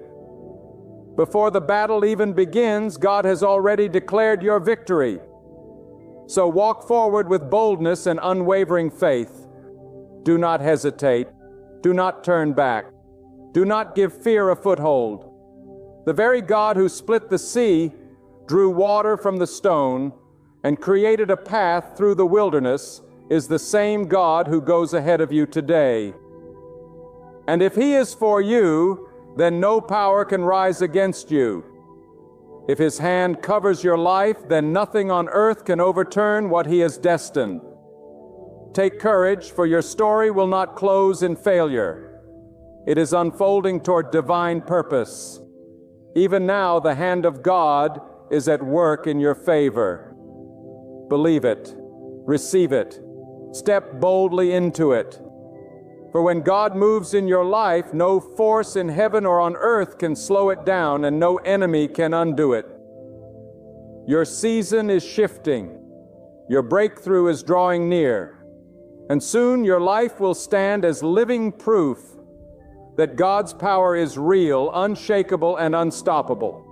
Before the battle even begins, God has already declared your victory. So walk forward with boldness and unwavering faith. Do not hesitate. Do not turn back. Do not give fear a foothold. The very God who split the sea, drew water from the stone, and created a path through the wilderness, is the same God who goes ahead of you today. And if He is for you, then no power can rise against you. If His hand covers your life, then nothing on earth can overturn what He has destined. Take courage, for your story will not close in failure. It is unfolding toward divine purpose. Even now, the hand of God is at work in your favor. Believe it. Receive it. Step boldly into it. For when God moves in your life, no force in heaven or on earth can slow it down, and no enemy can undo it. Your season is shifting. Your breakthrough is drawing near. And soon your life will stand as living proof that God's power is real, unshakable, and unstoppable.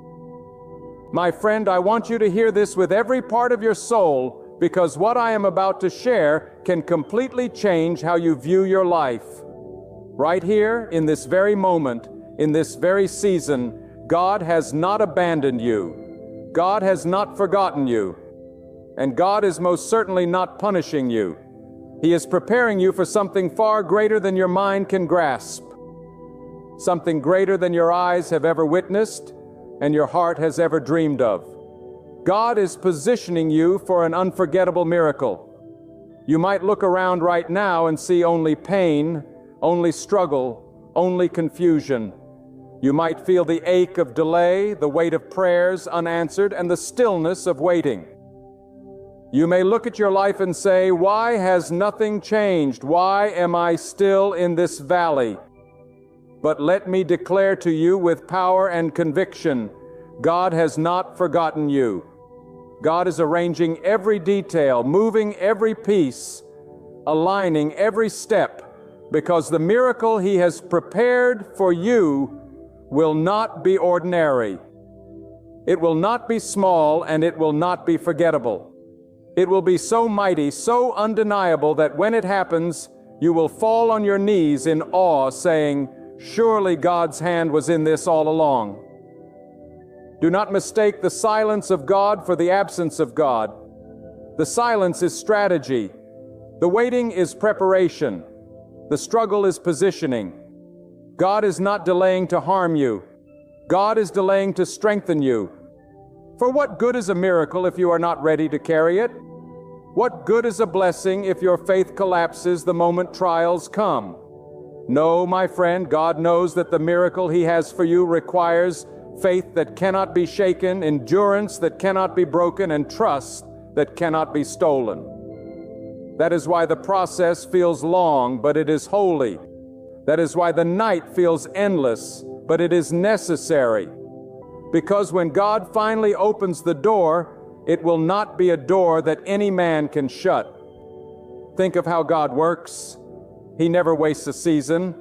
My friend, I want you to hear this with every part of your soul, because what I am about to share can completely change how you view your life. Right here, in this very moment, in this very season, God has not abandoned you. God has not forgotten you. And God is most certainly not punishing you. He is preparing you for something far greater than your mind can grasp. Something greater than your eyes have ever witnessed and your heart has ever dreamed of. God is positioning you for an unforgettable miracle. You might look around right now and see only pain, only struggle, only confusion. You might feel the ache of delay, the weight of prayers unanswered, and the stillness of waiting. You may look at your life and say, "Why has nothing changed? Why am I still in this valley?" But let me declare to you with power and conviction, God has not forgotten you. God is arranging every detail, moving every piece, aligning every step, because the miracle He has prepared for you will not be ordinary. It will not be small, and it will not be forgettable. It will be so mighty, so undeniable, that when it happens, you will fall on your knees in awe, saying, "Surely God's hand was in this all along." Do not mistake the silence of God for the absence of God. The silence is strategy. The waiting is preparation. The struggle is positioning. God is not delaying to harm you. God is delaying to strengthen you. For what good is a miracle if you are not ready to carry it? What good is a blessing if your faith collapses the moment trials come? No, my friend, God knows that the miracle He has for you requires faith that cannot be shaken, endurance that cannot be broken, and trust that cannot be stolen. That is why the process feels long, but it is holy. That is why the night feels endless, but it is necessary. Because when God finally opens the door, it will not be a door that any man can shut. Think of how God works. He never wastes a season.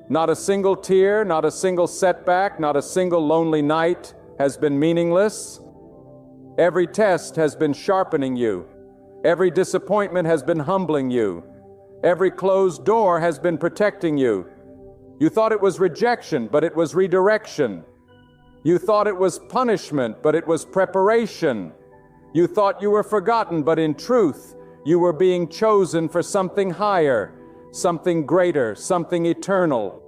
Not a single tear, not a single setback, not a single lonely night has been meaningless. Every test has been sharpening you. Every disappointment has been humbling you. Every closed door has been protecting you. You thought it was rejection, but it was redirection. You thought it was punishment, but it was preparation. You thought you were forgotten, but in truth, you were being chosen for something higher, something greater, something eternal.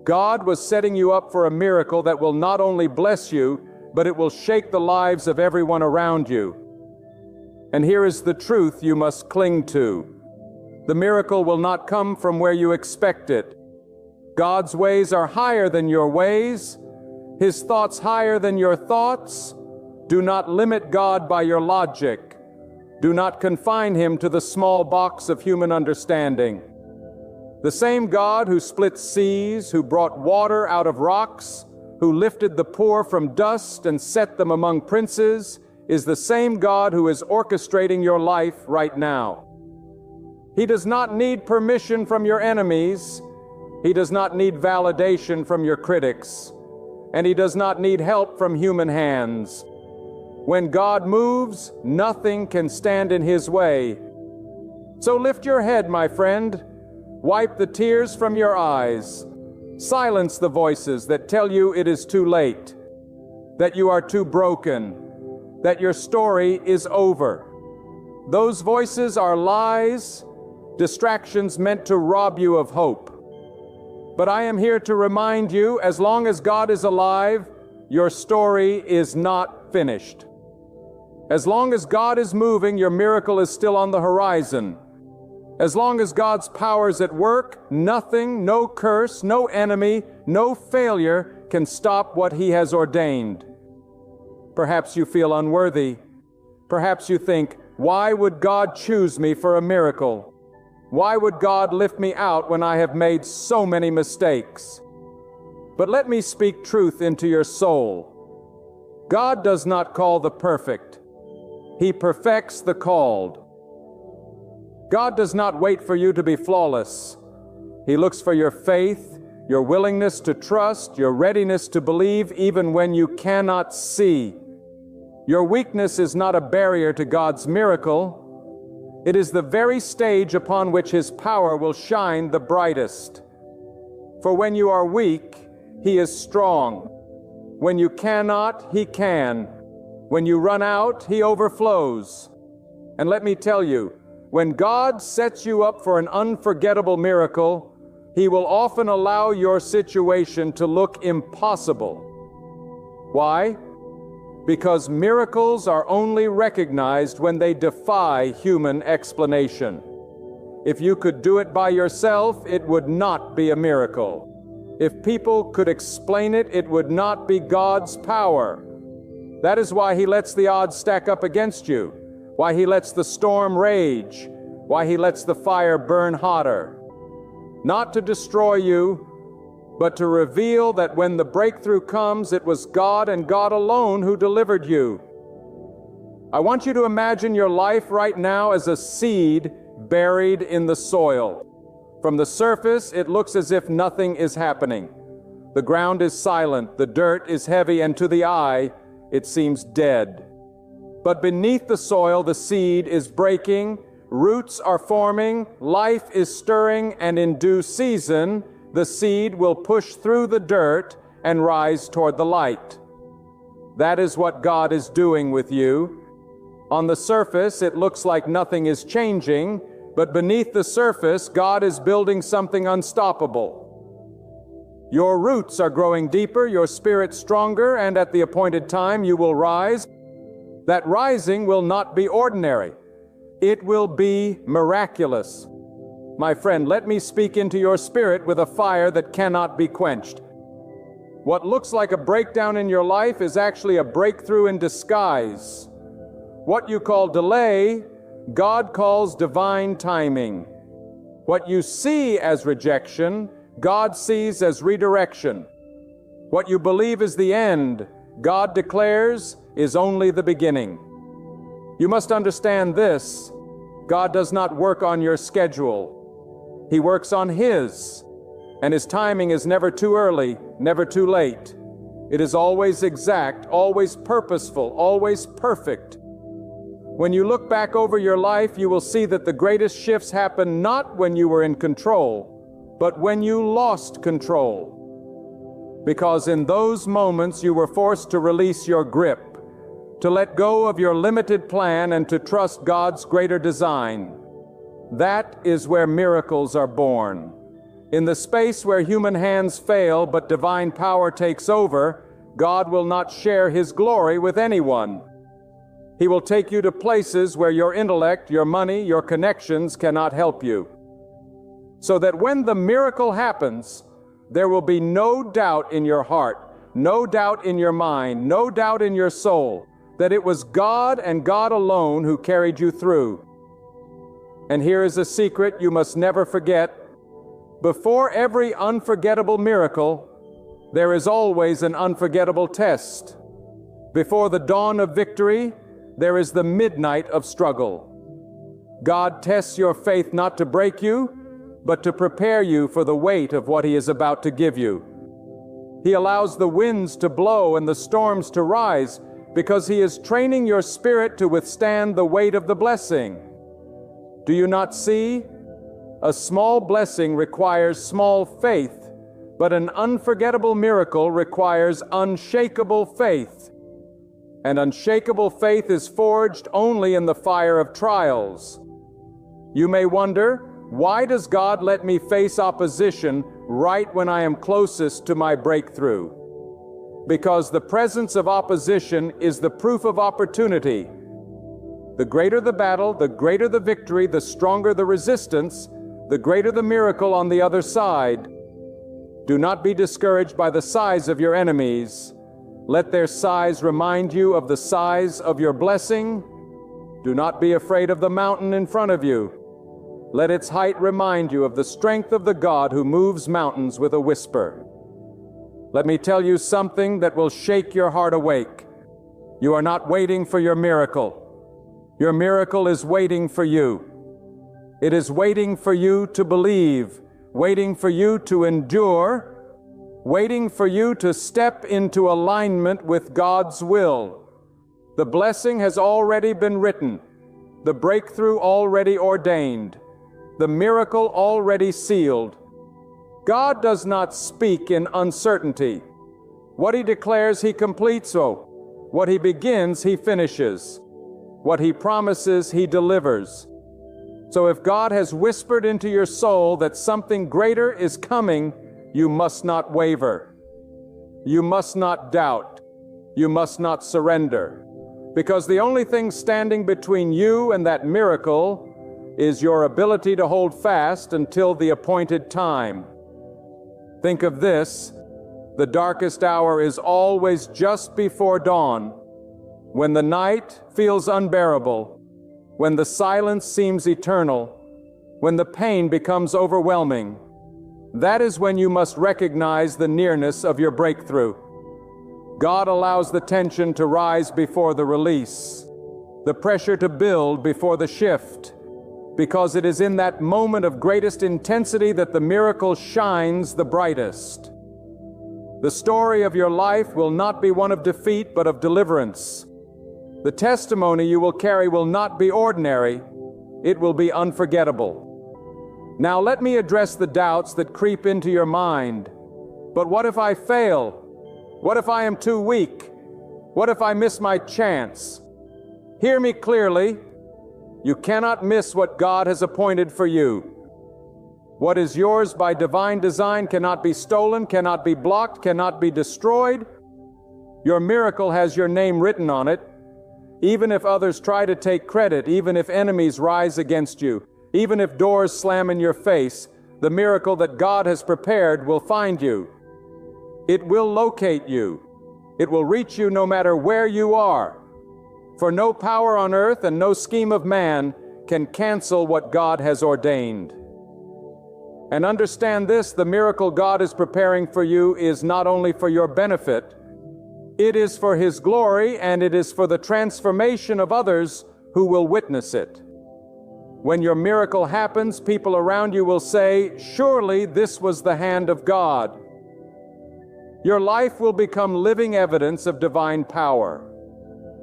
God was setting you up for a miracle that will not only bless you, but it will shake the lives of everyone around you. And here is the truth you must cling to. The miracle will not come from where you expect it. God's ways are higher than your ways, His thoughts higher than your thoughts. Do not limit God by your logic. Do not confine Him to the small box of human understanding. The same God who split seas, who brought water out of rocks, who lifted the poor from dust and set them among princes, is the same God who is orchestrating your life right now. He does not need permission from your enemies. He does not need validation from your critics. And He does not need help from human hands. When God moves, nothing can stand in His way. So lift your head, my friend. Wipe the tears from your eyes. Silence the voices that tell you it is too late, that you are too broken, that your story is over. Those voices are lies, distractions meant to rob you of hope. But I am here to remind you, as long as God is alive, your story is not finished. As long as God is moving, your miracle is still on the horizon. As long as God's power is at work, nothing, no curse, no enemy, no failure can stop what He has ordained. Perhaps you feel unworthy. Perhaps you think, why would God choose me for a miracle? Why would God lift me out when I have made so many mistakes? But let me speak truth into your soul. God does not call the perfect. He perfects the called. God does not wait for you to be flawless. He looks for your faith, your willingness to trust, your readiness to believe even when you cannot see. Your weakness is not a barrier to God's miracle. It is the very stage upon which His power will shine the brightest. For when you are weak, He is strong. When you cannot, He can. When you run out, He overflows. And let me tell you, when God sets you up for an unforgettable miracle, He will often allow your situation to look impossible. Why? Because miracles are only recognized when they defy human explanation. If you could do it by yourself, it would not be a miracle. If people could explain it, it would not be God's power. That is why He lets the odds stack up against you, why He lets the storm rage, why He lets the fire burn hotter. Not to destroy you, but to reveal that when the breakthrough comes, it was God and God alone who delivered you. I want you to imagine your life right now as a seed buried in the soil. From the surface, it looks as if nothing is happening. The ground is silent, the dirt is heavy, and to the eye, it seems dead. But beneath the soil, the seed is breaking, roots are forming, life is stirring, and in due season, the seed will push through the dirt and rise toward the light. That is what God is doing with you. On the surface, it looks like nothing is changing, but beneath the surface, God is building something unstoppable. Your roots are growing deeper, your spirit stronger, and at the appointed time you will rise. That rising will not be ordinary. It will be miraculous. My friend, let me speak into your spirit with a fire that cannot be quenched. What looks like a breakdown in your life is actually a breakthrough in disguise. What you call delay, God calls divine timing. What you see as rejection, God sees as redirection. What you believe is the end, God declares is only the beginning. You must understand this: God does not work on your schedule. He works on His, and His timing is never too early, never too late. It is always exact, always purposeful, always perfect. When you look back over your life, you will see that the greatest shifts happen not when you were in control, but when you lost control. Because in those moments you were forced to release your grip, to let go of your limited plan and to trust God's greater design. That is where miracles are born. In the space where human hands fail but divine power takes over, God will not share His glory with anyone. He will take you to places where your intellect, your money, your connections cannot help you. So that when the miracle happens, there will be no doubt in your heart, no doubt in your mind, no doubt in your soul that it was God and God alone who carried you through. And here is a secret you must never forget. Before every unforgettable miracle, there is always an unforgettable test. Before the dawn of victory, there is the midnight of struggle. God tests your faith not to break you, but to prepare you for the weight of what He is about to give you. He allows the winds to blow and the storms to rise because He is training your spirit to withstand the weight of the blessing. Do you not see? A small blessing requires small faith, but an unforgettable miracle requires unshakable faith. And unshakable faith is forged only in the fire of trials. You may wonder, why does God let me face opposition right when I am closest to my breakthrough? Because the presence of opposition is the proof of opportunity. The greater the battle, the greater the victory, the stronger the resistance, the greater the miracle on the other side. Do not be discouraged by the size of your enemies. Let their size remind you of the size of your blessing. Do not be afraid of the mountain in front of you. Let its height remind you of the strength of the God who moves mountains with a whisper. Let me tell you something that will shake your heart awake. You are not waiting for your miracle. Your miracle is waiting for you. It is waiting for you to believe, waiting for you to endure, waiting for you to step into alignment with God's will. The blessing has already been written, the breakthrough already ordained, the miracle already sealed. God does not speak in uncertainty. What He declares, He completes. What He begins, He finishes. What He promises, He delivers. So if God has whispered into your soul that something greater is coming, you must not waver. You must not doubt. You must not surrender. Because the only thing standing between you and that miracle is your ability to hold fast until the appointed time. Think of this: the darkest hour is always just before dawn, when the night feels unbearable, when the silence seems eternal, when the pain becomes overwhelming. That is when you must recognize the nearness of your breakthrough. God allows the tension to rise before the release, the pressure to build before the shift, because it is in that moment of greatest intensity that the miracle shines the brightest. The story of your life will not be one of defeat, but of deliverance. The testimony you will carry will not be ordinary, it will be unforgettable. Now let me address the doubts that creep into your mind. But what if I fail? What if I am too weak? What if I miss my chance? Hear me clearly. You cannot miss what God has appointed for you. What is yours by divine design cannot be stolen, cannot be blocked, cannot be destroyed. Your miracle has your name written on it. Even if others try to take credit, even if enemies rise against you, Even if doors slam in your face, the miracle that God has prepared will find you. It will locate you. It will reach you no matter where you are. For no power on earth and no scheme of man can cancel what God has ordained. And understand this, the miracle God is preparing for you is not only for your benefit, it is for His glory, and it is for the transformation of others who will witness it. When your miracle happens, people around you will say, "Surely this was the hand of God." Your life will become living evidence of divine power.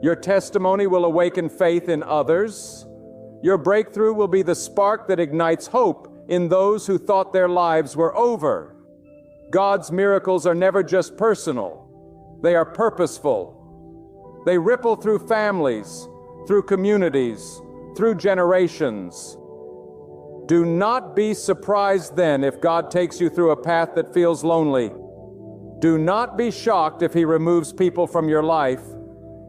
Your testimony will awaken faith in others. Your breakthrough will be the spark that ignites hope in those who thought their lives were over. God's miracles are never just personal. They are purposeful. They ripple through families, through communities, through generations. Do not be surprised then if God takes you through a path that feels lonely. Do not be shocked if He removes people from your life,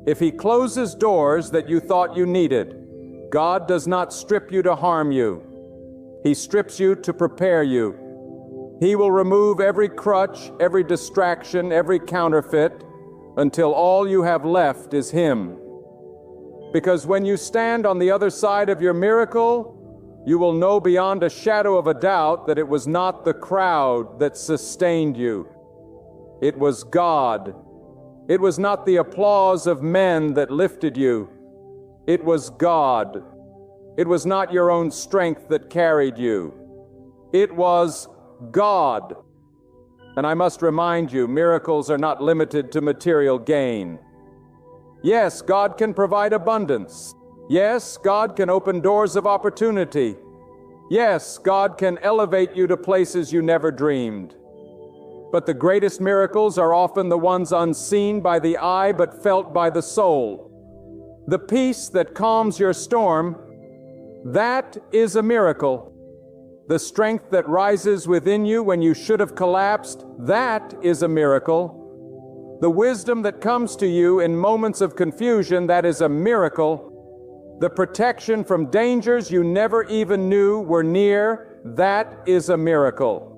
if He closes doors that you thought you needed. God does not strip you to harm you. He strips you to prepare you. He will remove every crutch, every distraction, every counterfeit, until all you have left is Him. Because when you stand on the other side of your miracle, you will know beyond a shadow of a doubt that it was not the crowd that sustained you. It was God. It was not the applause of men that lifted you. It was God. It was not your own strength that carried you. It was God. And I must remind you, miracles are not limited to material gain. Yes, God can provide abundance. Yes, God can open doors of opportunity. Yes, God can elevate you to places you never dreamed. But the greatest miracles are often the ones unseen by the eye but felt by the soul. The peace that calms your storm, that is a miracle. The strength that rises within you when you should have collapsed, that is a miracle. The wisdom that comes to you in moments of confusion, that is a miracle. The protection from dangers you never even knew were near, that is a miracle.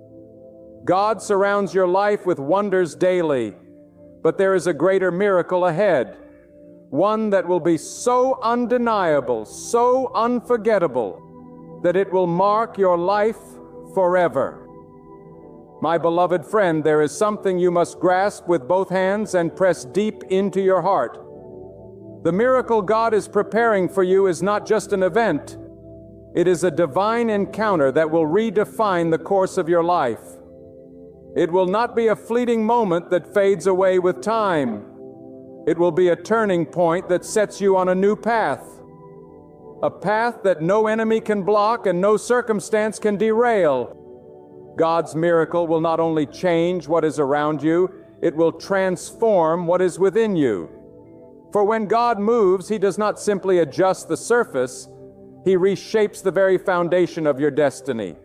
God surrounds your life with wonders daily, but there is a greater miracle ahead. One that will be so undeniable, so unforgettable, that it will mark your life forever. My beloved friend, there is something you must grasp with both hands and press deep into your heart. The miracle God is preparing for you is not just an event. It is a divine encounter that will redefine the course of your life. It will not be a fleeting moment that fades away with time. It will be a turning point that sets you on a new path. A path that no enemy can block and no circumstance can derail. God's miracle will not only change what is around you, it will transform what is within you. For when God moves, He does not simply adjust the surface, He reshapes the very foundation of your destiny.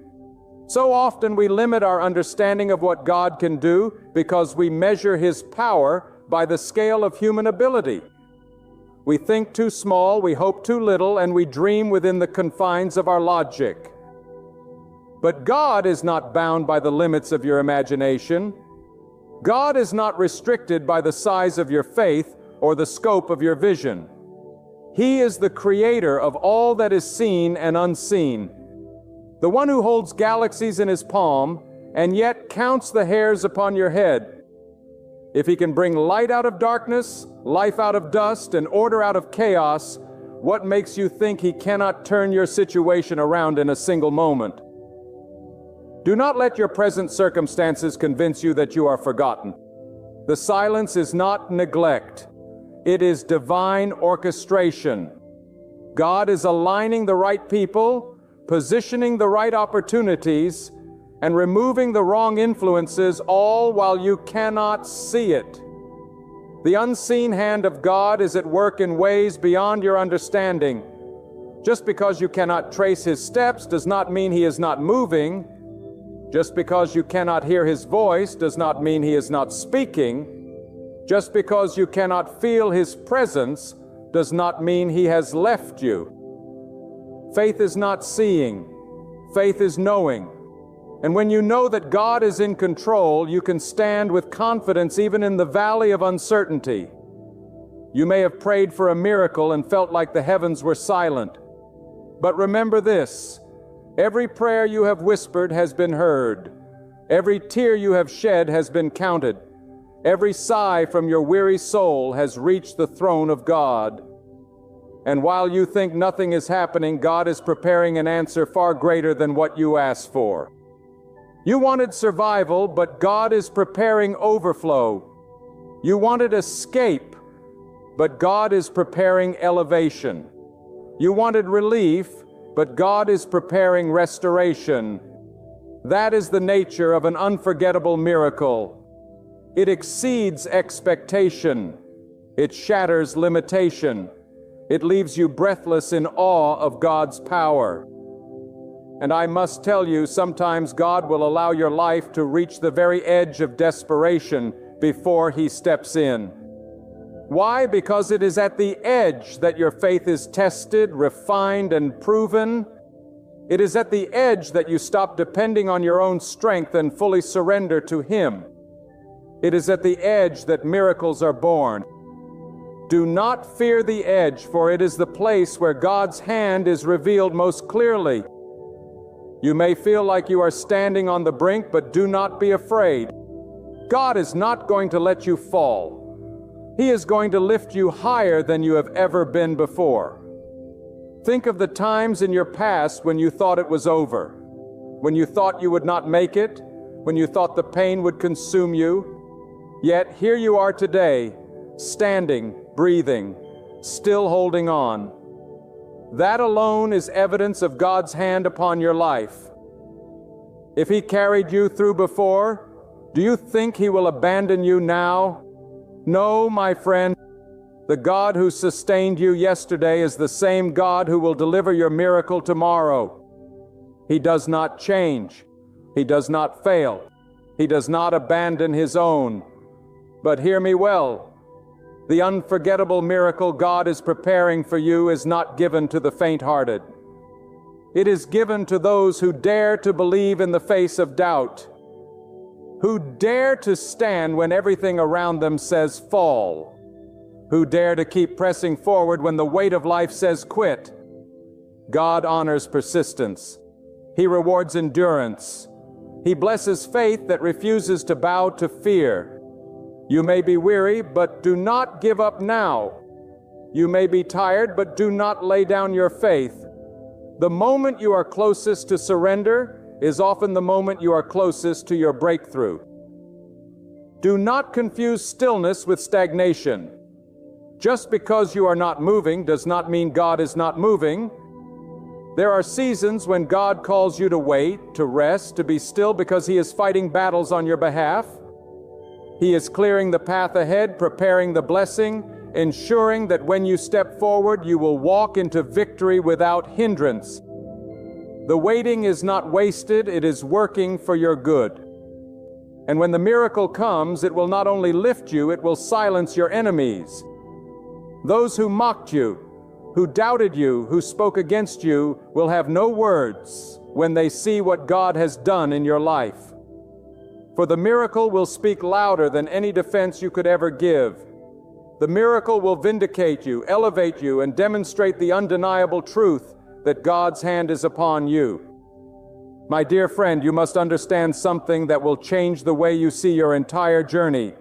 So often we limit our understanding of what God can do because we measure His power by the scale of human ability. We think too small, we hope too little, and we dream within the confines of our logic. But God is not bound by the limits of your imagination. God is not restricted by the size of your faith or the scope of your vision. He is the creator of all that is seen and unseen. The one who holds galaxies in His palm and yet counts the hairs upon your head. If He can bring light out of darkness, life out of dust, and order out of chaos, what makes you think He cannot turn your situation around in a single moment? Do not let your present circumstances convince you that you are forgotten. The silence is not neglect. It is divine orchestration. God is aligning the right people, positioning the right opportunities, and removing the wrong influences, all while you cannot see it. The unseen hand of God is at work in ways beyond your understanding. Just because you cannot trace His steps does not mean He is not moving. Just because you cannot hear His voice does not mean He is not speaking. Just because you cannot feel His presence does not mean He has left you. Faith is not seeing. Faith is knowing. And when you know that God is in control, you can stand with confidence even in the valley of uncertainty. You may have prayed for a miracle and felt like the heavens were silent. But remember this: every prayer you have whispered has been heard. Every tear you have shed has been counted. Every sigh from your weary soul has reached the throne of God. And while you think nothing is happening, God is preparing an answer far greater than what you asked for. You wanted survival, but God is preparing overflow. You wanted escape, but God is preparing elevation. You wanted relief, but God is preparing restoration. That is the nature of an unforgettable miracle. It exceeds expectation. It shatters limitation. It leaves you breathless in awe of God's power. And I must tell you, sometimes God will allow your life to reach the very edge of desperation before He steps in. Why? Because it is at the edge that your faith is tested, refined, and proven. It is at the edge that you stop depending on your own strength and fully surrender to Him. It is at the edge that miracles are born. Do not fear the edge, for it is the place where God's hand is revealed most clearly. You may feel like you are standing on the brink, but do not be afraid. God is not going to let you fall. He is going to lift you higher than you have ever been before. Think of the times in your past when you thought it was over, when you thought you would not make it, when you thought the pain would consume you. Yet here you are today, standing, breathing, still holding on. That alone is evidence of God's hand upon your life. If He carried you through before, do you think He will abandon you now? No, my friend. The God who sustained you yesterday is the same God who will deliver your miracle tomorrow. He does not change. He does not fail. He does not abandon His own. But hear me well. The unforgettable miracle God is preparing for you is not given to the faint-hearted. It is given to those who dare to believe in the face of doubt, who dare to stand when everything around them says fall, who dare to keep pressing forward when the weight of life says quit. God honors persistence. He rewards endurance. He blesses faith that refuses to bow to fear. You may be weary, but do not give up now. You may be tired, but do not lay down your faith. The moment you are closest to surrender is often the moment you are closest to your breakthrough. Do not confuse stillness with stagnation. Just because you are not moving does not mean God is not moving. There are seasons when God calls you to wait, to rest, to be still because He is fighting battles on your behalf. He is clearing the path ahead, preparing the blessing, ensuring that when you step forward, you will walk into victory without hindrance. The waiting is not wasted, it is working for your good. And when the miracle comes, it will not only lift you, it will silence your enemies. Those who mocked you, who doubted you, who spoke against you, will have no words when they see what God has done in your life. For the miracle will speak louder than any defense you could ever give. The miracle will vindicate you, elevate you, and demonstrate the undeniable truth that God's hand is upon you. My dear friend, you must understand something that will change the way you see your entire journey.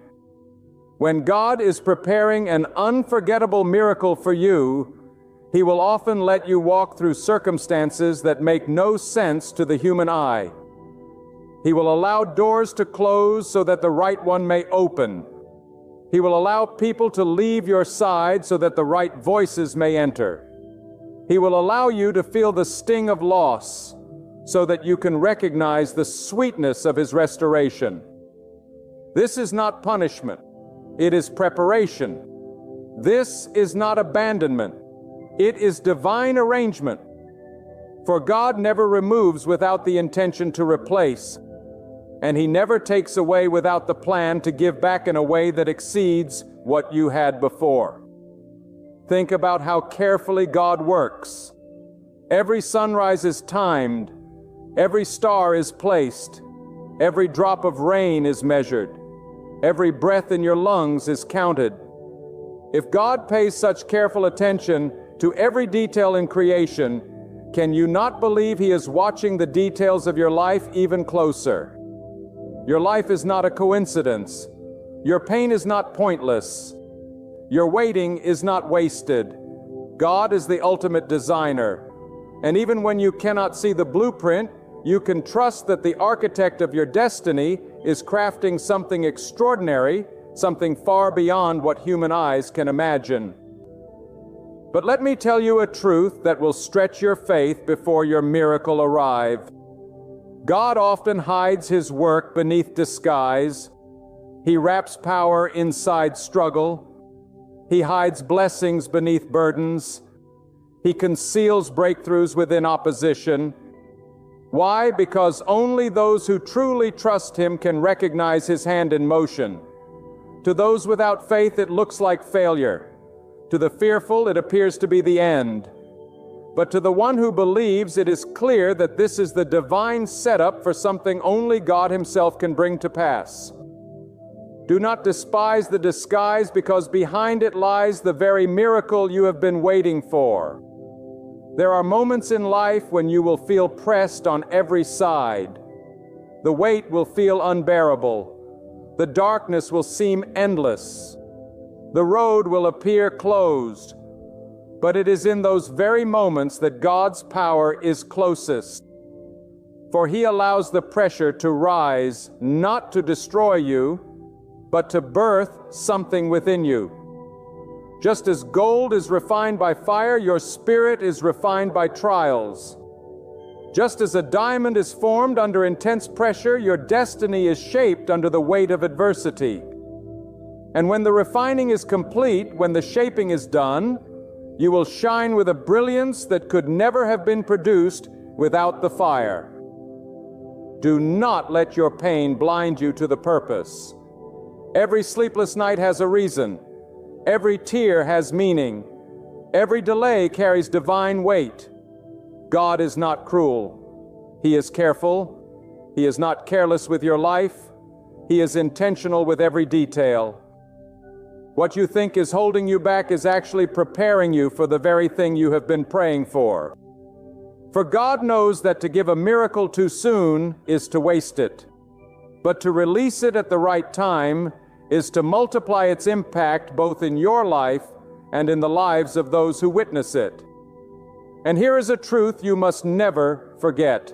When God is preparing an unforgettable miracle for you, He will often let you walk through circumstances that make no sense to the human eye. He will allow doors to close so that the right one may open. He will allow people to leave your side so that the right voices may enter. He will allow you to feel the sting of loss so that you can recognize the sweetness of His restoration. This is not punishment. It is preparation. This is not abandonment. It is divine arrangement. For God never removes without the intention to replace, and He never takes away without the plan to give back in a way that exceeds what you had before. Think about how carefully God works. Every sunrise is timed. Every star is placed. Every drop of rain is measured. Every breath in your lungs is counted. If God pays such careful attention to every detail in creation, can you not believe He is watching the details of your life even closer? Your life is not a coincidence. Your pain is not pointless. Your waiting is not wasted. God is the ultimate designer. And even when you cannot see the blueprint, you can trust that the architect of your destiny is crafting something extraordinary, something far beyond what human eyes can imagine. But let me tell you a truth that will stretch your faith before your miracle arrives. God often hides His work beneath disguise. He wraps power inside struggle. He hides blessings beneath burdens. He conceals breakthroughs within opposition. Why? Because only those who truly trust Him can recognize His hand in motion. To those without faith, it looks like failure. To the fearful, it appears to be the end. But to the one who believes, it is clear that this is the divine setup for something only God Himself can bring to pass. Do not despise the disguise, because behind it lies the very miracle you have been waiting for. There are moments in life when you will feel pressed on every side. The weight will feel unbearable. The darkness will seem endless. The road will appear closed. But it is in those very moments that God's power is closest. For He allows the pressure to rise, not to destroy you, but to birth something within you. Just as gold is refined by fire, your spirit is refined by trials. Just as a diamond is formed under intense pressure, your destiny is shaped under the weight of adversity. And when the refining is complete, when the shaping is done, you will shine with a brilliance that could never have been produced without the fire. Do not let your pain blind you to the purpose. Every sleepless night has a reason. Every tear has meaning. Every delay carries divine weight. God is not cruel. He is careful. He is not careless with your life. He is intentional with every detail. What you think is holding you back is actually preparing you for the very thing you have been praying for. For God knows that to give a miracle too soon is to waste it. But to release it at the right time is to multiply its impact both in your life and in the lives of those who witness it. And here is a truth you must never forget.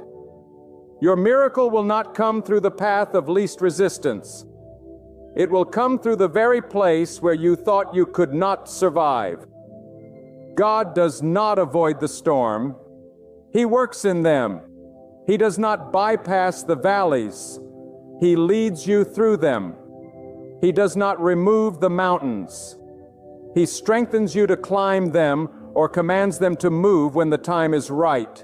Your miracle will not come through the path of least resistance. It will come through the very place where you thought you could not survive. God does not avoid the storm. He works in them. He does not bypass the valleys. He leads you through them. He does not remove the mountains. He strengthens you to climb them or commands them to move when the time is right.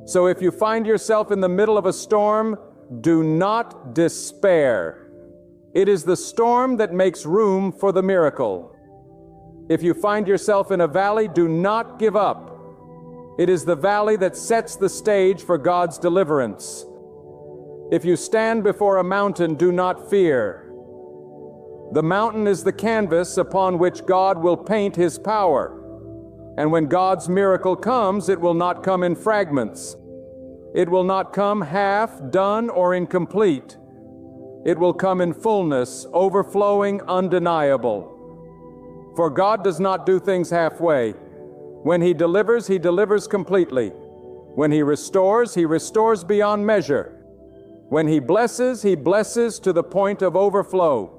So if you find yourself in the middle of a storm, do not despair. It is the storm that makes room for the miracle. If you find yourself in a valley, do not give up. It is the valley that sets the stage for God's deliverance. If you stand before a mountain, do not fear. The mountain is the canvas upon which God will paint His power. And when God's miracle comes, it will not come in fragments. It will not come half done or incomplete. It will come in fullness, overflowing, undeniable. For God does not do things halfway. When He delivers completely. When He restores beyond measure. When He blesses to the point of overflow.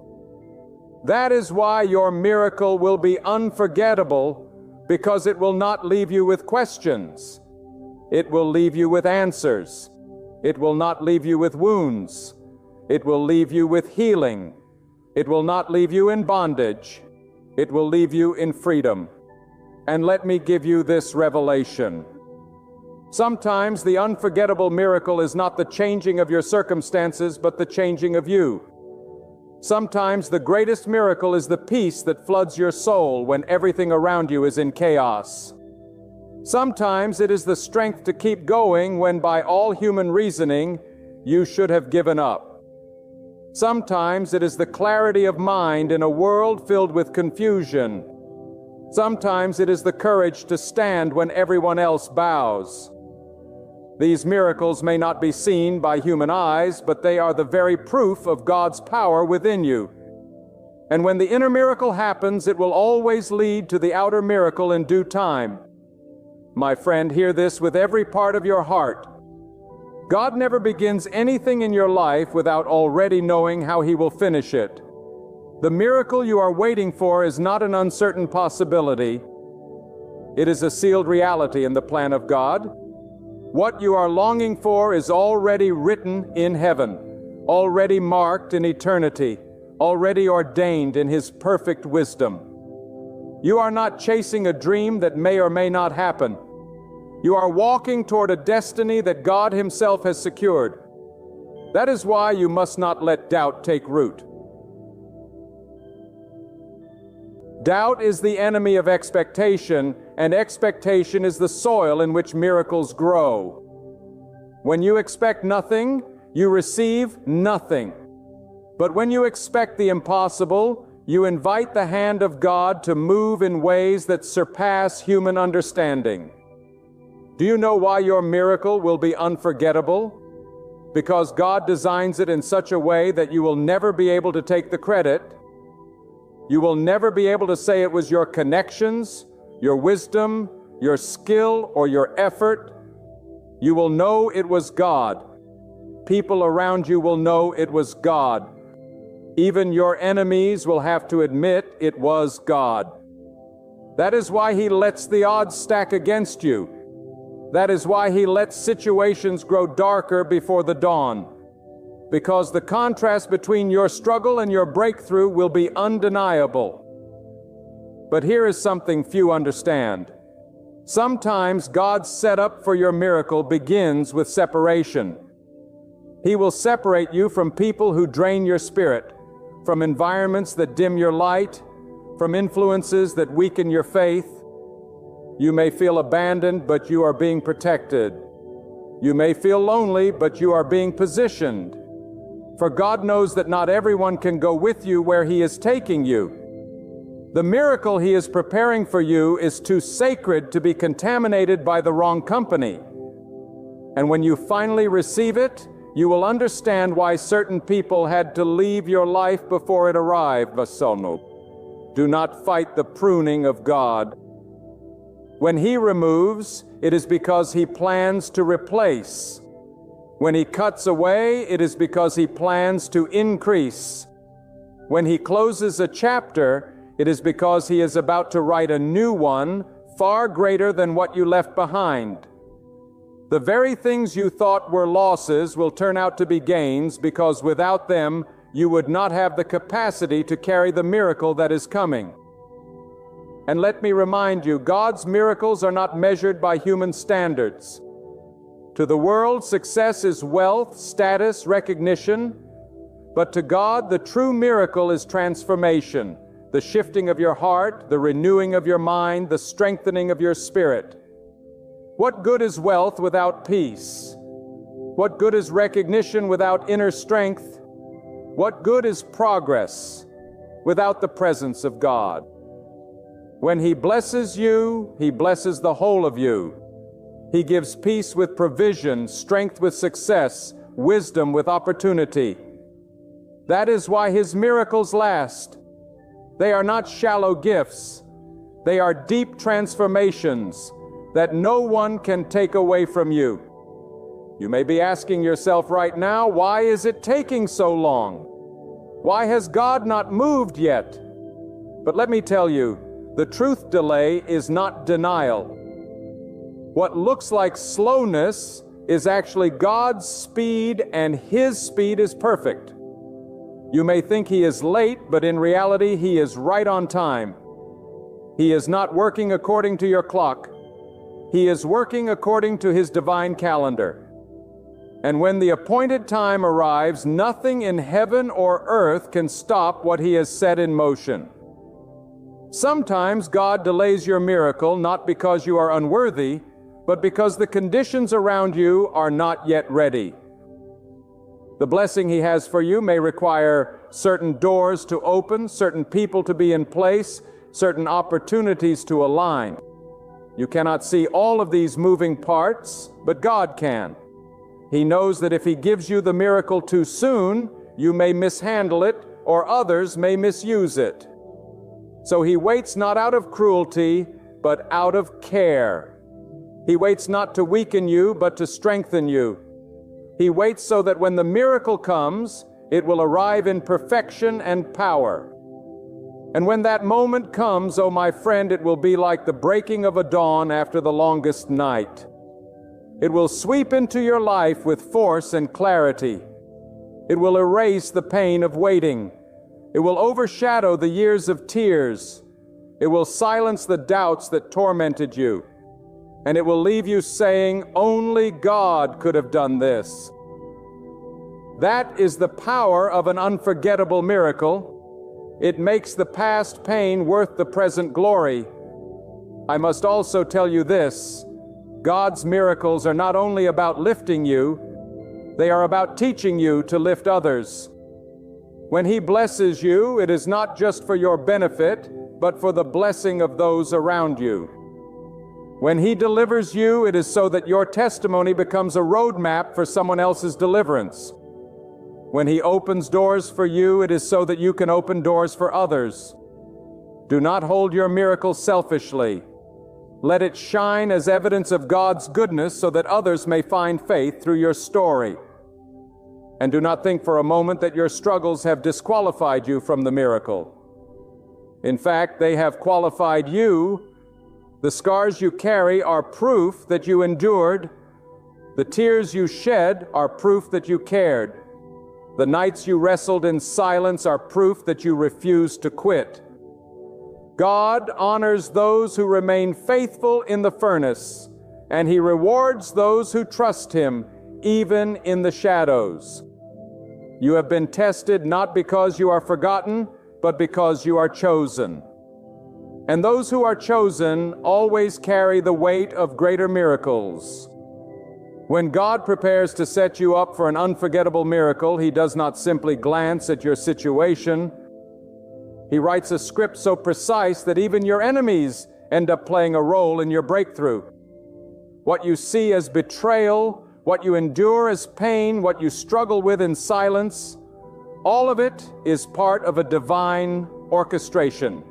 That is why your miracle will be unforgettable, because it will not leave you with questions. It will leave you with answers. It will not leave you with wounds. It will leave you with healing. It will not leave you in bondage. It will leave you in freedom. And let me give you this revelation. Sometimes the unforgettable miracle is not the changing of your circumstances, but the changing of you. Sometimes the greatest miracle is the peace that floods your soul when everything around you is in chaos. Sometimes it is the strength to keep going when by all human reasoning you should have given up. Sometimes it is the clarity of mind in a world filled with confusion. Sometimes it is the courage to stand when everyone else bows. These miracles may not be seen by human eyes, but they are the very proof of God's power within you. And when the inner miracle happens, it will always lead to the outer miracle in due time. My friend, hear this with every part of your heart. God never begins anything in your life without already knowing how He will finish it. The miracle you are waiting for is not an uncertain possibility. It is a sealed reality in the plan of God. What you are longing for is already written in heaven, already marked in eternity, already ordained in His perfect wisdom. You are not chasing a dream that may or may not happen. You are walking toward a destiny that God Himself has secured. That is why you must not let doubt take root. Doubt is the enemy of expectation, and expectation is the soil in which miracles grow. When you expect nothing, you receive nothing. But when you expect the impossible, you invite the hand of God to move in ways that surpass human understanding. Do you know why your miracle will be unforgettable? Because God designs it in such a way that you will never be able to take the credit. You will never be able to say it was your connections, your wisdom, your skill, or your effort. You will know it was God. People around you will know it was God. Even your enemies will have to admit it was God. That is why He lets the odds stack against you. That is why He lets situations grow darker before the dawn. Because the contrast between your struggle and your breakthrough will be undeniable. But here is something few understand. Sometimes God's setup for your miracle begins with separation. He will separate you from people who drain your spirit, from environments that dim your light, from influences that weaken your faith. You may feel abandoned, but you are being protected. You may feel lonely, but you are being positioned. For God knows that not everyone can go with you where He is taking you. The miracle He is preparing for you is too sacred to be contaminated by the wrong company. And when you finally receive it, you will understand why certain people had to leave your life before it arrived. Do not fight the pruning of God. When He removes, it is because He plans to replace. When He cuts away, it is because He plans to increase. When He closes a chapter, it is because He is about to write a new one, far greater than what you left behind. The very things you thought were losses will turn out to be gains, because without them, you would not have the capacity to carry the miracle that is coming. And let me remind you, God's miracles are not measured by human standards. To the world, success is wealth, status, recognition. But to God, the true miracle is transformation, the shifting of your heart, the renewing of your mind, the strengthening of your spirit. What good is wealth without peace? What good is recognition without inner strength? What good is progress without the presence of God? When He blesses you, He blesses the whole of you. He gives peace with provision, strength with success, wisdom with opportunity. That is why His miracles last. They are not shallow gifts. They are deep transformations that no one can take away from you. You may be asking yourself right now, why is it taking so long? Why has God not moved yet? But let me tell you, the truth delay is not denial. What looks like slowness is actually God's speed, and His speed is perfect. You may think He is late, but in reality He is right on time. He is not working according to your clock. He is working according to His divine calendar. And when the appointed time arrives, nothing in heaven or earth can stop what He has set in motion. Sometimes God delays your miracle not because you are unworthy, but because the conditions around you are not yet ready. The blessing He has for you may require certain doors to open, certain people to be in place, certain opportunities to align. You cannot see all of these moving parts, but God can. He knows that if He gives you the miracle too soon, you may mishandle it, or others may misuse it. So He waits not out of cruelty, but out of care. He waits not to weaken you, but to strengthen you. He waits so that when the miracle comes, it will arrive in perfection and power. And when that moment comes, oh my friend, it will be like the breaking of a dawn after the longest night. It will sweep into your life with force and clarity. It will erase the pain of waiting. It will overshadow the years of tears. It will silence the doubts that tormented you. And it will leave you saying, only God could have done this. That is the power of an unforgettable miracle. It makes the past pain worth the present glory. I must also tell you this: God's miracles are not only about lifting you, they are about teaching you to lift others. When He blesses you, it is not just for your benefit, but for the blessing of those around you. When He delivers you, it is so that your testimony becomes a roadmap for someone else's deliverance. When He opens doors for you, it is so that you can open doors for others. Do not hold your miracle selfishly. Let it shine as evidence of God's goodness so that others may find faith through your story. And do not think for a moment that your struggles have disqualified you from the miracle. In fact, they have qualified you. The scars you carry are proof that you endured. The tears you shed are proof that you cared. The nights you wrestled in silence are proof that you refused to quit. God honors those who remain faithful in the furnace, and He rewards those who trust Him, even in the shadows. You have been tested not because you are forgotten, but because you are chosen. And those who are chosen always carry the weight of greater miracles. When God prepares to set you up for an unforgettable miracle, He does not simply glance at your situation. He writes a script so precise that even your enemies end up playing a role in your breakthrough. What you see as betrayal, what you endure as pain, what you struggle with in silence, all of it is part of a divine orchestration.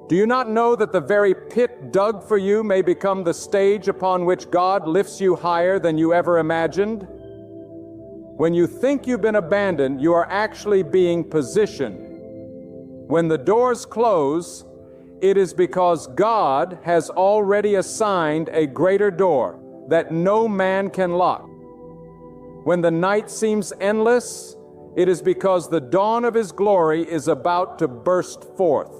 Do you not know that the very pit dug for you may become the stage upon which God lifts you higher than you ever imagined? When you think you've been abandoned, you are actually being positioned. When the doors close, it is because God has already assigned a greater door that no man can lock. When the night seems endless, it is because the dawn of His glory is about to burst forth.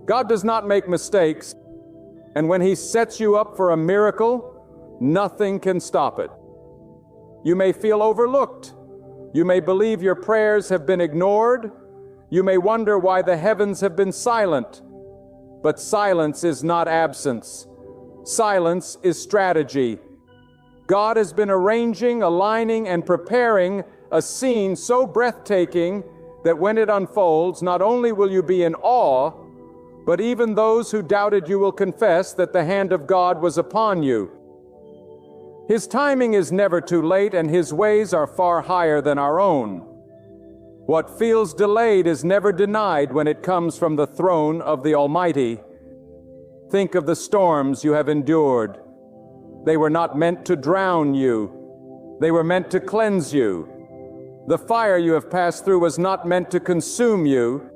God does not make mistakes, and when He sets you up for a miracle, nothing can stop it. You may feel overlooked. You may believe your prayers have been ignored. You may wonder why the heavens have been silent. But silence is not absence. Silence is strategy. God has been arranging, aligning, and preparing a scene so breathtaking that when it unfolds, not only will you be in awe, but even those who doubted you will confess that the hand of God was upon you. His timing is never too late, and His ways are far higher than our own. What feels delayed is never denied when it comes from the throne of the Almighty. Think of the storms you have endured. They were not meant to drown you. They were meant to cleanse you. The fire you have passed through was not meant to consume you.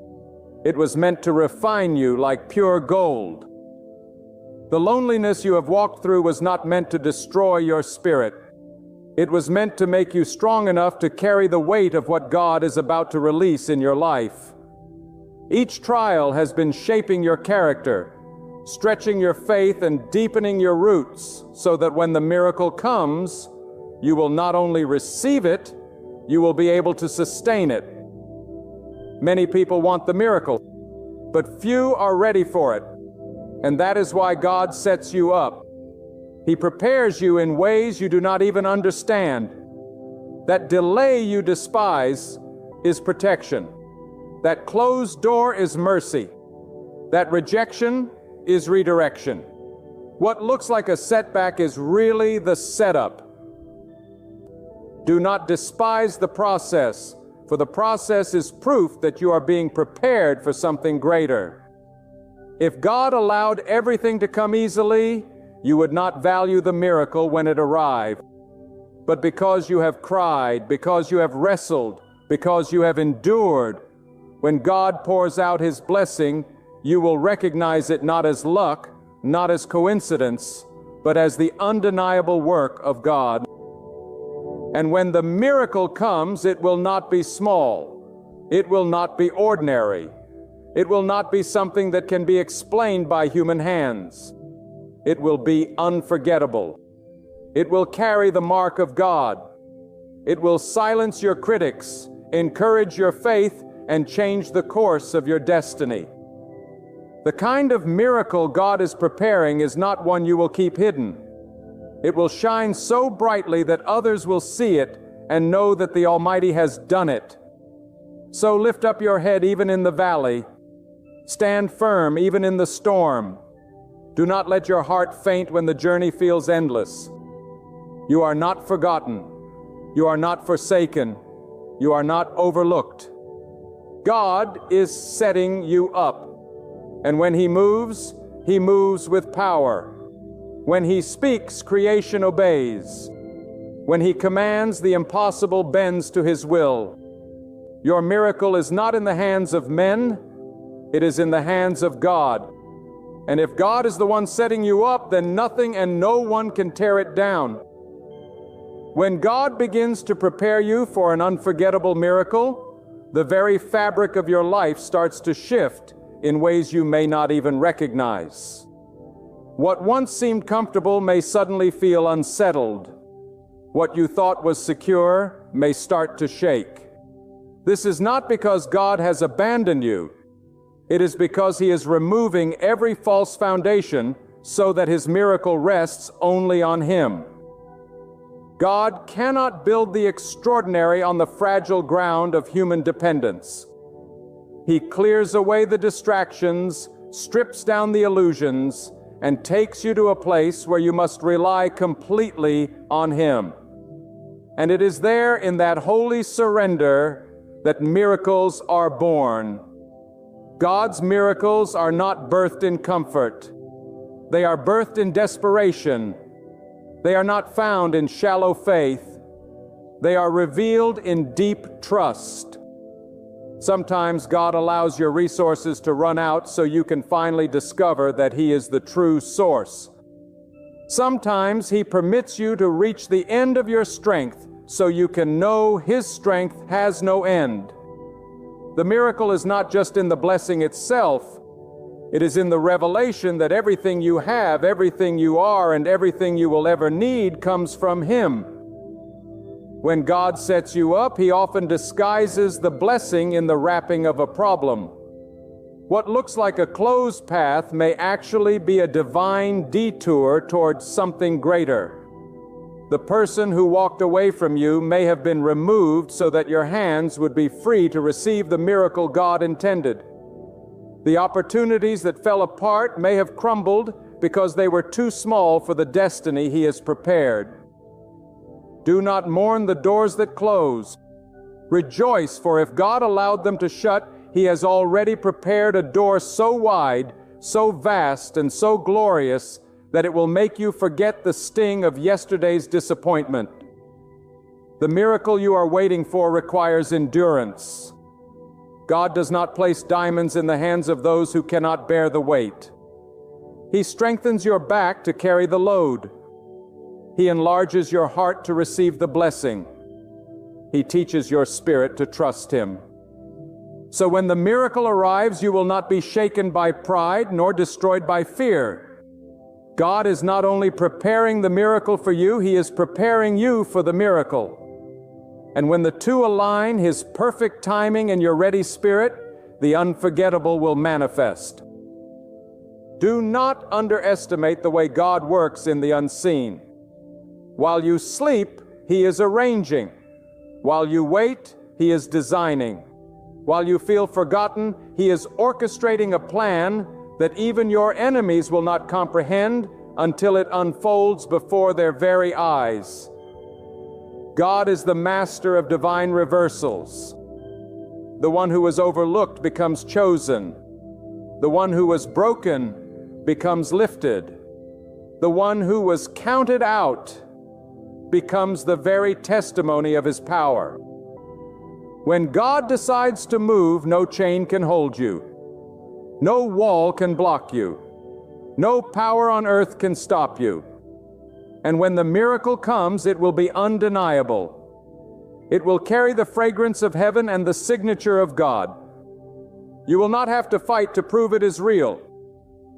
It was meant to refine you like pure gold. The loneliness you have walked through was not meant to destroy your spirit. It was meant to make you strong enough to carry the weight of what God is about to release in your life. Each trial has been shaping your character, stretching your faith and deepening your roots, so that when the miracle comes, you will not only receive it, you will be able to sustain it. Many people want the miracle. but few are ready for it. And that is why God sets you up. He prepares you in ways you do not even understand. That delay you despise is protection. That closed door is mercy. That rejection is redirection. What looks like a setback is really the setup. Do not despise the process, for the process is proof that you are being prepared for something greater. If God allowed everything to come easily, you would not value the miracle when it arrived. But because you have cried, because you have wrestled, because you have endured, when God pours out His blessing, you will recognize it not as luck, not as coincidence, but as the undeniable work of God. And when the miracle comes, it will not be small. It will not be ordinary. It will not be something that can be explained by human hands. It will be unforgettable. It will carry the mark of God. It will silence your critics, encourage your faith, and change the course of your destiny. The kind of miracle God is preparing is not one you will keep hidden. It will shine so brightly that others will see it and know that the Almighty has done it. So lift up your head even in the valley. Stand firm even in the storm. Do not let your heart faint when the journey feels endless. You are not forgotten. You are not forsaken. You are not overlooked. God is setting you up. And when He moves with power. When He speaks, creation obeys. When He commands, the impossible bends to His will. Your miracle is not in the hands of men, it is in the hands of God. And if God is the one setting you up, then nothing and no one can tear it down. When God begins to prepare you for an unforgettable miracle, the very fabric of your life starts to shift in ways you may not even recognize. What once seemed comfortable may suddenly feel unsettled. What you thought was secure may start to shake. This is not because God has abandoned you. It is because He is removing every false foundation so that His miracle rests only on Him. God cannot build the extraordinary on the fragile ground of human dependence. He clears away the distractions, strips down the illusions, and takes you to a place where you must rely completely on Him. And it is there in that holy surrender that miracles are born. God's miracles are not birthed in comfort. They are birthed in desperation. They are not found in shallow faith. They are revealed in deep trust. Sometimes God allows your resources to run out so you can finally discover that He is the true source. Sometimes He permits you to reach the end of your strength so you can know His strength has no end. The miracle is not just in the blessing itself. It is in the revelation that everything you have, everything you are, and everything you will ever need comes from Him. When God sets you up, He often disguises the blessing in the wrapping of a problem. What looks like a closed path may actually be a divine detour towards something greater. The person who walked away from you may have been removed so that your hands would be free to receive the miracle God intended. The opportunities that fell apart may have crumbled because they were too small for the destiny He has prepared. Do not mourn the doors that close. Rejoice, for if God allowed them to shut, He has already prepared a door so wide, so vast, and so glorious that it will make you forget the sting of yesterday's disappointment. The miracle you are waiting for requires endurance. God does not place diamonds in the hands of those who cannot bear the weight. He strengthens your back to carry the load. He enlarges your heart to receive the blessing. He teaches your spirit to trust Him. So when the miracle arrives, you will not be shaken by pride nor destroyed by fear. God is not only preparing the miracle for you, He is preparing you for the miracle. And when the two align, His perfect timing and your ready spirit, the unforgettable will manifest. Do not underestimate the way God works in the unseen. While you sleep, He is arranging. While you wait, He is designing. While you feel forgotten, He is orchestrating a plan that even your enemies will not comprehend until it unfolds before their very eyes. God is the master of divine reversals. The one who was overlooked becomes chosen. The one who was broken becomes lifted. The one who was counted out becomes the very testimony of His power. When God decides to move, no chain can hold you. No wall can block you. No power on earth can stop you. And when the miracle comes, it will be undeniable. It will carry the fragrance of heaven and the signature of God. You will not have to fight to prove it is real.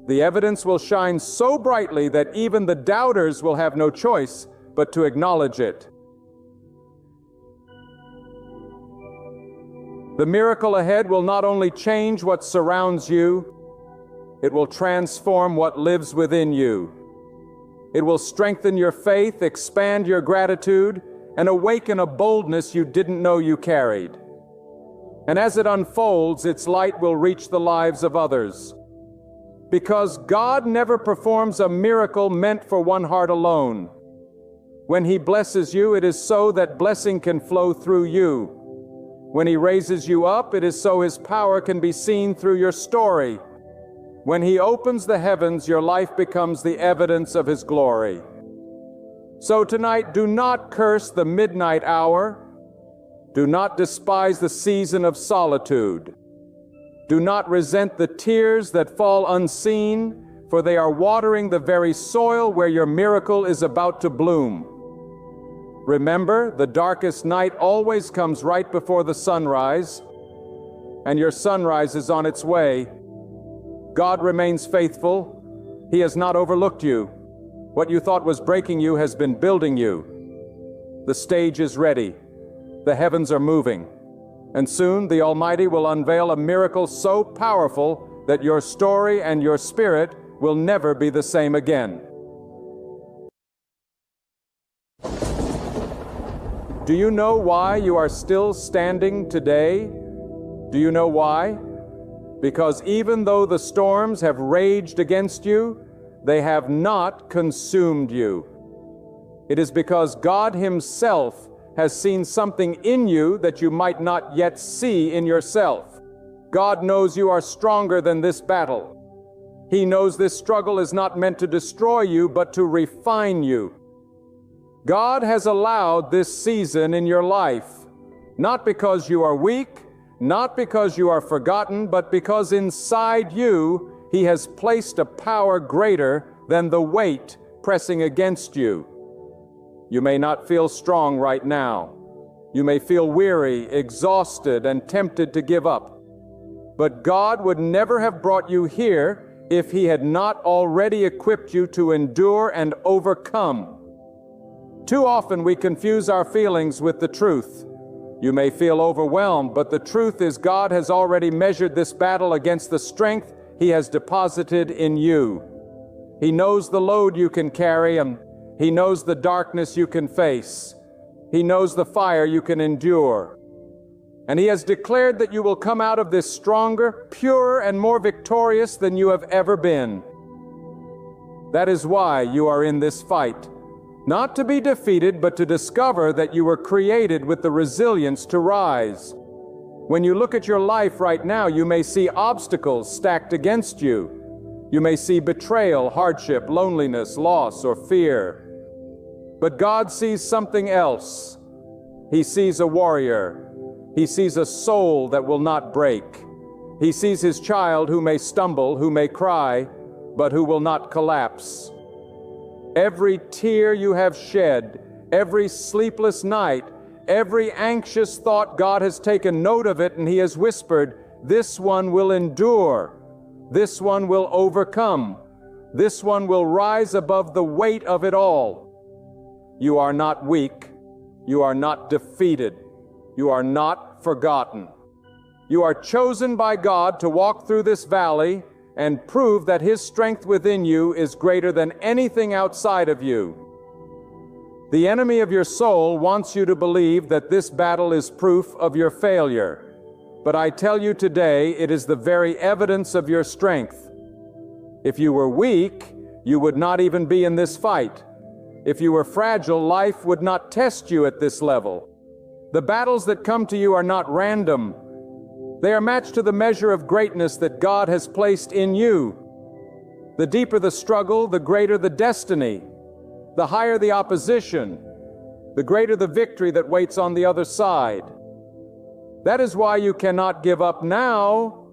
The evidence will shine so brightly that even the doubters will have no choice but to acknowledge it. The miracle ahead will not only change what surrounds you, it will transform what lives within you. It will strengthen your faith, expand your gratitude, and awaken a boldness you didn't know you carried. And as it unfolds, its light will reach the lives of others. Because God never performs a miracle meant for one heart alone. When He blesses you, it is so that blessing can flow through you. When He raises you up, it is so His power can be seen through your story. When He opens the heavens, your life becomes the evidence of His glory. So tonight, do not curse the midnight hour. Do not despise the season of solitude. Do not resent the tears that fall unseen, for they are watering the very soil where your miracle is about to bloom. Remember, the darkest night always comes right before the sunrise, and your sunrise is on its way. God remains faithful. He has not overlooked you. What you thought was breaking you has been building you. The stage is ready. The heavens are moving. And soon the Almighty will unveil a miracle so powerful that your story and your spirit will never be the same again. Do you know why you are still standing today? Do you know why? Because even though the storms have raged against you, they have not consumed you. It is because God Himself has seen something in you that you might not yet see in yourself. God knows you are stronger than this battle. He knows this struggle is not meant to destroy you, but to refine you. God has allowed this season in your life, not because you are weak, not because you are forgotten, but because inside you He has placed a power greater than the weight pressing against you. You may not feel strong right now. You may feel weary, exhausted, and tempted to give up. But God would never have brought you here if He had not already equipped you to endure and overcome. Too often we confuse our feelings with the truth. You may feel overwhelmed, but the truth is God has already measured this battle against the strength He has deposited in you. He knows the load you can carry, and He knows the darkness you can face. He knows the fire you can endure. And He has declared that you will come out of this stronger, purer, and more victorious than you have ever been. That is why you are in this fight. Not to be defeated, but to discover that you were created with the resilience to rise. When you look at your life right now, you may see obstacles stacked against you. You may see betrayal, hardship, loneliness, loss, or fear. But God sees something else. He sees a warrior. He sees a soul that will not break. He sees His child who may stumble, who may cry, but who will not collapse. Every tear you have shed, every sleepless night, every anxious thought, God has taken note of it, and He has whispered, "This one will endure. This one will overcome. This one will rise above the weight of it all." You are not weak. You are not defeated. You are not forgotten. You are chosen by God to walk through this valley and prove that His strength within you is greater than anything outside of you. The enemy of your soul wants you to believe that this battle is proof of your failure. But I tell you today, it is the very evidence of your strength. If you were weak, you would not even be in this fight. If you were fragile, life would not test you at this level. The battles that come to you are not random. They are matched to the measure of greatness that God has placed in you. The deeper the struggle, the greater the destiny. The higher the opposition, the greater the victory that waits on the other side. That is why you cannot give up now.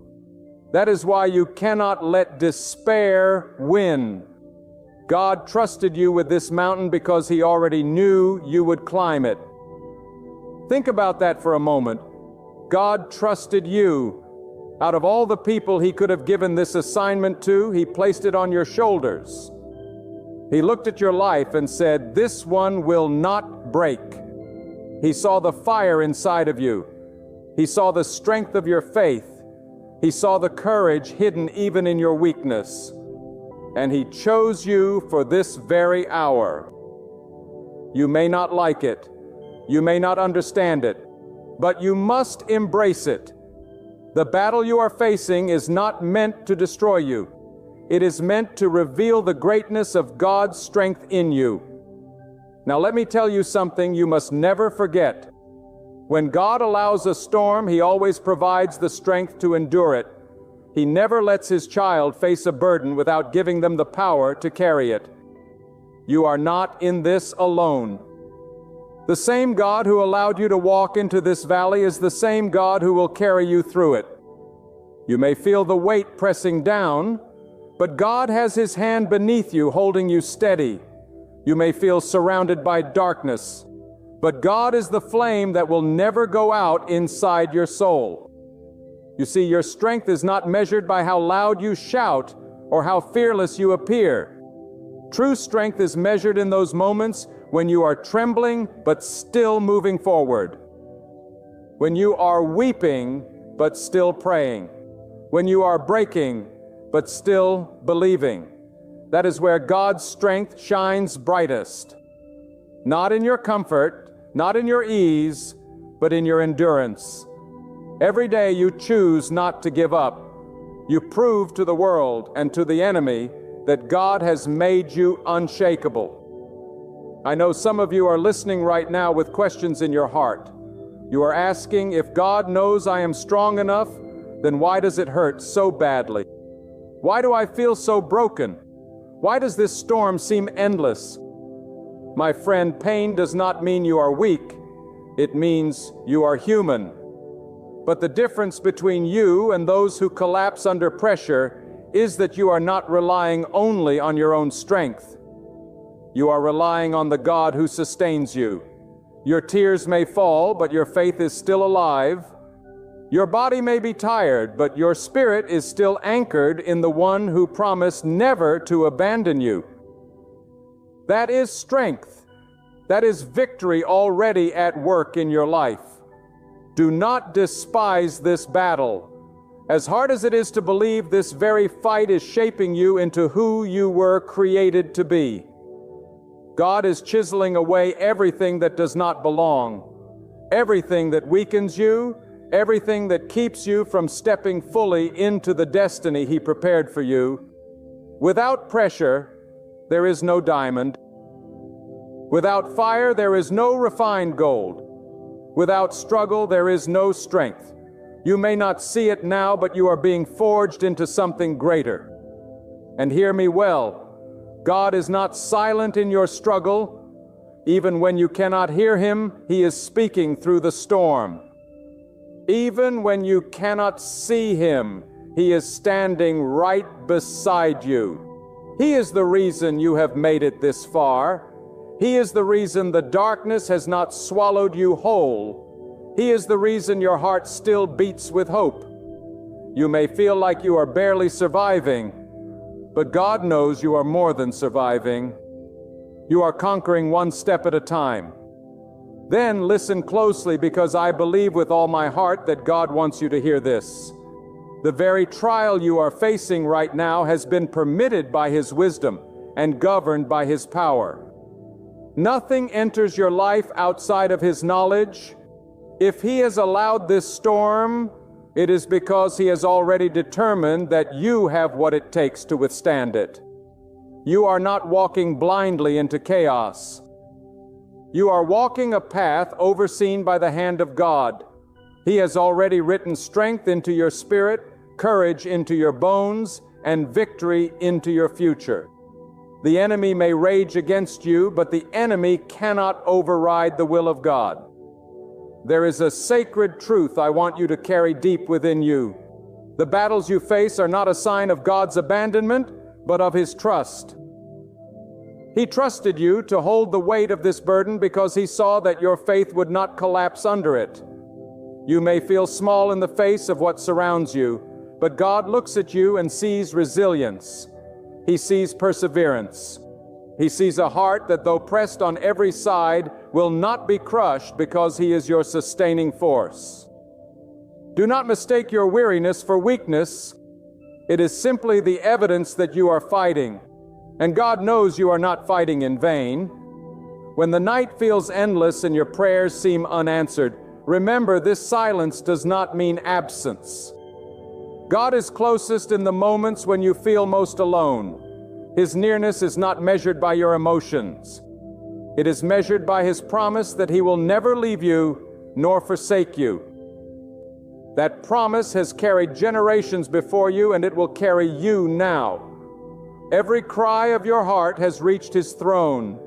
That is why you cannot let despair win. God trusted you with this mountain because He already knew you would climb it. Think about that for a moment. God trusted you. Out of all the people He could have given this assignment to, He placed it on your shoulders. He looked at your life and said, "This one will not break." He saw the fire inside of you. He saw the strength of your faith. He saw the courage hidden even in your weakness. And He chose you for this very hour. You may not like it. You may not understand it. But you must embrace it. The battle you are facing is not meant to destroy you. It is meant to reveal the greatness of God's strength in you. Now let me tell you something you must never forget. When God allows a storm, He always provides the strength to endure it. He never lets His child face a burden without giving them the power to carry it. You are not in this alone. The same God who allowed you to walk into this valley is the same God who will carry you through it. You may feel the weight pressing down, but God has His hand beneath you, holding you steady. You may feel surrounded by darkness, but God is the flame that will never go out inside your soul. You see, your strength is not measured by how loud you shout or how fearless you appear. True strength is measured in those moments when you are trembling but still moving forward. When you are weeping but still praying. When you are breaking but still believing. That is where God's strength shines brightest. Not in your comfort, not in your ease, but in your endurance. Every day you choose not to give up. You prove to the world and to the enemy that God has made you unshakable. I know some of you are listening right now with questions in your heart. You are asking, if God knows I am strong enough, then why does it hurt so badly? Why do I feel so broken? Why does this storm seem endless? My friend, pain does not mean you are weak. It means you are human. But the difference between you and those who collapse under pressure is that you are not relying only on your own strength. You are relying on the God who sustains you. Your tears may fall, but your faith is still alive. Your body may be tired, but your spirit is still anchored in the one who promised never to abandon you. That is strength. That is victory already at work in your life. Do not despise this battle. As hard as it is to believe, this very fight is shaping you into who you were created to be. God is chiseling away everything that does not belong, everything that weakens you, everything that keeps you from stepping fully into the destiny He prepared for you. Without pressure, there is no diamond. Without fire, there is no refined gold. Without struggle, there is no strength. You may not see it now, but you are being forged into something greater. And hear me well. God is not silent in your struggle. Even when you cannot hear Him, He is speaking through the storm. Even when you cannot see Him, He is standing right beside you. He is the reason you have made it this far. He is the reason the darkness has not swallowed you whole. He is the reason your heart still beats with hope. You may feel like you are barely surviving, but God knows you are more than surviving. You are conquering one step at a time. Then listen closely, because I believe with all my heart that God wants you to hear this. The very trial you are facing right now has been permitted by His wisdom and governed by His power. Nothing enters your life outside of His knowledge. If He has allowed this storm, it is because He has already determined that you have what it takes to withstand it. You are not walking blindly into chaos. You are walking a path overseen by the hand of God. He has already written strength into your spirit, courage into your bones, and victory into your future. The enemy may rage against you, but the enemy cannot override the will of God. There is a sacred truth I want you to carry deep within you. The battles you face are not a sign of God's abandonment, but of His trust. He trusted you to hold the weight of this burden because He saw that your faith would not collapse under it. You may feel small in the face of what surrounds you, but God looks at you and sees resilience. He sees perseverance. He sees a heart that, though pressed on every side, will not be crushed because He is your sustaining force. Do not mistake your weariness for weakness. It is simply the evidence that you are fighting. And God knows you are not fighting in vain. When the night feels endless and your prayers seem unanswered, remember this silence does not mean absence. God is closest in the moments when you feel most alone. His nearness is not measured by your emotions. It is measured by His promise that He will never leave you nor forsake you. That promise has carried generations before you, and it will carry you now. Every cry of your heart has reached His throne.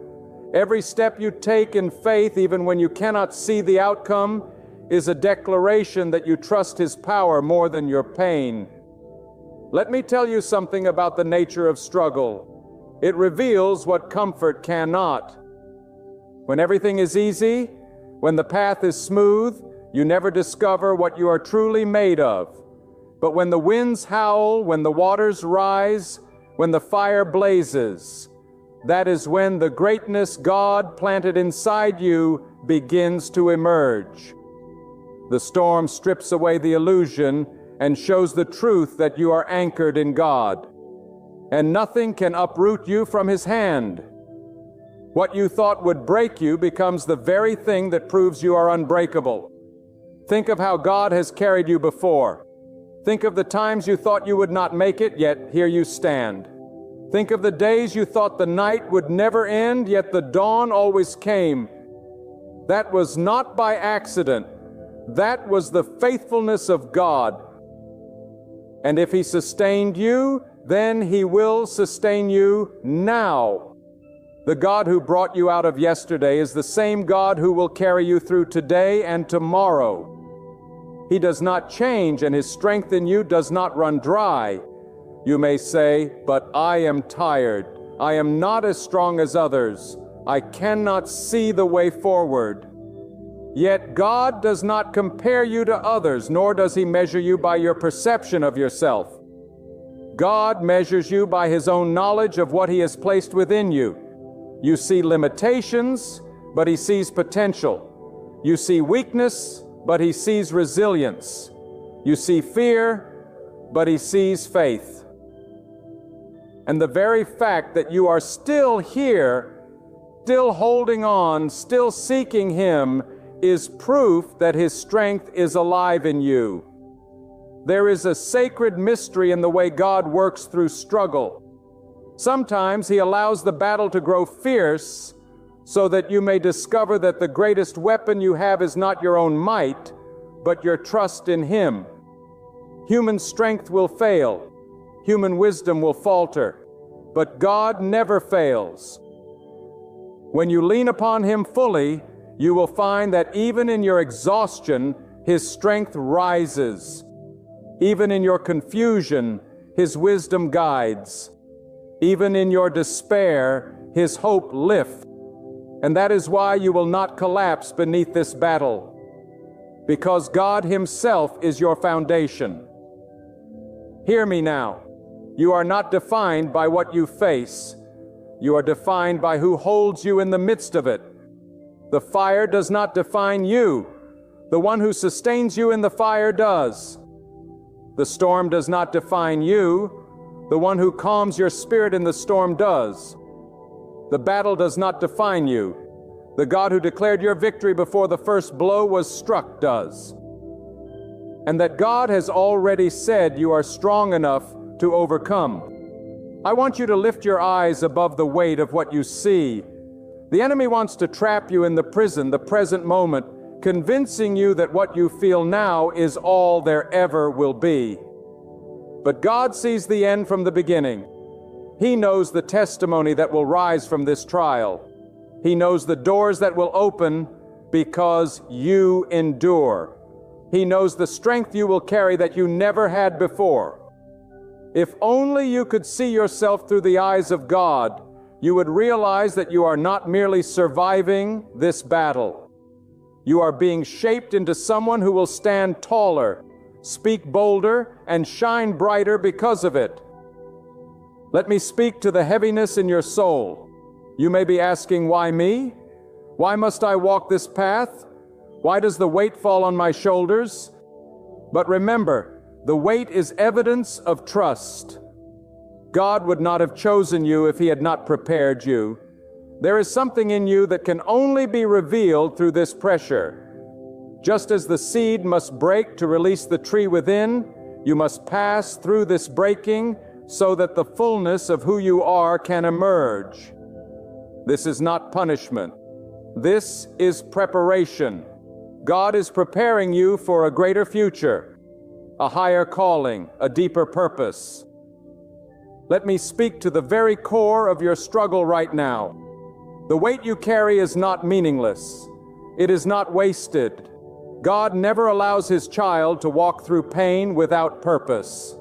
Every step you take in faith, even when you cannot see the outcome, is a declaration that you trust His power more than your pain. Let me tell you something about the nature of struggle. It reveals what comfort cannot. When everything is easy, when the path is smooth, you never discover what you are truly made of. But when the winds howl, when the waters rise, when the fire blazes, that is when the greatness God planted inside you begins to emerge. The storm strips away the illusion and shows the truth that you are anchored in God, and nothing can uproot you from His hand. What you thought would break you becomes the very thing that proves you are unbreakable. Think of how God has carried you before. Think of the times you thought you would not make it, yet here you stand. Think of the days you thought the night would never end, yet the dawn always came. That was not by accident. That was the faithfulness of God. And if He sustained you, then He will sustain you now. The God who brought you out of yesterday is the same God who will carry you through today and tomorrow. He does not change, and His strength in you does not run dry. You may say, "But I am tired. I am not as strong as others. I cannot see the way forward." Yet God does not compare you to others, nor does He measure you by your perception of yourself. God measures you by His own knowledge of what He has placed within you. You see limitations, but He sees potential. You see weakness, but He sees resilience. You see fear, but He sees faith. And the very fact that you are still here, still holding on, still seeking Him, is proof that His strength is alive in you. There is a sacred mystery in the way God works through struggle. Sometimes He allows the battle to grow fierce so that you may discover that the greatest weapon you have is not your own might, but your trust in Him. Human strength will fail. Human wisdom will falter. But God never fails. When you lean upon Him fully, you will find that even in your exhaustion, His strength rises. Even in your confusion, His wisdom guides. Even in your despair, His hope lifts. And that is why you will not collapse beneath this battle, because God Himself is your foundation. Hear me now. You are not defined by what you face. You are defined by who holds you in the midst of it. The fire does not define you. The one who sustains you in the fire does. The storm does not define you. The one who calms your spirit in the storm does. The battle does not define you. The God who declared your victory before the first blow was struck does. And that God has already said you are strong enough to overcome. I want you to lift your eyes above the weight of what you see. The enemy wants to trap you in the prison, the present moment, convincing you that what you feel now is all there ever will be. But God sees the end from the beginning. He knows the testimony that will rise from this trial. He knows the doors that will open because you endure. He knows the strength you will carry that you never had before. If only you could see yourself through the eyes of God, you would realize that you are not merely surviving this battle. You are being shaped into someone who will stand taller, speak bolder, and shine brighter because of it. Let me speak to the heaviness in your soul. You may be asking, why me? Why must I walk this path? Why does the weight fall on my shoulders? But remember, the weight is evidence of trust. God would not have chosen you if He had not prepared you. There is something in you that can only be revealed through this pressure. Just as the seed must break to release the tree within, you must pass through this breaking so that the fullness of who you are can emerge. This is not punishment. This is preparation. God is preparing you for a greater future, a higher calling, a deeper purpose. Let me speak to the very core of your struggle right now. The weight you carry is not meaningless. It is not wasted. God never allows His child to walk through pain without purpose.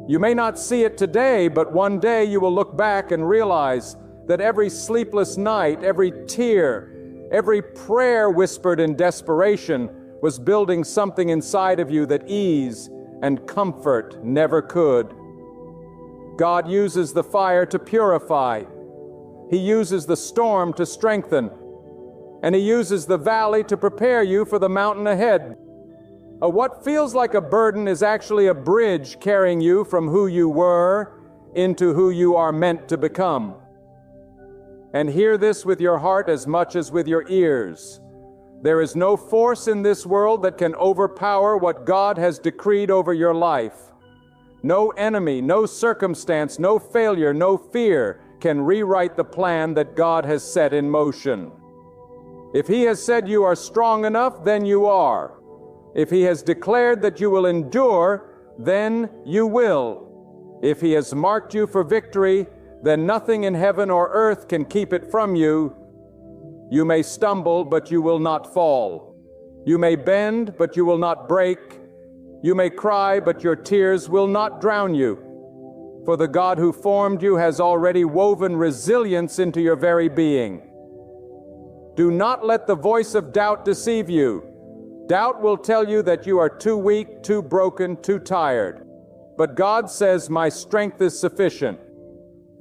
You may not see it today, but one day you will look back and realize that every sleepless night, every tear, every prayer whispered in desperation was building something inside of you that ease and comfort never could. God uses the fire to purify. He uses the storm to strengthen. And He uses the valley to prepare you for the mountain ahead. What feels like a burden is actually a bridge carrying you from who you were into who you are meant to become. And hear this with your heart as much as with your ears. There is no force in this world that can overpower what God has decreed over your life. No enemy, no circumstance, no failure, no fear can rewrite the plan that God has set in motion. If He has said you are strong enough, then you are. If He has declared that you will endure, then you will. If He has marked you for victory, then nothing in heaven or earth can keep it from you. You may stumble, but you will not fall. You may bend, but you will not break. You may cry, but your tears will not drown you. For the God who formed you has already woven resilience into your very being. Do not let the voice of doubt deceive you. Doubt will tell you that you are too weak, too broken, too tired. But God says, my strength is sufficient.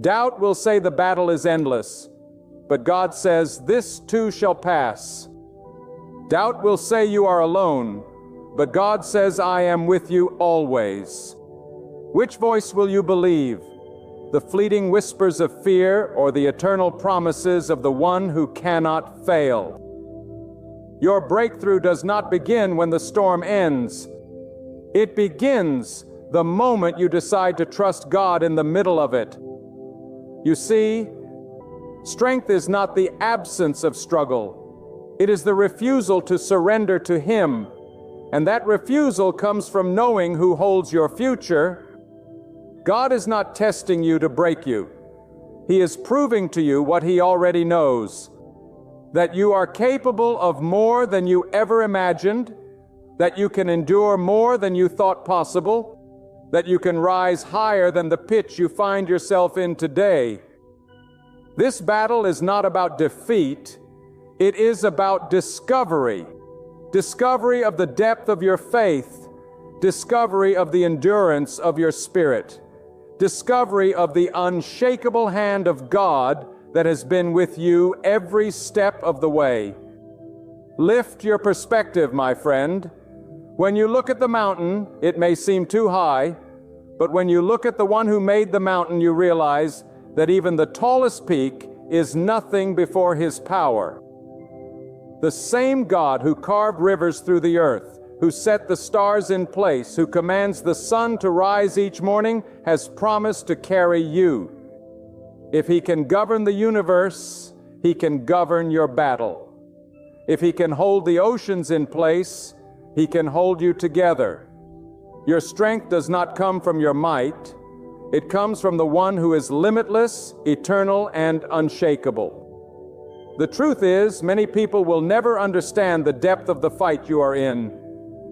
Doubt will say the battle is endless. But God says, this too shall pass. Doubt will say you are alone. But God says, I am with you always. Which voice will you believe? The fleeting whispers of fear or the eternal promises of the one who cannot fail? Your breakthrough does not begin when the storm ends. It begins the moment you decide to trust God in the middle of it. You see, strength is not the absence of struggle. It is the refusal to surrender to Him. And that refusal comes from knowing who holds your future. God is not testing you to break you. He is proving to you what He already knows. That you are capable of more than you ever imagined, that you can endure more than you thought possible, that you can rise higher than the pitch you find yourself in today. This battle is not about defeat, it is about discovery. Discovery of the depth of your faith, discovery of the endurance of your spirit, discovery of the unshakable hand of God that has been with you every step of the way. Lift your perspective, my friend. When you look at the mountain, it may seem too high, but when you look at the one who made the mountain, you realize that even the tallest peak is nothing before his power. The same God who carved rivers through the earth, who set the stars in place, who commands the sun to rise each morning, has promised to carry you. If he can govern the universe, he can govern your battle. If he can hold the oceans in place, he can hold you together. Your strength does not come from your might. It comes from the one who is limitless, eternal, and unshakable. The truth is, many people will never understand the depth of the fight you are in.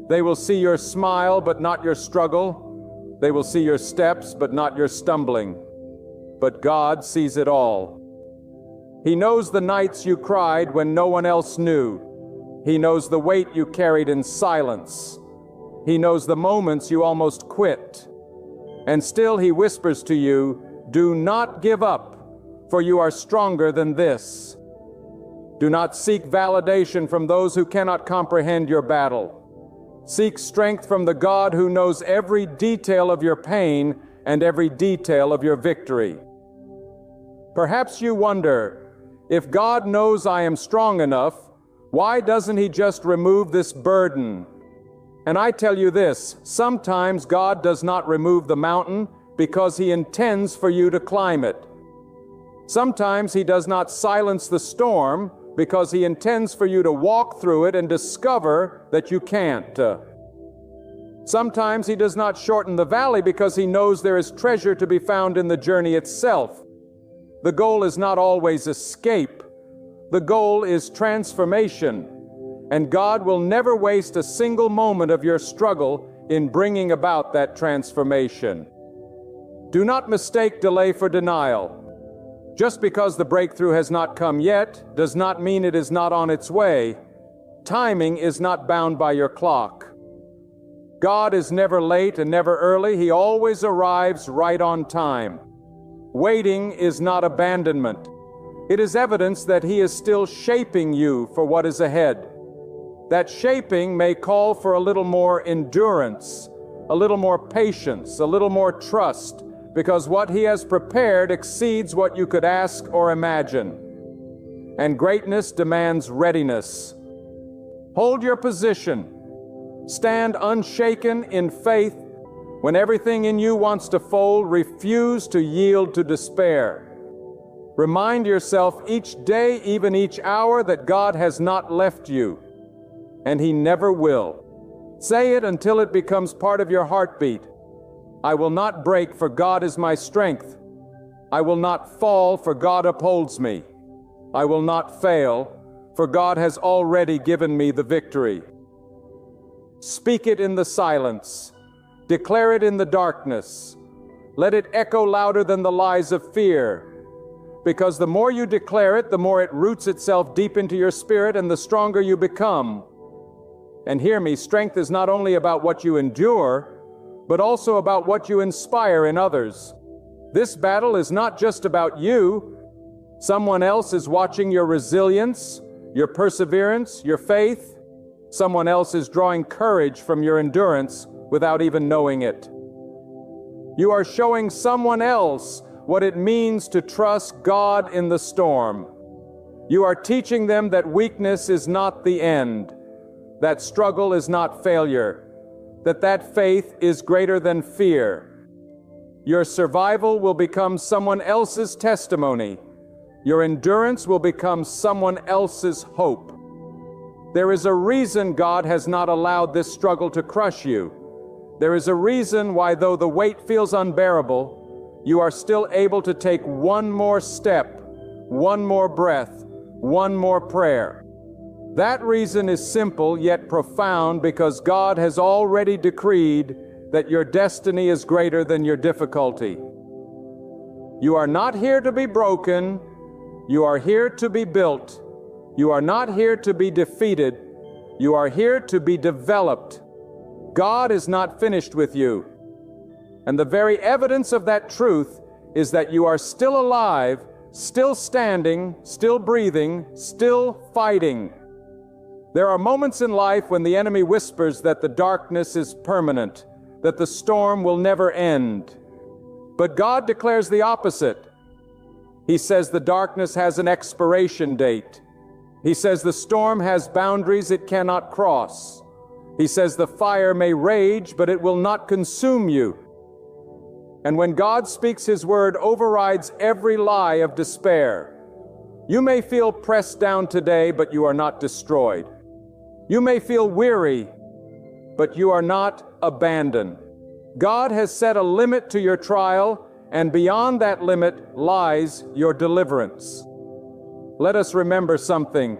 They will see your smile, but not your struggle. They will see your steps, but not your stumbling. But God sees it all. He knows the nights you cried when no one else knew. He knows the weight you carried in silence. He knows the moments you almost quit. And still he whispers to you, "Do not give up, for you are stronger than this." Do not seek validation from those who cannot comprehend your battle. Seek strength from the God who knows every detail of your pain and every detail of your victory. Perhaps you wonder, if God knows I am strong enough, why doesn't he just remove this burden? And I tell you this, sometimes God does not remove the mountain because he intends for you to climb it. Sometimes he does not silence the storm because he intends for you to walk through it and discover that you can't. Sometimes he does not shorten the valley because he knows there is treasure to be found in the journey itself. The goal is not always escape. The goal is transformation. And God will never waste a single moment of your struggle in bringing about that transformation. Do not mistake delay for denial. Just because the breakthrough has not come yet does not mean it is not on its way. Timing is not bound by your clock. God is never late and never early. He always arrives right on time. Waiting is not abandonment. It is evidence that he is still shaping you for what is ahead. That shaping may call for a little more endurance, a little more patience, a little more trust, because what he has prepared exceeds what you could ask or imagine. And greatness demands readiness. Hold your position. Stand unshaken in faith. When everything in you wants to fold, refuse to yield to despair. Remind yourself each day, even each hour, that God has not left you, and he never will. Say it until it becomes part of your heartbeat. I will not break, for God is my strength. I will not fall, for God upholds me. I will not fail, for God has already given me the victory. Speak it in the silence. Declare it in the darkness. Let it echo louder than the lies of fear. Because the more you declare it, the more it roots itself deep into your spirit and the stronger you become. And hear me, strength is not only about what you endure, but also about what you inspire in others. This battle is not just about you. Someone else is watching your resilience, your perseverance, your faith. Someone else is drawing courage from your endurance without even knowing it. You are showing someone else what it means to trust God in the storm. You are teaching them that weakness is not the end, that struggle is not failure, that faith is greater than fear. Your survival will become someone else's testimony. Your endurance will become someone else's hope. There is a reason God has not allowed this struggle to crush you. There is a reason why, though the weight feels unbearable, you are still able to take one more step, one more breath, one more prayer. That reason is simple yet profound, because God has already decreed that your destiny is greater than your difficulty. You are not here to be broken. You are here to be built. You are not here to be defeated. You are here to be developed. God is not finished with you. And the very evidence of that truth is that you are still alive, still standing, still breathing, still fighting. There are moments in life when the enemy whispers that the darkness is permanent, that the storm will never end. But God declares the opposite. He says the darkness has an expiration date. He says the storm has boundaries it cannot cross. He says the fire may rage, but it will not consume you. And when God speaks His word, overrides every lie of despair. You may feel pressed down today, but you are not destroyed. You may feel weary, but you are not abandoned. God has set a limit to your trial, and beyond that limit lies your deliverance. Let us remember something.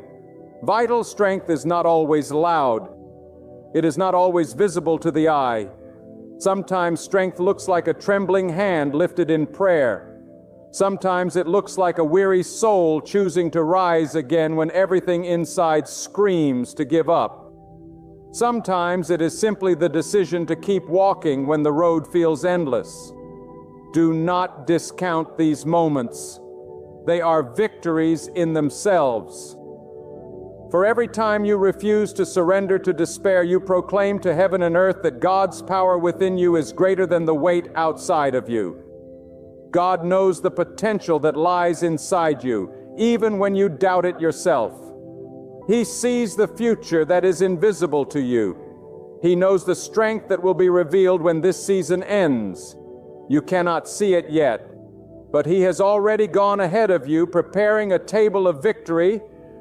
Vital strength is not always loud. It is not always visible to the eye. Sometimes strength looks like a trembling hand lifted in prayer. Sometimes it looks like a weary soul choosing to rise again when everything inside screams to give up. Sometimes it is simply the decision to keep walking when the road feels endless. Do not discount these moments. They are victories in themselves. For every time you refuse to surrender to despair, you proclaim to heaven and earth that God's power within you is greater than the weight outside of you. God knows the potential that lies inside you, even when you doubt it yourself. He sees the future that is invisible to you. He knows the strength that will be revealed when this season ends. You cannot see it yet, but He has already gone ahead of you, preparing a table of victory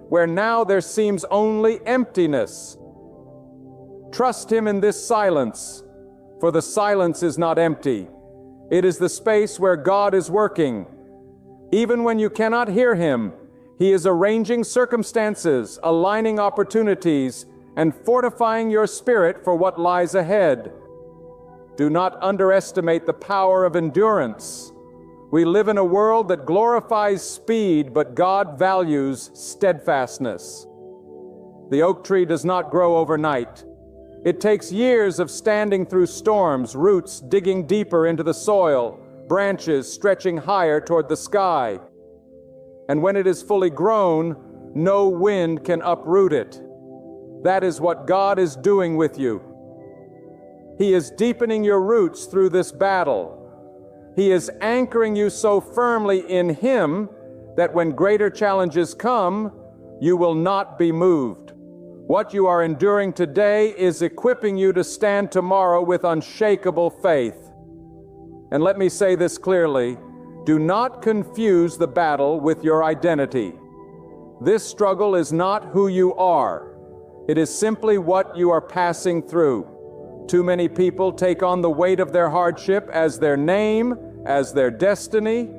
where now there seems only emptiness. Trust Him in this silence, for the silence is not empty. It is the space where God is working. Even when you cannot hear Him, He is arranging circumstances, aligning opportunities, and fortifying your spirit for what lies ahead. Do not underestimate the power of endurance. We live in a world that glorifies speed, but God values steadfastness. The oak tree does not grow overnight. It takes years of standing through storms, roots digging deeper into the soil, branches stretching higher toward the sky. And when it is fully grown, no wind can uproot it. That is what God is doing with you. He is deepening your roots through this battle. He is anchoring you so firmly in Him that when greater challenges come, you will not be moved. What you are enduring today is equipping you to stand tomorrow with unshakable faith. And let me say this clearly, do not confuse the battle with your identity. This struggle is not who you are. It is simply what you are passing through. Too many people take on the weight of their hardship as their name, as their destiny.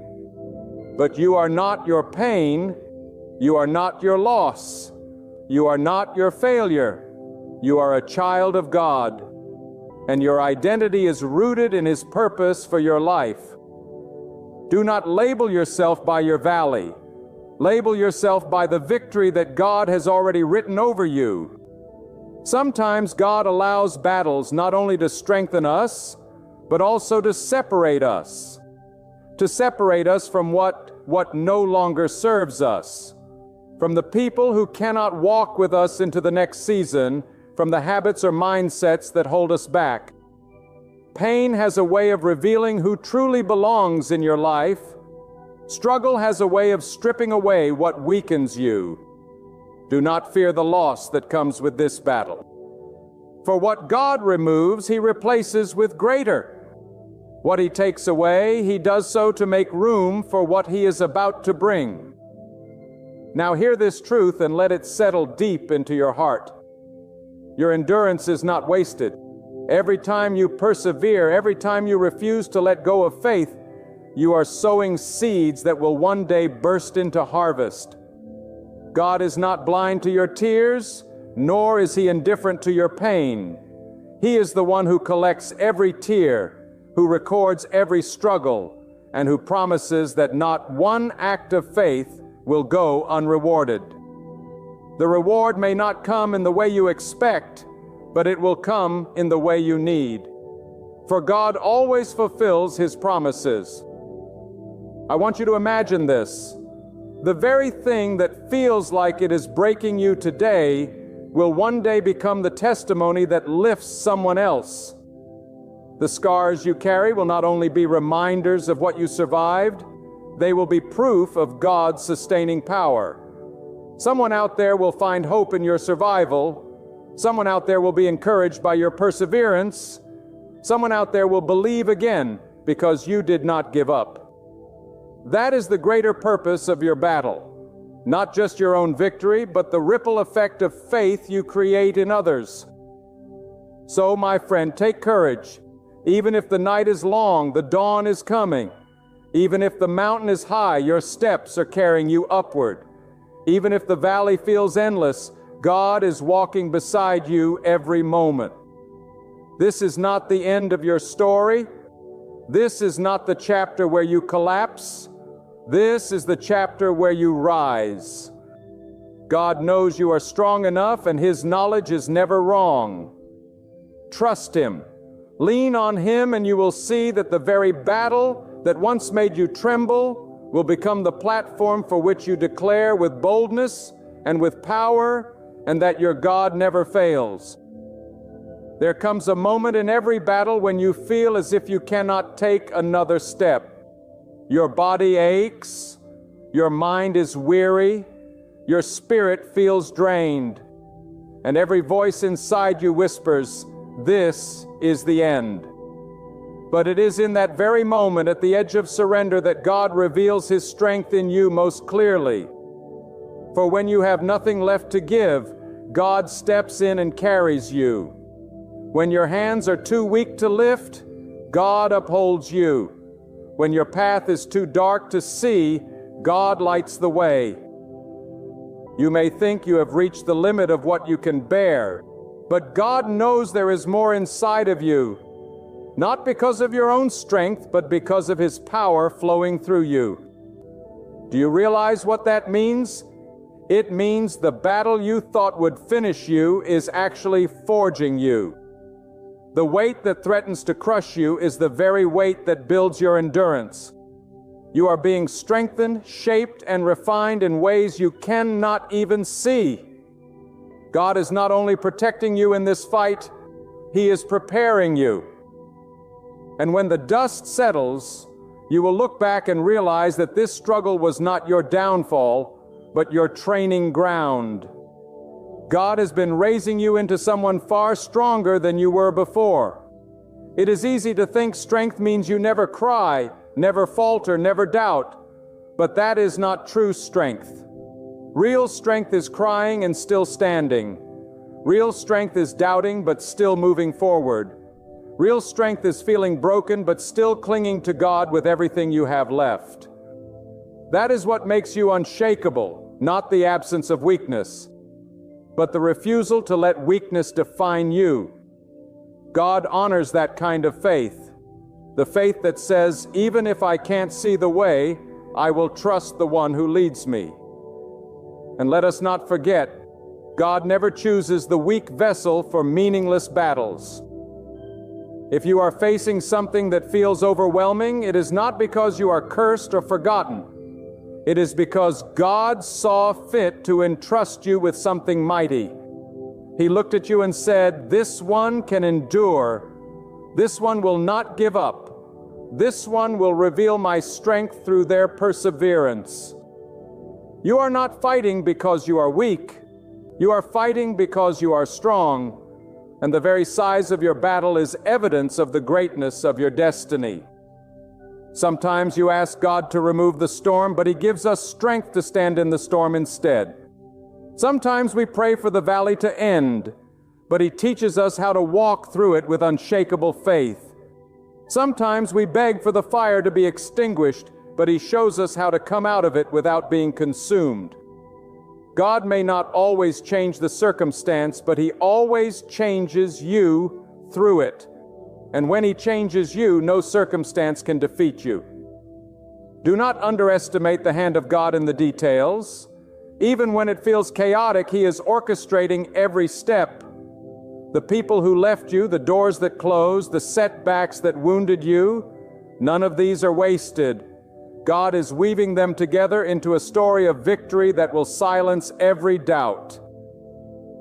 But you are not your pain. You are not your loss. You are not your failure. You are a child of God, and your identity is rooted in His purpose for your life. Do not label yourself by your valley. Label yourself by the victory that God has already written over you. Sometimes God allows battles not only to strengthen us, but also to separate us from what no longer serves us, from the people who cannot walk with us into the next season, from the habits or mindsets that hold us back. Pain has a way of revealing who truly belongs in your life. Struggle has a way of stripping away what weakens you. Do not fear the loss that comes with this battle. For what God removes, He replaces with greater. What He takes away, He does so to make room for what He is about to bring. Now hear this truth and let it settle deep into your heart. Your endurance is not wasted. Every time you persevere, every time you refuse to let go of faith, you are sowing seeds that will one day burst into harvest. God is not blind to your tears, nor is He indifferent to your pain. He is the one who collects every tear, who records every struggle, and who promises that not one act of faith will go unrewarded. The reward may not come in the way you expect, but it will come in the way you need. For God always fulfills His promises. I want you to imagine this. The very thing that feels like it is breaking you today will one day become the testimony that lifts someone else. The scars you carry will not only be reminders of what you survived, they will be proof of God's sustaining power. Someone out there will find hope in your survival. Someone out there will be encouraged by your perseverance. Someone out there will believe again because you did not give up. That is the greater purpose of your battle. Not just your own victory, but the ripple effect of faith you create in others. So, my friend, take courage. Even if the night is long, the dawn is coming. Even if the mountain is high, your steps are carrying you upward. Even if the valley feels endless, God is walking beside you every moment. This is not the end of your story. This is not the chapter where you collapse. This is the chapter where you rise. God knows you are strong enough, and His knowledge is never wrong. Trust Him. Lean on Him, and you will see that the very battle that once made you tremble will become the platform for which you declare with boldness and with power, and that your God never fails. There comes a moment in every battle when you feel as if you cannot take another step. Your body aches, your mind is weary, your spirit feels drained, and every voice inside you whispers, "This is the end." But it is in that very moment at the edge of surrender that God reveals His strength in you most clearly. For when you have nothing left to give, God steps in and carries you. When your hands are too weak to lift, God upholds you. When your path is too dark to see, God lights the way. You may think you have reached the limit of what you can bear, but God knows there is more inside of you, not because of your own strength, but because of His power flowing through you. Do you realize what that means? It means the battle you thought would finish you is actually forging you. The weight that threatens to crush you is the very weight that builds your endurance. You are being strengthened, shaped, and refined in ways you cannot even see. God is not only protecting you in this fight, He is preparing you. And when the dust settles, you will look back and realize that this struggle was not your downfall, but your training ground. God has been raising you into someone far stronger than you were before. It is easy to think strength means you never cry, never falter, never doubt, but that is not true strength. Real strength is crying and still standing. Real strength is doubting but still moving forward. Real strength is feeling broken but still clinging to God with everything you have left. That is what makes you unshakable, not the absence of weakness, but the refusal to let weakness define you. God honors that kind of faith, the faith that says, even if I can't see the way, I will trust the one who leads me. And let us not forget, God never chooses the weak vessel for meaningless battles. If you are facing something that feels overwhelming, it is not because you are cursed or forgotten. It is because God saw fit to entrust you with something mighty. He looked at you and said, "This one can endure. This one will not give up. This one will reveal my strength through their perseverance." You are not fighting because you are weak. You are fighting because you are strong, and the very size of your battle is evidence of the greatness of your destiny. Sometimes you ask God to remove the storm, but He gives us strength to stand in the storm instead. Sometimes we pray for the valley to end, but He teaches us how to walk through it with unshakable faith. Sometimes we beg for the fire to be extinguished, but He shows us how to come out of it without being consumed. God may not always change the circumstance, but He always changes you through it. And when He changes you, no circumstance can defeat you. Do not underestimate the hand of God in the details. Even when it feels chaotic, He is orchestrating every step. The people who left you, the doors that closed, the setbacks that wounded you, none of these are wasted. God is weaving them together into a story of victory that will silence every doubt.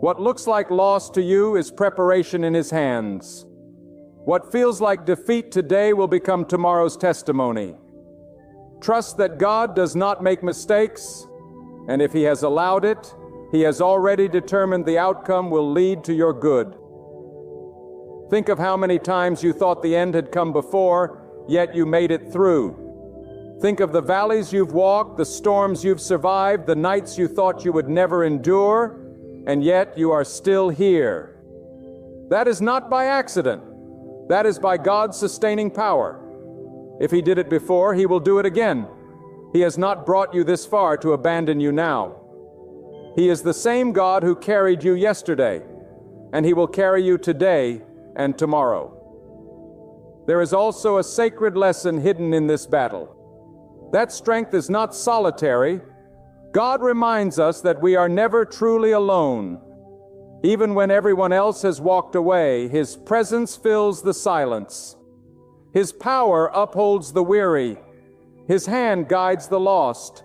What looks like loss to you is preparation in His hands. What feels like defeat today will become tomorrow's testimony. Trust that God does not make mistakes, and if He has allowed it, He has already determined the outcome will lead to your good. Think of how many times you thought the end had come before, yet you made it through. Think of the valleys you've walked, the storms you've survived, the nights you thought you would never endure, and yet you are still here. That is not by accident. That is by God's sustaining power. If He did it before, He will do it again. He has not brought you this far to abandon you now. He is the same God who carried you yesterday, and He will carry you today and tomorrow. There is also a sacred lesson hidden in this battle. That strength is not solitary. God reminds us that we are never truly alone. Even when everyone else has walked away, His presence fills the silence. His power upholds the weary. His hand guides the lost.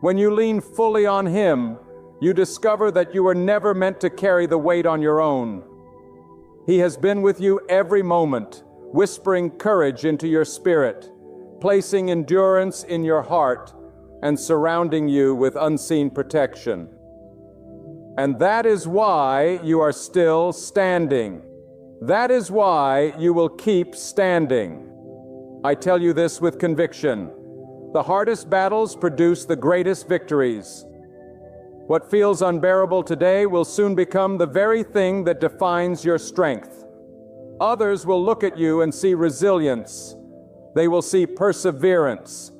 When you lean fully on Him, you discover that you were never meant to carry the weight on your own. He has been with you every moment, whispering courage into your spirit, placing endurance in your heart, and surrounding you with unseen protection. And that is why you are still standing. That is why you will keep standing. I tell you this with conviction. The hardest battles produce the greatest victories. What feels unbearable today will soon become the very thing that defines your strength. Others will look at you and see resilience. They will see perseverance.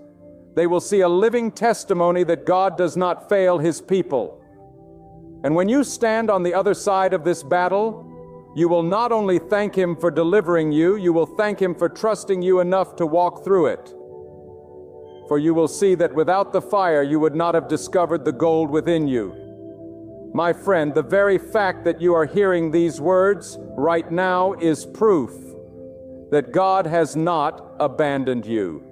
They will see a living testimony that God does not fail His people. And when you stand on the other side of this battle, you will not only thank Him for delivering you, you will thank Him for trusting you enough to walk through it. For you will see that without the fire you would not have discovered the gold within you. My friend, the very fact that you are hearing these words right now is proof that God has not abandoned you.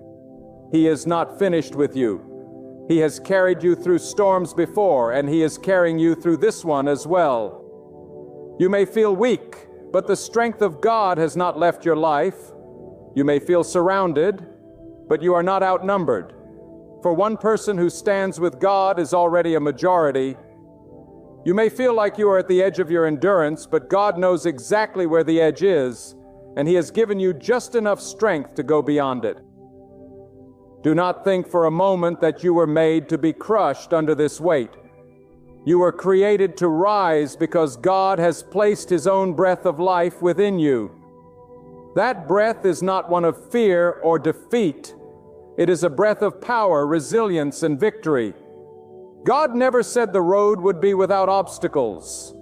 He is not finished with you. He has carried you through storms before, and He is carrying you through this one as well. You may feel weak, but the strength of God has not left your life. You may feel surrounded, but you are not outnumbered. For one person who stands with God is already a majority. You may feel like you are at the edge of your endurance, but God knows exactly where the edge is, and He has given you just enough strength to go beyond it. Do not think for a moment that you were made to be crushed under this weight. You were created to rise because God has placed His own breath of life within you. That breath is not one of fear or defeat. It is a breath of power, resilience, and victory. God never said the road would be without obstacles.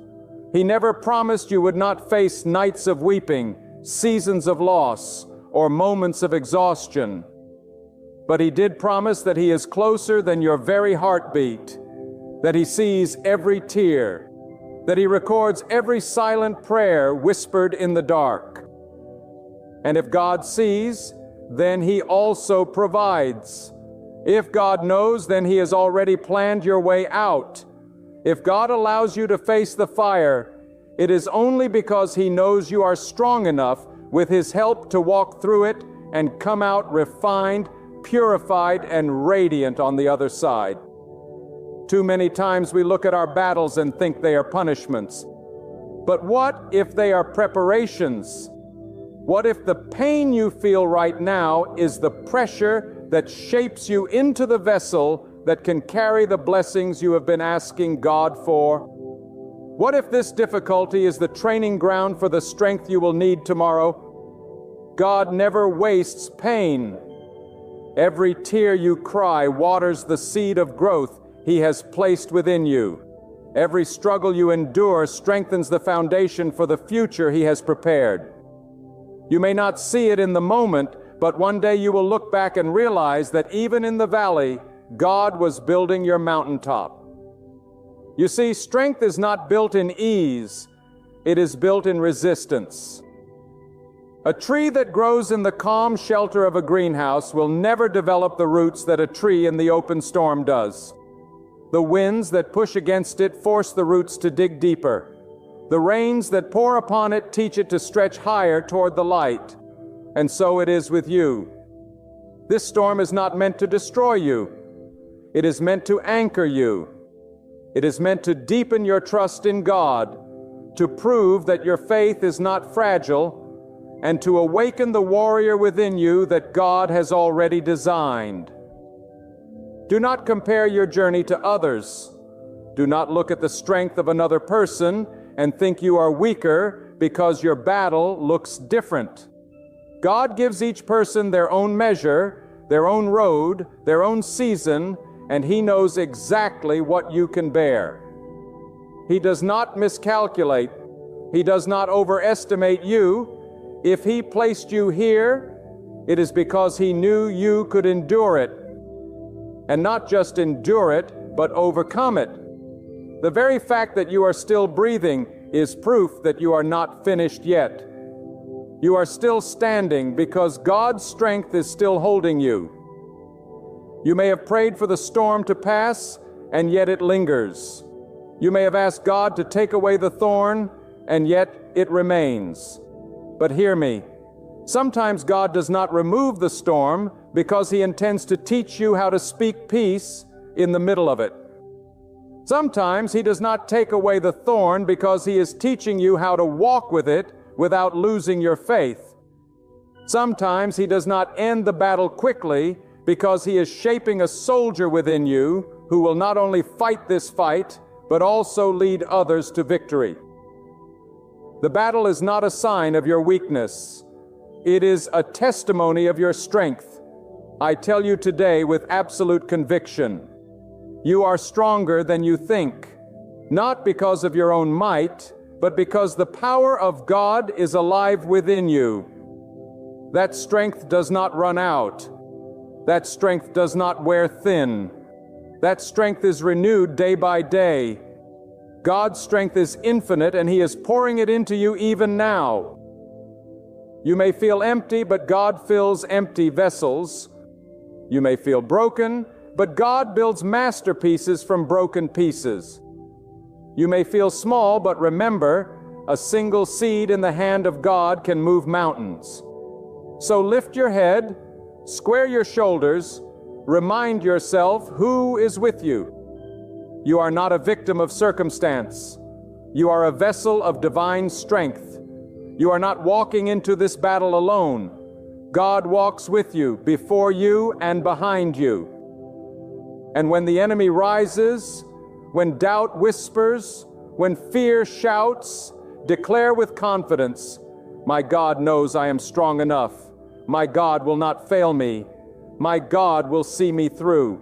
He never promised you would not face nights of weeping, seasons of loss, or moments of exhaustion. But He did promise that He is closer than your very heartbeat, that He sees every tear, that He records every silent prayer whispered in the dark. And if God sees, then He also provides. If God knows, then He has already planned your way out. If God allows you to face the fire, it is only because He knows you are strong enough with His help to walk through it and come out refined, purified, and radiant on the other side. Too many times we look at our battles and think they are punishments. But what if they are preparations? What if the pain you feel right now is the pressure that shapes you into the vessel that can carry the blessings you have been asking God for? What if this difficulty is the training ground for the strength you will need tomorrow? God never wastes pain. Every tear you cry waters the seed of growth He has placed within you. Every struggle you endure strengthens the foundation for the future He has prepared. You may not see it in the moment, but one day you will look back and realize that even in the valley, God was building your mountaintop. You see, strength is not built in ease, it is built in resistance. A tree that grows in the calm shelter of a greenhouse will never develop the roots that a tree in the open storm does. The winds that push against it force the roots to dig deeper. The rains that pour upon it teach it to stretch higher toward the light. And so it is with you. This storm is not meant to destroy you. It is meant to anchor you. It is meant to deepen your trust in God, to prove that your faith is not fragile, and to awaken the warrior within you that God has already designed. Do not compare your journey to others. Do not look at the strength of another person and think you are weaker because your battle looks different. God gives each person their own measure, their own road, their own season, and He knows exactly what you can bear. He does not miscalculate. He does not overestimate you. If He placed you here, it is because He knew you could endure it. And not just endure it, but overcome it. The very fact that you are still breathing is proof that you are not finished yet. You are still standing because God's strength is still holding you. You may have prayed for the storm to pass, and yet it lingers. You may have asked God to take away the thorn, and yet it remains. But hear me. Sometimes God does not remove the storm because He intends to teach you how to speak peace in the middle of it. Sometimes He does not take away the thorn because He is teaching you how to walk with it without losing your faith. Sometimes He does not end the battle quickly because He is shaping a soldier within you who will not only fight this fight, but also lead others to victory. The battle is not a sign of your weakness. It is a testimony of your strength. I tell you today with absolute conviction, you are stronger than you think, not because of your own might, but because the power of God is alive within you. That strength does not run out. That strength does not wear thin. That strength is renewed day by day. God's strength is infinite, and He is pouring it into you even now. You may feel empty, but God fills empty vessels. You may feel broken, but God builds masterpieces from broken pieces. You may feel small, but remember, a single seed in the hand of God can move mountains. So lift your head, square your shoulders, remind yourself who is with you. You are not a victim of circumstance. You are a vessel of divine strength. You are not walking into this battle alone. God walks with you, before you and behind you. And when the enemy rises, when doubt whispers, when fear shouts, declare with confidence, my God knows I am strong enough. My God will not fail me. My God will see me through.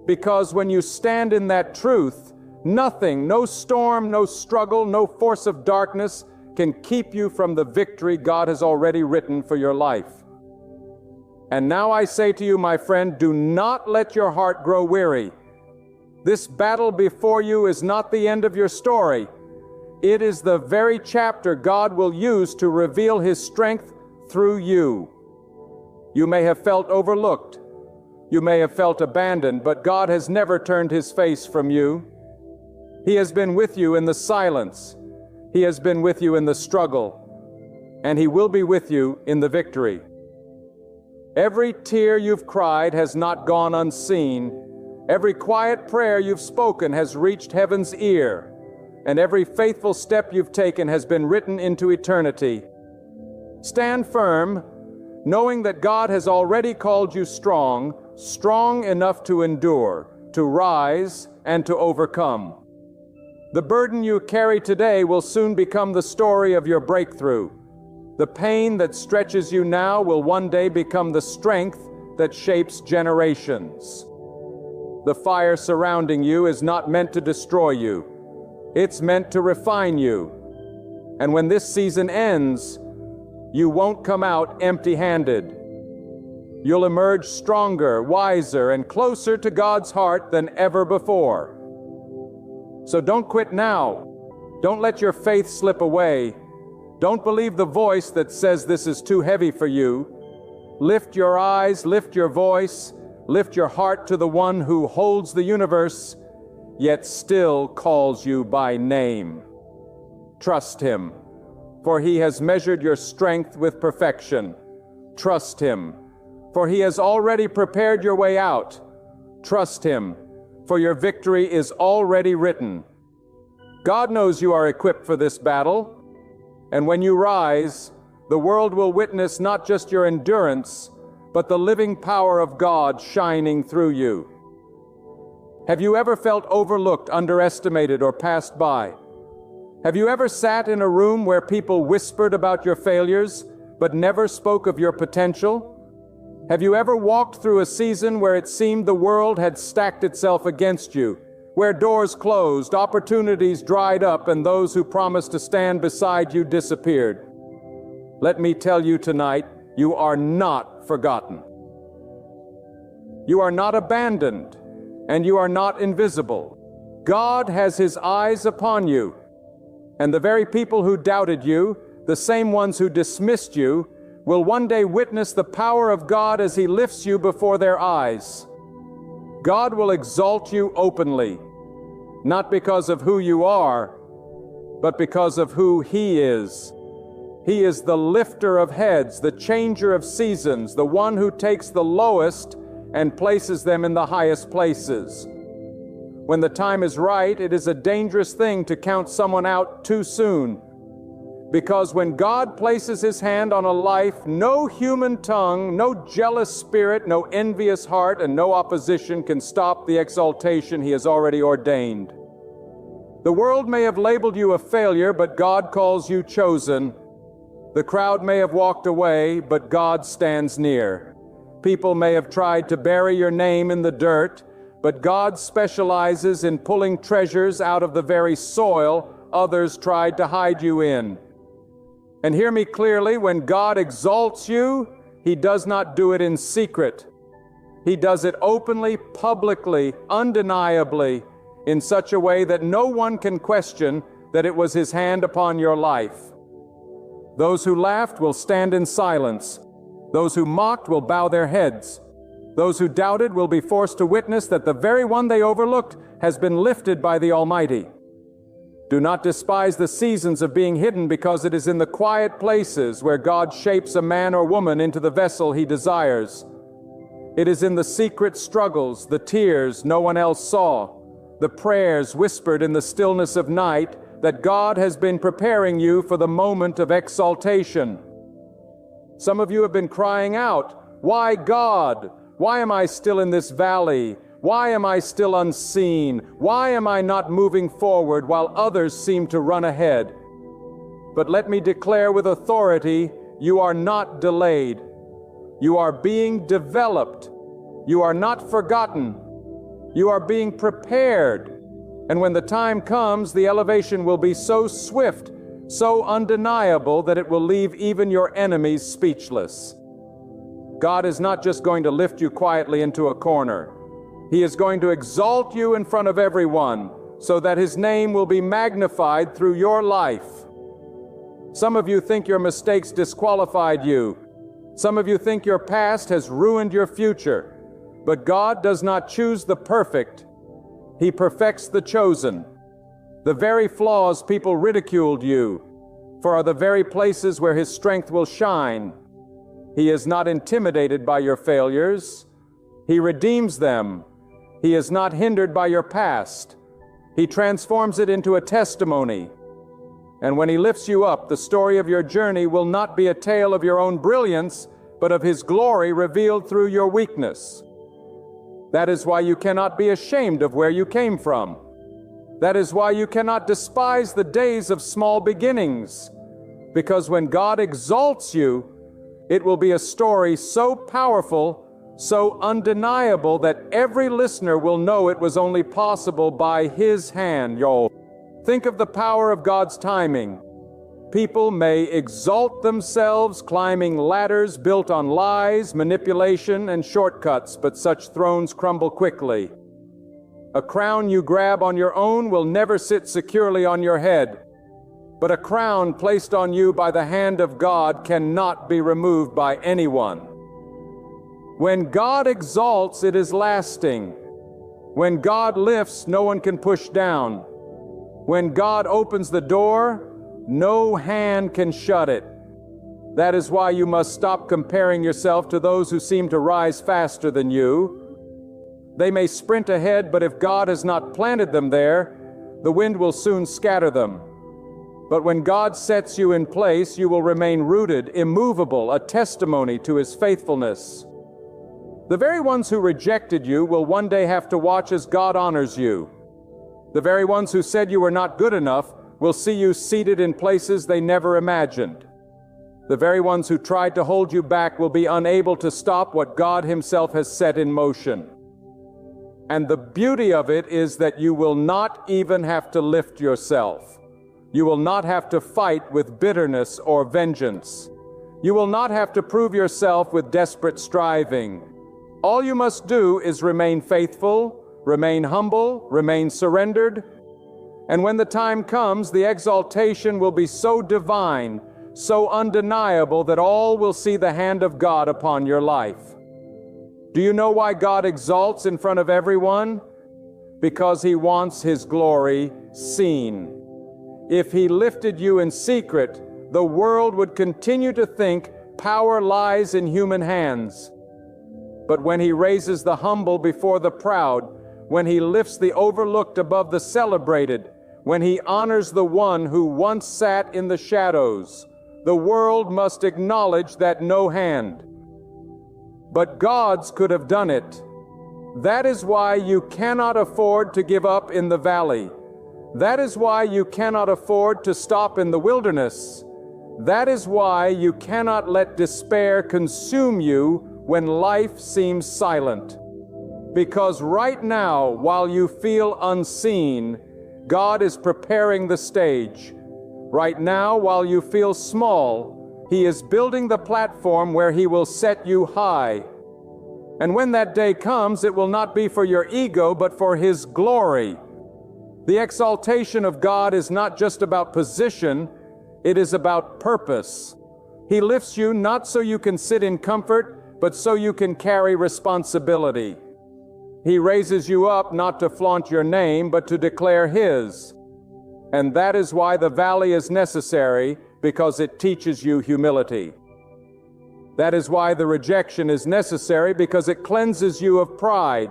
Because when you stand in that truth, nothing, no storm, no struggle, no force of darkness can keep you from the victory God has already written for your life. And now I say to you, my friend, do not let your heart grow weary. This battle before you is not the end of your story. It is the very chapter God will use to reveal His strength through you. You may have felt overlooked. You may have felt abandoned, but God has never turned His face from you. He has been with you in the silence. He has been with you in the struggle. And He will be with you in the victory. Every tear you've cried has not gone unseen. Every quiet prayer you've spoken has reached heaven's ear. And every faithful step you've taken has been written into eternity. Stand firm, knowing that God has already called you strong, strong enough to endure, to rise, and to overcome. The burden you carry today will soon become the story of your breakthrough. The pain that stretches you now will one day become the strength that shapes generations. The fire surrounding you is not meant to destroy you. It's meant to refine you. And when this season ends, you won't come out empty-handed. You'll emerge stronger, wiser, and closer to God's heart than ever before. So don't quit now. Don't let your faith slip away. Don't believe the voice that says this is too heavy for you. Lift your eyes, lift your voice, lift your heart to the one who holds the universe, yet still calls you by name. Trust him, for he has measured your strength with perfection. Trust him, for he has already prepared your way out. Trust him, for your victory is already written. God knows you are equipped for this battle, and when you rise, the world will witness not just your endurance, but the living power of God shining through you. Have you ever felt overlooked, underestimated, or passed by? Have you ever sat in a room where people whispered about your failures, but never spoke of your potential? Have you ever walked through a season where it seemed the world had stacked itself against you, where doors closed, opportunities dried up, and those who promised to stand beside you disappeared? Let me tell you tonight, you are not forgotten. You are not abandoned, and you are not invisible. God has his eyes upon you, and the very people who doubted you, the same ones who dismissed you, will one day witness the power of God as he lifts you before their eyes. God will exalt you openly, not because of who you are, but because of who he is. He is the lifter of heads, the changer of seasons, the one who takes the lowest and places them in the highest places. When the time is right, it is a dangerous thing to count someone out too soon. Because when God places his hand on a life, no human tongue, no jealous spirit, no envious heart, and no opposition can stop the exaltation he has already ordained. The world may have labeled you a failure, but God calls you chosen. The crowd may have walked away, but God stands near. People may have tried to bury your name in the dirt, but God specializes in pulling treasures out of the very soil others tried to hide you in. And hear me clearly, when God exalts you, he does not do it in secret. He does it openly, publicly, undeniably, in such a way that no one can question that it was his hand upon your life. Those who laughed will stand in silence. Those who mocked will bow their heads. Those who doubted will be forced to witness that the very one they overlooked has been lifted by the Almighty. Do not despise the seasons of being hidden, because it is in the quiet places where God shapes a man or woman into the vessel he desires. It is in the secret struggles, the tears no one else saw, the prayers whispered in the stillness of night, that God has been preparing you for the moment of exaltation. Some of you have been crying out, "Why, God? Why am I still in this valley? Why am I still unseen? Why am I not moving forward while others seem to run ahead?" But let me declare with authority, you are not delayed. You are being developed. You are not forgotten. You are being prepared. And when the time comes, the elevation will be so swift, so undeniable, that it will leave even your enemies speechless. God is not just going to lift you quietly into a corner. He is going to exalt you in front of everyone, so that his name will be magnified through your life. Some of you think your mistakes disqualified you. Some of you think your past has ruined your future. But God does not choose the perfect. He perfects the chosen. The very flaws people ridiculed you for are the very places where his strength will shine. He is not intimidated by your failures. He redeems them. He is not hindered by your past. He transforms it into a testimony. And when he lifts you up, the story of your journey will not be a tale of your own brilliance, but of his glory revealed through your weakness. That is why you cannot be ashamed of where you came from. That is why you cannot despise the days of small beginnings, because when God exalts you, it will be a story so powerful, so undeniable, that every listener will know it was only possible by his hand, y'all. Think of the power of God's timing. People may exalt themselves climbing ladders built on lies, manipulation, and shortcuts, but such thrones crumble quickly. A crown you grab on your own will never sit securely on your head. but a crown placed on you by the hand of God cannot be removed by anyone. When God exalts, it is lasting. When God lifts, no one can push down. When God opens the door, no hand can shut it. That is why you must stop comparing yourself to those who seem to rise faster than you. They may sprint ahead, but if God has not planted them there, the wind will soon scatter them. But when God sets you in place, you will remain rooted, immovable, a testimony to His faithfulness. The very ones who rejected you will one day have to watch as God honors you. The very ones who said you were not good enough will see you seated in places they never imagined. The very ones who tried to hold you back will be unable to stop what God Himself has set in motion. And the beauty of it is that you will not even have to lift yourself. You will not have to fight with bitterness or vengeance. You will not have to prove yourself with desperate striving. All you must do is remain faithful, remain humble, remain surrendered. And when the time comes, the exaltation will be so divine, so undeniable that all will see the hand of God upon your life. Do you know why God exalts in front of everyone? Because He wants His glory seen. If He lifted you in secret, the world would continue to think power lies in human hands. But when He raises the humble before the proud, when He lifts the overlooked above the celebrated, when He honors the one who once sat in the shadows, the world must acknowledge that no hand. But God's could have done it. That is why you cannot afford to give up in the valley. That is why you cannot afford to stop in the wilderness. That is why you cannot let despair consume you when life seems silent. Because right now, while you feel unseen, God is preparing the stage. Right now, while you feel small, He is building the platform where He will set you high. And when that day comes, it will not be for your ego, but for His glory. The exaltation of God is not just about position, it is about purpose. He lifts you not so you can sit in comfort, but so you can carry responsibility. He raises you up not to flaunt your name, but to declare His. And that is why the valley is necessary, because it teaches you humility. That is why the rejection is necessary, because it cleanses you of pride.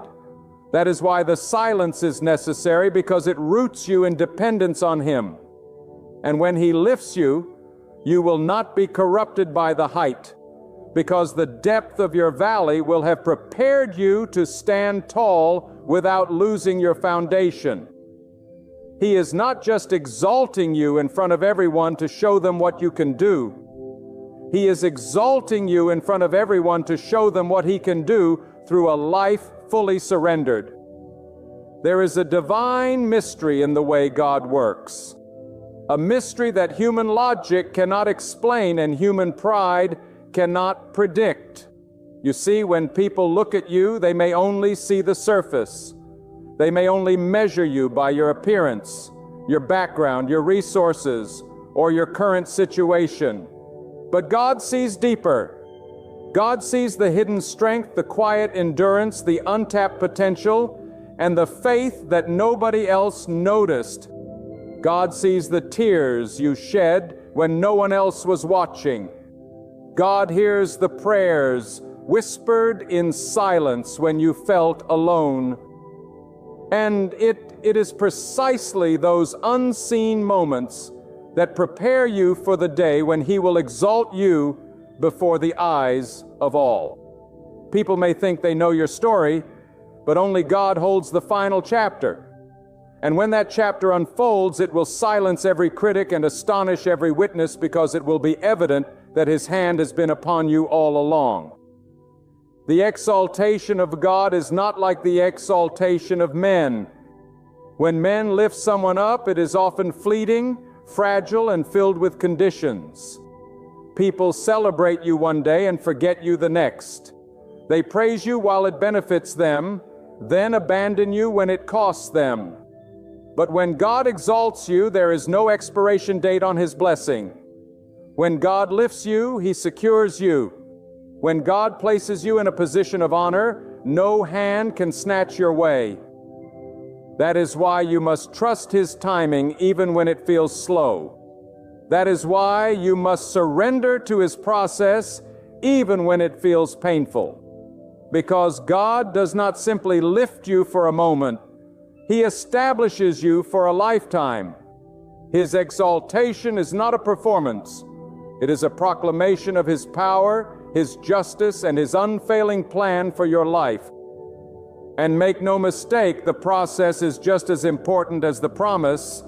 That is why the silence is necessary, because it roots you in dependence on Him. And when He lifts you, you will not be corrupted by the height, because the depth of your valley will have prepared you to stand tall without losing your foundation. He is not just exalting you in front of everyone to show them what you can do. He is exalting you in front of everyone to show them what He can do through a life fully surrendered. There is a divine mystery in the way God works. A mystery that human logic cannot explain and human pride cannot predict. You see, when people look at you, they may only see the surface. They may only measure you by your appearance, your background, your resources, or your current situation. But God sees deeper. God sees the hidden strength, the quiet endurance, the untapped potential, and the faith that nobody else noticed. God sees the tears you shed when no one else was watching. God hears the prayers whispered in silence when you felt alone. And it is precisely those unseen moments that prepare you for the day when He will exalt you before the eyes of all. People may think they know your story, but only God holds the final chapter. And when that chapter unfolds, it will silence every critic and astonish every witness, because it will be evident that His hand has been upon you all along. The exaltation of God is not like the exaltation of men. When men lift someone up, it is often fleeting, fragile, and filled with conditions. People celebrate you one day and forget you the next. They praise you while it benefits them, then abandon you when it costs them. But when God exalts you, there is no expiration date on His blessing. When God lifts you, He secures you. When God places you in a position of honor, no hand can snatch your way. That is why you must trust His timing even when it feels slow. That is why you must surrender to His process even when it feels painful. Because God does not simply lift you for a moment, He establishes you for a lifetime. His exaltation is not a performance. It is a proclamation of His power, His justice, and His unfailing plan for your life. And make no mistake, the process is just as important as the promise.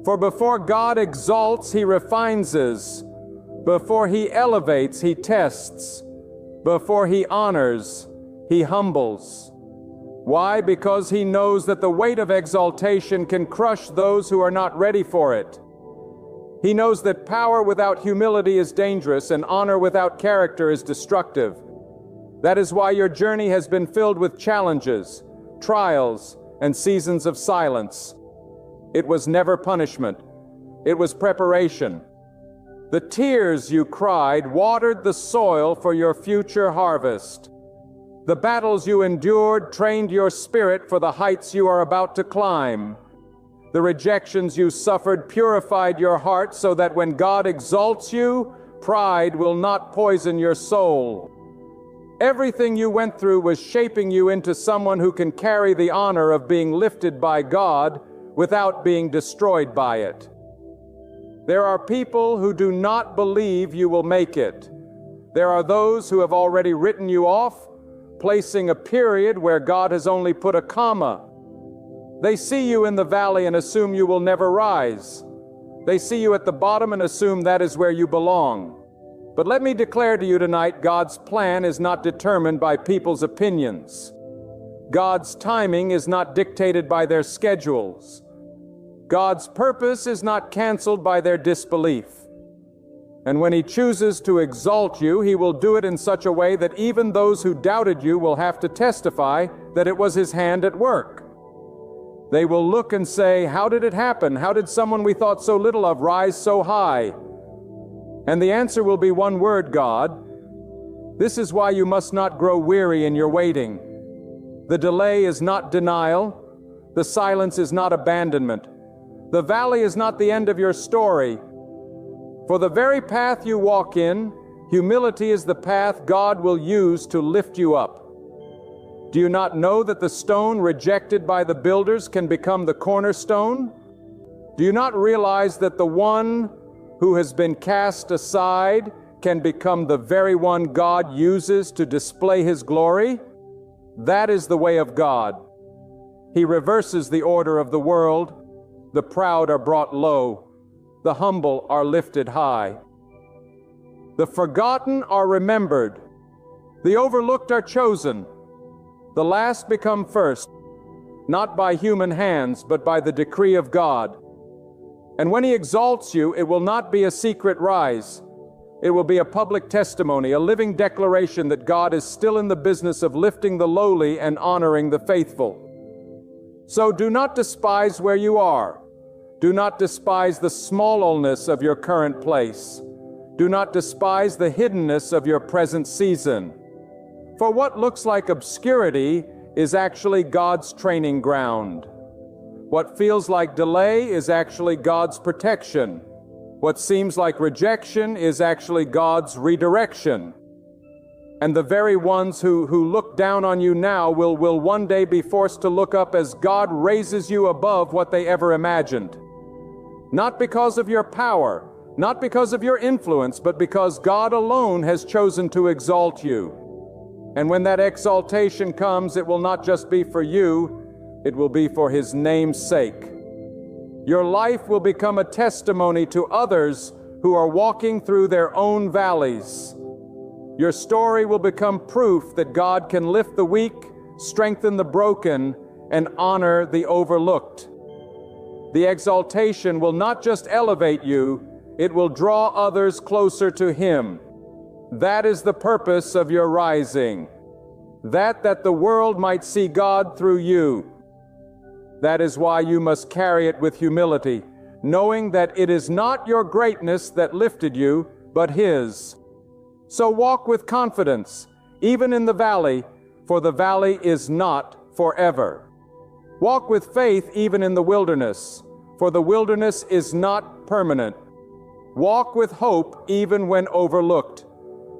For before God exalts, He refines us. Before He elevates, He tests. Before He honors, He humbles. Why? Because He knows that the weight of exaltation can crush those who are not ready for it. He knows that power without humility is dangerous and honor without character is destructive. That is why your journey has been filled with challenges, trials, and seasons of silence. It was never punishment. It was preparation. The tears you cried watered the soil for your future harvest. The battles you endured trained your spirit for the heights you are about to climb. The rejections you suffered purified your heart so that when God exalts you, pride will not poison your soul. Everything you went through was shaping you into someone who can carry the honor of being lifted by God without being destroyed by it. There are people who do not believe you will make it. There are those who have already written you off, placing a period where God has only put a comma. They see you in the valley and assume you will never rise. They see you at the bottom and assume that is where you belong. But let me declare to you tonight, God's plan is not determined by people's opinions. God's timing is not dictated by their schedules. God's purpose is not canceled by their disbelief. And when He chooses to exalt you, He will do it in such a way that even those who doubted you will have to testify that it was His hand at work. They will look and say, "How did it happen? How did someone we thought so little of rise so high?" And the answer will be one word, God. This is why you must not grow weary in your waiting. The delay is not denial. The silence is not abandonment. The valley is not the end of your story. For the very path you walk in, humility is the path God will use to lift you up. Do you not know that the stone rejected by the builders can become the cornerstone? Do you not realize that the one who has been cast aside can become the very one God uses to display His glory? That is the way of God. He reverses the order of the world. The proud are brought low. The humble are lifted high. The forgotten are remembered. The overlooked are chosen. The last become first, not by human hands, but by the decree of God. And when He exalts you, it will not be a secret rise. It will be a public testimony, a living declaration that God is still in the business of lifting the lowly and honoring the faithful. So do not despise where you are. Do not despise the smallness of your current place. Do not despise the hiddenness of your present season. For what looks like obscurity is actually God's training ground. What feels like delay is actually God's protection. What seems like rejection is actually God's redirection. And the very ones who look down on you now will one day be forced to look up as God raises you above what they ever imagined. Not because of your power, not because of your influence, but because God alone has chosen to exalt you. And when that exaltation comes, it will not just be for you, it will be for His name's sake. Your life will become a testimony to others who are walking through their own valleys. Your story will become proof that God can lift the weak, strengthen the broken, and honor the overlooked. The exaltation will not just elevate you, it will draw others closer to Him. That is the purpose of your rising. That the world might see God through you. That is why you must carry it with humility, knowing that it is not your greatness that lifted you, but His. So walk with confidence, even in the valley, for the valley is not forever. Walk with faith even in the wilderness, for the wilderness is not permanent. Walk with hope even when overlooked,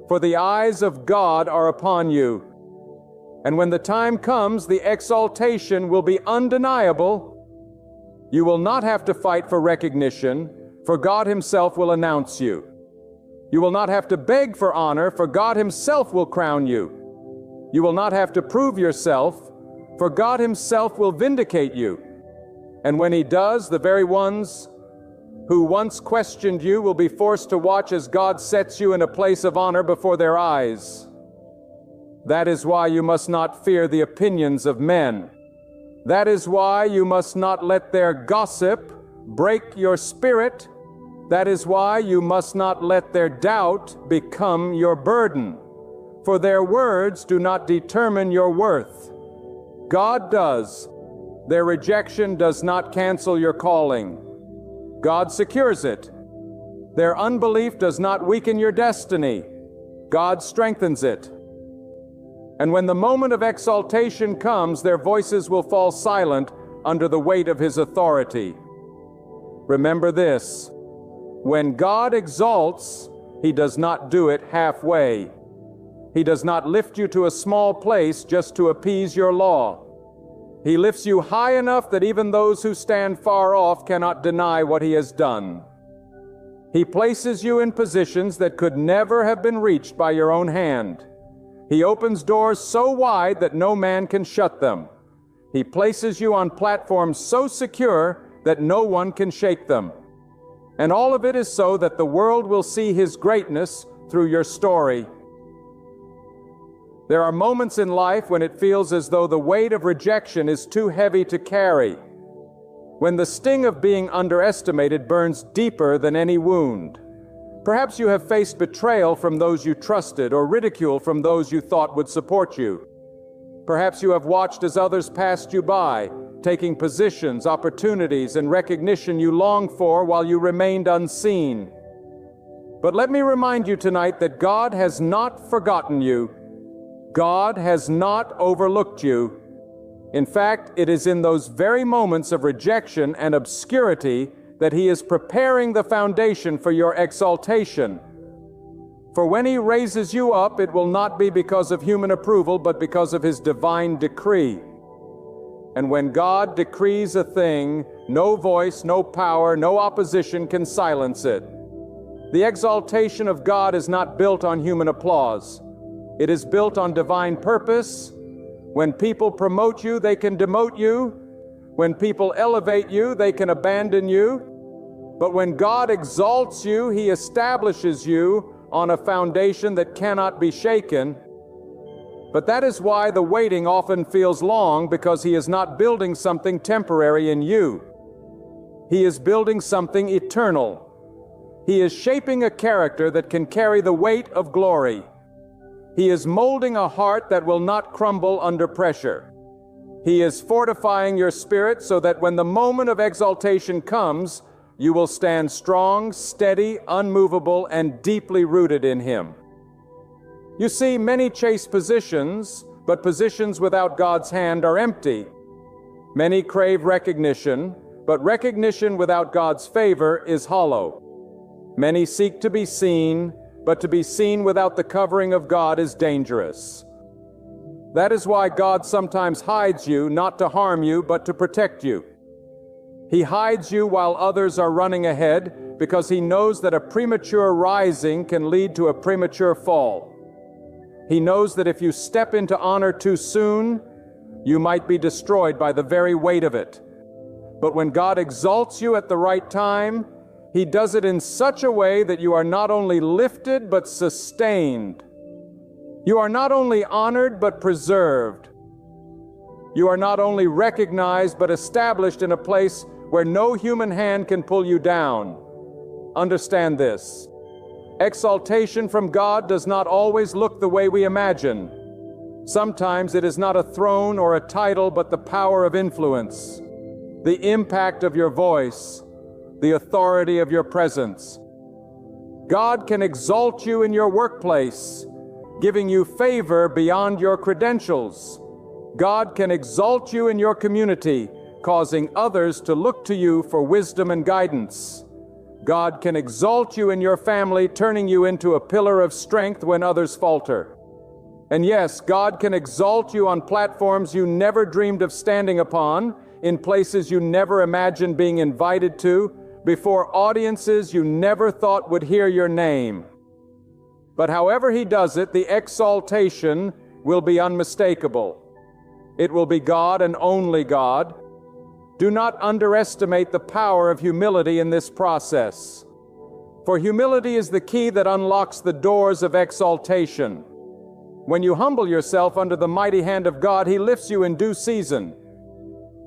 for the eyes of God are upon you. And when the time comes, the exaltation will be undeniable. You will not have to fight for recognition, for God Himself will announce you. You will not have to beg for honor, for God Himself will crown you. You will not have to prove yourself, for God Himself will vindicate you. And when He does, the very ones who once questioned you will be forced to watch as God sets you in a place of honor before their eyes. That is why you must not fear the opinions of men. That is why you must not let their gossip break your spirit. That is why you must not let their doubt become your burden. For their words do not determine your worth. God does. Their rejection does not cancel your calling. God secures it. Their unbelief does not weaken your destiny. God strengthens it. And when the moment of exaltation comes, their voices will fall silent under the weight of His authority. Remember this: when God exalts, He does not do it halfway. He does not lift you to a small place just to appease your law. He lifts you high enough that even those who stand far off cannot deny what He has done. He places you in positions that could never have been reached by your own hand. He opens doors so wide that no man can shut them. He places you on platforms so secure that no one can shake them. And all of it is so that the world will see His greatness through your story. There are moments in life when it feels as though the weight of rejection is too heavy to carry, when the sting of being underestimated burns deeper than any wound. Perhaps you have faced betrayal from those you trusted, or ridicule from those you thought would support you. Perhaps you have watched as others passed you by, taking positions, opportunities, and recognition you longed for while you remained unseen. But let me remind you tonight that God has not forgotten you. God has not overlooked you. In fact, it is in those very moments of rejection and obscurity that He is preparing the foundation for your exaltation. For when He raises you up, it will not be because of human approval, but because of His divine decree. And when God decrees a thing, no voice, no power, no opposition can silence it. The exaltation of God is not built on human applause. It is built on divine purpose. When people promote you, they can demote you. When people elevate you, they can abandon you. But when God exalts you, He establishes you on a foundation that cannot be shaken. But that is why the waiting often feels long, because He is not building something temporary in you. He is building something eternal. He is shaping a character that can carry the weight of glory. He is molding a heart that will not crumble under pressure. He is fortifying your spirit so that when the moment of exaltation comes, you will stand strong, steady, unmovable, and deeply rooted in Him. You see, many chase positions, but positions without God's hand are empty. Many crave recognition, but recognition without God's favor is hollow. Many seek to be seen, but to be seen without the covering of God is dangerous. That is why God sometimes hides you, not to harm you, but to protect you. He hides you while others are running ahead, because He knows that a premature rising can lead to a premature fall. He knows that if you step into honor too soon, you might be destroyed by the very weight of it. But when God exalts you at the right time, He does it in such a way that you are not only lifted, but sustained. You are not only honored, but preserved. You are not only recognized, but established in a place where no human hand can pull you down. Understand this. Exaltation from God does not always look the way we imagine. Sometimes it is not a throne or a title, but the power of influence. the impact of your voice, the authority of your presence. God can exalt you in your workplace, giving you favor beyond your credentials. God can exalt you in your community, causing others to look to you for wisdom and guidance. God can exalt you in your family, turning you into a pillar of strength when others falter. And yes, God can exalt you on platforms you never dreamed of standing upon, in places you never imagined being invited to, before audiences you never thought would hear your name. But however He does it, the exaltation will be unmistakable. It will be God and only God. Do not underestimate the power of humility in this process. For humility is the key that unlocks the doors of exaltation. When you humble yourself under the mighty hand of God, He lifts you in due season.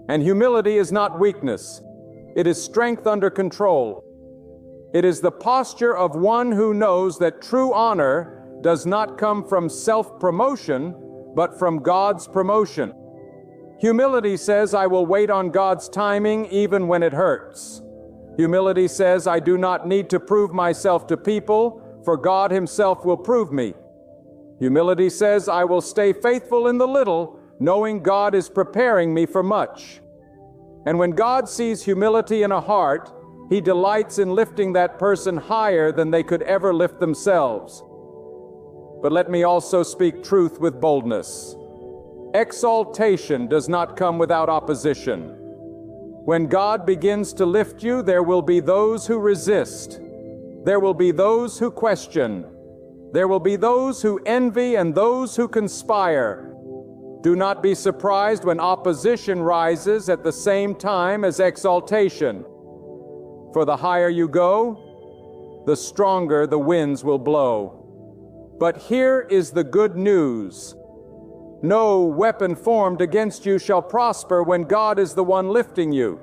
And humility is not weakness. It is strength under control. It is the posture of one who knows that true honor does not come from self-promotion, but from God's promotion. Humility says, I will wait on God's timing even when it hurts. Humility says, I do not need to prove myself to people, for God Himself will prove me. Humility says, I will stay faithful in the little, knowing God is preparing me for much. And when God sees humility in a heart, He delights in lifting that person higher than they could ever lift themselves. But let me also speak truth with boldness. Exaltation does not come without opposition. When God begins to lift you, there will be those who resist. There will be those who question. There will be those who envy and those who conspire. Do not be surprised when opposition rises at the same time as exaltation. For the higher you go, the stronger the winds will blow. But here is the good news. No weapon formed against you shall prosper when God is the one lifting you.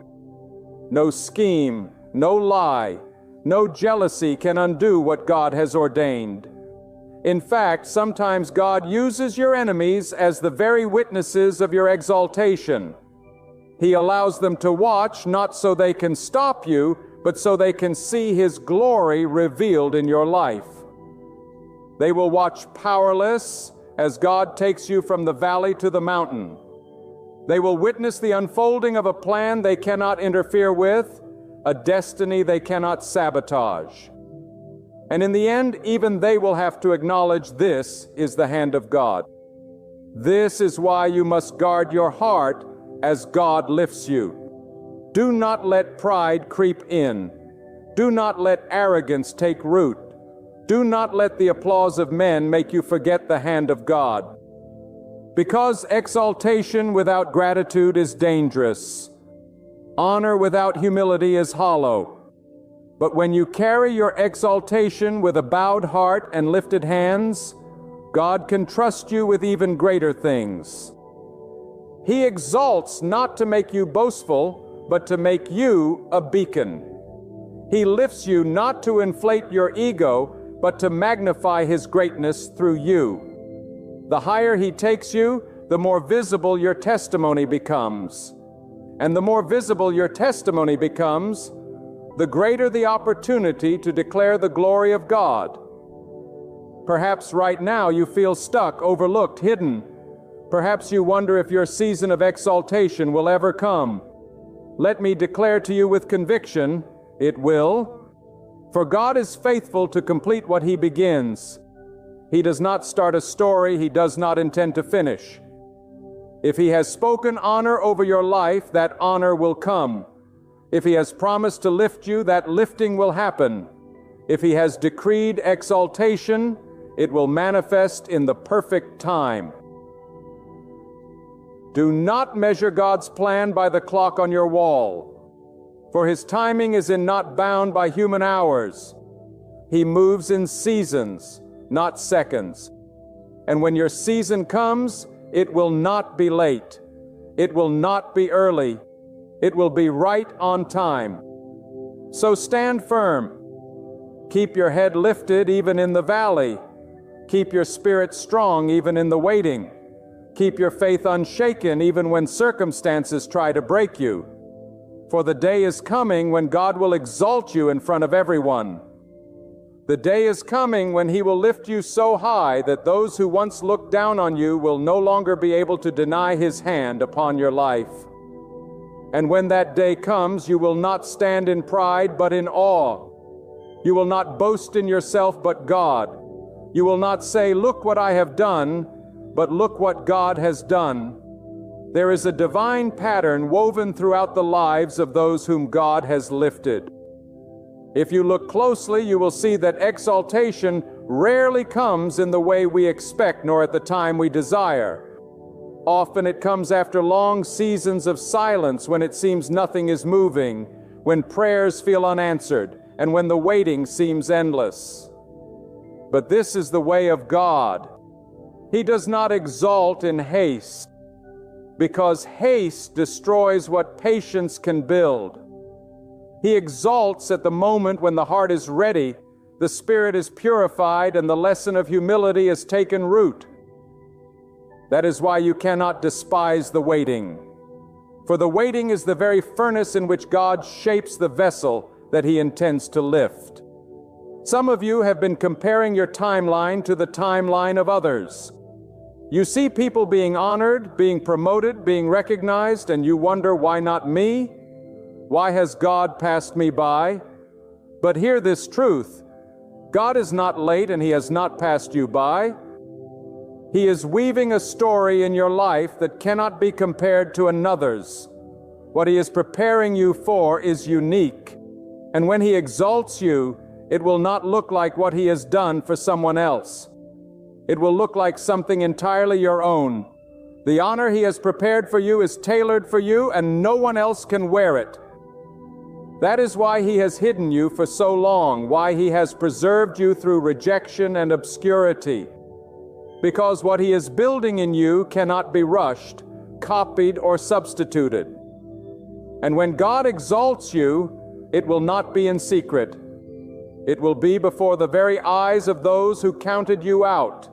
No scheme, no lie, no jealousy can undo what God has ordained. In fact, sometimes God uses your enemies as the very witnesses of your exaltation. He allows them to watch, not so they can stop you, but so they can see His glory revealed in your life. They will watch powerless as God takes you from the valley to the mountain. They will witness the unfolding of a plan they cannot interfere with, a destiny they cannot sabotage. And in the end, even they will have to acknowledge this is the hand of God. This is why you must guard your heart as God lifts you. Do not let pride creep in. Do not let arrogance take root. Do not let the applause of men make you forget the hand of God. Because exaltation without gratitude is dangerous. Honor without humility is hollow. But when you carry your exaltation with a bowed heart and lifted hands, God can trust you with even greater things. He exalts not to make you boastful, but to make you a beacon. He lifts you not to inflate your ego, but to magnify His greatness through you. The higher He takes you, the more visible your testimony becomes. And the more visible your testimony becomes, the greater the opportunity to declare the glory of God. Perhaps right now you feel stuck, overlooked, hidden. Perhaps you wonder if your season of exaltation will ever come. Let me declare to you with conviction, it will. For God is faithful to complete what He begins. He does not start a story He does not intend to finish. If He has spoken honor over your life, that honor will come. If He has promised to lift you, that lifting will happen. If He has decreed exaltation, it will manifest in the perfect time. Do not measure God's plan by the clock on your wall, for His timing is not bound by human hours. He moves in seasons, not seconds. And when your season comes, it will not be late. It will not be early. It will be right on time. So stand firm. Keep your head lifted even in the valley. Keep your spirit strong even in the waiting. Keep your faith unshaken even when circumstances try to break you. For the day is coming when God will exalt you in front of everyone. The day is coming when He will lift you so high that those who once looked down on you will no longer be able to deny His hand upon your life. And when that day comes, you will not stand in pride, but in awe. You will not boast in yourself, but God. You will not say, "Look what I have done," but look what God has done. There is a divine pattern woven throughout the lives of those whom God has lifted. If you look closely, you will see that exaltation rarely comes in the way we expect, nor at the time we desire. Often it comes after long seasons of silence, when it seems nothing is moving, when prayers feel unanswered, and when the waiting seems endless. But this is the way of God. He does not exalt in haste, because haste destroys what patience can build. He exalts at the moment when the heart is ready, the spirit is purified, and the lesson of humility has taken root. That is why you cannot despise the waiting. For the waiting is the very furnace in which God shapes the vessel that He intends to lift. Some of you have been comparing your timeline to the timeline of others. You see people being honored, being promoted, being recognized, and you wonder, why not me? Why has God passed me by? But hear this truth. God is not late, and He has not passed you by. He is weaving a story in your life that cannot be compared to another's. What He is preparing you for is unique. And when He exalts you, it will not look like what He has done for someone else. It will look like something entirely your own. The honor He has prepared for you is tailored for you, and no one else can wear it. That is why He has hidden you for so long, why He has preserved you through rejection and obscurity. Because what He is building in you cannot be rushed, copied, or substituted. And when God exalts you, it will not be in secret. It will be before the very eyes of those who counted you out.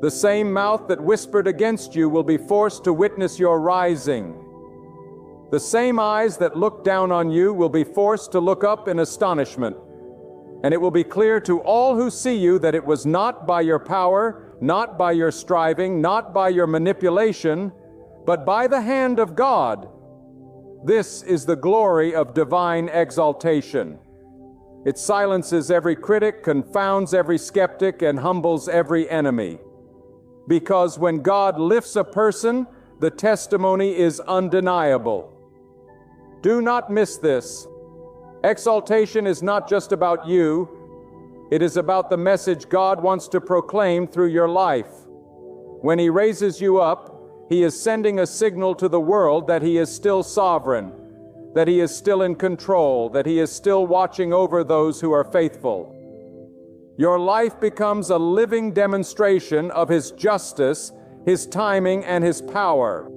The same mouth that whispered against you will be forced to witness your rising. The same eyes that looked down on you will be forced to look up in astonishment. And it will be clear to all who see you that it was not by your power, not by your striving, not by your manipulation, but by the hand of God. This is the glory of divine exaltation. It silences every critic, confounds every skeptic, and humbles every enemy. Because when God lifts a person, the testimony is undeniable. Do not miss this. Exaltation is not just about you. It is about the message God wants to proclaim through your life. When He raises you up, He is sending a signal to the world that He is still sovereign, that He is still in control, that He is still watching over those who are faithful. Your life becomes a living demonstration of His justice, His timing, and His power.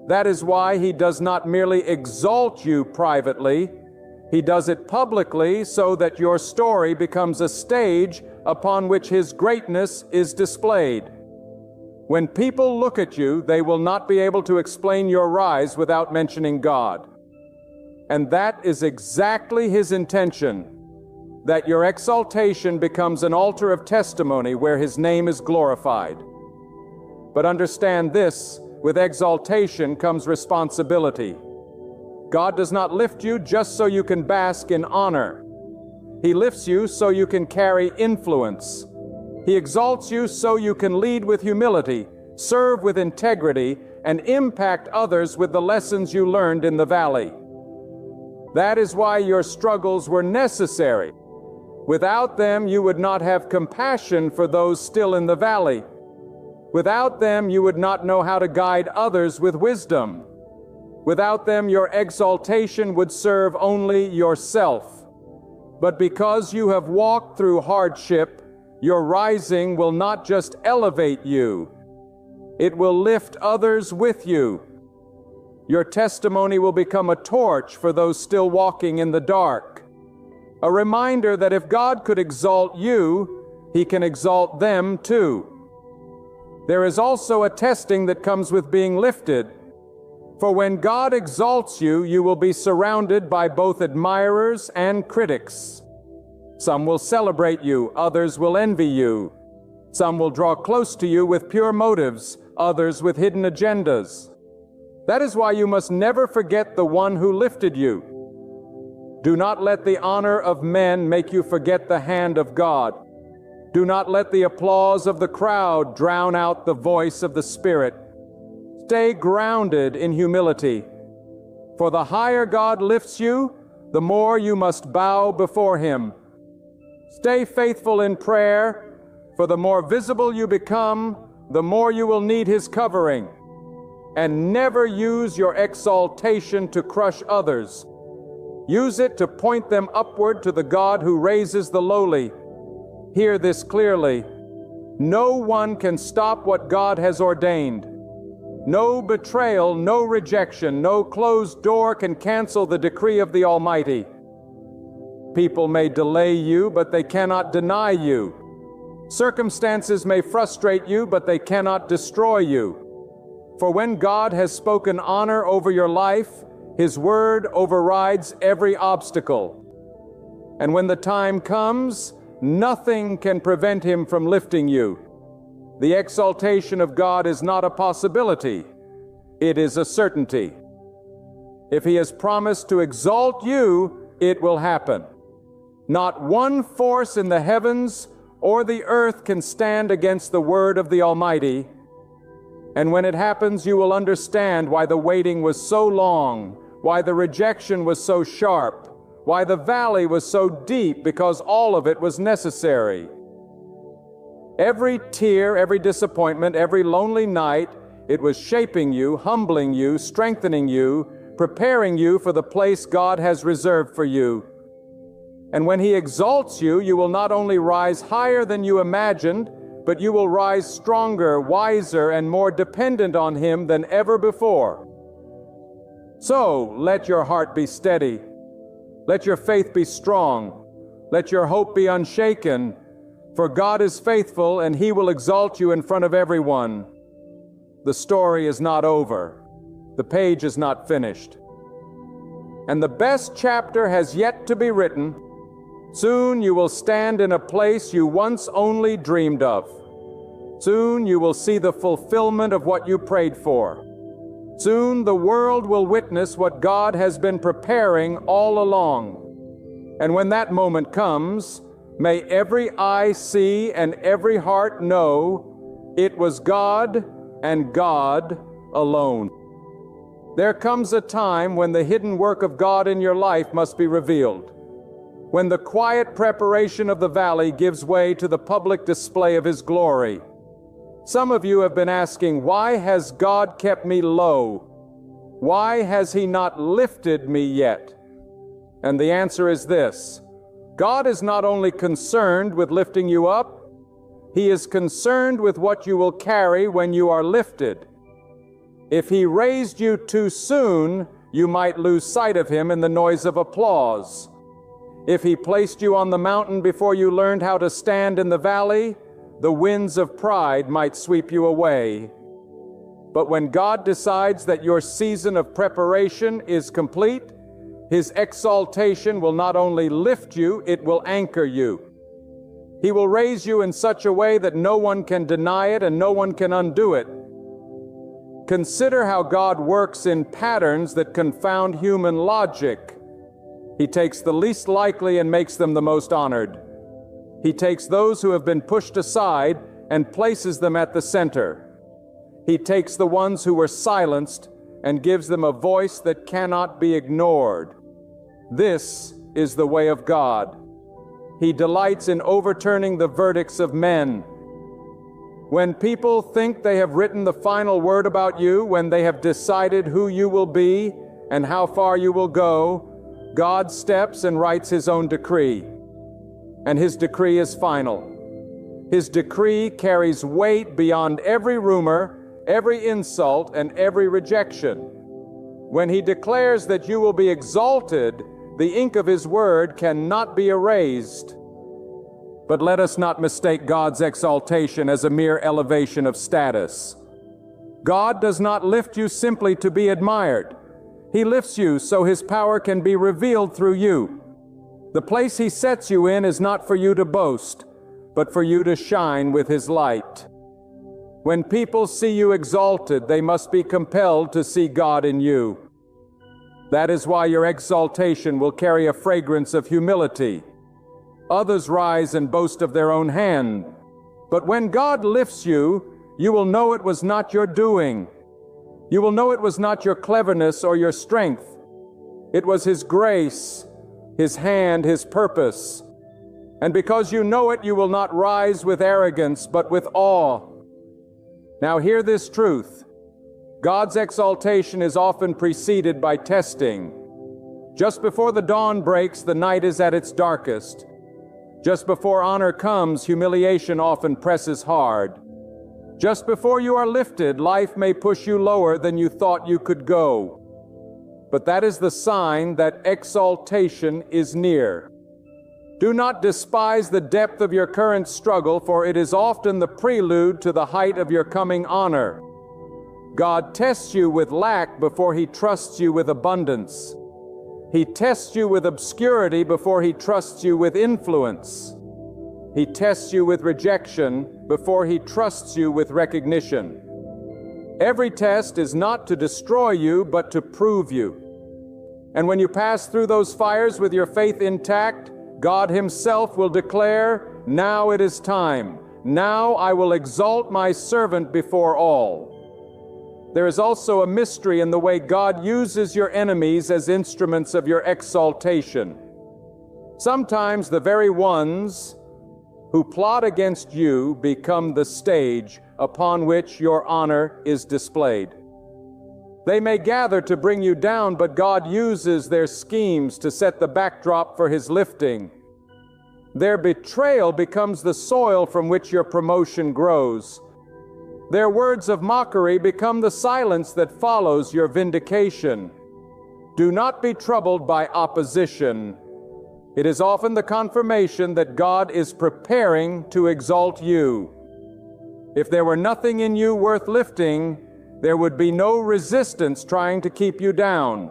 That is why He does not merely exalt you privately. He does it publicly so that your story becomes a stage upon which His greatness is displayed. When people look at you, they will not be able to explain your rise without mentioning God. And that is exactly His intention, that your exaltation becomes an altar of testimony where His name is glorified. But understand this, with exaltation comes responsibility. God does not lift you just so you can bask in honor. He lifts you so you can carry influence. He exalts you so you can lead with humility, serve with integrity, and impact others with the lessons you learned in the valley. That is why your struggles were necessary. Without them, you would not have compassion for those still in the valley. Without them, you would not know how to guide others with wisdom. Without them, your exaltation would serve only yourself. But because you have walked through hardship, your rising will not just elevate you, it will lift others with you. Your testimony will become a torch for those still walking in the dark. A reminder that if God could exalt you, He can exalt them too. There is also a testing that comes with being lifted. For when God exalts you, you will be surrounded by both admirers and critics. Some will celebrate you, others will envy you. Some will draw close to you with pure motives, others with hidden agendas. That is why you must never forget the one who lifted you. Do not let the honor of men make you forget the hand of God. Do not let the applause of the crowd drown out the voice of the Spirit. Stay grounded in humility. For the higher God lifts you, the more you must bow before Him. Stay faithful in prayer, for the more visible you become, the more you will need His covering. And never use your exaltation to crush others. Use it to point them upward to the God who raises the lowly. Hear this clearly. No one can stop what God has ordained. No betrayal, no rejection, no closed door can cancel the decree of the Almighty. People may delay you, but they cannot deny you. Circumstances may frustrate you, but they cannot destroy you. For when God has spoken honor over your life, His word overrides every obstacle. And when the time comes, nothing can prevent Him from lifting you. The exaltation of God is not a possibility. It is a certainty. If He has promised to exalt you, it will happen. Not one force in the heavens or the earth can stand against the word of the Almighty. And when it happens, you will understand why the waiting was so long, why the rejection was so sharp, why the valley was so deep, because all of it was necessary. Every tear, every disappointment, every lonely night, it was shaping you, humbling you, strengthening you, preparing you for the place God has reserved for you. And when He exalts you, you will not only rise higher than you imagined, but you will rise stronger, wiser, and more dependent on Him than ever before. So, let your heart be steady. Let your faith be strong. Let your hope be unshaken. For God is faithful, and He will exalt you in front of everyone. The story is not over. The page is not finished. And the best chapter has yet to be written. Soon you will stand in a place you once only dreamed of. Soon you will see the fulfillment of what you prayed for. Soon the world will witness what God has been preparing all along. And when that moment comes, may every eye see and every heart know it was God and God alone. There comes a time when the hidden work of God in your life must be revealed, when the quiet preparation of the valley gives way to the public display of His glory. Some of you have been asking, why has God kept me low? Why has He not lifted me yet? And the answer is this: God is not only concerned with lifting you up, He is concerned with what you will carry when you are lifted. If He raised you too soon, you might lose sight of Him in the noise of applause. If He placed you on the mountain before you learned how to stand in the valley, the winds of pride might sweep you away. But when God decides that your season of preparation is complete, His exaltation will not only lift you, it will anchor you. He will raise you in such a way that no one can deny it and no one can undo it. Consider how God works in patterns that confound human logic. He takes the least likely and makes them the most honored. He takes those who have been pushed aside and places them at the center. He takes the ones who were silenced and gives them a voice that cannot be ignored. This is the way of God. He delights in overturning the verdicts of men. When people think they have written the final word about you, when they have decided who you will be and how far you will go, God steps and writes His own decree. And His decree is final. His decree carries weight beyond every rumor, every insult, and every rejection. When He declares that you will be exalted, the ink of His word cannot be erased. But let us not mistake God's exaltation as a mere elevation of status. God does not lift you simply to be admired. He lifts you so His power can be revealed through you. The place He sets you in is not for you to boast, but for you to shine with His light. When people see you exalted, they must be compelled to see God in you. That is why your exaltation will carry a fragrance of humility. Others rise and boast of their own hand. But when God lifts you, you will know it was not your doing. You will know it was not your cleverness or your strength. It was His grace, His hand, His purpose. And because you know it, you will not rise with arrogance, but with awe. Now hear this truth. God's exaltation is often preceded by testing. Just before the dawn breaks, the night is at its darkest. Just before honor comes, humiliation often presses hard. Just before you are lifted, life may push you lower than you thought you could go. But that is the sign that exaltation is near. Do not despise the depth of your current struggle, for it is often the prelude to the height of your coming honor. God tests you with lack before He trusts you with abundance. He tests you with obscurity before He trusts you with influence. He tests you with rejection before He trusts you with recognition. Every test is not to destroy you, but to prove you. And when you pass through those fires with your faith intact, God Himself will declare, "Now it is time. Now I will exalt my servant before all." There is also a mystery in the way God uses your enemies as instruments of your exaltation. Sometimes the very ones who plot against you become the stage upon which your honor is displayed. They may gather to bring you down, but God uses their schemes to set the backdrop for His lifting. Their betrayal becomes the soil from which your promotion grows. Their words of mockery become the silence that follows your vindication. Do not be troubled by opposition. It is often the confirmation that God is preparing to exalt you. If there were nothing in you worth lifting, there would be no resistance trying to keep you down.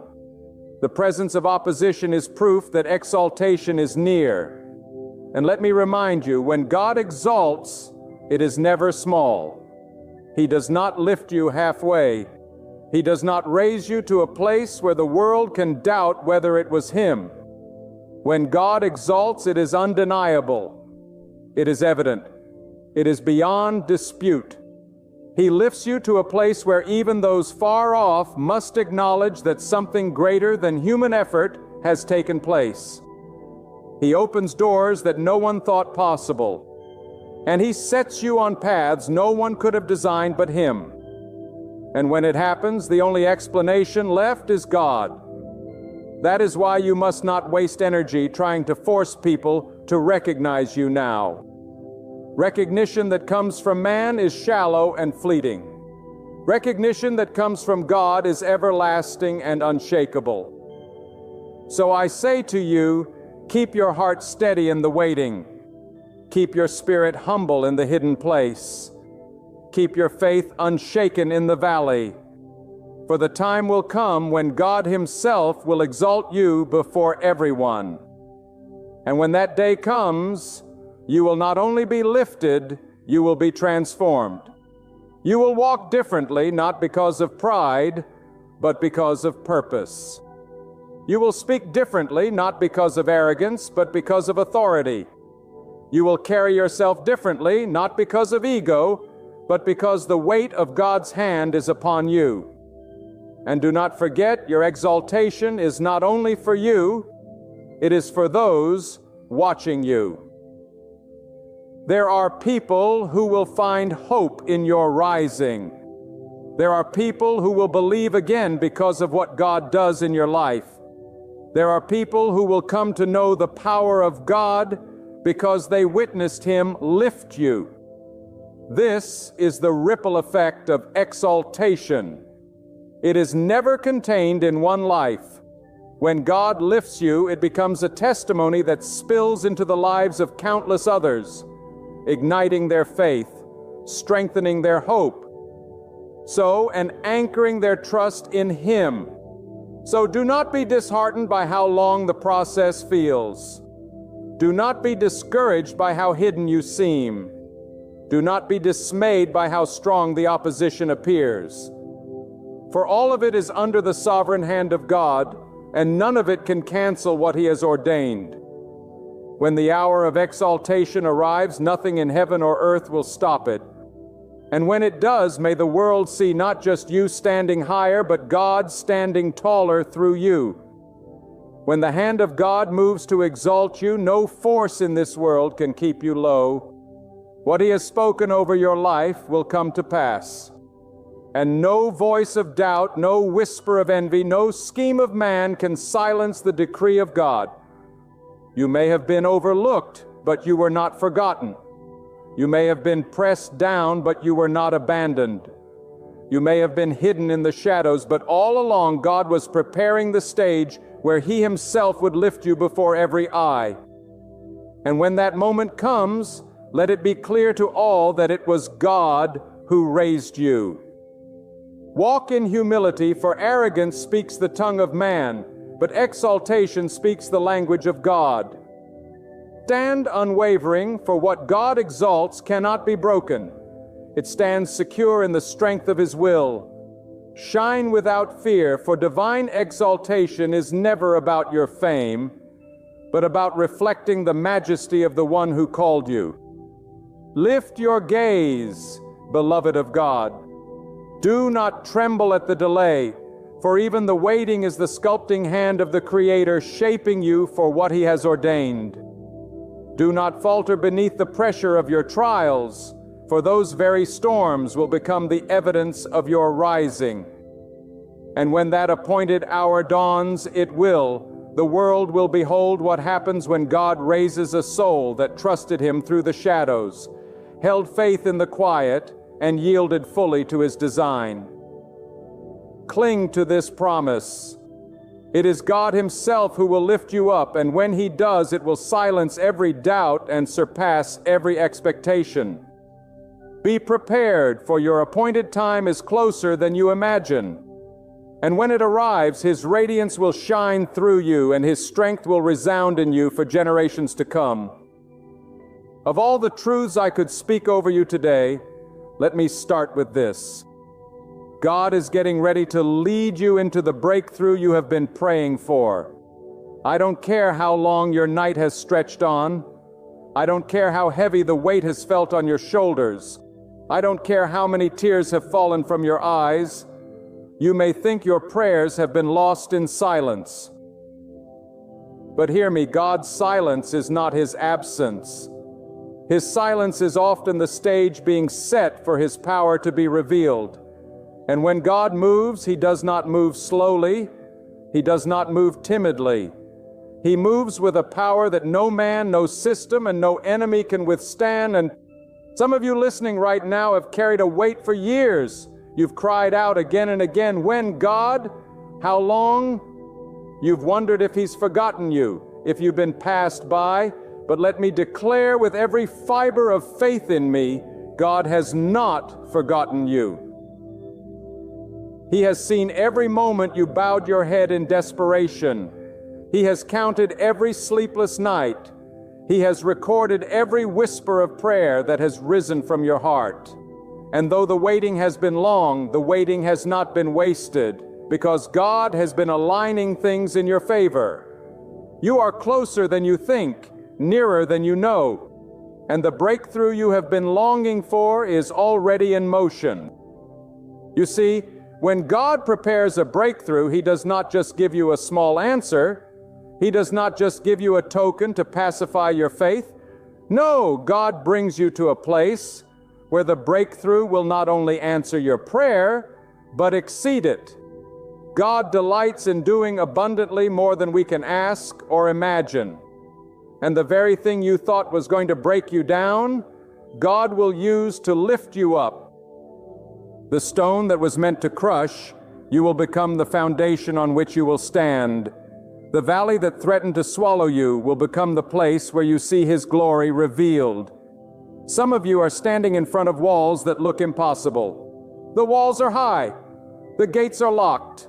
The presence of opposition is proof that exaltation is near. And let me remind you, when God exalts, it is never small. He does not lift you halfway. He does not raise you to a place where the world can doubt whether it was Him. When God exalts, it is undeniable. It is evident. It is beyond dispute. He lifts you to a place where even those far off must acknowledge that something greater than human effort has taken place. He opens doors that no one thought possible. And He sets you on paths no one could have designed but Him. And when it happens, the only explanation left is God. That is why you must not waste energy trying to force people to recognize you now. Recognition that comes from man is shallow and fleeting. Recognition that comes from God is everlasting and unshakable. So I say to you, keep your heart steady in the waiting. Keep your spirit humble in the hidden place. Keep your faith unshaken in the valley. For the time will come when God Himself will exalt you before everyone. And when that day comes, you will not only be lifted, you will be transformed. You will walk differently, not because of pride, but because of purpose. You will speak differently, not because of arrogance, but because of authority. You will carry yourself differently, not because of ego, but because the weight of God's hand is upon you. And do not forget, your exaltation is not only for you, it is for those watching you. There are people who will find hope in your rising. There are people who will believe again because of what God does in your life. There are people who will come to know the power of God because they witnessed Him lift you. This is the ripple effect of exaltation. It is never contained in one life. When God lifts you, it becomes a testimony that spills into the lives of countless others, igniting their faith, strengthening their hope. So, and anchoring their trust in Him. So do not be disheartened by how long the process feels. Do not be discouraged by how hidden you seem. Do not be dismayed by how strong the opposition appears. For all of it is under the sovereign hand of God, and none of it can cancel what He has ordained. When the hour of exaltation arrives, nothing in heaven or earth will stop it. And when it does, may the world see not just you standing higher, but God standing taller through you. When the hand of God moves to exalt you, no force in this world can keep you low. What He has spoken over your life will come to pass. And no voice of doubt, no whisper of envy, no scheme of man can silence the decree of God. You may have been overlooked, but you were not forgotten. You may have been pressed down, but you were not abandoned. You may have been hidden in the shadows, but all along God was preparing the stage where He Himself would lift you before every eye. And when that moment comes, let it be clear to all that it was God who raised you. Walk in humility, for arrogance speaks the tongue of man, but exaltation speaks the language of God. Stand unwavering, for what God exalts cannot be broken. It stands secure in the strength of His will. Shine without fear, for divine exaltation is never about your fame, but about reflecting the majesty of the one who called you. Lift your gaze, beloved of God. Do not tremble at the delay, for even the waiting is the sculpting hand of the Creator shaping you for what He has ordained. Do not falter beneath the pressure of your trials, for those very storms will become the evidence of your rising. And when that appointed hour dawns, the world will behold what happens when God raises a soul that trusted Him through the shadows, held faith in the quiet, and yielded fully to His design. Cling to this promise. It is God Himself who will lift you up, and when He does, it will silence every doubt and surpass every expectation. Be prepared, for your appointed time is closer than you imagine. And when it arrives, His radiance will shine through you, and His strength will resound in you for generations to come. Of all the truths I could speak over you today, let me start with this. God is getting ready to lead you into the breakthrough you have been praying for. I don't care how long your night has stretched on. I don't care how heavy the weight has felt on your shoulders. I don't care how many tears have fallen from your eyes. You may think your prayers have been lost in silence. But hear me, God's silence is not His absence. His silence is often the stage being set for His power to be revealed. And when God moves, He does not move slowly. He does not move timidly. He moves with a power that no man, no system, and no enemy can withstand. And some of you listening right now have carried a weight for years. You've cried out again and again, "When, God? How long?" You've wondered if He's forgotten you, if you've been passed by. But let me declare with every fiber of faith in me, God has not forgotten you. He has seen every moment you bowed your head in desperation. He has counted every sleepless night. He has recorded every whisper of prayer that has risen from your heart. And though the waiting has been long, the waiting has not been wasted, because God has been aligning things in your favor. You are closer than you think, nearer than you know, and the breakthrough you have been longing for is already in motion. You see, when God prepares a breakthrough, He does not just give you a small answer. He does not just give you a token to pacify your faith. No, God brings you to a place where the breakthrough will not only answer your prayer, but exceed it. God delights in doing abundantly more than we can ask or imagine. And the very thing you thought was going to break you down, God will use to lift you up. The stone that was meant to crush, you will become the foundation on which you will stand. The valley that threatened to swallow you will become the place where you see His glory revealed. Some of you are standing in front of walls that look impossible. The walls are high. The gates are locked.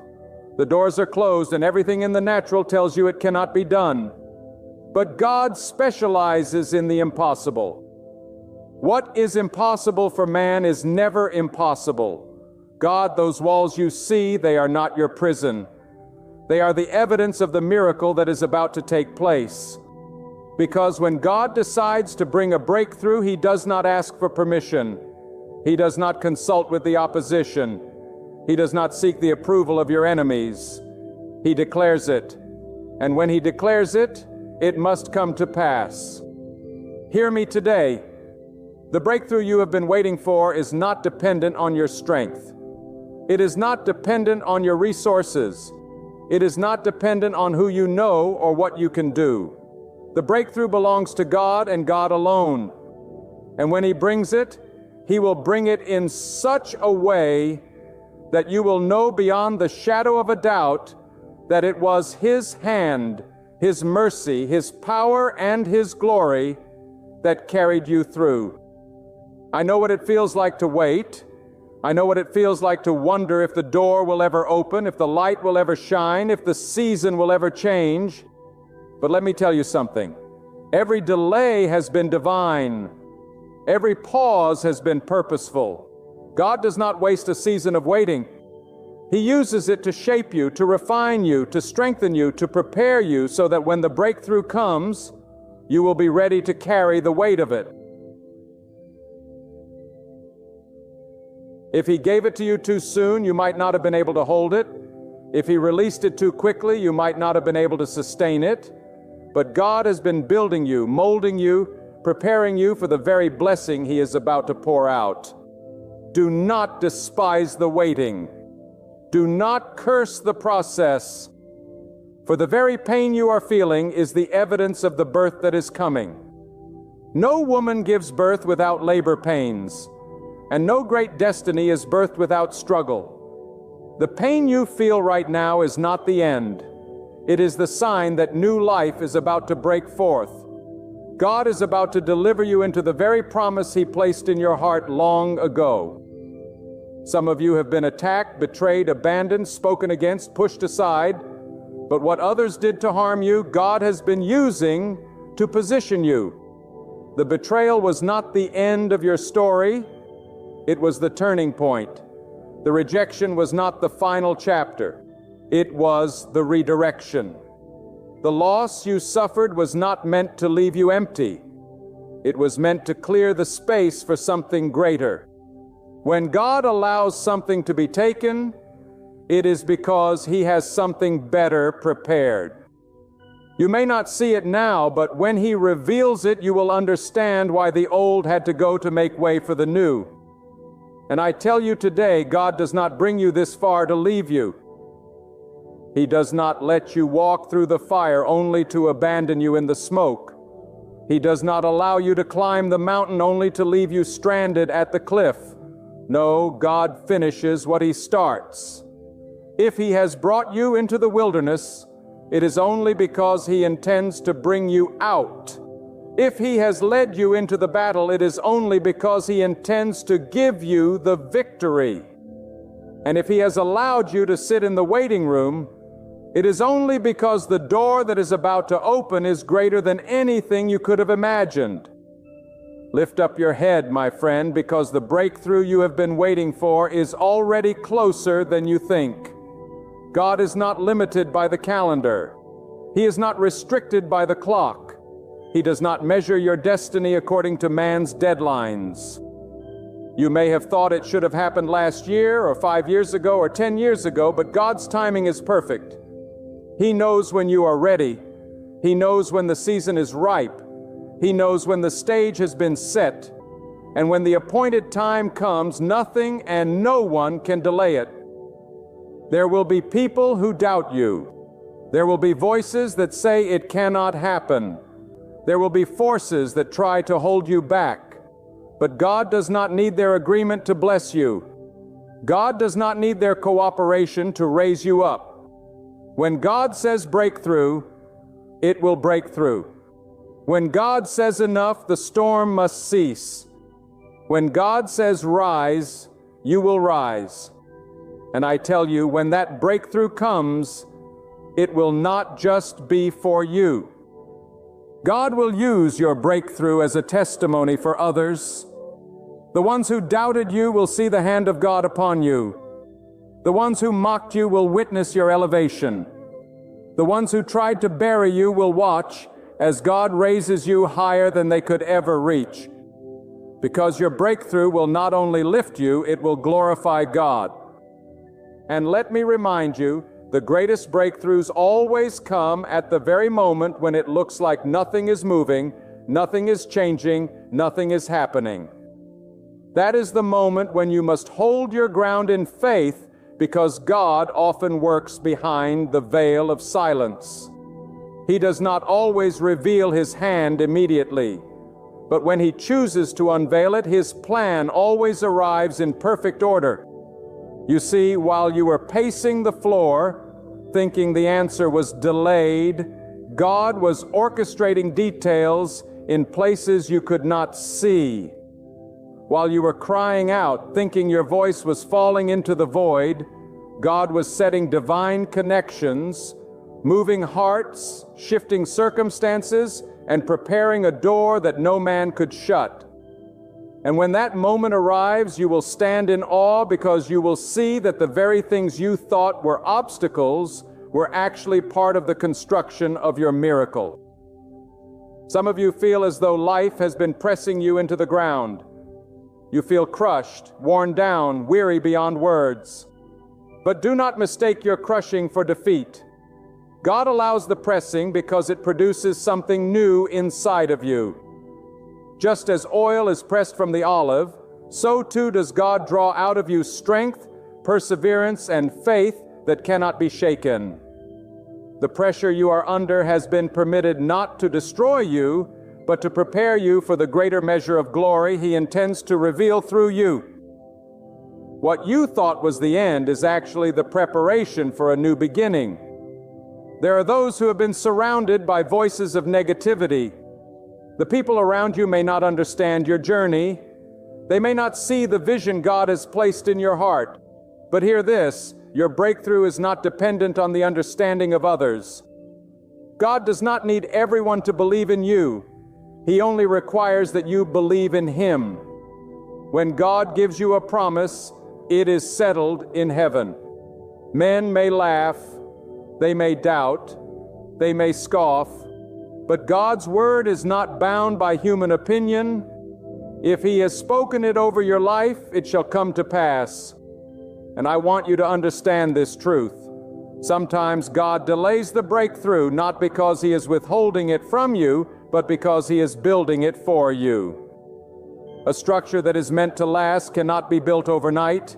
The doors are closed, and everything in the natural tells you it cannot be done. But God specializes in the impossible. What is impossible for man is never impossible. God, those walls you see, they are not your prison. They are the evidence of the miracle that is about to take place. Because when God decides to bring a breakthrough, He does not ask for permission. He does not consult with the opposition. He does not seek the approval of your enemies. He declares it. And when He declares it, it must come to pass. Hear me today. The breakthrough you have been waiting for is not dependent on your strength. It is not dependent on your resources. It is not dependent on who you know or what you can do. The breakthrough belongs to God and God alone. And when He brings it, He will bring it in such a way that you will know beyond the shadow of a doubt that it was His hand, His mercy, His power, and His glory that carried you through. I know what it feels like to wait. I know what it feels like to wonder if the door will ever open, if the light will ever shine, if the season will ever change. But let me tell you something. Every delay has been divine. Every pause has been purposeful. God does not waste a season of waiting. He uses it to shape you, to refine you, to strengthen you, to prepare you so that when the breakthrough comes, you will be ready to carry the weight of it. If He gave it to you too soon, you might not have been able to hold it. If He released it too quickly, you might not have been able to sustain it. But God has been building you, molding you, preparing you for the very blessing He is about to pour out. Do not despise the waiting. Do not curse the process. For the very pain you are feeling is the evidence of the birth that is coming. No woman gives birth without labor pains, and no great destiny is birthed without struggle. The pain you feel right now is not the end. It is the sign that new life is about to break forth. God is about to deliver you into the very promise He placed in your heart long ago. Some of you have been attacked, betrayed, abandoned, spoken against, pushed aside. But what others did to harm you, God has been using to position you. The betrayal was not the end of your story. It was the turning point. The rejection was not the final chapter. It was the redirection. The loss you suffered was not meant to leave you empty. It was meant to clear the space for something greater. When God allows something to be taken, it is because He has something better prepared. You may not see it now, but when He reveals it, you will understand why the old had to go to make way for the new. And I tell you today, God does not bring you this far to leave you. He does not let you walk through the fire only to abandon you in the smoke. He does not allow you to climb the mountain only to leave you stranded at the cliff. No, God finishes what He starts. If He has brought you into the wilderness, it is only because He intends to bring you out. If He has led you into the battle, it is only because He intends to give you the victory. And if He has allowed you to sit in the waiting room, it is only because the door that is about to open is greater than anything you could have imagined. Lift up your head, my friend, because the breakthrough you have been waiting for is already closer than you think. God is not limited by the calendar. He is not restricted by the clock. He does not measure your destiny according to man's deadlines. You may have thought it should have happened last year or 5 years ago or 10 years ago, but God's timing is perfect. He knows when you are ready. He knows when the season is ripe. He knows when the stage has been set. And when the appointed time comes, nothing and no one can delay it. There will be people who doubt you. There will be voices that say it cannot happen. There will be forces that try to hold you back. But God does not need their agreement to bless you. God does not need their cooperation to raise you up. When God says breakthrough, it will break through. When God says enough, the storm must cease. When God says rise, you will rise. And I tell you, when that breakthrough comes, it will not just be for you. God will use your breakthrough as a testimony for others. The ones who doubted you will see the hand of God upon you. The ones who mocked you will witness your elevation. The ones who tried to bury you will watch as God raises you higher than they could ever reach. Because your breakthrough will not only lift you, it will glorify God. And let me remind you, the greatest breakthroughs always come at the very moment when it looks like nothing is moving, nothing is changing, nothing is happening. That is the moment when you must hold your ground in faith, because God often works behind the veil of silence. He does not always reveal His hand immediately, but when He chooses to unveil it, His plan always arrives in perfect order. You see, while you were pacing the floor, thinking the answer was delayed, God was orchestrating details in places you could not see. While you were crying out, thinking your voice was falling into the void, God was setting divine connections, moving hearts, shifting circumstances, and preparing a door that no man could shut. And when that moment arrives, you will stand in awe, because you will see that the very things you thought were obstacles were actually part of the construction of your miracle. Some of you feel as though life has been pressing you into the ground. You feel crushed, worn down, weary beyond words. But do not mistake your crushing for defeat. God allows the pressing because it produces something new inside of you. Just as oil is pressed from the olive, so too does God draw out of you strength, perseverance, and faith that cannot be shaken. The pressure you are under has been permitted not to destroy you, but to prepare you for the greater measure of glory He intends to reveal through you. What you thought was the end is actually the preparation for a new beginning. There are those who have been surrounded by voices of negativity. The people around you may not understand your journey. They may not see the vision God has placed in your heart. But hear this, your breakthrough is not dependent on the understanding of others. God does not need everyone to believe in you. He only requires that you believe in Him. When God gives you a promise, it is settled in heaven. Men may laugh, they may doubt, they may scoff, but God's word is not bound by human opinion. If He has spoken it over your life, it shall come to pass. And I want you to understand this truth. Sometimes God delays the breakthrough, not because He is withholding it from you, but because He is building it for you. A structure that is meant to last cannot be built overnight.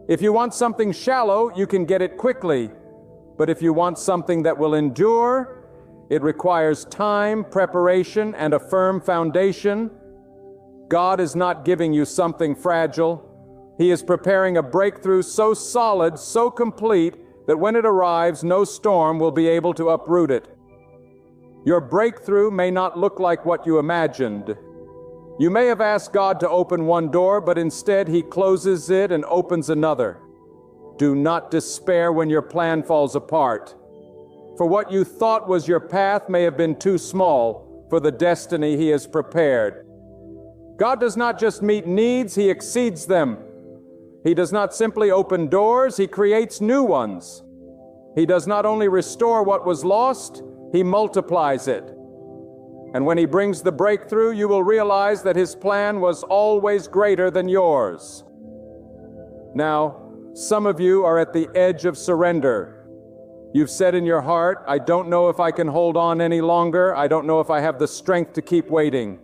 If you want something shallow, you can get it quickly. But if you want something that will endure, it requires time, preparation, and a firm foundation. God is not giving you something fragile. He is preparing a breakthrough so solid, so complete, that when it arrives, no storm will be able to uproot it. Your breakthrough may not look like what you imagined. You may have asked God to open one door, but instead He closes it and opens another. Do not despair when your plan falls apart. For what you thought was your path may have been too small for the destiny He has prepared. God does not just meet needs, He exceeds them. He does not simply open doors, He creates new ones. He does not only restore what was lost, He multiplies it. And when He brings the breakthrough, you will realize that His plan was always greater than yours. Now, some of you are at the edge of surrender. You've said in your heart, I don't know if I can hold on any longer. I don't know if I have the strength to keep waiting.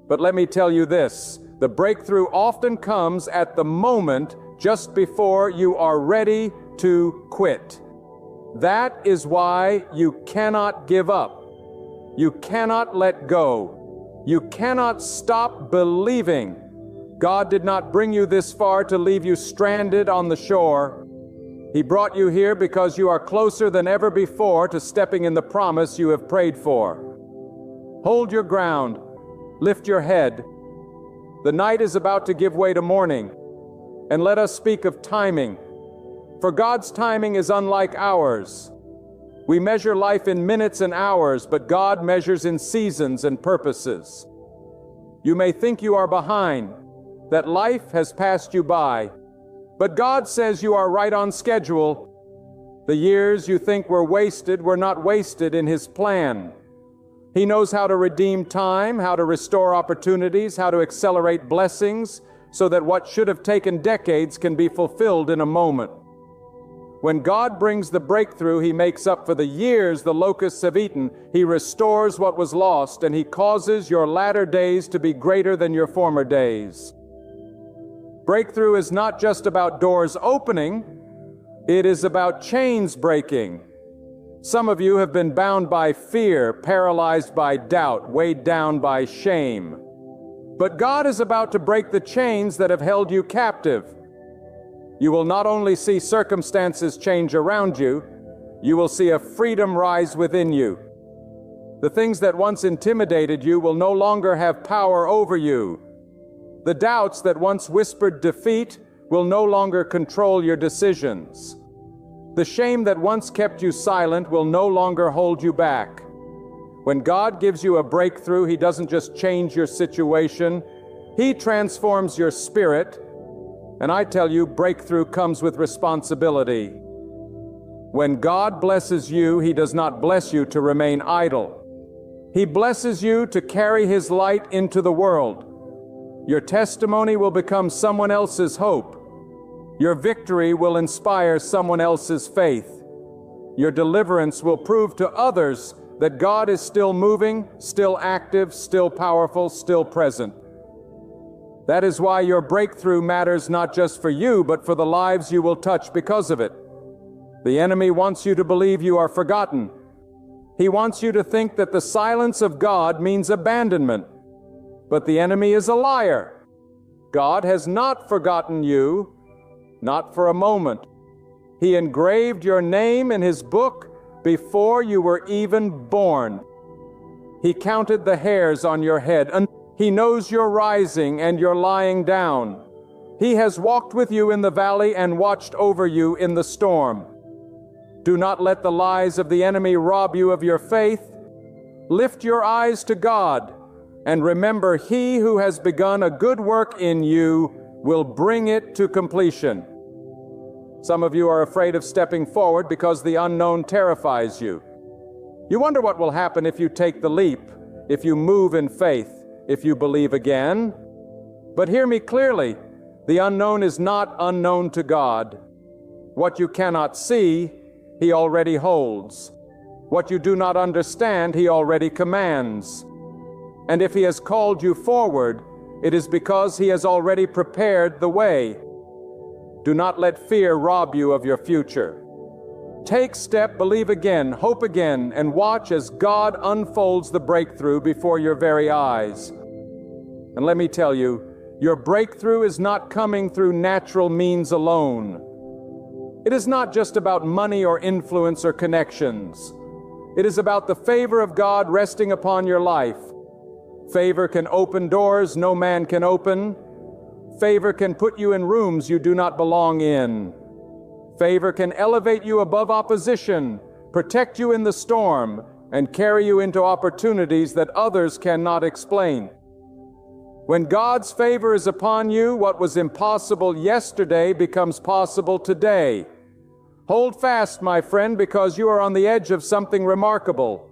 But let me tell you this, the breakthrough often comes at the moment just before you are ready to quit. That is why you cannot give up. You cannot let go. You cannot stop believing. God did not bring you this far to leave you stranded on the shore. He brought you here because you are closer than ever before to stepping in the promise you have prayed for. Hold your ground. Lift your head. The night is about to give way to morning. And let us speak of timing. For God's timing is unlike ours. We measure life in minutes and hours, but God measures in seasons and purposes. You may think you are behind, that life has passed you by, but God says you are right on schedule. The years you think were wasted were not wasted in His plan. He knows how to redeem time, how to restore opportunities, how to accelerate blessings, so that what should have taken decades can be fulfilled in a moment. When God brings the breakthrough, He makes up for the years the locusts have eaten. He restores what was lost, and He causes your latter days to be greater than your former days. Breakthrough is not just about doors opening, it is about chains breaking. Some of you have been bound by fear, paralyzed by doubt, weighed down by shame. But God is about to break the chains that have held you captive. You will not only see circumstances change around you, you will see a freedom rise within you. The things that once intimidated you will no longer have power over you. The doubts that once whispered defeat will no longer control your decisions. The shame that once kept you silent will no longer hold you back. When God gives you a breakthrough, He doesn't just change your situation, He transforms your spirit. And I tell you, breakthrough comes with responsibility. When God blesses you, He does not bless you to remain idle. He blesses you to carry His light into the world. Your testimony will become someone else's hope. Your victory will inspire someone else's faith. Your deliverance will prove to others that God is still moving, still active, still powerful, still present. That is why your breakthrough matters not just for you, but for the lives you will touch because of it. The enemy wants you to believe you are forgotten. He wants you to think that the silence of God means abandonment. But the enemy is a liar. God has not forgotten you, not for a moment. He engraved your name in His book before you were even born. He counted the hairs on your head, and He knows your rising and your lying down. He has walked with you in the valley and watched over you in the storm. Do not let the lies of the enemy rob you of your faith. Lift your eyes to God and remember, He who has begun a good work in you will bring it to completion. Some of you are afraid of stepping forward because the unknown terrifies you. You wonder what will happen if you take the leap, if you move in faith, if you believe again. But hear me clearly, the unknown is not unknown to God. What you cannot see, He already holds. What you do not understand, He already commands. And if He has called you forward, it is because He has already prepared the way. Do not let fear rob you of your future. Take step, believe again, hope again, and watch as God unfolds the breakthrough before your very eyes. And let me tell you, your breakthrough is not coming through natural means alone. It is not just about money or influence or connections. It is about the favor of God resting upon your life. Favor can open doors no man can open. Favor can put you in rooms you do not belong in. Favor can elevate you above opposition, protect you in the storm, and carry you into opportunities that others cannot explain. When God's favor is upon you, what was impossible yesterday becomes possible today. Hold fast, my friend, because you are on the edge of something remarkable.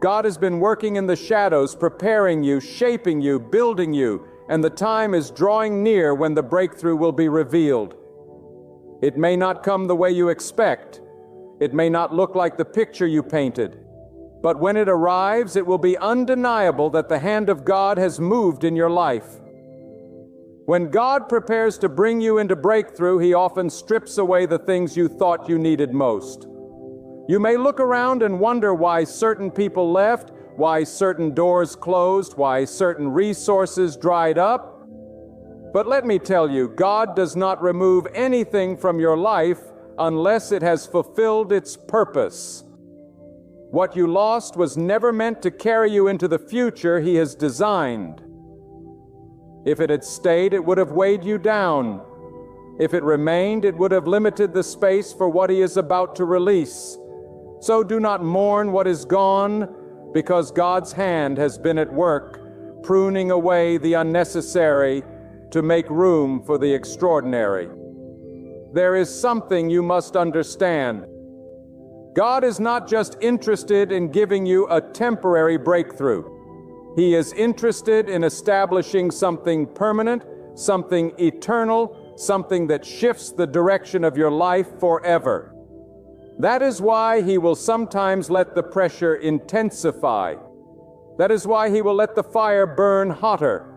God has been working in the shadows, preparing you, shaping you, building you, and the time is drawing near when the breakthrough will be revealed. It may not come the way you expect. It may not look like the picture you painted. But when it arrives, it will be undeniable that the hand of God has moved in your life. When God prepares to bring you into breakthrough, He often strips away the things you thought you needed most. You may look around and wonder why certain people left, why certain doors closed, why certain resources dried up. But let me tell you, God does not remove anything from your life unless it has fulfilled its purpose. What you lost was never meant to carry you into the future He has designed. If it had stayed, it would have weighed you down. If it remained, it would have limited the space for what he is about to release. So do not mourn what is gone, because God's hand has been at work, pruning away the unnecessary to make room for the extraordinary. There is something you must understand. God is not just interested in giving you a temporary breakthrough. He is interested in establishing something permanent, something eternal, something that shifts the direction of your life forever. That is why He will sometimes let the pressure intensify. That is why He will let the fire burn hotter,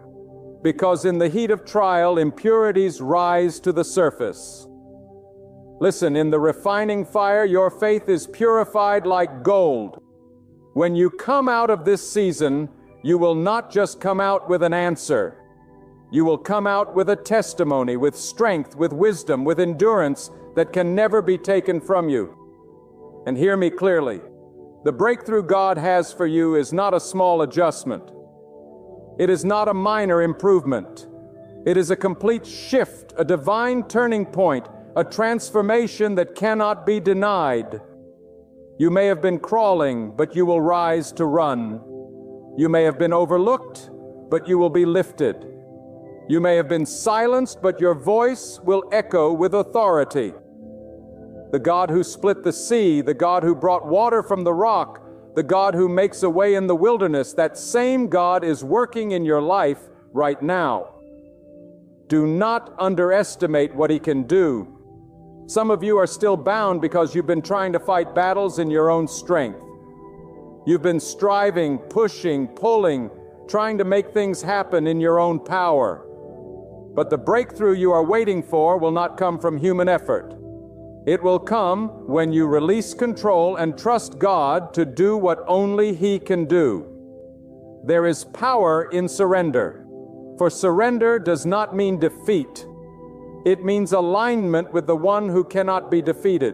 because in the heat of trial, impurities rise to the surface. Listen, in the refining fire, your faith is purified like gold. When you come out of this season, you will not just come out with an answer. You will come out with a testimony, with strength, with wisdom, with endurance that can never be taken from you. And hear me clearly. The breakthrough God has for you is not a small adjustment. It is not a minor improvement. It is a complete shift, a divine turning point, a transformation that cannot be denied. You may have been crawling, but you will rise to run. You may have been overlooked, but you will be lifted. You may have been silenced, but your voice will echo with authority. The God who split the sea, the God who brought water from the rock, the God who makes a way in the wilderness, that same God is working in your life right now. Do not underestimate what He can do. Some of you are still bound because you've been trying to fight battles in your own strength. You've been striving, pushing, pulling, trying to make things happen in your own power. But the breakthrough you are waiting for will not come from human effort. It will come when you release control and trust God to do what only He can do. There is power in surrender. For surrender does not mean defeat. It means alignment with the one who cannot be defeated.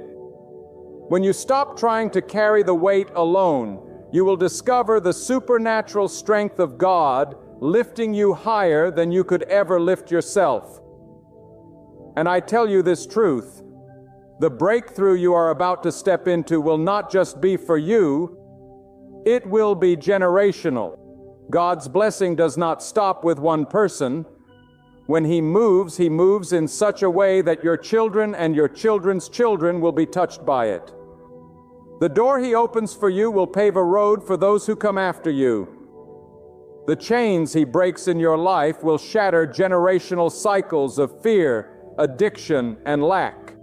When you stop trying to carry the weight alone, you will discover the supernatural strength of God lifting you higher than you could ever lift yourself. And I tell you this truth, the breakthrough you are about to step into will not just be for you, it will be generational. God's blessing does not stop with one person. When He moves in such a way that your children and your children's children will be touched by it. The door He opens for you will pave a road for those who come after you. The chains He breaks in your life will shatter generational cycles of fear, addiction, and lack.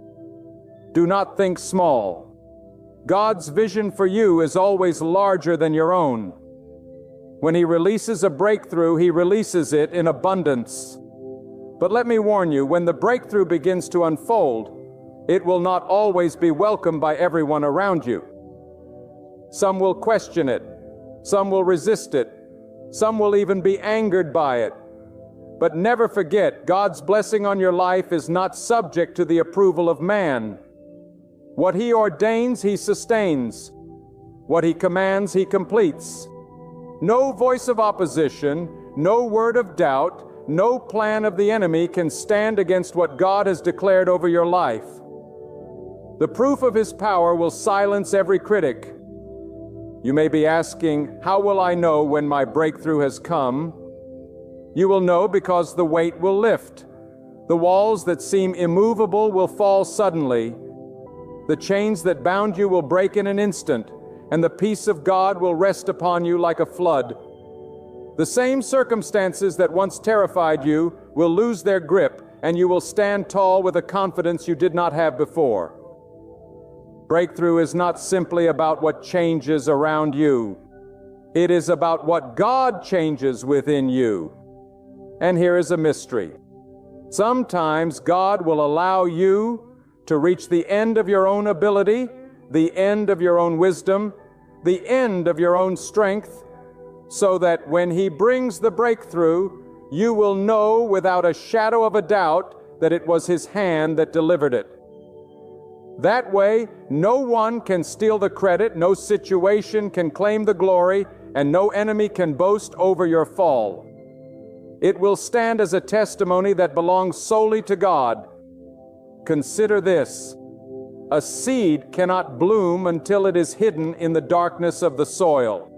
Do not think small. God's vision for you is always larger than your own. When He releases a breakthrough, He releases it in abundance. But let me warn you, when the breakthrough begins to unfold, it will not always be welcomed by everyone around you. Some will question it. Some will resist it. Some will even be angered by it. But never forget, God's blessing on your life is not subject to the approval of man. What He ordains, He sustains. What He commands, He completes. No voice of opposition, no word of doubt, no plan of the enemy can stand against what God has declared over your life. The proof of His power will silence every critic. You may be asking, how will I know when my breakthrough has come? You will know because the weight will lift. The walls that seem immovable will fall suddenly. The chains that bound you will break in an instant, and the peace of God will rest upon you like a flood. The same circumstances that once terrified you will lose their grip, and you will stand tall with a confidence you did not have before. Breakthrough is not simply about what changes around you. It is about what God changes within you. And here is a mystery. Sometimes God will allow you to reach the end of your own ability, the end of your own wisdom, the end of your own strength, so that when He brings the breakthrough, you will know without a shadow of a doubt that it was His hand that delivered it. That way, no one can steal the credit, no situation can claim the glory, and no enemy can boast over your fall. It will stand as a testimony that belongs solely to God. Consider this. A seed cannot bloom until it is hidden in the darkness of the soil.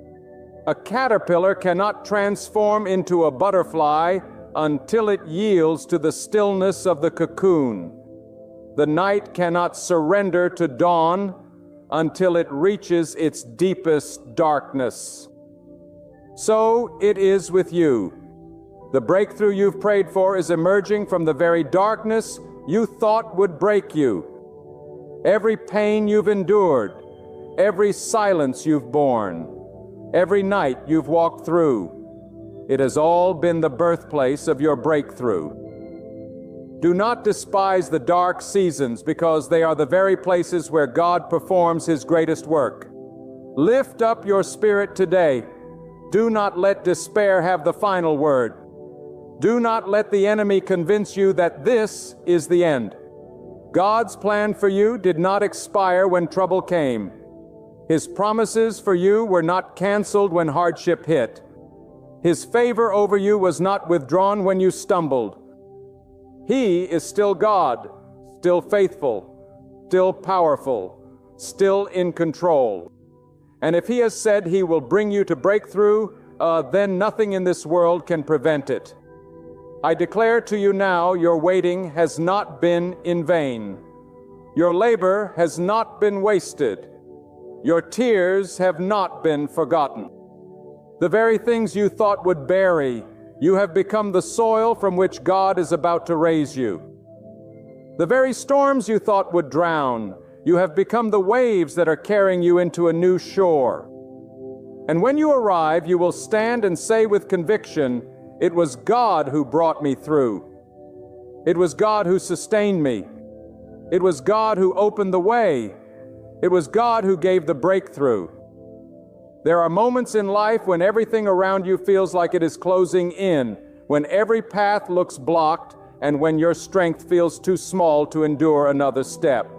A caterpillar cannot transform into a butterfly until it yields to the stillness of the cocoon. The night cannot surrender to dawn until it reaches its deepest darkness. So it is with you. The breakthrough you've prayed for is emerging from the very darkness you thought would break you. Every pain you've endured, every silence you've borne, every night you've walked through, it has all been the birthplace of your breakthrough. Do not despise the dark seasons, because they are the very places where God performs His greatest work. Lift up your spirit today. Do not let despair have the final word. Do not let the enemy convince you that this is the end. God's plan for you did not expire when trouble came. His promises for you were not canceled when hardship hit. His favor over you was not withdrawn when you stumbled. He is still God, still faithful, still powerful, still in control. And if He has said He will bring you to breakthrough, then nothing in this world can prevent it. I declare to you now, your waiting has not been in vain. Your labor has not been wasted. Your tears have not been forgotten. The very things you thought would bury, you have become the soil from which God is about to raise you. The very storms you thought would drown, you have become the waves that are carrying you into a new shore. And when you arrive, you will stand and say with conviction, "It was God who brought me through. It was God who sustained me. It was God who opened the way. It was God who gave the breakthrough." There are moments in life when everything around you feels like it is closing in, when every path looks blocked, and when your strength feels too small to endure another step.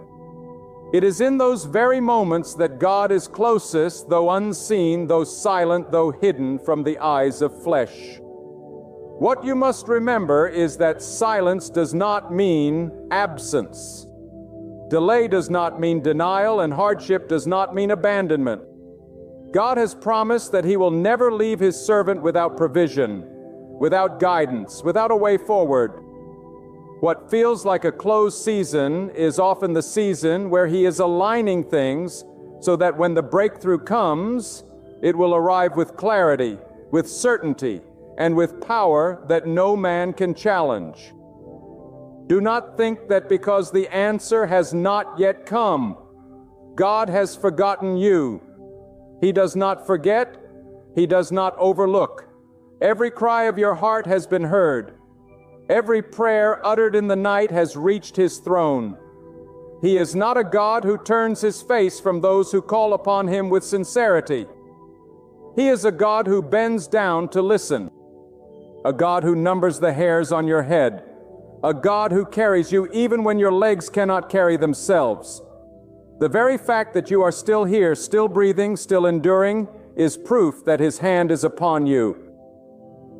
It is in those very moments that God is closest, though unseen, though silent, though hidden from the eyes of flesh. What you must remember is that silence does not mean absence. Delay does not mean denial, and hardship does not mean abandonment. God has promised that He will never leave His servant without provision, without guidance, without a way forward. What feels like a closed season is often the season where He is aligning things so that when the breakthrough comes, it will arrive with clarity, with certainty, and with power that no man can challenge. Do not think that because the answer has not yet come, God has forgotten you. He does not forget. He does not overlook. Every cry of your heart has been heard. Every prayer uttered in the night has reached His throne. He is not a God who turns His face from those who call upon Him with sincerity. He is a God who bends down to listen, a God who numbers the hairs on your head, a God who carries you even when your legs cannot carry themselves. The very fact that you are still here, still breathing, still enduring, is proof that His hand is upon you.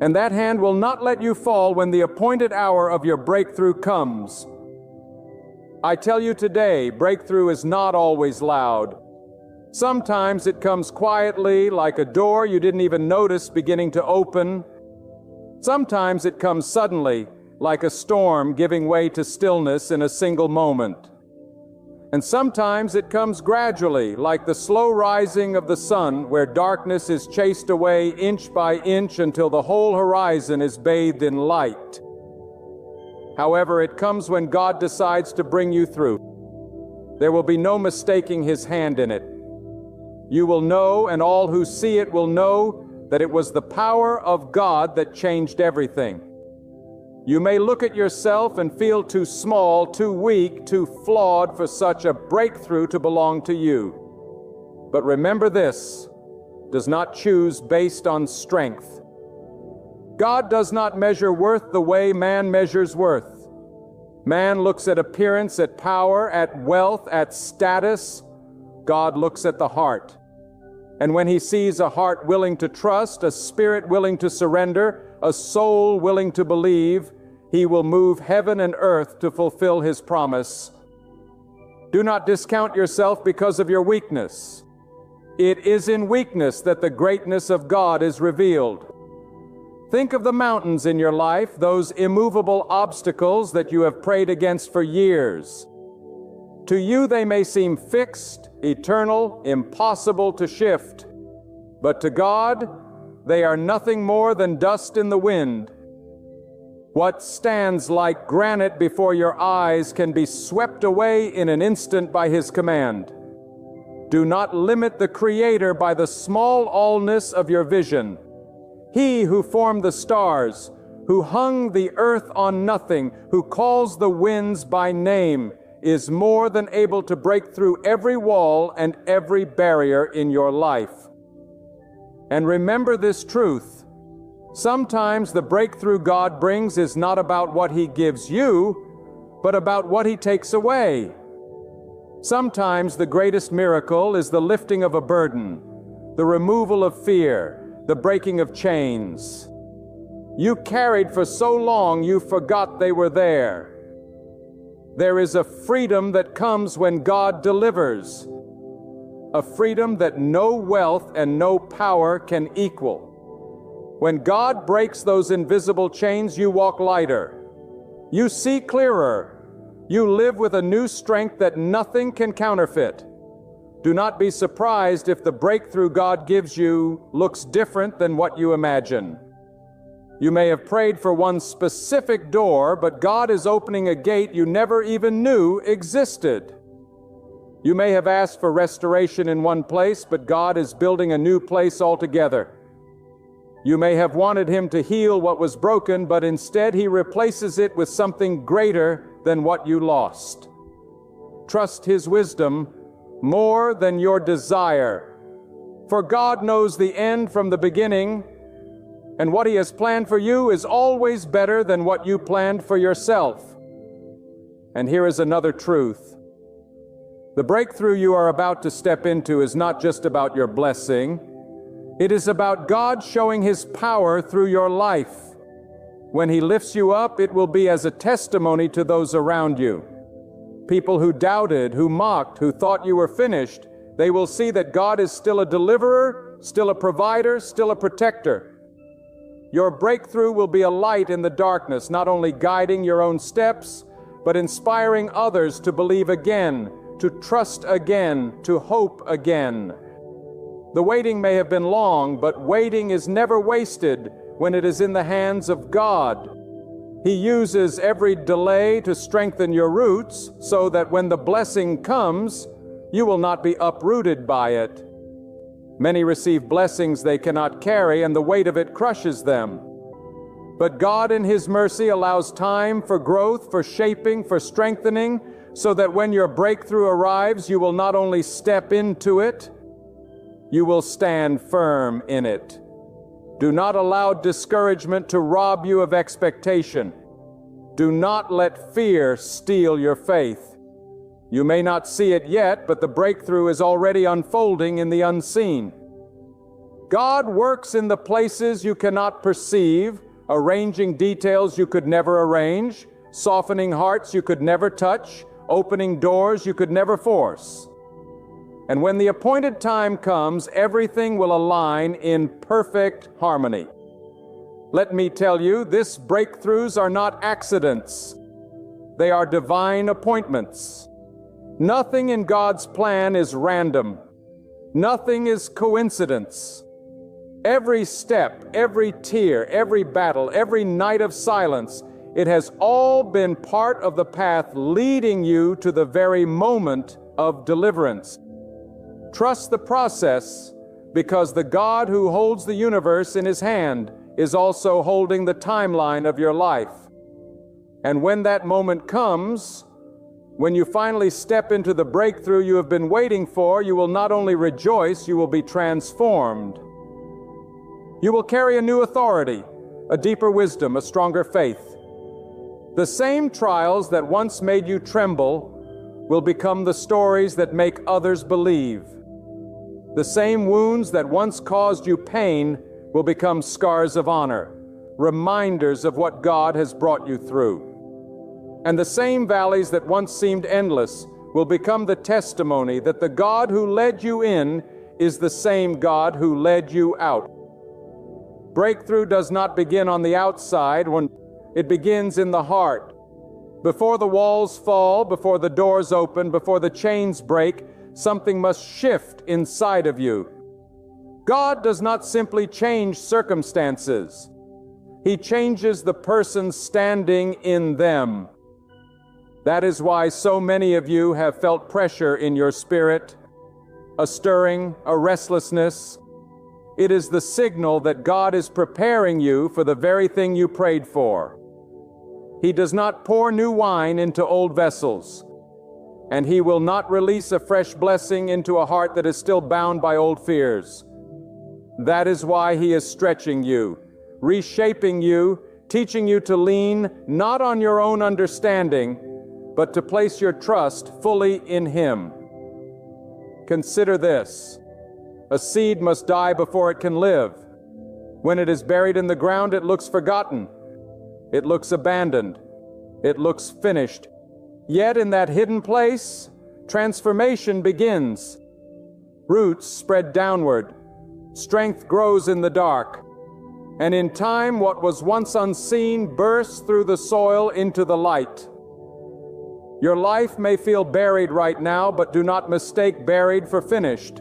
And that hand will not let you fall when the appointed hour of your breakthrough comes. I tell you today, breakthrough is not always loud. Sometimes it comes quietly, like a door you didn't even notice beginning to open. Sometimes it comes suddenly, like a storm giving way to stillness in a single moment. And sometimes it comes gradually, like the slow rising of the sun, where darkness is chased away inch by inch until the whole horizon is bathed in light. However, it comes when God decides to bring you through. There will be no mistaking His hand in it. You will know, and all who see it will know, that it was the power of God that changed everything. You may look at yourself and feel too small, too weak, too flawed for such a breakthrough to belong to you. But remember this, does not choose based on strength. God does not measure worth the way man measures worth. Man looks at appearance, at power, at wealth, at status. God looks at the heart. And when He sees a heart willing to trust, a spirit willing to surrender, a soul willing to believe, He will move heaven and earth to fulfill His promise. Do not discount yourself because of your weakness. It is in weakness that the greatness of God is revealed. Think of the mountains in your life, those immovable obstacles that you have prayed against for years. To you they may seem fixed, eternal, impossible to shift. But to God, they are nothing more than dust in the wind. What stands like granite before your eyes can be swept away in an instant by His command. Do not limit the Creator by the small allness of your vision. He who formed the stars, who hung the earth on nothing, who calls the winds by name, is more than able to break through every wall and every barrier in your life. And remember this truth: sometimes the breakthrough God brings is not about what He gives you, but about what He takes away. Sometimes the greatest miracle is the lifting of a burden, the removal of fear, the breaking of chains. You carried for so long you forgot they were there. There is a freedom that comes when God delivers, a freedom that no wealth and no power can equal. When God breaks those invisible chains, you walk lighter. You see clearer. You live with a new strength that nothing can counterfeit. Do not be surprised if the breakthrough God gives you looks different than what you imagine. You may have prayed for one specific door, but God is opening a gate you never even knew existed. You may have asked for restoration in one place, but God is building a new place altogether. You may have wanted Him to heal what was broken, but instead He replaces it with something greater than what you lost. Trust His wisdom more than your desire, for God knows the end from the beginning, and what He has planned for you is always better than what you planned for yourself. And here is another truth. The breakthrough you are about to step into is not just about your blessing. It is about God showing His power through your life. When He lifts you up, it will be as a testimony to those around you. People who doubted, who mocked, who thought you were finished, they will see that God is still a deliverer, still a provider, still a protector. Your breakthrough will be a light in the darkness, not only guiding your own steps, but inspiring others to believe again, to trust again, to hope again. The waiting may have been long, but waiting is never wasted when it is in the hands of God. He uses every delay to strengthen your roots so that when the blessing comes, you will not be uprooted by it. Many receive blessings they cannot carry, and the weight of it crushes them. But God in His mercy allows time for growth, for shaping, for strengthening, so that when your breakthrough arrives, you will not only step into it, you will stand firm in it. Do not allow discouragement to rob you of expectation. Do not let fear steal your faith. You may not see it yet, but the breakthrough is already unfolding in the unseen. God works in the places you cannot perceive, arranging details you could never arrange, softening hearts you could never touch, opening doors you could never force. And when the appointed time comes, everything will align in perfect harmony. Let me tell you, these breakthroughs are not accidents. They are divine appointments. Nothing in God's plan is random. Nothing is coincidence. Every step, every tear, every battle, every night of silence, it has all been part of the path leading you to the very moment of deliverance. Trust the process, because the God who holds the universe in His hand is also holding the timeline of your life. And when that moment comes, when you finally step into the breakthrough you have been waiting for, you will not only rejoice, you will be transformed. You will carry a new authority, a deeper wisdom, a stronger faith. The same trials that once made you tremble will become the stories that make others believe. The same wounds that once caused you pain will become scars of honor, reminders of what God has brought you through. And the same valleys that once seemed endless will become the testimony that the God who led you in is the same God who led you out. Breakthrough does not begin on the outside, when it begins in the heart. Before the walls fall, before the doors open, before the chains break, something must shift inside of you. God does not simply change circumstances. He changes the person standing in them. That is why so many of you have felt pressure in your spirit, a stirring, a restlessness. It is the signal that God is preparing you for the very thing you prayed for. He does not pour new wine into old vessels, and He will not release a fresh blessing into a heart that is still bound by old fears. That is why He is stretching you, reshaping you, teaching you to lean not on your own understanding, but to place your trust fully in Him. Consider this. A seed must die before it can live. When it is buried in the ground, it looks forgotten. It looks abandoned. It looks finished. Yet in that hidden place, transformation begins. Roots spread downward. Strength grows in the dark. And in time, what was once unseen bursts through the soil into the light. Your life may feel buried right now, but do not mistake buried for finished.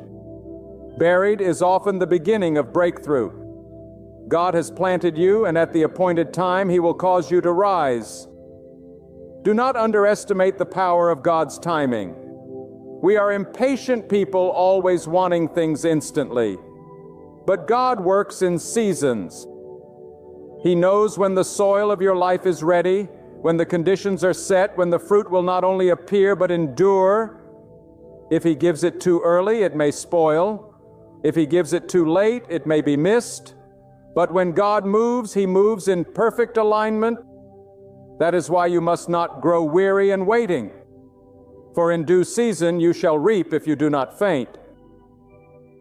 Buried is often the beginning of breakthrough. God has planted you, and at the appointed time He will cause you to rise. Do not underestimate the power of God's timing. We are impatient people, always wanting things instantly. But God works in seasons. He knows when the soil of your life is ready, when the conditions are set, when the fruit will not only appear but endure. If He gives it too early, it may spoil. If He gives it too late, it may be missed. But when God moves, He moves in perfect alignment. That is why you must not grow weary in waiting. For in due season you shall reap if you do not faint.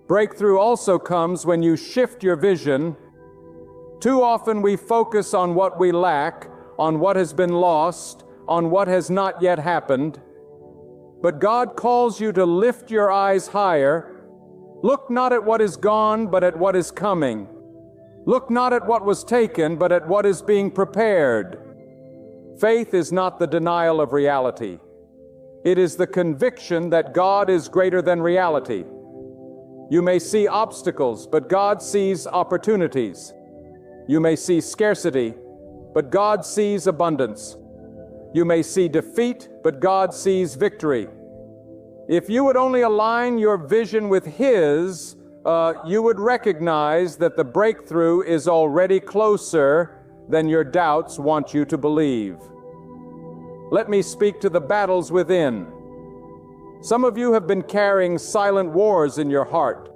Breakthrough also comes when you shift your vision. Too often we focus on what we lack, on what has been lost, on what has not yet happened. But God calls you to lift your eyes higher. Look not at what is gone, but at what is coming. Look not at what was taken, but at what is being prepared. Faith is not the denial of reality. It is the conviction that God is greater than reality. You may see obstacles, but God sees opportunities. You may see scarcity, but God sees abundance. You may see defeat, but God sees victory. If you would only align your vision with His, you would recognize that the breakthrough is already closer than your doubts want you to believe. Let me speak to the battles within. Some of you have been carrying silent wars in your heart,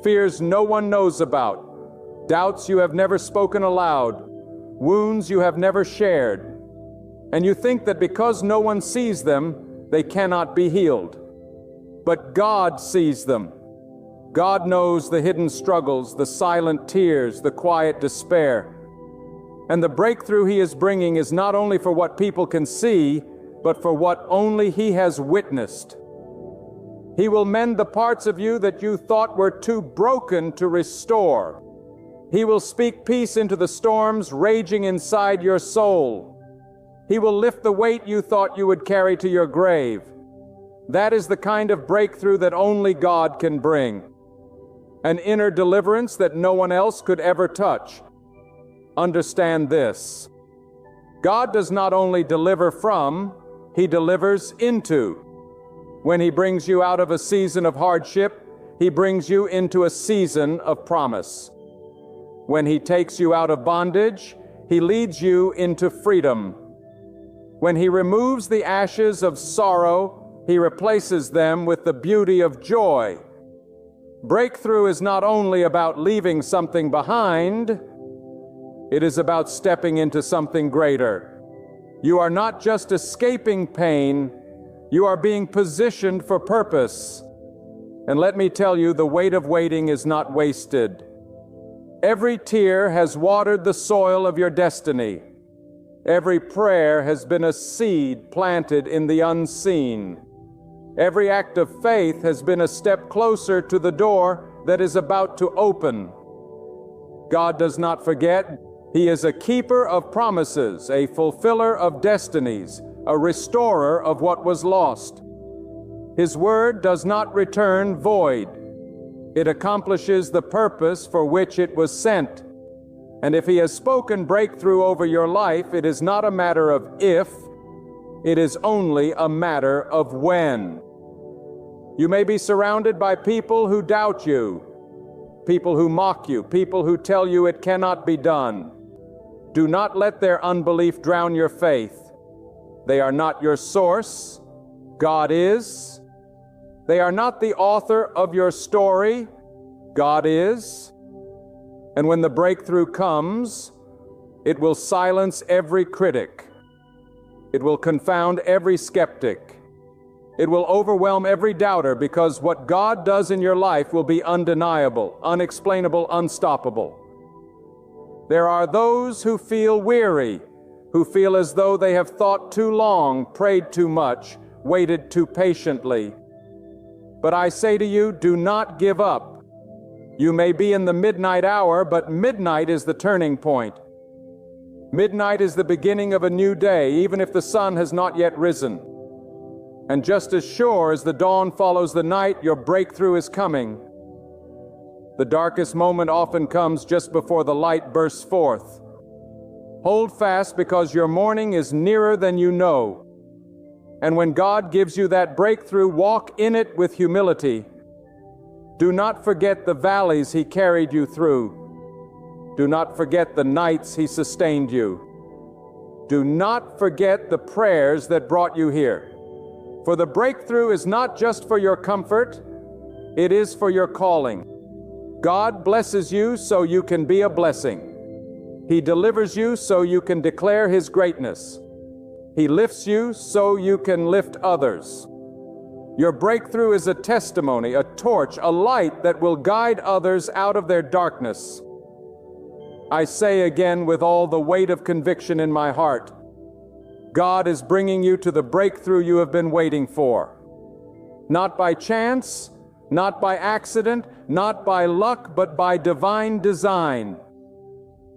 fears no one knows about, doubts you have never spoken aloud, wounds you have never shared, and you think that because no one sees them, they cannot be healed. But God sees them. God knows the hidden struggles, the silent tears, the quiet despair. And the breakthrough He is bringing is not only for what people can see, but for what only He has witnessed. He will mend the parts of you that you thought were too broken to restore. He will speak peace into the storms raging inside your soul. He will lift the weight you thought you would carry to your grave. That is the kind of breakthrough that only God can bring. An inner deliverance that no one else could ever touch. Understand this. God does not only deliver from, He delivers into. When He brings you out of a season of hardship, He brings you into a season of promise. When He takes you out of bondage, He leads you into freedom. When He removes the ashes of sorrow, He replaces them with the beauty of joy. Breakthrough is not only about leaving something behind, it is about stepping into something greater. You are not just escaping pain, you are being positioned for purpose. And let me tell you, the weight of waiting is not wasted. Every tear has watered the soil of your destiny. Every prayer has been a seed planted in the unseen. Every act of faith has been a step closer to the door that is about to open. God does not forget. He is a keeper of promises, a fulfiller of destinies, a restorer of what was lost. His word does not return void. It accomplishes the purpose for which it was sent. And if He has spoken breakthrough over your life, it is not a matter of if, it is only a matter of when. You may be surrounded by people who doubt you, people who mock you, people who tell you it cannot be done. Do not let their unbelief drown your faith. They are not your source. God is. They are not the author of your story. God is. And when the breakthrough comes, it will silence every critic. It will confound every skeptic. It will overwhelm every doubter, because what God does in your life will be undeniable, unexplainable, unstoppable. There are those who feel weary, who feel as though they have thought too long, prayed too much, waited too patiently. But I say to you, do not give up. You may be in the midnight hour, but midnight is the turning point. Midnight is the beginning of a new day, even if the sun has not yet risen. And just as sure as the dawn follows the night, your breakthrough is coming. The darkest moment often comes just before the light bursts forth. Hold fast, because your morning is nearer than you know. And when God gives you that breakthrough, walk in it with humility. Do not forget the valleys He carried you through. Do not forget the nights He sustained you. Do not forget the prayers that brought you here. For the breakthrough is not just for your comfort, it is for your calling. God blesses you so you can be a blessing. He delivers you so you can declare His greatness. He lifts you so you can lift others. Your breakthrough is a testimony, a torch, a light that will guide others out of their darkness. I say again with all the weight of conviction in my heart, God is bringing you to the breakthrough you have been waiting for. Not by chance, not by accident, not by luck, but by divine design.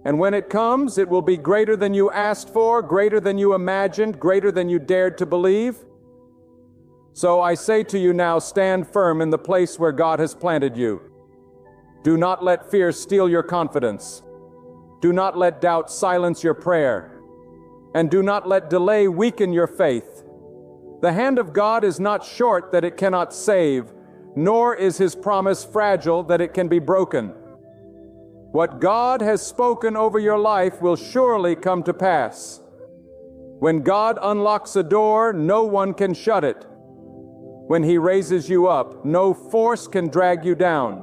And when it comes, it will be greater than you asked for, greater than you imagined, greater than you dared to believe. So I say to you now, stand firm in the place where God has planted you. Do not let fear steal your confidence. Do not let doubt silence your prayer. And do not let delay weaken your faith. The hand of God is not short that it cannot save, nor is His promise fragile that it can be broken. What God has spoken over your life will surely come to pass. When God unlocks a door, no one can shut it. When He raises you up, no force can drag you down.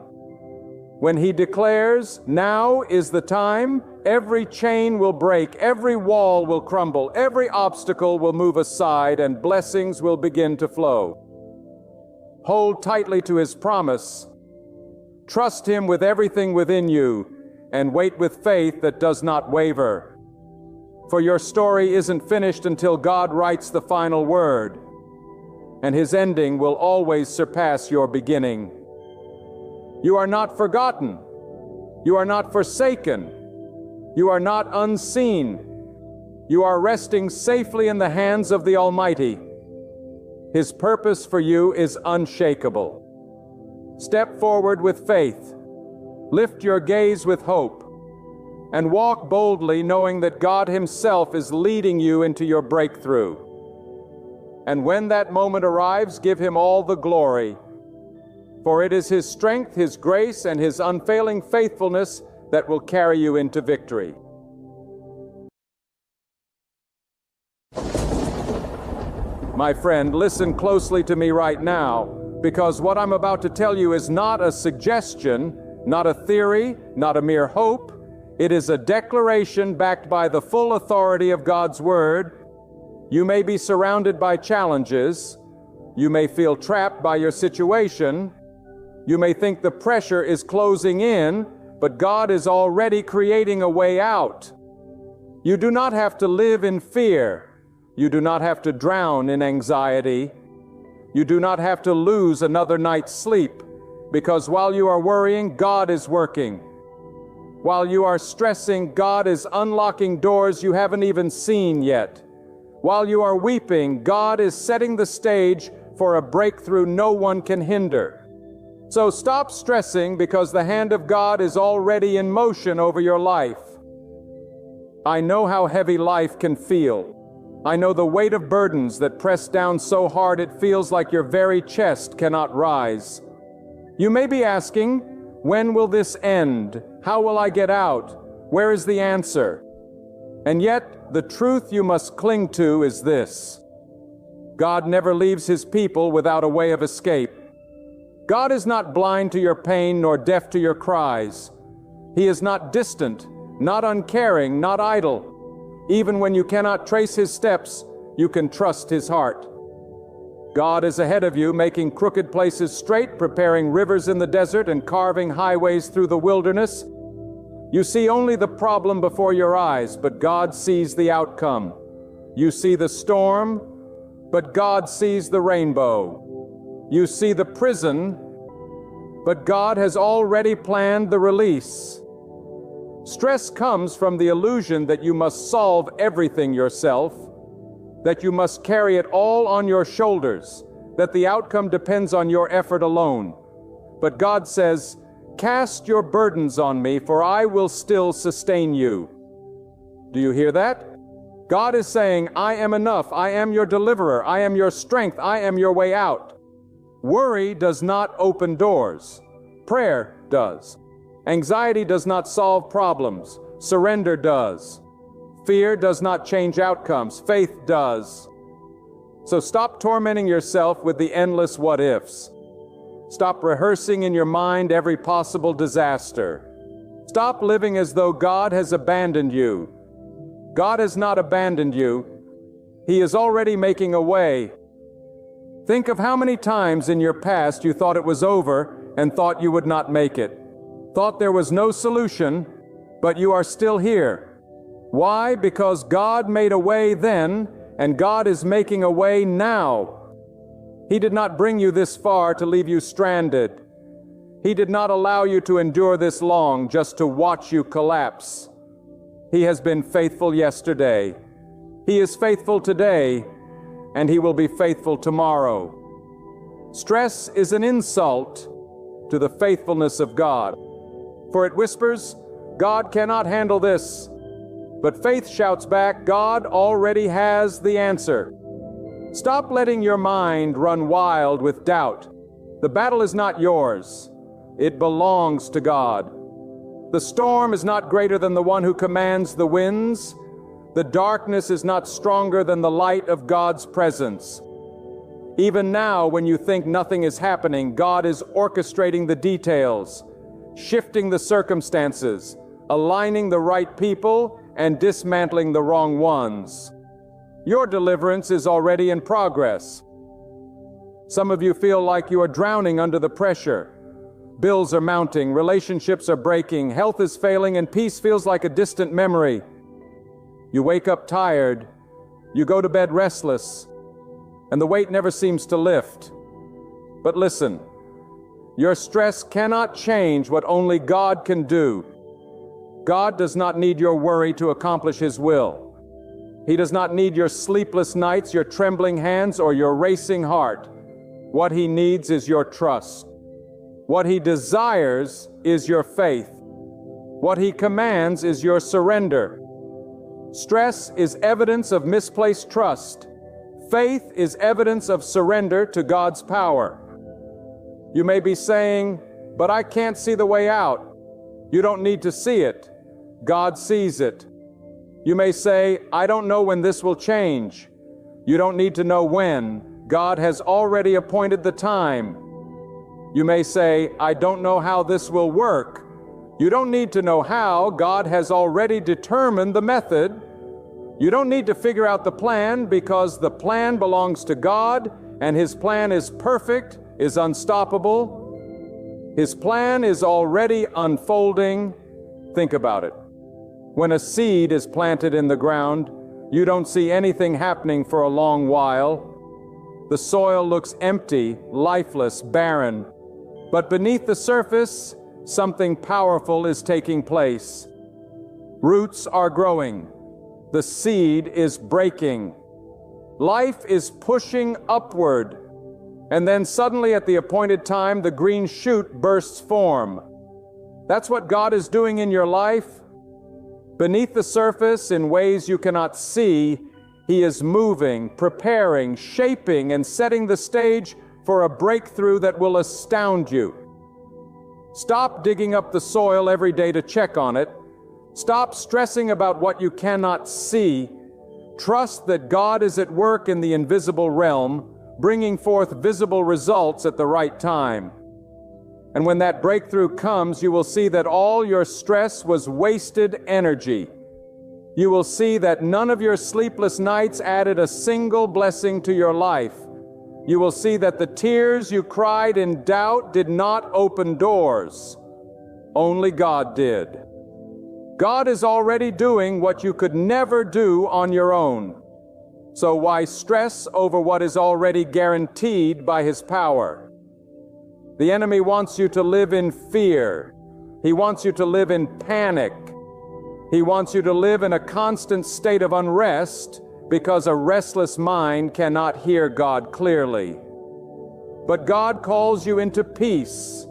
When He declares, now is the time, every chain will break, every wall will crumble, every obstacle will move aside, and blessings will begin to flow. Hold tightly to His promise. Trust Him with everything within you, and wait with faith that does not waver. For your story isn't finished until God writes the final word, and His ending will always surpass your beginning. You are not forgotten. You are not forsaken. You are not unseen. You are resting safely in the hands of the Almighty. His purpose for you is unshakable. Step forward with faith. Lift your gaze with hope, and walk boldly, knowing that God Himself is leading you into your breakthrough. And when that moment arrives, give Him all the glory, for it is His strength, His grace, and His unfailing faithfulness that will carry you into victory. My friend, listen closely to me right now, because what I'm about to tell you is not a suggestion, not a theory, not a mere hope. It is a declaration backed by the full authority of God's Word. You may be surrounded by challenges. You may feel trapped by your situation. You may think the pressure is closing in, but God is already creating a way out. You do not have to live in fear. You do not have to drown in anxiety. You do not have to lose another night's sleep, because while you are worrying, God is working. While you are stressing, God is unlocking doors you haven't even seen yet. While you are weeping, God is setting the stage for a breakthrough no one can hinder. So stop stressing, because the hand of God is already in motion over your life. I know how heavy life can feel. I know the weight of burdens that press down so hard it feels like your very chest cannot rise. You may be asking, when will this end? How will I get out? Where is the answer? And yet, the truth you must cling to is this: God never leaves His people without a way of escape. God is not blind to your pain nor deaf to your cries. He is not distant, not uncaring, not idle. Even when you cannot trace His steps, you can trust His heart. God is ahead of you, making crooked places straight, preparing rivers in the desert, and carving highways through the wilderness. You see only the problem before your eyes, but God sees the outcome. You see the storm, but God sees the rainbow. You see the prison, but God has already planned the release. Stress comes from the illusion that you must solve everything yourself, that you must carry it all on your shoulders, that the outcome depends on your effort alone. But God says, "Cast your burdens on me, for I will still sustain you." Do you hear that? God is saying, "I am enough. I am your deliverer. I am your strength. I am your way out." Worry does not open doors. Prayer does. Anxiety does not solve problems. Surrender does. Fear does not change outcomes. Faith does. So stop tormenting yourself with the endless what-ifs. Stop rehearsing in your mind every possible disaster. Stop living as though God has abandoned you. God has not abandoned you. He is already making a way. Think of how many times in your past you thought it was over and thought you would not make it. Thought there was no solution, but you are still here. Why? Because God made a way then, and God is making a way now. He did not bring you this far to leave you stranded. He did not allow you to endure this long just to watch you collapse. He has been faithful yesterday. He is faithful today, and He will be faithful tomorrow. Stress is an insult to the faithfulness of God, for it whispers, "God cannot handle this." But faith shouts back, "God already has the answer." Stop letting your mind run wild with doubt. The battle is not yours. It belongs to God. The storm is not greater than the one who commands the winds. The darkness is not stronger than the light of God's presence. Even now, when you think nothing is happening, God is orchestrating the details, shifting the circumstances, aligning the right people, and dismantling the wrong ones. Your deliverance is already in progress. Some of you feel like you are drowning under the pressure. Bills are mounting, relationships are breaking, health is failing, and peace feels like a distant memory. You wake up tired, you go to bed restless, and the weight never seems to lift. But listen, your stress cannot change what only God can do. God does not need your worry to accomplish His will. He does not need your sleepless nights, your trembling hands, or your racing heart. What He needs is your trust. What He desires is your faith. What He commands is your surrender. Stress is evidence of misplaced trust. Faith is evidence of surrender to God's power. You may be saying, "But I can't see the way out." You don't need to see it. God sees it. You may say, "I don't know when this will change." You don't need to know when. God has already appointed the time. You may say, "I don't know how this will work." You don't need to know how. God has already determined the method. You don't need to figure out the plan, because the plan belongs to God, and His plan is perfect, is unstoppable. His plan is already unfolding. Think about it. When a seed is planted in the ground, you don't see anything happening for a long while. The soil looks empty, lifeless, barren. But beneath the surface, something powerful is taking place. Roots are growing. The seed is breaking. Life is pushing upward. And then suddenly at the appointed time, the green shoot bursts form. That's what God is doing in your life. Beneath the surface, in ways you cannot see, He is moving, preparing, shaping, and setting the stage for a breakthrough that will astound you. Stop digging up the soil every day to check on it. Stop stressing about what you cannot see. Trust that God is at work in the invisible realm, bringing forth visible results at the right time. And when that breakthrough comes, you will see that all your stress was wasted energy. You will see that none of your sleepless nights added a single blessing to your life. You will see that the tears you cried in doubt did not open doors. Only God did. God is already doing what you could never do on your own. So why stress over what is already guaranteed by His power? The enemy wants you to live in fear. He wants you to live in panic. He wants you to live in a constant state of unrest because a restless mind cannot hear God clearly. But God calls you into peace.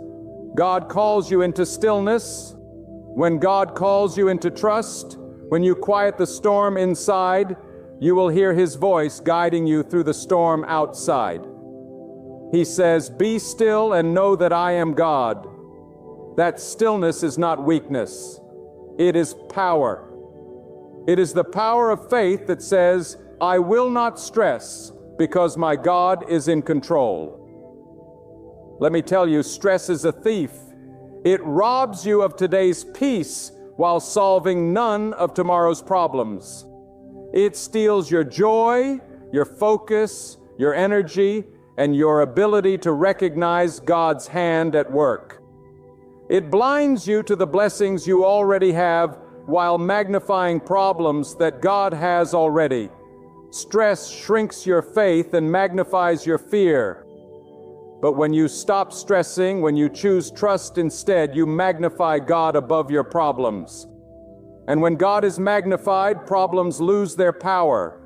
God calls you into stillness. When God calls you into trust, when you quiet the storm inside, you will hear His voice guiding you through the storm outside. He says, "Be still and know that I am God." That stillness is not weakness. It is power. It is the power of faith that says, "I will not stress because my God is in control." Let me tell you, stress is a thief. It robs you of today's peace while solving none of tomorrow's problems. It steals your joy, your focus, your energy, and your ability to recognize God's hand at work. It blinds you to the blessings you already have while magnifying problems that God has already. Stress shrinks your faith and magnifies your fear. But when you stop stressing, when you choose trust instead, you magnify God above your problems. And when God is magnified, problems lose their power.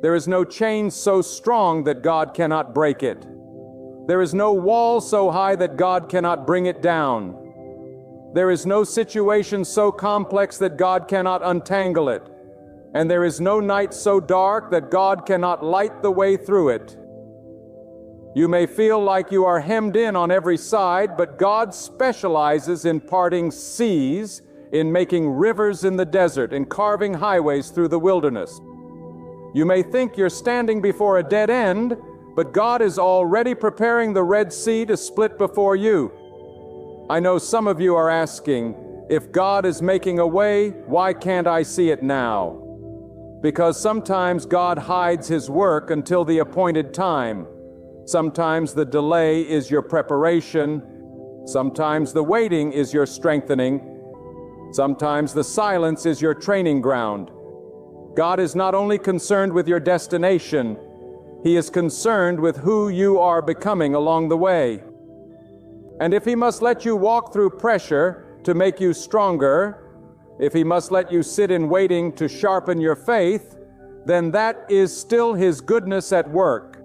There is no chain so strong that God cannot break it. There is no wall so high that God cannot bring it down. There is no situation so complex that God cannot untangle it. And there is no night so dark that God cannot light the way through it. You may feel like you are hemmed in on every side, but God specializes in parting seas, in making rivers in the desert, in carving highways through the wilderness. You may think you're standing before a dead end, but God is already preparing the Red Sea to split before you. I know some of you are asking, if God is making a way, why can't I see it now? Because sometimes God hides His work until the appointed time. Sometimes the delay is your preparation. Sometimes the waiting is your strengthening. Sometimes the silence is your training ground. God is not only concerned with your destination, He is concerned with who you are becoming along the way. And if He must let you walk through pressure to make you stronger, if He must let you sit in waiting to sharpen your faith, then that is still His goodness at work.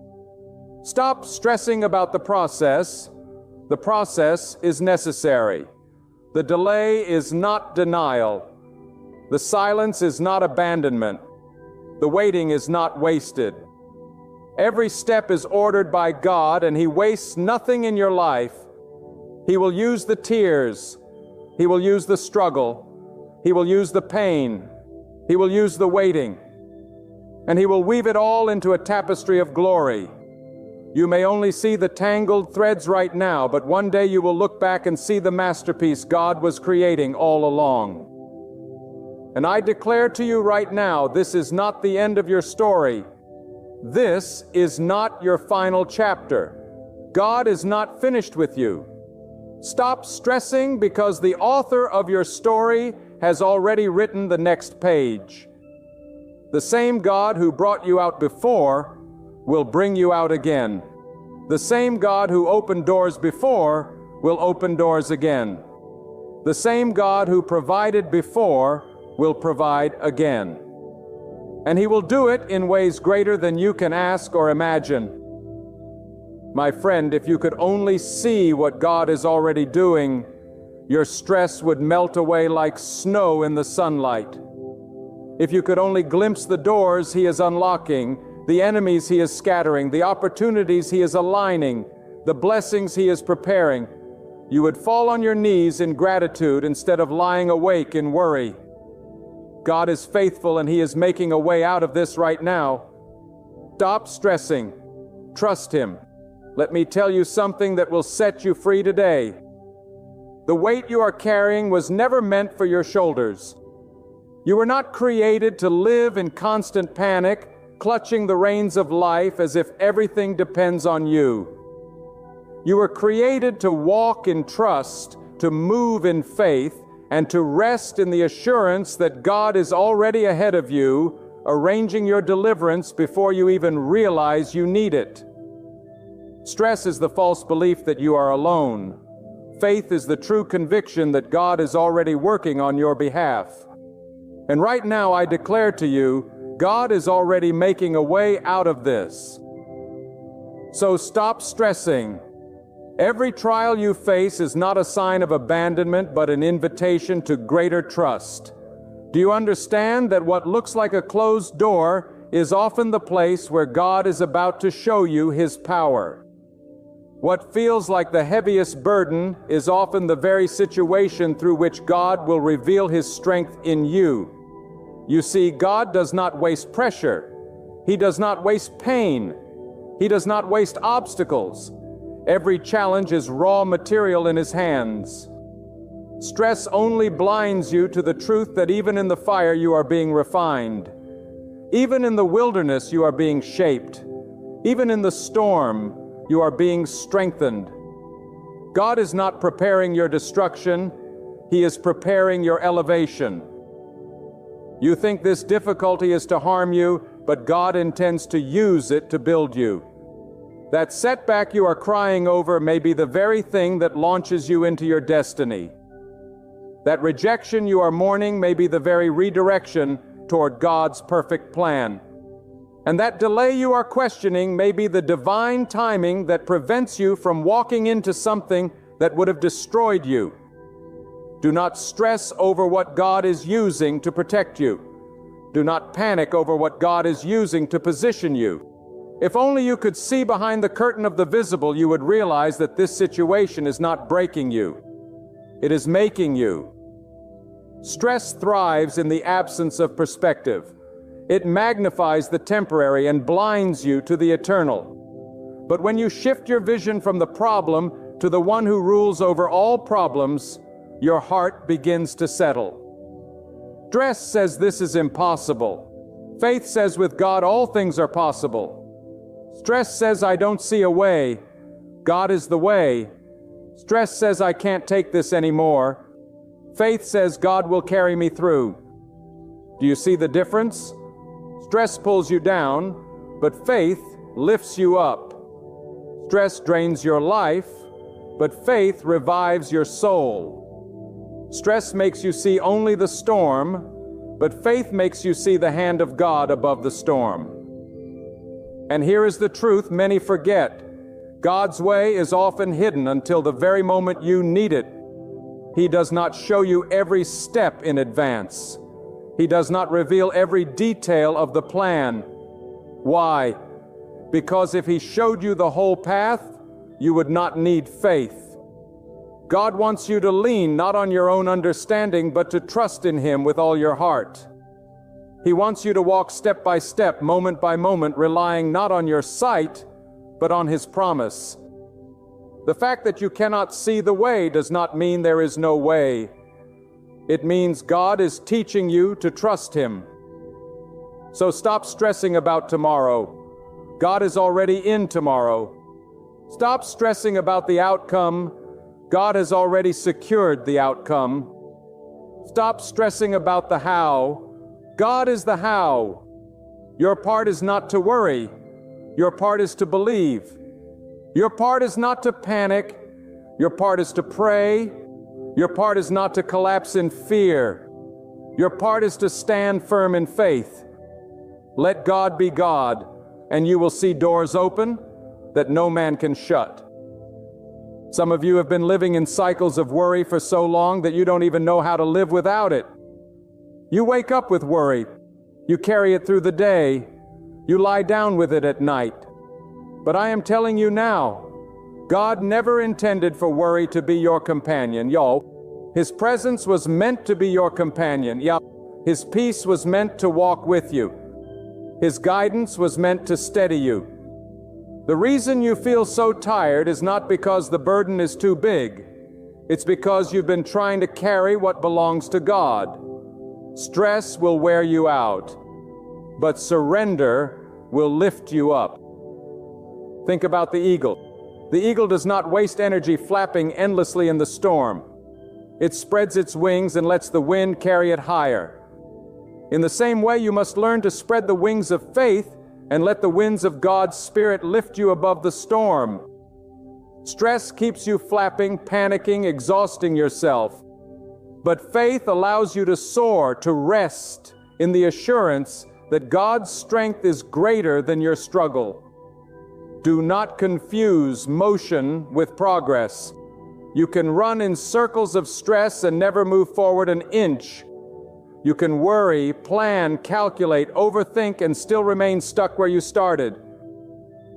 Stop stressing about the process. The process is necessary. The delay is not denial. The silence is not abandonment. The waiting is not wasted. Every step is ordered by God, and He wastes nothing in your life. He will use the tears. He will use the struggle. He will use the pain. He will use the waiting. And He will weave it all into a tapestry of glory. You may only see the tangled threads right now, but one day you will look back and see the masterpiece God was creating all along. And I declare to you right now, this is not the end of your story. This is not your final chapter. God is not finished with you. Stop stressing because the author of your story has already written the next page. The same God who brought you out before will bring you out again. The same God who opened doors before will open doors again. The same God who provided before will provide again. And He will do it in ways greater than you can ask or imagine. My friend, if you could only see what God is already doing, your stress would melt away like snow in the sunlight. If you could only glimpse the doors He is unlocking, the enemies He is scattering, the opportunities He is aligning, the blessings He is preparing, you would fall on your knees in gratitude instead of lying awake in worry. God is faithful and He is making a way out of this right now. Stop stressing. Trust Him. Let me tell you something that will set you free today. The weight you are carrying was never meant for your shoulders. You were not created to live in constant panic, clutching the reins of life as if everything depends on you. You were created to walk in trust, to move in faith, and to rest in the assurance that God is already ahead of you, arranging your deliverance before you even realize you need it. Stress is the false belief that you are alone. Faith is the true conviction that God is already working on your behalf. And right now I declare to you, God is already making a way out of this. So stop stressing. Every trial you face is not a sign of abandonment, but an invitation to greater trust. Do you understand that what looks like a closed door is often the place where God is about to show you His power? What feels like the heaviest burden is often the very situation through which God will reveal His strength in you. You see, God does not waste pressure. He does not waste pain. He does not waste obstacles. Every challenge is raw material in His hands. Stress only blinds you to the truth that even in the fire you are being refined. Even in the wilderness you are being shaped. Even in the storm, you are being strengthened. God is not preparing your destruction. He is preparing your elevation. You think this difficulty is to harm you, but God intends to use it to build you. That setback you are crying over may be the very thing that launches you into your destiny. That rejection you are mourning may be the very redirection toward God's perfect plan. And that delay you are questioning may be the divine timing that prevents you from walking into something that would have destroyed you. Do not stress over what God is using to protect you. Do not panic over what God is using to position you. If only you could see behind the curtain of the visible, you would realize that this situation is not breaking you. It is making you. Stress thrives in the absence of perspective. It magnifies the temporary and blinds you to the eternal. But when you shift your vision from the problem to the one who rules over all problems, your heart begins to settle. Stress says this is impossible. Faith says with God all things are possible. Stress says I don't see a way. God is the way. Stress says I can't take this anymore. Faith says God will carry me through. Do you see the difference? Stress pulls you down, but faith lifts you up. Stress drains your life, but faith revives your soul. Stress makes you see only the storm, but faith makes you see the hand of God above the storm. And here is the truth many forget. God's way is often hidden until the very moment you need it. He does not show you every step in advance. He does not reveal every detail of the plan. Why? Because if He showed you the whole path, you would not need faith. God wants you to lean not on your own understanding, but to trust in Him with all your heart. He wants you to walk step by step, moment by moment, relying not on your sight, but on His promise. The fact that you cannot see the way does not mean there is no way. It means God is teaching you to trust Him. So stop stressing about tomorrow. God is already in tomorrow. Stop stressing about the outcome. God has already secured the outcome. Stop stressing about the how. God is the how. Your part is not to worry. Your part is to believe. Your part is not to panic. Your part is to pray. Your part is not to collapse in fear. Your part is to stand firm in faith. Let God be God, and you will see doors open that no man can shut. Some of you have been living in cycles of worry for so long that you don't even know how to live without it. You wake up with worry. You carry it through the day. You lie down with it at night. But I am telling you now, God never intended for worry to be your companion. His presence was meant to be your companion. His peace was meant to walk with you. His guidance was meant to steady you. The reason you feel so tired is not because the burden is too big. It's because you've been trying to carry what belongs to God. Stress will wear you out, but surrender will lift you up. Think about the eagle. The eagle does not waste energy flapping endlessly in the storm. It spreads its wings and lets the wind carry it higher. In the same way, you must learn to spread the wings of faith and let the winds of God's Spirit lift you above the storm. Stress keeps you flapping, panicking, exhausting yourself. But faith allows you to soar, to rest in the assurance that God's strength is greater than your struggle. Do not confuse motion with progress. You can run in circles of stress and never move forward an inch. You can worry, plan, calculate, overthink, and still remain stuck where you started.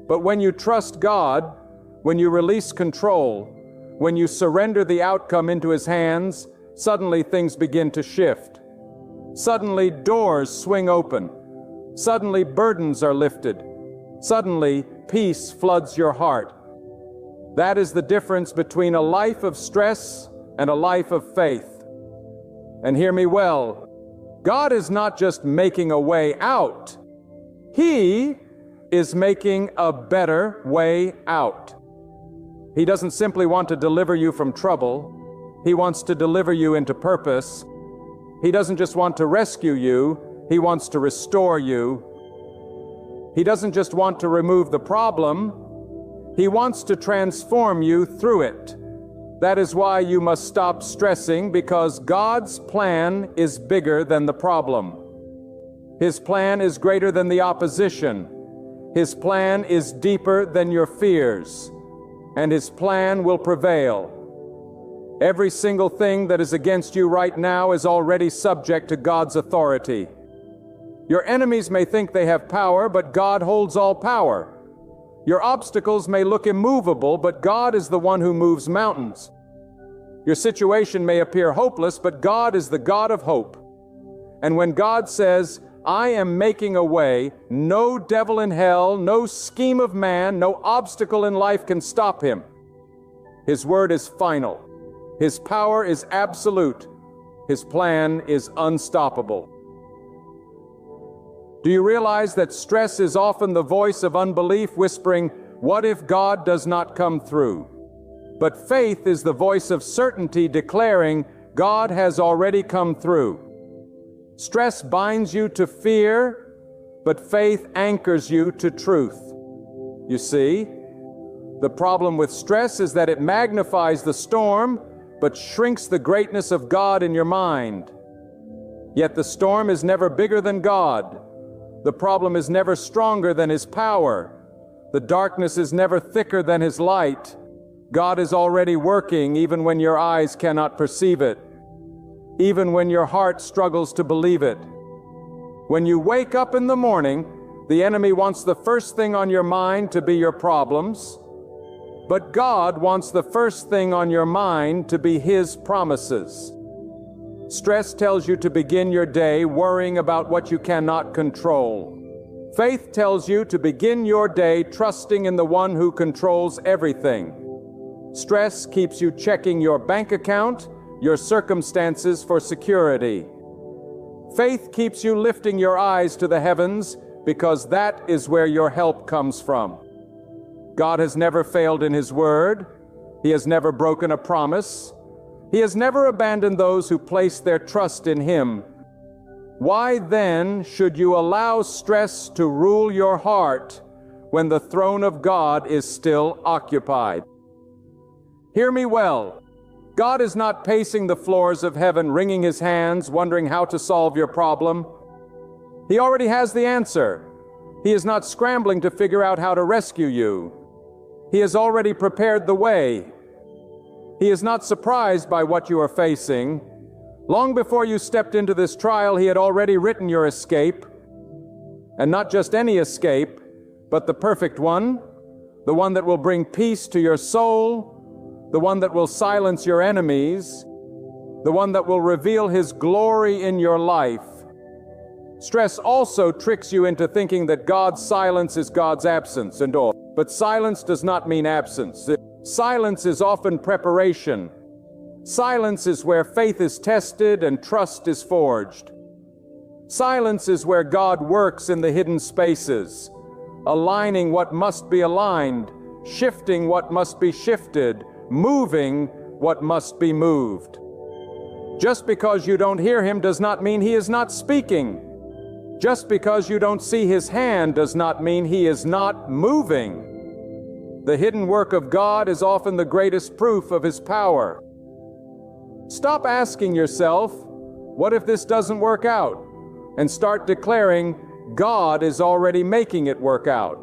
But when you trust God, when you release control, when you surrender the outcome into His hands, suddenly things begin to shift. Suddenly doors swing open. Suddenly burdens are lifted. Suddenly peace floods your heart. That is the difference between a life of stress and a life of faith. And hear me well, God is not just making a way out. He is making a better way out. He doesn't simply want to deliver you from trouble. He wants to deliver you into purpose. He doesn't just want to rescue you. He wants to restore you. He doesn't just want to remove the problem. He wants to transform you through it. That is why you must stop stressing, because God's plan is bigger than the problem. His plan is greater than the opposition. His plan is deeper than your fears. And His plan will prevail. Every single thing that is against you right now is already subject to God's authority. Your enemies may think they have power, but God holds all power. Your obstacles may look immovable, but God is the one who moves mountains. Your situation may appear hopeless, but God is the God of hope. And when God says, I am making a way, no devil in hell, no scheme of man, no obstacle in life can stop Him. His word is final. His power is absolute. His plan is unstoppable. Do you realize that stress is often the voice of unbelief whispering, what if God does not come through? But faith is the voice of certainty declaring, God has already come through. Stress binds you to fear, but faith anchors you to truth. You see, the problem with stress is that it magnifies the storm, but shrinks the greatness of God in your mind. Yet the storm is never bigger than God. The problem is never stronger than His power. The darkness is never thicker than His light. God is already working even when your eyes cannot perceive it, even when your heart struggles to believe it. When you wake up in the morning, the enemy wants the first thing on your mind to be your problems, but God wants the first thing on your mind to be His promises. Stress tells you to begin your day worrying about what you cannot control. Faith tells you to begin your day trusting in the one who controls everything. Stress keeps you checking your bank account, your circumstances for security. Faith keeps you lifting your eyes to the heavens because that is where your help comes from. God has never failed in His word. He has never broken a promise. He has never abandoned those who place their trust in Him. Why then should you allow stress to rule your heart when the throne of God is still occupied? Hear me well. God is not pacing the floors of heaven, wringing His hands, wondering how to solve your problem. He already has the answer. He is not scrambling to figure out how to rescue you. He has already prepared the way. He is not surprised by what you are facing. Long before you stepped into this trial, He had already written your escape. And not just any escape, but the perfect one, the one that will bring peace to your soul, the one that will silence your enemies, the one that will reveal His glory in your life. Stress also tricks you into thinking that God's silence is God's absence and all. But silence does not mean absence. Silence is often preparation. Silence is where faith is tested and trust is forged. Silence is where God works in the hidden spaces, aligning what must be aligned, shifting what must be shifted, moving what must be moved. Just because you don't hear Him does not mean He is not speaking. Just because you don't see His hand does not mean He is not moving. The hidden work of God is often the greatest proof of His power. Stop asking yourself, what if this doesn't work out? And start declaring, God is already making it work out.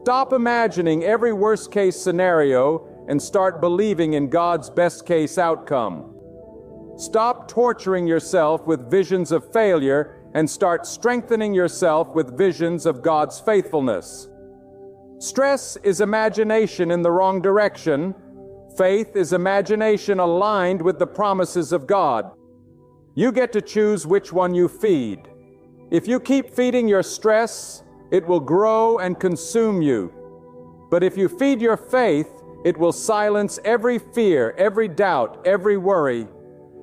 Stop imagining every worst-case scenario and start believing in God's best-case outcome. Stop torturing yourself with visions of failure and start strengthening yourself with visions of God's faithfulness. Stress is imagination in the wrong direction. Faith is imagination aligned with the promises of God. You get to choose which one you feed. If you keep feeding your stress, it will grow and consume you. But if you feed your faith, it will silence every fear, every doubt, every worry,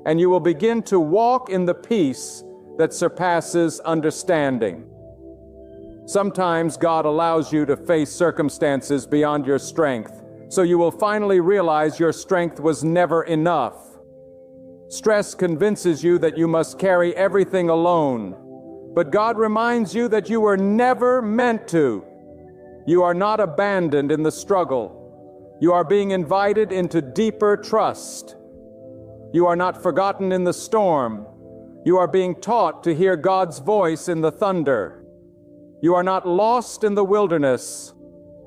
and you will begin to walk in the peace that surpasses understanding. Sometimes God allows you to face circumstances beyond your strength, so you will finally realize your strength was never enough. Stress convinces you that you must carry everything alone, but God reminds you that you were never meant to. You are not abandoned in the struggle. You are being invited into deeper trust. You are not forgotten in the storm. You are being taught to hear God's voice in the thunder. You are not lost in the wilderness.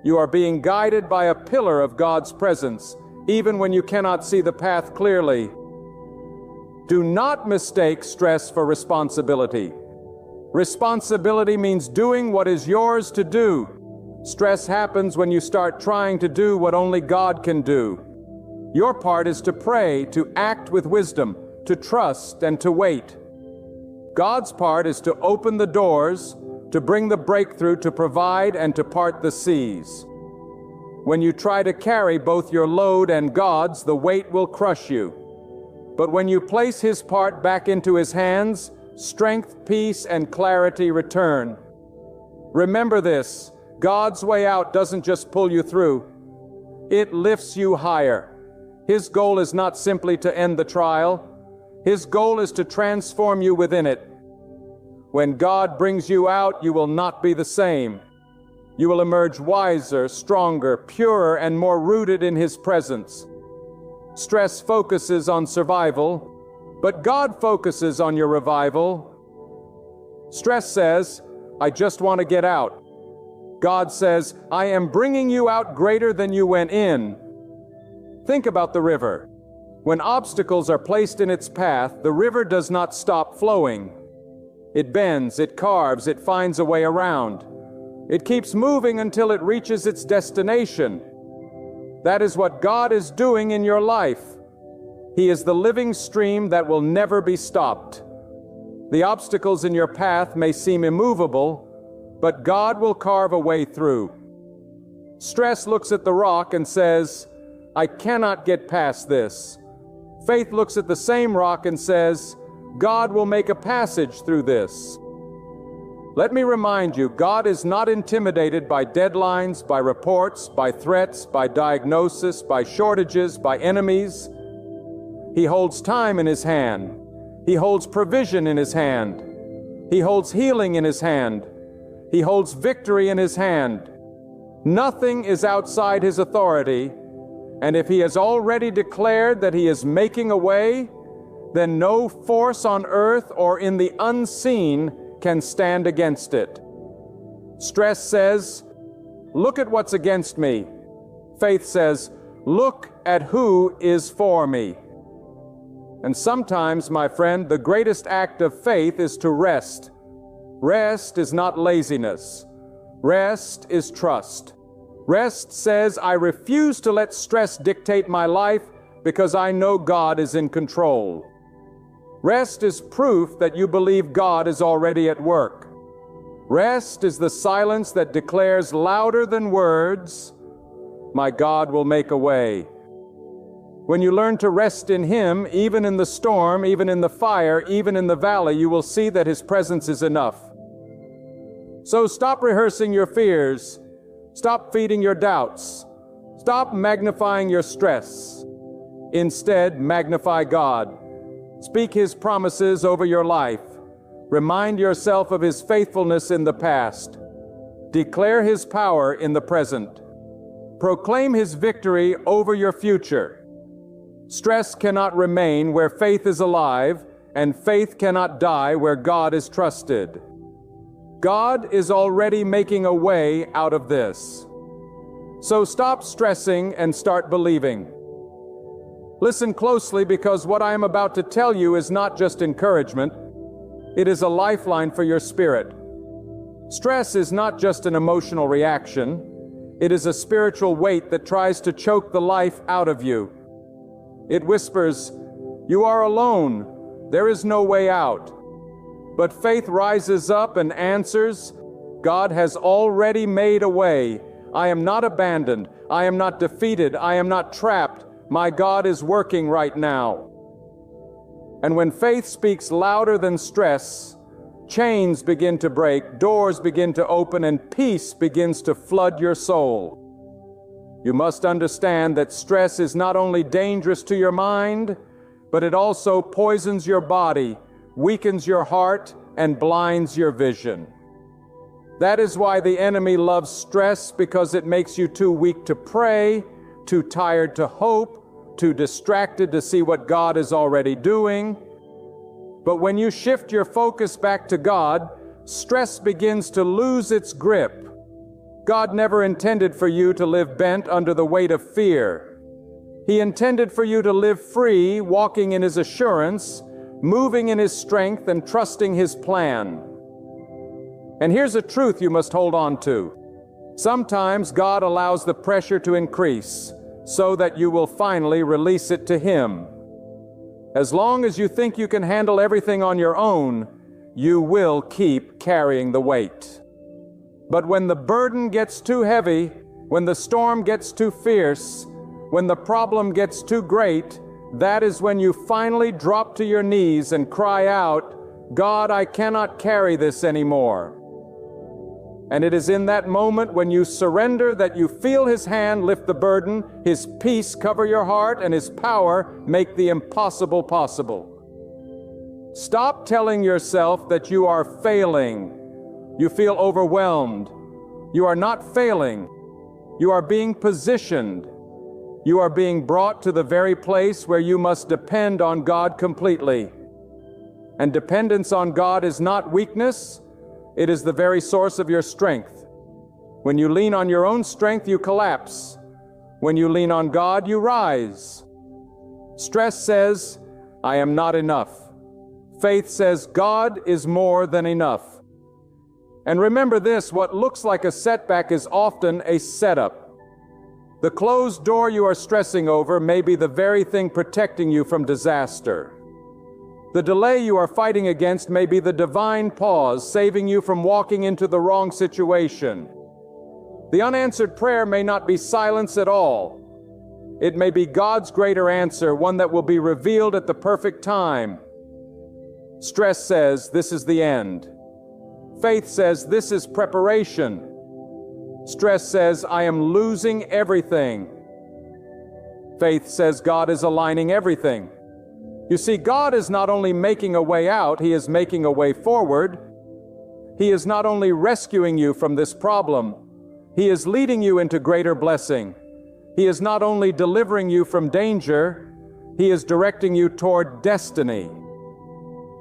You are being guided by a pillar of God's presence, even when you cannot see the path clearly. Do not mistake stress for responsibility. Responsibility means doing what is yours to do. Stress happens when you start trying to do what only God can do. Your part is to pray, to act with wisdom, to trust, and to wait. God's part is to open the doors, to bring the breakthrough, to provide, and to part the seas. When you try to carry both your load and God's, the weight will crush you. But when you place His part back into His hands, strength, peace, and clarity return. Remember this, God's way out doesn't just pull you through. It lifts you higher. His goal is not simply to end the trial. His goal is to transform you within it. When God brings you out, you will not be the same. You will emerge wiser, stronger, purer, and more rooted in His presence. Stress focuses on survival, but God focuses on your revival. Stress says, I just want to get out. God says, I am bringing you out greater than you went in. Think about the river. When obstacles are placed in its path, the river does not stop flowing. It bends, it carves, it finds a way around. It keeps moving until it reaches its destination. That is what God is doing in your life. He is the living stream that will never be stopped. The obstacles in your path may seem immovable, but God will carve a way through. Stress looks at the rock and says, I cannot get past this. Faith looks at the same rock and says, God will make a passage through this. Let me remind you, God is not intimidated by deadlines, by reports, by threats, by diagnosis, by shortages, by enemies. He holds time in His hand. He holds provision in His hand. He holds healing in His hand. He holds victory in His hand. Nothing is outside His authority, and if He has already declared that He is making a way, then no force on earth or in the unseen can stand against it. Stress says, look at what's against me. Faith says, look at who is for me. And sometimes, my friend, the greatest act of faith is to rest. Rest is not laziness. Rest is trust. Rest says, I refuse to let stress dictate my life because I know God is in control. Rest is proof that you believe God is already at work. Rest is the silence that declares louder than words, my God will make a way. When you learn to rest in Him, even in the storm, even in the fire, even in the valley, you will see that His presence is enough. So stop rehearsing your fears. Stop feeding your doubts. Stop magnifying your stress. Instead, magnify God. Speak His promises over your life. Remind yourself of His faithfulness in the past. Declare His power in the present. Proclaim His victory over your future. Stress cannot remain where faith is alive, and faith cannot die where God is trusted. God is already making a way out of this. So stop stressing and start believing. Listen closely, because what I am about to tell you is not just encouragement. It is a lifeline for your spirit. Stress is not just an emotional reaction. It is a spiritual weight that tries to choke the life out of you. It whispers, you are alone. There is no way out. But faith rises up and answers, God has already made a way. I am not abandoned. I am not defeated. I am not trapped. My God is working right now. And when faith speaks louder than stress, chains begin to break, doors begin to open, and peace begins to flood your soul. You must understand that stress is not only dangerous to your mind, but it also poisons your body, weakens your heart, and blinds your vision. That is why the enemy loves stress, because it makes you too weak to pray, too tired to hope, too distracted to see what God is already doing. But when you shift your focus back to God, stress begins to lose its grip. God never intended for you to live bent under the weight of fear. He intended for you to live free, walking in His assurance, moving in His strength, and trusting His plan. And here's a truth you must hold on to. Sometimes God allows the pressure to increase so that you will finally release it to Him. As long as you think you can handle everything on your own, you will keep carrying the weight. But when the burden gets too heavy, when the storm gets too fierce, when the problem gets too great, that is when you finally drop to your knees and cry out, God, I cannot carry this anymore. And it is in that moment when you surrender that you feel His hand lift the burden, His peace cover your heart, and His power make the impossible possible. Stop telling yourself that you are failing. You feel overwhelmed. You are not failing. You are being positioned. You are being brought to the very place where you must depend on God completely. And dependence on God is not weakness. It is the very source of your strength. When you lean on your own strength, you collapse. When you lean on God, you rise. Stress says, I am not enough. Faith says, God is more than enough. And remember this, what looks like a setback is often a setup. The closed door you are stressing over may be the very thing protecting you from disaster. The delay you are fighting against may be the divine pause, saving you from walking into the wrong situation. The unanswered prayer may not be silence at all. It may be God's greater answer, one that will be revealed at the perfect time. Stress says, this is the end. Faith says this is preparation. Stress says I am losing everything. Faith says God is aligning everything. You see, God is not only making a way out, He is making a way forward. He is not only rescuing you from this problem, He is leading you into greater blessing. He is not only delivering you from danger, He is directing you toward destiny.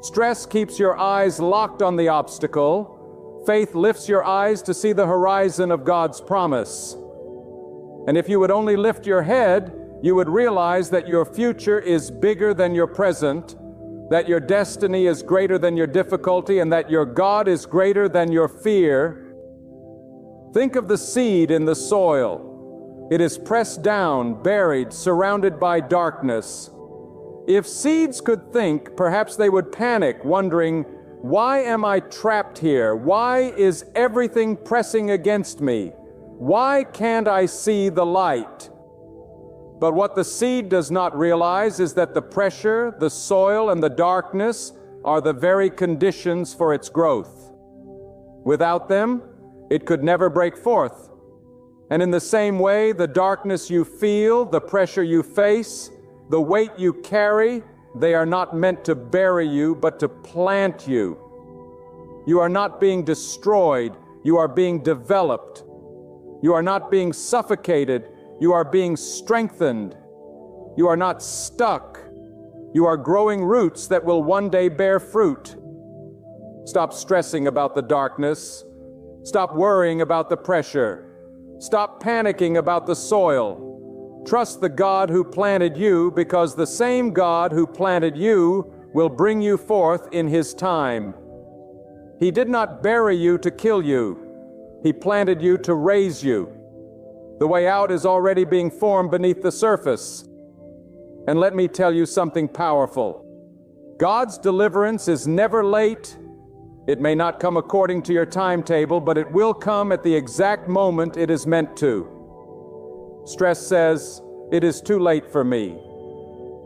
Stress keeps your eyes locked on the obstacle. Faith lifts your eyes to see the horizon of God's promise. And if you would only lift your head, you would realize that your future is bigger than your present, that your destiny is greater than your difficulty, and that your God is greater than your fear. Think of the seed in the soil. It is pressed down, buried, surrounded by darkness. If seeds could think, perhaps they would panic, wondering, why am I trapped here? Why is everything pressing against me? Why can't I see the light? But what the seed does not realize is that the pressure, the soil, and the darkness are the very conditions for its growth. Without them, it could never break forth. And in the same way, the darkness you feel, the pressure you face, the weight you carry, they are not meant to bury you, but to plant you. You are not being destroyed, you are being developed. You are not being suffocated, you are being strengthened. You are not stuck. You are growing roots that will one day bear fruit. Stop stressing about the darkness. Stop worrying about the pressure. Stop panicking about the soil. Trust the God who planted you, because the same God who planted you will bring you forth in His time. He did not bury you to kill you. He planted you to raise you. The way out is already being formed beneath the surface. And let me tell you something powerful. God's deliverance is never late. It may not come according to your timetable, but it will come at the exact moment it is meant to. Stress says, it is too late for me.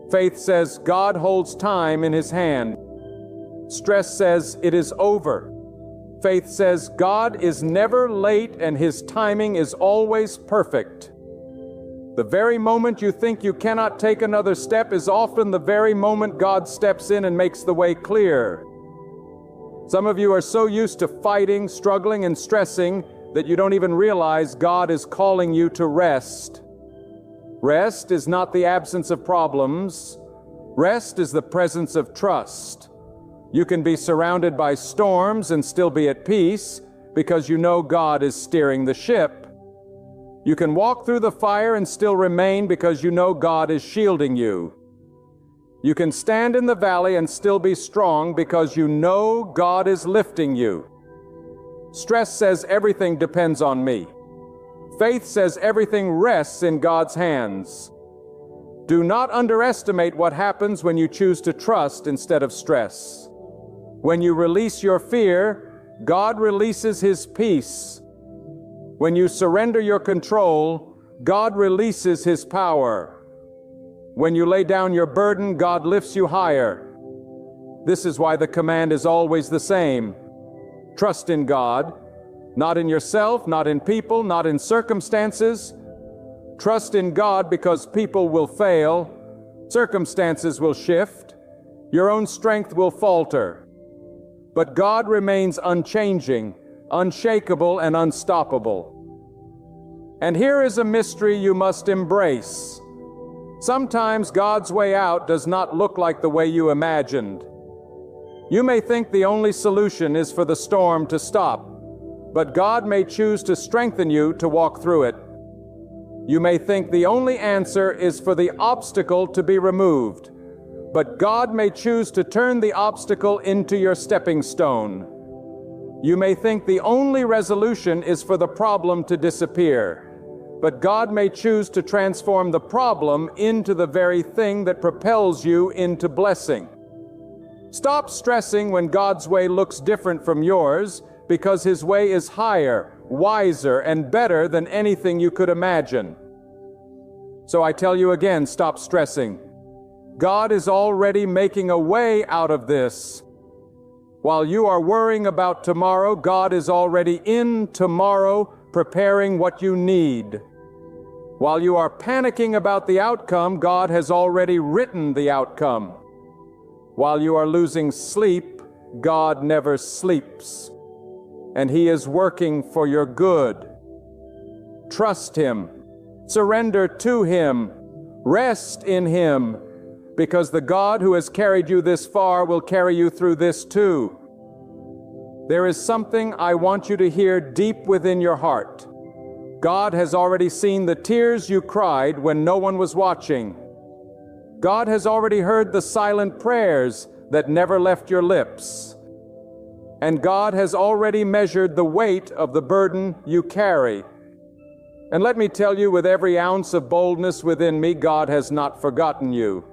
Faith says, God holds time in His hand. Stress says, it is over. Faith says, God is never late and His timing is always perfect. The very moment you think you cannot take another step is often the very moment God steps in and makes the way clear. Some of you are so used to fighting, struggling, and stressing that you don't even realize God is calling you to rest. Rest is not the absence of problems. Rest is the presence of trust. You can be surrounded by storms and still be at peace because you know God is steering the ship. You can walk through the fire and still remain because you know God is shielding you. You can stand in the valley and still be strong because you know God is lifting you. Stress says everything depends on me. Faith says everything rests in God's hands. Do not underestimate what happens when you choose to trust instead of stress. When you release your fear, God releases His peace. When you surrender your control, God releases His power. When you lay down your burden, God lifts you higher. This is why the command is always the same. Trust in God, not in yourself, not in people, not in circumstances. Trust in God because people will fail, circumstances will shift, your own strength will falter. But God remains unchanging, unshakable, and unstoppable. And here is a mystery you must embrace. Sometimes God's way out does not look like the way you imagined. You may think the only solution is for the storm to stop, but God may choose to strengthen you to walk through it. You may think the only answer is for the obstacle to be removed, but God may choose to turn the obstacle into your stepping stone. You may think the only resolution is for the problem to disappear, but God may choose to transform the problem into the very thing that propels you into blessing. Stop stressing when God's way looks different from yours, because His way is higher, wiser, and better than anything you could imagine. So I tell you again, stop stressing. God is already making a way out of this. While you are worrying about tomorrow, God is already in tomorrow, preparing what you need. While you are panicking about the outcome, God has already written the outcome. While you are losing sleep, God never sleeps, and He is working for your good. Trust Him, surrender to Him, rest in Him, because the God who has carried you this far will carry you through this too. There is something I want you to hear deep within your heart. God has already seen the tears you cried when no one was watching. God has already heard the silent prayers that never left your lips. And God has already measured the weight of the burden you carry. And let me tell you with every ounce of boldness within me, God has not forgotten you.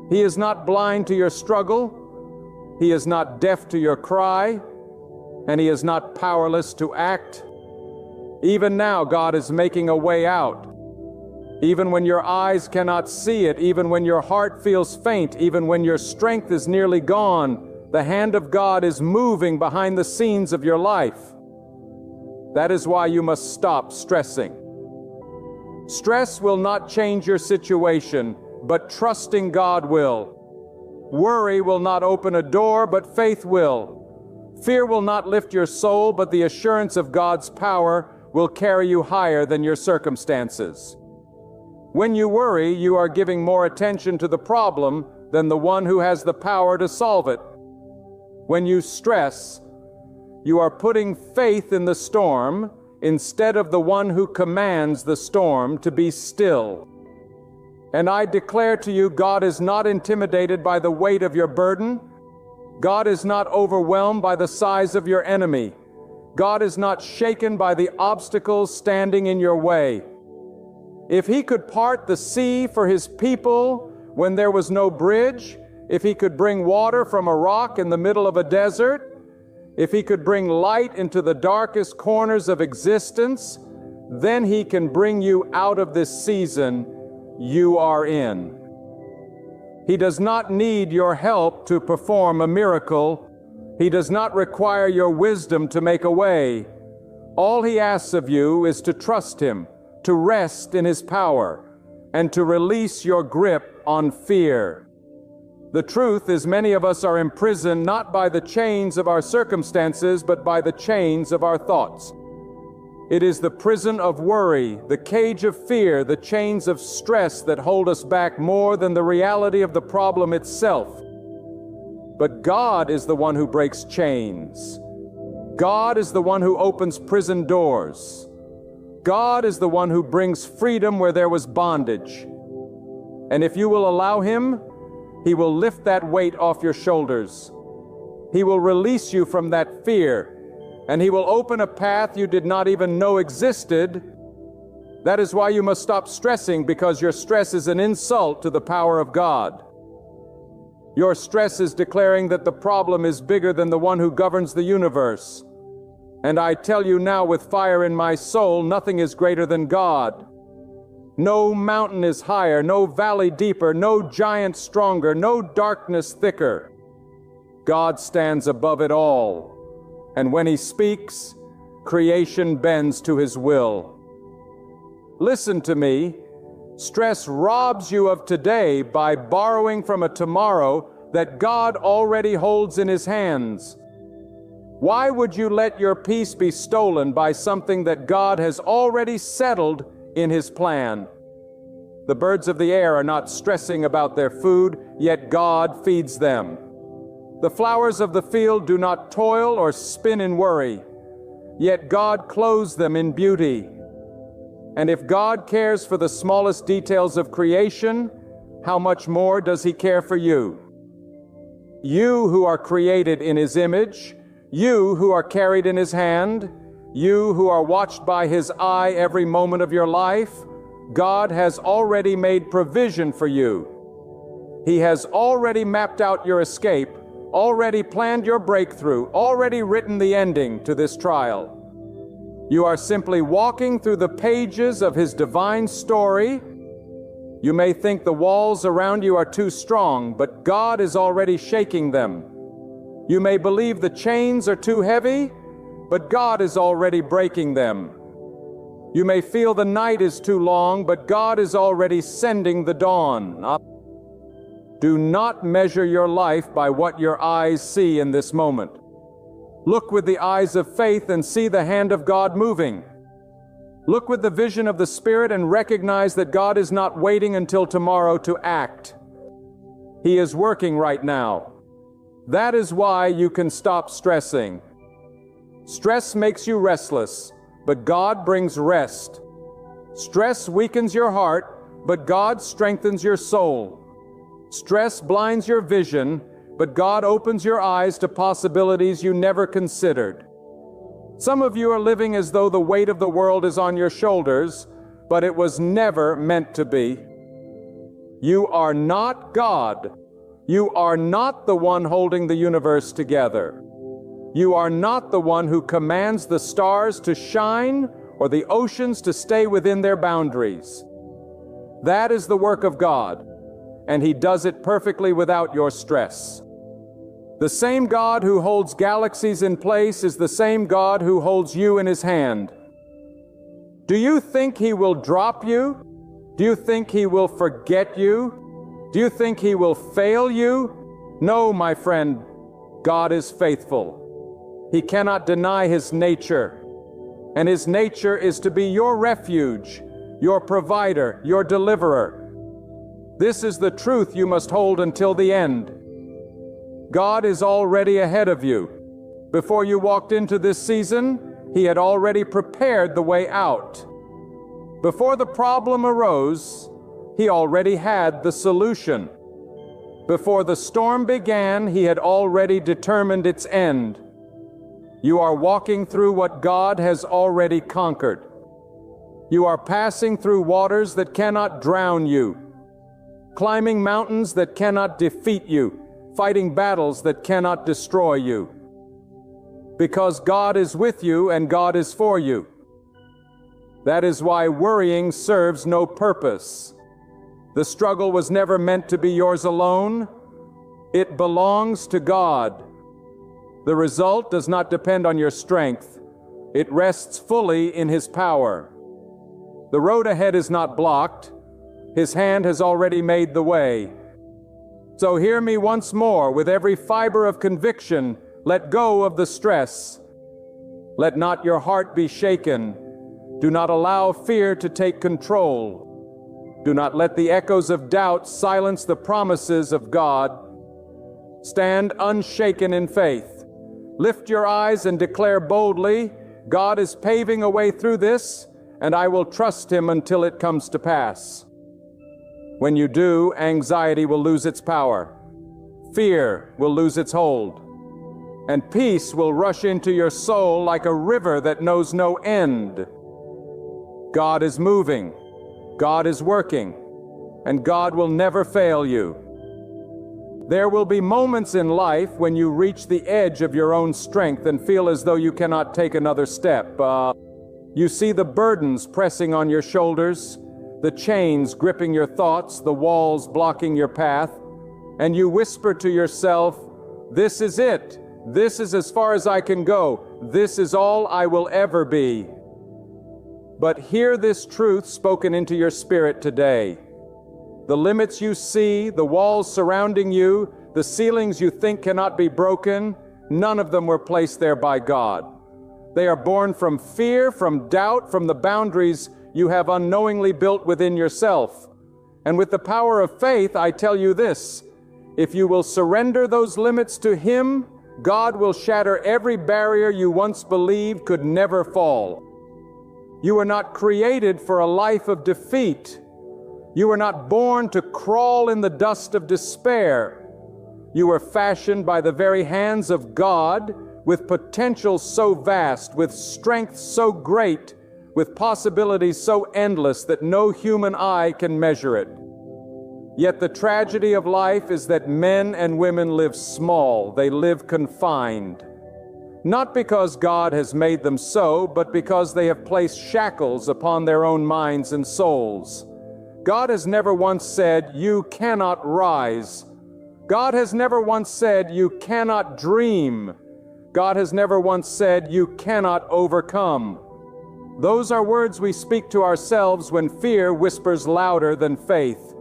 He is not blind to your struggle. He is not deaf to your cry. And He is not powerless to act. Even now, God is making a way out. Even when your eyes cannot see it, even when your heart feels faint, even when your strength is nearly gone, the hand of God is moving behind the scenes of your life. That is why you must stop stressing. Stress will not change your situation, but trusting God will. Worry will not open a door, but faith will. Fear will not lift your soul, but the assurance of God's power will carry you higher than your circumstances. When you worry, you are giving more attention to the problem than the one who has the power to solve it. When you stress, you are putting faith in the storm instead of the one who commands the storm to be still. And I declare to you, God is not intimidated by the weight of your burden. God is not overwhelmed by the size of your enemy. God is not shaken by the obstacles standing in your way. If He could part the sea for His people when there was no bridge, if He could bring water from a rock in the middle of a desert, if He could bring light into the darkest corners of existence, then He can bring you out of this season you are in. He does not need your help to perform a miracle. He does not require your wisdom to make a way. All He asks of you is to trust Him, to rest in His power, and to release your grip on fear. The truth is, many of us are imprisoned not by the chains of our circumstances, but by the chains of our thoughts. It is the prison of worry, the cage of fear, the chains of stress that hold us back more than the reality of the problem itself. But God is the one who breaks chains. God is the one who opens prison doors. God is the one who brings freedom where there was bondage. And if you will allow Him, He will lift that weight off your shoulders. He will release you from that fear, and He will open a path you did not even know existed. That is why you must stop stressing, because your stress is an insult to the power of God. Your stress is declaring that the problem is bigger than the one who governs the universe. And I tell you now with fire in my soul, nothing is greater than God. No mountain is higher, no valley deeper, no giant stronger, no darkness thicker. God stands above it all. And when He speaks, creation bends to His will. Listen to me. Stress robs you of today by borrowing from a tomorrow that God already holds in His hands. Why would you let your peace be stolen by something that God has already settled in His plan? The birds of the air are not stressing about their food, yet God feeds them. The flowers of the field do not toil or spin in worry, yet God clothes them in beauty. And if God cares for the smallest details of creation, how much more does He care for you? You who are created in His image, you who are carried in His hand, you who are watched by His eye every moment of your life, God has already made provision for you. He has already mapped out your escape, already planned your breakthrough, already written the ending to this trial. You are simply walking through the pages of His divine story. You may think the walls around you are too strong, but God is already shaking them. You may believe the chains are too heavy, but God is already breaking them. You may feel the night is too long, but God is already sending the dawn. Do not measure your life by what your eyes see in this moment. Look with the eyes of faith and see the hand of God moving. Look with the vision of the Spirit and recognize that God is not waiting until tomorrow to act. He is working right now. That is why you can stop stressing. Stress makes you restless, but God brings rest. Stress weakens your heart, but God strengthens your soul. Stress blinds your vision, but God opens your eyes to possibilities you never considered. Some of you are living as though the weight of the world is on your shoulders, but it was never meant to be. You are not God. You are not the one holding the universe together. You are not the one who commands the stars to shine or the oceans to stay within their boundaries. That is the work of God, and He does it perfectly without your stress. The same God who holds galaxies in place is the same God who holds you in His hand. Do you think He will drop you? Do you think He will forget you? Do you think He will fail you? No, my friend, God is faithful. He cannot deny His nature, and His nature is to be your refuge, your provider, your deliverer. This is the truth you must hold until the end. God is already ahead of you. Before you walked into this season, He had already prepared the way out. Before the problem arose, He already had the solution. Before the storm began, He had already determined its end. You are walking through what God has already conquered. You are passing through waters that cannot drown you, climbing mountains that cannot defeat you, fighting battles that cannot destroy you. Because God is with you and God is for you. That is why worrying serves no purpose. The struggle was never meant to be yours alone. It belongs to God. The result does not depend on your strength. It rests fully in His power. The road ahead is not blocked. His hand has already made the way. So hear me once more with every fiber of conviction. Let go of the stress. Let not your heart be shaken. Do not allow fear to take control. Do not let the echoes of doubt silence the promises of God. Stand unshaken in faith. Lift your eyes and declare boldly, God is paving a way through this, and I will trust Him until it comes to pass. When you do, anxiety will lose its power. Fear will lose its hold. And peace will rush into your soul like a river that knows no end. God is moving. God is working. And God will never fail you. There will be moments in life when you reach the edge of your own strength and feel as though you cannot take another step. You see the burdens pressing on your shoulders, the chains gripping your thoughts, the walls blocking your path, and you whisper to yourself, this is it. This is as far as I can go. This is all I will ever be. But hear this truth spoken into your spirit today. The limits you see, the walls surrounding you, the ceilings you think cannot be broken, none of them were placed there by God. They are born from fear, from doubt, from the boundaries you have unknowingly built within yourself. And with the power of faith, I tell you this, if you will surrender those limits to Him, God will shatter every barrier you once believed could never fall. You were not created for a life of defeat. You were not born to crawl in the dust of despair. You were fashioned by the very hands of God, with potential so vast, with strength so great, with possibilities so endless that no human eye can measure it. Yet the tragedy of life is that men and women live small, they live confined. Not because God has made them so, but because they have placed shackles upon their own minds and souls. God has never once said, you cannot rise. God has never once said you cannot dream. God has never once said you cannot overcome. Those are words we speak to ourselves when fear whispers louder than faith.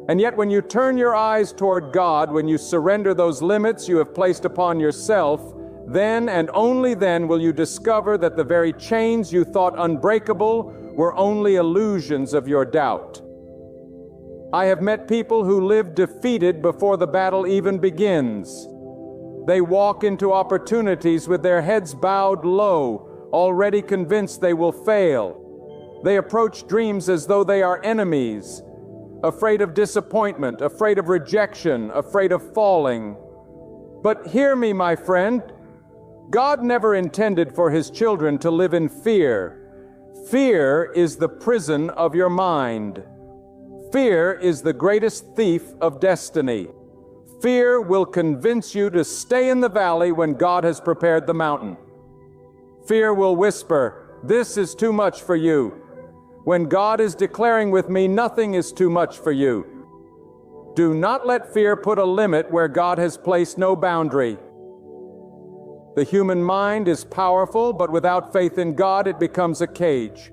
And yet when you turn your eyes toward God, when you surrender those limits you have placed upon yourself, then and only then will you discover that the very chains you thought unbreakable were only illusions of your doubt. I have met people who live defeated before the battle even begins. They walk into opportunities with their heads bowed low, already convinced they will fail. They approach dreams as though they are enemies, afraid of disappointment, afraid of rejection, afraid of falling. But hear me, my friend. God never intended for His children to live in fear. Fear is the prison of your mind. Fear is the greatest thief of destiny. Fear will convince you to stay in the valley when God has prepared the mountain. Fear will whisper, "This is too much for you," when God is declaring with me, "Nothing is too much for you." Do not let fear put a limit where God has placed no boundary. The human mind is powerful, but without faith in God, it becomes a cage.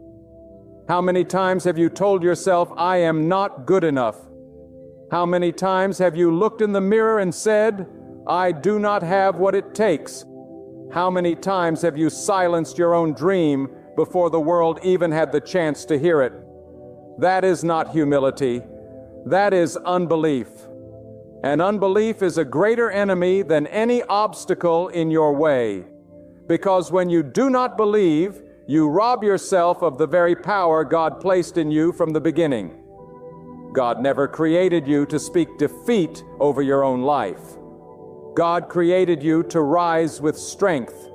How many times have you told yourself, "I am not good enough"? How many times have you looked in the mirror and said, "I do not have what it takes"? How many times have you silenced your own dream before the world even had the chance to hear it? That is not humility. That is unbelief. And unbelief is a greater enemy than any obstacle in your way. Because when you do not believe, you rob yourself of the very power God placed in you from the beginning. God never created you to speak defeat over your own life. God created you to rise with strength,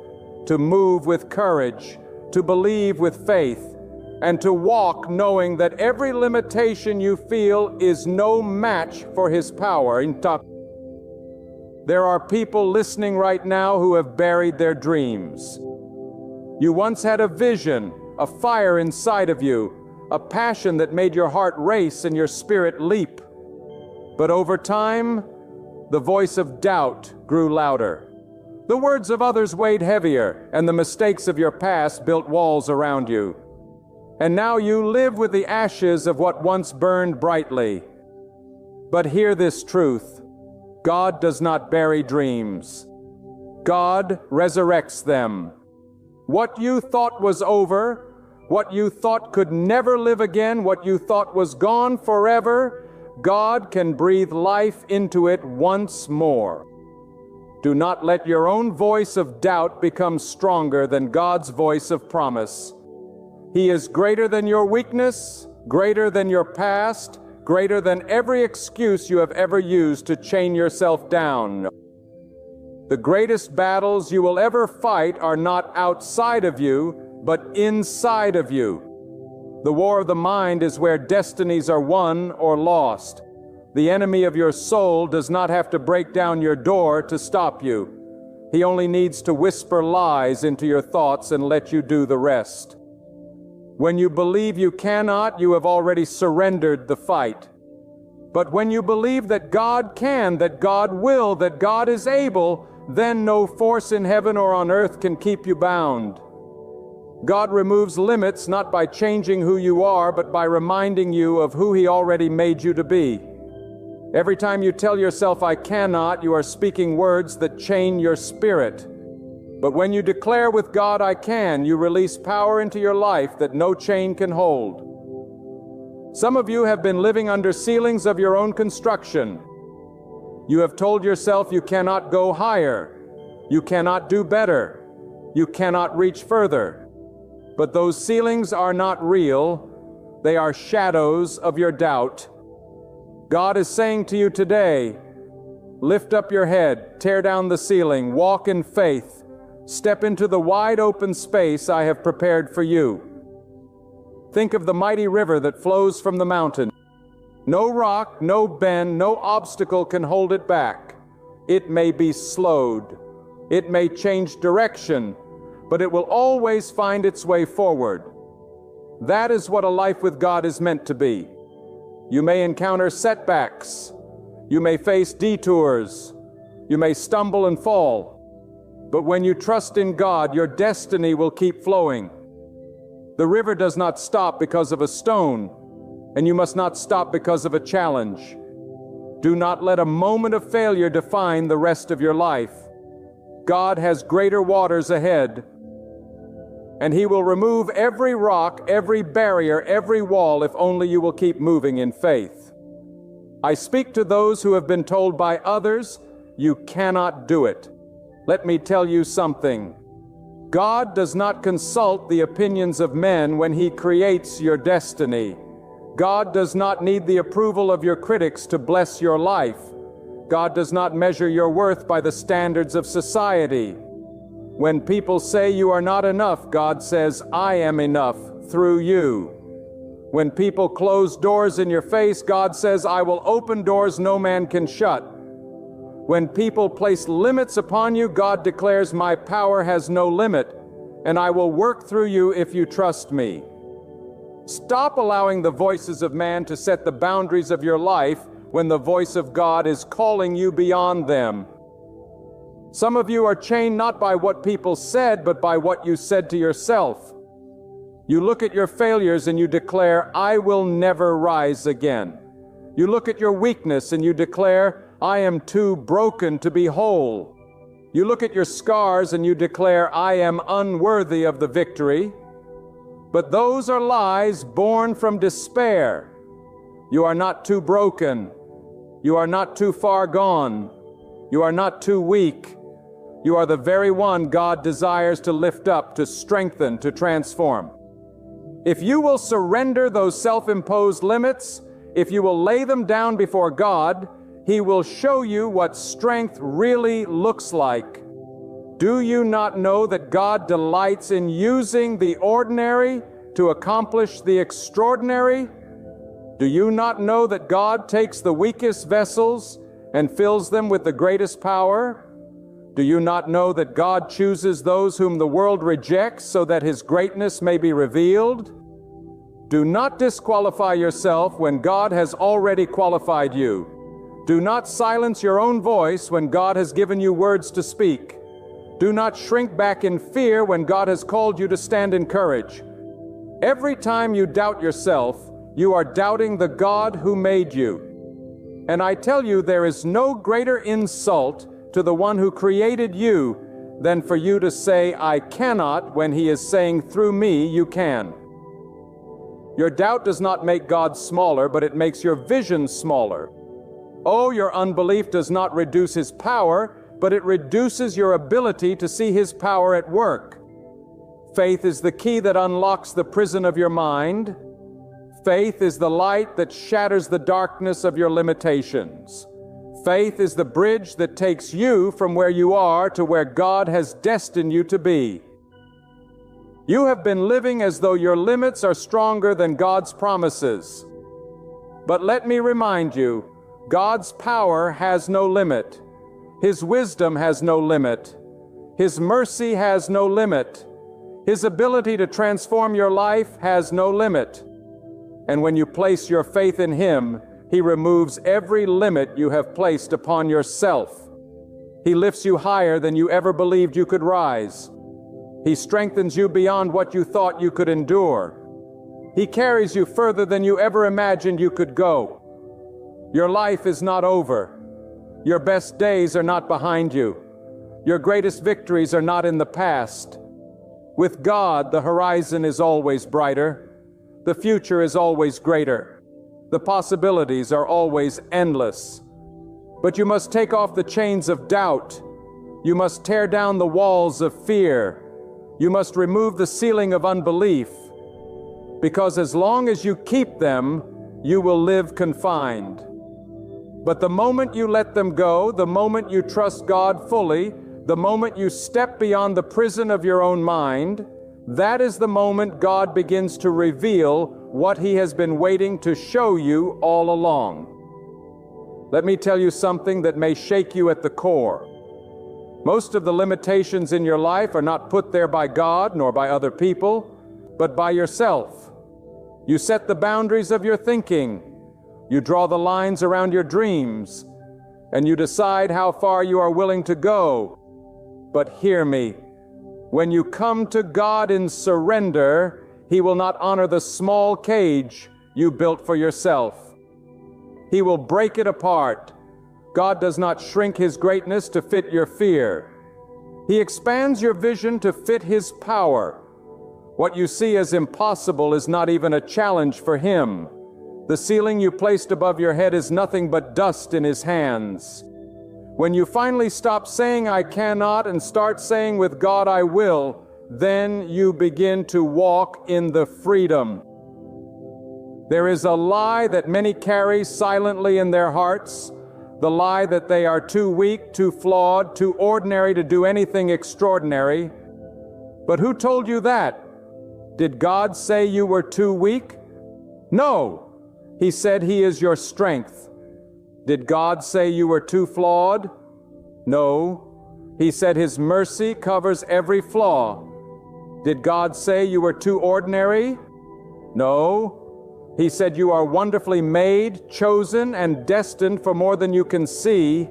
to move with courage, to believe with faith, and to walk knowing that every limitation you feel is no match for His power. There are people listening right now who have buried their dreams. You once had a vision, a fire inside of you, a passion that made your heart race and your spirit leap. But over time, the voice of doubt grew louder. The words of others weighed heavier, and the mistakes of your past built walls around you. And now you live with the ashes of what once burned brightly. But hear this truth: God does not bury dreams. God resurrects them. What you thought was over, what you thought could never live again, what you thought was gone forever, God can breathe life into it once more. Do not let your own voice of doubt become stronger than God's voice of promise. He is greater than your weakness, greater than your past, greater than every excuse you have ever used to chain yourself down. The greatest battles you will ever fight are not outside of you, but inside of you. The war of the mind is where destinies are won or lost. The enemy of your soul does not have to break down your door to stop you. He only needs to whisper lies into your thoughts and let you do the rest. When you believe you cannot, you have already surrendered the fight. But when you believe that God can, that God will, that God is able, then no force in heaven or on earth can keep you bound. God removes limits not by changing who you are, but by reminding you of who He already made you to be. Every time you tell yourself, "I cannot," you are speaking words that chain your spirit. But when you declare with God, "I can," you release power into your life that no chain can hold. Some of you have been living under ceilings of your own construction. You have told yourself you cannot go higher, you cannot do better, you cannot reach further. But those ceilings are not real, they are shadows of your doubt. God is saying to you today, lift up your head, tear down the ceiling, walk in faith, step into the wide open space I have prepared for you. Think of the mighty river that flows from the mountain. No rock, no bend, no obstacle can hold it back. It may be slowed. It may change direction, but it will always find its way forward. That is what a life with God is meant to be. You may encounter setbacks. You may face detours. You may stumble and fall. But when you trust in God, your destiny will keep flowing. The river does not stop because of a stone, and you must not stop because of a challenge. Do not let a moment of failure define the rest of your life. God has greater waters ahead, and He will remove every rock, every barrier, every wall if only you will keep moving in faith. I speak to those who have been told by others, you cannot do it. Let me tell you something. God does not consult the opinions of men when He creates your destiny. God does not need the approval of your critics to bless your life. God does not measure your worth by the standards of society. When people say you are not enough, God says, I am enough through you. When people close doors in your face, God says, I will open doors no man can shut. When people place limits upon you, God declares, my power has no limit, and I will work through you if you trust me. Stop allowing the voices of man to set the boundaries of your life when the voice of God is calling you beyond them. Some of you are chained not by what people said, but by what you said to yourself. You look at your failures and you declare, I will never rise again. You look at your weakness and you declare, I am too broken to be whole. You look at your scars and you declare, I am unworthy of the victory. But those are lies born from despair. You are not too broken. You are not too far gone. You are not too weak. You are the very one God desires to lift up, to strengthen, to transform. If you will surrender those self-imposed limits, if you will lay them down before God, He will show you what strength really looks like. Do you not know that God delights in using the ordinary to accomplish the extraordinary? Do you not know that God takes the weakest vessels and fills them with the greatest power? Do you not know that God chooses those whom the world rejects so that His greatness may be revealed? Do not disqualify yourself when God has already qualified you. Do not silence your own voice when God has given you words to speak. Do not shrink back in fear when God has called you to stand in courage. Every time you doubt yourself, you are doubting the God who made you. And I tell you, there is no greater insult to the one who created you than for you to say, I cannot, when He is saying, through me, you can. Your doubt does not make God smaller, but it makes your vision smaller. Oh, your unbelief does not reduce His power, but it reduces your ability to see His power at work. Faith is the key that unlocks the prison of your mind. Faith is the light that shatters the darkness of your limitations. Faith is the bridge that takes you from where you are to where God has destined you to be. You have been living as though your limits are stronger than God's promises. But let me remind you, God's power has no limit. His wisdom has no limit. His mercy has no limit. His ability to transform your life has no limit. And when you place your faith in Him, He removes every limit you have placed upon yourself. He lifts you higher than you ever believed you could rise. He strengthens you beyond what you thought you could endure. He carries you further than you ever imagined you could go. Your life is not over. Your best days are not behind you. Your greatest victories are not in the past. With God, the horizon is always brighter. The future is always greater. The possibilities are always endless. But you must take off the chains of doubt. You must tear down the walls of fear. You must remove the ceiling of unbelief. Because as long as you keep them, you will live confined. But the moment you let them go, the moment you trust God fully, the moment you step beyond the prison of your own mind, that is the moment God begins to reveal what He has been waiting to show you all along. Let me tell you something that may shake you at the core. Most of the limitations in your life are not put there by God nor by other people, but by yourself. You set the boundaries of your thinking. You draw the lines around your dreams. and you decide how far you are willing to go. But hear me, when you come to God in surrender, He will not honor the small cage you built for yourself. He will break it apart. God does not shrink His greatness to fit your fear. He expands your vision to fit His power. What you see as impossible is not even a challenge for Him. The ceiling you placed above your head is nothing but dust in His hands. When you finally stop saying, "I cannot," and start saying with God, "I will," then you begin to walk in the freedom. There is a lie that many carry silently in their hearts, the lie that they are too weak, too flawed, too ordinary to do anything extraordinary. But who told you that? Did God say you were too weak? No. He said He is your strength. Did God say you were too flawed? No. He said His mercy covers every flaw. Did God say you were too ordinary? No. He said you are wonderfully made, chosen, and destined for more than you can see.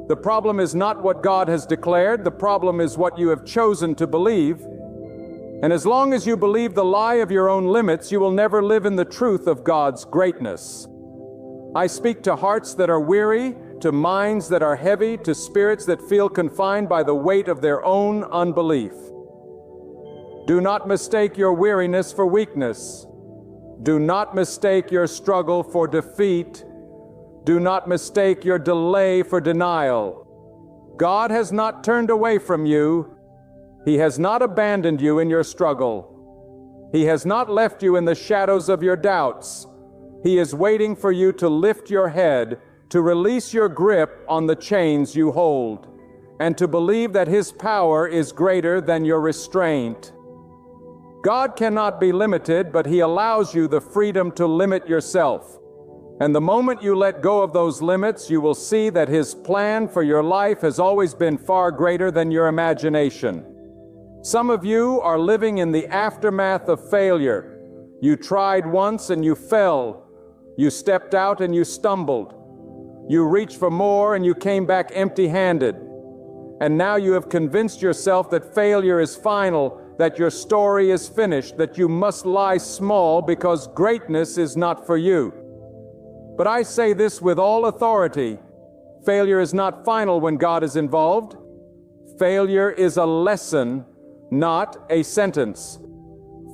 The problem is not what God has declared. The problem is what you have chosen to believe. And as long as you believe the lie of your own limits, you will never live in the truth of God's greatness. I speak to hearts that are weary, to minds that are heavy, to spirits that feel confined by the weight of their own unbelief. Do not mistake your weariness for weakness. Do not mistake your struggle for defeat. Do not mistake your delay for denial. God has not turned away from you. He has not abandoned you in your struggle. He has not left you in the shadows of your doubts. He is waiting for you to lift your head, to release your grip on the chains you hold, and to believe that His power is greater than your restraint. God cannot be limited, but He allows you the freedom to limit yourself. And the moment you let go of those limits, you will see that His plan for your life has always been far greater than your imagination. Some of you are living in the aftermath of failure. You tried once and you fell. You stepped out and you stumbled. You reached for more and you came back empty-handed. And now you have convinced yourself that failure is final, that your story is finished, that you must lie small because greatness is not for you. But I say this with all authority. Failure is not final when God is involved. Failure is a lesson, not a sentence.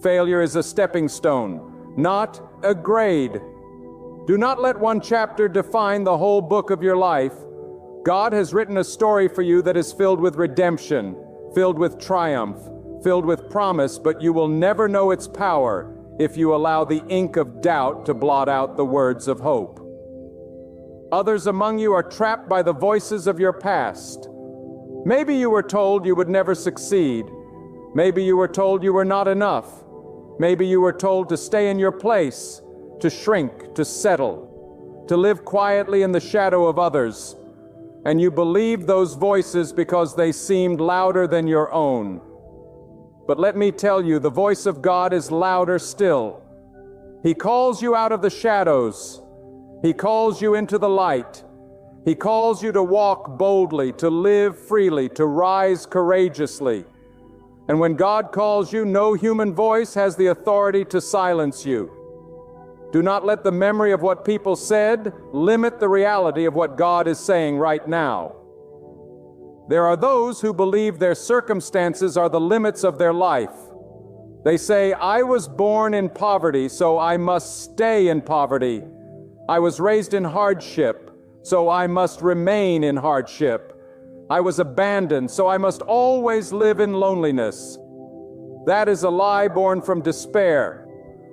Failure is a stepping stone, not a grade. Do not let one chapter define the whole book of your life. God has written a story for you that is filled with redemption, filled with triumph, filled with promise, but you will never know its power if you allow the ink of doubt to blot out the words of hope. Others among you are trapped by the voices of your past. Maybe you were told you would never succeed. Maybe you were told you were not enough. Maybe you were told to stay in your place, to shrink, to settle, to live quietly in the shadow of others. And you believed those voices because they seemed louder than your own. But let me tell you, the voice of God is louder still. He calls you out of the shadows. He calls you into the light. He calls you to walk boldly, to live freely, to rise courageously. And when God calls you, no human voice has the authority to silence you. Do not let the memory of what people said limit the reality of what God is saying right now. There are those who believe their circumstances are the limits of their life. They say, "I was born in poverty, so I must stay in poverty. I was raised in hardship, so I must remain in hardship. I was abandoned, so I must always live in loneliness." That is a lie born from despair.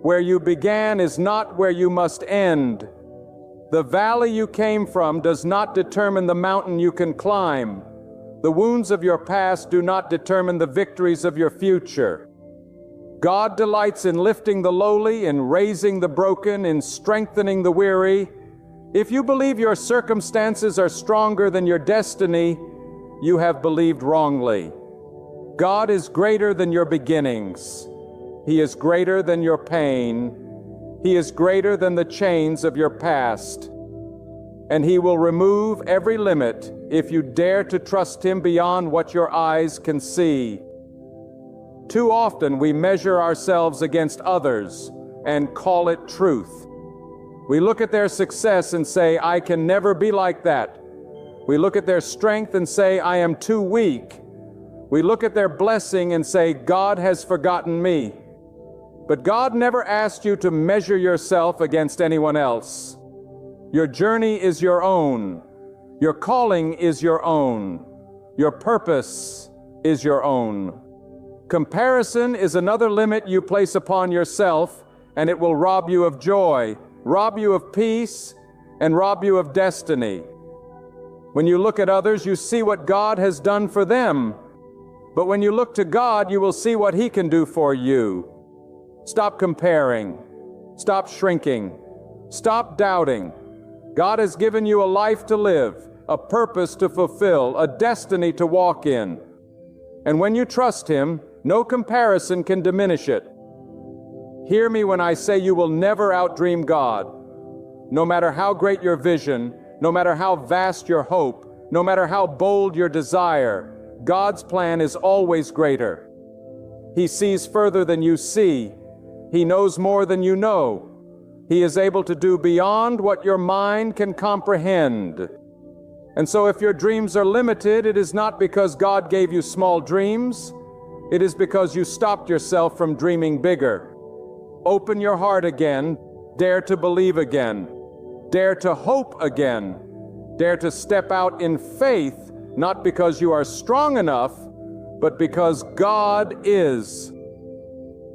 Where you began is not where you must end. The valley you came from does not determine the mountain you can climb. The wounds of your past do not determine the victories of your future. God delights in lifting the lowly, in raising the broken, in strengthening the weary. If you believe your circumstances are stronger than your destiny, you have believed wrongly. God is greater than your beginnings. He is greater than your pain. He is greater than the chains of your past. and He will remove every limit if you dare to trust Him beyond what your eyes can see. Too often we measure ourselves against others and call it truth. We look at their success and say, I can never be like that. We look at their strength and say, I am too weak. We look at their blessing and say, God has forgotten me. But God never asked you to measure yourself against anyone else. Your journey is your own. Your calling is your own. Your purpose is your own. Comparison is another limit you place upon yourself, and it will rob you of joy, rob you of peace, and rob you of destiny. When you look at others, you see what God has done for them. But when you look to God, you will see what He can do for you. Stop comparing. Stop shrinking. Stop doubting. God has given you a life to live, a purpose to fulfill, a destiny to walk in. And when you trust Him, no comparison can diminish it. Hear me when I say you will never outdream God. No matter how great your vision, no matter how vast your hope, no matter how bold your desire, God's plan is always greater. He sees further than you see. He knows more than you know. He is able to do beyond what your mind can comprehend. And so if your dreams are limited, it is not because God gave you small dreams. It is because you stopped yourself from dreaming bigger. Open your heart again. Dare to believe again. Dare to hope again. Dare to step out in faith, not because you are strong enough, but because God is.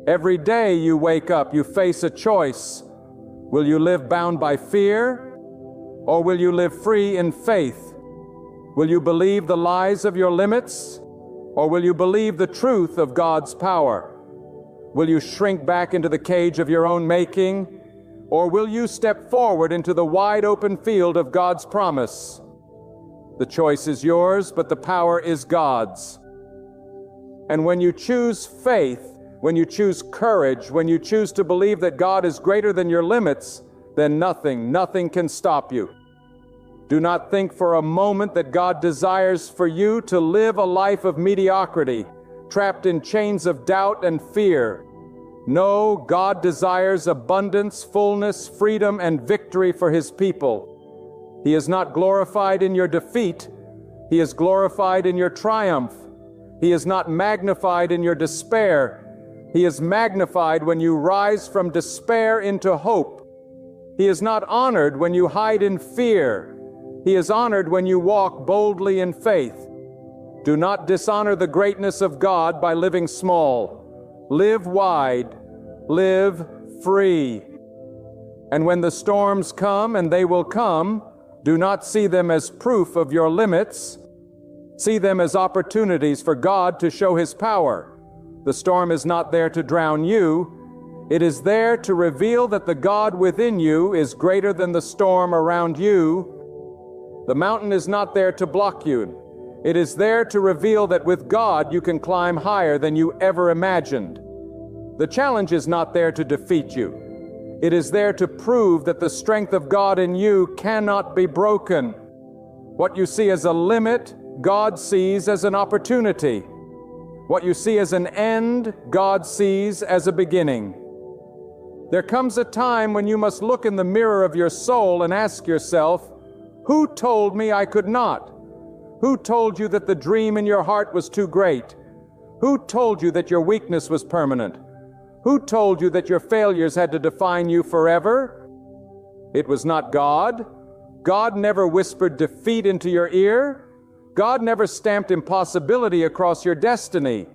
Every day you wake up, you face a choice. Will you live bound by fear, or will you live free in faith? Will you believe the lies of your limits, or will you believe the truth of God's power? Will you shrink back into the cage of your own making, or will you step forward into the wide open field of God's promise? The choice is yours, but the power is God's. And when you choose faith, when you choose courage, when you choose to believe that God is greater than your limits, then nothing can stop you. Do not think for a moment that God desires for you to live a life of mediocrity, trapped in chains of doubt and fear. No, God desires abundance, fullness, freedom, and victory for His people. He is not glorified in your defeat. He is glorified in your triumph. He is not magnified in your despair. He is magnified when you rise from despair into hope. He is not honored when you hide in fear. He is honored when you walk boldly in faith. Do not dishonor the greatness of God by living small. Live wide. Live free. And when the storms come, and they will come, do not see them as proof of your limits. See them as opportunities for God to show His power. The storm is not there to drown you. It is there to reveal that the God within you is greater than the storm around you. The mountain is not there to block you. It is there to reveal that with God you can climb higher than you ever imagined. The challenge is not there to defeat you. It is there to prove that the strength of God in you cannot be broken. What you see as a limit, God sees as an opportunity. What you see as an end, God sees as a beginning. There comes a time when you must look in the mirror of your soul and ask yourself, who told me I could not? Who told you that the dream in your heart was too great? Who told you that your weakness was permanent? Who told you that your failures had to define you forever? It was not God. God never whispered defeat into your ear. God never stamped impossibility across your destiny.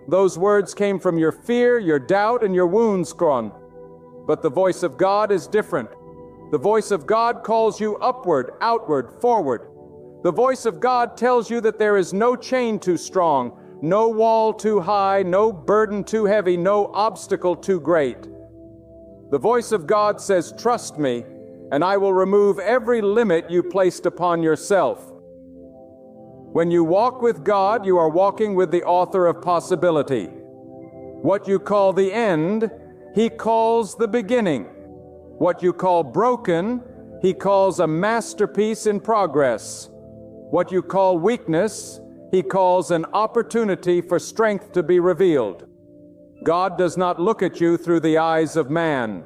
Those words came from your fear, your doubt, and your wounds, Kron. But the voice of God is different. The voice of God calls you upward, outward, forward. The voice of God tells you that there is no chain too strong, no wall too high, no burden too heavy, no obstacle too great. The voice of God says, trust me, and I will remove every limit you placed upon yourself. When you walk with God, you are walking with the author of possibility. What you call the end, He calls the beginning. What you call broken, He calls a masterpiece in progress. What you call weakness, He calls an opportunity for strength to be revealed. God does not look at you through the eyes of man.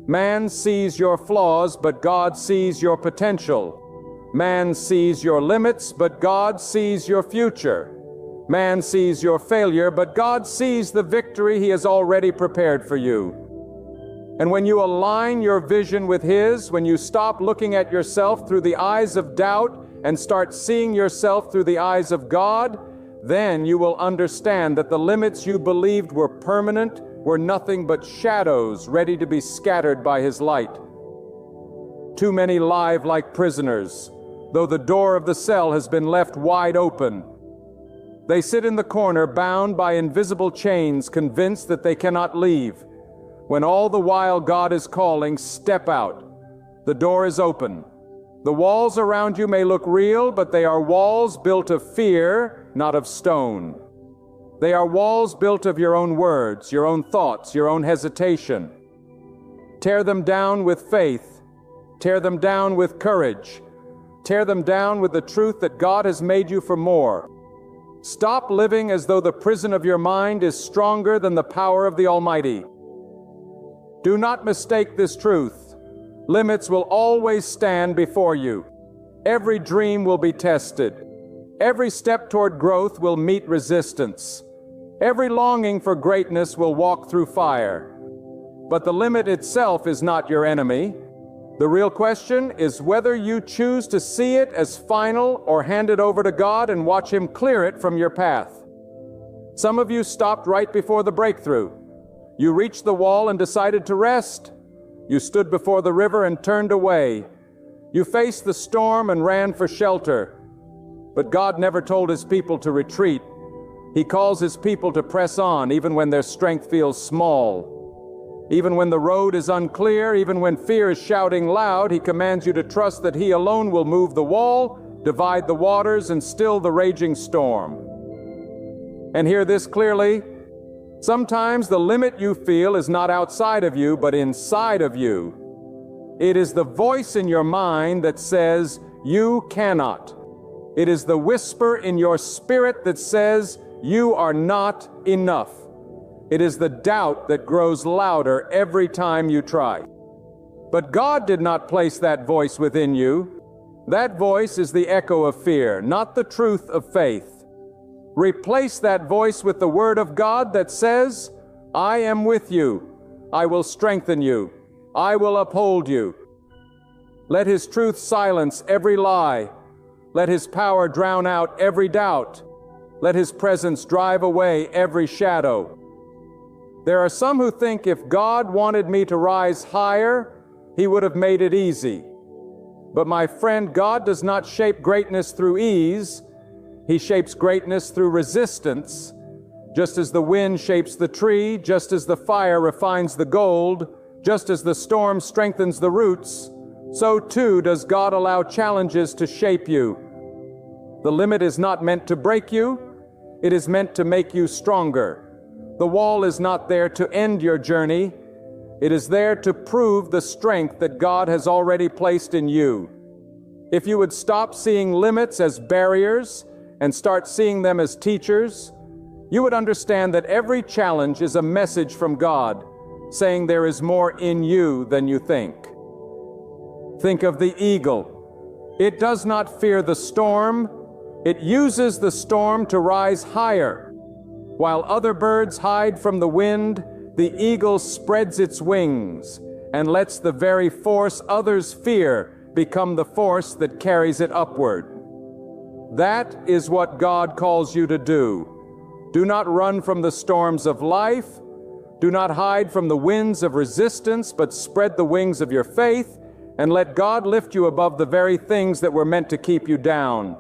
Man sees your flaws, but God sees your potential. Man sees your limits, but God sees your future. Man sees your failure, but God sees the victory He has already prepared for you. And when you align your vision with His, when you stop looking at yourself through the eyes of doubt and start seeing yourself through the eyes of God, then you will understand that the limits you believed were permanent were nothing but shadows ready to be scattered by His light. Too many live like prisoners, though the door of the cell has been left wide open. They sit in the corner bound by invisible chains, convinced that they cannot leave, when all the while God is calling, step out. The door is open. The walls around you may look real, but they are walls built of fear, not of stone. They are walls built of your own words, your own thoughts, your own hesitation. Tear them down with faith. Tear them down with courage. Tear them down with the truth that God has made you for more. Stop living as though the prison of your mind is stronger than the power of the Almighty. Do not mistake this truth. Limits will always stand before you. Every dream will be tested. Every step toward growth will meet resistance. Every longing for greatness will walk through fire. But the limit itself is not your enemy. The real question is whether you choose to see it as final or hand it over to God and watch Him clear it from your path. Some of you stopped right before the breakthrough. You reached the wall and decided to rest. You stood before the river and turned away. You faced the storm and ran for shelter. But God never told His people to retreat. He calls His people to press on even when their strength feels small. Even when the road is unclear, even when fear is shouting loud, He commands you to trust that He alone will move the wall, divide the waters, and still the raging storm. And hear this clearly. Sometimes the limit you feel is not outside of you, but inside of you. It is the voice in your mind that says, you cannot. It is the whisper in your spirit that says, you are not enough. It is the doubt that grows louder every time you try. But God did not place that voice within you. That voice is the echo of fear, not the truth of faith. Replace that voice with the Word of God that says, I am with you. I will strengthen you. I will uphold you. Let His truth silence every lie. Let His power drown out every doubt. Let His presence drive away every shadow. There are some who think if God wanted me to rise higher, He would have made it easy. But my friend, God does not shape greatness through ease. He shapes greatness through resistance. Just as the wind shapes the tree, just as the fire refines the gold, just as the storm strengthens the roots, so too does God allow challenges to shape you. The limit is not meant to break you. It is meant to make you stronger. The wall is not there to end your journey. It is there to prove the strength that God has already placed in you. If you would stop seeing limits as barriers and start seeing them as teachers, you would understand that every challenge is a message from God, saying there is more in you than you think. Think of the eagle. It does not fear the storm. It uses the storm to rise higher. While other birds hide from the wind, the eagle spreads its wings and lets the very force others fear become the force that carries it upward. That is what God calls you to do. Do not run from the storms of life. Do not hide from the winds of resistance, but spread the wings of your faith and let God lift you above the very things that were meant to keep you down.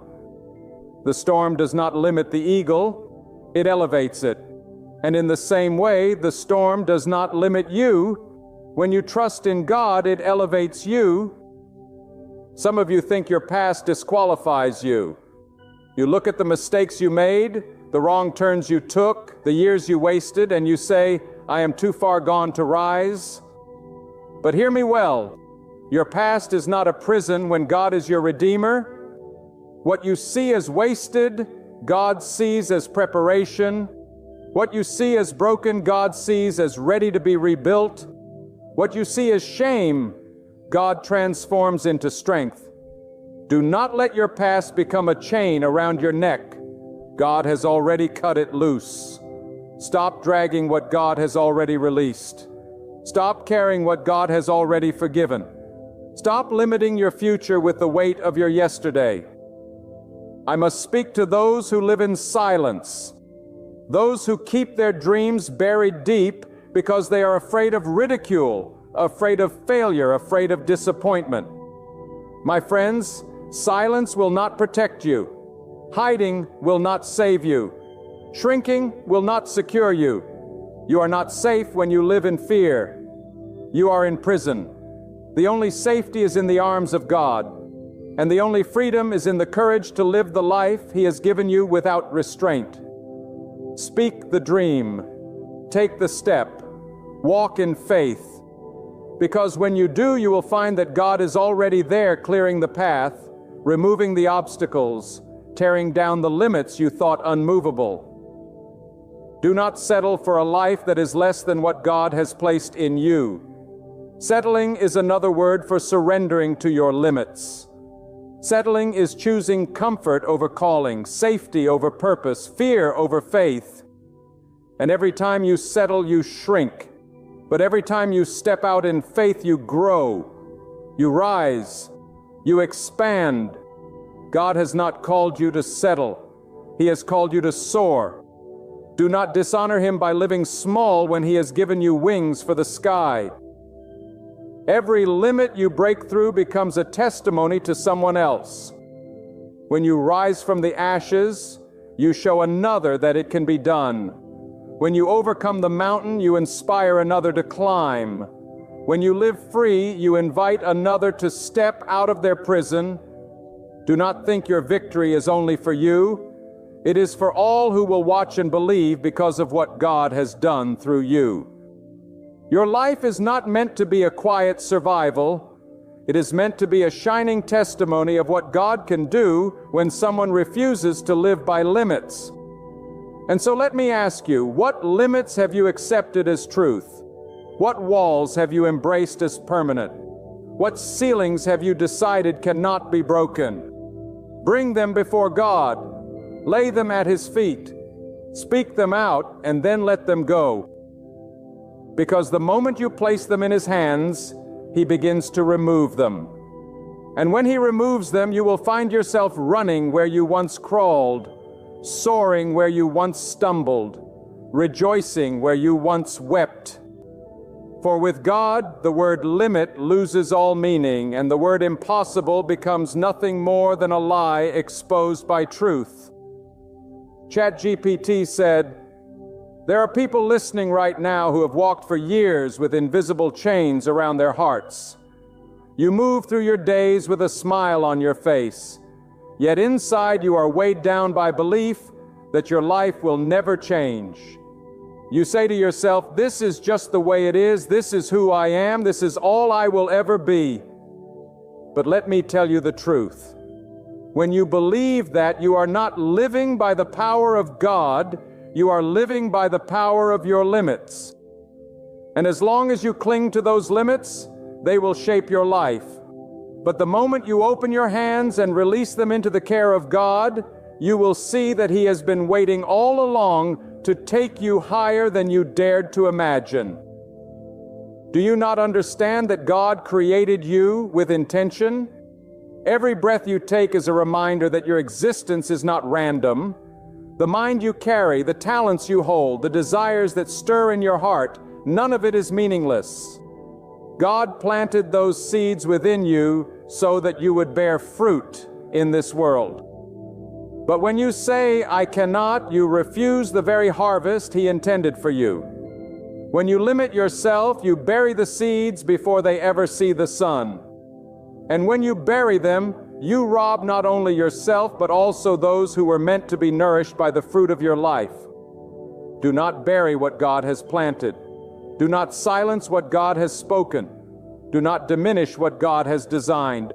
The storm does not limit the eagle. It elevates it. And in the same way, the storm does not limit you. When you trust in God, it elevates you. Some of you think your past disqualifies you. You look at the mistakes you made, the wrong turns you took, the years you wasted, and you say, I am too far gone to rise. But hear me well. Your past is not a prison when God is your Redeemer. What you see as wasted, God sees as preparation. What you see as broken, God sees as ready to be rebuilt. What you see as shame, God transforms into strength. Do not let your past become a chain around your neck. God has already cut it loose. Stop dragging what God has already released. Stop carrying what God has already forgiven. Stop limiting your future with the weight of your yesterday. I must speak to those who live in silence, those who keep their dreams buried deep because they are afraid of ridicule, afraid of failure, afraid of disappointment. My friends, silence will not protect you. Hiding will not save you. Shrinking will not secure you. You are not safe when you live in fear. You are in prison. The only safety is in the arms of God, and the only freedom is in the courage to live the life He has given you without restraint. Speak the dream. Take the step. Walk in faith. Because when you do, you will find that God is already there clearing the path, removing the obstacles, tearing down the limits you thought unmovable. Do not settle for a life that is less than what God has placed in you. Settling is another word for surrendering to your limits. Settling is choosing comfort over calling, safety over purpose, fear over faith. And every time you settle, you shrink. But every time you step out in faith, you grow. You rise. You expand. God has not called you to settle. He has called you to soar. Do not dishonor Him by living small when He has given you wings for the sky. Every limit you break through becomes a testimony to someone else. When you rise from the ashes, you show another that it can be done. When you overcome the mountain, you inspire another to climb. When you live free, you invite another to step out of their prison. Do not think your victory is only for you. It is for all who will watch and believe because of what God has done through you. Your life is not meant to be a quiet survival. It is meant to be a shining testimony of what God can do when someone refuses to live by limits. And so let me ask you, what limits have you accepted as truth? What walls have you embraced as permanent? What ceilings have you decided cannot be broken? Bring them before God. Lay them at His feet. Speak them out, and then let them go. Because the moment you place them in His hands, He begins to remove them. And when He removes them, you will find yourself running where you once crawled, soaring where you once stumbled, rejoicing where you once wept. For with God, the word limit loses all meaning, and the word impossible becomes nothing more than a lie exposed by truth. ChatGPT said, "There are people listening right now who have walked for years with invisible chains around their hearts. You move through your days with a smile on your face, yet inside you are weighed down by belief that your life will never change. You say to yourself, this is just the way it is, this is who I am, this is all I will ever be. But let me tell you the truth. When you believe that, you are not living by the power of God, you are living by the power of your limits. And as long as you cling to those limits, they will shape your life. But the moment you open your hands and release them into the care of God, you will see that He has been waiting all along to take you higher than you dared to imagine. Do you not understand that God created you with intention? Every breath you take is a reminder that your existence is not random. The mind you carry, the talents you hold, the desires that stir in your heart, none of it is meaningless. God planted those seeds within you so that you would bear fruit in this world. But when you say, I cannot, you refuse the very harvest He intended for you. When you limit yourself, you bury the seeds before they ever see the sun. And when you bury them, you rob not only yourself, but also those who were meant to be nourished by the fruit of your life. Do not bury what God has planted. Do not silence what God has spoken. Do not diminish what God has designed.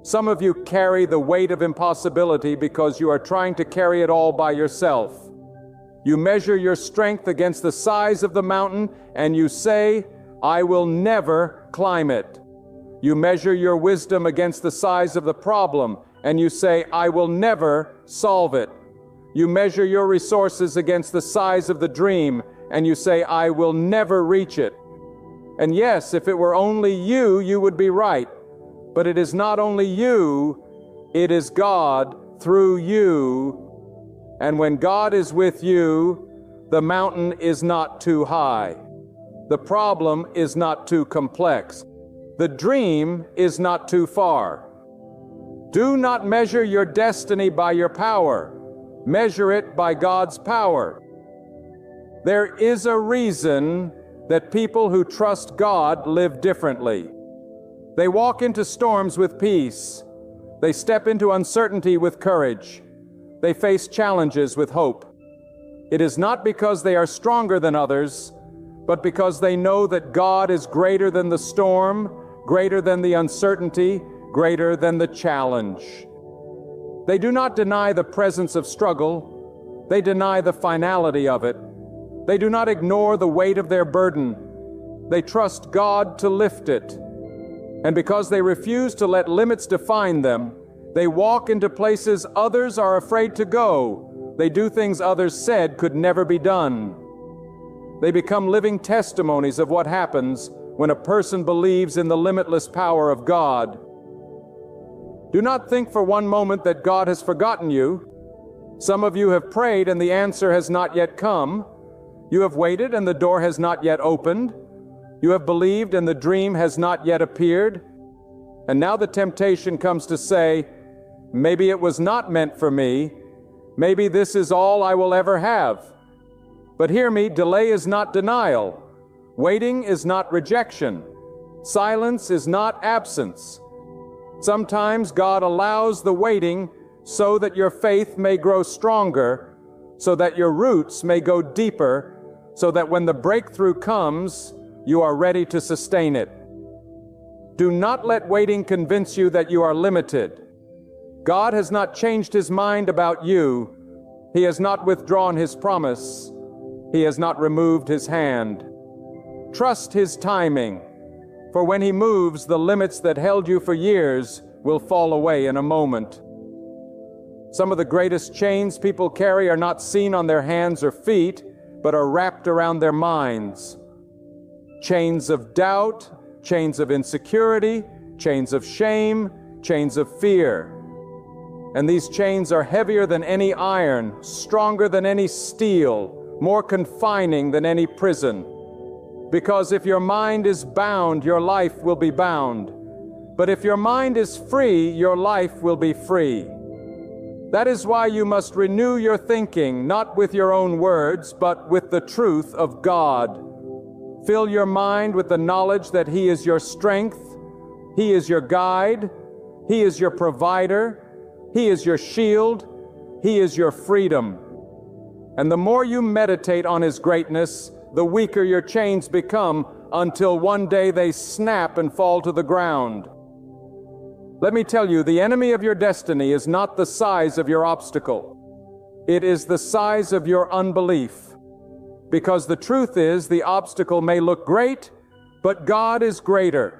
Some of you carry the weight of impossibility because you are trying to carry it all by yourself. You measure your strength against the size of the mountain and you say, I will never climb it. You measure your wisdom against the size of the problem and you say, I will never solve it. You measure your resources against the size of the dream and you say, I will never reach it. And yes, if it were only you, you would be right. But it is not only you, it is God through you. And when God is with you, the mountain is not too high. The problem is not too complex. The dream is not too far. Do not measure your destiny by your power. Measure it by God's power. There is a reason that people who trust God live differently. They walk into storms with peace. They step into uncertainty with courage. They face challenges with hope. It is not because they are stronger than others, but because they know that God is greater than the storm, greater than the uncertainty, greater than the challenge. They do not deny the presence of struggle. They deny the finality of it. They do not ignore the weight of their burden. They trust God to lift it. And because they refuse to let limits define them, they walk into places others are afraid to go. They do things others said could never be done. They become living testimonies of what happens when a person believes in the limitless power of God. Do not think for one moment that God has forgotten you. Some of you have prayed and the answer has not yet come. You have waited and the door has not yet opened. You have believed and the dream has not yet appeared. And now the temptation comes to say, maybe it was not meant for me. Maybe this is all I will ever have. But hear me, delay is not denial. Waiting is not rejection. Silence is not absence. Sometimes God allows the waiting so that your faith may grow stronger, so that your roots may go deeper, so that when the breakthrough comes, you are ready to sustain it. Do not let waiting convince you that you are limited. God has not changed His mind about you. He has not withdrawn His promise. He has not removed His hand. Trust His timing, for when He moves, the limits that held you for years will fall away in a moment. Some of the greatest chains people carry are not seen on their hands or feet, but are wrapped around their minds. Chains of doubt, chains of insecurity, chains of shame, chains of fear. And these chains are heavier than any iron, stronger than any steel, more confining than any prison. Because if your mind is bound, your life will be bound. But if your mind is free, your life will be free. That is why you must renew your thinking, not with your own words, but with the truth of God. Fill your mind with the knowledge that He is your strength, He is your guide, He is your provider, He is your shield, He is your freedom. And the more you meditate on His greatness, the weaker your chains become until one day they snap and fall to the ground. Let me tell you, the enemy of your destiny is not the size of your obstacle. It is the size of your unbelief. Because the truth is, the obstacle may look great, but God is greater.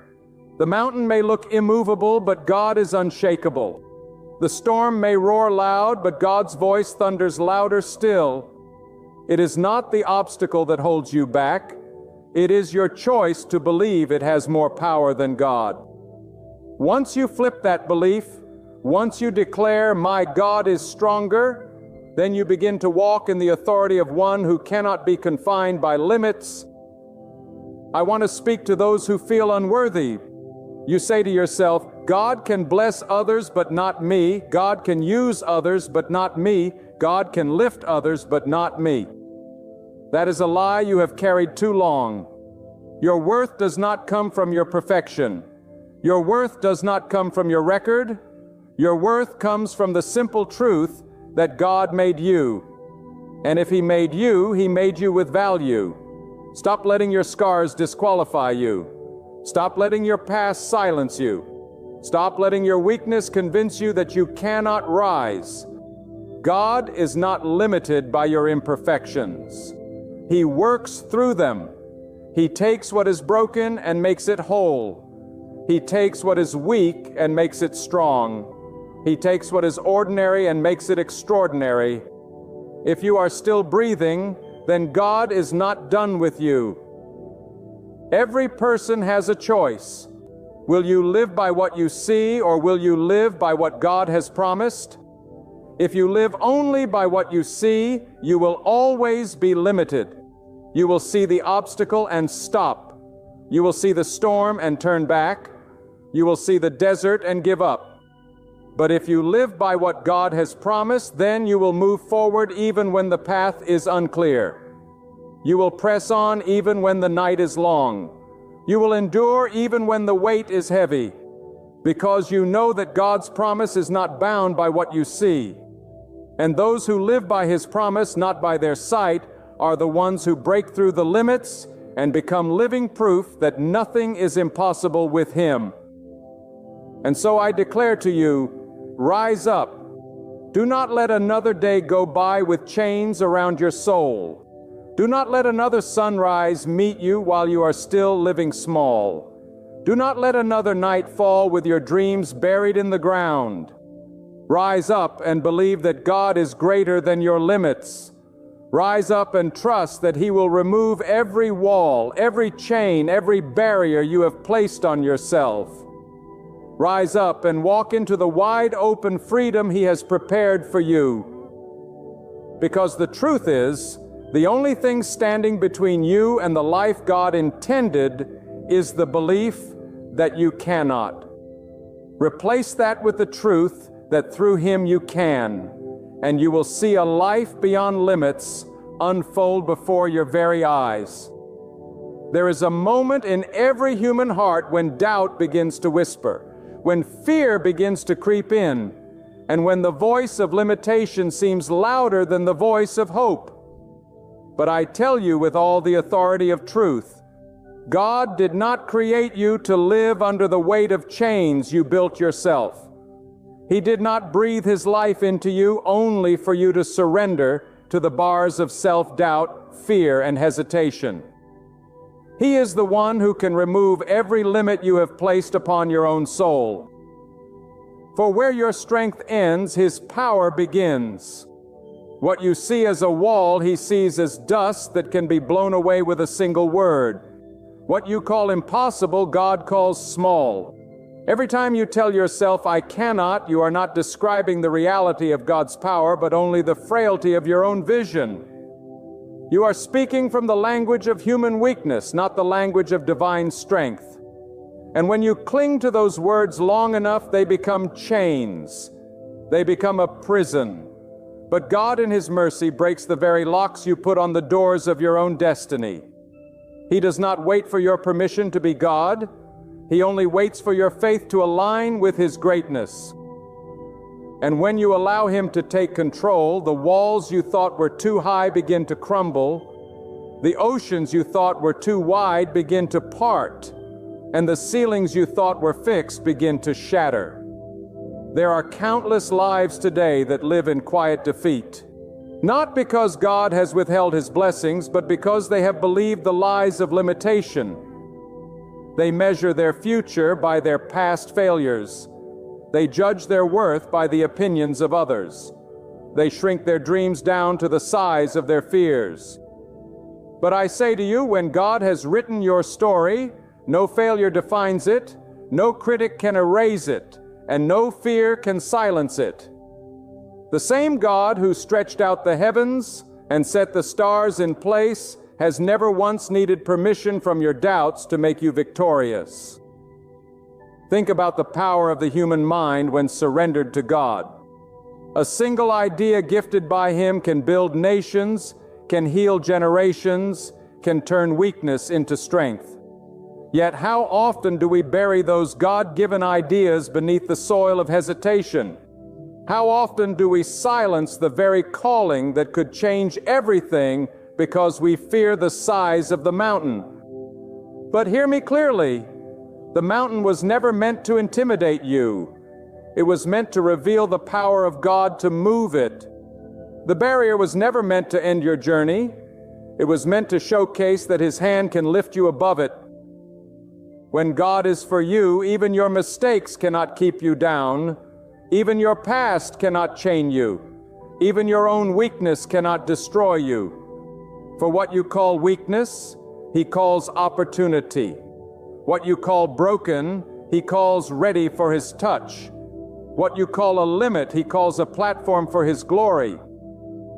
The mountain may look immovable, but God is unshakable. The storm may roar loud, but God's voice thunders louder still. It is not the obstacle that holds you back. It is your choice to believe it has more power than God. Once you flip that belief, once you declare, "My God is stronger," then you begin to walk in the authority of one who cannot be confined by limits. I want to speak to those who feel unworthy. You say to yourself, God can bless others but not me. God can use others but not me. God can lift others but not me. That is a lie you have carried too long. Your worth does not come from your perfection. Your worth does not come from your record. Your worth comes from the simple truth that God made you. And if He made you with value. Stop letting your scars disqualify you. Stop letting your past silence you. Stop letting your weakness convince you that you cannot rise. God is not limited by your imperfections. He works through them. He takes what is broken and makes it whole. He takes what is weak and makes it strong. He takes what is ordinary and makes it extraordinary. If you are still breathing, then God is not done with you. Every person has a choice. Will you live by what you see, or will you live by what God has promised? If you live only by what you see, you will always be limited. You will see the obstacle and stop. You will see the storm and turn back. You will see the desert and give up. But if you live by what God has promised, then you will move forward even when the path is unclear. You will press on even when the night is long. You will endure even when the weight is heavy, because you know that God's promise is not bound by what you see. And those who live by His promise, not by their sight, are the ones who break through the limits and become living proof that nothing is impossible with Him. And so I declare to you, rise up. Do not let another day go by with chains around your soul. Do not let another sunrise meet you while you are still living small. Do not let another night fall with your dreams buried in the ground. Rise up and believe that God is greater than your limits. Rise up and trust that He will remove every wall, every chain, every barrier you have placed on yourself. Rise up and walk into the wide open freedom He has prepared for you. Because the truth is, the only thing standing between you and the life God intended is the belief that you cannot. Replace that with the truth that through Him you can, and you will see a life beyond limits unfold before your very eyes. There is a moment in every human heart when doubt begins to whisper, when fear begins to creep in, and when the voice of limitation seems louder than the voice of hope. But I tell you with all the authority of truth, God did not create you to live under the weight of chains you built yourself. He did not breathe His life into you only for you to surrender to the bars of self-doubt, fear, and hesitation. He is the one who can remove every limit you have placed upon your own soul. For where your strength ends, His power begins. What you see as a wall, He sees as dust that can be blown away with a single word. What you call impossible, God calls small. Every time you tell yourself, I cannot, you are not describing the reality of God's power, but only the frailty of your own vision. You are speaking from the language of human weakness, not the language of divine strength. And when you cling to those words long enough, they become chains. They become a prison. But God in His mercy breaks the very locks you put on the doors of your own destiny. He does not wait for your permission to be God. He only waits for your faith to align with His greatness. And when you allow Him to take control, the walls you thought were too high begin to crumble. The oceans you thought were too wide begin to part. And the ceilings you thought were fixed begin to shatter. There are countless lives today that live in quiet defeat, not because God has withheld His blessings, but because they have believed the lies of limitation. They measure their future by their past failures. They judge their worth by the opinions of others. They shrink their dreams down to the size of their fears. But I say to you, when God has written your story, no failure defines it, no critic can erase it, and no fear can silence it. The same God who stretched out the heavens and set the stars in place has never once needed permission from your doubts to make you victorious. Think about the power of the human mind when surrendered to God. A single idea gifted by Him can build nations, can heal generations, can turn weakness into strength. Yet how often do we bury those God-given ideas beneath the soil of hesitation? How often do we silence the very calling that could change everything because we fear the size of the mountain? But hear me clearly, The mountain was never meant to intimidate you. It was meant to reveal the power of God to move it. The barrier was never meant to end your journey. It was meant to showcase that His hand can lift you above it. When God is for you, even your mistakes cannot keep you down. Even your past cannot chain you. Even your own weakness cannot destroy you. For what you call weakness, He calls opportunity. What you call broken, He calls ready for His touch. What you call a limit, He calls a platform for His glory.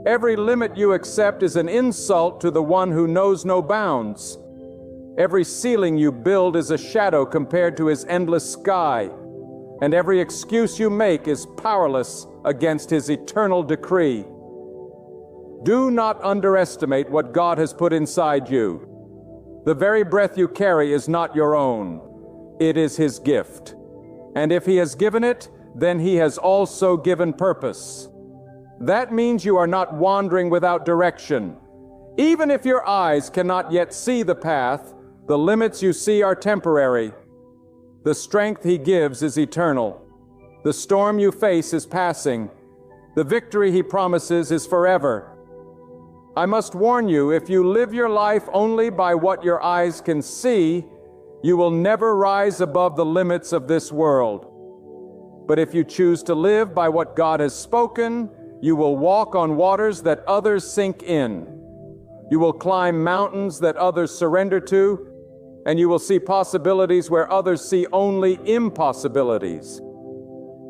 Every limit you accept is an insult to the one who knows no bounds. Every ceiling you build is a shadow compared to His endless sky. And every excuse you make is powerless against His eternal decree. Do not underestimate what God has put inside you. The very breath you carry is not your own. It is His gift. And if He has given it, then He has also given purpose. That means you are not wandering without direction. Even if your eyes cannot yet see the path, the limits you see are temporary. The strength He gives is eternal. The storm you face is passing. The victory He promises is forever. I must warn you, if you live your life only by what your eyes can see, you will never rise above the limits of this world. But if you choose to live by what God has spoken, you will walk on waters that others sink in. You will climb mountains that others surrender to, and you will see possibilities where others see only impossibilities.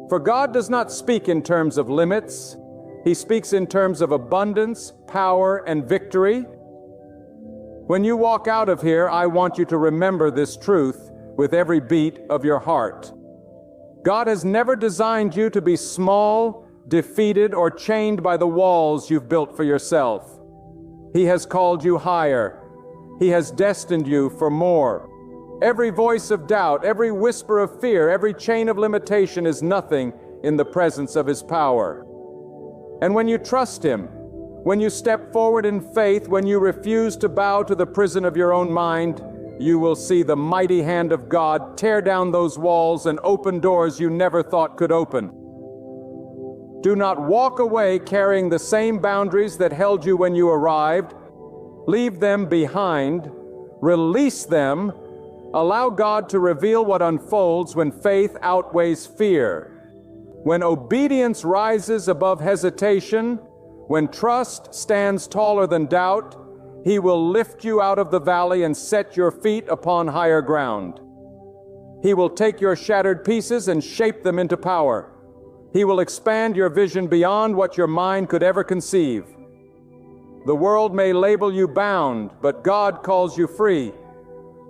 For God does not speak in terms of limits. He speaks in terms of abundance, power, and victory. When you walk out of here, I want you to remember this truth with every beat of your heart. God has never designed you to be small, defeated, or chained by the walls you've built for yourself. He has called you higher. He has destined you for more. Every voice of doubt, every whisper of fear, every chain of limitation is nothing in the presence of His power. And when you trust Him, when you step forward in faith, when you refuse to bow to the prison of your own mind, you will see the mighty hand of God tear down those walls and open doors you never thought could open. Do not walk away carrying the same boundaries that held you when you arrived. Leave them behind. Release them. Allow God to reveal what unfolds when faith outweighs fear. When obedience rises above hesitation, when trust stands taller than doubt, He will lift you out of the valley and set your feet upon higher ground. He will take your shattered pieces and shape them into power. He will expand your vision beyond what your mind could ever conceive. The world may label you bound, but God calls you free.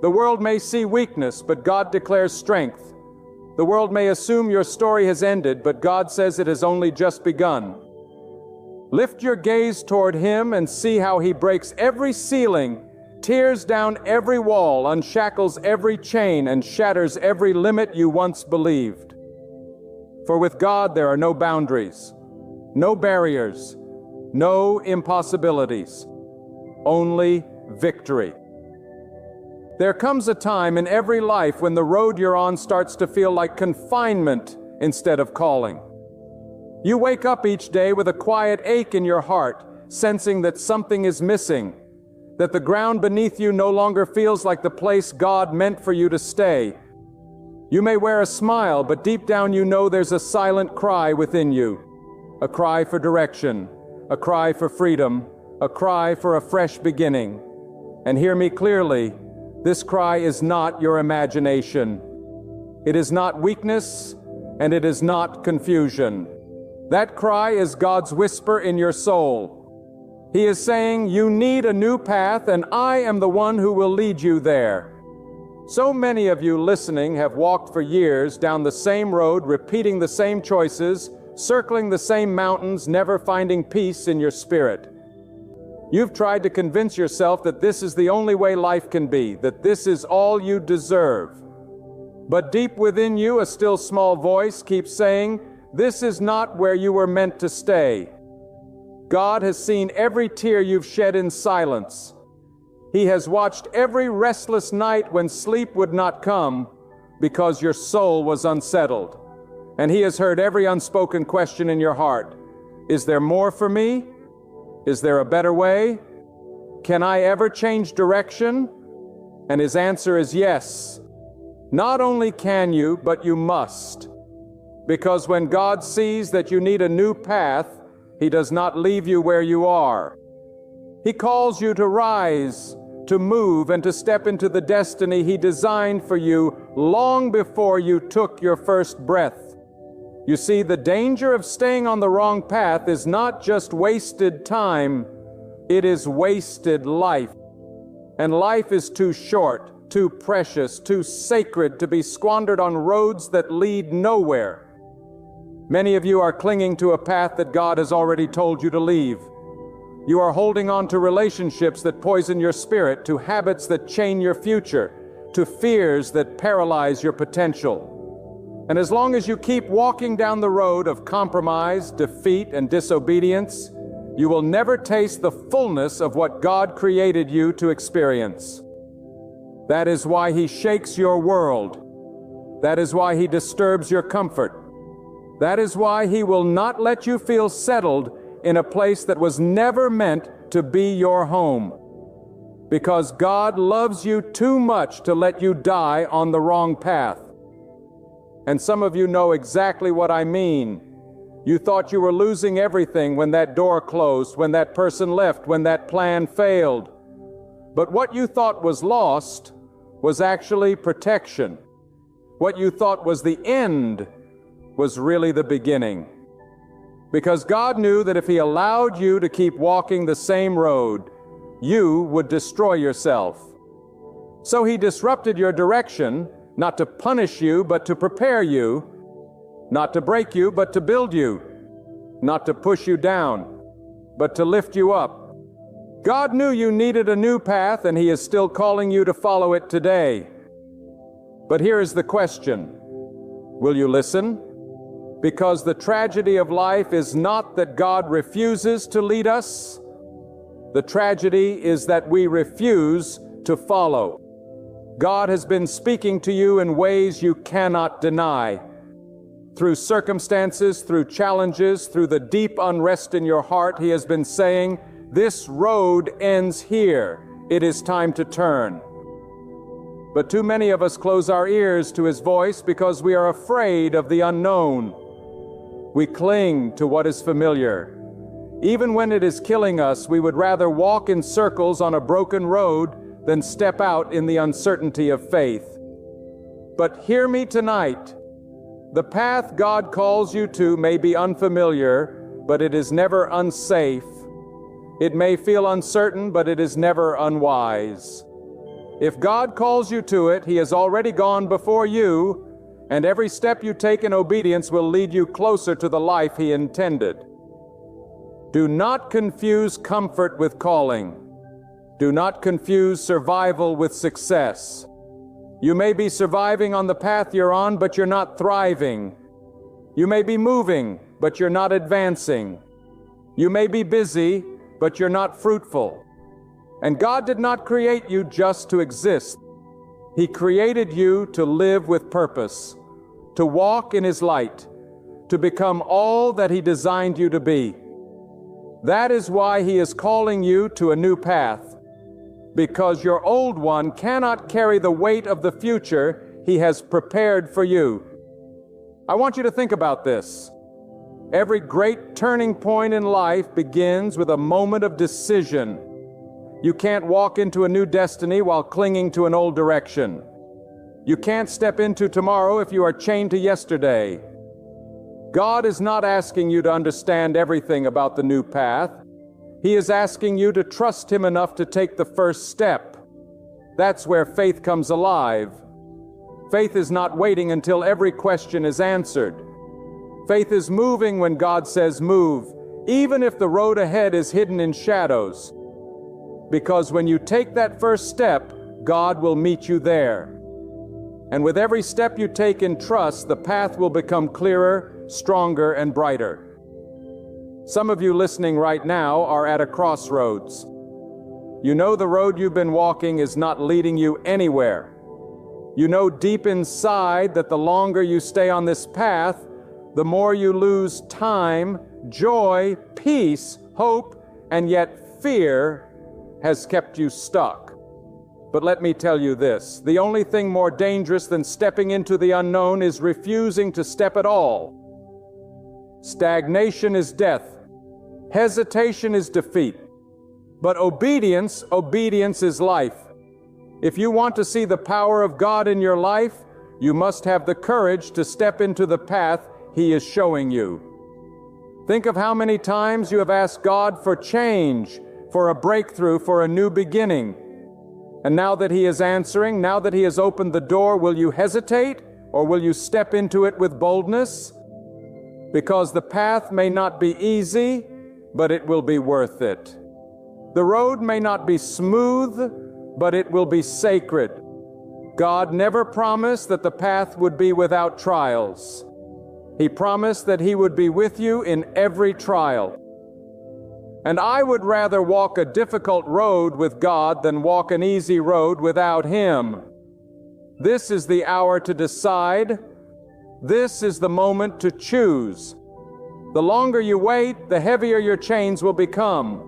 The world may see weakness, but God declares strength. The world may assume your story has ended, but God says it has only just begun. Lift your gaze toward Him and see how He breaks every ceiling, tears down every wall, unshackles every chain, and shatters every limit you once believed. For with God there are no boundaries, no barriers, no impossibilities, only victory. There comes a time in every life when the road you're on starts to feel like confinement instead of calling. You wake up each day with a quiet ache in your heart, sensing that something is missing, that the ground beneath you no longer feels like the place God meant for you to stay. You may wear a smile, but deep down you know there's a silent cry within you, a cry for direction, a cry for freedom, a cry for a fresh beginning. And hear me clearly, this cry is not your imagination. It is not weakness, and it is not confusion. That cry is God's whisper in your soul. He is saying, you need a new path, and I am the one who will lead you there. So many of you listening have walked for years down the same road, repeating the same choices, circling the same mountains, never finding peace in your spirit. You've tried to convince yourself that this is the only way life can be, that this is all you deserve. But deep within you, a still small voice keeps saying, this is not where you were meant to stay. God has seen every tear you've shed in silence. He has watched every restless night when sleep would not come, because your soul was unsettled. And He has heard every unspoken question in your heart. Is there more for me? Is there a better way? Can I ever change direction? And His answer is yes. Not only can you, but you must. Because when God sees that you need a new path, He does not leave you where you are. He calls you to rise, to move, and to step into the destiny He designed for you long before you took your first breath. You see, the danger of staying on the wrong path is not just wasted time, it is wasted life. And life is too short, too precious, too sacred to be squandered on roads that lead nowhere. Many of you are clinging to a path that God has already told you to leave. You are holding on to relationships that poison your spirit, to habits that chain your future, to fears that paralyze your potential. And as long as you keep walking down the road of compromise, defeat, and disobedience, you will never taste the fullness of what God created you to experience. That is why He shakes your world. That is why He disturbs your comfort. That is why He will not let you feel settled in a place that was never meant to be your home. Because God loves you too much to let you die on the wrong path. And some of you know exactly what I mean. You thought you were losing everything when that door closed, when that person left, when that plan failed. But what you thought was lost was actually protection. What you thought was the end was really the beginning. Because God knew that if He allowed you to keep walking the same road, you would destroy yourself. So He disrupted your direction, not to punish you, but to prepare you, not to break you, but to build you, not to push you down, but to lift you up. God knew you needed a new path, and He is still calling you to follow it today. But here is the question: will you listen? Because the tragedy of life is not that God refuses to lead us. The tragedy is that we refuse to follow. God has been speaking to you in ways you cannot deny. Through circumstances, through challenges, through the deep unrest in your heart, He has been saying, "This road ends here. It is time to turn." But too many of us close our ears to His voice because we are afraid of the unknown. We cling to what is familiar. Even when it is killing us, we would rather walk in circles on a broken road than step out in the uncertainty of faith. But hear me tonight. The path God calls you to may be unfamiliar, but it is never unsafe. It may feel uncertain, but it is never unwise. If God calls you to it, He has already gone before you, and every step you take in obedience will lead you closer to the life He intended. Do not confuse comfort with calling. Do not confuse survival with success. You may be surviving on the path you're on, but you're not thriving. You may be moving, but you're not advancing. You may be busy, but you're not fruitful. And God did not create you just to exist. He created you to live with purpose, to walk in His light, to become all that He designed you to be. That is why He is calling you to a new path, because your old one cannot carry the weight of the future He has prepared for you. I want you to think about this. Every great turning point in life begins with a moment of decision. You can't walk into a new destiny while clinging to an old direction. You can't step into tomorrow if you are chained to yesterday. God is not asking you to understand everything about the new path. He is asking you to trust Him enough to take the first step. That's where faith comes alive. Faith is not waiting until every question is answered. Faith is moving when God says move, even if the road ahead is hidden in shadows. Because when you take that first step, God will meet you there. And with every step you take in trust, the path will become clearer, stronger, and brighter. Some of you listening right now are at a crossroads. You know the road you've been walking is not leading you anywhere. You know deep inside that the longer you stay on this path, the more you lose time, joy, peace, hope, and yet fear has kept you stuck. But let me tell you this, the only thing more dangerous than stepping into the unknown is refusing to step at all. Stagnation is death. Hesitation is defeat. But obedience is life. If you want to see the power of God in your life, you must have the courage to step into the path He is showing you. Think of how many times you have asked God for change, for a breakthrough, for a new beginning. And now that He is answering, now that He has opened the door, will you hesitate or will you step into it with boldness? Because the path may not be easy, but it will be worth it. The road may not be smooth, but it will be sacred. God never promised that the path would be without trials. He promised that He would be with you in every trial. And I would rather walk a difficult road with God than walk an easy road without Him. This is the hour to decide. This is the moment to choose. The longer you wait, the heavier your chains will become.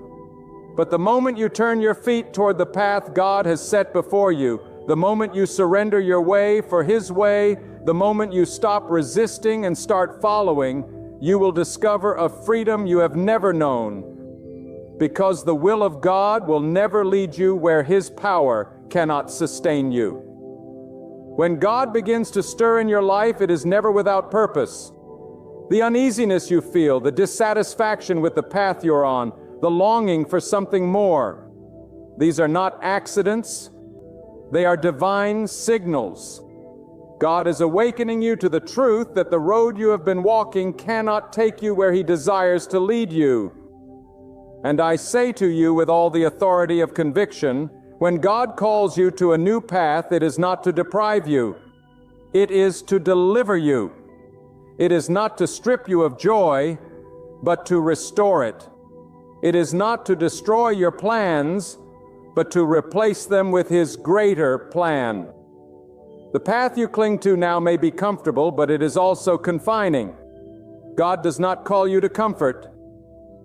But the moment you turn your feet toward the path God has set before you, the moment you surrender your way for His way, the moment you stop resisting and start following, you will discover a freedom you have never known. Because the will of God will never lead you where His power cannot sustain you. When God begins to stir in your life, it is never without purpose. The uneasiness you feel, the dissatisfaction with the path you're on, the longing for something more. These are not accidents. They are divine signals. God is awakening you to the truth that the road you have been walking cannot take you where He desires to lead you. And I say to you with all the authority of conviction, when God calls you to a new path, it is not to deprive you. It is to deliver you. It is not to strip you of joy, but to restore it. It is not to destroy your plans, but to replace them with His greater plan. The path you cling to now may be comfortable, but it is also confining. God does not call you to comfort.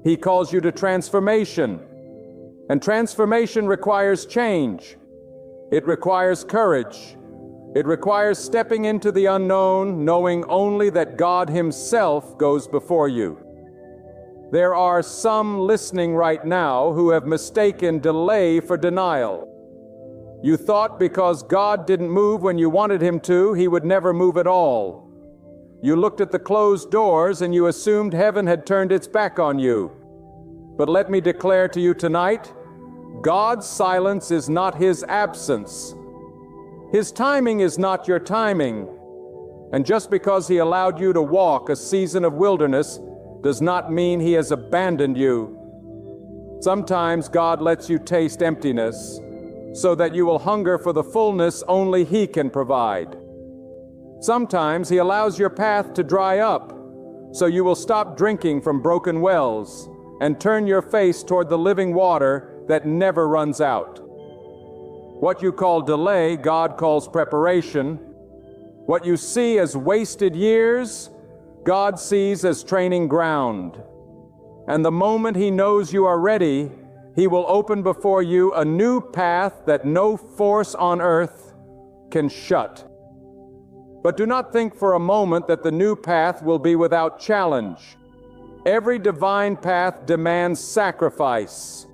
He calls you to transformation. And transformation requires change. It requires courage. It requires stepping into the unknown, knowing only that God Himself goes before you. There are some listening right now who have mistaken delay for denial. You thought because God didn't move when you wanted Him to, He would never move at all. You looked at the closed doors and you assumed heaven had turned its back on you. But let me declare to you tonight, God's silence is not His absence. His timing is not your timing. And just because He allowed you to walk a season of wilderness does not mean He has abandoned you. Sometimes God lets you taste emptiness so that you will hunger for the fullness only He can provide. Sometimes He allows your path to dry up so you will stop drinking from broken wells and turn your face toward the living water that never runs out. What you call delay, God calls preparation. What you see as wasted years, God sees as training ground. And the moment He knows you are ready, He will open before you a new path that no force on earth can shut. But do not think for a moment that the new path will be without challenge. Every divine path demands sacrifice.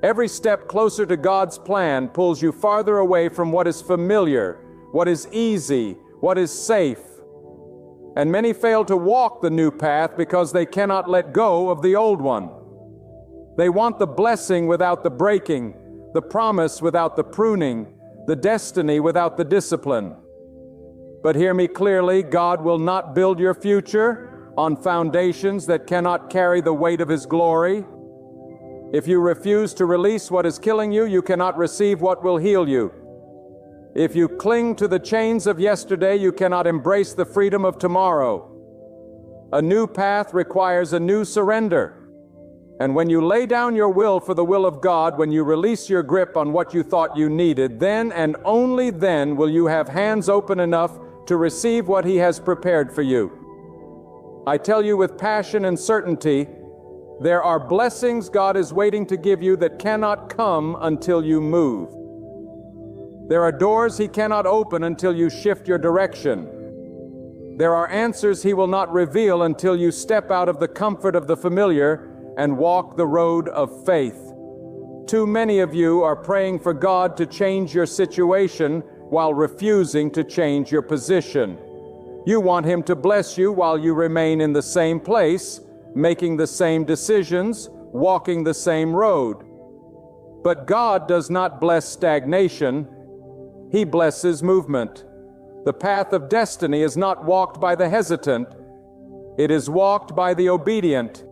Every step closer to God's plan pulls you farther away from what is familiar, what is easy, what is safe. And many fail to walk the new path because they cannot let go of the old one. They want the blessing without the breaking, the promise without the pruning, the destiny without the discipline. But hear me clearly, God will not build your future on foundations that cannot carry the weight of His glory. If you refuse to release what is killing you, you cannot receive what will heal you. If you cling to the chains of yesterday, you cannot embrace the freedom of tomorrow. A new path requires a new surrender. And when you lay down your will for the will of God, when you release your grip on what you thought you needed, then and only then will you have hands open enough to receive what He has prepared for you. I tell you with passion and certainty, there are blessings God is waiting to give you that cannot come until you move. There are doors He cannot open until you shift your direction. There are answers He will not reveal until you step out of the comfort of the familiar and walk the road of faith. Too many of you are praying for God to change your situation while refusing to change your position. You want Him to bless you while you remain in the same place, making the same decisions, walking the same road. But God does not bless stagnation. He blesses movement. The path of destiny is not walked by the hesitant. It is walked by the obedient.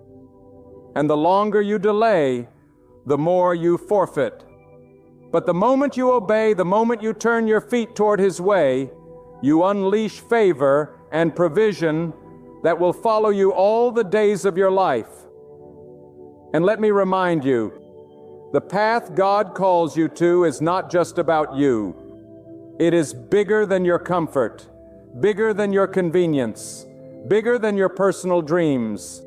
And the longer you delay, the more you forfeit. But the moment you obey, the moment you turn your feet toward His way, you unleash favor and provision that will follow you all the days of your life. And let me remind you, the path God calls you to is not just about you. It is bigger than your comfort, bigger than your convenience, bigger than your personal dreams.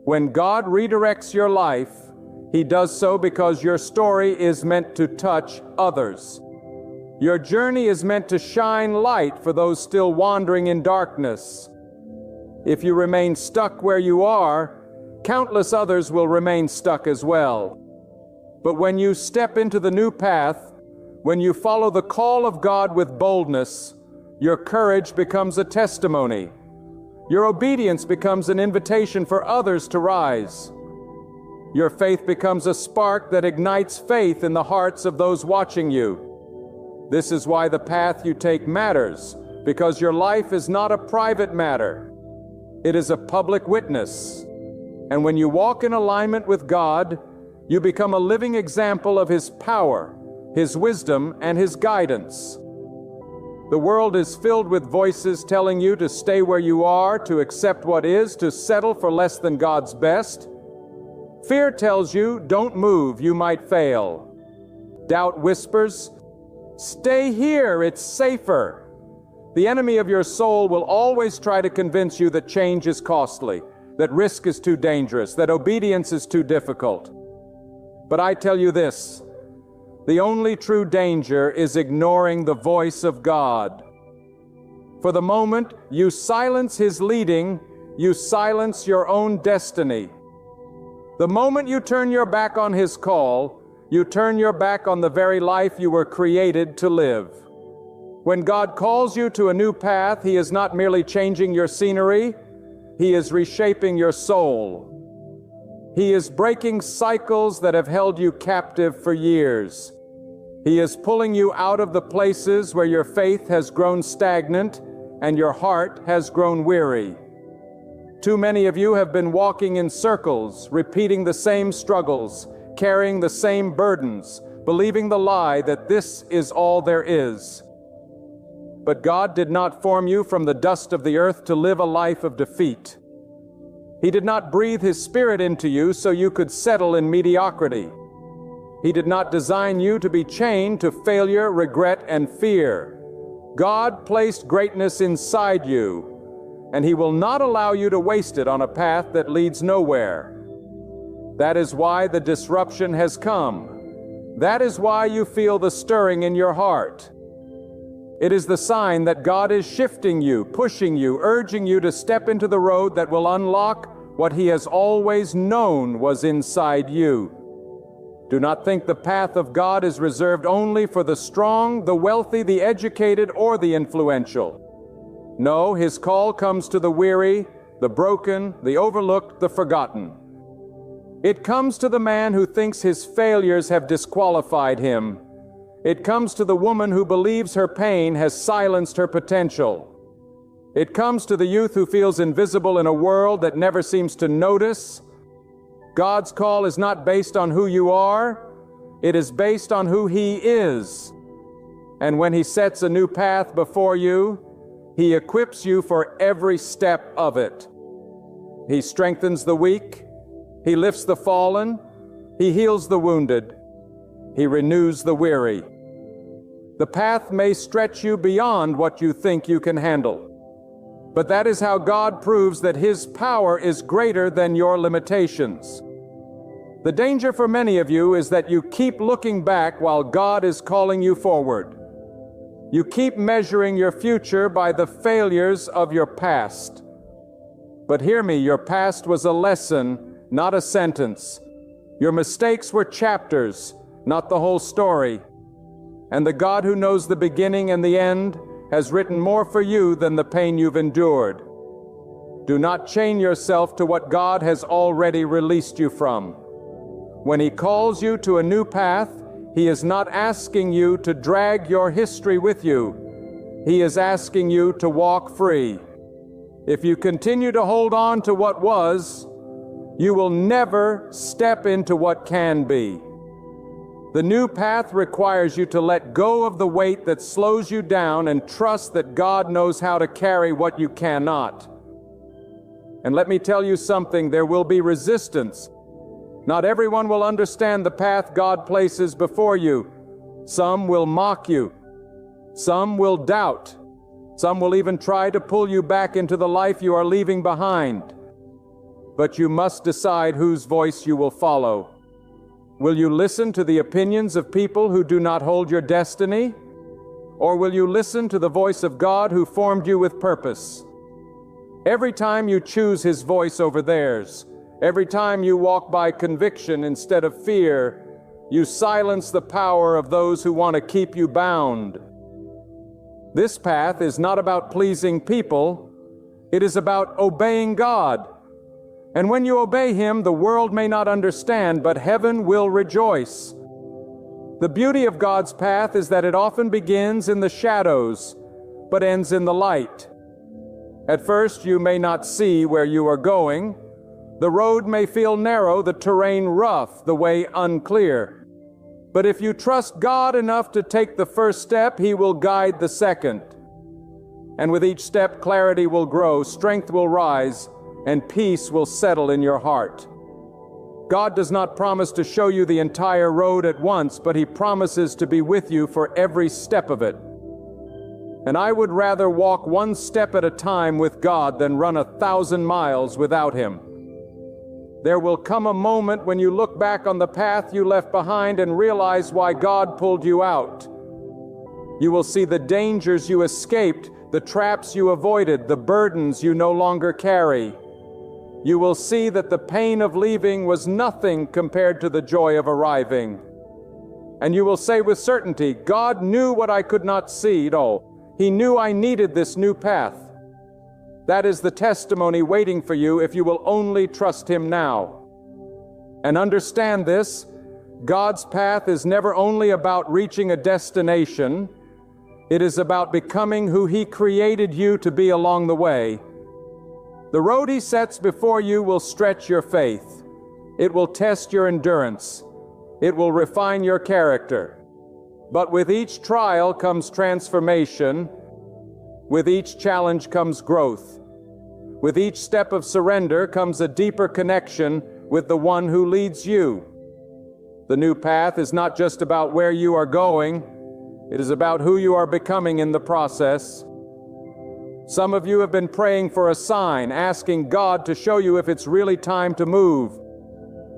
When God redirects your life, He does so because your story is meant to touch others. Your journey is meant to shine light for those still wandering in darkness. If you remain stuck where you are, countless others will remain stuck as well. But when you step into the new path, when you follow the call of God with boldness, your courage becomes a testimony. Your obedience becomes an invitation for others to rise. Your faith becomes a spark that ignites faith in the hearts of those watching you. This is why the path you take matters, because your life is not a private matter. It is a public witness. And when you walk in alignment with God, you become a living example of His power, His wisdom, and His guidance. The world is filled with voices telling you to stay where you are, to accept what is, to settle for less than God's best. Fear tells you, don't move, you might fail. Doubt whispers, stay here, it's safer. The enemy of your soul will always try to convince you that change is costly, that risk is too dangerous, that obedience is too difficult. But I tell you this, the only true danger is ignoring the voice of God. For the moment you silence His leading, you silence your own destiny. The moment you turn your back on His call, you turn your back on the very life you were created to live. When God calls you to a new path, He is not merely changing your scenery, He is reshaping your soul. He is breaking cycles that have held you captive for years. He is pulling you out of the places where your faith has grown stagnant and your heart has grown weary. Too many of you have been walking in circles, repeating the same struggles, carrying the same burdens, believing the lie that this is all there is. But God did not form you from the dust of the earth to live a life of defeat. He did not breathe His Spirit into you so you could settle in mediocrity. He did not design you to be chained to failure, regret, and fear. God placed greatness inside you, and He will not allow you to waste it on a path that leads nowhere. That is why the disruption has come. That is why you feel the stirring in your heart. It is the sign that God is shifting you, pushing you, urging you to step into the road that will unlock what He has always known was inside you. Do not think the path of God is reserved only for the strong, the wealthy, the educated, or the influential. No, His call comes to the weary, the broken, the overlooked, the forgotten. It comes to the man who thinks his failures have disqualified him. It comes to the woman who believes her pain has silenced her potential. It comes to the youth who feels invisible in a world that never seems to notice. God's call is not based on who you are, it is based on who He is. And when He sets a new path before you, He equips you for every step of it. He strengthens the weak, He lifts the fallen, He heals the wounded, He renews the weary. The path may stretch you beyond what you think you can handle, but that is how God proves that His power is greater than your limitations. The danger for many of you is that you keep looking back while God is calling you forward. You keep measuring your future by the failures of your past. But hear me, your past was a lesson, not a sentence. Your mistakes were chapters, not the whole story. And the God who knows the beginning and the end has written more for you than the pain you've endured. Do not chain yourself to what God has already released you from. When He calls you to a new path, He is not asking you to drag your history with you. He is asking you to walk free. If you continue to hold on to what was, you will never step into what can be. The new path requires you to let go of the weight that slows you down and trust that God knows how to carry what you cannot. And let me tell you something, there will be resistance. Not everyone will understand the path God places before you. Some will mock you. Some will doubt. Some will even try to pull you back into the life you are leaving behind. But you must decide whose voice you will follow. Will you listen to the opinions of people who do not hold your destiny? Or will you listen to the voice of God who formed you with purpose? Every time you choose His voice over theirs, every time you walk by conviction instead of fear, you silence the power of those who want to keep you bound. This path is not about pleasing people, it is about obeying God. And when you obey Him, the world may not understand, but heaven will rejoice. The beauty of God's path is that it often begins in the shadows, but ends in the light. At first, you may not see where you are going. The road may feel narrow, the terrain rough, the way unclear. But if you trust God enough to take the first step, He will guide the second. And with each step, clarity will grow, strength will rise, and peace will settle in your heart. God does not promise to show you the entire road at once, but He promises to be with you for every step of it. And I would rather walk one step at a time with God than run 1,000 miles without Him. There will come a moment when you look back on the path you left behind and realize why God pulled you out. You will see the dangers you escaped, the traps you avoided, the burdens you no longer carry. You will see that the pain of leaving was nothing compared to the joy of arriving. And you will say with certainty, God knew what I could not see. No, He knew I needed this new path. That is the testimony waiting for you if you will only trust Him now. And understand this, God's path is never only about reaching a destination, it is about becoming who He created you to be along the way. The road He sets before you will stretch your faith. It will test your endurance. It will refine your character. But with each trial comes transformation. With each challenge comes growth. With each step of surrender comes a deeper connection with the One who leads you. The new path is not just about where you are going, it is about who you are becoming in the process. Some of you have been praying for a sign, asking God to show you if it's really time to move.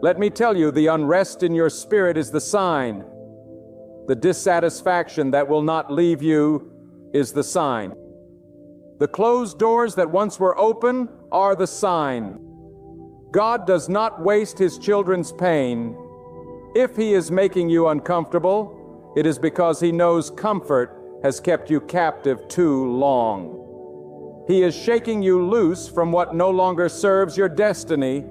Let me tell you, the unrest in your spirit is the sign. The dissatisfaction that will not leave you is the sign. The closed doors that once were open are the sign. God does not waste His children's pain. If He is making you uncomfortable, it is because He knows comfort has kept you captive too long. He is shaking you loose from what no longer serves your destiny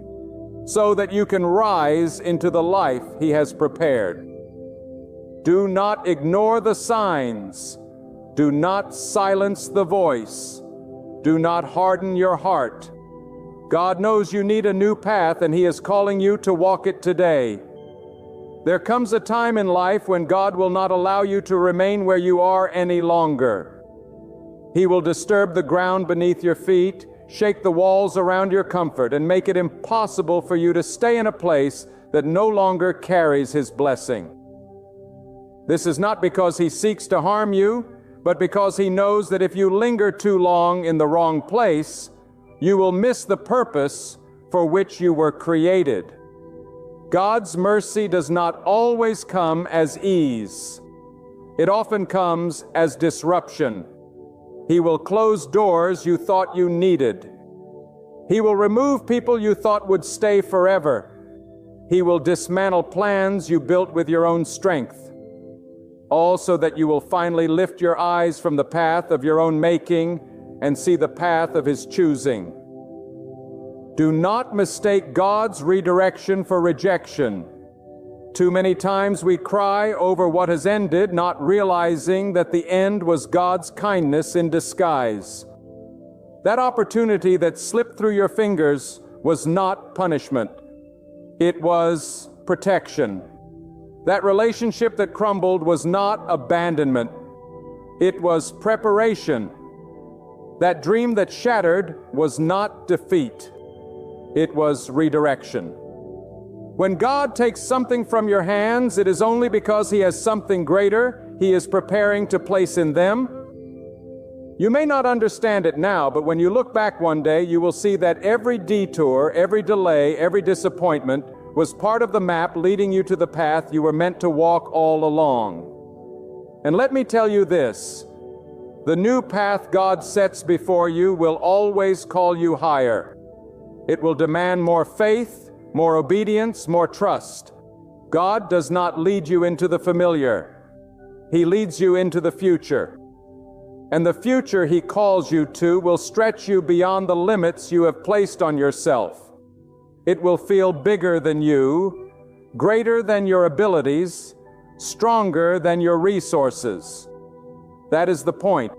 so that you can rise into the life He has prepared. Do not ignore the signs. Do not silence the voice. Do not harden your heart. God knows you need a new path, and He is calling you to walk it today. There comes a time in life when God will not allow you to remain where you are any longer. He will disturb the ground beneath your feet. shake the walls around your comfort and make it impossible for you to stay in a place that no longer carries His blessing. This is not because He seeks to harm you, but because He knows that if you linger too long in the wrong place, you will miss the purpose for which you were created. God's mercy does not always come as ease. It often comes as disruption. He will close doors you thought you needed. He will remove people you thought would stay forever. He will dismantle plans you built with your own strength, all so that you will finally lift your eyes from the path of your own making and see the path of His choosing. Do not mistake God's redirection for rejection. Too many times we cry over what has ended, not realizing that the end was God's kindness in disguise. That opportunity that slipped through your fingers was not punishment. It was protection. That relationship that crumbled was not abandonment. It was preparation. That dream that shattered was not defeat. It was redirection. When God takes something from your hands, it is only because He has something greater He is preparing to place in them. You may not understand it now, but when you look back one day, you will see that every detour, every delay, every disappointment was part of the map leading you to the path you were meant to walk all along. And let me tell you this, the new path God sets before you will always call you higher. It will demand more faith, more obedience, more trust. God does not lead you into the familiar. He leads you into the future. And the future He calls you to will stretch you beyond the limits you have placed on yourself. It will feel bigger than you, greater than your abilities, stronger than your resources. That is the point.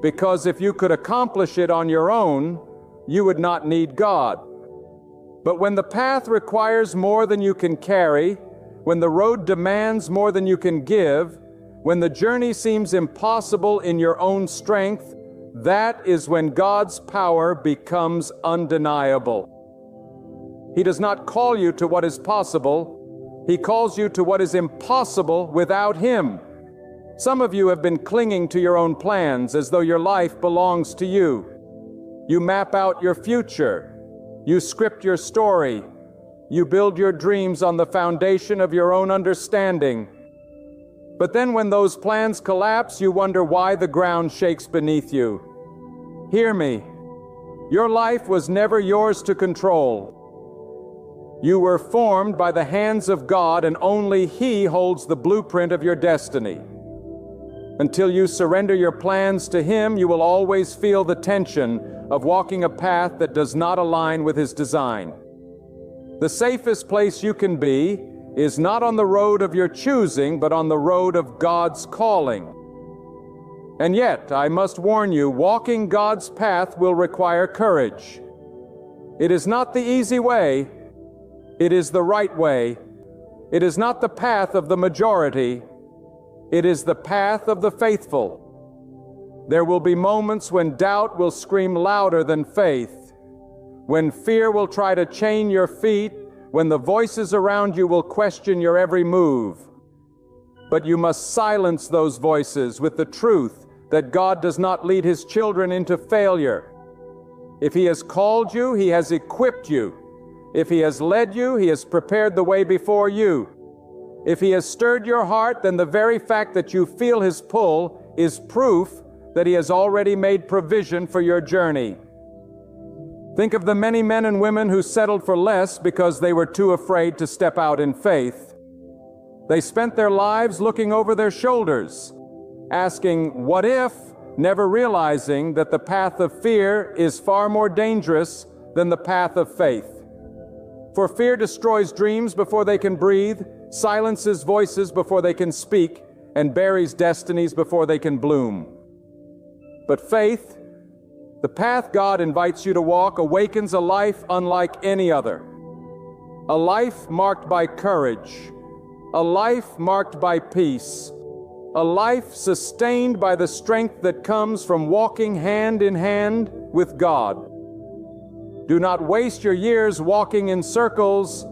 Because if you could accomplish it on your own, you would not need God. But when the path requires more than you can carry, when the road demands more than you can give, when the journey seems impossible in your own strength, that is when God's power becomes undeniable. He does not call you to what is possible. He calls you to what is impossible without Him. Some of you have been clinging to your own plans as though your life belongs to you. You map out your future. You script your story. You build your dreams on the foundation of your own understanding. But then when those plans collapse, you wonder why the ground shakes beneath you. Hear me. Your life was never yours to control. You were formed by the hands of God, and only He holds the blueprint of your destiny. Until you surrender your plans to Him, you will always feel the tension of walking a path that does not align with His design. The safest place you can be is not on the road of your choosing, but on the road of God's calling. And yet, I must warn you, walking God's path will require courage. It is not the easy way. It is the right way. It is not the path of the majority. It is the path of the faithful. There will be moments when doubt will scream louder than faith, when fear will try to chain your feet, when the voices around you will question your every move. But you must silence those voices with the truth that God does not lead His children into failure. If He has called you, He has equipped you. If He has led you, He has prepared the way before you. If He has stirred your heart, then the very fact that you feel His pull is proof that He has already made provision for your journey. Think of the many men and women who settled for less because they were too afraid to step out in faith. They spent their lives looking over their shoulders, asking, "What if?" never realizing that the path of fear is far more dangerous than the path of faith. For fear destroys dreams before they can breathe, silences voices before they can speak, and buries destinies before they can bloom. But faith, the path God invites you to walk, awakens a life unlike any other. A life marked by courage, a life marked by peace, a life sustained by the strength that comes from walking hand in hand with God. Do not waste your years walking in circles.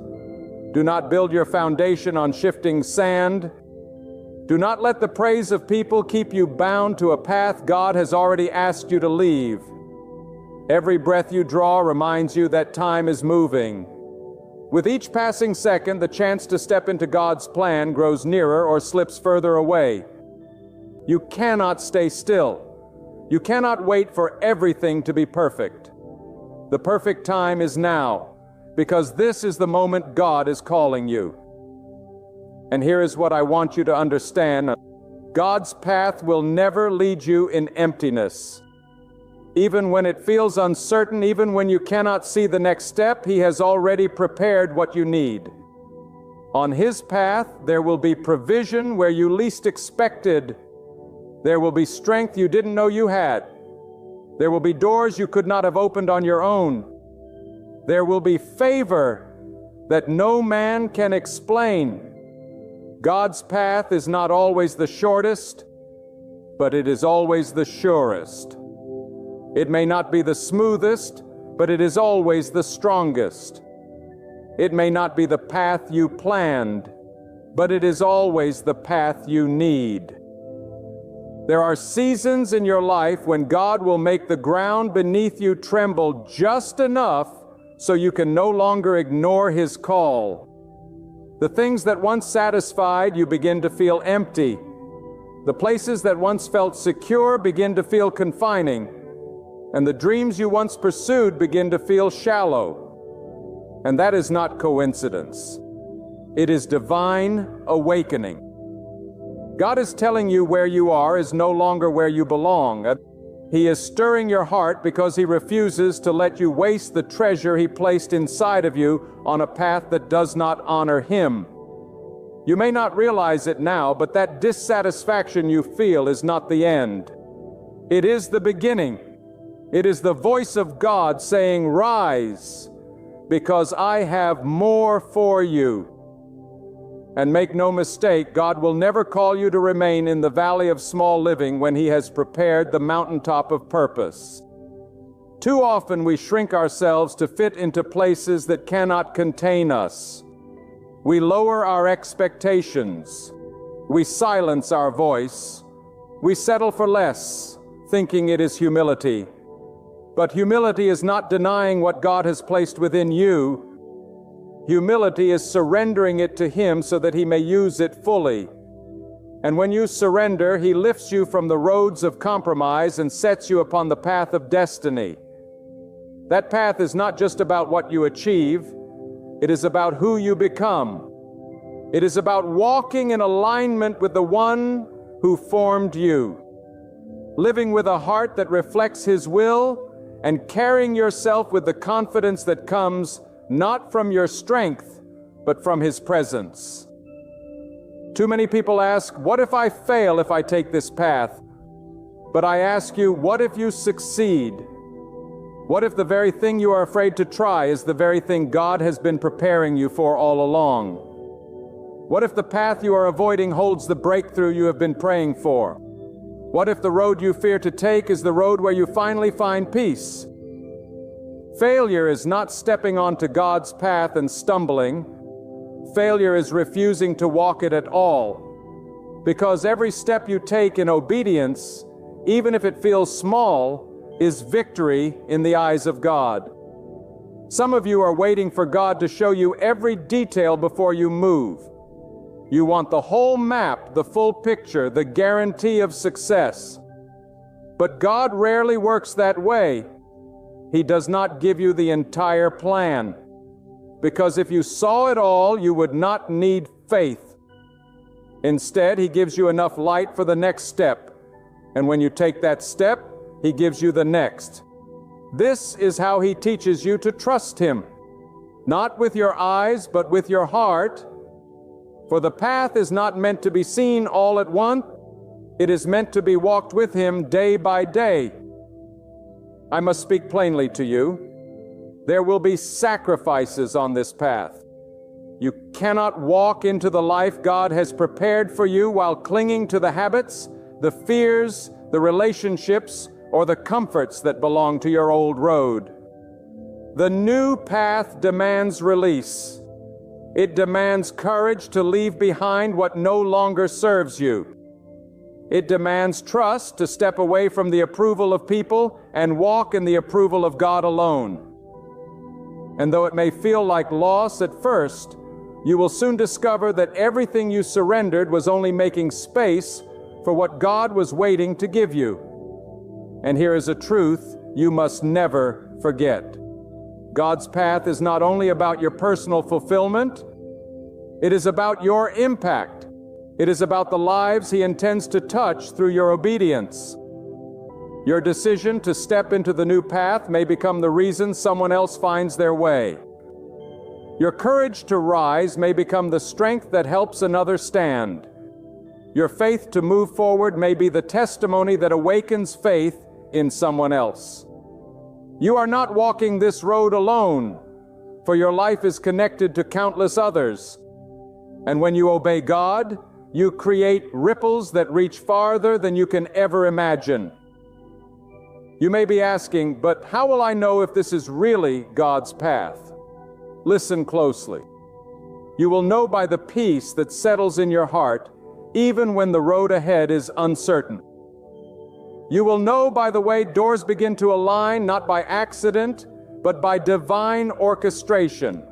Do not build your foundation on shifting sand. Do not let the praise of people keep you bound to a path God has already asked you to leave. Every breath you draw reminds you that time is moving. With each passing second, the chance to step into God's plan grows nearer or slips further away. You cannot stay still. You cannot wait for everything to be perfect. The perfect time is now, because this is the moment God is calling you. And here is what I want you to understand. God's path will never lead you in emptiness. Even when it feels uncertain, even when you cannot see the next step, He has already prepared what you need. On His path, there will be provision where you least expected. There will be strength you didn't know you had. There will be doors you could not have opened on your own. There will be favor that no man can explain. God's path is not always the shortest, but it is always the surest. It may not be the smoothest, but it is always the strongest. It may not be the path you planned, but it is always the path you need. There are seasons in your life when God will make the ground beneath you tremble just enough so you can no longer ignore His call. The things that once satisfied you begin to feel empty. The places that once felt secure begin to feel confining. And the dreams you once pursued begin to feel shallow. And that is not coincidence. It is divine awakening. God is telling you where you are is no longer where you belong. He is stirring your heart because He refuses to let you waste the treasure He placed inside of you on a path that does not honor Him. You may not realize it now, but that dissatisfaction you feel is not the end. It is the beginning. It is the voice of God saying, "Rise, because I have more for you." And make no mistake, God will never call you to remain in the valley of small living when He has prepared the mountaintop of purpose. Too often we shrink ourselves to fit into places that cannot contain us. We lower our expectations. We silence our voice. We settle for less, thinking it is humility. But humility is not denying what God has placed within you. Humility is surrendering it to Him so that He may use it fully. And when you surrender, He lifts you from the roads of compromise and sets you upon the path of destiny. That path is not just about what you achieve. It is about who you become. It is about walking in alignment with the One who formed you. Living with a heart that reflects His will and carrying yourself with the confidence that comes not from your strength, but from His presence. Too many people ask, what if I fail if I take this path? But I ask you, what if you succeed? What if the very thing you are afraid to try is the very thing God has been preparing you for all along? What if the path you are avoiding holds the breakthrough you have been praying for? What if the road you fear to take is the road where you finally find peace? Failure is not stepping onto God's path and stumbling. Failure is refusing to walk it at all. Because every step you take in obedience, even if it feels small, is victory in the eyes of God. Some of you are waiting for God to show you every detail before you move. You want the whole map, the full picture, the guarantee of success. But God rarely works that way. He does not give you the entire plan. Because if you saw it all, you would not need faith. Instead, He gives you enough light for the next step. And when you take that step, He gives you the next. This is how He teaches you to trust Him. Not with your eyes, but with your heart. For the path is not meant to be seen all at once. It is meant to be walked with Him day by day. I must speak plainly to you. There will be sacrifices on this path. You cannot walk into the life God has prepared for you while clinging to the habits, the fears, the relationships, or the comforts that belong to your old road. The new path demands release. It demands courage to leave behind what no longer serves you. It demands trust to step away from the approval of people and walk in the approval of God alone. And though it may feel like loss at first, you will soon discover that everything you surrendered was only making space for what God was waiting to give you. And here is a truth you must never forget. God's path is not only about your personal fulfillment, it is about your impact. It is about the lives He intends to touch through your obedience. Your decision to step into the new path may become the reason someone else finds their way. Your courage to rise may become the strength that helps another stand. Your faith to move forward may be the testimony that awakens faith in someone else. You are not walking this road alone, for your life is connected to countless others. And when you obey God, you create ripples that reach farther than you can ever imagine. You may be asking, but how will I know if this is really God's path? Listen closely. You will know by the peace that settles in your heart, even when the road ahead is uncertain. You will know by the way doors begin to align, not by accident, but by divine orchestration.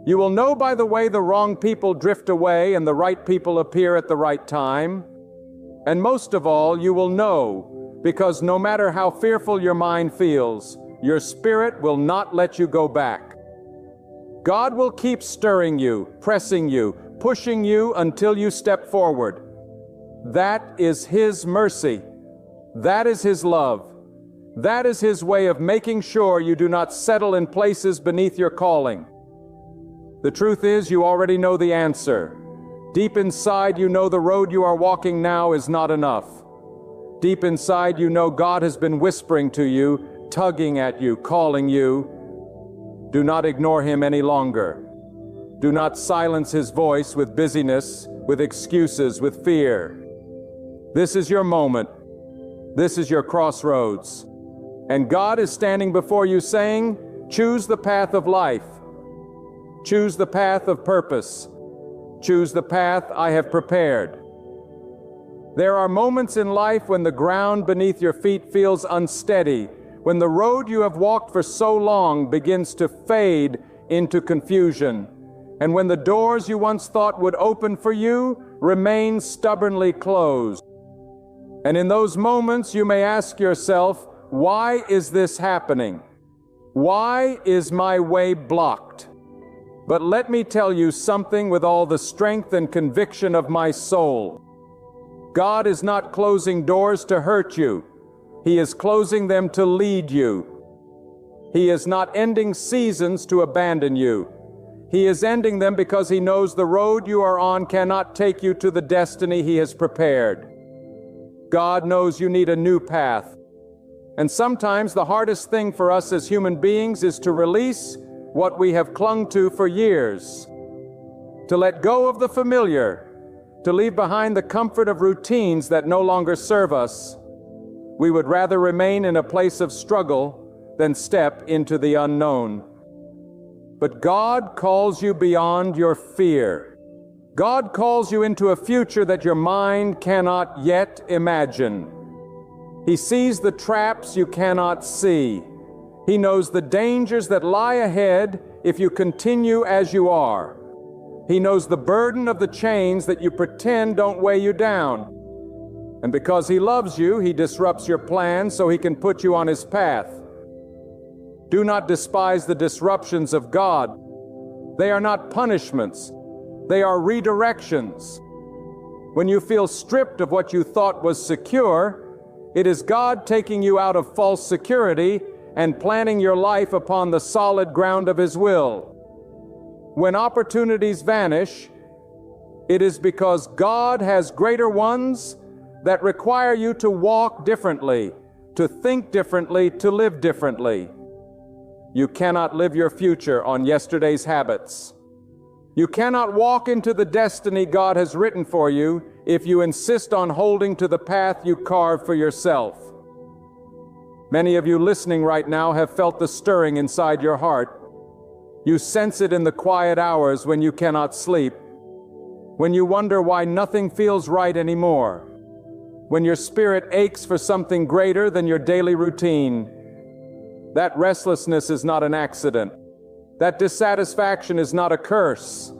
You will know by the way the wrong people drift away and the right people appear at the right time. And most of all, you will know because no matter how fearful your mind feels, your spirit will not let you go back. God will keep stirring you, pressing you, pushing you until you step forward. That is His mercy. That is His love. That is His way of making sure you do not settle in places beneath your calling. The truth is, you already know the answer. Deep inside, you know the road you are walking now is not enough. Deep inside, you know God has been whispering to you, tugging at you, calling you. Do not ignore Him any longer. Do not silence His voice with busyness, with excuses, with fear. This is your moment. This is your crossroads. And God is standing before you saying, choose the path of life. Choose the path of purpose. Choose the path I have prepared. There are moments in life when the ground beneath your feet feels unsteady, when the road you have walked for so long begins to fade into confusion, and when the doors you once thought would open for you remain stubbornly closed. And in those moments you may ask yourself, why is this happening? Why is my way blocked? But let me tell you something with all the strength and conviction of my soul. God is not closing doors to hurt you. He is closing them to lead you. He is not ending seasons to abandon you. He is ending them because He knows the road you are on cannot take you to the destiny He has prepared. God knows you need a new path. And sometimes the hardest thing for us as human beings is to release what we have clung to for years, to let go of the familiar, to leave behind the comfort of routines that no longer serve us. We would rather remain in a place of struggle than step into the unknown. But God calls you beyond your fear. God calls you into a future that your mind cannot yet imagine. He sees the traps you cannot see. He knows the dangers that lie ahead if you continue as you are. He knows the burden of the chains that you pretend don't weigh you down. And because He loves you, He disrupts your plans so He can put you on His path. Do not despise the disruptions of God. They are not punishments. They are redirections. When you feel stripped of what you thought was secure, it is God taking you out of false security and planting your life upon the solid ground of His will. When opportunities vanish, it is because God has greater ones that require you to walk differently, to think differently, to live differently. You cannot live your future on yesterday's habits. You cannot walk into the destiny God has written for you if you insist on holding to the path you carved for yourself. Many of you listening right now have felt the stirring inside your heart. You sense it in the quiet hours when you cannot sleep, when you wonder why nothing feels right anymore, when your spirit aches for something greater than your daily routine. That restlessness is not an accident. That dissatisfaction is not a curse.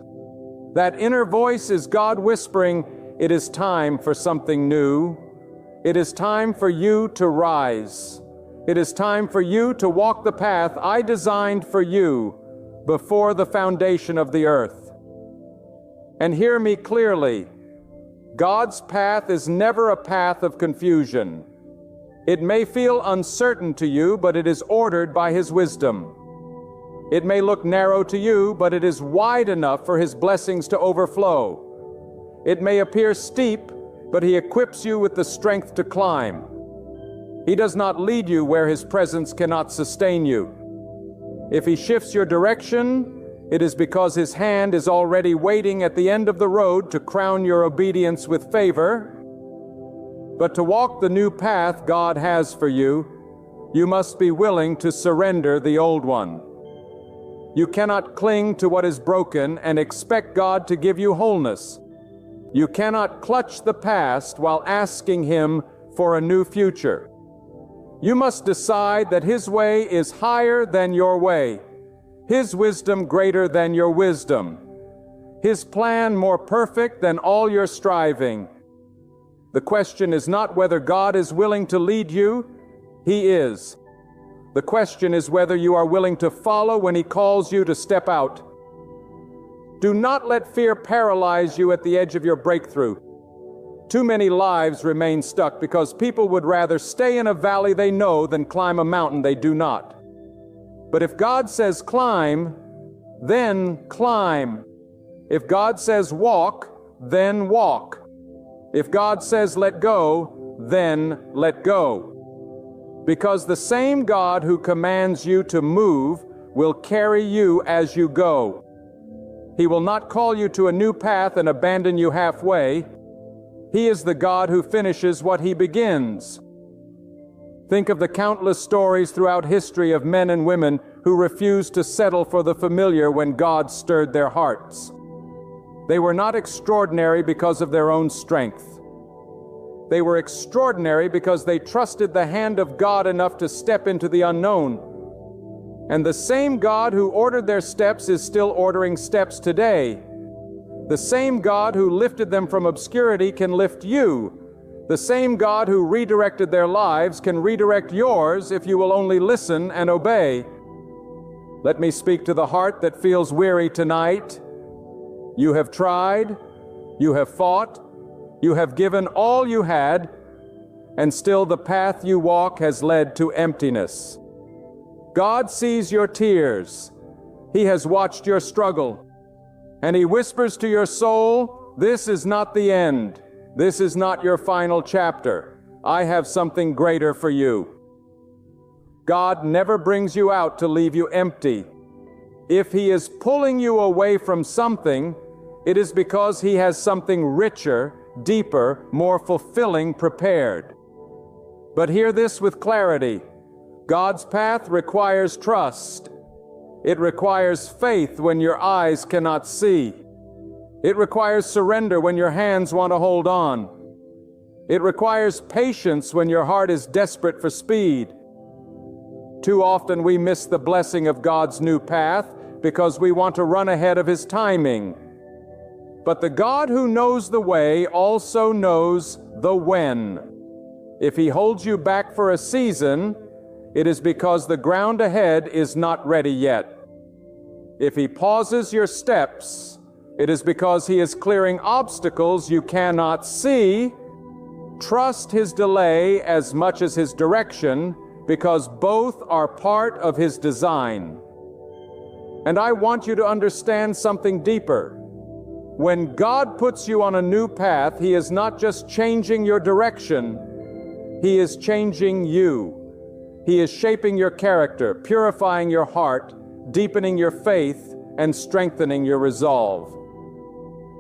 That inner voice is God whispering, "It is time for something new. It is time for you to rise. It is time for you to walk the path I designed for you before the foundation of the earth." And hear me clearly, God's path is never a path of confusion. It may feel uncertain to you, but it is ordered by His wisdom. It may look narrow to you, but it is wide enough for His blessings to overflow. It may appear steep, but He equips you with the strength to climb. He does not lead you where His presence cannot sustain you. If He shifts your direction, it is because His hand is already waiting at the end of the road to crown your obedience with favor. But to walk the new path God has for you, you must be willing to surrender the old one. You cannot cling to what is broken and expect God to give you wholeness. You cannot clutch the past while asking Him for a new future. You must decide that His way is higher than your way, His wisdom greater than your wisdom, His plan more perfect than all your striving. The question is not whether God is willing to lead you. He is. The question is whether you are willing to follow when He calls you to step out. Do not let fear paralyze you at the edge of your breakthrough. Too many lives remain stuck because people would rather stay in a valley they know than climb a mountain they do not. But if God says climb, then climb. If God says walk, then walk. If God says let go, then let go. Because the same God who commands you to move will carry you as you go. He will not call you to a new path and abandon you halfway. He is the God who finishes what He begins. Think of the countless stories throughout history of men and women who refused to settle for the familiar when God stirred their hearts. They were not extraordinary because of their own strength. They were extraordinary because they trusted the hand of God enough to step into the unknown. And the same God who ordered their steps is still ordering steps today. The same God who lifted them from obscurity can lift you. The same God who redirected their lives can redirect yours if you will only listen and obey. Let me speak to the heart that feels weary tonight. You have tried, you have fought, you have given all you had, and still the path you walk has led to emptiness. God sees your tears. He has watched your struggle. And He whispers to your soul, "This is not the end. This is not your final chapter. I have something greater for you." God never brings you out to leave you empty. If He is pulling you away from something, it is because He has something richer, deeper, more fulfilling prepared. But hear this with clarity. God's path requires trust. It requires faith when your eyes cannot see. It requires surrender when your hands want to hold on. It requires patience when your heart is desperate for speed. Too often we miss the blessing of God's new path because we want to run ahead of His timing. But the God who knows the way also knows the when. If He holds you back for a season, it is because the ground ahead is not ready yet. If He pauses your steps, it is because He is clearing obstacles you cannot see. Trust His delay as much as His direction, because both are part of His design. And I want you to understand something deeper. When God puts you on a new path, He is not just changing your direction, He is changing you. He is shaping your character, purifying your heart, deepening your faith, and strengthening your resolve.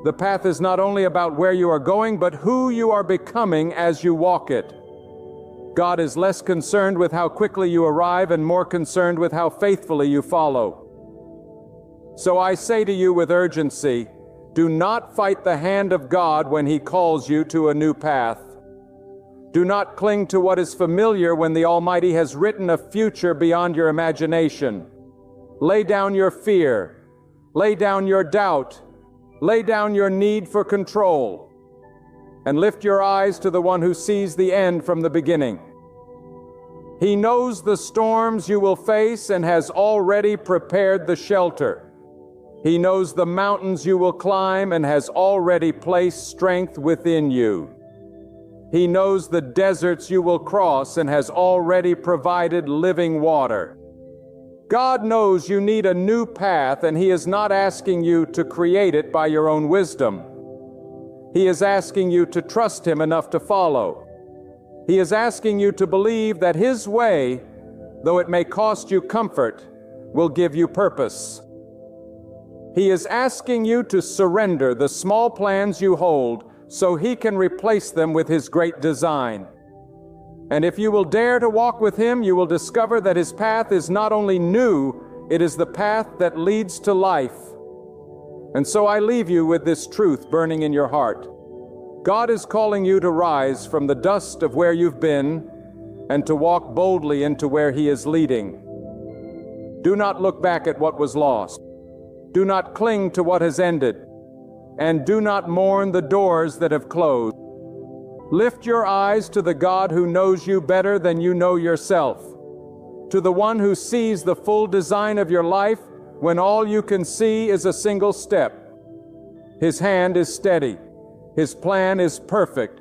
The path is not only about where you are going, but who you are becoming as you walk it. God is less concerned with how quickly you arrive and more concerned with how faithfully you follow. So I say to you with urgency, do not fight the hand of God when He calls you to a new path. Do not cling to what is familiar when the Almighty has written a future beyond your imagination. Lay down your fear. Lay down your doubt. Lay down your need for control. And lift your eyes to the one who sees the end from the beginning. He knows the storms you will face and has already prepared the shelter. He knows the mountains you will climb and has already placed strength within you. He knows the deserts you will cross and has already provided living water. God knows you need a new path, and He is not asking you to create it by your own wisdom. He is asking you to trust Him enough to follow. He is asking you to believe that His way, though it may cost you comfort, will give you purpose. He is asking you to surrender the small plans you hold so He can replace them with His great design. And if you will dare to walk with Him, you will discover that His path is not only new, it is the path that leads to life. And so I leave you with this truth burning in your heart. God is calling you to rise from the dust of where you've been and to walk boldly into where He is leading. Do not look back at what was lost. Do not cling to what has ended. And do not mourn the doors that have closed. Lift your eyes to the God who knows you better than you know yourself, to the one who sees the full design of your life when all you can see is a single step. His hand is steady, His plan is perfect,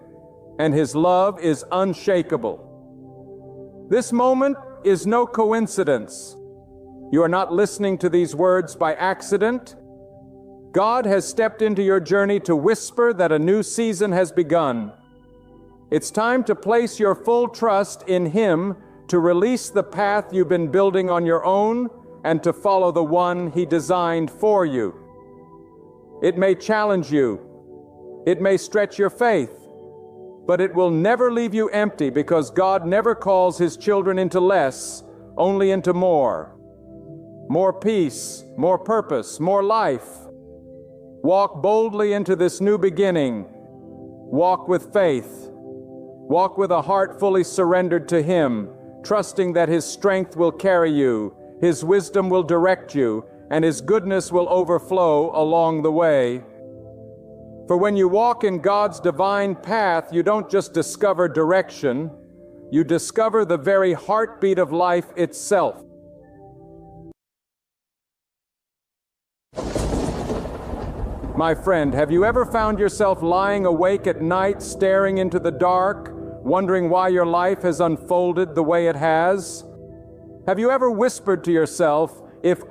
and His love is unshakable. This moment is no coincidence. You are not listening to these words by accident. God has stepped into your journey to whisper that a new season has begun. It's time to place your full trust in Him, to release the path you've been building on your own, and to follow the one He designed for you. It may challenge you. It may stretch your faith. But it will never leave you empty, because God never calls His children into less, only into more. More peace, more purpose, more life. Walk boldly into this new beginning. Walk with faith. Walk with a heart fully surrendered to Him, trusting that His strength will carry you, His wisdom will direct you, and His goodness will overflow along the way. For when you walk in God's divine path, you don't just discover direction, you discover the very heartbeat of life itself. My friend, have you ever found yourself lying awake at night, staring into the dark, wondering why your life has unfolded the way it has? Have you ever whispered to yourself, if